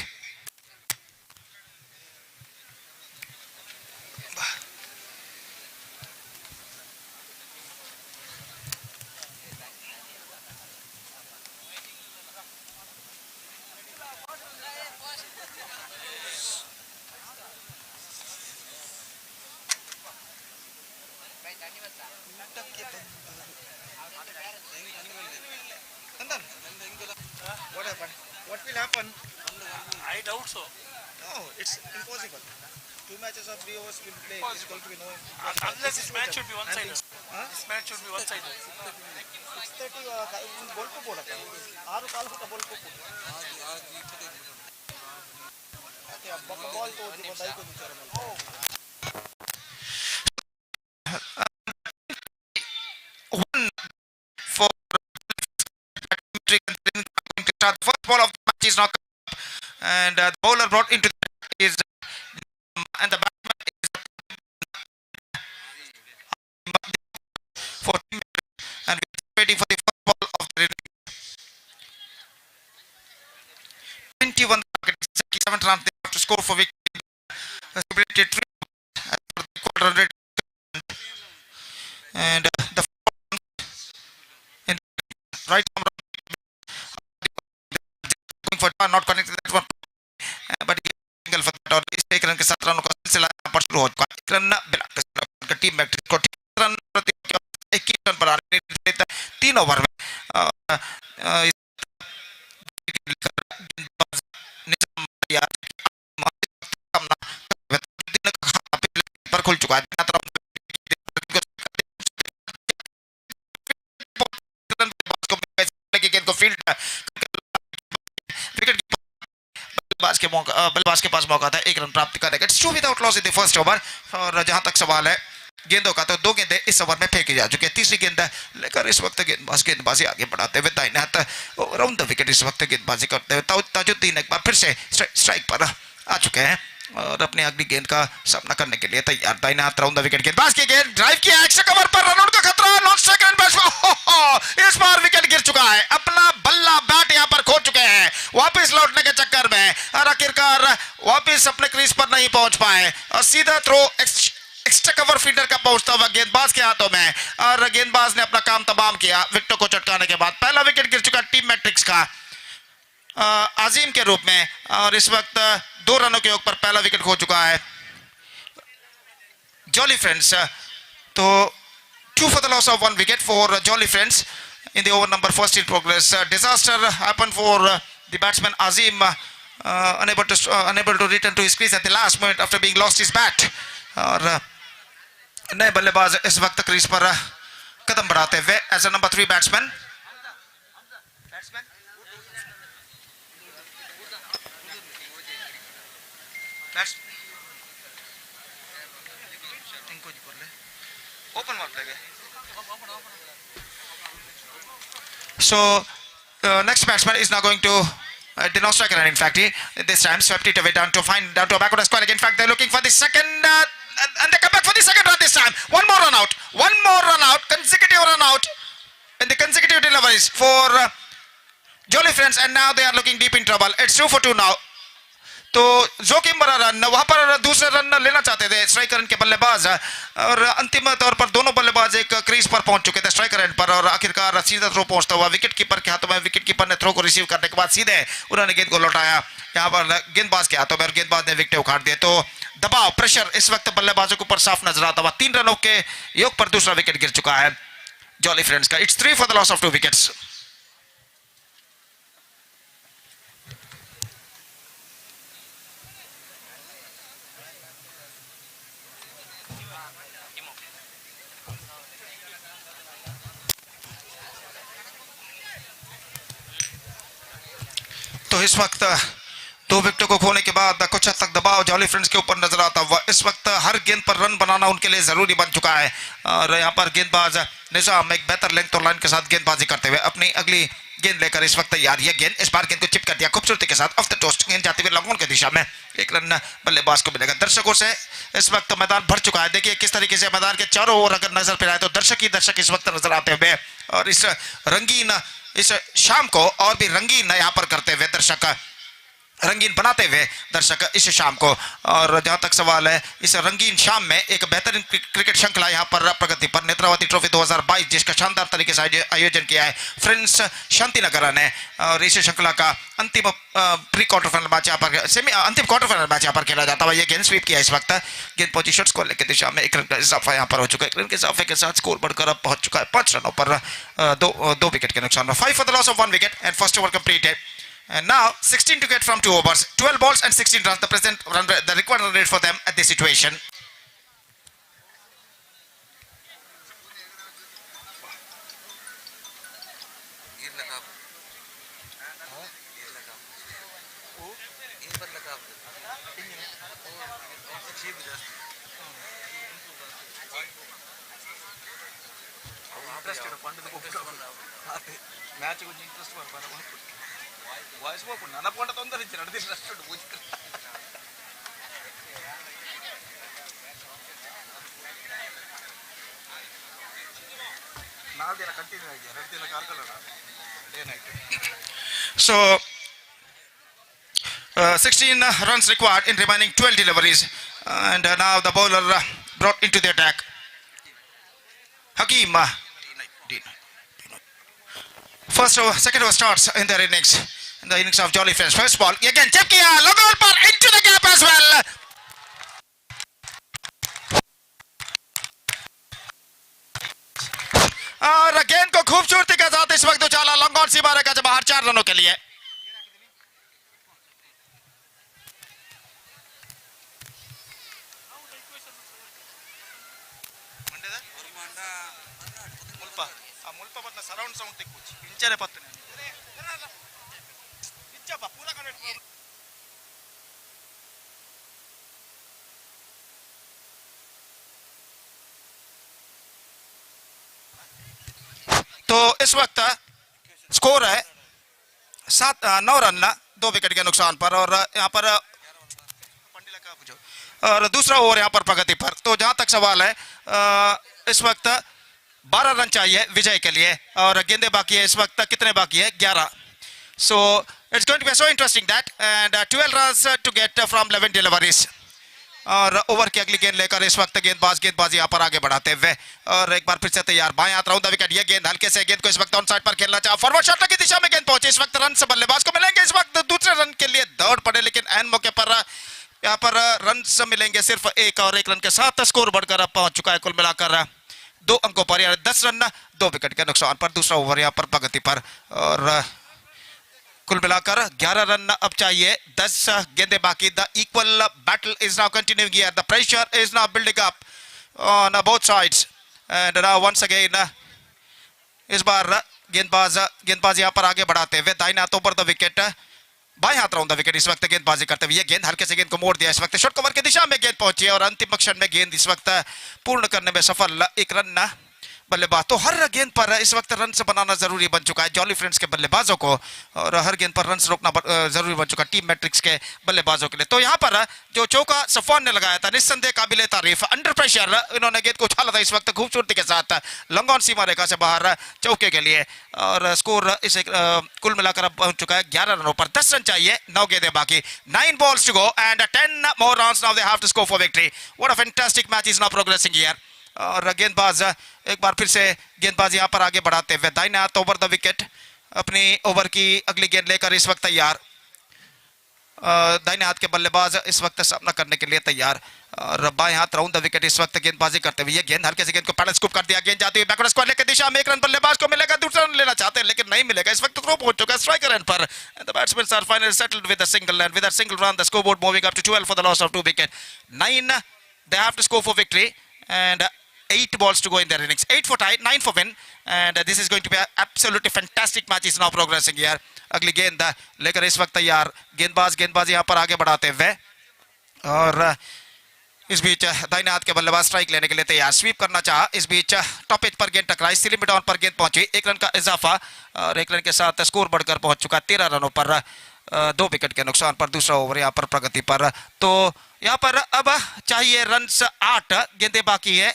What happened? What will happen? I doubt so. No, it's impossible. 2 matches of 3 overs will play. It's going to be no. Unless this match should be one-sided. This match should be one-sided. 6:30 ball ko bola. 6 call ಫುಟ ball ko. Okay, अब ball तो बताई को विचार में. For the first ball of the match is knocked up, and the bowler brought into that is and the batsman is for and waiting for the first ball of the 21 targets, 7 runs they have to score for victory. Celebrated 3 as per the quarter rate, and the in right arm going for not connected that one, but single for that और इस एक run के 7 रनों का सिलसिला यहाँ पर शुरू हो चुका है. रन बिला का टीम मैट्रिक्स को 3 रन प्रति 21 रन पर आने देता 3 ओवर में पर खुल चुका है. फील्ड बल्लेबाज के पास मौका था 1 रन प्राप्त करने का. It's 2 without loss in the first over. और जहां तक सवाल है गेंदों का, तो 2 गेंदें इस ओवर में फेंकी जा चुकी है. तीसरी गेंद लेकर इस वक्त गेंदबाजी आगे बढ़ाते हुए दाहिने हाथ राउंड द विकेट इस वक्त गेंदबाजी करते हुए ताजुद्दीन एक बार फिर से स्ट्राइक पर आ चुके हैं. और अपनी अगली गेंद का सामना करने के लिए तैयार। दाहिने हाथ राउंड द विकेट, गेंदबाज की गेंद ड्राइव किया, एक्स्ट्रा कवर पर रनआउट का खतरा, नॉन स्ट्राइक रन बैट्समैन, इस बार विकेट गिर चुका है, अपना बल्ला बैट यहां पर खो चुके हैं वापस लौटने के चक्कर में, और आखिरकार वापस अपने क्रीज पर नहीं पहुंच पाए और सीधा थ्रो एक्स्ट्रा कवर फील्डर का पहुंचता हुआ गेंदबाज के हाथों में, और गेंदबाज ने अपना काम तमाम किया विकेटों को चटकाने के बाद। पहला विकेट गिर चुका टीम मैट्रिक्स का आजिम के रूप में, और इस वक्त 2 रनों के योग पर पहला विकेट खो चुका है जॉली फ्रेंड्स। तो 2 for the loss of 1 wicket for Jolly Friends in the over number first in progress. Disaster happened for the batsman Azim, unable to return to his crease at the last moment after being lost his bat. और नए बल्लेबाज इस वक्त crease पर कदम बढ़ाते हुए as a number 3 batsman. So next batsman is now going to did not strike a run. In fact, he this time swept it away down to a backward square. In fact, they're looking for the second and they come back for the second run this time. One more run out, consecutive run out in the consecutive deliveries for Jolly Friends, and now they are looking deep in trouble. It's 2 for 2 now. तो जोखिम भरा run, वहां पर दूसरे run लेना चाहते थे striker के बल्लेबाज, और अंतिम तौर पर दोनों बल्लेबाज एक क्रीज पर पहुंच चुके थे स्ट्राइकर एंड पर, और आखिरकार सीधा थ्रो पहुंचता हुआ विकेट कीपर के हाथों में, विकेट कीपर ने थ्रो को रिसीव करने के बाद सीधे उन्होंने गेंद को लौटाया यहां पर गेंदबाज के हाथों में, और गेंदबाज ने विकेट उखाड़ दिए। तो दबाव प्रेशर इस वक्त बल्लेबाजों के ऊपर साफ नजर आता हुआ। 3 रनों के योग पर दूसरा विकेट गिर चुका है जॉली फ्रेंड्स का। It's 3 for the loss of 2 wickets. तो इस वक्त 2 विकेटों को खोने के बाद कुछ हद तक दबाव जॉली फ्रेंड्स के ऊपर नजर आता हुआ। इस वक्त हर गेंद पर रन बनाना उनके लिए जरूरी बन चुका है, और यहाँ पर गेंदबाज निजाम एक बेहतर लेंथ और लाइन के साथ गेंदबाजी करते हुए अपनी अगली गेंद लेकर इस वक्त तैयार। यह गेंद इस बार गेंद को चिप कर दिया खूबसूरती के साथ, ऑफ द टोस्ट गेंद जाती हुई लॉन्ग ऑन की दिशा में, 1 रन बल्लेबाज को मिलेगा। दर्शकों से इस वक्त मैदान भर चुका है, देखिए किस तरीके से मैदान के चारों ओर अगर नजर फिराए तो दर्शक ही दर्शक इस वक्त नजर आते हुए, और इस रंगीन इस शाम को और भी रंगीन यहाँ पर करते हुए दर्शक, रंगीन बनाते हुए दर्शक इस शाम को। और जहां तक सवाल है, इस रंगीन शाम में एक बेहतरीन क्रिकेट श्रृंखला यहां पर प्रगति पर नेत्रावती ट्रॉफी 2022 जिसका शानदार तरीके से आयोजन किया है फ्रेंड्स शांतिनगर ने, और इस श्रृंखला का अंतिम प्री क्वार्टर फाइनल मैच यहाँ पर अंतिम क्वार्टर फाइनल मैच यहाँ पर खेला जाता है। ये गेंद स्वीप किया इस वक्त, गेंद पहुंची शॉट स्कोर लेकर दिशा में 1 रन का इजाफा यहाँ पर हो चुका है। 1 रन के इजाफे के साथ स्कोर बढ़कर अब पहुंच चुका है 5 रनों पर, 2 विकेट के नुकसान में। 5 for the loss of 1 wicket and first over completed. And now 16 to get from 2 overs, 12 balls and 16 runs, the required run rate for them at this situation. Match కొంచెం ఇంట్రెస్ట్ వాయిస్ పోకుండా నన్న పంట తొందర ఇచ్చి నడిచినట్టు ನಾಲ್ಕು ದಿನ ಕಂಟಿನ್ಯೂ ಆಗಿದೆ, 2 ದಿನ ಕಾರ್ಕಲ್ಲ day night. So 16 runs required in remaining 12 deliveries, and now the bowler brought into the attack Hakeem. First over, second over starts in their innings, in the innings of Jolly Friends. First ball again check kiya, long on par into the gap as well. और गेंद को खूबसूरती के साथ इस वक्त उछाला long on सी मारेगा जब बाहर 4 रनों के लिए। ಮುಲ್ಪ ಬತ್ತ ಸರೌಂಡ್ ಸೌಂಡ್ ತೆಕ್ಕೋಚಿ ಇಂಚನೆ ಪತ್ತನೆ ಇಚ್ಚಪ್ಪ ಪೂರ ಕನೆಕ್ಟ್. तो इस वक्त स्कोर है 9 रन 2 विकेट के नुकसान पर, और यहाँ पर और दूसरा ओवर यहाँ पर प्रगति पर। तो जहाँ तक सवाल है इस वक्त 12 रन चाहिए विजय के लिए और गेंदे बाकी है इस वक्त कितने बाकी है 11। So it's going to be so interesting that and 12 runs to get from 11 deliveries. और ओवर की अगली गेंद लेकर इस वक्त गेंदबाजी यहाँ पर आगे बढ़ाते हुए और एक बार फिर से तैयार बाएं हाथ राउंड द विकेट। ये गेंद हल्के से गेंद को इस वक्त ऑन साइड पर खेलना चाहा, फॉरवर्ड शॉट की दिशा में गेंद पहुंचे। इस वक्त रन से बल्लेबाज को मिलेंगे इस वक्त दूसरे रन के लिए दौड़ पड़े, लेकिन एन मौके पर यहाँ पर रन मिलेंगे सिर्फ एक और एक रन के साथ स्कोर बढ़कर अब पहुंच चुका है कुल मिलाकर 2 अंकों पर, यानी 10 रन 2 विकेट के नुकसान पर। दूसरा ओवर यहाँ पर प्रगति पर और कुल मिलाकर 11 रन अब चाहिए, 10 गेंदे बाकी। The equal battle is now continuing here, the pressure is now building up on both sides and now once again इस बार गेंदबाज यहाँ पर आगे बढ़ाते हुए दाहिने हाथ ऊपर द विकेट, बाएं हाथ राउंड द विकेट इस वक्त गेंदबाजी करते हुए। ये गेंद हल्के से गेंद को मोड़ दिया, इस वक्त शॉर्ट कवर की दिशा में गेंद पहुंची है और अंतिम क्षण में गेंद इस वक्त पूर्ण करने में सफल। 1 रन बल्लेबाज। तो हर गेंद पर इस वक्त रन बनाना जरूरी बन चुका है जॉली फ्रेंड्स के बल्लेबाजों को और हर गेंद पर रन रोकना जरूरी बन चुका है टीम मैट्रिक्स के बल्लेबाजों के लिए। तो यहाँ पर जो चौका सफवान ने लगाया था निस्संदेह काबिले तारीफ, अंडर प्रेशर इन्होंने गेंद को उछाला था इस वक्त खूबसूरती के साथ लॉन्ग ऑन सीमा रेखा से बाहर चौके के लिए और स्कोर इसे कुल मिलाकर अब पहुंच चुका है 11 रनों पर। 10 रन चाहिए, 9 गेंदें बाकी, 9 balls to go and 10 more runs now they have to score for victory. What a fantastic match is now progressing here. और गेंदबाज एक बार फिर से गेंदबाज यहाँ पर आगे बढ़ाते हुए दाहिने हाथ ओवर द विकेट अपनी ओवर की अगली गेंद लेकर इस वक्त तैयार। दाहिने हाथ के बल्लेबाज इस वक्त सामना करने के लिए तैयार और बाएं हाथ राउंड द विकेट इस वक्त गेंदबाजी करते हुए। ये गेंद हल्के से गेंद को पैडल स्कूप कर दिया, गेंद जाती हुई बैकवर्ड स्क्वायर की दिशा में 1 रन बल्लेबाज को मिलेगा, दूसरा रन लेना चाहते हैं लेकिन नहीं मिलेगा। इस वक्त थ्रो पहुंच चुका है स्ट्राइकर एंड पर the batsman are finally settled with a single and with a single run the scoreboard moving up to 12 for the loss of 2 wicket. 9 they have to score for victory and 8 balls to go in their innings, 8 for tie, 9 for win and this is going to be an absolutely fantastic match is now progressing here. अगली गेंद लेकर इस वक्त तैयार गेंदबाज यहाँ पर आगे बढ़ाते हुए और इस बीच दाहिने हाथ के बल्लेबाज स्ट्राइक लेने के लिए तैयार, स्वीप करना चाहा, इस बीच टॉप एज पर गेंद टकराई, स्लिप डाउन पर गेंद पहुंची, 1 रन का इजाफा और 1 रन के साथ स्कोर बढ़कर पहुंच चुका 13 रनों पर 2 विकेट के नुकसान पर। दूसरा ओवर यहाँ पर प्रगति पर। तो यहाँ पर अब चाहिए रन 8, गेंदे बाकी है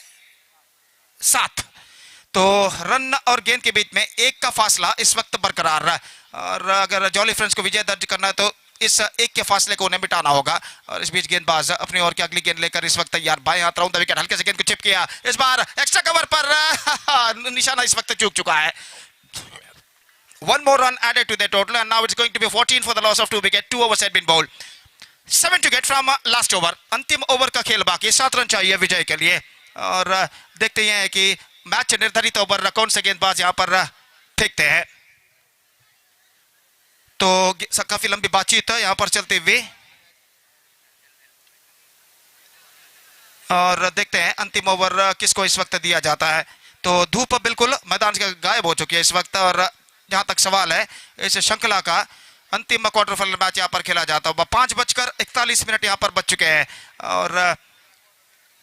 7। तो रन और गेंद के बीच में 1 का फासला इस वक्त बरकरार और अगर जॉली फ्रेंड्स को विजय दर्ज करना है तो इस 1 के फासले को उन्हें मिटाना होगा। और इस बीच गेंदबाज अपनी ओर की अगली गेंद लेकर इस वक्त तैयार, बाएं हाथ राउंड द विकेट हल्के से गेंद को चिप किया, इस बार एक्स्ट्रा कवर पर निशाना इस वक्त चूक चुका है। 1 more run added to the total and now it's going to be 14 for the loss of 2 wicket. 2 overs had been bowled, 7 to get from last over. अंतिम ओवर का खेल बाकी, 7 रन चाहिए विजय के लिए और देखते हैं कि मैच निर्धारित ओवर कौन से गेंदबाज यहाँ पर फेंकते हैं। तो काफी लंबी बातचीत है यहाँ पर चलते हुए और देखते हैं अंतिम ओवर किसको इस वक्त दिया जाता है। तो धूप बिल्कुल मैदान से गायब हो चुकी है इस वक्त और जहां तक सवाल है इस श्रृंखला का अंतिम क्वार्टर फाइनल मैच यहाँ पर खेला जाता है। 5:41 यहाँ पर बच चुके हैं और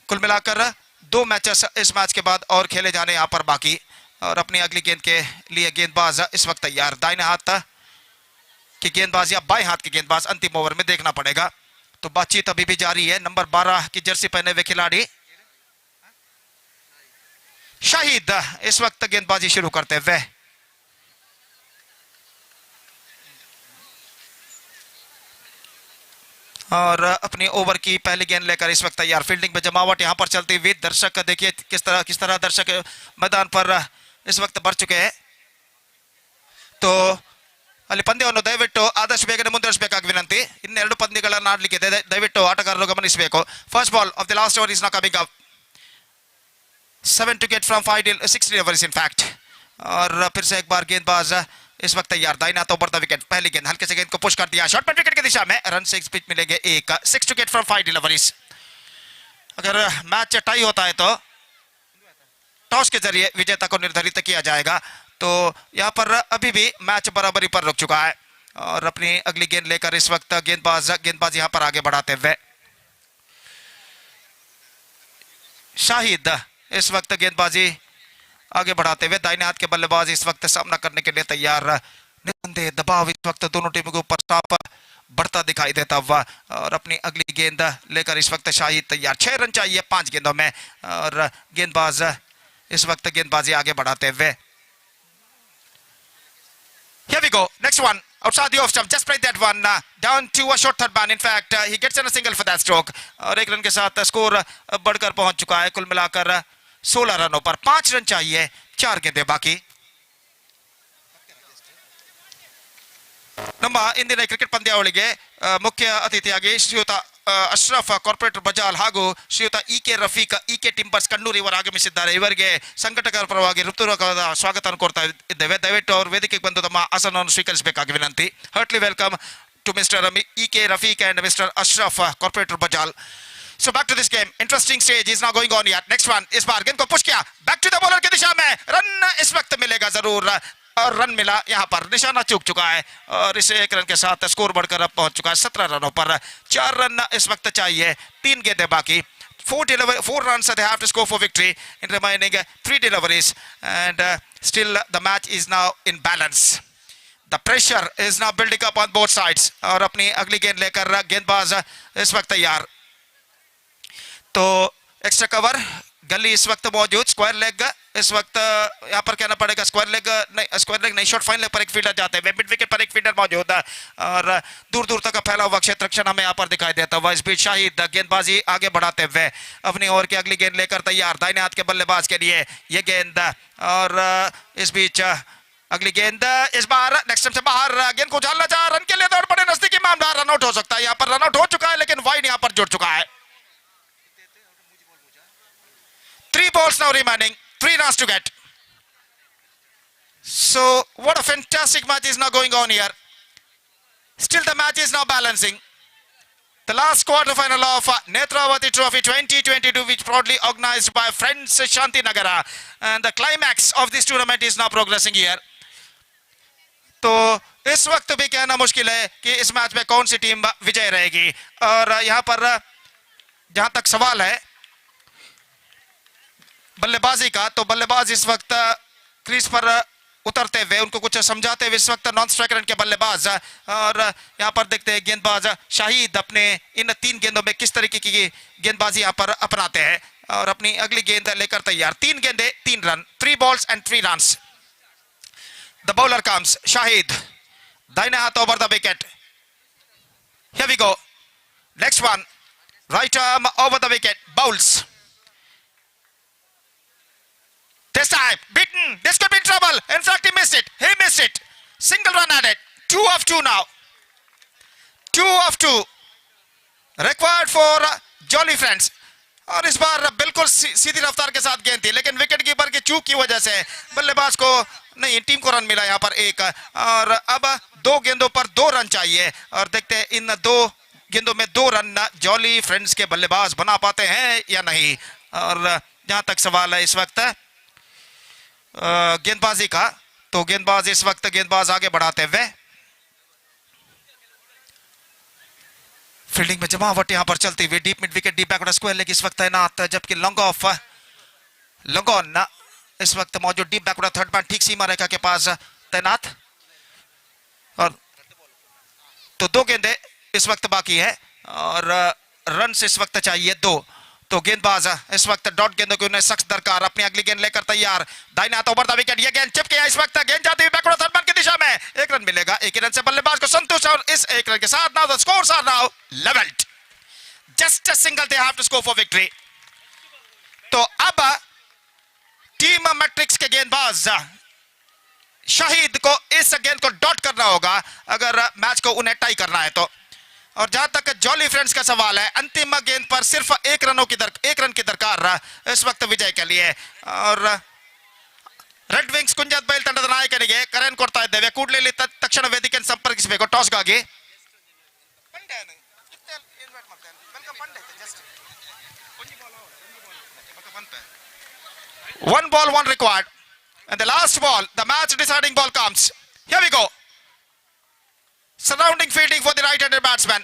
कुल मिलाकर 2 मैचेस इस मैच के बाद और खेले जाने यहाँ पर बाकी और अपनी अगली गेंद के लिए गेंदबाज इस वक्त तैयार, दाहिने हाथ की गेंदबाज या बाएं हाथ की गेंदबाज अंतिम ओवर में देखना पड़ेगा। तो बातचीत अभी भी जारी है। नंबर 12 की जर्सी पहने हुए खिलाड़ी शाहिद इस वक्त गेंदबाजी शुरू करते हुए और अपनी ओवर की पहली गेंद लेकर इस वक्त तैयार। फील्डिंग में जमावट यहां पर चलती हुई, दर्शक देखिए किस तरह दर्शक मैदान पर इस वक्त भर चुके हैं। तो ಅಲ್ಲಿ ಪಂದ್ಯವನ್ನು ದಯವಿಟ್ಟು ಆದಷ್ಟು ಬೇಗನೆ ಮುಂದುವರಿಸಬೇಕಾಗಿ ವಿನಂತಿ। ಇನ್ನೆರಡು ಪಂದ್ಯಗಳನ್ನು ಆಡಲಿಕ್ಕಿದೆ, ದಯವಿಟ್ಟು ಆಟಗಾರರು ಗಮನಿಸಬೇಕು। First ball of the last over is not coming up, 7 to get from 6 deliveries in fact। और फिर से एक बार गेंदबाज इस वक्त तैयार, दाहिना तो बढ़ता विकेट, पहली गेंद हल्के से गेंद को पुश कर दिया, शॉर्ट पर विकेट की दिशा में, रन से पिच मिलेंगे 1, 6 to get from 5 deliveries। अगर मैच टाई होता है तो टॉस के जरिए विजेता को निर्धारित किया जाएगा। तो यहाँ पर अभी भी मैच बराबरी पर रुक चुका है और अपनी अगली गेंद लेकर इस वक्त गेंदबाज यहाँ पर आगे बढ़ाते हुए शाहिद इस वक्त गेंदबाजी आगे बढ़ाते हुए, दाहिने हाथ के बल्लेबाज इस वक्त सामना करने के लिए तैयार। निसंदेह दबाव इस वक्त दोनों टीमों के ऊपर साफ बढ़ता दिखाई देता हुआ और अपनी अगली गेंद लेकर इस वक्त शाहिद तैयार। 6 रन चाहिए 5 गेंदों में और गेंदबाज इस वक्त गेंदबाजी आगे बढ़ाते हुए। Here we go. Next one. Outside the off stump. Just play that one. Down to a short third man. In fact, he gets in a single for that stroke. और 1 रन के साथ स्कोर बढ़कर पहुंच चुका है। कुल मिलाकर 16 रनों पर 5 रन चाहिए, 4 गेंदें बाकी। ನಮ್ಮ ಇಂದಿನ ಕ್ರಿಕೆಟ್ ಪಂದ್ಯಾವಳಿಗೆ ಮುಖ್ಯ ಅತಿಥಿಯಾಗಿ ಶ್ರೀಯುತ ಅಶ್ರಫ್ ಕಾರ್ಪೊರೇಟರ್ ಬಜಾಲ್ ಹಾಗೂ ಶ್ರೀಯುತ ಇಕೆ ರಫೀಕ್ ಇಕೆ ಟಿಂಬರ್ಸ್ ಕಣ್ಣೂರು ಇವರು ಆಗಮಿಸಿದ್ದಾರೆ. ಇವರಿಗೆ ಸಂಘಟಕರ ಪರವಾಗಿ ಹೃತ್ಪೂರ್ವಕವಾದ ಸ್ವಾಗತ ಕೋರ್ತಾ ಇದ್ದೇವೆ. ದಯವಿಟ್ಟು ಅವರು ವೇದಿಕೆಗೆ ಬಂದು ತಮ್ಮ ಆಸನವನ್ನು ಸ್ವೀಕರಿಸಬೇಕಾಗಿ ವಿನಂತಿ. Heartly welcome to mister E K Rafeeq and Mr. Ashraf, corporator Bajal. So back to this game. Interesting stage is now going on here. Next one. इस बार गेंद को पुश किया. Back to the bowler की दिशा में. रन इस वक्त मिलेगा जरूर और रन मिला. यहाँ पर निशाना चूक चुका है और इसे 1 रन के साथ स्कोर बढ़कर अब पहुंच चुका है 17 रनों पर. 4 रन इस वक्त चाहिए, 3 गेंदें बाकी. 4 runs they have to score for victory in remaining 3 deliveries and still the match is now in balance. The pressure is now building up on both sides और अपनी अगली गेंद लेकर गेंदबाज इस वक्त तैयार. तो एक्स्ट्रा कवर गली इस वक्त मौजूद. स्क्वायर लेग इस वक्त यहाँ पर कहना पड़ेगा स्क्वायर लेग नहीं शॉर्ट फाइन लेग पर एक फील्डर जाते हैं. मिड विकेट पर एक फील्डर मौजूद है और दूर दूर तक फैला हुआ क्षेत्र क्षण हमें यहाँ पर दिखाई देता हुआ. इस बीच शाहिद गेंदबाजी आगे बढ़ाते हुए अपनी ओवर की अगली गेंद लेकर तैयार. दाहिने हाथ के बल्लेबाज के लिए ये गेंद और इस बीच अगली गेंद इस बार नेक्स्ट टाइम से बाहर. गेंद को उछालना चाह, रन के लिए दौड़ पड़े, नजदीकी मामला, रन आउट हो सकता है. यहाँ पर रन आउट हो चुका है लेकिन वाइड यहाँ पर जुड़ चुका है. 3 balls now remaining, 3 runs to get. So what a fantastic match is now going on here. Still the match is now balancing. The last quarter final of Nethravathi Trophy 2022, which proudly organized by friends Shanthinagara, and the climax of this tournament is now progressing here. तो इस वक्त भी कहना मुश्किल है कि इस match में कौन सी टीम विजय रहेगी. और यहाँ पर जहां तक सवाल है बल्लेबाजी का, तो बल्लेबाज इस वक्त क्रीज पर उतरते हुए उनको कुछ समझाते हुए इस वक्त नॉन स्ट्राइकर के बल्लेबाज. और यहाँ पर देखते हैं गेंदबाज शाहिद अपने इन 3 गेंदों में किस तरीके की गेंदबाजी यहाँ पर अपनाते हैं और अपनी अगली गेंद लेकर तैयार. 3 गेंदें 3 run, 3 balls and 3 runs. The bowler comes, Shahid. दाहिने हाथ over the wicket. Here we go. Next one. Right arm over the wicket. Bowls. This time, beaten. This could be in trouble. In fact, he missed it. He missed it. Single run at it. 2 of 2 now. 2 of 2. Required for Jolly Friends. और इस बार बिल्कुल सीधी रफ्तार के साथ गेंद थी लेकिन wicket keeper की चूक की वजह से बल्लेबाज को नहीं, टीम को रन मिला यहाँ पर 1. और अब 2 गेंदों पर 2 रन चाहिए और देखते हैं इन 2 गेंदों में 2 रन जॉली फ्रेंड्स के बल्लेबाज बना पाते हैं या नहीं. और जहां तक सवाल है इस वक्त गेंदबाजी का, तो गेंदबाज इस वक्त गेंदबाज आगे बढ़ाते हुए फील्डिंग में जमावट यहां पर चलती हुई. Deep mid wicket, deep backward square leg इस वक्त तैनात, जबकि लॉन्ग ऑन इस वक्त मौजूद. डीप बैकवर्ड थर्ड मैन ठीक सीमा रेखा के पास तैनात. और तो 2 गेंदें इस वक्त बाकी है और रन इस वक्त चाहिए 2. तो गेंदबाज इस वक्त डॉट गेंदों की उन्हें सख्त दरकार. अपनी अगली गेंद लेकर तैयार. दाहिने हाथ ओवर द विकेट. ये गेंद चिप गया इस वक्त. गेंद जाती हुई बैकवर्ड थर्ड मैन की दिशा में. 1 रन मिलेगा. 1 रन से बल्लेबाज को संतुष्ट और इस 1 रन के साथ now the scores are now levelled. Just a single they have to score for victory. तो अब टीम मैट्रिक्स के गेंदबाज शाहिद को इस गेंद को डॉट करना होगा अगर मैच को उन्हें टाई करना है तो. और जहां तक जॉली फ्रेंड्स का सवाल है, अंतिम गेंद पर सिर्फ 1 रन की दरकार इस वक्त विजय के लिए. और ರೆಡ್ ವಿಂಗ್ಸ್ ಕುಂಜತ್ ಬೈಲ್ ತಂಡದ ನಾಯಕನಿಗೆ ಕರೆಯನ್ನು ಕೊಡ್ತಾ ಇದ್ದೇವೆ. ಕೂಡಲೇ ತಕ್ಷಣ ವೇದಿಕೆಯನ್ನು ಸಂಪರ್ಕಿಸಬೇಕು. ಟಾಸ್ ಗಾಗಿ 1 ball 1 required and the last ball, the match deciding ball comes. Here we go. Surrounding fielding for the right-handed batsman.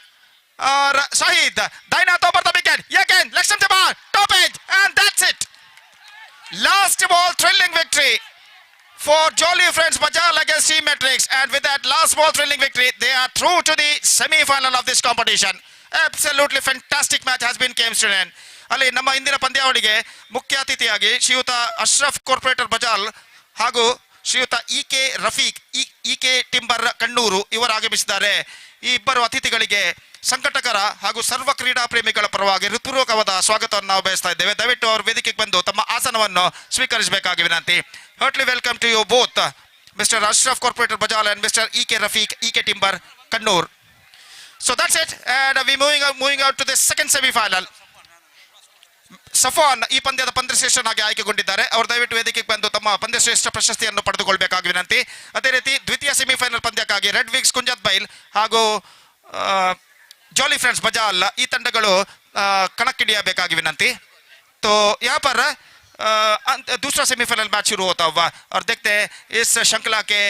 और शाहिद दाहिना हाथ पर द विकेट. ये गेंद लेग स्टंप से बाहर, top edge and that's it. Last ball thrilling victory for Jolly Friends Bajal against Team Matrix, and with that last ball thrilling victory they are through to the semi-final of this competition. Absolutely fantastic match has been came to an end. ಅಲ್ಲಿ ನಮ್ಮ ಇಂದಿನ ಪಂದ್ಯಾವಳಿಗೆ ಮುಖ್ಯ ಅತಿಥಿಯಾಗಿ ಶ್ರೀಯುತ Ashraf corporate Bajal ಹಾಗೂ ಶ್ರೀಯುತ ಇಕೆ Rafiq ಇಕೆ timber Kannur ಇವರು ಆಗಮಿಸಿದ್ದಾರೆ. ಈ ಇಬ್ಬರು ಅತಿಥಿಗಳಿಗೆ ಸಂಘಟಕರ ಹಾಗೂ ಸರ್ವ ಕ್ರೀಡಾ ಪ್ರೇಮಿಗಳ ಪರವಾಗಿ ಹೃತ್ಪೂರ್ವಕವಾದ ಸ್ವಾಗತವನ್ನು ನಾವು ಬಯಸ್ತಾ ಇದ್ದೇವೆ. ದಯವಿಟ್ಟು ಅವರು ವೇದಿಕೆಗೆ ಬಂದು ತಮ್ಮ ಆಸನವನ್ನು ಸ್ವೀಕರಿಸಬೇಕಾಗಿ ವಿನಂತಿ. Heartily welcome to you both, Mr. Ashraf Corporator Bajal and Mr. E.K. Rafiq, E.K. Timber, Kannur. So that's it, and we moving out to the second semi-final. ಸಫಾನ್ ಈ ಪಂದ್ಯದ ಪಂದ್ಯಶ್ರೇಷ್ಠನಾಗಿ ಆಯ್ಕೆಗೊಂಡಿದ್ದಾರೆ. ಅವರು ದಯವಿಟ್ಟು ವೇದಿಕೆಗೆ ಬಂದು ತಮ್ಮ ಪಂದ್ಯಶ್ರೇಷ್ಠ ಪ್ರಶಸ್ತಿಯನ್ನು ಪಡೆದುಕೊಳ್ಬೇಕಾಗಿ ವಿನಂತಿ. ಅದೇ ರೀತಿ ದ್ವಿತೀಯ ಸೆಮಿಫೈನಲ್ ಪಂದ್ಯಕ್ಕಾಗಿ ರೆಡ್ ವಿಗ್ಸ್ ಕುಂಜತ್ ಬೈಲ್ ಹಾಗೂ ಜಾಲಿ ಫ್ರೆಂಡ್ಸ್ ಬಜಾಲ್ ಈ ತಂಡಗಳು ಕಣಕ್ಕಿಳಿಯಬೇಕಾಗಿ ವಿನಂती. तो यहाँ पर दूसरा सेमीफाइनल मैच शुरू होता हुआ और देखते हैं इस श्रृंखला के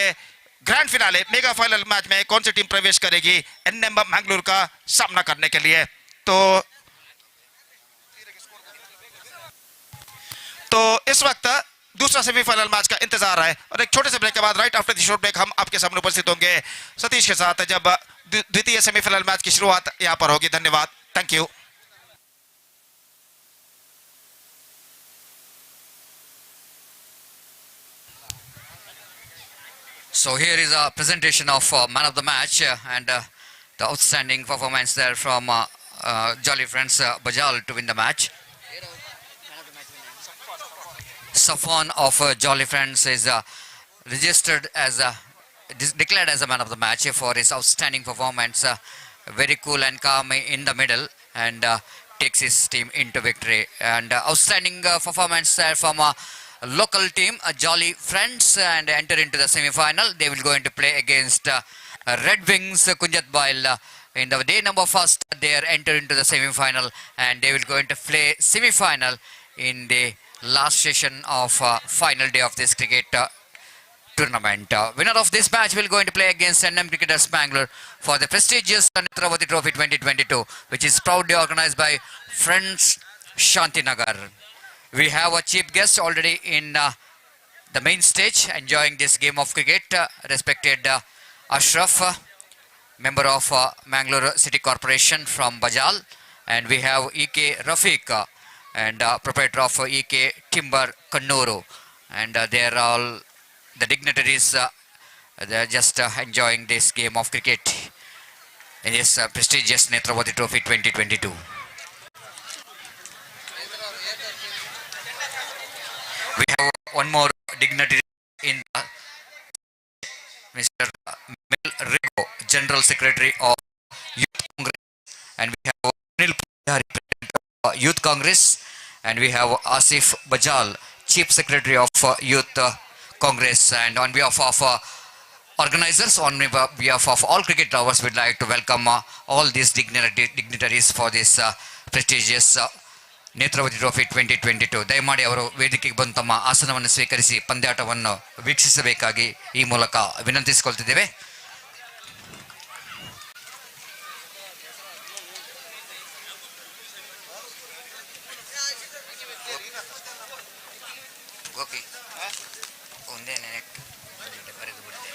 grand finale mega final match में कौन सी टीम प्रवेश करेगी एनएम मैंगलोर का सामना करने के लिए. तो इस वक्त दूसरा सेमीफाइनल मैच का इंतजार है और एक छोटे से ब्रेक के बाद right after the short break हम आपके सामने उपस्थित होंगे सतीश के साथ जब द्वितीय सेमीफाइनल मैच की शुरुआत यहाँ पर होगी. धन्यवाद. Thank you. So here is a presentation of man of the match and the outstanding performance there from Jolly Friends Bajal to win the match. Safwan of Jolly Friends is registered as declared as a man of the match for his outstanding performance. Very cool and calm in the middle and takes his team into victory. And outstanding performance there from local team Jolly Friends and enter into the semi-final. They will go into play against Red Wings Kunjat Bail in the day number first. They are enter into the semi-final and they will go into play semi-final in the last session of final day of this cricket tournament. Winner of this match will go into play against NM Cricketers Manglore for the prestigious Nethravathi Trophy 2022, which is proudly organized by Friends Shanthinagara. We have a chief guest already in the main stage enjoying this game of cricket, respected Ashraf, member of Mangalore City Corporation from Bajal, and we have E.K. Rafiq and proprietor of E.K. Timber Kannuru, and they are all the dignitaries. They are just enjoying this game of cricket in this prestigious Nethravathi Trophy 2022. We have one more dignitary in Mr. Mel Rigo, General Secretary of Youth Congress, and we have Anil Pujari, President of Youth Congress, and we have Asif Bajal, Chief Secretary of Youth Congress. And on behalf of organizers, on behalf of all cricket lovers, we'd like to welcome all these dignitaries for this prestigious Netravati trophy 2022. ದಯಮಾಡಿ ಅವರು ವೇದಿಕೆಗೆ ಬಂದು ತಮ್ಮ ಆಸನವನ್ನು ಸ್ವೀಕರಿಸಿ ಪಂದ್ಯಾಟವನ್ನು ವೀಕ್ಷಿಸಬೇಕಾಗಿ ಈ ಮೂಲಕ ವಿನಂತಿಸಿಕೊಳ್ತಿದ್ದೇವೆ. ಗೋಪಿ ಒಂದೇ ನೆನೆಕ್ಟ್ ಬರೆದು ಬಿಟ್ಟಿದೆ.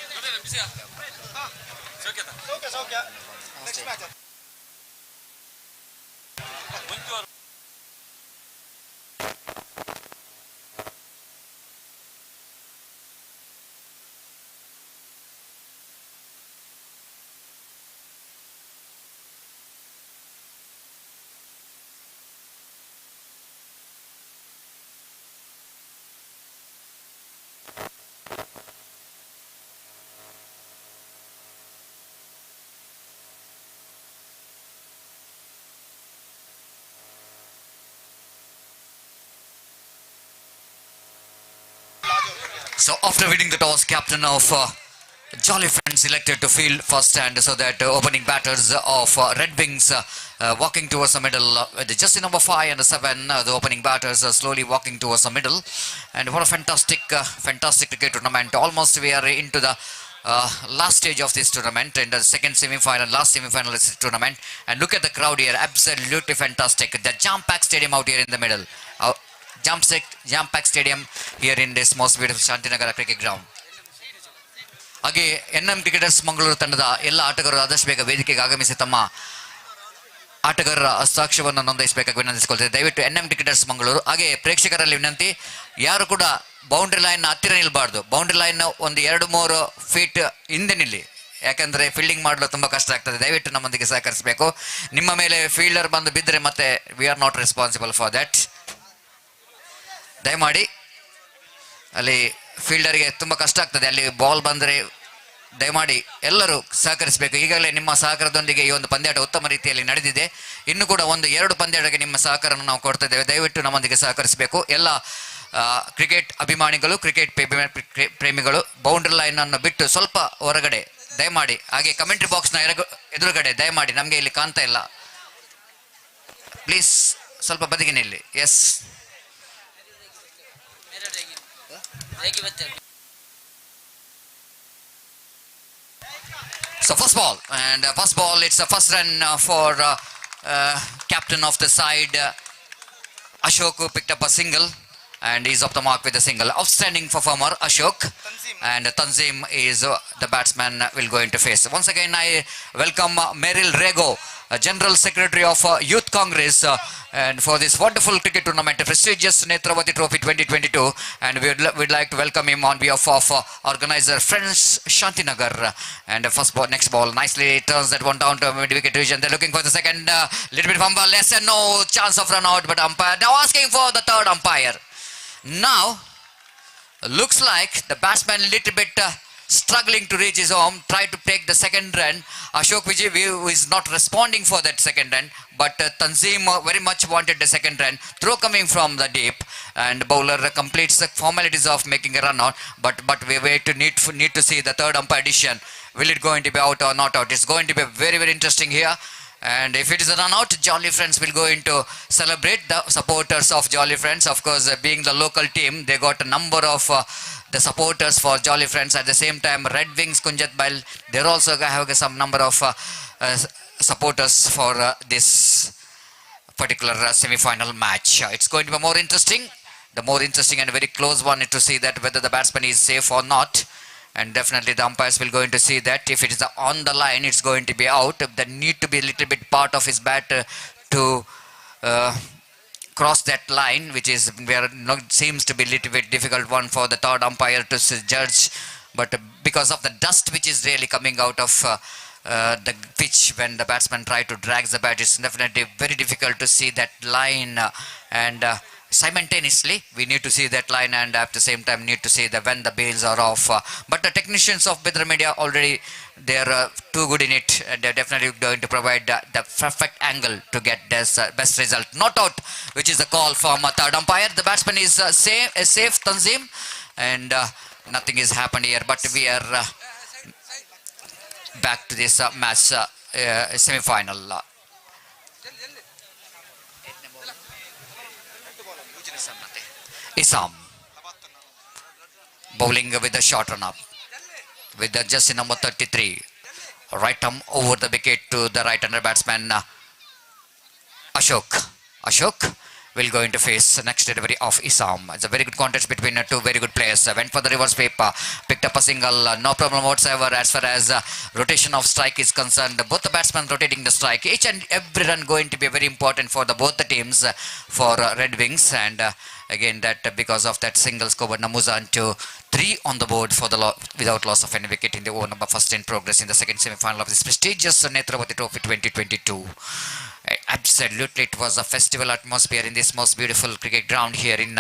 So after winning the toss, captain of Jolly Friends selected to field first, and so that opening batters of Red Wings walking towards the middle with the jersey number 5 and 7. The opening batters are slowly walking towards the middle, and what a fantastic cricket tournament. Almost we are into the last stage of this tournament, in the second semi-final, last semi-final of this tournament. And look at the crowd here, absolutely fantastic. The jam-packed stadium out here in the middle. Jam-packed stadium here in this most beautiful Shanthinagara cricket ground. ಹಾಗೆ NM cricketers Mangaluru ತಂಡದ ಎಲ್ಲ ಆಟಗಾರರು ಆದಷ್ಟು ಬೇಗ ವೇದಿಕೆಗೆ ಆಗಮಿಸಿ ತಮ್ಮ ಆಟಗಾರರ ಹಸ್ತಾಕ್ಷರವನ್ನು ನೋಂದಾಯಿಸಬೇಕಾಗಿ ವಿನಂತಿಸಿಕೊಳ್ತೇವೆ. ದಯವಿಟ್ಟು NM ಕ್ರಿಕೆಟರ್ಸ್ ಮಂಗಳೂರು. ಹಾಗೆ ಪ್ರೇಕ್ಷಕರಲ್ಲಿ ವಿನಂತಿ, ಯಾರು ಕೂಡ ಬೌಂಡ್ರಿ ಲೈನ್ ಹತ್ತಿರ ನಿಲ್ಬಾರ್ದು. ಬೌಂಡ್ರಿ ಲೈನ್ ಒಂದು 2-3 ಫೀಟ್ ಹಿಂದೆ ನಿಲ್ಲಿ, ಯಾಕಂದ್ರೆ ಫೀಲ್ಡಿಂಗ್ ಮಾಡಲು ತುಂಬಾ ಕಷ್ಟ ಆಗ್ತದೆ. ದಯವಿಟ್ಟು ನಮ್ಮೊಂದಿಗೆ ಸಹಕರಿಸಬೇಕು. ನಿಮ್ಮ ಮೇಲೆ ಫೀಲ್ಡರ್ ಬಂದು ಬಿದ್ದರೆ ಮತ್ತೆ we are not responsible for that. ದಯಮಾಡಿ ಅಲ್ಲಿ ಫೀಲ್ಡರ್ಗೆ ತುಂಬ ಕಷ್ಟ ಆಗ್ತದೆ, ಅಲ್ಲಿ ಬಾಲ್ ಬಂದರೆ ದಯಮಾಡಿ ಎಲ್ಲರೂ ಸಹಕರಿಸಬೇಕು. ಈಗಾಗಲೇ ನಿಮ್ಮ ಸಹಕಾರದೊಂದಿಗೆ ಈ ಒಂದು ಪಂದ್ಯಾಟ ಉತ್ತಮ ರೀತಿಯಲ್ಲಿ ನಡೆದಿದೆ. ಇನ್ನು ಕೂಡ 1-2 ಪಂದ್ಯಾಟಕ್ಕೆ ನಿಮ್ಮ ಸಹಕಾರವನ್ನು ನಾವು ಕೊಡ್ತಾ ಇದ್ದೇವೆ. ದಯವಿಟ್ಟು ನಮ್ಮೊಂದಿಗೆ ಸಹಕರಿಸಬೇಕು. ಎಲ್ಲ ಕ್ರಿಕೆಟ್ ಅಭಿಮಾನಿಗಳು, ಕ್ರಿಕೆಟ್ ಪ್ರೇಮಿಗಳು ಬೌಂಡ್ರಿ ಲೈನ್ ಅನ್ನು ಬಿಟ್ಟು ಸ್ವಲ್ಪ ಹೊರಗಡೆ ದಯಮಾಡಿ. ಹಾಗೆ ಕಮೆಂಟ್ರಿ ಬಾಕ್ಸ್ನ ಎದುರುಗಡೆ ದಯಮಾಡಿ, ನಮಗೆ ಇಲ್ಲಿ ಕಾಣ್ತಾ ಇಲ್ಲ, ಪ್ಲೀಸ್ ಸ್ವಲ್ಪ ಬದಿಗೆ ನಿಲ್ಲಿ. Yes, so first ball, and first ball, it's a first run for captain of the side Ashok, who picked up a single and he's off the mark with a single. Outstanding performer Ashok, and Tanzim is the batsman will going to face. Once again I welcome Meryl Rego, General Secretary of Youth Congress, and for this wonderful cricket tournament, prestigious Nethravathi Trophy 2022, and we'd like to welcome him on behalf of organizer Friends Shanthinagara. And first ball, next ball nicely turns that one down to mid wicket region. They're looking for the second, little bit fumble, less and no chance of run out, but umpire now asking for the third umpire. Now looks like the batsman little bit struggling to reach his home, tried to take the second run. Ashok Vijay who is not responding for that second run, but Tanzim very much wanted the second run. Throw coming from the deep, and bowler completes the formalities of making a run out, but we wait to need to see the third umpire decision. Will it going to be out or not out? It's going to be very, very interesting here. And if it is a run out, Jolly Friends will go into celebrate. The supporters of Jolly Friends, of course, being the local team, they got a number of the supporters for Jolly Friends. At the same time, Red Wings Kunjat Bail, they're also having some number of supporters for this particular semi-final match. It's going to be more interesting. The more interesting and very close one is to see that whether the batsman is safe or not. And definitely the umpires will going to see that. If it is on the line, it's going to be out. There need to be a little bit part of his bat to cross that line, which is where seems to be a little bit difficult one for the third umpire to judge. But because of the dust which is really coming out of the pitch when the batsman try to drag the bat, it's definitely very difficult to see that line. And simultaneously we need to see that line, and at the same time need to see the when the bails are off. But the technicians of Bedra Media already, they're too good in it, and they're definitely going to provide the perfect angle to get this best result. Not out, which is the call from third umpire. The batsman is safe, Tanzim, and nothing has happened here. But we are back to this match semi-final. Isam bowling with a short run up with the jersey number 33, right arm over the wicket to the right hander batsman Ashok will go into face next delivery of Isam. It's a very good contest between two very good players. Went for the reverse sweep, picked up a single, no problem whatsoever as far as rotation of strike is concerned. Both the batsmen rotating the strike, each and every run going to be very important for both the teams, for Red Wings. And again that because of that single scored Namuzan to 3 on the board for the without loss of any wicket in the over number first in progress in the second semi-final of this prestigious Nethravathi Trophy 2022. Absolutely, it was a festival atmosphere in this most beautiful cricket ground here in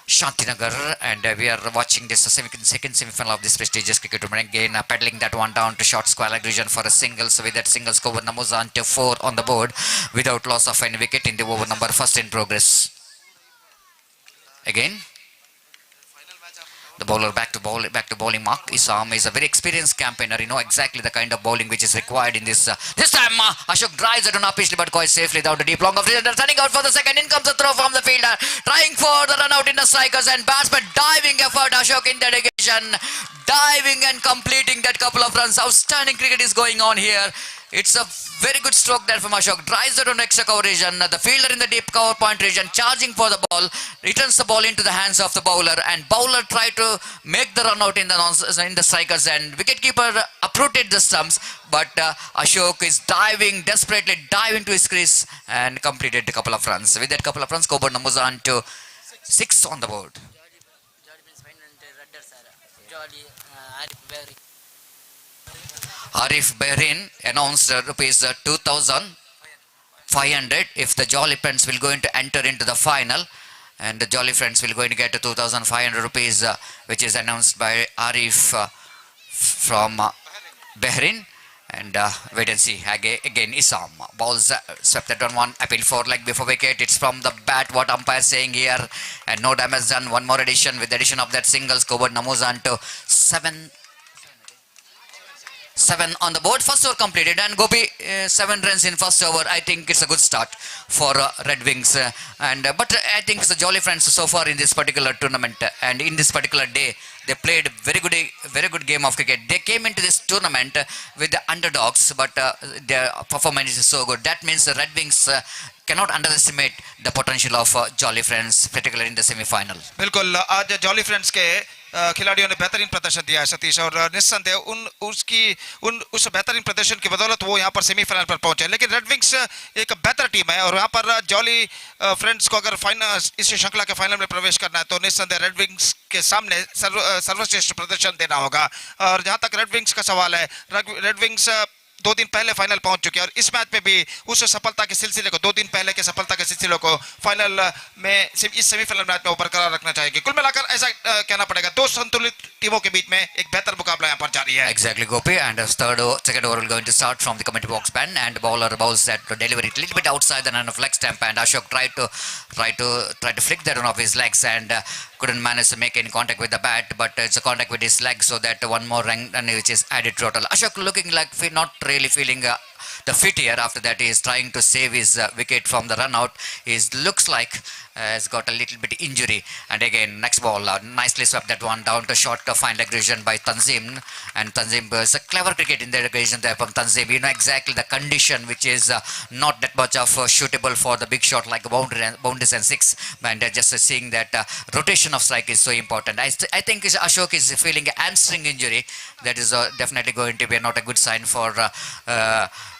Shanthinagara, and we are watching this second semi-final of this prestigious cricket tournament. Again, peddling that one down to short square region for a single. So with that single score, Namuzan to 4 on the board without loss of any wicket in the over number first in progress. Again, the bowler back to bowling mark. Isam is a very experienced campaigner. You know exactly the kind of bowling which is required in this. This time Ashok drives it on up easily but quite safely down the deep long of field. Turning out for the second. In comes a throw from the fielder, trying for the run out in the strikers, and batsman diving effort. Ashok in dedication diving and completing that couple of runs. Outstanding cricket is going on here. It's a very good stroke there from Ashok. Drives it on extra cover region. The fielder in the deep cover point region charging for the ball. Returns the ball into the hands of the bowler. And bowler tried to make the run out in the strikers end. Wicketkeeper uprooted the stumps. But Ashok is desperately diving to his crease and completed a couple of runs. With that couple of runs, Coburn moves on to 6 on the board. Arif Behrin announced rupees 2,500 if the Jolly Friends will going to enter into the final, and the Jolly Friends will going to get 2,500 rupees, which is announced by Arif from Behrin. And wait and see. Again Isam balls swept that on one, appeal for leg before wicket. It's from the bat, what umpire saying here, and no damage done. One more addition. With the addition of that singles, Coburn moves on to 7 on the board. First over completed, and Gopi 7 runs in first over. I think it's a good start for Red Wings, but I think it's the Jolly Friends so far in this particular tournament and in this particular day. They played very good game of cricket. They came into this tournament with the underdogs, but their performance is so good. That means the Red Wings cannot underestimate the potential of Jolly Friends, particularly in the semi-final. बिल्कुल आज jolly friends के खिलाड़ियों ने बेहतरीन प्रदर्शन दिया है सतीश, और निस्संदेह उस बेहतरीन प्रदर्शन की बदौलत वो यहाँ पर सेमीफाइनल पर पहुंचे। लेकिन रेड विंग्स एक बेहतर टीम है, और यहाँ पर जॉली फ्रेंड्स को अगर फाइनल इस श्रृंखला के फाइनल में प्रवेश करना है तो निस्संदेह रेड विंग्स के सामने सर्वश्रेष्ठ प्रदर्शन देना होगा। और जहाँ तक रेड विंग्स का सवाल है, रेड विंग्स 2 दिन पहले फाइनल पहुंच चुके हैं, और इस मैच में भी उस सफलता के सिलसिले को 2 दिन पहले के सफलता के सिलसिले को फाइनल में इस सेमीफाइनल मैच में बरकरार रखना चाहिए। कुल मिलाकर ऐसा कहना पड़ेगा, 2 संतुलित टीमों के बीच में एक बेहतर मुकाबला यहाँ पर जारी है। Exactly, Gopi, and second over will going to start from the commentary box pen, and bowler bowls that delivery a little bit outside the line of leg stamp, and Ashok tried to flick that one off his legs and couldn't manage to make any contact with the bat, but it's a contact with his leg, so that one more run which is added total. Ashok looking like not really feeling the fit here. After that, he is trying to save his wicket from the run out. He looks like has got a little bit injury. And again, next ball, nicely swept that one down to short fine leg region by Tanzim. And Tanzim is a clever cricket in the region there from Tanzim. You know exactly the condition which is not that much of suitable for the big shot like boundaries and 6. And just seeing that rotation of strike is so important. I think Ashok is feeling a hamstring injury. That is definitely going to be not a good sign for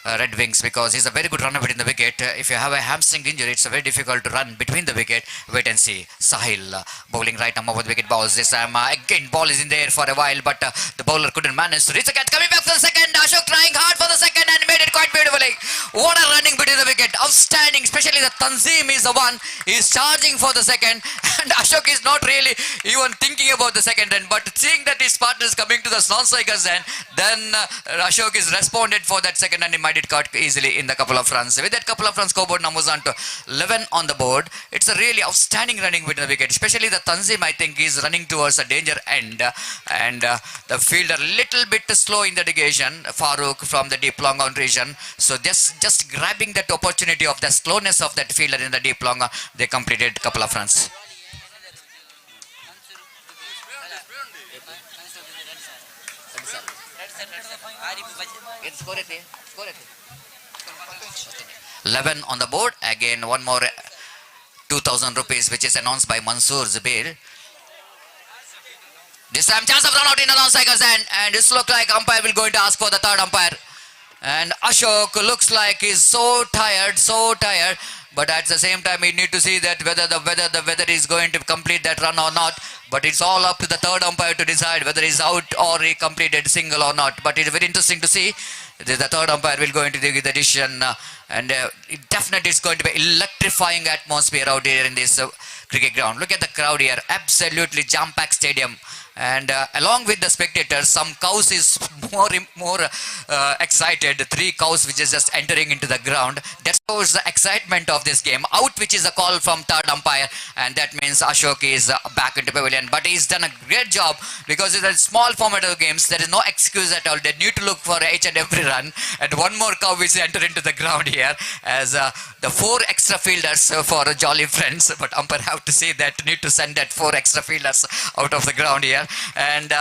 Red Wings, because he's a very good runner between the wicket. If you have a hamstring injury, it's very difficult to run between the wicket. Wait and see. Sahil bowling right arm over the wicket balls. This time again ball is in the air for a while, but the bowler couldn't manage to reach the catch. Coming back for the second. Ashok trying hard for the second and made it quite beautifully. What a running between the wicket. Outstanding. Especially the Tanzim is the one. He's charging for the second, and Ashok is not really even thinking about the second run, but seeing that his partner is coming to the non-strikers end, then Ashok is responded for that second and he might it cut easily in the couple of runs. With that couple of runs, scoreboard numbers on to 11 on the board. It's a really outstanding running between the wicket, especially the Tanzim. I think is running towards a danger end, and the fielder little bit slow in the negation. Farooq from the deep long on region, so just grabbing that opportunity of the slowness of that fielder in the deep long, they completed couple of runs. 11 on the board. Again, one more 2,000 rupees, which is announced by Mansoor Zubair. This time, chance of run out in the non-strikers end, and this looks like umpire will going to ask for the third umpire. And Ashok looks like he's so tired. But at the same time, we need to see that whether the weather is going to complete that run or not. But it's all up to the third umpire to decide whether he's out or he completed single or not. But it's very interesting to see. The third umpire will going to give the decision, and it definitely is going to be electrifying atmosphere out here in this cricket ground. Look at the crowd here, absolutely jam-packed stadium. And along with the spectators, some cows is more excited. 3 cows which is just entering into the ground. That shows the excitement of this game. Out, which is a call from third umpire, and that means Ashok is back into pavilion. But he's done a great job, because it's a small format of games. There is no excuse at all. They need to look for each and every run. And one more cow is enter into the ground here as the 4 extra fielders for Jolly Friends. But umpire have to say that need to send that 4 extra fielders out of the ground here. here. And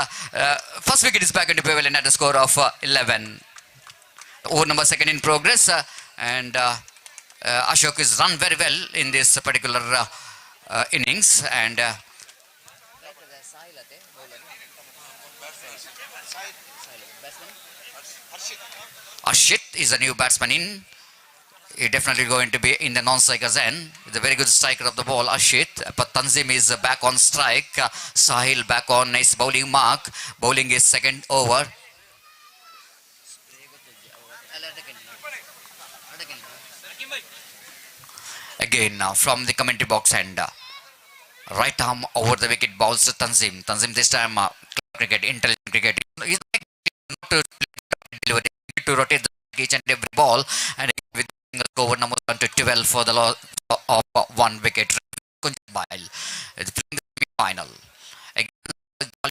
first wicket is back into pavilion at a score of 11. Over number second in progress. And Ashok is run very well in this particular innings. And Ashit is a new batsman in. He definitely going to be in the non-striker's end. He's a very good striker of the ball, Ashit. But Tanzim is back on strike. Sahil back on nice bowling mark. Bowling is second over. Again from the commentary box and right arm over the wicket bowls to Tanzim. Tanzim this time cricket, intelligent cricket. He's not to deliver, to rotate each and every ball, and with over number 1 to 12 for the loss of 1 wicket. It's the final. Again,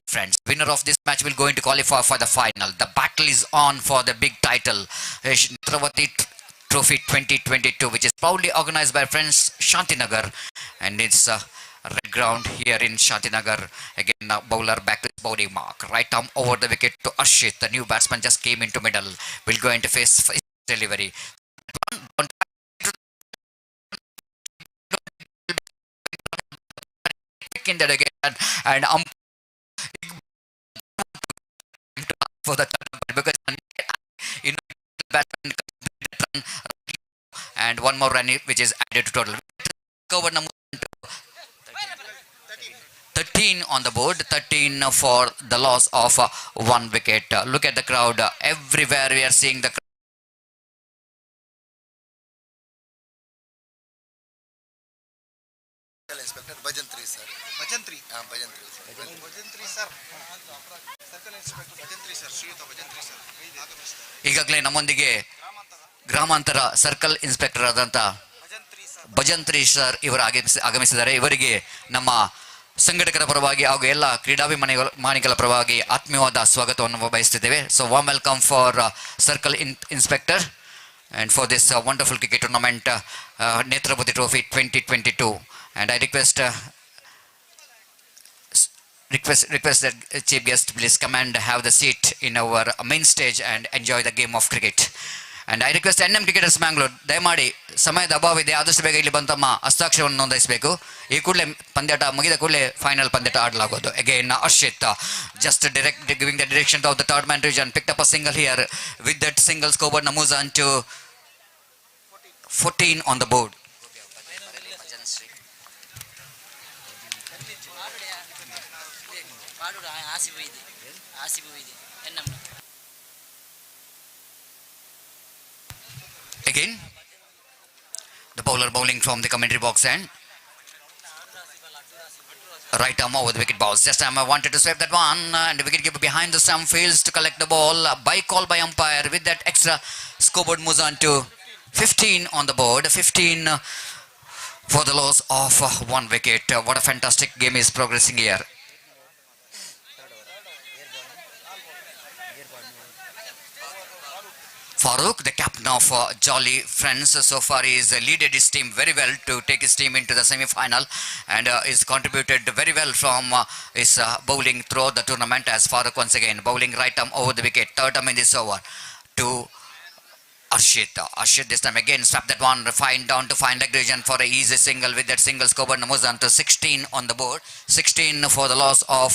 friends, winner of this match will going to qualify for the final. The battle is on for the big title, Nethravathi Trophy 2022, which is proudly organized by friends Shanthinagara, and it's red ground here in Shanthinagara. Again, bowler back to his bowling mark. Right arm over the wicket to Ashit. The new batsman just came into middle. Will go into face delivery. In that again, and for the because you know batsman and one more run which is added to total. Cover number 13 on the board, 13 for the loss of 1 wicket. Look at the crowd. Everywhere we are seeing the crowd. Inspector Bajal sir. Bajantri. Bajal sir. Bajantri sir. Circle Inspector Bajantri sir. ಶ್ರೀಯುತ Bajantri sir. ಈಗಾಗಲೇ ನಮ್ಮೊಂದಿಗೆ ಗ್ರಾಮಾಂತರ circle inspector ಆದಂತ Bhajantri sir ಇವರು ಆಗಮಿಸಿದ್ದಾರೆ. ಇವರಿಗೆ ನಮ್ಮ ಸಂಘಟಕರ ಪರವಾಗಿ ಹಾಗೂ ಎಲ್ಲ ಕ್ರೀಡಾಭಿಮಾನಿಗಳ ಪರವಾಗಿ ಆತ್ಮೀಯವಾದ ಸ್ವಾಗತವನ್ನು ಬಯಸುತ್ತಿದ್ದೇವೆ. So warm welcome for circle inspector and for this wonderful cricket tournament, Nethravathi Trophy 2022. And I request that chief guest please come and have the seat in our main stage and enjoy the game of cricket. And I request NM Cricketers Mangalore, ದಯಮಾಡಿ ಸಮಯದ ಅಭಾವ ಇದೆ, ಆದಷ್ಟು ಬೇಗ ಇಲ್ಲಿ ಬಂದು ತಮ್ಮ ಹಸ್ತಾಕ್ಷರವನ್ನು ನೋಂದಾಯಿಸಬೇಕು. ಈ ಕೂಡಲೇ ಪಂದ್ಯಾಟ ಮುಗಿದ ಕೂಡಲೇ final ಪಂದ್ಯಾಟ ಆಡಲಾಗೋದು. Again Ashit just giving the direction of the third man region, picked up a single here. With that single, scoreboard moves on to 14 on the board. Again, the bowler bowling from the commentary box and right arm over the wicket balls. Just time I wanted to sweep that one, and the wicket keeper behind the stump fails to collect the ball. By call by umpire. With that extra, scoreboard moves on to 15 on the board. 15 for the loss of 1 wicket. What a fantastic game is progressing here. Farooq, the captain of Jolly Friends, so far is leaded his team very well to take his team into the semi-final, and is contributed very well from his bowling throughout the tournament. As Farooq once again bowling right arm over the wicket, third arm in this over to Ashit. Ashit this time again swept that one, refined down to fine leg region for a easy single. With that single, scoreboard moves on to 16 on the board. 16 for the loss of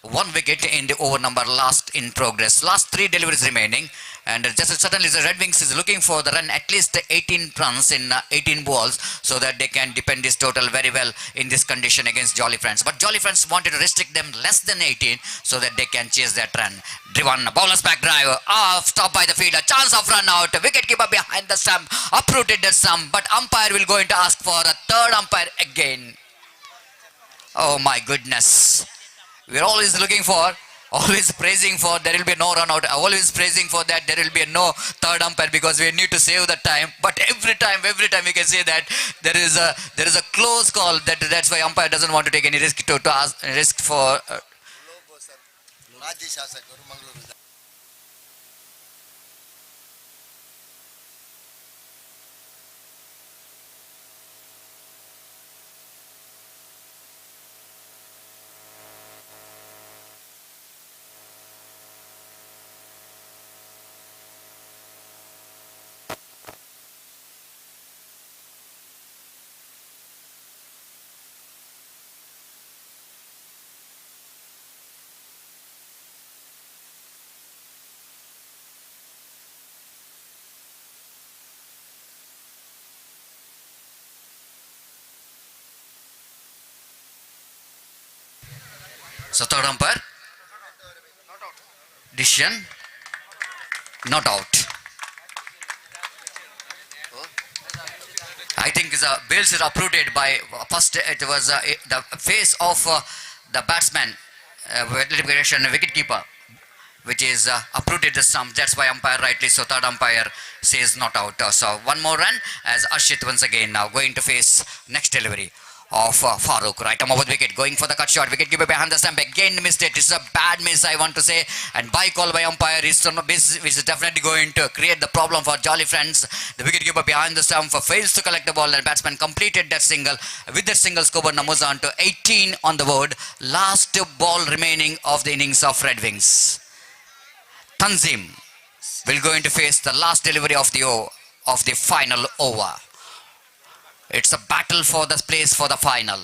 1 wicket in the over number last in progress. Last 3 deliveries remaining. And just certainly the Red Wings is looking for the run at least 18 runs in 18 balls, so that they can defend this total very well in this condition against Jolly Friends. But Jolly Friends wanted to restrict them less than 18 so that they can chase that run. Driven, bowler's back drive, off, stopped by the fielder, chance of run out, wicket keeper behind the stump, uprooted the stump, but umpire will go into ask for a third umpire again. Oh my goodness. We're always looking for, always praising for there will be no run out, always praising for that there will be no third umpire because we need to save the time. But every time we can say that there is a close call, that's why umpire doesn't want to take any risk to ask, risk for ಮಾಜಿ ಶಾಸಕರು Mangaluru So third umpire decision not out. I think the bills are uprooted by first it was the face of the batsman wicket keeper, which is uprooted the stump. That's why umpire rightly so third umpire says not out. So one more run as Ashit once again now going to face next delivery of Farooq. Right arm over the wicket, going for the cut shot. Wicket keeper behind the stump again missed it. It's a bad miss, I want to say, and by call by umpire is which is definitely going to create the problem for Jolly Friends. The wicket keeper behind the stump fails to collect the ball, and batsman completed that single. With that single, scoreboard numbers on to 18 on the board. Last ball remaining of the innings of Red Wings. Tanzim will going to face the last delivery of the final over. It's a battle for the place for the final.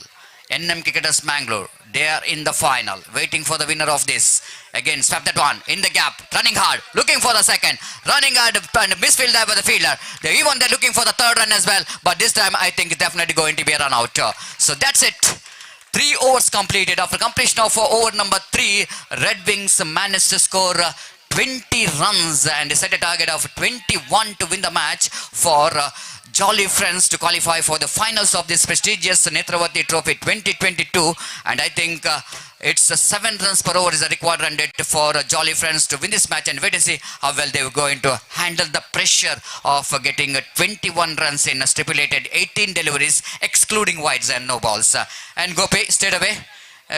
NM Cricketers Manglore, they are in the final, waiting for the winner of this. Again, swap that one in the gap, running hard, looking for the second, running hard and misfield by the fielder. They're looking for the third run as well, but this time I think it's definitely going to be a run out. So that's it. 3 overs completed. After completion of over number 3, Red Wings managed to score 20 runs and set a target of 21 to win the match for Jolly Friends to qualify for the finals of this prestigious Nethravathi Trophy 2022. And I think it's 7 runs per over is the required run rate for Jolly Friends to win this match, and wait and see how well they were going to handle the pressure of getting 21 runs in stipulated 18 deliveries excluding wides and no balls. And Gopi stayed away.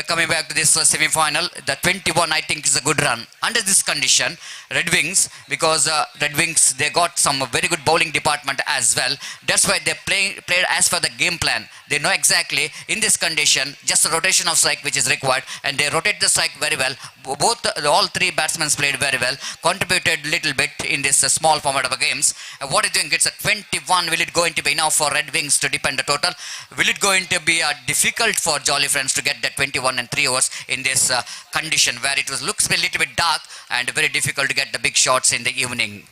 Coming back to this semi-final, the 21 I think is a good run under this condition. Red Wings, because Red Wings they got some very good bowling department as well. That's why they played as per the game plan. They know exactly in this condition just a rotation of strike which is required, and they rotate the strike very well. All 3 batsmen played very well, contributed little bit in this small format of games. What do you think? It's a 21. Will it going to be enough for Red Wings to depend the total? Will it going to be difficult for Jolly Friends to get that 21 and 3 overs in this condition where it looks a little bit dark and very difficult to get the big shots in the evening?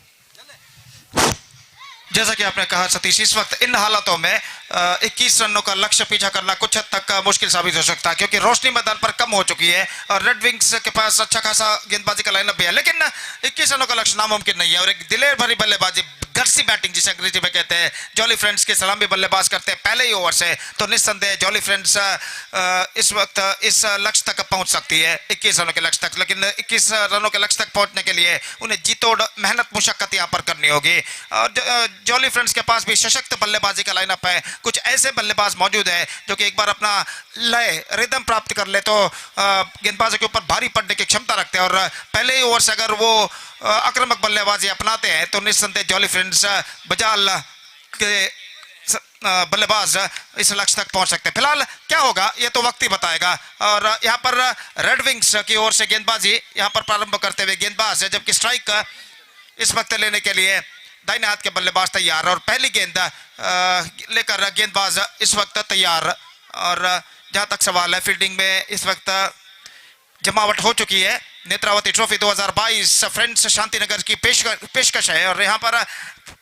जैसा कि आपने कहा सतीश, इस वक्त इन हालातों में 21 रनों का लक्ष्य पीछा करना कुछ हद तक मुश्किल साबित हो सकता है, क्योंकि रोशनी मैदान पर कम हो चुकी है और रेड विंग्स के पास अच्छा खासा गेंदबाजी का लाइनअप भी है, लेकिन 21 रनों का लक्ष्य नामुमकिन नहीं है। और एक दिलेर भरी बल्लेबाजी, गट्सी बैटिंग जिसे अंग्रेजी में कहते हैं, जॉली फ्रेंड्स के सलामी बल्लेबाज करते हैं पहले ही ओवर से, तो निस्संदेह जॉली फ्रेंड्स इस वक्त इस लक्ष्य तक पहुंच सकती है 21 रनों के लक्ष्य तक। लेकिन 21 रनों के लक्ष्य तक पहुंचने के लिए उन्हें जीतोड़ मेहनत मुशक्कत यहाँ पर करनी होगी। और जॉली फ्रेंड्स के पास भी सशक्त बल्लेबाजी का लाइनअप है, कुछ ऐसे बल्लेबाज मौजूद है जो कि एक बार अपना लय रिदम प्राप्त कर ले तो गेंदबाजों के ऊपर भारी पड़ने की क्षमता रखते हैं, और पहले ही ओवर से अगर वो आक्रामक बल्लेबाजी अपनाते हैं तो निस्संदेह जॉली फ्रेंड्स बजाल के बल्लेबाज इस लक्ष्य तक पहुंच सकते हैं। फिलहाल क्या होगा ये तो वक्त ही बताएगा। और यहाँ पर रेड विंग्स की ओर से गेंदबाजी यहाँ पर प्रारंभ करते हुए गेंदबाज, जबकि स्ट्राइक इस वक्त लेने के लिए दाहिने हाथ के बल्लेबाज तैयार, और पहली गेंद लेकर गेंदबाज इस वक्त तैयार। और जहां तक सवाल है, फील्डिंग में इस वक्त जमावट हो चुकी है। नेत्रावती ट्रॉफी 2022 फ्रेंड्स शांतिनगर की पेशकश है, और यहाँ पर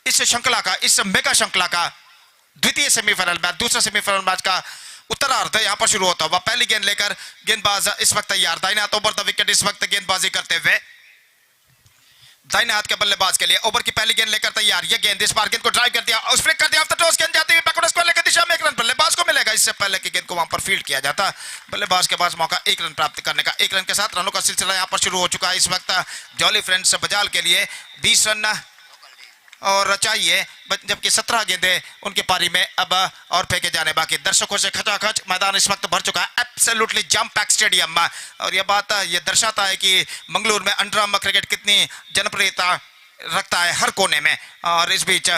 इस श्रृंखला का, इस मेगा श्रृंखला का द्वितीय सेमीफाइनल मैच, दूसरा सेमीफाइनल मैच का उत्तरार्ध यहाँ पर शुरू होता हुआ। पहली गेंद लेकर गेंदबाज इस वक्त तैयार, दाहिने हाथ ओवर द विकेट इस वक्त गेंदबाजी करते हुए दाहिने हाथ के बल्लेबाज के लिए ओवर की पहली गेंद लेकर तैयार। ये गेंद इस बार गेंद को ड्राइव कर दिया, उस फ्लिक कर दिया, आफ्टर टॉस गेंद जाती हुई बैकवर्ड स्क्वायर की दिशा में 1 रन बल्लेबाज को मिलेगा। इससे पहले कि गेंद को वहां पर फील्ड किया जाता, बल्लेबाज के पास मौका 1 रन प्राप्त करने का। 1 रन के साथ रनों का सिलसिला यहां पर शुरू हो चुका है। इस वक्त जॉली फ्रेंड्स बजाल के लिए 20 रन और चाहिए, जबकि 17 गेंदें उनकी पारी में अब और फेंके जाने बाकी। दर्शकों से खचाखच मैदान इस वक्त भर चुका है, एब्सोल्युटली जम पैक स्टेडियम। और यह बात ये दर्शाता है कि मंगलूर में अंडरआर्म क्रिकेट कितनी जनप्रियता रखता है हर कोने में। और इस बीच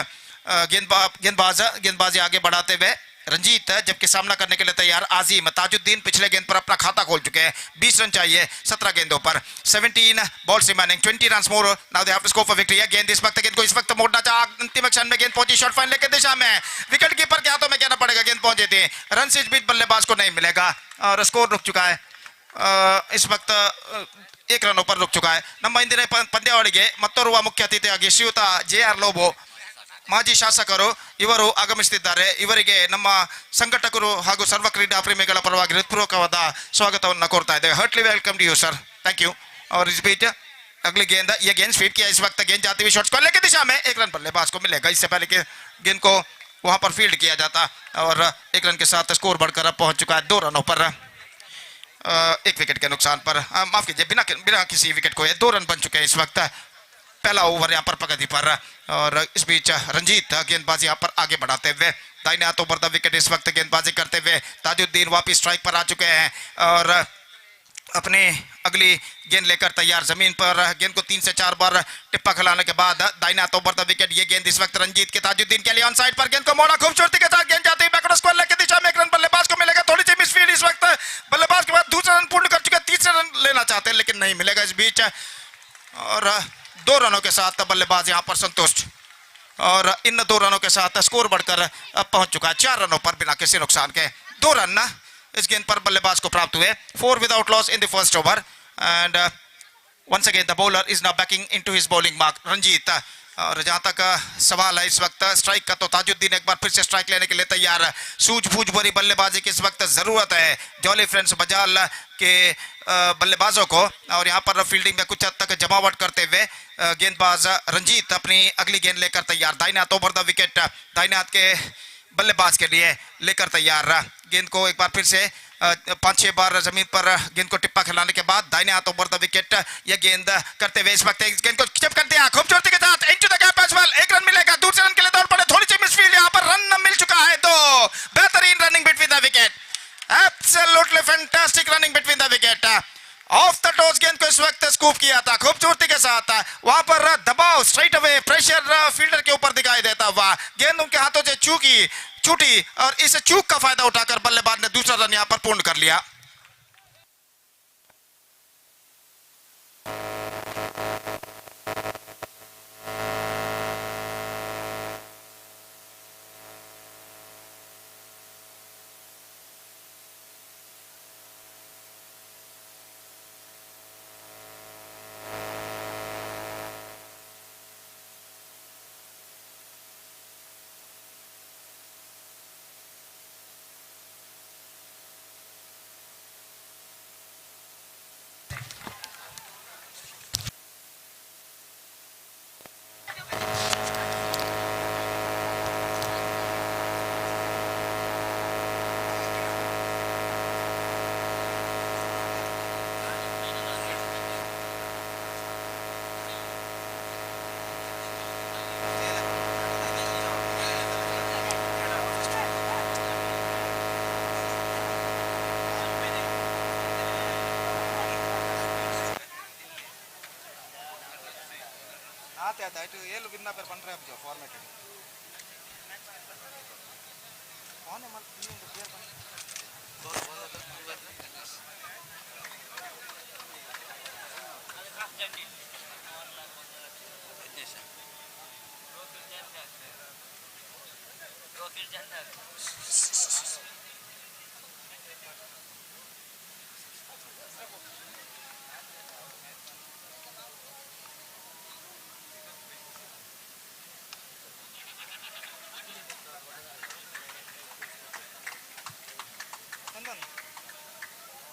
गेंदबाजी आगे बढ़ाते हुए रंजीत, जबकि सामना करने के लिए तैयार आजिम। ताजुद्दीन पिछले गेंद पर अपना खाता खोल चुके हैं। 20 रन चाहिए 17 गेंदों पर, 17 balls remaining, 20 runs more, now they have to score for victory. गेंद को इस वक्त मोड़ना चाहा, अंतिम क्षण में गेंद पहुंची शॉर्ट फाइनल की दिशा में, विकेट कीपर के हाथों में कहना पड़ेगा गेंद पहुंचे थे। रन से इस बीच बल्लेबाज को नहीं मिलेगा और स्कोर रुक चुका है। इस वक्त 1 रनों पर रुक चुका है। ನಮ್ಮ ಇಂದಿನ ಪಂದ್ಯಾವಳಿಗೆ ಮತ್ತೋರ್ವ ಮುಖ್ಯ ಅತಿಥಿಯಾಗಿ ಶ್ರೀಯುತ JR ಲೋಬೋ ಮಾಜಿ ಶಾಸಕರು ಇವರು ಆಗಮಿಸುತ್ತಿದ್ದಾರೆ. ಇವರಿಗೆ ನಮ್ಮ ಸಂಘಟಕರು ಹಾಗೂ ಸರ್ವ ಕ್ರೀಡಾ ಪ್ರೇಮಿಗಳ ಪರವಾಗಿ ಹೃತ್ಪೂರ್ವಕವಾದ ಸ್ವಾಗತವನ್ನು ಕೋರ್ತಾ ಇದ್ದೇವೆ. Heartly welcome to you sir, thank you. और इस बीच अगली गेंद, ये गेंद स्वीप किया, इस वक्त गेंद जाती हुई शॉट्स कॉर्नर की दिशा में, एक रन बल्लेबाज को मिलेगा. इससे पहले कि गेंद को वहां पर फील्ड किया जाता और एक रन के साथ स्कोर बढ़कर अब पहुंच चुका है 2 रनों पर, एक विकेट के नुकसान पर, माफ कीजिए बिना किसी विकेट को 2 रन बन चुके हैं इस वक्त. पहला ओवर यहाँ पर प्रगति पर और इस बीच रंजीत गेंदबाजी यहाँ पर आगे बढ़ाते हुए दाहिने हाथों पर विकेट इस वक्त गेंदबाजी करते हुए ताजुद्दीन वापिस स्ट्राइक पर आ चुके हैं और अपनी अगली गेंद लेकर तैयार. जमीन पर गेंद को 3 से 4 बार टिप्पा खिलाने के बाद दाहिने हाथों पर विकेट. ये गेंद इस वक्त रंजीत के ताजुद्दीन के लिए ऑन साइड पर गेंद को मोड़ा खूबसूरती के साथ, गेंद जाती है बैकवर्ड स्क्वायर की दिशा में, एक रन बल्लेबाज को मिलेगा. थोड़ी सी मिसफील्ड इस वक्त बल्लेबाज के बाद दूसरा रन पूर्ण कर चुके, तीसरा रन लेना चाहते हैं लेकिन नहीं मिलेगा इस बीच और 2 रनों के साथ बल्लेबाज यहां पर संतुष्ट और इन 2 रनों के साथ स्कोर बढ़कर अब पहुंच चुका है 4 रनों पर बिना किसी नुकसान के. 2 रन इस गेंद पर बल्लेबाज को प्राप्त हुए. 4 without loss in the first over and once again the bowler is now backing into his bowling mark. Ranjit और जहां तक सवाल है इस वक्त स्ट्राइक का, तो ताजुद्दीन एक बार फिर से स्ट्राइक लेने के लिए तैयार. सूझबूझ भरी बल्लेबाजी की इस वक्त जरूरत है जॉली फ्रेंड्स बजाल के बल्लेबाजों को और यहां पर फील्डिंग में कुछ हद तक जमावट करते हुए गेंदबाज रंजीत अपनी अगली गेंद लेकर तैयार. दाहिने हाथों पर विकेट दाहिने हाथ के बल्लेबाज के लिए लेकर तैयार. गेंद को एक बार फिर से 5-6 बार जमीन पर गेंद को टिप्पा खिलाने के बाद दाहिने हाथों पर विकेट. यह गेंद करते हुए इस वक्त गेंद को चिप कर दिया खूबसूरती के साथ into the gap as well. एक रन मिलेगा. दूसरे रन के लिए दौड़ पड़े, थोड़ी सी मिसफील्ड, यहां पर रन मिल चुका है. तो बेहतरीन running between the wicket, absolutely fantastic running between the wicket. Of the toss गेंद को इस वक्त स्कूप किया था खूबसूरती के साथ. वहां पर दबाव स्ट्राइट अवे प्रेशर फील्डर के ऊपर दिखाई देता हुआ गेंद उनके हाथों से छूटी और इस चूक का फायदा उठाकर बल्लेबाज ने दूसरा रन यहां पर पूर्ण कर लिया. ಆಯ್ತು ಏಳು ವಿನ್ನ ಪೇರ್ ಪಂಡ್ರೆ ಅಬ್ಜೋ ಫಾರ್ಮ್ಯಾಟ್ ಆನ್ ಮಾಡಿ ಇನ್ನೊಂದು ಪ್ಲೇಯರ್ ಬಂದು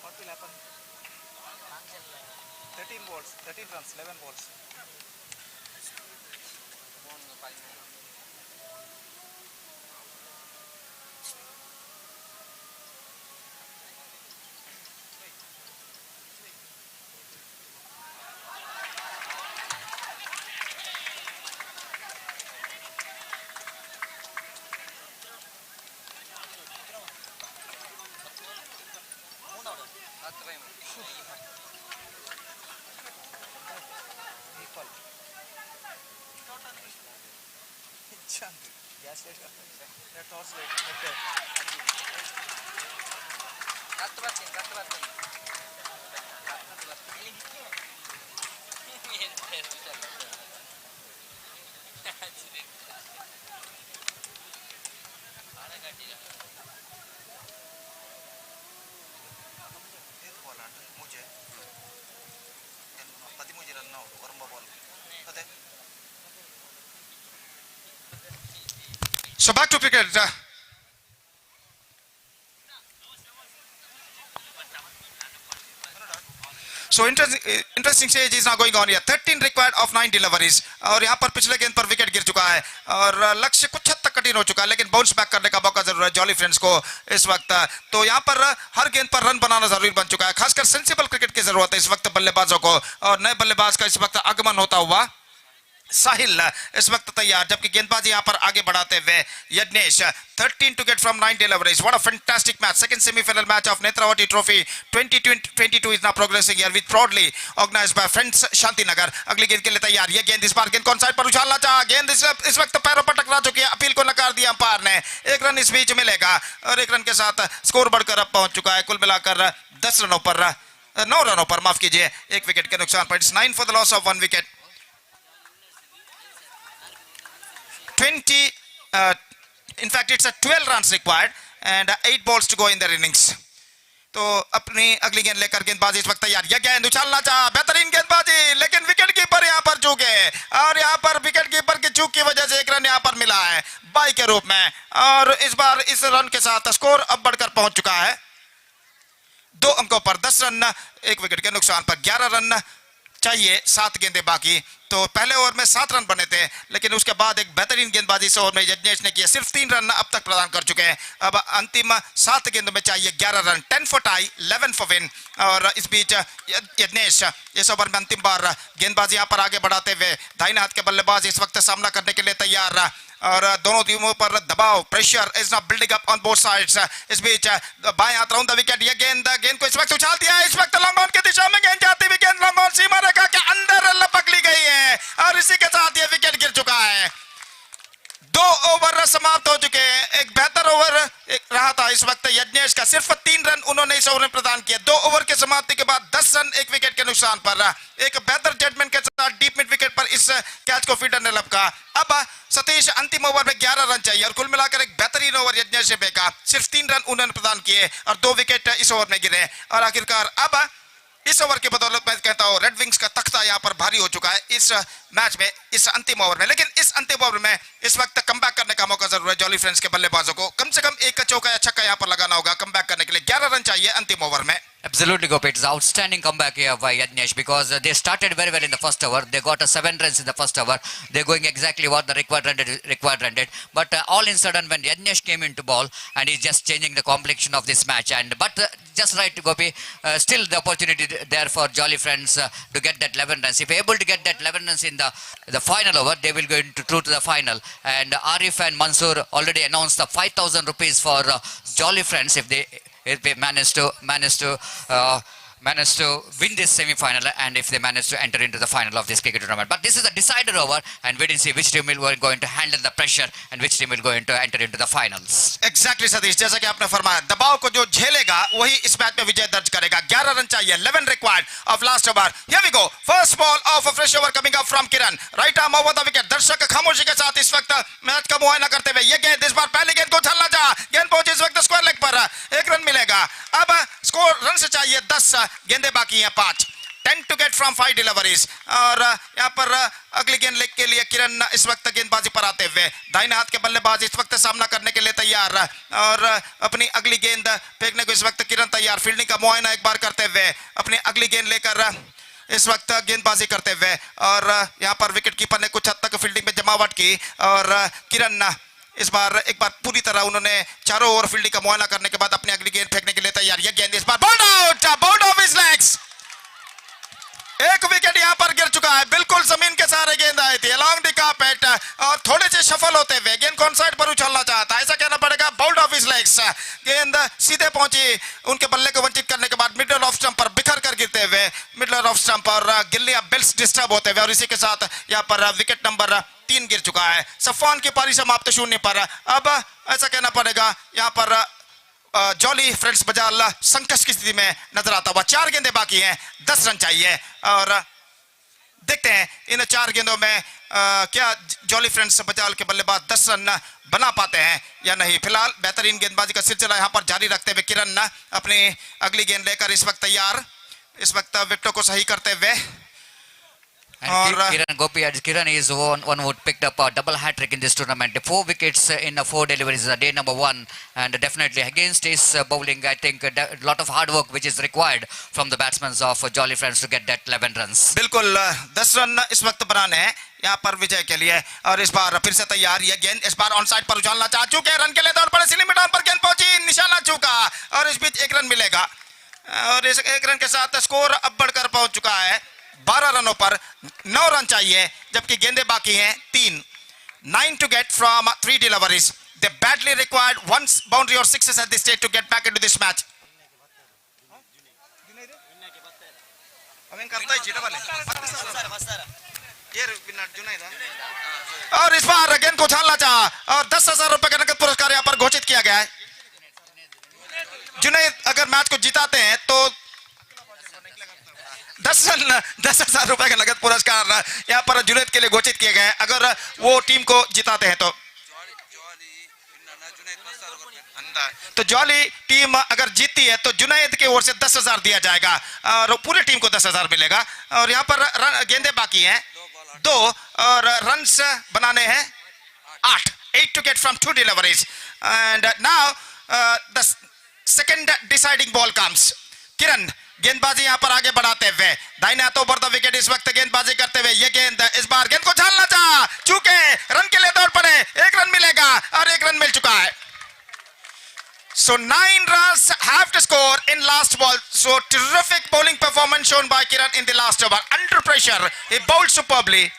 What will happen? 13 balls, 13 runs, 11 balls. Gas station. That's also okay. मुझे 13 रन और ball So back to cricket. So interesting stage is now going on here. 13 required of 9 deliveries. और यहाँ पर पिछले गेंद पर विकेट गिर चुका है और लक्ष्य कुछ हद तक कठिन हो चुका है, लेकिन बाउंस बैक करने का मौका जरूर है जॉली फ्रेंड्स को इस वक्त। तो यहाँ पर हर गेंद पर रन बनाना जरूरी बन चुका है, खासकर सेंसिबल क्रिकेट की जरूरत है इस वक्त बल्लेबाजों को। और नए बल्लेबाज का इस वक्त आगमन होता हुआ साहिल इस वक्त तैयार, जबकि गेंदबाजी यहाँ पर आगे बढ़ाते हुए Yagnesh. 13 to get from 9 deliveries. What a fantastic match. Second semi-final match of Nethravathi Trophy 2022 is now progressing here with proudly organized by friends Shanthinagara. अगली गेंद के लिए तैयार। ये गेंद इस बार गेंद कौन साइड पर उछालना चाहा, गेंद इस वक्त पैरों पर टकरा चुकी है, अपील को नकार दिया अंपायर ने। एक रन इस बीच मिलेगा और एक रन के साथ स्कोर बढ़कर अब पहुंच चुका है कुल मिलाकर 10 रनों पर, 9 रनों पर, माफ कीजिए, एक विकेट के नुकसान पर। It's 9 for the loss of 1 wicket. 20 in fact it's a 12 runs required and 8 balls to go in their innings. तो अपनी अगली गेंद लेकर गेंदबाजी इस वक्त तैयार। यह गेंद उछालना चाहा, बेहतरीन गेंदबाजी, लेकिन विकेट कीपर यहां पर चूके और यहां पर विकेट कीपर की चूक की वजह से एक रन यहां पर मिला है बाई के रूप में। और इस बार इस रन के साथ स्कोर अब बढ़कर पहुंच चुका है 2 अंकों पर, 10 रन, एक विकेट के नुकसान पर। 11 रन चाहिए, 7 गेंदें बाकी। तो पहले ओवर में 7 रन बने थे, लेकिन उसके बाद एक बेहतरीन गेंदबाजी इस ओवर में यज्ञेश ने किया, सिर्फ 3 रन अब तक प्रदान कर चुके हैं। अब अंतिम 7 गेंदों में चाहिए 11 run, 10 for tie, 11 for win। और इस बीच यज्ञेश इस ओवर में अंतिम बार गेंदबाजी यहाँ पर आगे बढ़ाते हुए दाहिने हाथ के बल्लेबाज इस वक्त सामना करने के लिए तैयार और दोनों टीमों पर दबाव, pressure is not building up on both sides. इस बीच बाएं हाथ राउंड द विकेट, ये गेंद को इस वक्त उछाल दिया है, इस वक्त लॉन्ग ऑन की दिशा में गेंद जाती हुई, गेंद लॉन्ग ऑन सीमा रेखा के अंदर लपक ली गई है और इसी के साथ ये विकेट गिर चुका है। 2 ओवर समाप्त हो चुके हैं। एक बेहतर ओवर रहा था इस वक्त यज्ञेश का, सिर्फ 3 रन उन्होंने इस ओवर में प्रदान किए। 2 ओवर के समाप्ति के बाद 10 रन, एक विकेट के नुकसान पर। एक बेहतर जजमेंट के साथ डीप मिड विकेट पर इस कैच को फील्डर ने लपका। अब सतीश अंतिम ओवर में 11 रन चाहिए और कुल मिलाकर एक बेहतरीन ओवर यज्ञेश ने फेंका, सिर्फ 3 रन उन्होंने प्रदान किए और 2 विकेट इस ओवर में गिरे। और आखिरकार अब इस ओवर की बदौलत मैं कहता हूं रेड विंग्स का तख्ता यहां पर भारी हो चुका है इस मैच में, इस अंतिम ओवर में। लेकिन इस अंतिम ओवर में इस वक्त कमबैक करने का मौका जरूर है जॉली फ्रेंड्स के बल्लेबाजों को, कम से कम एक चौका या छक्का यहां पर लगाना होगा कमबैक करने के लिए। 11 रन चाहिए अंतिम ओवर में। Absolutely, Gopi. It's outstanding comeback here by Yajnesh because they started very well in the first over. They got 7 runs in the first over. They're going exactly what the required run did. But all in sudden, when Yajnesh came into ball and he's just changing the complexion of this match. But just right, Gopi, still the opportunity there for Jolly Friends to get that 11 runs. If they're able to get that 11 runs in the final over, they will go through to the final. And Arif and Mansoor already announced the 5,000 rupees for Jolly Friends if they manage to win this semi-final and if they manage to enter into the final of this cricket tournament. But this is a decider over and we didn't see which team will going to handle the pressure and which team will going to enter into the finals. Exactly Satish, जैसा कि आपने फरमाया, दबाव को जो झेलेगा वही इस match में विजय दर्ज करेगा। 11 रन चाहिए, 11 required of last over. Here we go, first ball of a fresh over coming up from Kiran, right arm over the wicket। दर्शक खामोशी के साथ इस वक्त मैच का मुआयना करते हुए ये गेंद इस बार पहली गेंद को उछालना चाहा, गेंद पहुंची इस वक्त स्क्वायर लेग पर, 1 रन मिलेगा। अब स्कोर रन से चाहिए 10, गेंदें बाकी हैं 5, 10 to get from 5 deliveries। और यहाँ पर अगली गेंद के लिए किरण इस वक्त गेंदबाजी पर आते हुए दाहिने हाथ के बल्लेबाज इस वक्त सामना करने के लिए तैयार और अपनी अगली गेंद फेंकने को इस वक्त किरण तैयार, फील्डिंग का मुआयना एक बार करते हुए अपनी अगली गेंद लेकर इस वक्त गेंदबाजी करते हुए। और यहाँ पर विकेट कीपर ने कुछ हद तक फील्डिंग में जमावट की और किरण इस बार एक बार पूरी तरह उन्होंने चारों ओवर फील्डिंग का मुआयना करने के बाद अपनी अगली गेंद फेंकने के लिए तैयार। यह गेंद इस बार बाउंड ऑफ हिज लेग्स, एक विकेट यहां पर गिर चुका है, बिल्कुल जमीन के सहारे गेंद आई थी अलोंग द कार्पेट और थोड़े से सफल होते हुए गेंद कौन साइड पर उछालना चाहता, ऐसा कहना पड़ेगा, बाउंड ऑफ हिज लेग्स। गेंद सीधे पहुंची उनके बल्ले को वंचित करने के बाद मिडल ऑफ स्टंप पर बिखर कर गिरते हुए, मिडल ऑफ स्टंप पर गिल्लियां बेल्स डिस्टर्ब होते हुए और इसी के साथ यहां पर विकेट नंबर 3 गिर चुका है। सफान की पारी समाप्त 0 पर। अब ऐसा कहना पड़ेगा यहां पर जॉली फ्रेंड्स बजाल संकट की स्थिति में नजर आता हुआ। 4 गेंदें बाकी हैं, 10 रन चाहिए और देखते हैं इन 4 गेंदों में क्या जॉली फ्रेंड्स बजाल के बल्लेबाज 10 रन बना पाते हैं या नहीं। फिलहाल बेहतरीन गेंदबाजी का सिलसिला यहां पर जारी रखते हुए किरण अपनी अगली गेंद लेकर इस वक्त तैयार, इस वक्त विकेटों को सही करते हुए And और Kiran is one who picked up a double hat trick in this tournament. 4 wickets in 4 deliveries, day number 1, and definitely against his bowling, I think a lot of hard work which is required from the batsmen of Jolly Friends to get that 11 runs. बिल्कुल 10 run इस वक्त बनाने हैं यहाँ पर विजय के लिए, और इस बार फिर से तैयार ये गेंद इस बार ऑन साइड पर उछालना चाह चुके हैं, रन के लिए दौड़ पड़े, सीलिंग मैदान पर गेंद पहुंची, निशाना चूका, और इस बीच 1 रन मिलेगा, और इस 1 रन के साथ स्कोर अब बढ़कर पहुंच चुका है 12 रनों पर। 9 रन चाहिए जबकि गेंदें बाकी हैं 3। 9 to get from 3 deliveries. They badly required 1 boundary or 6s at this stage to get back into this match. और इस बार गेंद को उछालना चाहा, और 10,000 रुपए का नकद पुरस्कार यहाँ पर घोषित किया गया है। जुनैद अगर मैच को जिताते हैं तो 10,000 रुपए का नगद पुरस्कार यहाँ पर जुनैद के लिए घोषित किए गए हैं अगर वो टीम को जिताते हैं तो जॉली टीम अगर जीतती है तो जुनैद की ओर से 10,000 दिया जाएगा और पूरी टीम को 10,000 मिलेगा। और यहाँ पर गेंदे बाकी हैं 2 और रन्स बनाने हैं 8 to get from 2 deliveries. And now the second deciding ball comes. किरण गेंदबाजी यहाँ पर आगे बढ़ाते हुए दाहिने हाथों पर द विकेट इस वक्त गेंदबाजी करते हुए ये गेंद इस बार गेंद को झालना चाहा, चूके रन के लिए दौड़ पड़े, 1 रन मिलेगा और 1 रन मिल चुका है। So 9 runs have to score in last ball. So terrific bowling performance shown by Kiran in the last over. Under pressure, he bowled superbly.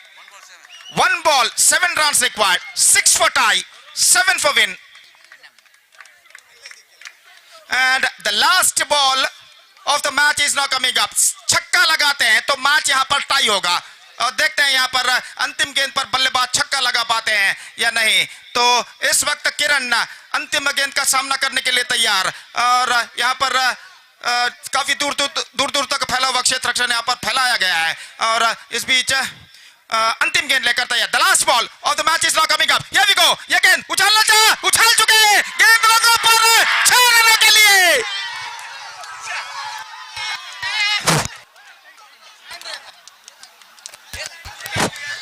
1 ball, 7 runs required. 6 for tie, 7 for win. And the last ball of the match is now coming up. छक्का लगाते हैं तो match यहाँ पर tie होगा और देखते हैं यहाँ पर अंतिम गेंद पर बल्लेबाज छक्का लगा पाते हैं या नहीं। तो इस वक्त किरण अंतिम गेंद का सामना करने के लिए तैयार और यहाँ पर काफी दूर तक फैला हुआ क्षेत्र रक्षण यहाँ पर फैलाया गया है और इस बीच अंतिम गेंद लेकर तैयार। The last ball of the match is now coming up. Here we go. ये गेंद उछालना चाहा, उछाल चुके हैं, गेंद लगा पर 6 रनों के लिए।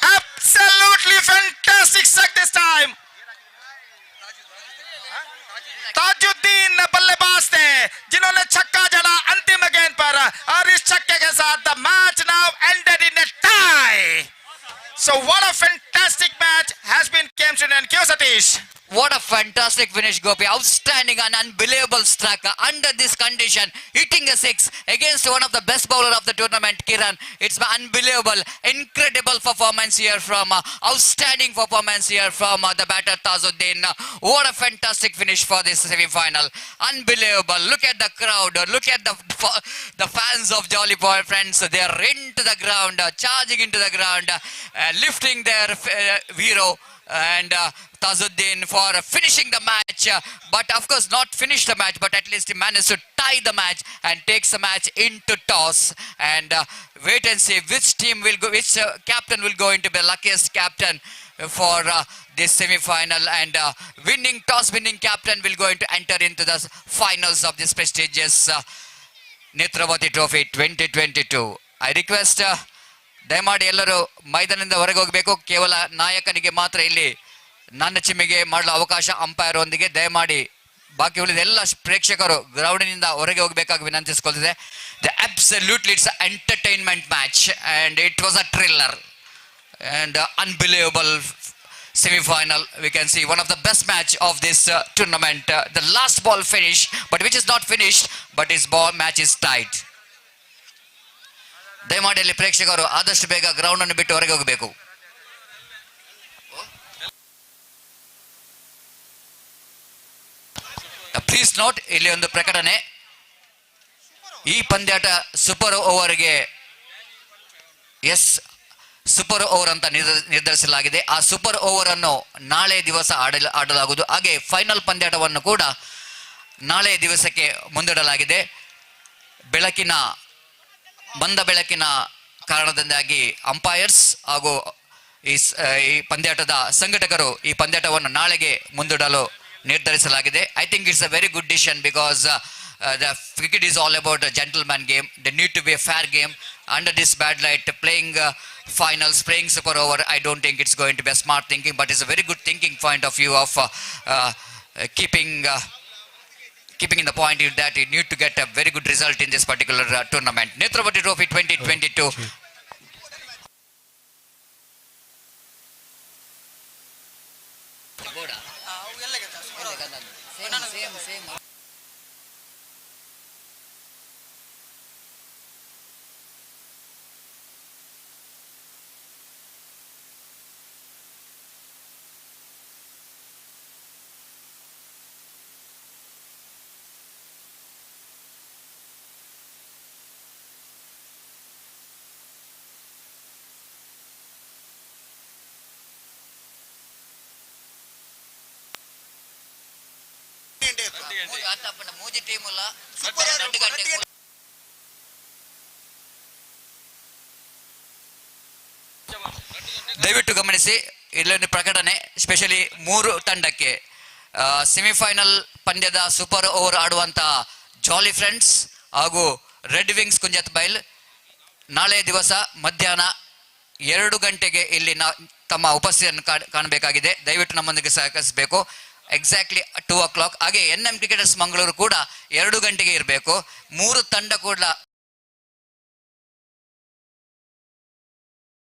Absolutely fantastic sack this time. Tajuddin बल्लेबाज थे जिन्होंने छक्का जड़ा अंतिम गेंद पर और इस छक्के के साथ the match now ended in a tie. So what a fantastic match has been came to an end. Kyo Satish? What a fantastic finish, Gopi. Outstanding and unbelievable striker under this condition, hitting a 6 against one of the best bowler of the tournament, Kiran. It's unbelievable, incredible performance here from outstanding performance here from the batter Tajuddin. What a fantastic finish for this semi-final. Unbelievable. Look at the crowd. Look at the fans of Jolly Boy Friends. They are into the ground, charging into the ground, lifting their hero and Tajuddin for finishing the match, but of course not finish the match, but at least he managed to tie the match and takes the match into toss and wait and see which team will go, which captain will go into the luckiest captain for this semi-final and winning captain will go into enter into the finals of this prestigious Nethravathi Trophy 2022. I request ದಯಮಾಡಿ ಎಲ್ಲರೂ ಮೈದಾನದಿಂದ ಹೊರಗೆ ಹೋಗಬೇಕು. ಕೇವಲ ನಾಯಕನಿಗೆ ಮಾತ್ರ ಇಲ್ಲಿ ನನ್ನ ಚಿಮ್ಮಿಗೆ ಮಾಡಲು ಅವಕಾಶ ಅಂಪೈರ್ ಒಂದಿಗೆ ದಯಮಾಡಿ ಬಾಕಿ ಉಳಿದ ಎಲ್ಲ ಪ್ರೇಕ್ಷಕರು ಗ್ರೌಂಡಿನಿಂದ ಹೊರಗೆ ಹೋಗಬೇಕಾಗಿ ವಿನಂತಿಸಿಕೊಳ್ಳುತ್ತಿದೆ. Absolutely it's an entertainment match and it was a thriller and unbelievable semi-final. We can see one of the best match of this tournament. The last ball finish, but which is not finished, but his ball match is tied. ದಯಮಾಡಿ ಅಲ್ಲಿ ಪ್ರೇಕ್ಷಕರು ಆದಷ್ಟು ಬೇಗ ground ಅನ್ನು ಬಿಟ್ಟು ಹೊರಗೆ ಹೋಗಬೇಕು. Please note, ಇಲ್ಲಿ ಒಂದು ಪ್ರಕಟಣೆ. ಈ ಪಂದ್ಯಾಟ ಸೂಪರ್ ಓವರ್ಗೆ ಸೂಪರ್ ಓವರ್ ಅಂತ ನಿರ್ಧರಿಸಲಾಗಿದೆ. ಆ ಸೂಪರ್ ಓವರ್ ಅನ್ನು ನಾಳೆ ದಿವಸ ಆಡಲಾಗುವುದು. ಹಾಗೆ ಫೈನಲ್ ಪಂದ್ಯಾಟವನ್ನು ಕೂಡ ನಾಳೆ ದಿವಸಕ್ಕೆ ಮುಂದೂಡಲಾಗಿದೆ. ಮಂದ ಬೆಳಕಿನ ಕಾರಣದಿಂದಾಗಿ ಅಂಪೈರ್ಸ್ ಹಾಗೂ ಈ ಪಂದ್ಯಾಟದ ಸಂಘಟಕರು ಈ ಪಂದ್ಯಾಟವನ್ನು ನಾಳೆಗೆ ಮುಂದೂಡಲು ನಿರ್ಧರಿಸಲಾಗಿದೆ. I think it's a very good decision because the cricket is all about a gentleman game. They need to be a fair game. under this bad light, playing finals, playing super over. I don't think it's going to be a smart thinking, but it's a very good thinking point of view of keeping in the point that you need to get a very good result in this particular tournament. Nethravathi Trophy 2022. ಮೂಜಿ ಟೀಮುಲ್ಲ ದಯವಿಟ್ಟು ಗಮನಿಸಿ, ಇಲ್ಲೊಂದು ಪ್ರಕಟಣೆ specially 3 ತಂಡಕ್ಕೆ semifinal ಪಂದ್ಯದ super over ಆಡುವಂತ ಜಾಲಿ friends ಹಾಗೂ red wings ಕುಂಜತ್ ಬೈಲ್ ನಾಳೆ ದಿವಸ ಮಧ್ಯಾಹ್ನ 2 ಗಂಟೆಗೆ ಇಲ್ಲಿ ತಮ್ಮ ಉಪಸ್ಥಿತಿಯನ್ನು ಕಾಣಬೇಕಾಗಿದೆ. ದಯವಿಟ್ಟು ನಮ್ಮೊಂದಿಗೆ ಸಹಕರಿಸಬೇಕು. Exactly 2 o'clock. ಹಾಗೆ NM ಕ್ರಿಕೆಟರ್ಸ್ ಮಂಗಳೂರು ಕೂಡ 2 ಗಂಟೆಗೆ ಇರಬೇಕು. 3 ತಂಡ ಕೂಡ